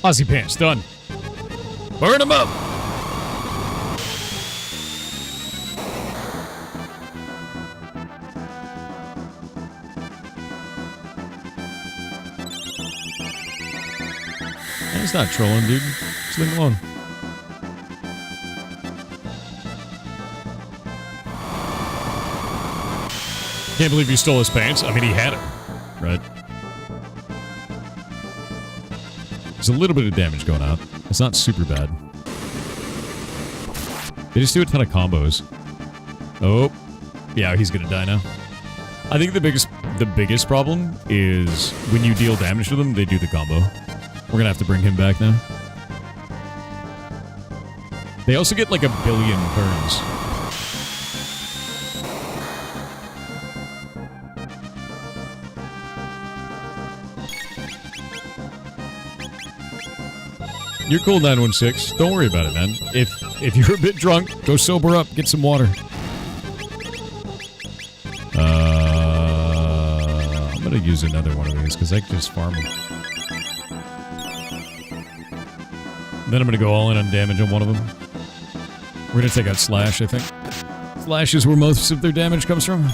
Speaker 1: Aussie Pants, done. Burn him up! He's not trolling, dude. Just leave him alone. Can't believe you stole his pants. I mean, he had them, right? There's a little bit of damage going out. It's not super bad. They just do a ton of combos. Oh. Yeah, he's gonna die now. I think the biggest problem is when you deal damage to them, they do the combo. We're gonna have to bring him back now. They also get like 1 billion turns. You're cool, 916. Don't worry about it, man. If you're a bit drunk, go sober up, get some water. I'm gonna use another one of these because I can just farm them. Then I'm going to go all in on damage on one of them. We're going to take out Slash, I think. Slash is where most of their damage comes from.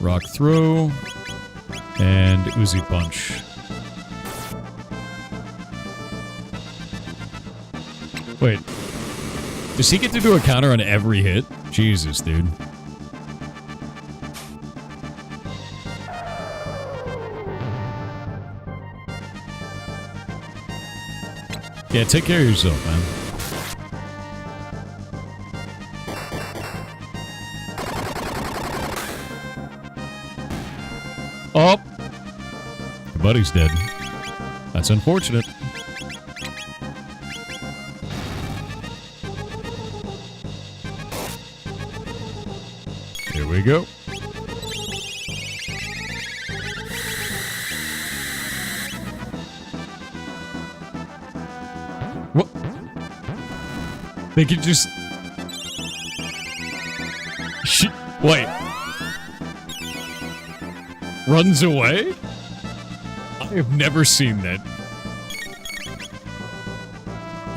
Speaker 1: Rock Throw. And Uzi Punch. Wait. Does he get to do a counter on every hit? Jesus, dude. Yeah, take care of yourself, man. Oh! Your buddy's dead. That's unfortunate. Here we go. What? They could just... Wait. Runs away? I have never seen that.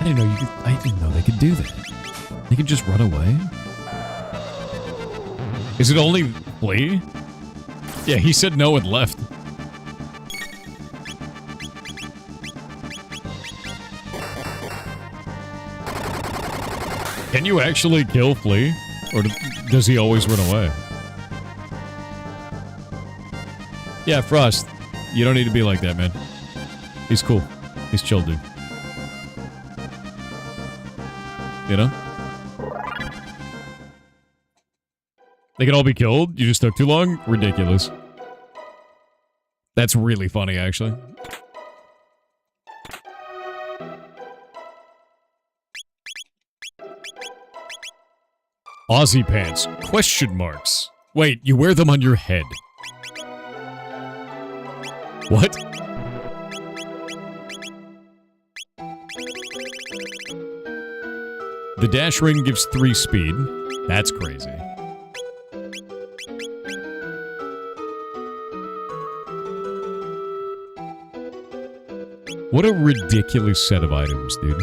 Speaker 1: I didn't know they could do that. They could just run away? Is it only Flea? Yeah, he said no and left. Can you actually kill Flea? Or does he always run away? Yeah, Frost. You don't need to be like that, man. He's cool. He's chill, dude. You know? They can all be killed? You just took too long? Ridiculous. That's really funny, actually. Aussie pants. Question marks. Wait, you wear them on your head. What? The dash ring gives 3 speed. That's crazy. What a ridiculous set of items, dude.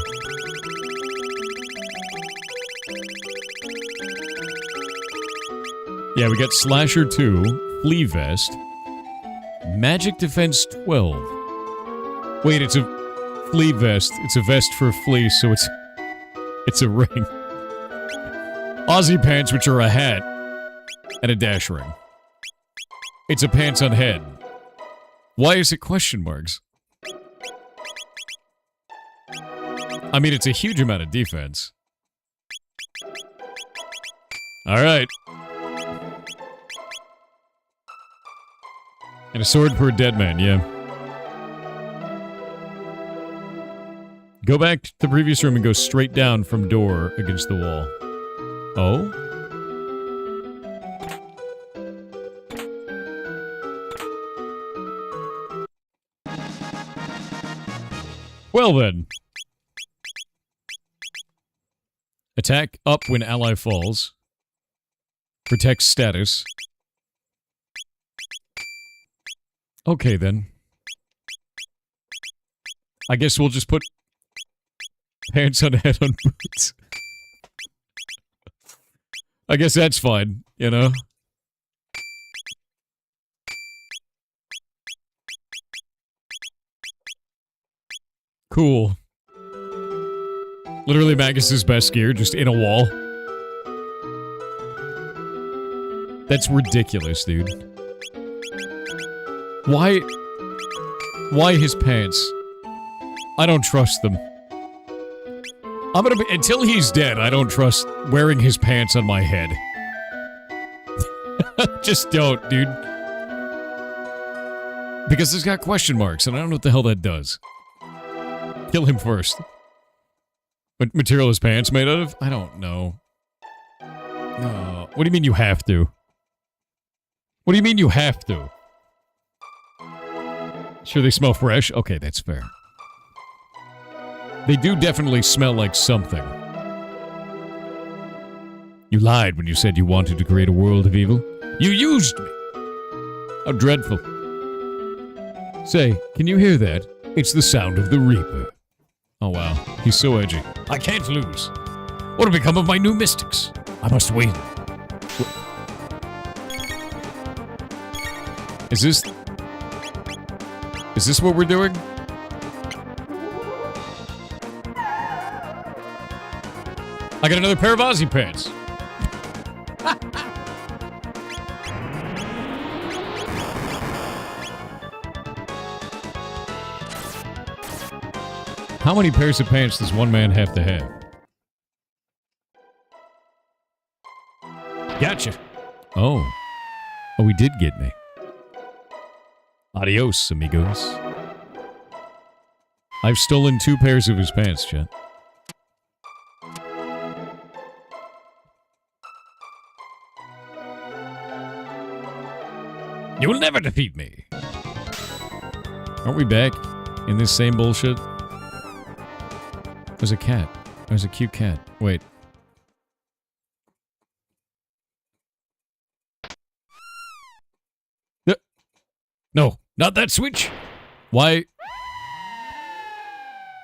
Speaker 1: Yeah, we got Slasher 2, Flea Vest, Magic Defense 12. Wait, it's a flea vest. It's a vest for a flea, so it's a ring. Aussie pants, which are a hat, and a dash ring. It's a pants on head. Why is it question marks? I mean, it's a huge amount of defense. Alright. And a sword for a dead man, yeah. Go back to the previous room and go straight down from door against the wall. Oh? Well then. Attack up when ally falls. Protect status. Okay then. I guess we'll just put pants on head on boots. I guess that's fine, you know? Cool. Literally Magus's best gear, just in a wall. That's ridiculous, dude. Why his pants? I don't trust them. I'm gonna be, until he's dead, I don't trust wearing his pants on my head. Just don't, dude. Because it's got question marks, and I don't know what the hell that does. Kill him first. What material his pants made out of? I don't know. No. What do you mean you have to? What do you mean you have to? Sure they smell fresh? Okay, that's fair. They do definitely smell like something. You lied when you said you wanted to create a world of evil. You used me! How dreadful. Say, can you hear that? It's the sound of the Reaper. Oh wow, he's so edgy. I can't lose. What will become of my new mystics? I must win. Is this what we're doing? I got another pair of Aussie pants. How many pairs of pants does one man have to have? Gotcha. Oh. Oh, he did get me. Adios, amigos. I've stolen 2 pairs of his pants, chat. You will never defeat me. Aren't we back in this same bullshit? There's a cat. There's a cute cat. Wait. No, not that switch. Why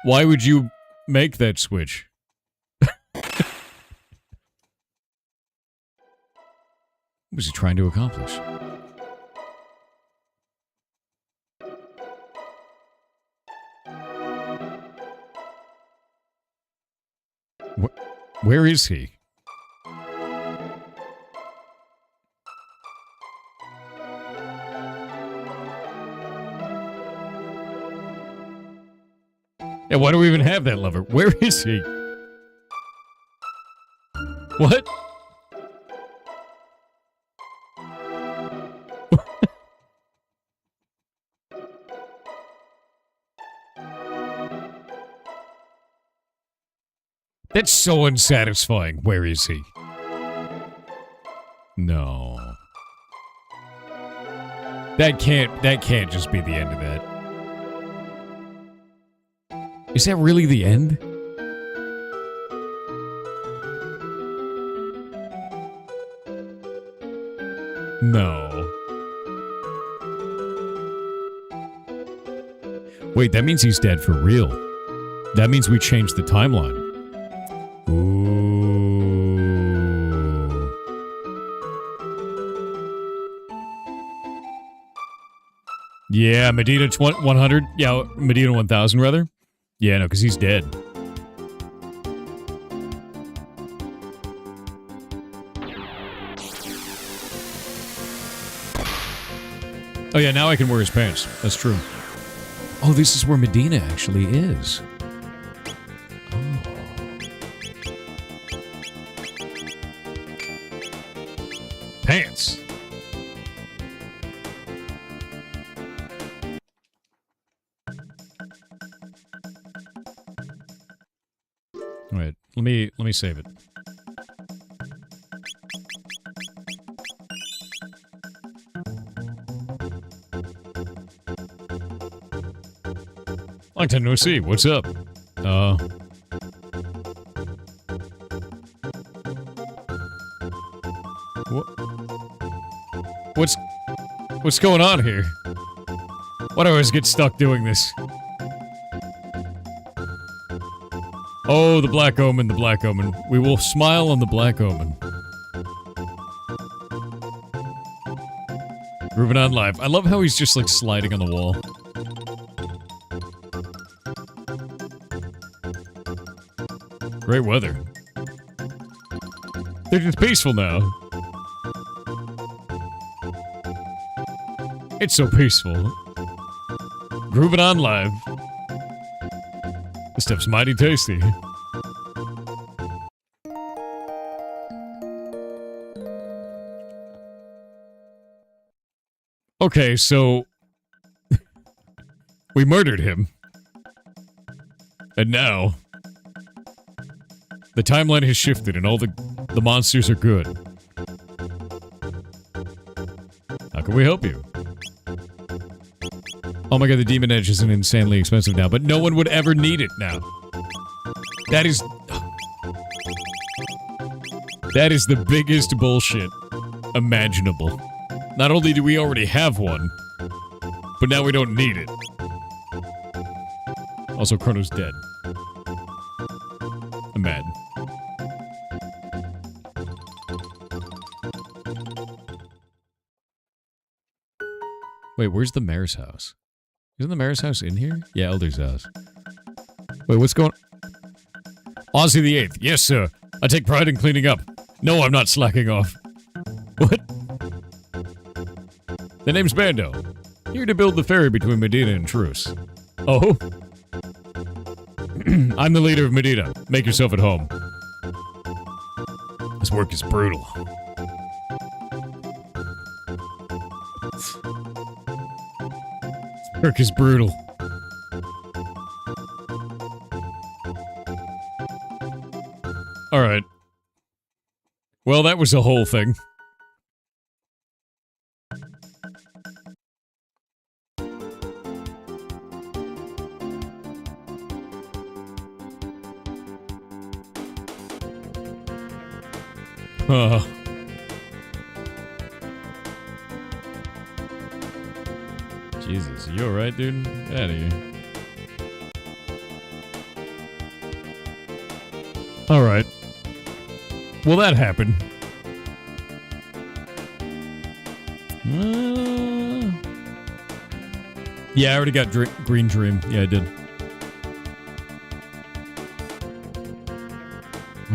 Speaker 1: would you make that switch? What was he trying to accomplish? Where is he? Yeah, why do we even have that lever? Where is he? What? That's so unsatisfying. Where is he? No. That can't just be the end of that. Is that really the end? No. Wait, that means he's dead for real. That means we changed the timeline. Ooh. Yeah, Medina 100. Yeah, Medina 1000, rather. Yeah, no, because he's dead. Oh, yeah, now I can wear his pants. That's true. Oh, this is where Medina actually is. Oh. Pants. All right, let me save it. Long time no see. What's up? What's going on here? Why do I always get stuck doing this? Oh, the Black Omen, the Black Omen. We will smile on the Black Omen. Ruben on live. I love how he's just like sliding on the wall. Great weather. They're just peaceful now. It's so peaceful. Grooving on live. This stuff's mighty tasty. Okay, so we murdered him. And now the timeline has shifted and all the monsters are good. How can we help you? Oh my god, the Demon Edge isn't insanely expensive now, but no one would ever need it now. That is the biggest bullshit imaginable. Not only do we already have one, but now we don't need it. Also, Chrono's dead. I'm mad. Wait, where's the mayor's house? Isn't the mayor's house in here? Yeah, Elder's house. Wait, what's going on? Ozzy the 8th. Yes, sir. I take pride in cleaning up. No, I'm not slacking off. What? The name's Bando. Here to build the ferry between Medina and Truce. Oh? I'm the leader of Medina. Make yourself at home. This work is brutal. This work is brutal. Alright. Well, that was the whole thing. Jesus, you alright, dude? Get out of here. Alright. Well, that happened. Yeah, I already got Green Dream. Yeah, I did.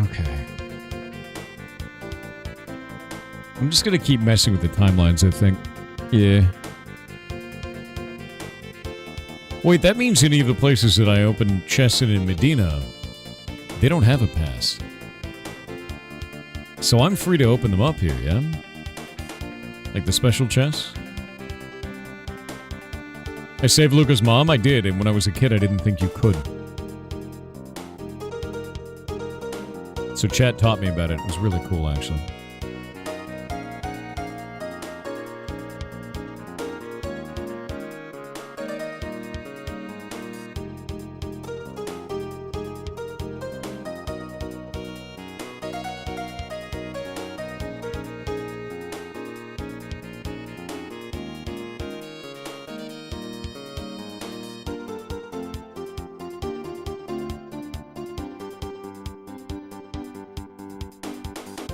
Speaker 1: Okay. I'm just gonna keep messing with the timelines, I think. Yeah. Wait, that means any of the places that I opened chests in Medina, they don't have a pass. So I'm free to open them up here, yeah? Like the special chests? I saved Luca's mom? I did, and when I was a kid I didn't think you could. So chat taught me about it. It was really cool, actually.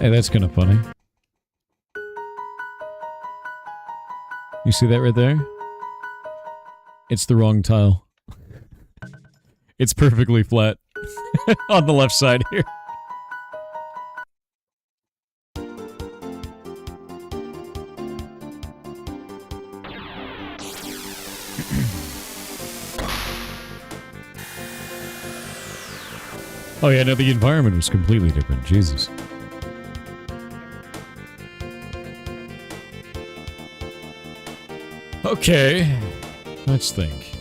Speaker 1: Hey, that's kind of funny. You see that right there? It's the wrong tile. It's perfectly flat on the left side here. Oh yeah, no, the environment was completely different. Jesus. Okay, let's think.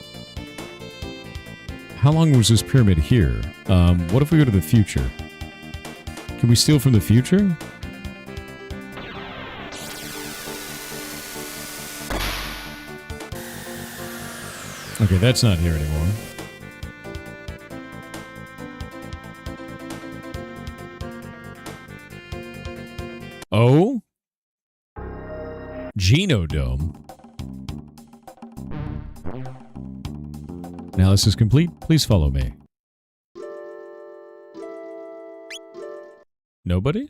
Speaker 1: How long was this pyramid here? What if we go to the future? Can we steal from the future? Okay, that's not here anymore. Oh? Genodome? Analysis is complete. Please follow me. Nobody?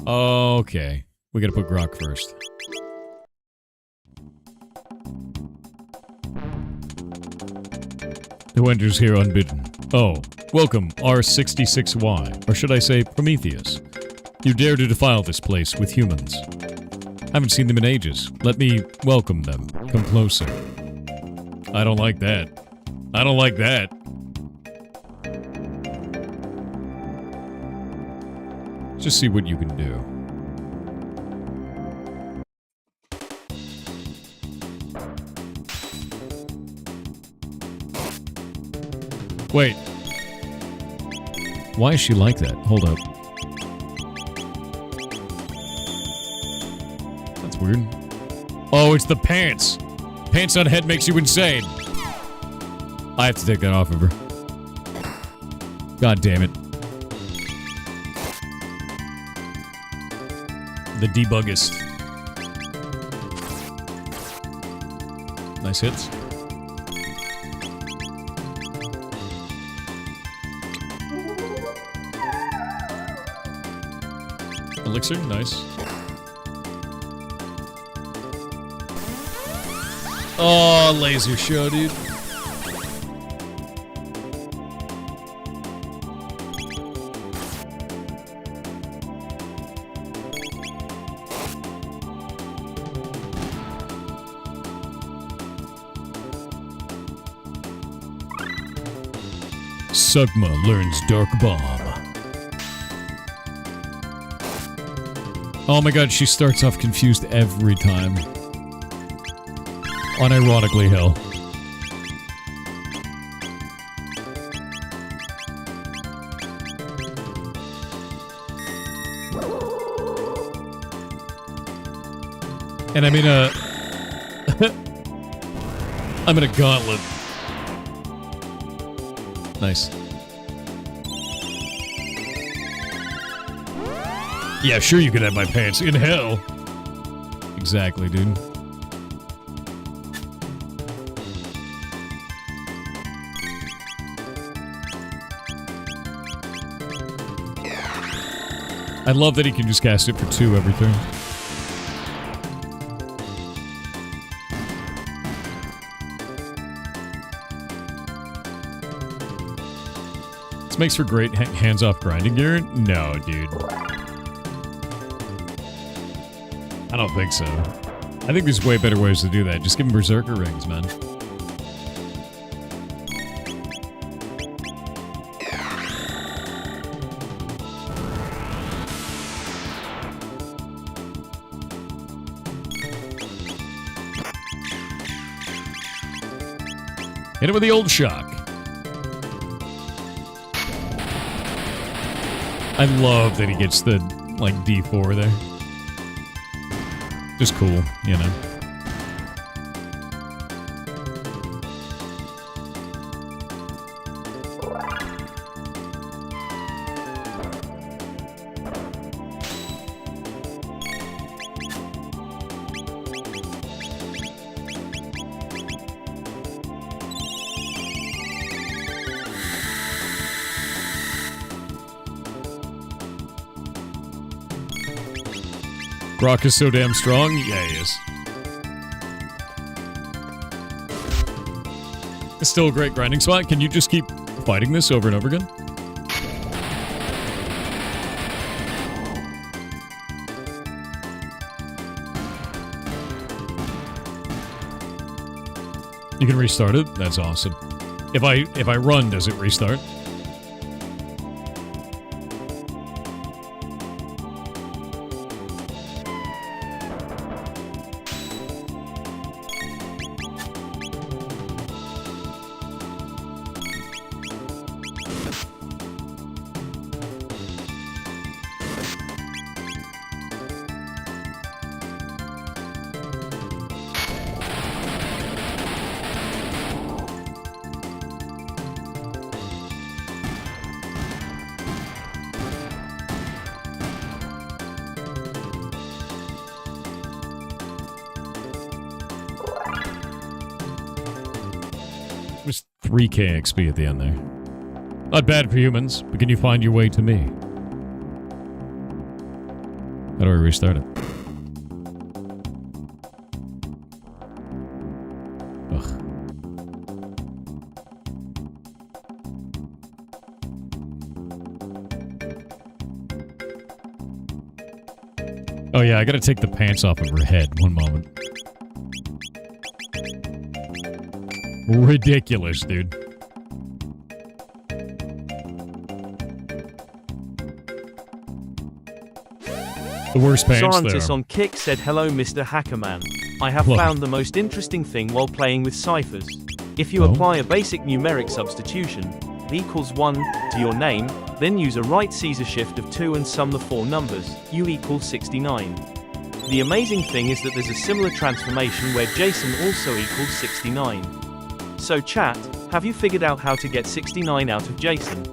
Speaker 1: Okay. We gotta put Grok first. Who enters here unbidden? Oh, welcome, R66Y. Or should I say, Prometheus. You dare to defile this place with humans. Haven't seen them in ages. Let me welcome them. Come closer. I don't like that. I don't like that. Just see what you can do. Wait. Why is she like that? Hold up. That's weird. Oh, it's the pants. Pants on head makes you insane. I have to take that off of her. God damn it. The debuggist. Nice hits. Elixir, nice. Oh, laser show, dude. Sugma learns Dark Bomb. Oh my god, she starts off confused every time. Unironically, hell. And I'm in a... I'm in a gauntlet. Nice. Yeah, sure you could have my pants. In hell. Exactly, dude. I love that he can just cast it for 2 every turn. This makes for great hands-off grinding gear? No, dude. I don't think so. I think there's way better ways to do that. Just give him Berserker rings, man. Hit it with the old shock. I love that he gets the, like, D4 there. Just cool, you know. Grok is so damn strong. Yeah, he is. It's still a great grinding spot. Can you just keep fighting this over and over again? You can restart it? That's awesome. If I run, does it restart? It was 3k XP at the end there. Not bad for humans, but can you find your way to me? How do I restart it? Ugh. Oh yeah, I gotta take the pants off of her head. One moment. Ridiculous, dude. The worst pants
Speaker 2: Scientist
Speaker 1: there.
Speaker 2: on Kick said, hello Mr. Hackerman. I have
Speaker 1: Hello.
Speaker 2: found the most interesting thing while playing with ciphers. If you apply a basic numeric substitution, equals 1, to your name, then use a right Caesar shift of 2 and sum the 4 numbers, u equals 69. The amazing thing is that there's a similar transformation where Jason also equals 69. So chat, have you figured out how to get 69 out of Jason?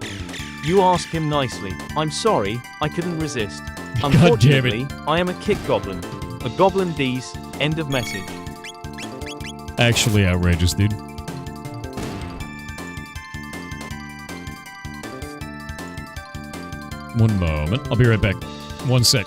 Speaker 2: You ask him nicely. I'm sorry, I couldn't resist. Unfortunately, I am a kick goblin. A goblin D's, end of message.
Speaker 1: Actually outrageous, dude. One moment. I'll be right back. One sec.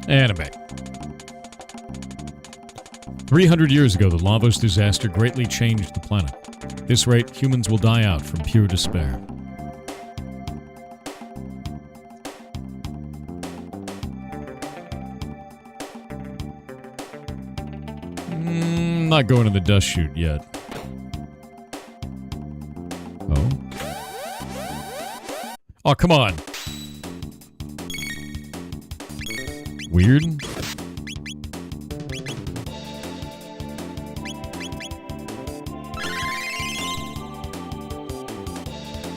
Speaker 1: And I'm back. 300 years ago, the Lavos disaster greatly changed the planet. At this rate, humans will die out from pure despair. Not going to the dust chute yet. Oh. Oh, come on. Weird.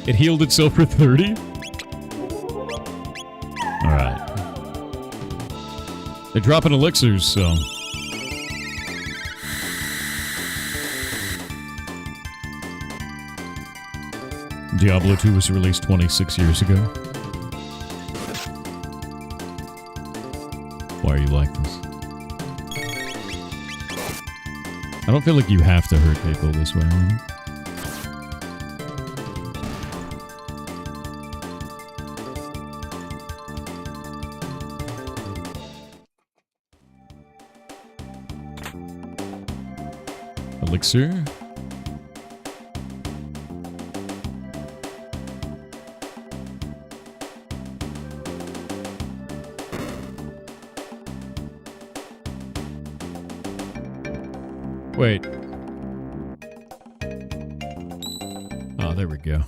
Speaker 1: It healed itself for 30? Alright. They're dropping elixirs, so... Diablo 2 was released 26 years ago. Why are you like this? I don't feel like you have to hurt people this way. Right? Elixir? Wait. Oh, there we go.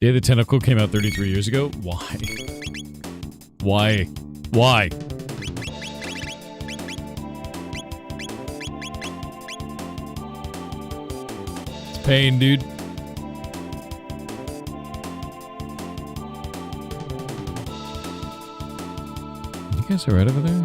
Speaker 1: Day of the Tentacle came out 33 years ago? Why? Why? Why? It's pain, dude. You guys are right over there?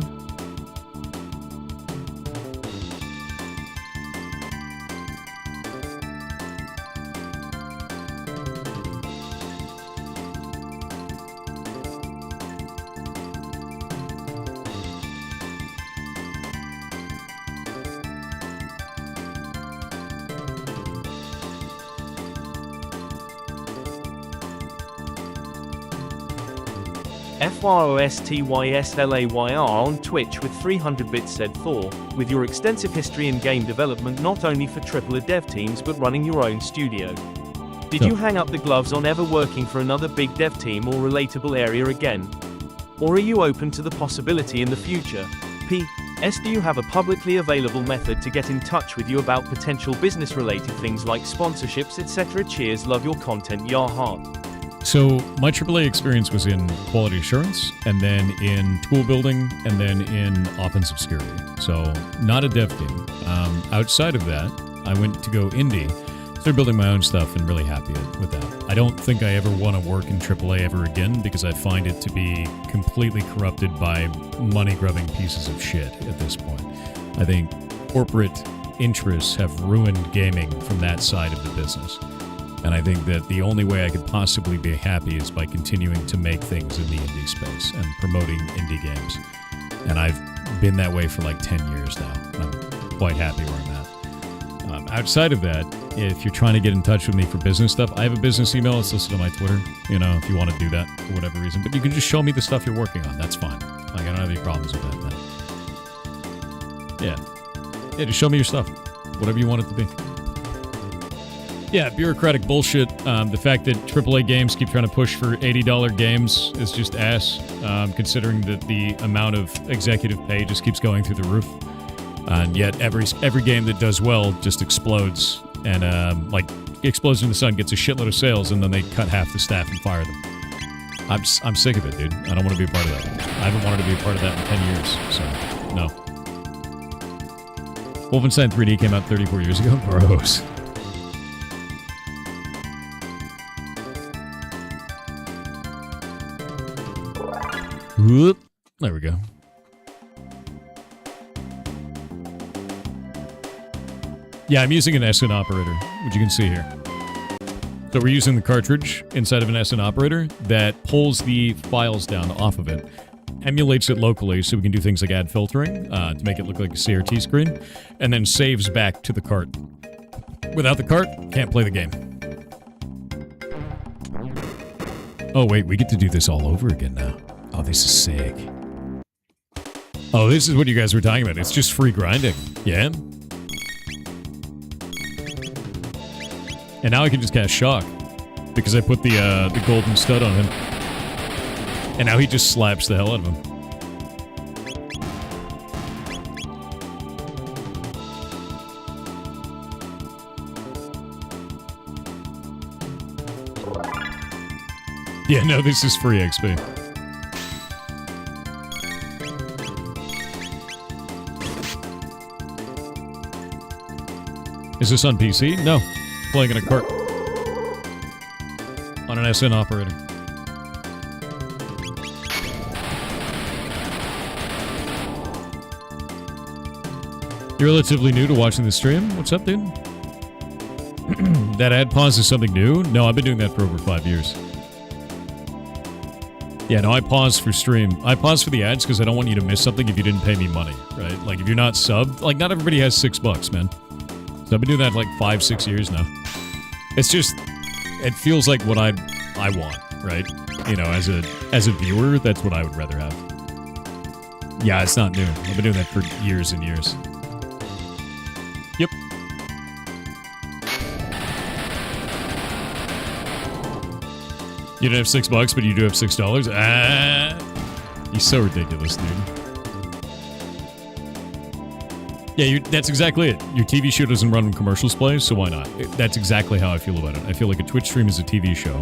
Speaker 2: FROSTYSLAYR on Twitch with 300 bits said Thor, with your extensive history in game development not only for AAA dev teams but running your own studio. Did you hang up the gloves on ever working for another big dev team or relatable area again? Or are you open to the possibility in the future? P.S. Do you have a publicly available method to get in touch with you about potential business related things like sponsorships, etc.? Cheers, love your content, your heart.
Speaker 1: So my AAA experience was in quality assurance, and then in tool building, and then in offensive security. So not a dev team. Outside of that, I went to go indie, started building my own stuff, and really happy with that. I don't think I ever want to work in AAA ever again because I find it to be completely corrupted by money-grubbing pieces of shit at this point. I think corporate interests have ruined gaming from that side of the business. And I think that the only way I could possibly be happy is by continuing to make things in the indie space and promoting indie games. And I've been that way for like 10 years now. I'm quite happy where I'm at. Outside of that, if you're trying to get in touch with me for business stuff, I have a business email. It's listed on my Twitter, you know, if you want to do that for whatever reason. But you can just show me the stuff you're working on. That's fine. Like, I don't have any problems with that, man. Yeah, just show me your stuff. Whatever you want it to be. Yeah, bureaucratic bullshit. The fact that AAA games keep trying to push for $80 games is just ass, considering that the amount of executive pay just keeps going through the roof. And yet every game that does well just explodes, and like Explosion in the Sun gets a shitload of sales, and then they cut half the staff and fire them. I'm sick of it, dude. I don't want to be a part of that. I haven't wanted to be a part of that in 10 years, so no. Wolfenstein 3D came out 34 years ago? Gross. Whoop. There we go. Yeah, I'm using an SN operator, which you can see here. So we're using the cartridge inside of an SN operator that pulls the files down off of it, emulates it locally so we can do things like add filtering to make it look like a CRT screen, and then saves back to the cart. Without the cart, can't play the game. Oh wait, we get to do this all over again now. Oh, this is sick. Oh, this is what you guys were talking about. It's just free grinding. Yeah? And now I can just cast Shock. Because I put the golden stud on him. And now he just slaps the hell out of him. Yeah, no, this is free XP. Is this on PC? No. Playing in a cart. On an SN operator. You're relatively new to watching the stream? What's up, dude? That ad pause is something new? No, I've been doing that for over 5 years. Yeah, no, I pause for stream. I pause for the ads because I don't want you to miss something if you didn't pay me money, right? Like, if you're not subbed, like, not everybody has $6, man. So I've been doing that like 5-6 years now. It's just, it feels like what I want, right? You know, as a viewer, that's what I would rather have. Yeah, it's not new. I've been doing that for years and years. Yep. You don't have $6, but you do have $6? Ah, you're so ridiculous, dude. Yeah, that's exactly it. Your TV show doesn't run when commercials play, so why not? That's exactly how I feel about it. I feel like a Twitch stream is a TV show,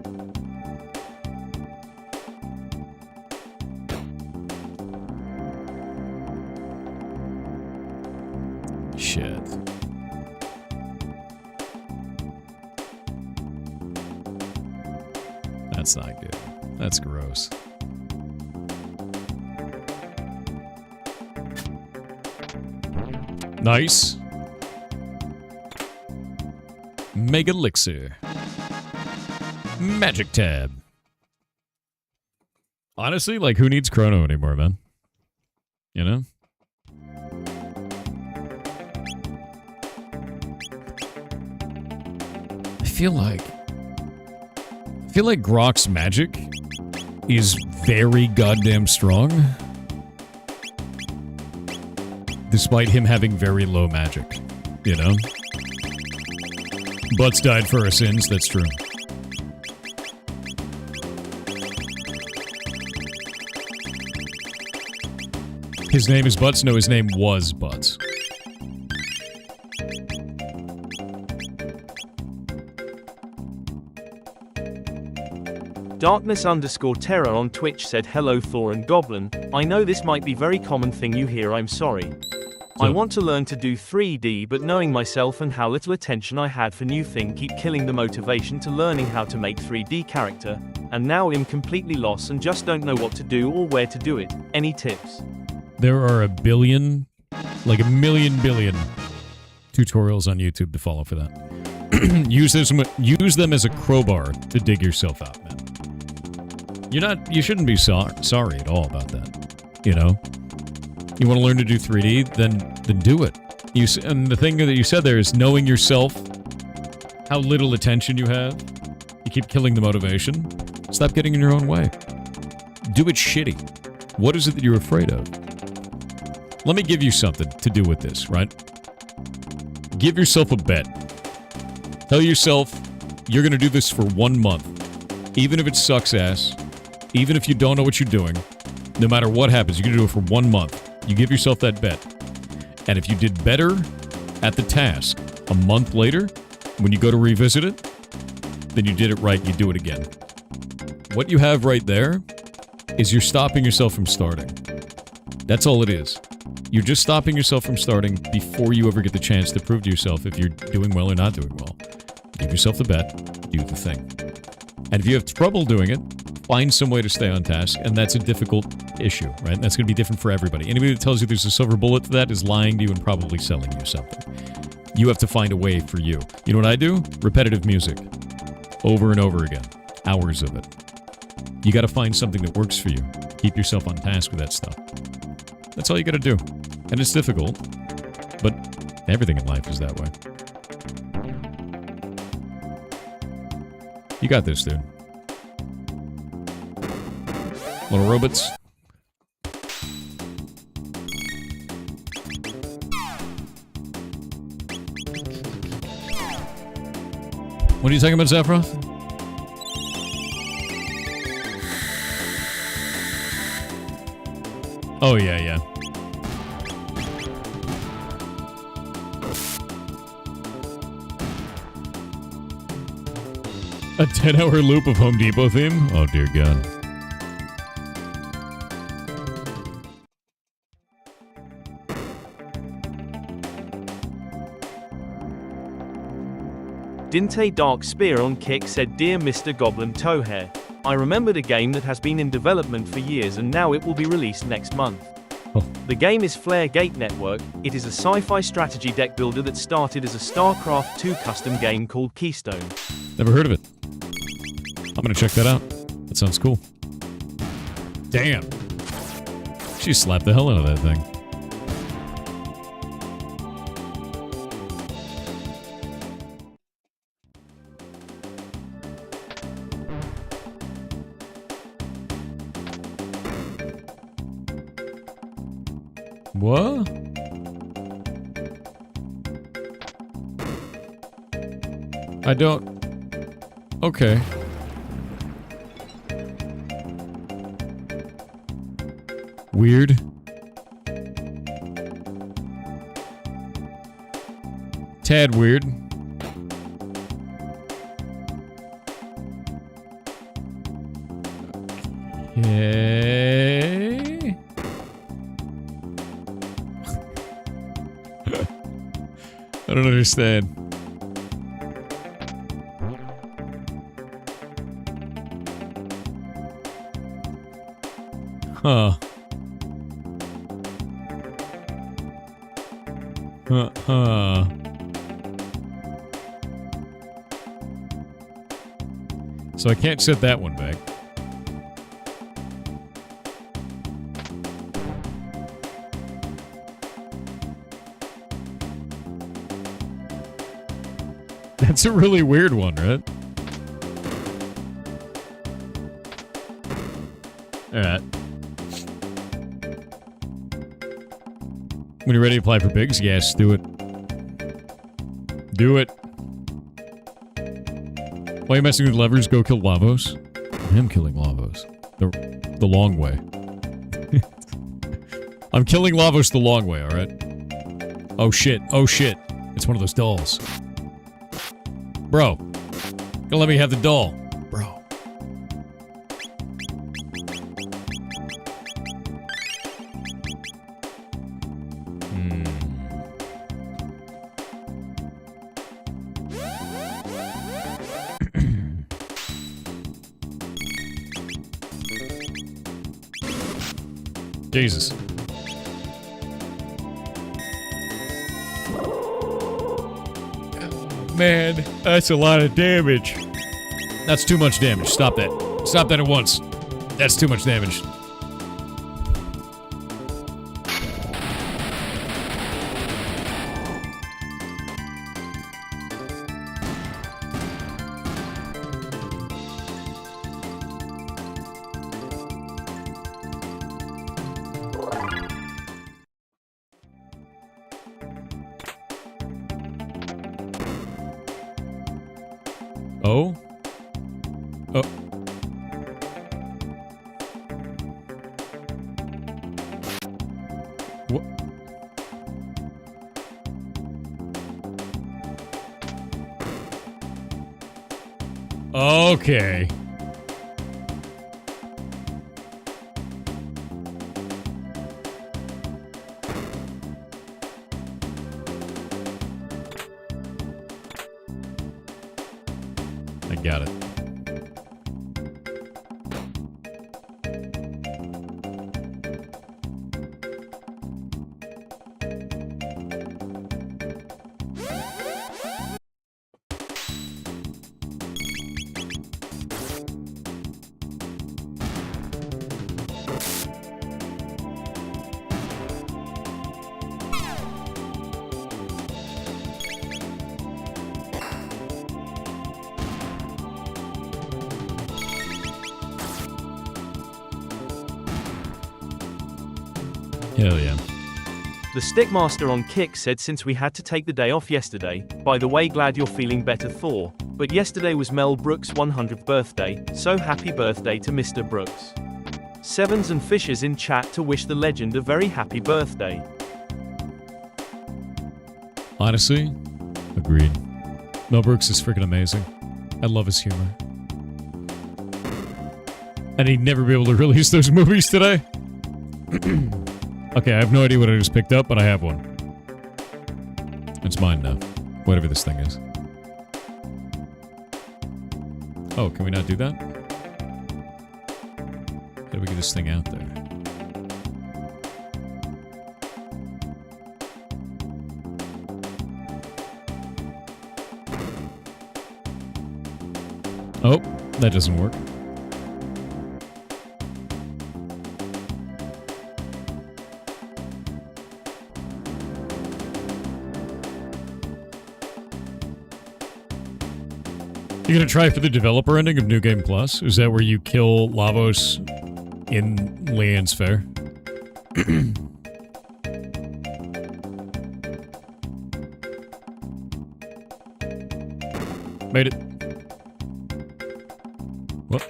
Speaker 1: shit. That's not good. That's gross. Nice. Mega Elixir. Magic Tab. Honestly, like, who needs Chrono anymore, man? You know? I feel like Grok's magic is very goddamn strong. Despite him having very low magic. You know? Butts died for our sins, that's true. His name is Butts? No, his name was Butts.
Speaker 2: Darkness_Terror on Twitch said hello Thor and Goblin. I know this might be very common thing you hear, I'm sorry. I want to learn to do 3D, but knowing myself and how little attention I had for new thing keep killing the motivation to learning how to make 3D character, and now I'm completely lost and just don't know what to do or where to do it. Any tips?
Speaker 1: There are a million tutorials on YouTube to follow for that. Use them as a crowbar to dig yourself out, man. You shouldn't be sorry at all about that. You know? You want to learn to do 3D, then do it. And the thing that you said there is knowing yourself, how little attention you have. You keep killing the motivation. Stop getting in your own way. Do it shitty. What is it that you're afraid of? Let me give you something to do with this, right? Give yourself a bet. Tell yourself you're going to do this for 1 month. Even if it sucks ass, even if you don't know what you're doing, no matter what happens, you're going to do it for 1 month. You give yourself that bet. And if you did better at the task a month later, when you go to revisit it, then you did it right, you do it again. What you have right there is you're stopping yourself from starting. That's all it is. You're just stopping yourself from starting before you ever get the chance to prove to yourself if you're doing well or not doing well. Give yourself the bet, do the thing. And if you have trouble doing it, find some way to stay on task, and that's a difficult issue, right? That's going to be different for everybody. Anybody that tells you there's a silver bullet to that is lying to you and probably selling you something. You have to find a way for you. You know what I do? Repetitive music. Over and over again. Hours of it. You got to find something that works for you. Keep yourself on task with that stuff. That's all you got to do. And it's difficult, but everything in life is that way. You got this, dude. Little robots. What are you talking about, Zafroth? Oh, yeah. A 10-hour loop of Home Depot theme? Oh, dear God.
Speaker 2: Dinte Dark Spear on Kick said, Dear Mr. Goblin Toehair, I remembered a game that has been in development for years and now it will be released next month.
Speaker 1: Oh.
Speaker 2: The game is Flare Gate Network. It is a sci-fi strategy deck builder that started as a StarCraft 2 custom game called Keystone.
Speaker 1: Never heard of it. I'm gonna check that out. That sounds cool. Damn. She slapped the hell out of that thing. What? I don't... Okay. Weird. Tad weird. Okay. I don't understand. Huh. Huh. So I can't set that one back. That's a really weird one, right? Alright. When you're ready to apply for bigs, yes, do it. Do it. Why are you messing with levers? Go kill Lavos. I am killing Lavos. The long way. I'm killing Lavos the long way, alright? Oh shit, oh shit. It's one of those dolls. Bro. Don't let me have the doll. Bro. Jesus. Man, that's a lot of damage. That's too much damage. Stop that. Stop that at once. That's too much damage. Oh? Oh. What? Okay. I got it. Hell yeah.
Speaker 2: The Stickmaster on Kick said since we had to take the day off yesterday, by the way glad you're feeling better Thor, but yesterday was Mel Brooks' 100th birthday, so happy birthday to Mr. Brooks. Sevens and Fishers in chat to wish the legend a very happy birthday.
Speaker 1: Honestly, agreed. Mel Brooks is freaking amazing. I love his humor. And he'd never be able to release those movies today. Okay, I have no idea what I just picked up, but I have one. It's mine now. Whatever this thing is. Oh, can we not do that? How do we get this thing out there? Oh, that doesn't work. You gonna try for the developer ending of New Game Plus? Is that where you kill Lavos in Leanne's Fair? Made it. What?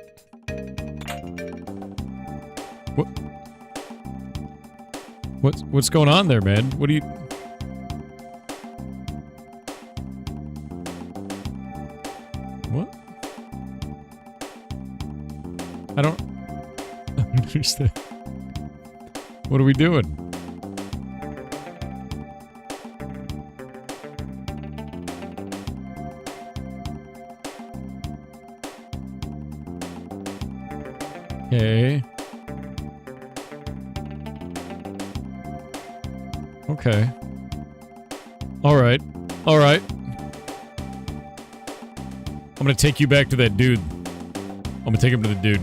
Speaker 1: What? What's going on there, man? What do you... What? I don't understand. What are we doing? Okay. Okay. Alright. Alright. I'm gonna take you back to that dude. I'm gonna take him to the dude.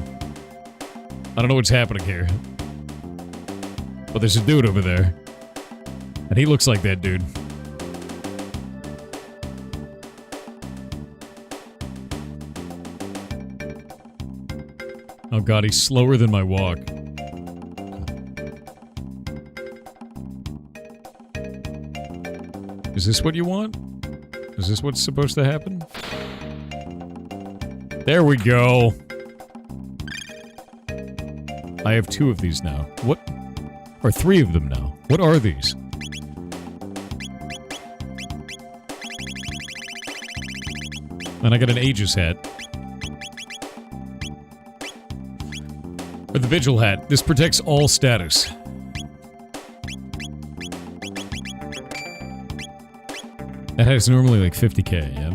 Speaker 1: I don't know what's happening here. But there's a dude over there. And he looks like that dude. Oh god, he's slower than my walk. Is this what you want? Is this what's supposed to happen? There we go. I have 2 of these now. What? Or 3 of them now. What are these? And I got an Aegis hat. Or the Vigil hat. This protects all status. That hat is normally like 50k, yeah?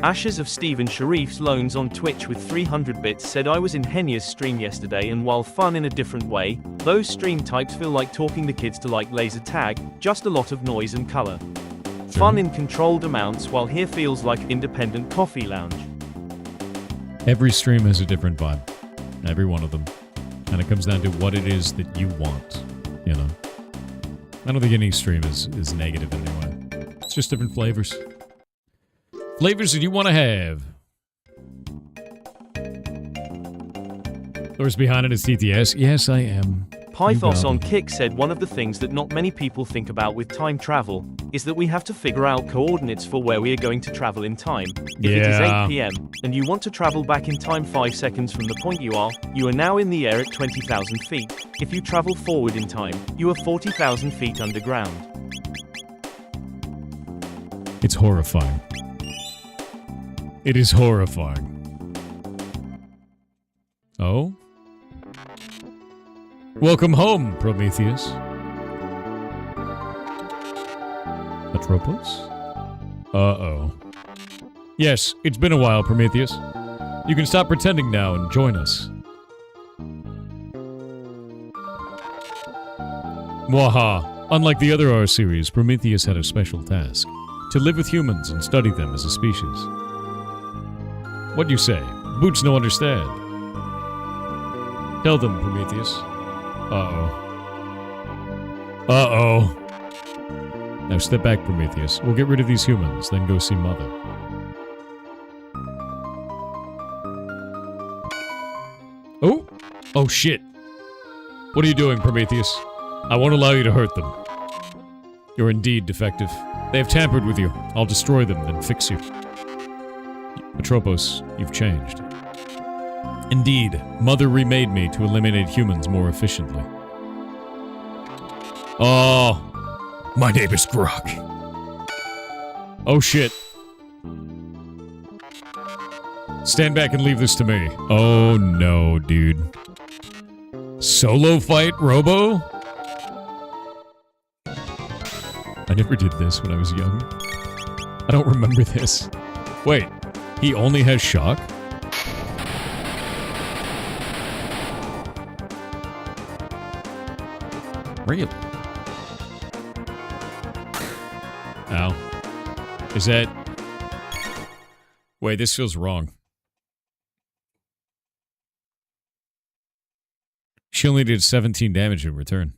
Speaker 2: Ashes of Stephen Sharif's loans on Twitch with 300 bits said I was in Henya's stream yesterday, and while fun in a different way, those stream types feel like talking the kids to like laser tag, just a lot of noise and color. Fun in controlled amounts, while here feels like independent coffee lounge.
Speaker 1: Every stream has a different vibe. Every one of them. And it comes down to what it is that you want, you know? I don't think any stream is negative in any way. It's just different flavors. Flavors that you want to have. Doors behind it is TTS. Yes, I am.
Speaker 2: Pythos on Kick said one of the things that not many people think about with time travel is that we have to figure out coordinates for where we are going to travel in time. If it is 8 p.m. and you want to travel back in time 5 seconds from the point you are now in the air at 20,000 feet. If you travel forward in time, you are 40,000 feet underground.
Speaker 1: It's horrifying. It is horrifying. Oh? Welcome home, Prometheus. Atropos? Uh-oh. Yes, it's been a while, Prometheus. You can stop pretending now and join us. Waha. Unlike the other R series, Prometheus had a special task. To live with humans and study them as a species. What do you say? Boots no understand. Tell them, Prometheus. Uh-oh. Uh-oh. Now step back, Prometheus. We'll get rid of these humans, then go see Mother. Oh! Oh shit. What are you doing, Prometheus? I won't allow you to hurt them. You're indeed defective. They have tampered with you. I'll destroy them, then fix you. Atropos, you've changed. Indeed, Mother remade me to eliminate humans more efficiently. Oh, my name is Grok. Oh shit. Stand back and leave this to me. Oh no, dude. Solo fight, Robo? I never did this when I was young. I don't remember this. Wait, he only has shock? Really? Ow. Is that... Wait, this feels wrong. She only did 17 damage in return.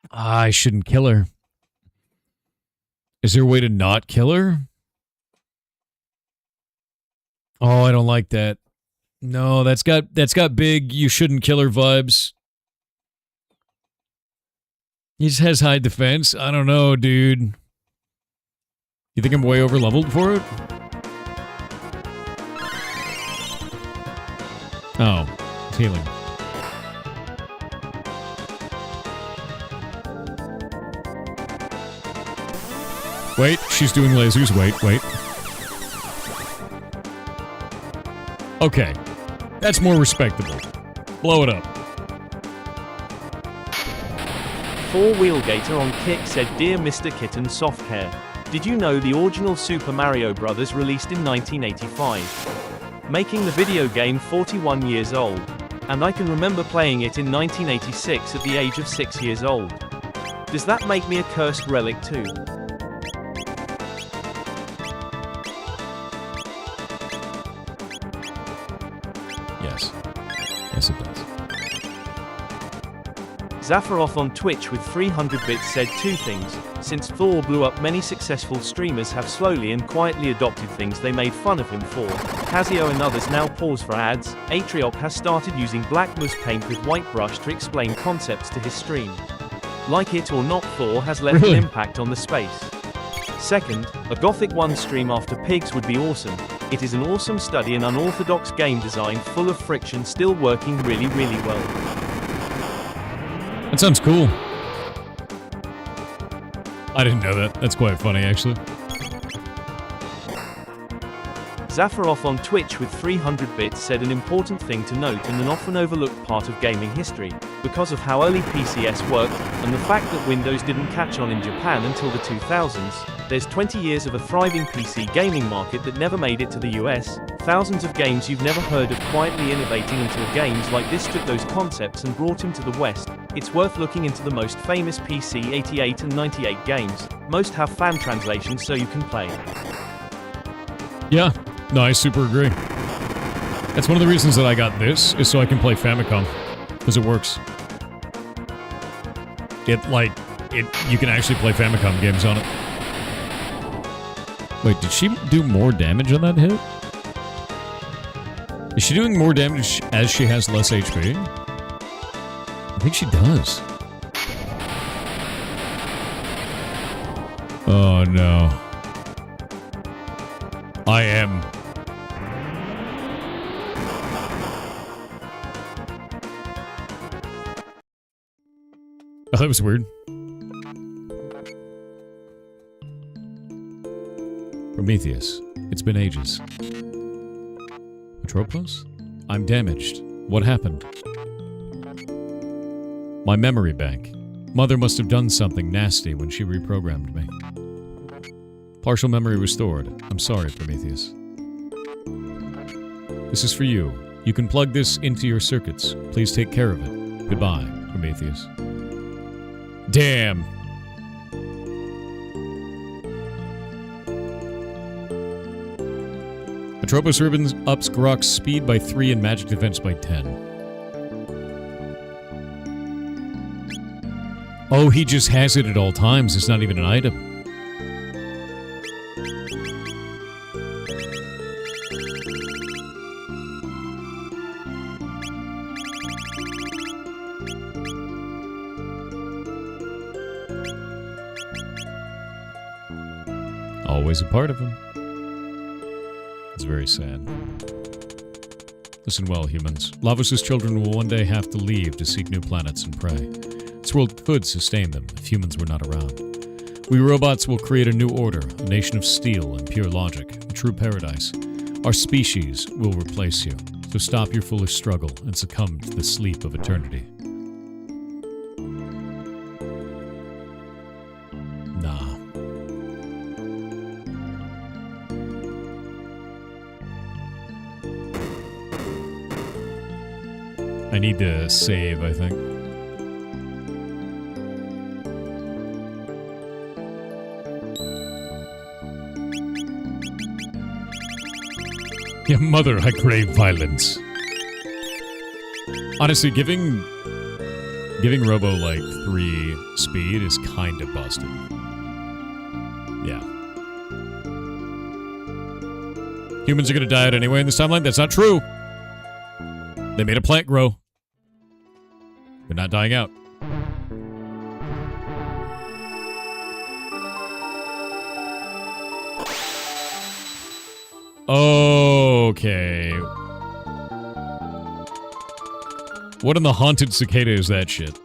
Speaker 1: I shouldn't kill her. Is there a way to not kill her? Oh, I don't like that. No, that's got big you shouldn't kill her vibes. He just has high defense. I don't know, dude. You think I'm way over leveled for it? Oh, it's healing. Wait, she's doing lasers. Wait. Okay. That's more respectable. Blow it up.
Speaker 2: Thor Wheelgater on Kick said, Dear Mr. Kitten Soft Hair, did you know the original Super Mario Bros. Released in 1985? Making the video game 41 years old. And I can remember playing it in 1986 at the age of 6 years old. Does that make me a cursed relic too?
Speaker 1: Yes. Yes, it does.
Speaker 2: Zafaroff on Twitch with 300 bits said two things. Since Thor blew up, many successful streamers have slowly and quietly adopted things they made fun of him for. Casio and others now pause for ads. Atriop has started using black mousse paint with white brush to explain concepts to his stream. Like it or not, Thor has left an impact on the space. Second, a Gothic 1 stream after Pigs would be awesome. It is an awesome study in unorthodox game design, full of friction, still working really well.
Speaker 1: That sounds cool. I didn't know that. That's quite funny, actually.
Speaker 2: Zafaroff on Twitch with 300 bits said an important thing to note and an often overlooked part of gaming history, because of how early PCS worked, and the fact that Windows didn't catch on in Japan until the 2000s, there's 20 years of a thriving PC gaming market that never made it to the US, thousands of games you've never heard of quietly innovating until games like this took those concepts and brought them to the West. It's worth looking into the most famous PC 88 and 98 games. Most have fan translations so you can play.
Speaker 1: Yeah. No, I super agree. That's one of the reasons that I got this, is so I can play Famicom. Because it works. You can actually play Famicom games on it. Wait, did she do more damage on that hit? Is she doing more damage as she has less HP? I think she does. Oh no. I am... Oh, that was weird. Prometheus. It's been ages. Atropos? I'm damaged. What happened? My memory bank. Mother must have done something nasty when she reprogrammed me. Partial memory restored. I'm sorry, Prometheus. This is for you. You can plug this into your circuits. Please take care of it. Goodbye, Prometheus. Damn. Atropos Ribbons ups Grok's speed by 3 and magic defense by 10. Oh, he just has it at all times. It's not even an item. Always a part of him. It's very sad. Listen well, humans. Lavos' children will one day have to leave to seek new planets and prey. This world could sustain them if humans were not around. We robots will create a new order, a nation of steel and pure logic, a true paradise. Our species will replace you, so stop your foolish struggle and succumb to the sleep of eternity. Nah. I need to save, I think. Yeah, mother, I crave violence. Honestly, giving Robo, like, 3 speed is kind of busted. Yeah. Humans are gonna die out anyway in this timeline? That's not true! They made a plant grow. They're not dying out. Okay. What in the haunted cicada is that shit?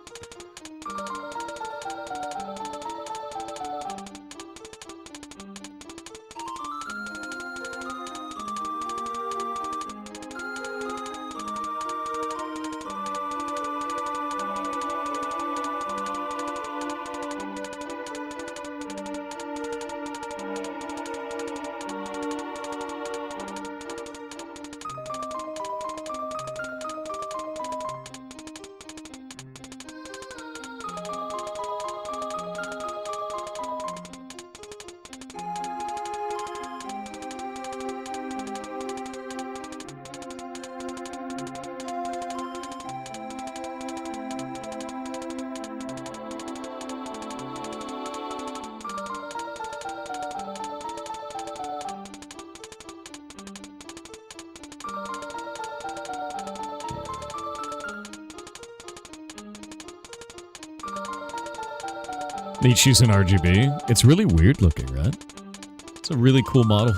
Speaker 1: Neat, she's in RGB. It's really weird looking, right? It's a really cool model.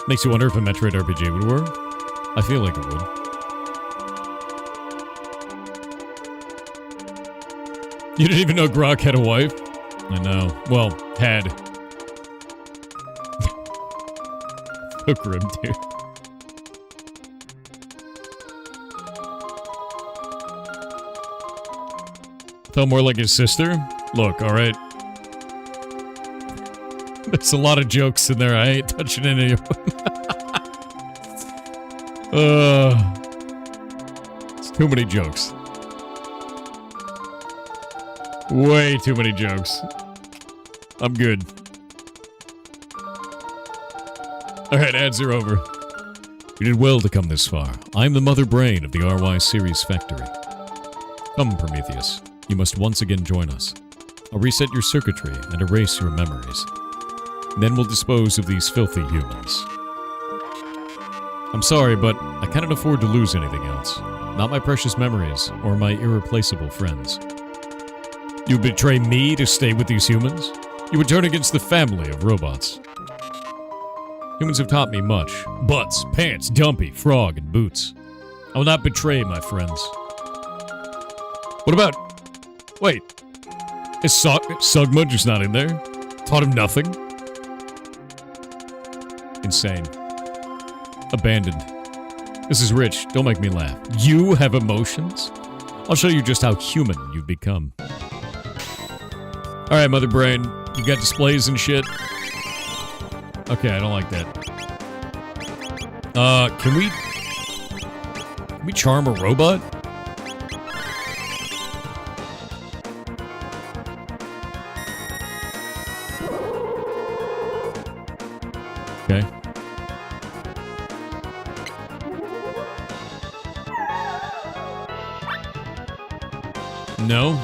Speaker 1: Makes you wonder if a Metroid RPG would work. I feel like it would. You didn't even know Grok had a wife? I know. Well, had. So grim, dude. Felt more like his sister? Look, alright. There's a lot of jokes in there. I ain't touching any of them. It's too many jokes. Way too many jokes. I'm good. Alright, ads are over. You did well to come this far. I'm the mother brain of the RY series factory. Come, Prometheus. You must once again join us. I'll reset your circuitry and erase your memories. Then we'll dispose of these filthy humans. I'm sorry, but I cannot afford to lose anything else. Not my precious memories or my irreplaceable friends. You betray me to stay with these humans? You would turn against the family of robots. Humans have taught me much. Butts, pants, dumpy, frog, and boots. I will not betray my friends. What about... Wait. Is Sugma just not in there? Taught him nothing? Insane. Abandoned. This is rich. Don't make me laugh. You have emotions? I'll show you just how human you've become. Alright, Mother Brain. You got displays and shit? Okay, I don't like that. Can we charm a robot? Okay. No.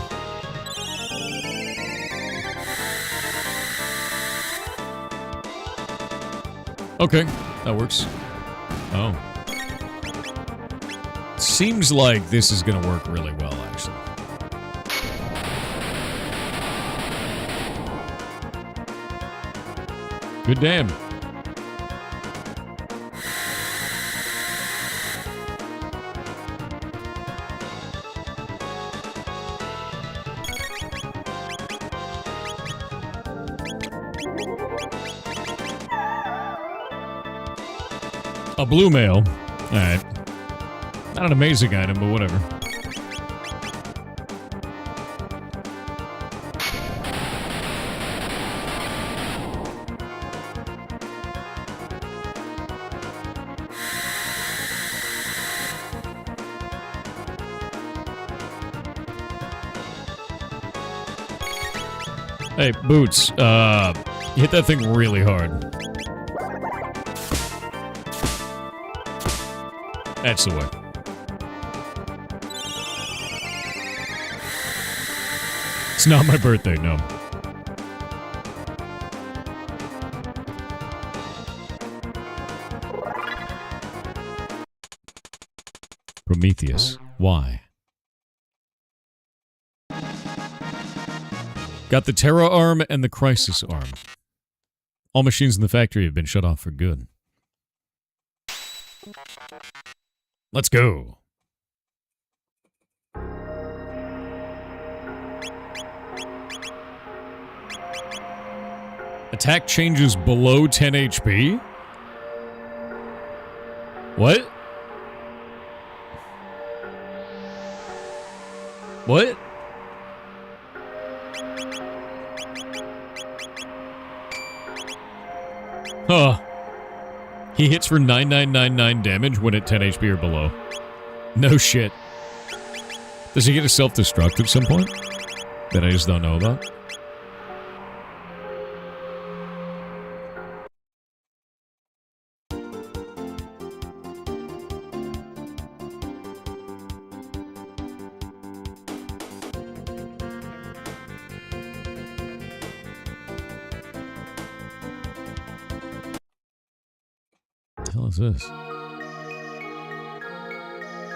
Speaker 1: Okay, that works. Oh. Seems like this is gonna work really well, actually. Good damn. A blue mail. Alright. Not an amazing item, but whatever. Hey, Boots, hit that thing really hard. That's the way. It's not my birthday, no. Prometheus, why? Got the Terra arm and the Crisis arm. All machines in the factory have been shut off for good. Let's go. Attack changes below 10 HP? What? What? Huh. He hits for 9999 damage when at 10 HP or below. No shit. Does he get a self-destruct at some point? That I just don't know about? What the hell is this?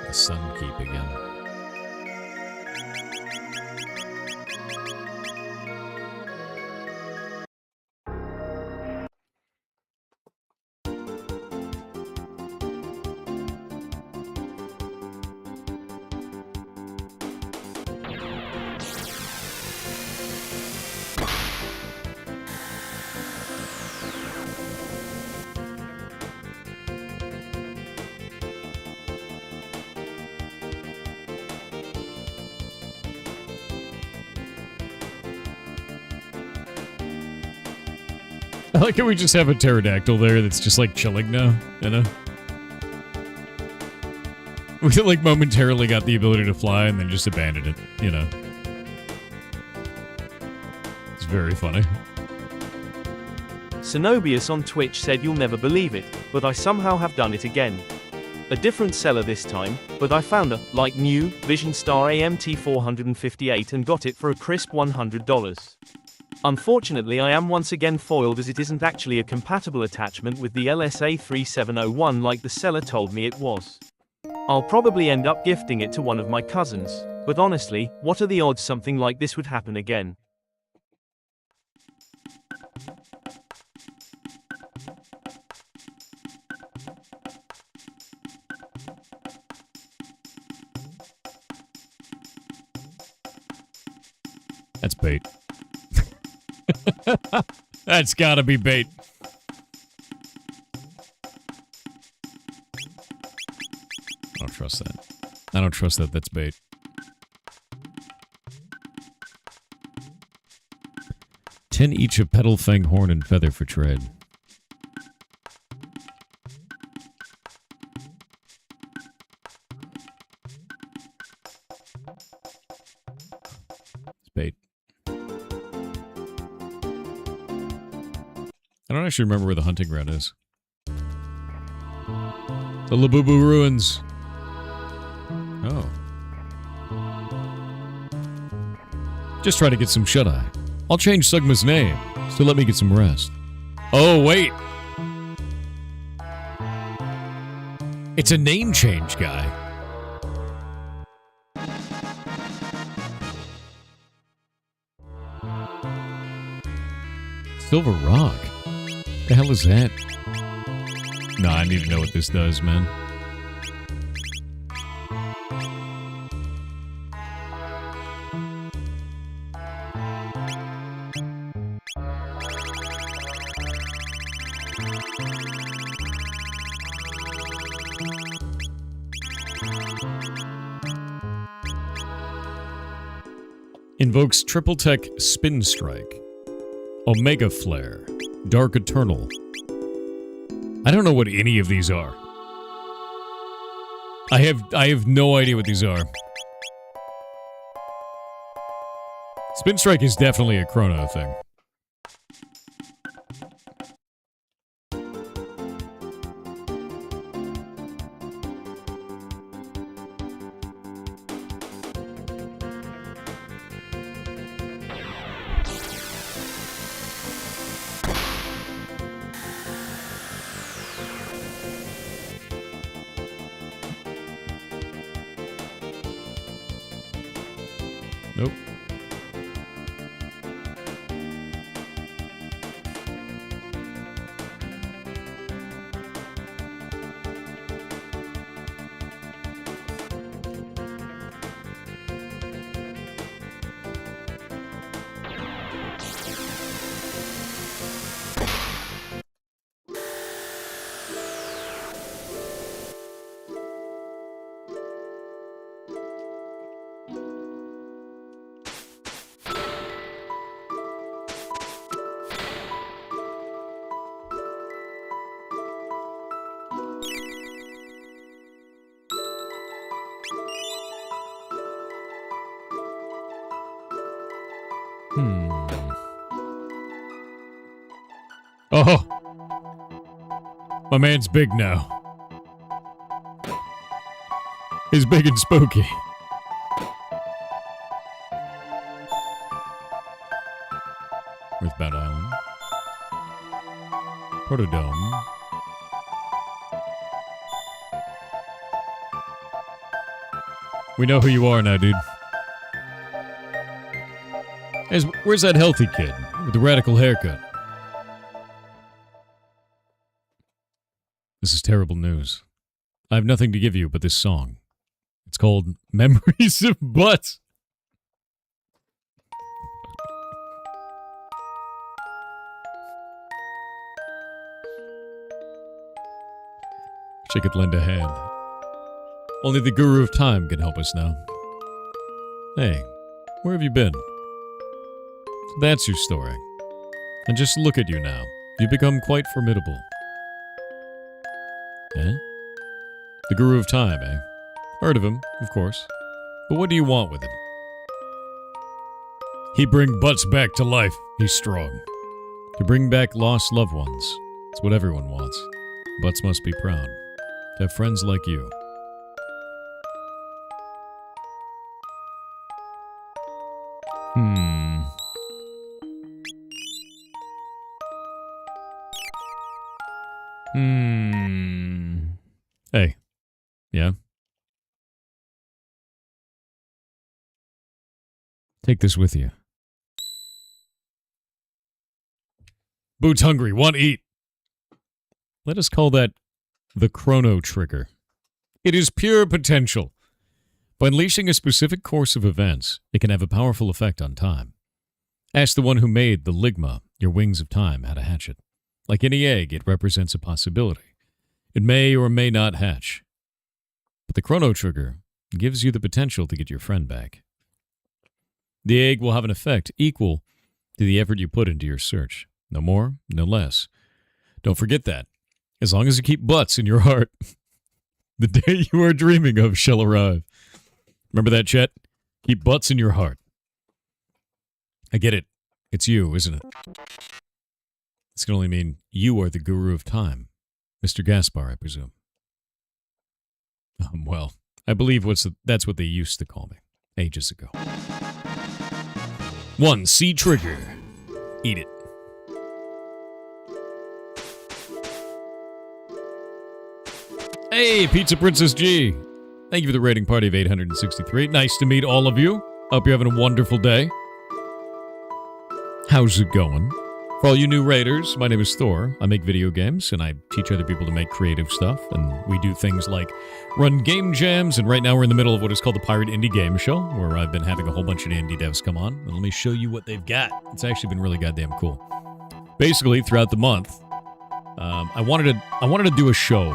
Speaker 1: the Sun Keep again. I like how we just have a pterodactyl there that's just like chilling now, you know? We like momentarily got the ability to fly and then just abandoned it, you know? It's very funny.
Speaker 2: Cenobius on Twitch said you'll never believe it, but I somehow have done it again. A different seller this time, but I found a, like new, Vision Star AMT 458 and got it for a crisp $100. Unfortunately I am once again foiled as it isn't actually a compatible attachment with the LSA 3701 like the seller told me it was. I'll probably end up gifting it to one of my cousins, but honestly, what are the odds something like this would happen again?
Speaker 1: That's bait. That's gotta be bait. I don't trust that. I don't trust that that's bait. $10 each of petal, fang, horn, and feather for trade. It's bait. I don't actually remember where the hunting ground is. The Labubu Ruins. Oh. Just try to get some shut-eye. I'll change Sugma's name, so let me get some rest. Oh, wait. It's a name change, guy. Silver Rock? The hell is that? Nah, I need to know what this does, man. Invokes Triple Tech Spin Strike. Omega Flare. Dark Eternal. I don't know what any of these are. I have no idea what these are. Spin Strike is definitely a chrono thing. Nope. Oh! My man's big now. He's big and spooky. Earthbound Island. Protodome. We know who you are now, dude. Where's that healthy kid with the radical haircut? This is terrible news. I have nothing to give you but this song. It's called Memories of Butts. Wish I could lend a hand. Only the Guru of Time can help us now. Hey, where have you been? So that's your story. And just look at you now. You've become quite formidable. Eh? The Guru of Time, eh? Heard of him, of course. But what do you want with him? He bring butts back to life. He's strong. To bring back lost loved ones. It's what everyone wants. Butts must be proud. To have friends like you. Hey. Yeah? Take this with you. Boots hungry, want to eat. Let us call that the chrono trigger. It is pure potential. By unleashing a specific course of events, it can have a powerful effect on time. Ask the one who made the ligma, your wings of time, how to hatch it. Like any egg, it represents a possibility. It may or may not hatch. But the chrono trigger gives you the potential to get your friend back. The egg will have an effect equal to the effort you put into your search. No more, no less. Don't forget that. As long as you keep butts in your heart, the day you are dreaming of shall arrive. Remember that, Chet? Keep butts in your heart. I get it. It's you, isn't it? This can only mean you are the Guru of Time. Mr. Gaspar, I presume. Well, I believe that's what they used to call me ages ago. 1. C trigger. Eat it. Hey, Pizza Princess G. Thank you for the rating party of 863. Nice to meet all of you. Hope you're having a wonderful day. How's it going? For all you new raiders, my name is Thor. I make video games, and I teach other people to make creative stuff. And we do things like run game jams, and right now we're in the middle of what is called the Pirate Indie Game Show, where I've been having a whole bunch of indie devs come on. And let me show you what they've got. It's actually been really goddamn cool. Basically, throughout the month, I wanted to do a show.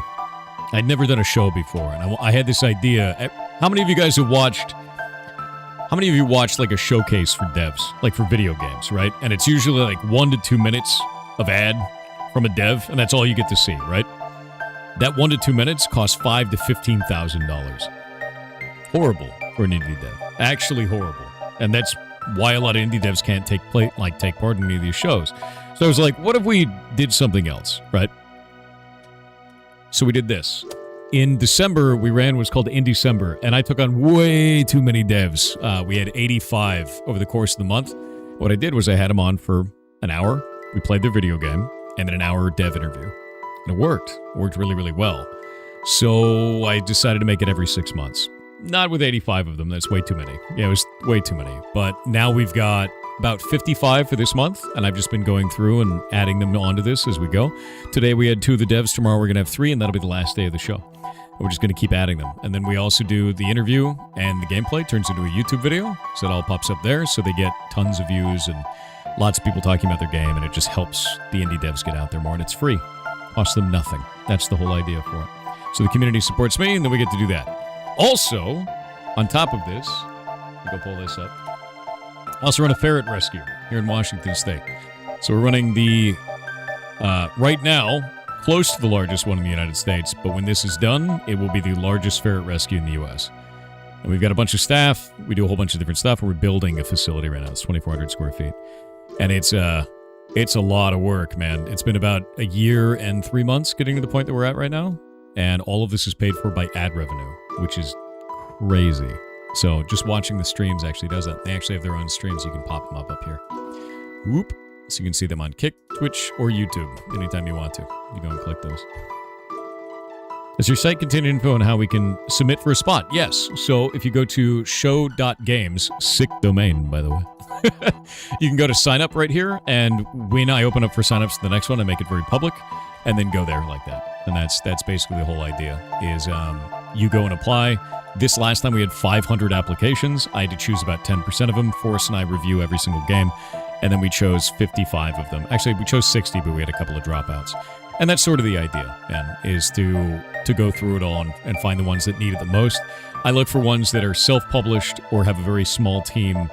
Speaker 1: I'd never done a show before, and I had this idea. How many of you guys have watched... How many of you watch like a showcase for devs, like for video games, right? And it's usually like 1 to 2 minutes of ad from a dev, and that's all you get to see, right? That 1 to 2 minutes costs $5,000 to $15,000. Horrible for an indie dev. Actually horrible. And that's why a lot of indie devs can't take part in any of these shows. So I was like, what if we did something else, right? So we did this. In December, we ran what's called Indecember, and I took on way too many devs. We had 85 over the course of the month. What I did was I had them on for an hour. We played their video game, and then an hour dev interview. And it worked. It worked really, really well. So I decided to make it every 6 months. Not with 85 of them. That's way too many. Yeah, it was way too many. But now we've got about 55 for this month, and I've just been going through and adding them onto this as we go. Today we had 2 of the devs. Tomorrow we're going to have 3, and that'll be the last day of the show. We're just going to keep adding them. And then we also do the interview, and the gameplay turns into a YouTube video. So it all pops up there, so they get tons of views and lots of people talking about their game, and it just helps the indie devs get out there more, and it's free. Costs them nothing. That's the whole idea for it. So the community supports me, and then we get to do that. Also, on top of this, let me go pull this up. I also run a ferret rescue here in Washington State. So we're running the, right now, close to the largest one in the United States, but when this is done, it will be the largest ferret rescue in the U.S. And we've got a bunch of staff. We do a whole bunch of different stuff. We're building a facility right now. It's 2,400 square feet. And it's a lot of work, man. It's been about a year and 3 months getting to the point that we're at right now. And all of this is paid for by ad revenue, which is crazy. So just watching the streams actually does that. They actually have their own streams. You can pop them up here. Whoop. So you can see them on Kick, Twitch, or YouTube anytime you want to. You go and click those. Does your site contain info on how we can submit for a spot? Yes. So if you go to show.games, sick domain, by the way, you can go to sign up right here. And when I open up for signups to the next one, I make it very public and then go there like that. And that's basically the whole idea is you go and apply. This last time we had 500 applications. I had to choose about 10% of them. Forrest and I review every single game. And then we chose 55 of them. Actually, we chose 60, but we had a couple of dropouts. And that's sort of the idea, man, is to go through it all and find the ones that need it the most. I look for ones that are self-published or have a very small team,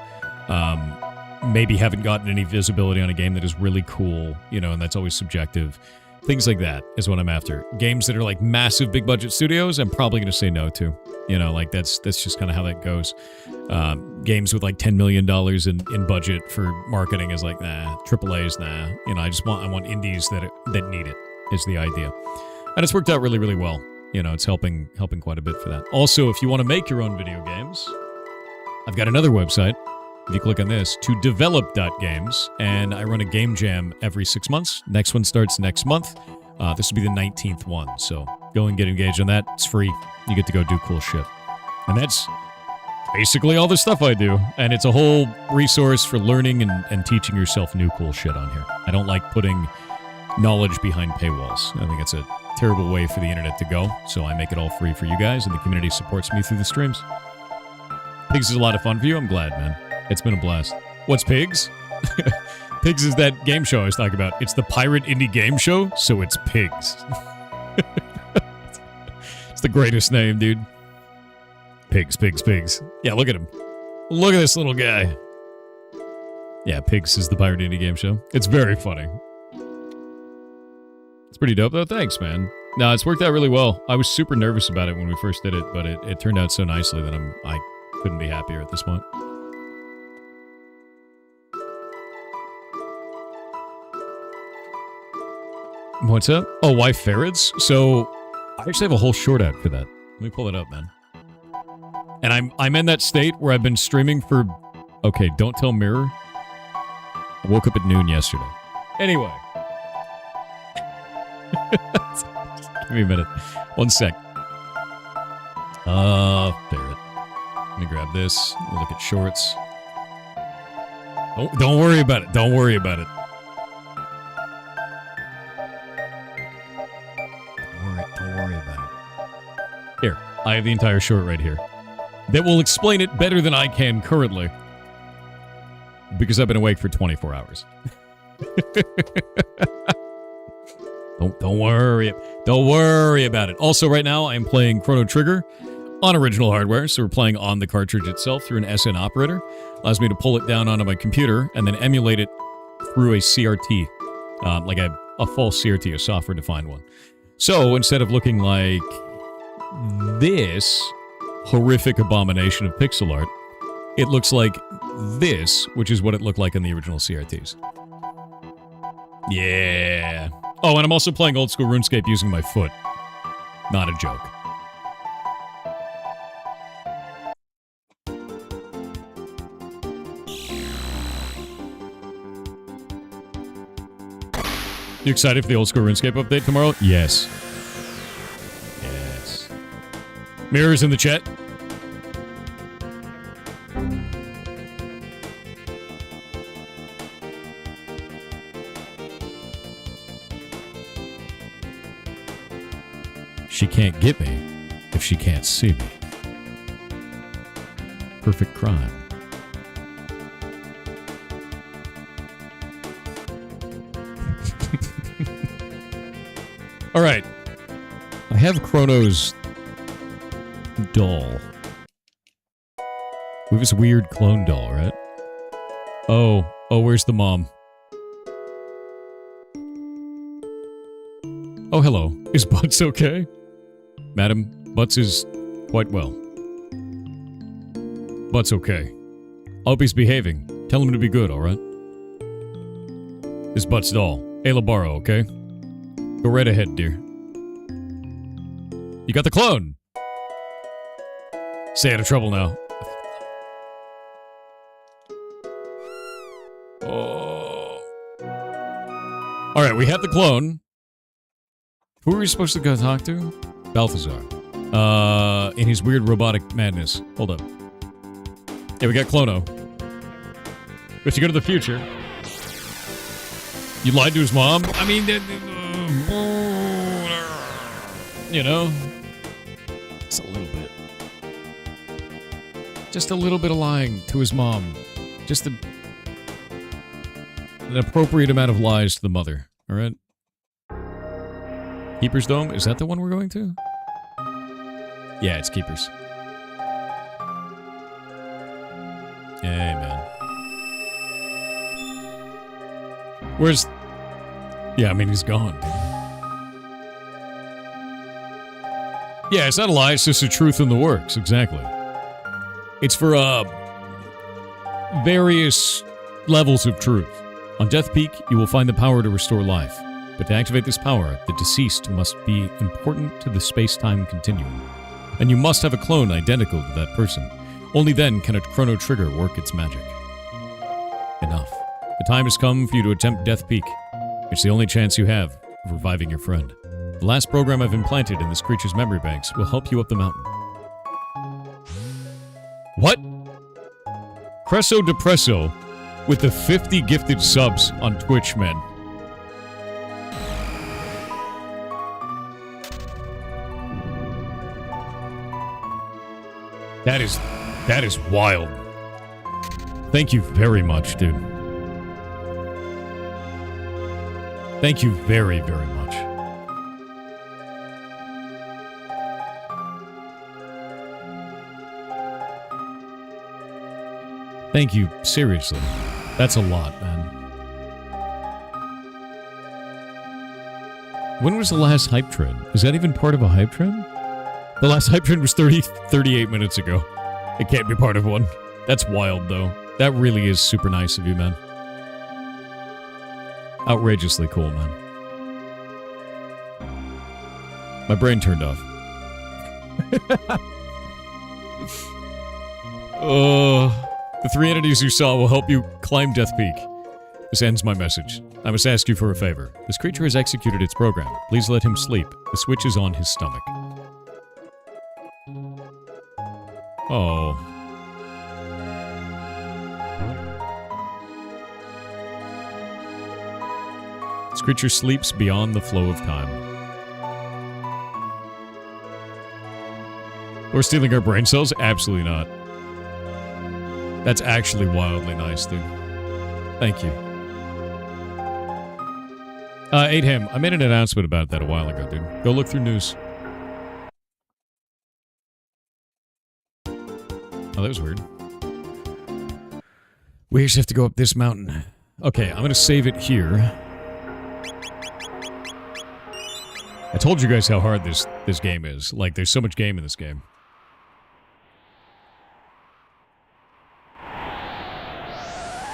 Speaker 1: maybe haven't gotten any visibility on a game that is really cool, and that's always subjective. Things like that is what I'm after. Games that are like massive big budget studios, I'm probably going to say no to. Like that's just kind of how that goes. Games with like $10 million in budget for marketing is like, nah. AAA's, nah. I want indies that need it is the idea. And it's worked out really, really well. It's helping quite a bit for that. Also, if you want to make your own video games, I've got another website. If you click on this, to develop.games, and I run a game jam every 6 months. Next one starts next month. This will be the 19th one, so go and get engaged on that. It's free. You get to go do cool shit. And that's basically all the stuff I do, and it's a whole resource for learning and teaching yourself new cool shit on here. I don't like putting knowledge behind paywalls. I think it's a terrible way for the internet to go, so I make it all free for you guys, and the community supports me through the streams. Pigs is a lot of fun for you. I'm glad, man. It's been a blast. What's Pigs? Pigs is that game show I was talking about. It's the pirate indie game show, so it's Pigs. It's the greatest name, dude. Pigs, Pigs, Pigs. Yeah, look at him. Look at this little guy. Yeah, Pigs is the pirate indie game show. It's very funny. It's pretty dope, though. Thanks, man. No, it's worked out really well. I was super nervous about it when we first did it, but it turned out so nicely that I couldn't be happier at this point. What's up? Oh, why ferrets? So, I actually have a whole short ad for that. Let me pull it up, man. And I'm in that state where I've been streaming for... Okay, don't tell Mirror. I woke up at noon yesterday. Anyway. Give me a minute. 1 sec. Ferret. Let me grab this. Look at shorts. Don't worry about it. Don't worry about it. Don't worry about it. Here, I have the entire short right here. That will explain it better than I can currently. Because I've been awake for 24 hours. Don't worry. Don't worry about it. Also, right now, I am playing Chrono Trigger on original hardware, so we're playing on the cartridge itself through an SN operator. Allows me to pull it down onto my computer and then emulate it through a CRT. Like a false CRT, a software-defined one. So, instead of looking like this horrific abomination of pixel art, it looks like this, which is what it looked like in the original CRTs. Yeah. Oh, and I'm also playing old school RuneScape using my foot. Not a joke. You excited for the old school RuneScape update tomorrow? Yes. Yes. Mirrors in the chat. She can't get me if she can't see me. Perfect crime. All right. I have Chrono's doll. We have this weird clone doll, right? Oh, where's the mom? Oh, hello. Is Butts okay? Madam, Butts is quite well. Butts okay. I hope he's behaving. Tell him to be good, alright? This Butts doll. Ayla Barrow, okay? Go right ahead, dear. You got the clone! Stay out of trouble now. Oh. Alright, we have the clone. Who are we supposed to go talk to? Balthazar. In his weird robotic madness. Hold up. Yeah, we got Clono. But you go to the future. You lied to his mom? I mean, you know, it's a little bit. Just a little bit of lying to his mom. Just an appropriate amount of lies to the mother. All right? Keeper's Dome? Is that the one we're going to? Yeah, it's Keeper's. Hey, man. Where's... Yeah, I mean, he's gone. Yeah, it's not a lie, it's just the truth in the works, exactly. It's for, various levels of truth. On Death Peak, you will find the power to restore life. But to activate this power, the deceased must be important to the space-time continuum. And you must have a clone identical to that person. Only then can a chrono trigger work its magic. Enough. The time has come for you to attempt Death Peak. It's the only chance you have of reviving your friend. The last program I've implanted in this creature's memory banks will help you up the mountain. What? Cresso Depresso with the 50 gifted subs on Twitch, man. That is wild. Thank you very much, dude. Thank you very, very much. Thank you, seriously. That's a lot, man. When was the last hype trend? Is that even part of a hype trend? The last hype trend was 38 minutes ago. It can't be part of one. That's wild, though. That really is super nice of you, man. Outrageously cool, man. My brain turned off. The 3 entities you saw will help you climb Death Peak. This ends my message. I must ask you for a favor. This creature has executed its program. Please let him sleep. The switch is on his stomach. Oh. This creature sleeps beyond the flow of time. We're stealing our brain cells? Absolutely not. That's actually wildly nice, dude. Thank you. 8ham, I made an announcement about that a while ago, dude. Go look through news. Oh, that was weird. We just have to go up this mountain. Okay, I'm gonna save it here. I told you guys how hard this game is. Like, there's so much game in this game.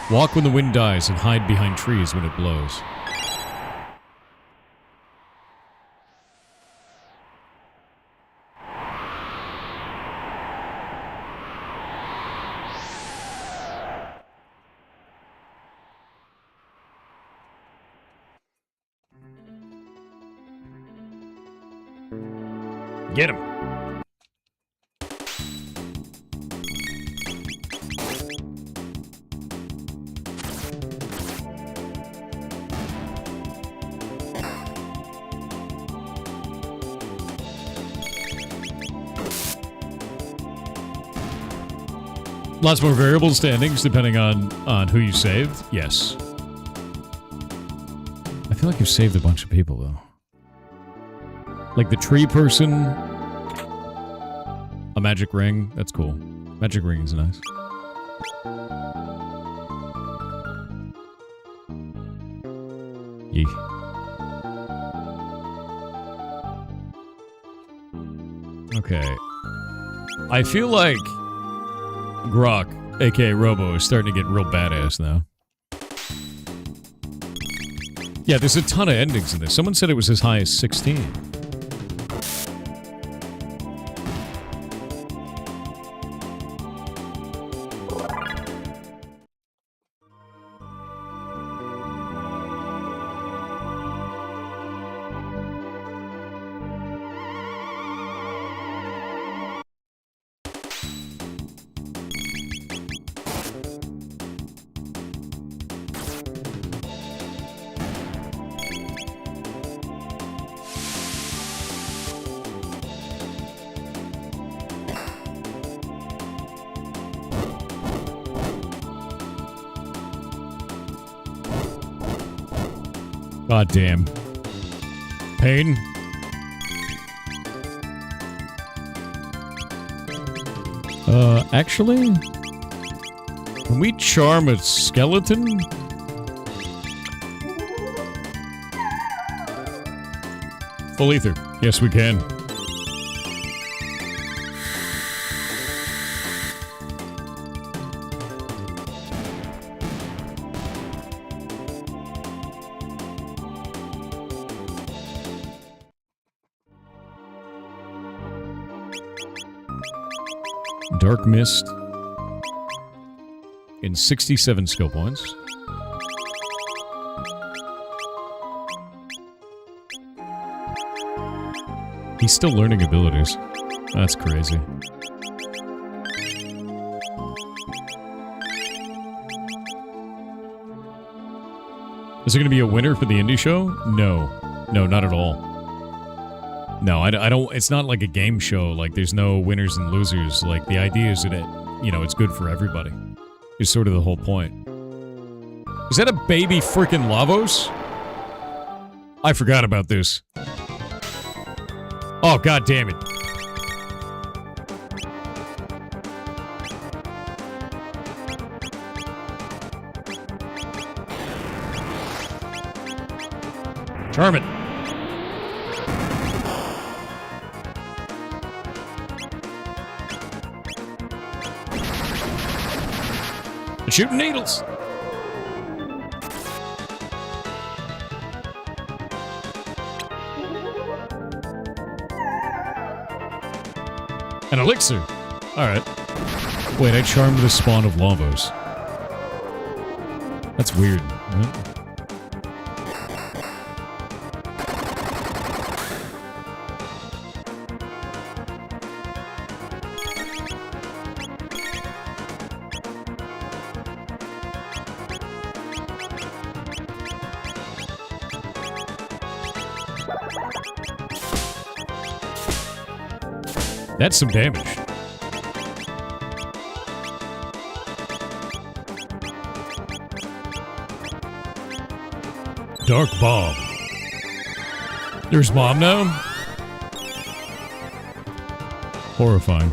Speaker 1: Walk when the wind dies and hide behind trees when it blows. Get him. Lots more variable standings depending on who you saved. Yes. I feel like you've saved a bunch of people, though. Like the tree person. A magic ring. That's cool. Magic ring is nice. Yeek. Okay. I feel like Grok, aka Robo, is starting to get real badass now. Yeah, there's a ton of endings in this. Someone said it was as high as 16. God damn. Pain. Actually, can we charm a skeleton? Full ether. Yes, we can. Dark Mist in 67 skill points. He's still learning abilities. That's crazy. Is there going to be a winner for the indie show? No. No, not at all. No, I don't. It's not like a game show. Like, there's no winners and losers. Like, the idea is that it's good for everybody. Is sort of the whole point. Is that a baby freaking Lavos? I forgot about this. Oh, god damn it. Charm it. They're shooting needles. An elixir. Alright. Wait, I charmed the spawn of Lavos. That's weird. Right? That's some damage. Dark Bomb. There's Bomb now? Horrifying.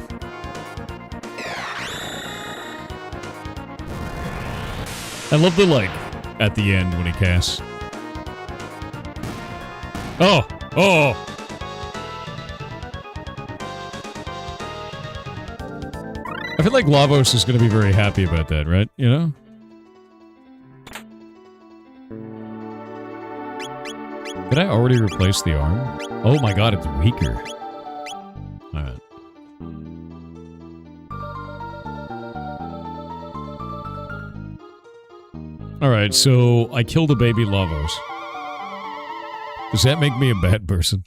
Speaker 1: I love the light at the end when he casts. Oh! Oh! I feel like Lavos is going to be very happy about that, right? You know? Did I already replace the arm? Oh my god, it's weaker. Alright. Alright, so I killed a baby Lavos. Does that make me a bad person?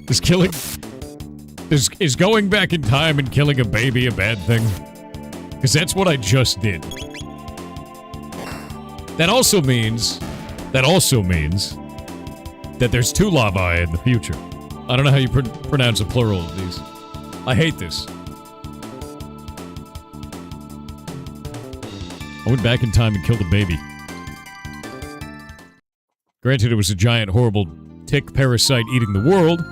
Speaker 1: Is killing... Is going back in time and killing a baby a bad thing? Because that's what I just did. That also means that there's two Lavae in the future. I don't know how you pronounce a plural of these. I hate this. I went back in time and killed a baby. Granted, it was a giant, horrible tick parasite eating the world.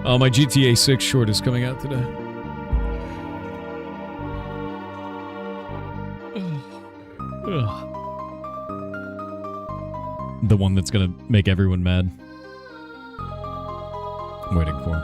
Speaker 1: Oh, my GTA 6 short is coming out today. The one that's gonna make everyone mad. I'm waiting for it.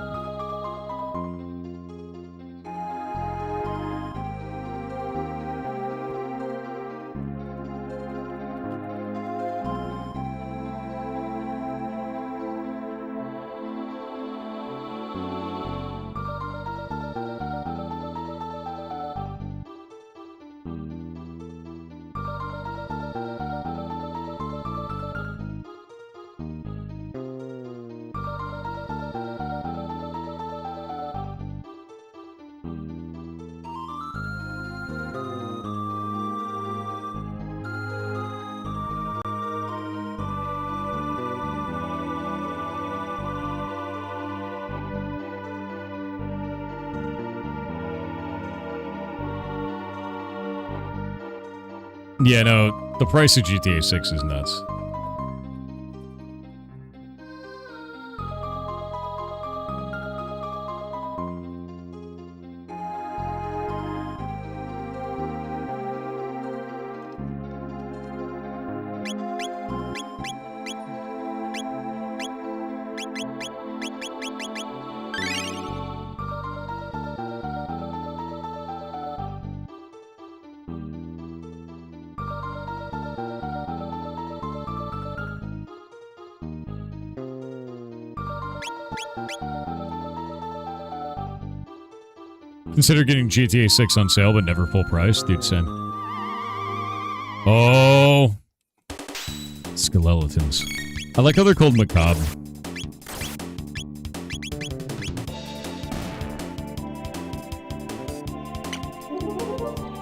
Speaker 1: Yeah, no, the price of GTA 6 is nuts. Consider getting GTA 6 on sale, but never full price. Dude, same. Oh. Skeletons. I like how they're called macabre.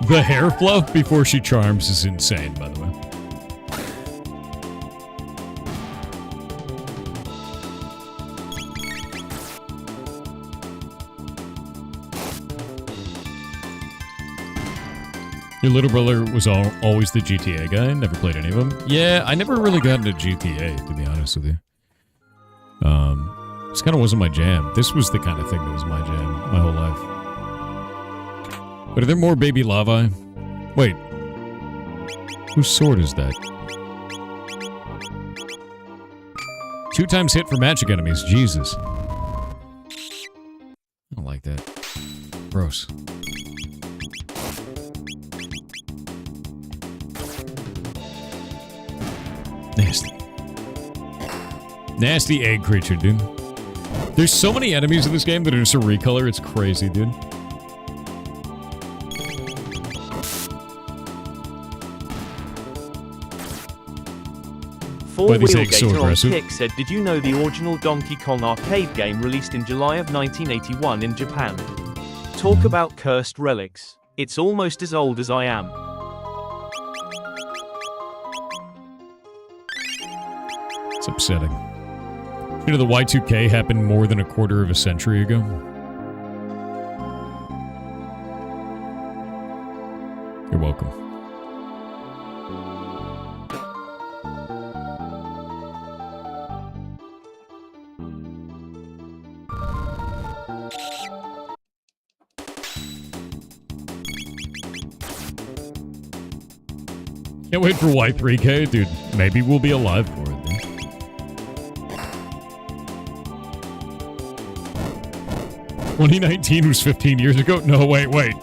Speaker 1: The hair fluff before she charms is insane, by the way. Your little brother was always the GTA guy. Never played any of them. Yeah, I never really got into GTA, to be honest with you. This kind of wasn't my jam. This was the kind of thing that was my jam my whole life. But are there more baby lava? Wait. Whose sword is that? 2 times hit for magic enemies. Jesus. I don't like that. Gross. Nasty. Nasty egg creature, dude. There's so many enemies in this game that are just a recolor. It's crazy, dude.
Speaker 2: Four-Wheel on Kick said, did you know the original Donkey Kong arcade game released in July of 1981 in Japan? Talk about cursed relics. It's almost as old as I am.
Speaker 1: It's upsetting. You know, the Y2K happened more than a quarter of a century ago. You're welcome. Can't wait for Y3K, dude. Maybe we'll be alive for it, dude. 2019 was 15 years ago? No, wait. No!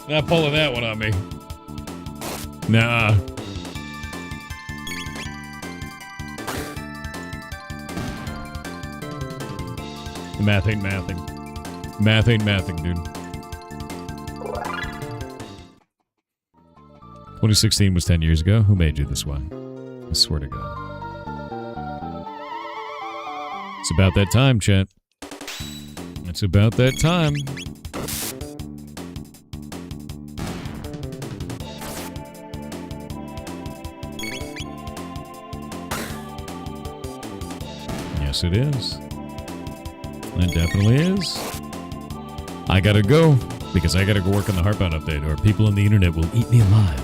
Speaker 1: Not pulling that one on me. Nah. The math ain't mathing. Math ain't mathing, dude. 2016 was 10 years ago? Who made you this way? I swear to God. It's about that time, chat. It's about that time. Yes, it is. It definitely is. I gotta go, because I gotta go work on the Heartbound update, or people on the internet will eat me alive.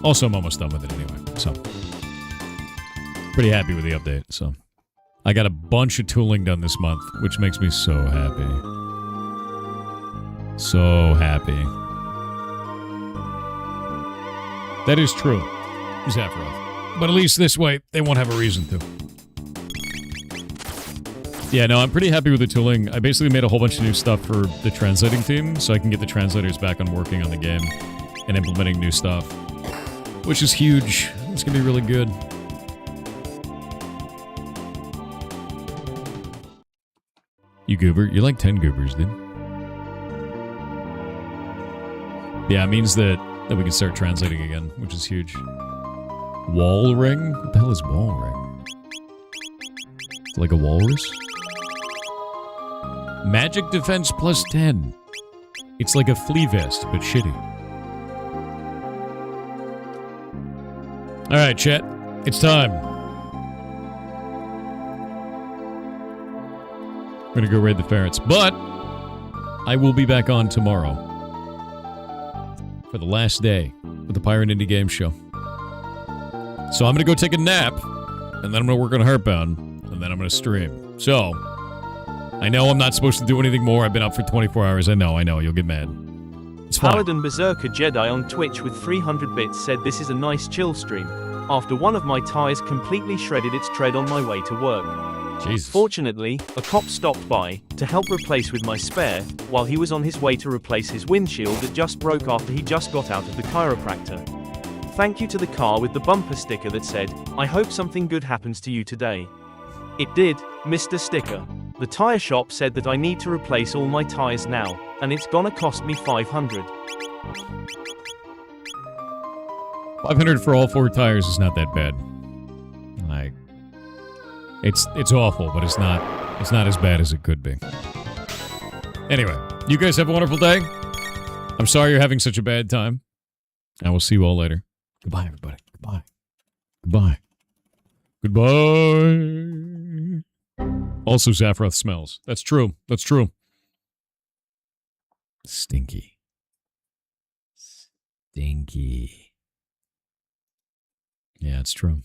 Speaker 1: Also, I'm almost done with it anyway, so. Pretty happy with the update, so. I got a bunch of tooling done this month, which makes me so happy. So happy. That is true. Zaphiroth. But at least this way, they won't have a reason to. Yeah, no, I'm pretty happy with the tooling. I basically made a whole bunch of new stuff for the translating team, so I can get the translators back on working on the game and implementing new stuff. Which is huge. It's gonna be really good. You goober? You're like 10 goobers, dude. Yeah, it means that we can start translating again, which is huge. Wall ring? What the hell is wall ring? Like a walrus? Magic defense plus 10. It's like a flea vest, but shitty. Alright, chat. It's time. I'm gonna go raid the ferrets, but I will be back on tomorrow. for the last day of the Pirate Indie Game Show. So I'm going to go take a nap, and then I'm going to work on Heartbound, and then I'm going to stream. So, I know I'm not supposed to do anything more. I've been up for 24 hours. I know. You'll get mad. It's fine.
Speaker 2: Paladin Berserker Jedi on Twitch with 300 bits said this is a nice chill stream. After one of my tires completely shredded its tread on my way to work.
Speaker 1: Jesus.
Speaker 2: Fortunately, a cop stopped by to help replace with my spare, while he was on his way to replace his windshield that just broke after he just got out of the chiropractor. Thank you to the car with the bumper sticker that said, "I hope something good happens to you today." It did, Mr. Sticker. The tire shop said that I need to replace all my tires now, and it's gonna cost me $500.
Speaker 1: $500 for all 4 tires is not that bad. Like, it's awful, but it's not as bad as it could be. Anyway, you guys have a wonderful day. I'm sorry you're having such a bad time. I will see you all later. Goodbye, everybody. Goodbye. Goodbye. Goodbye. Also, Zaffroth smells. That's true. That's true. Stinky. Stinky. Yeah, it's true.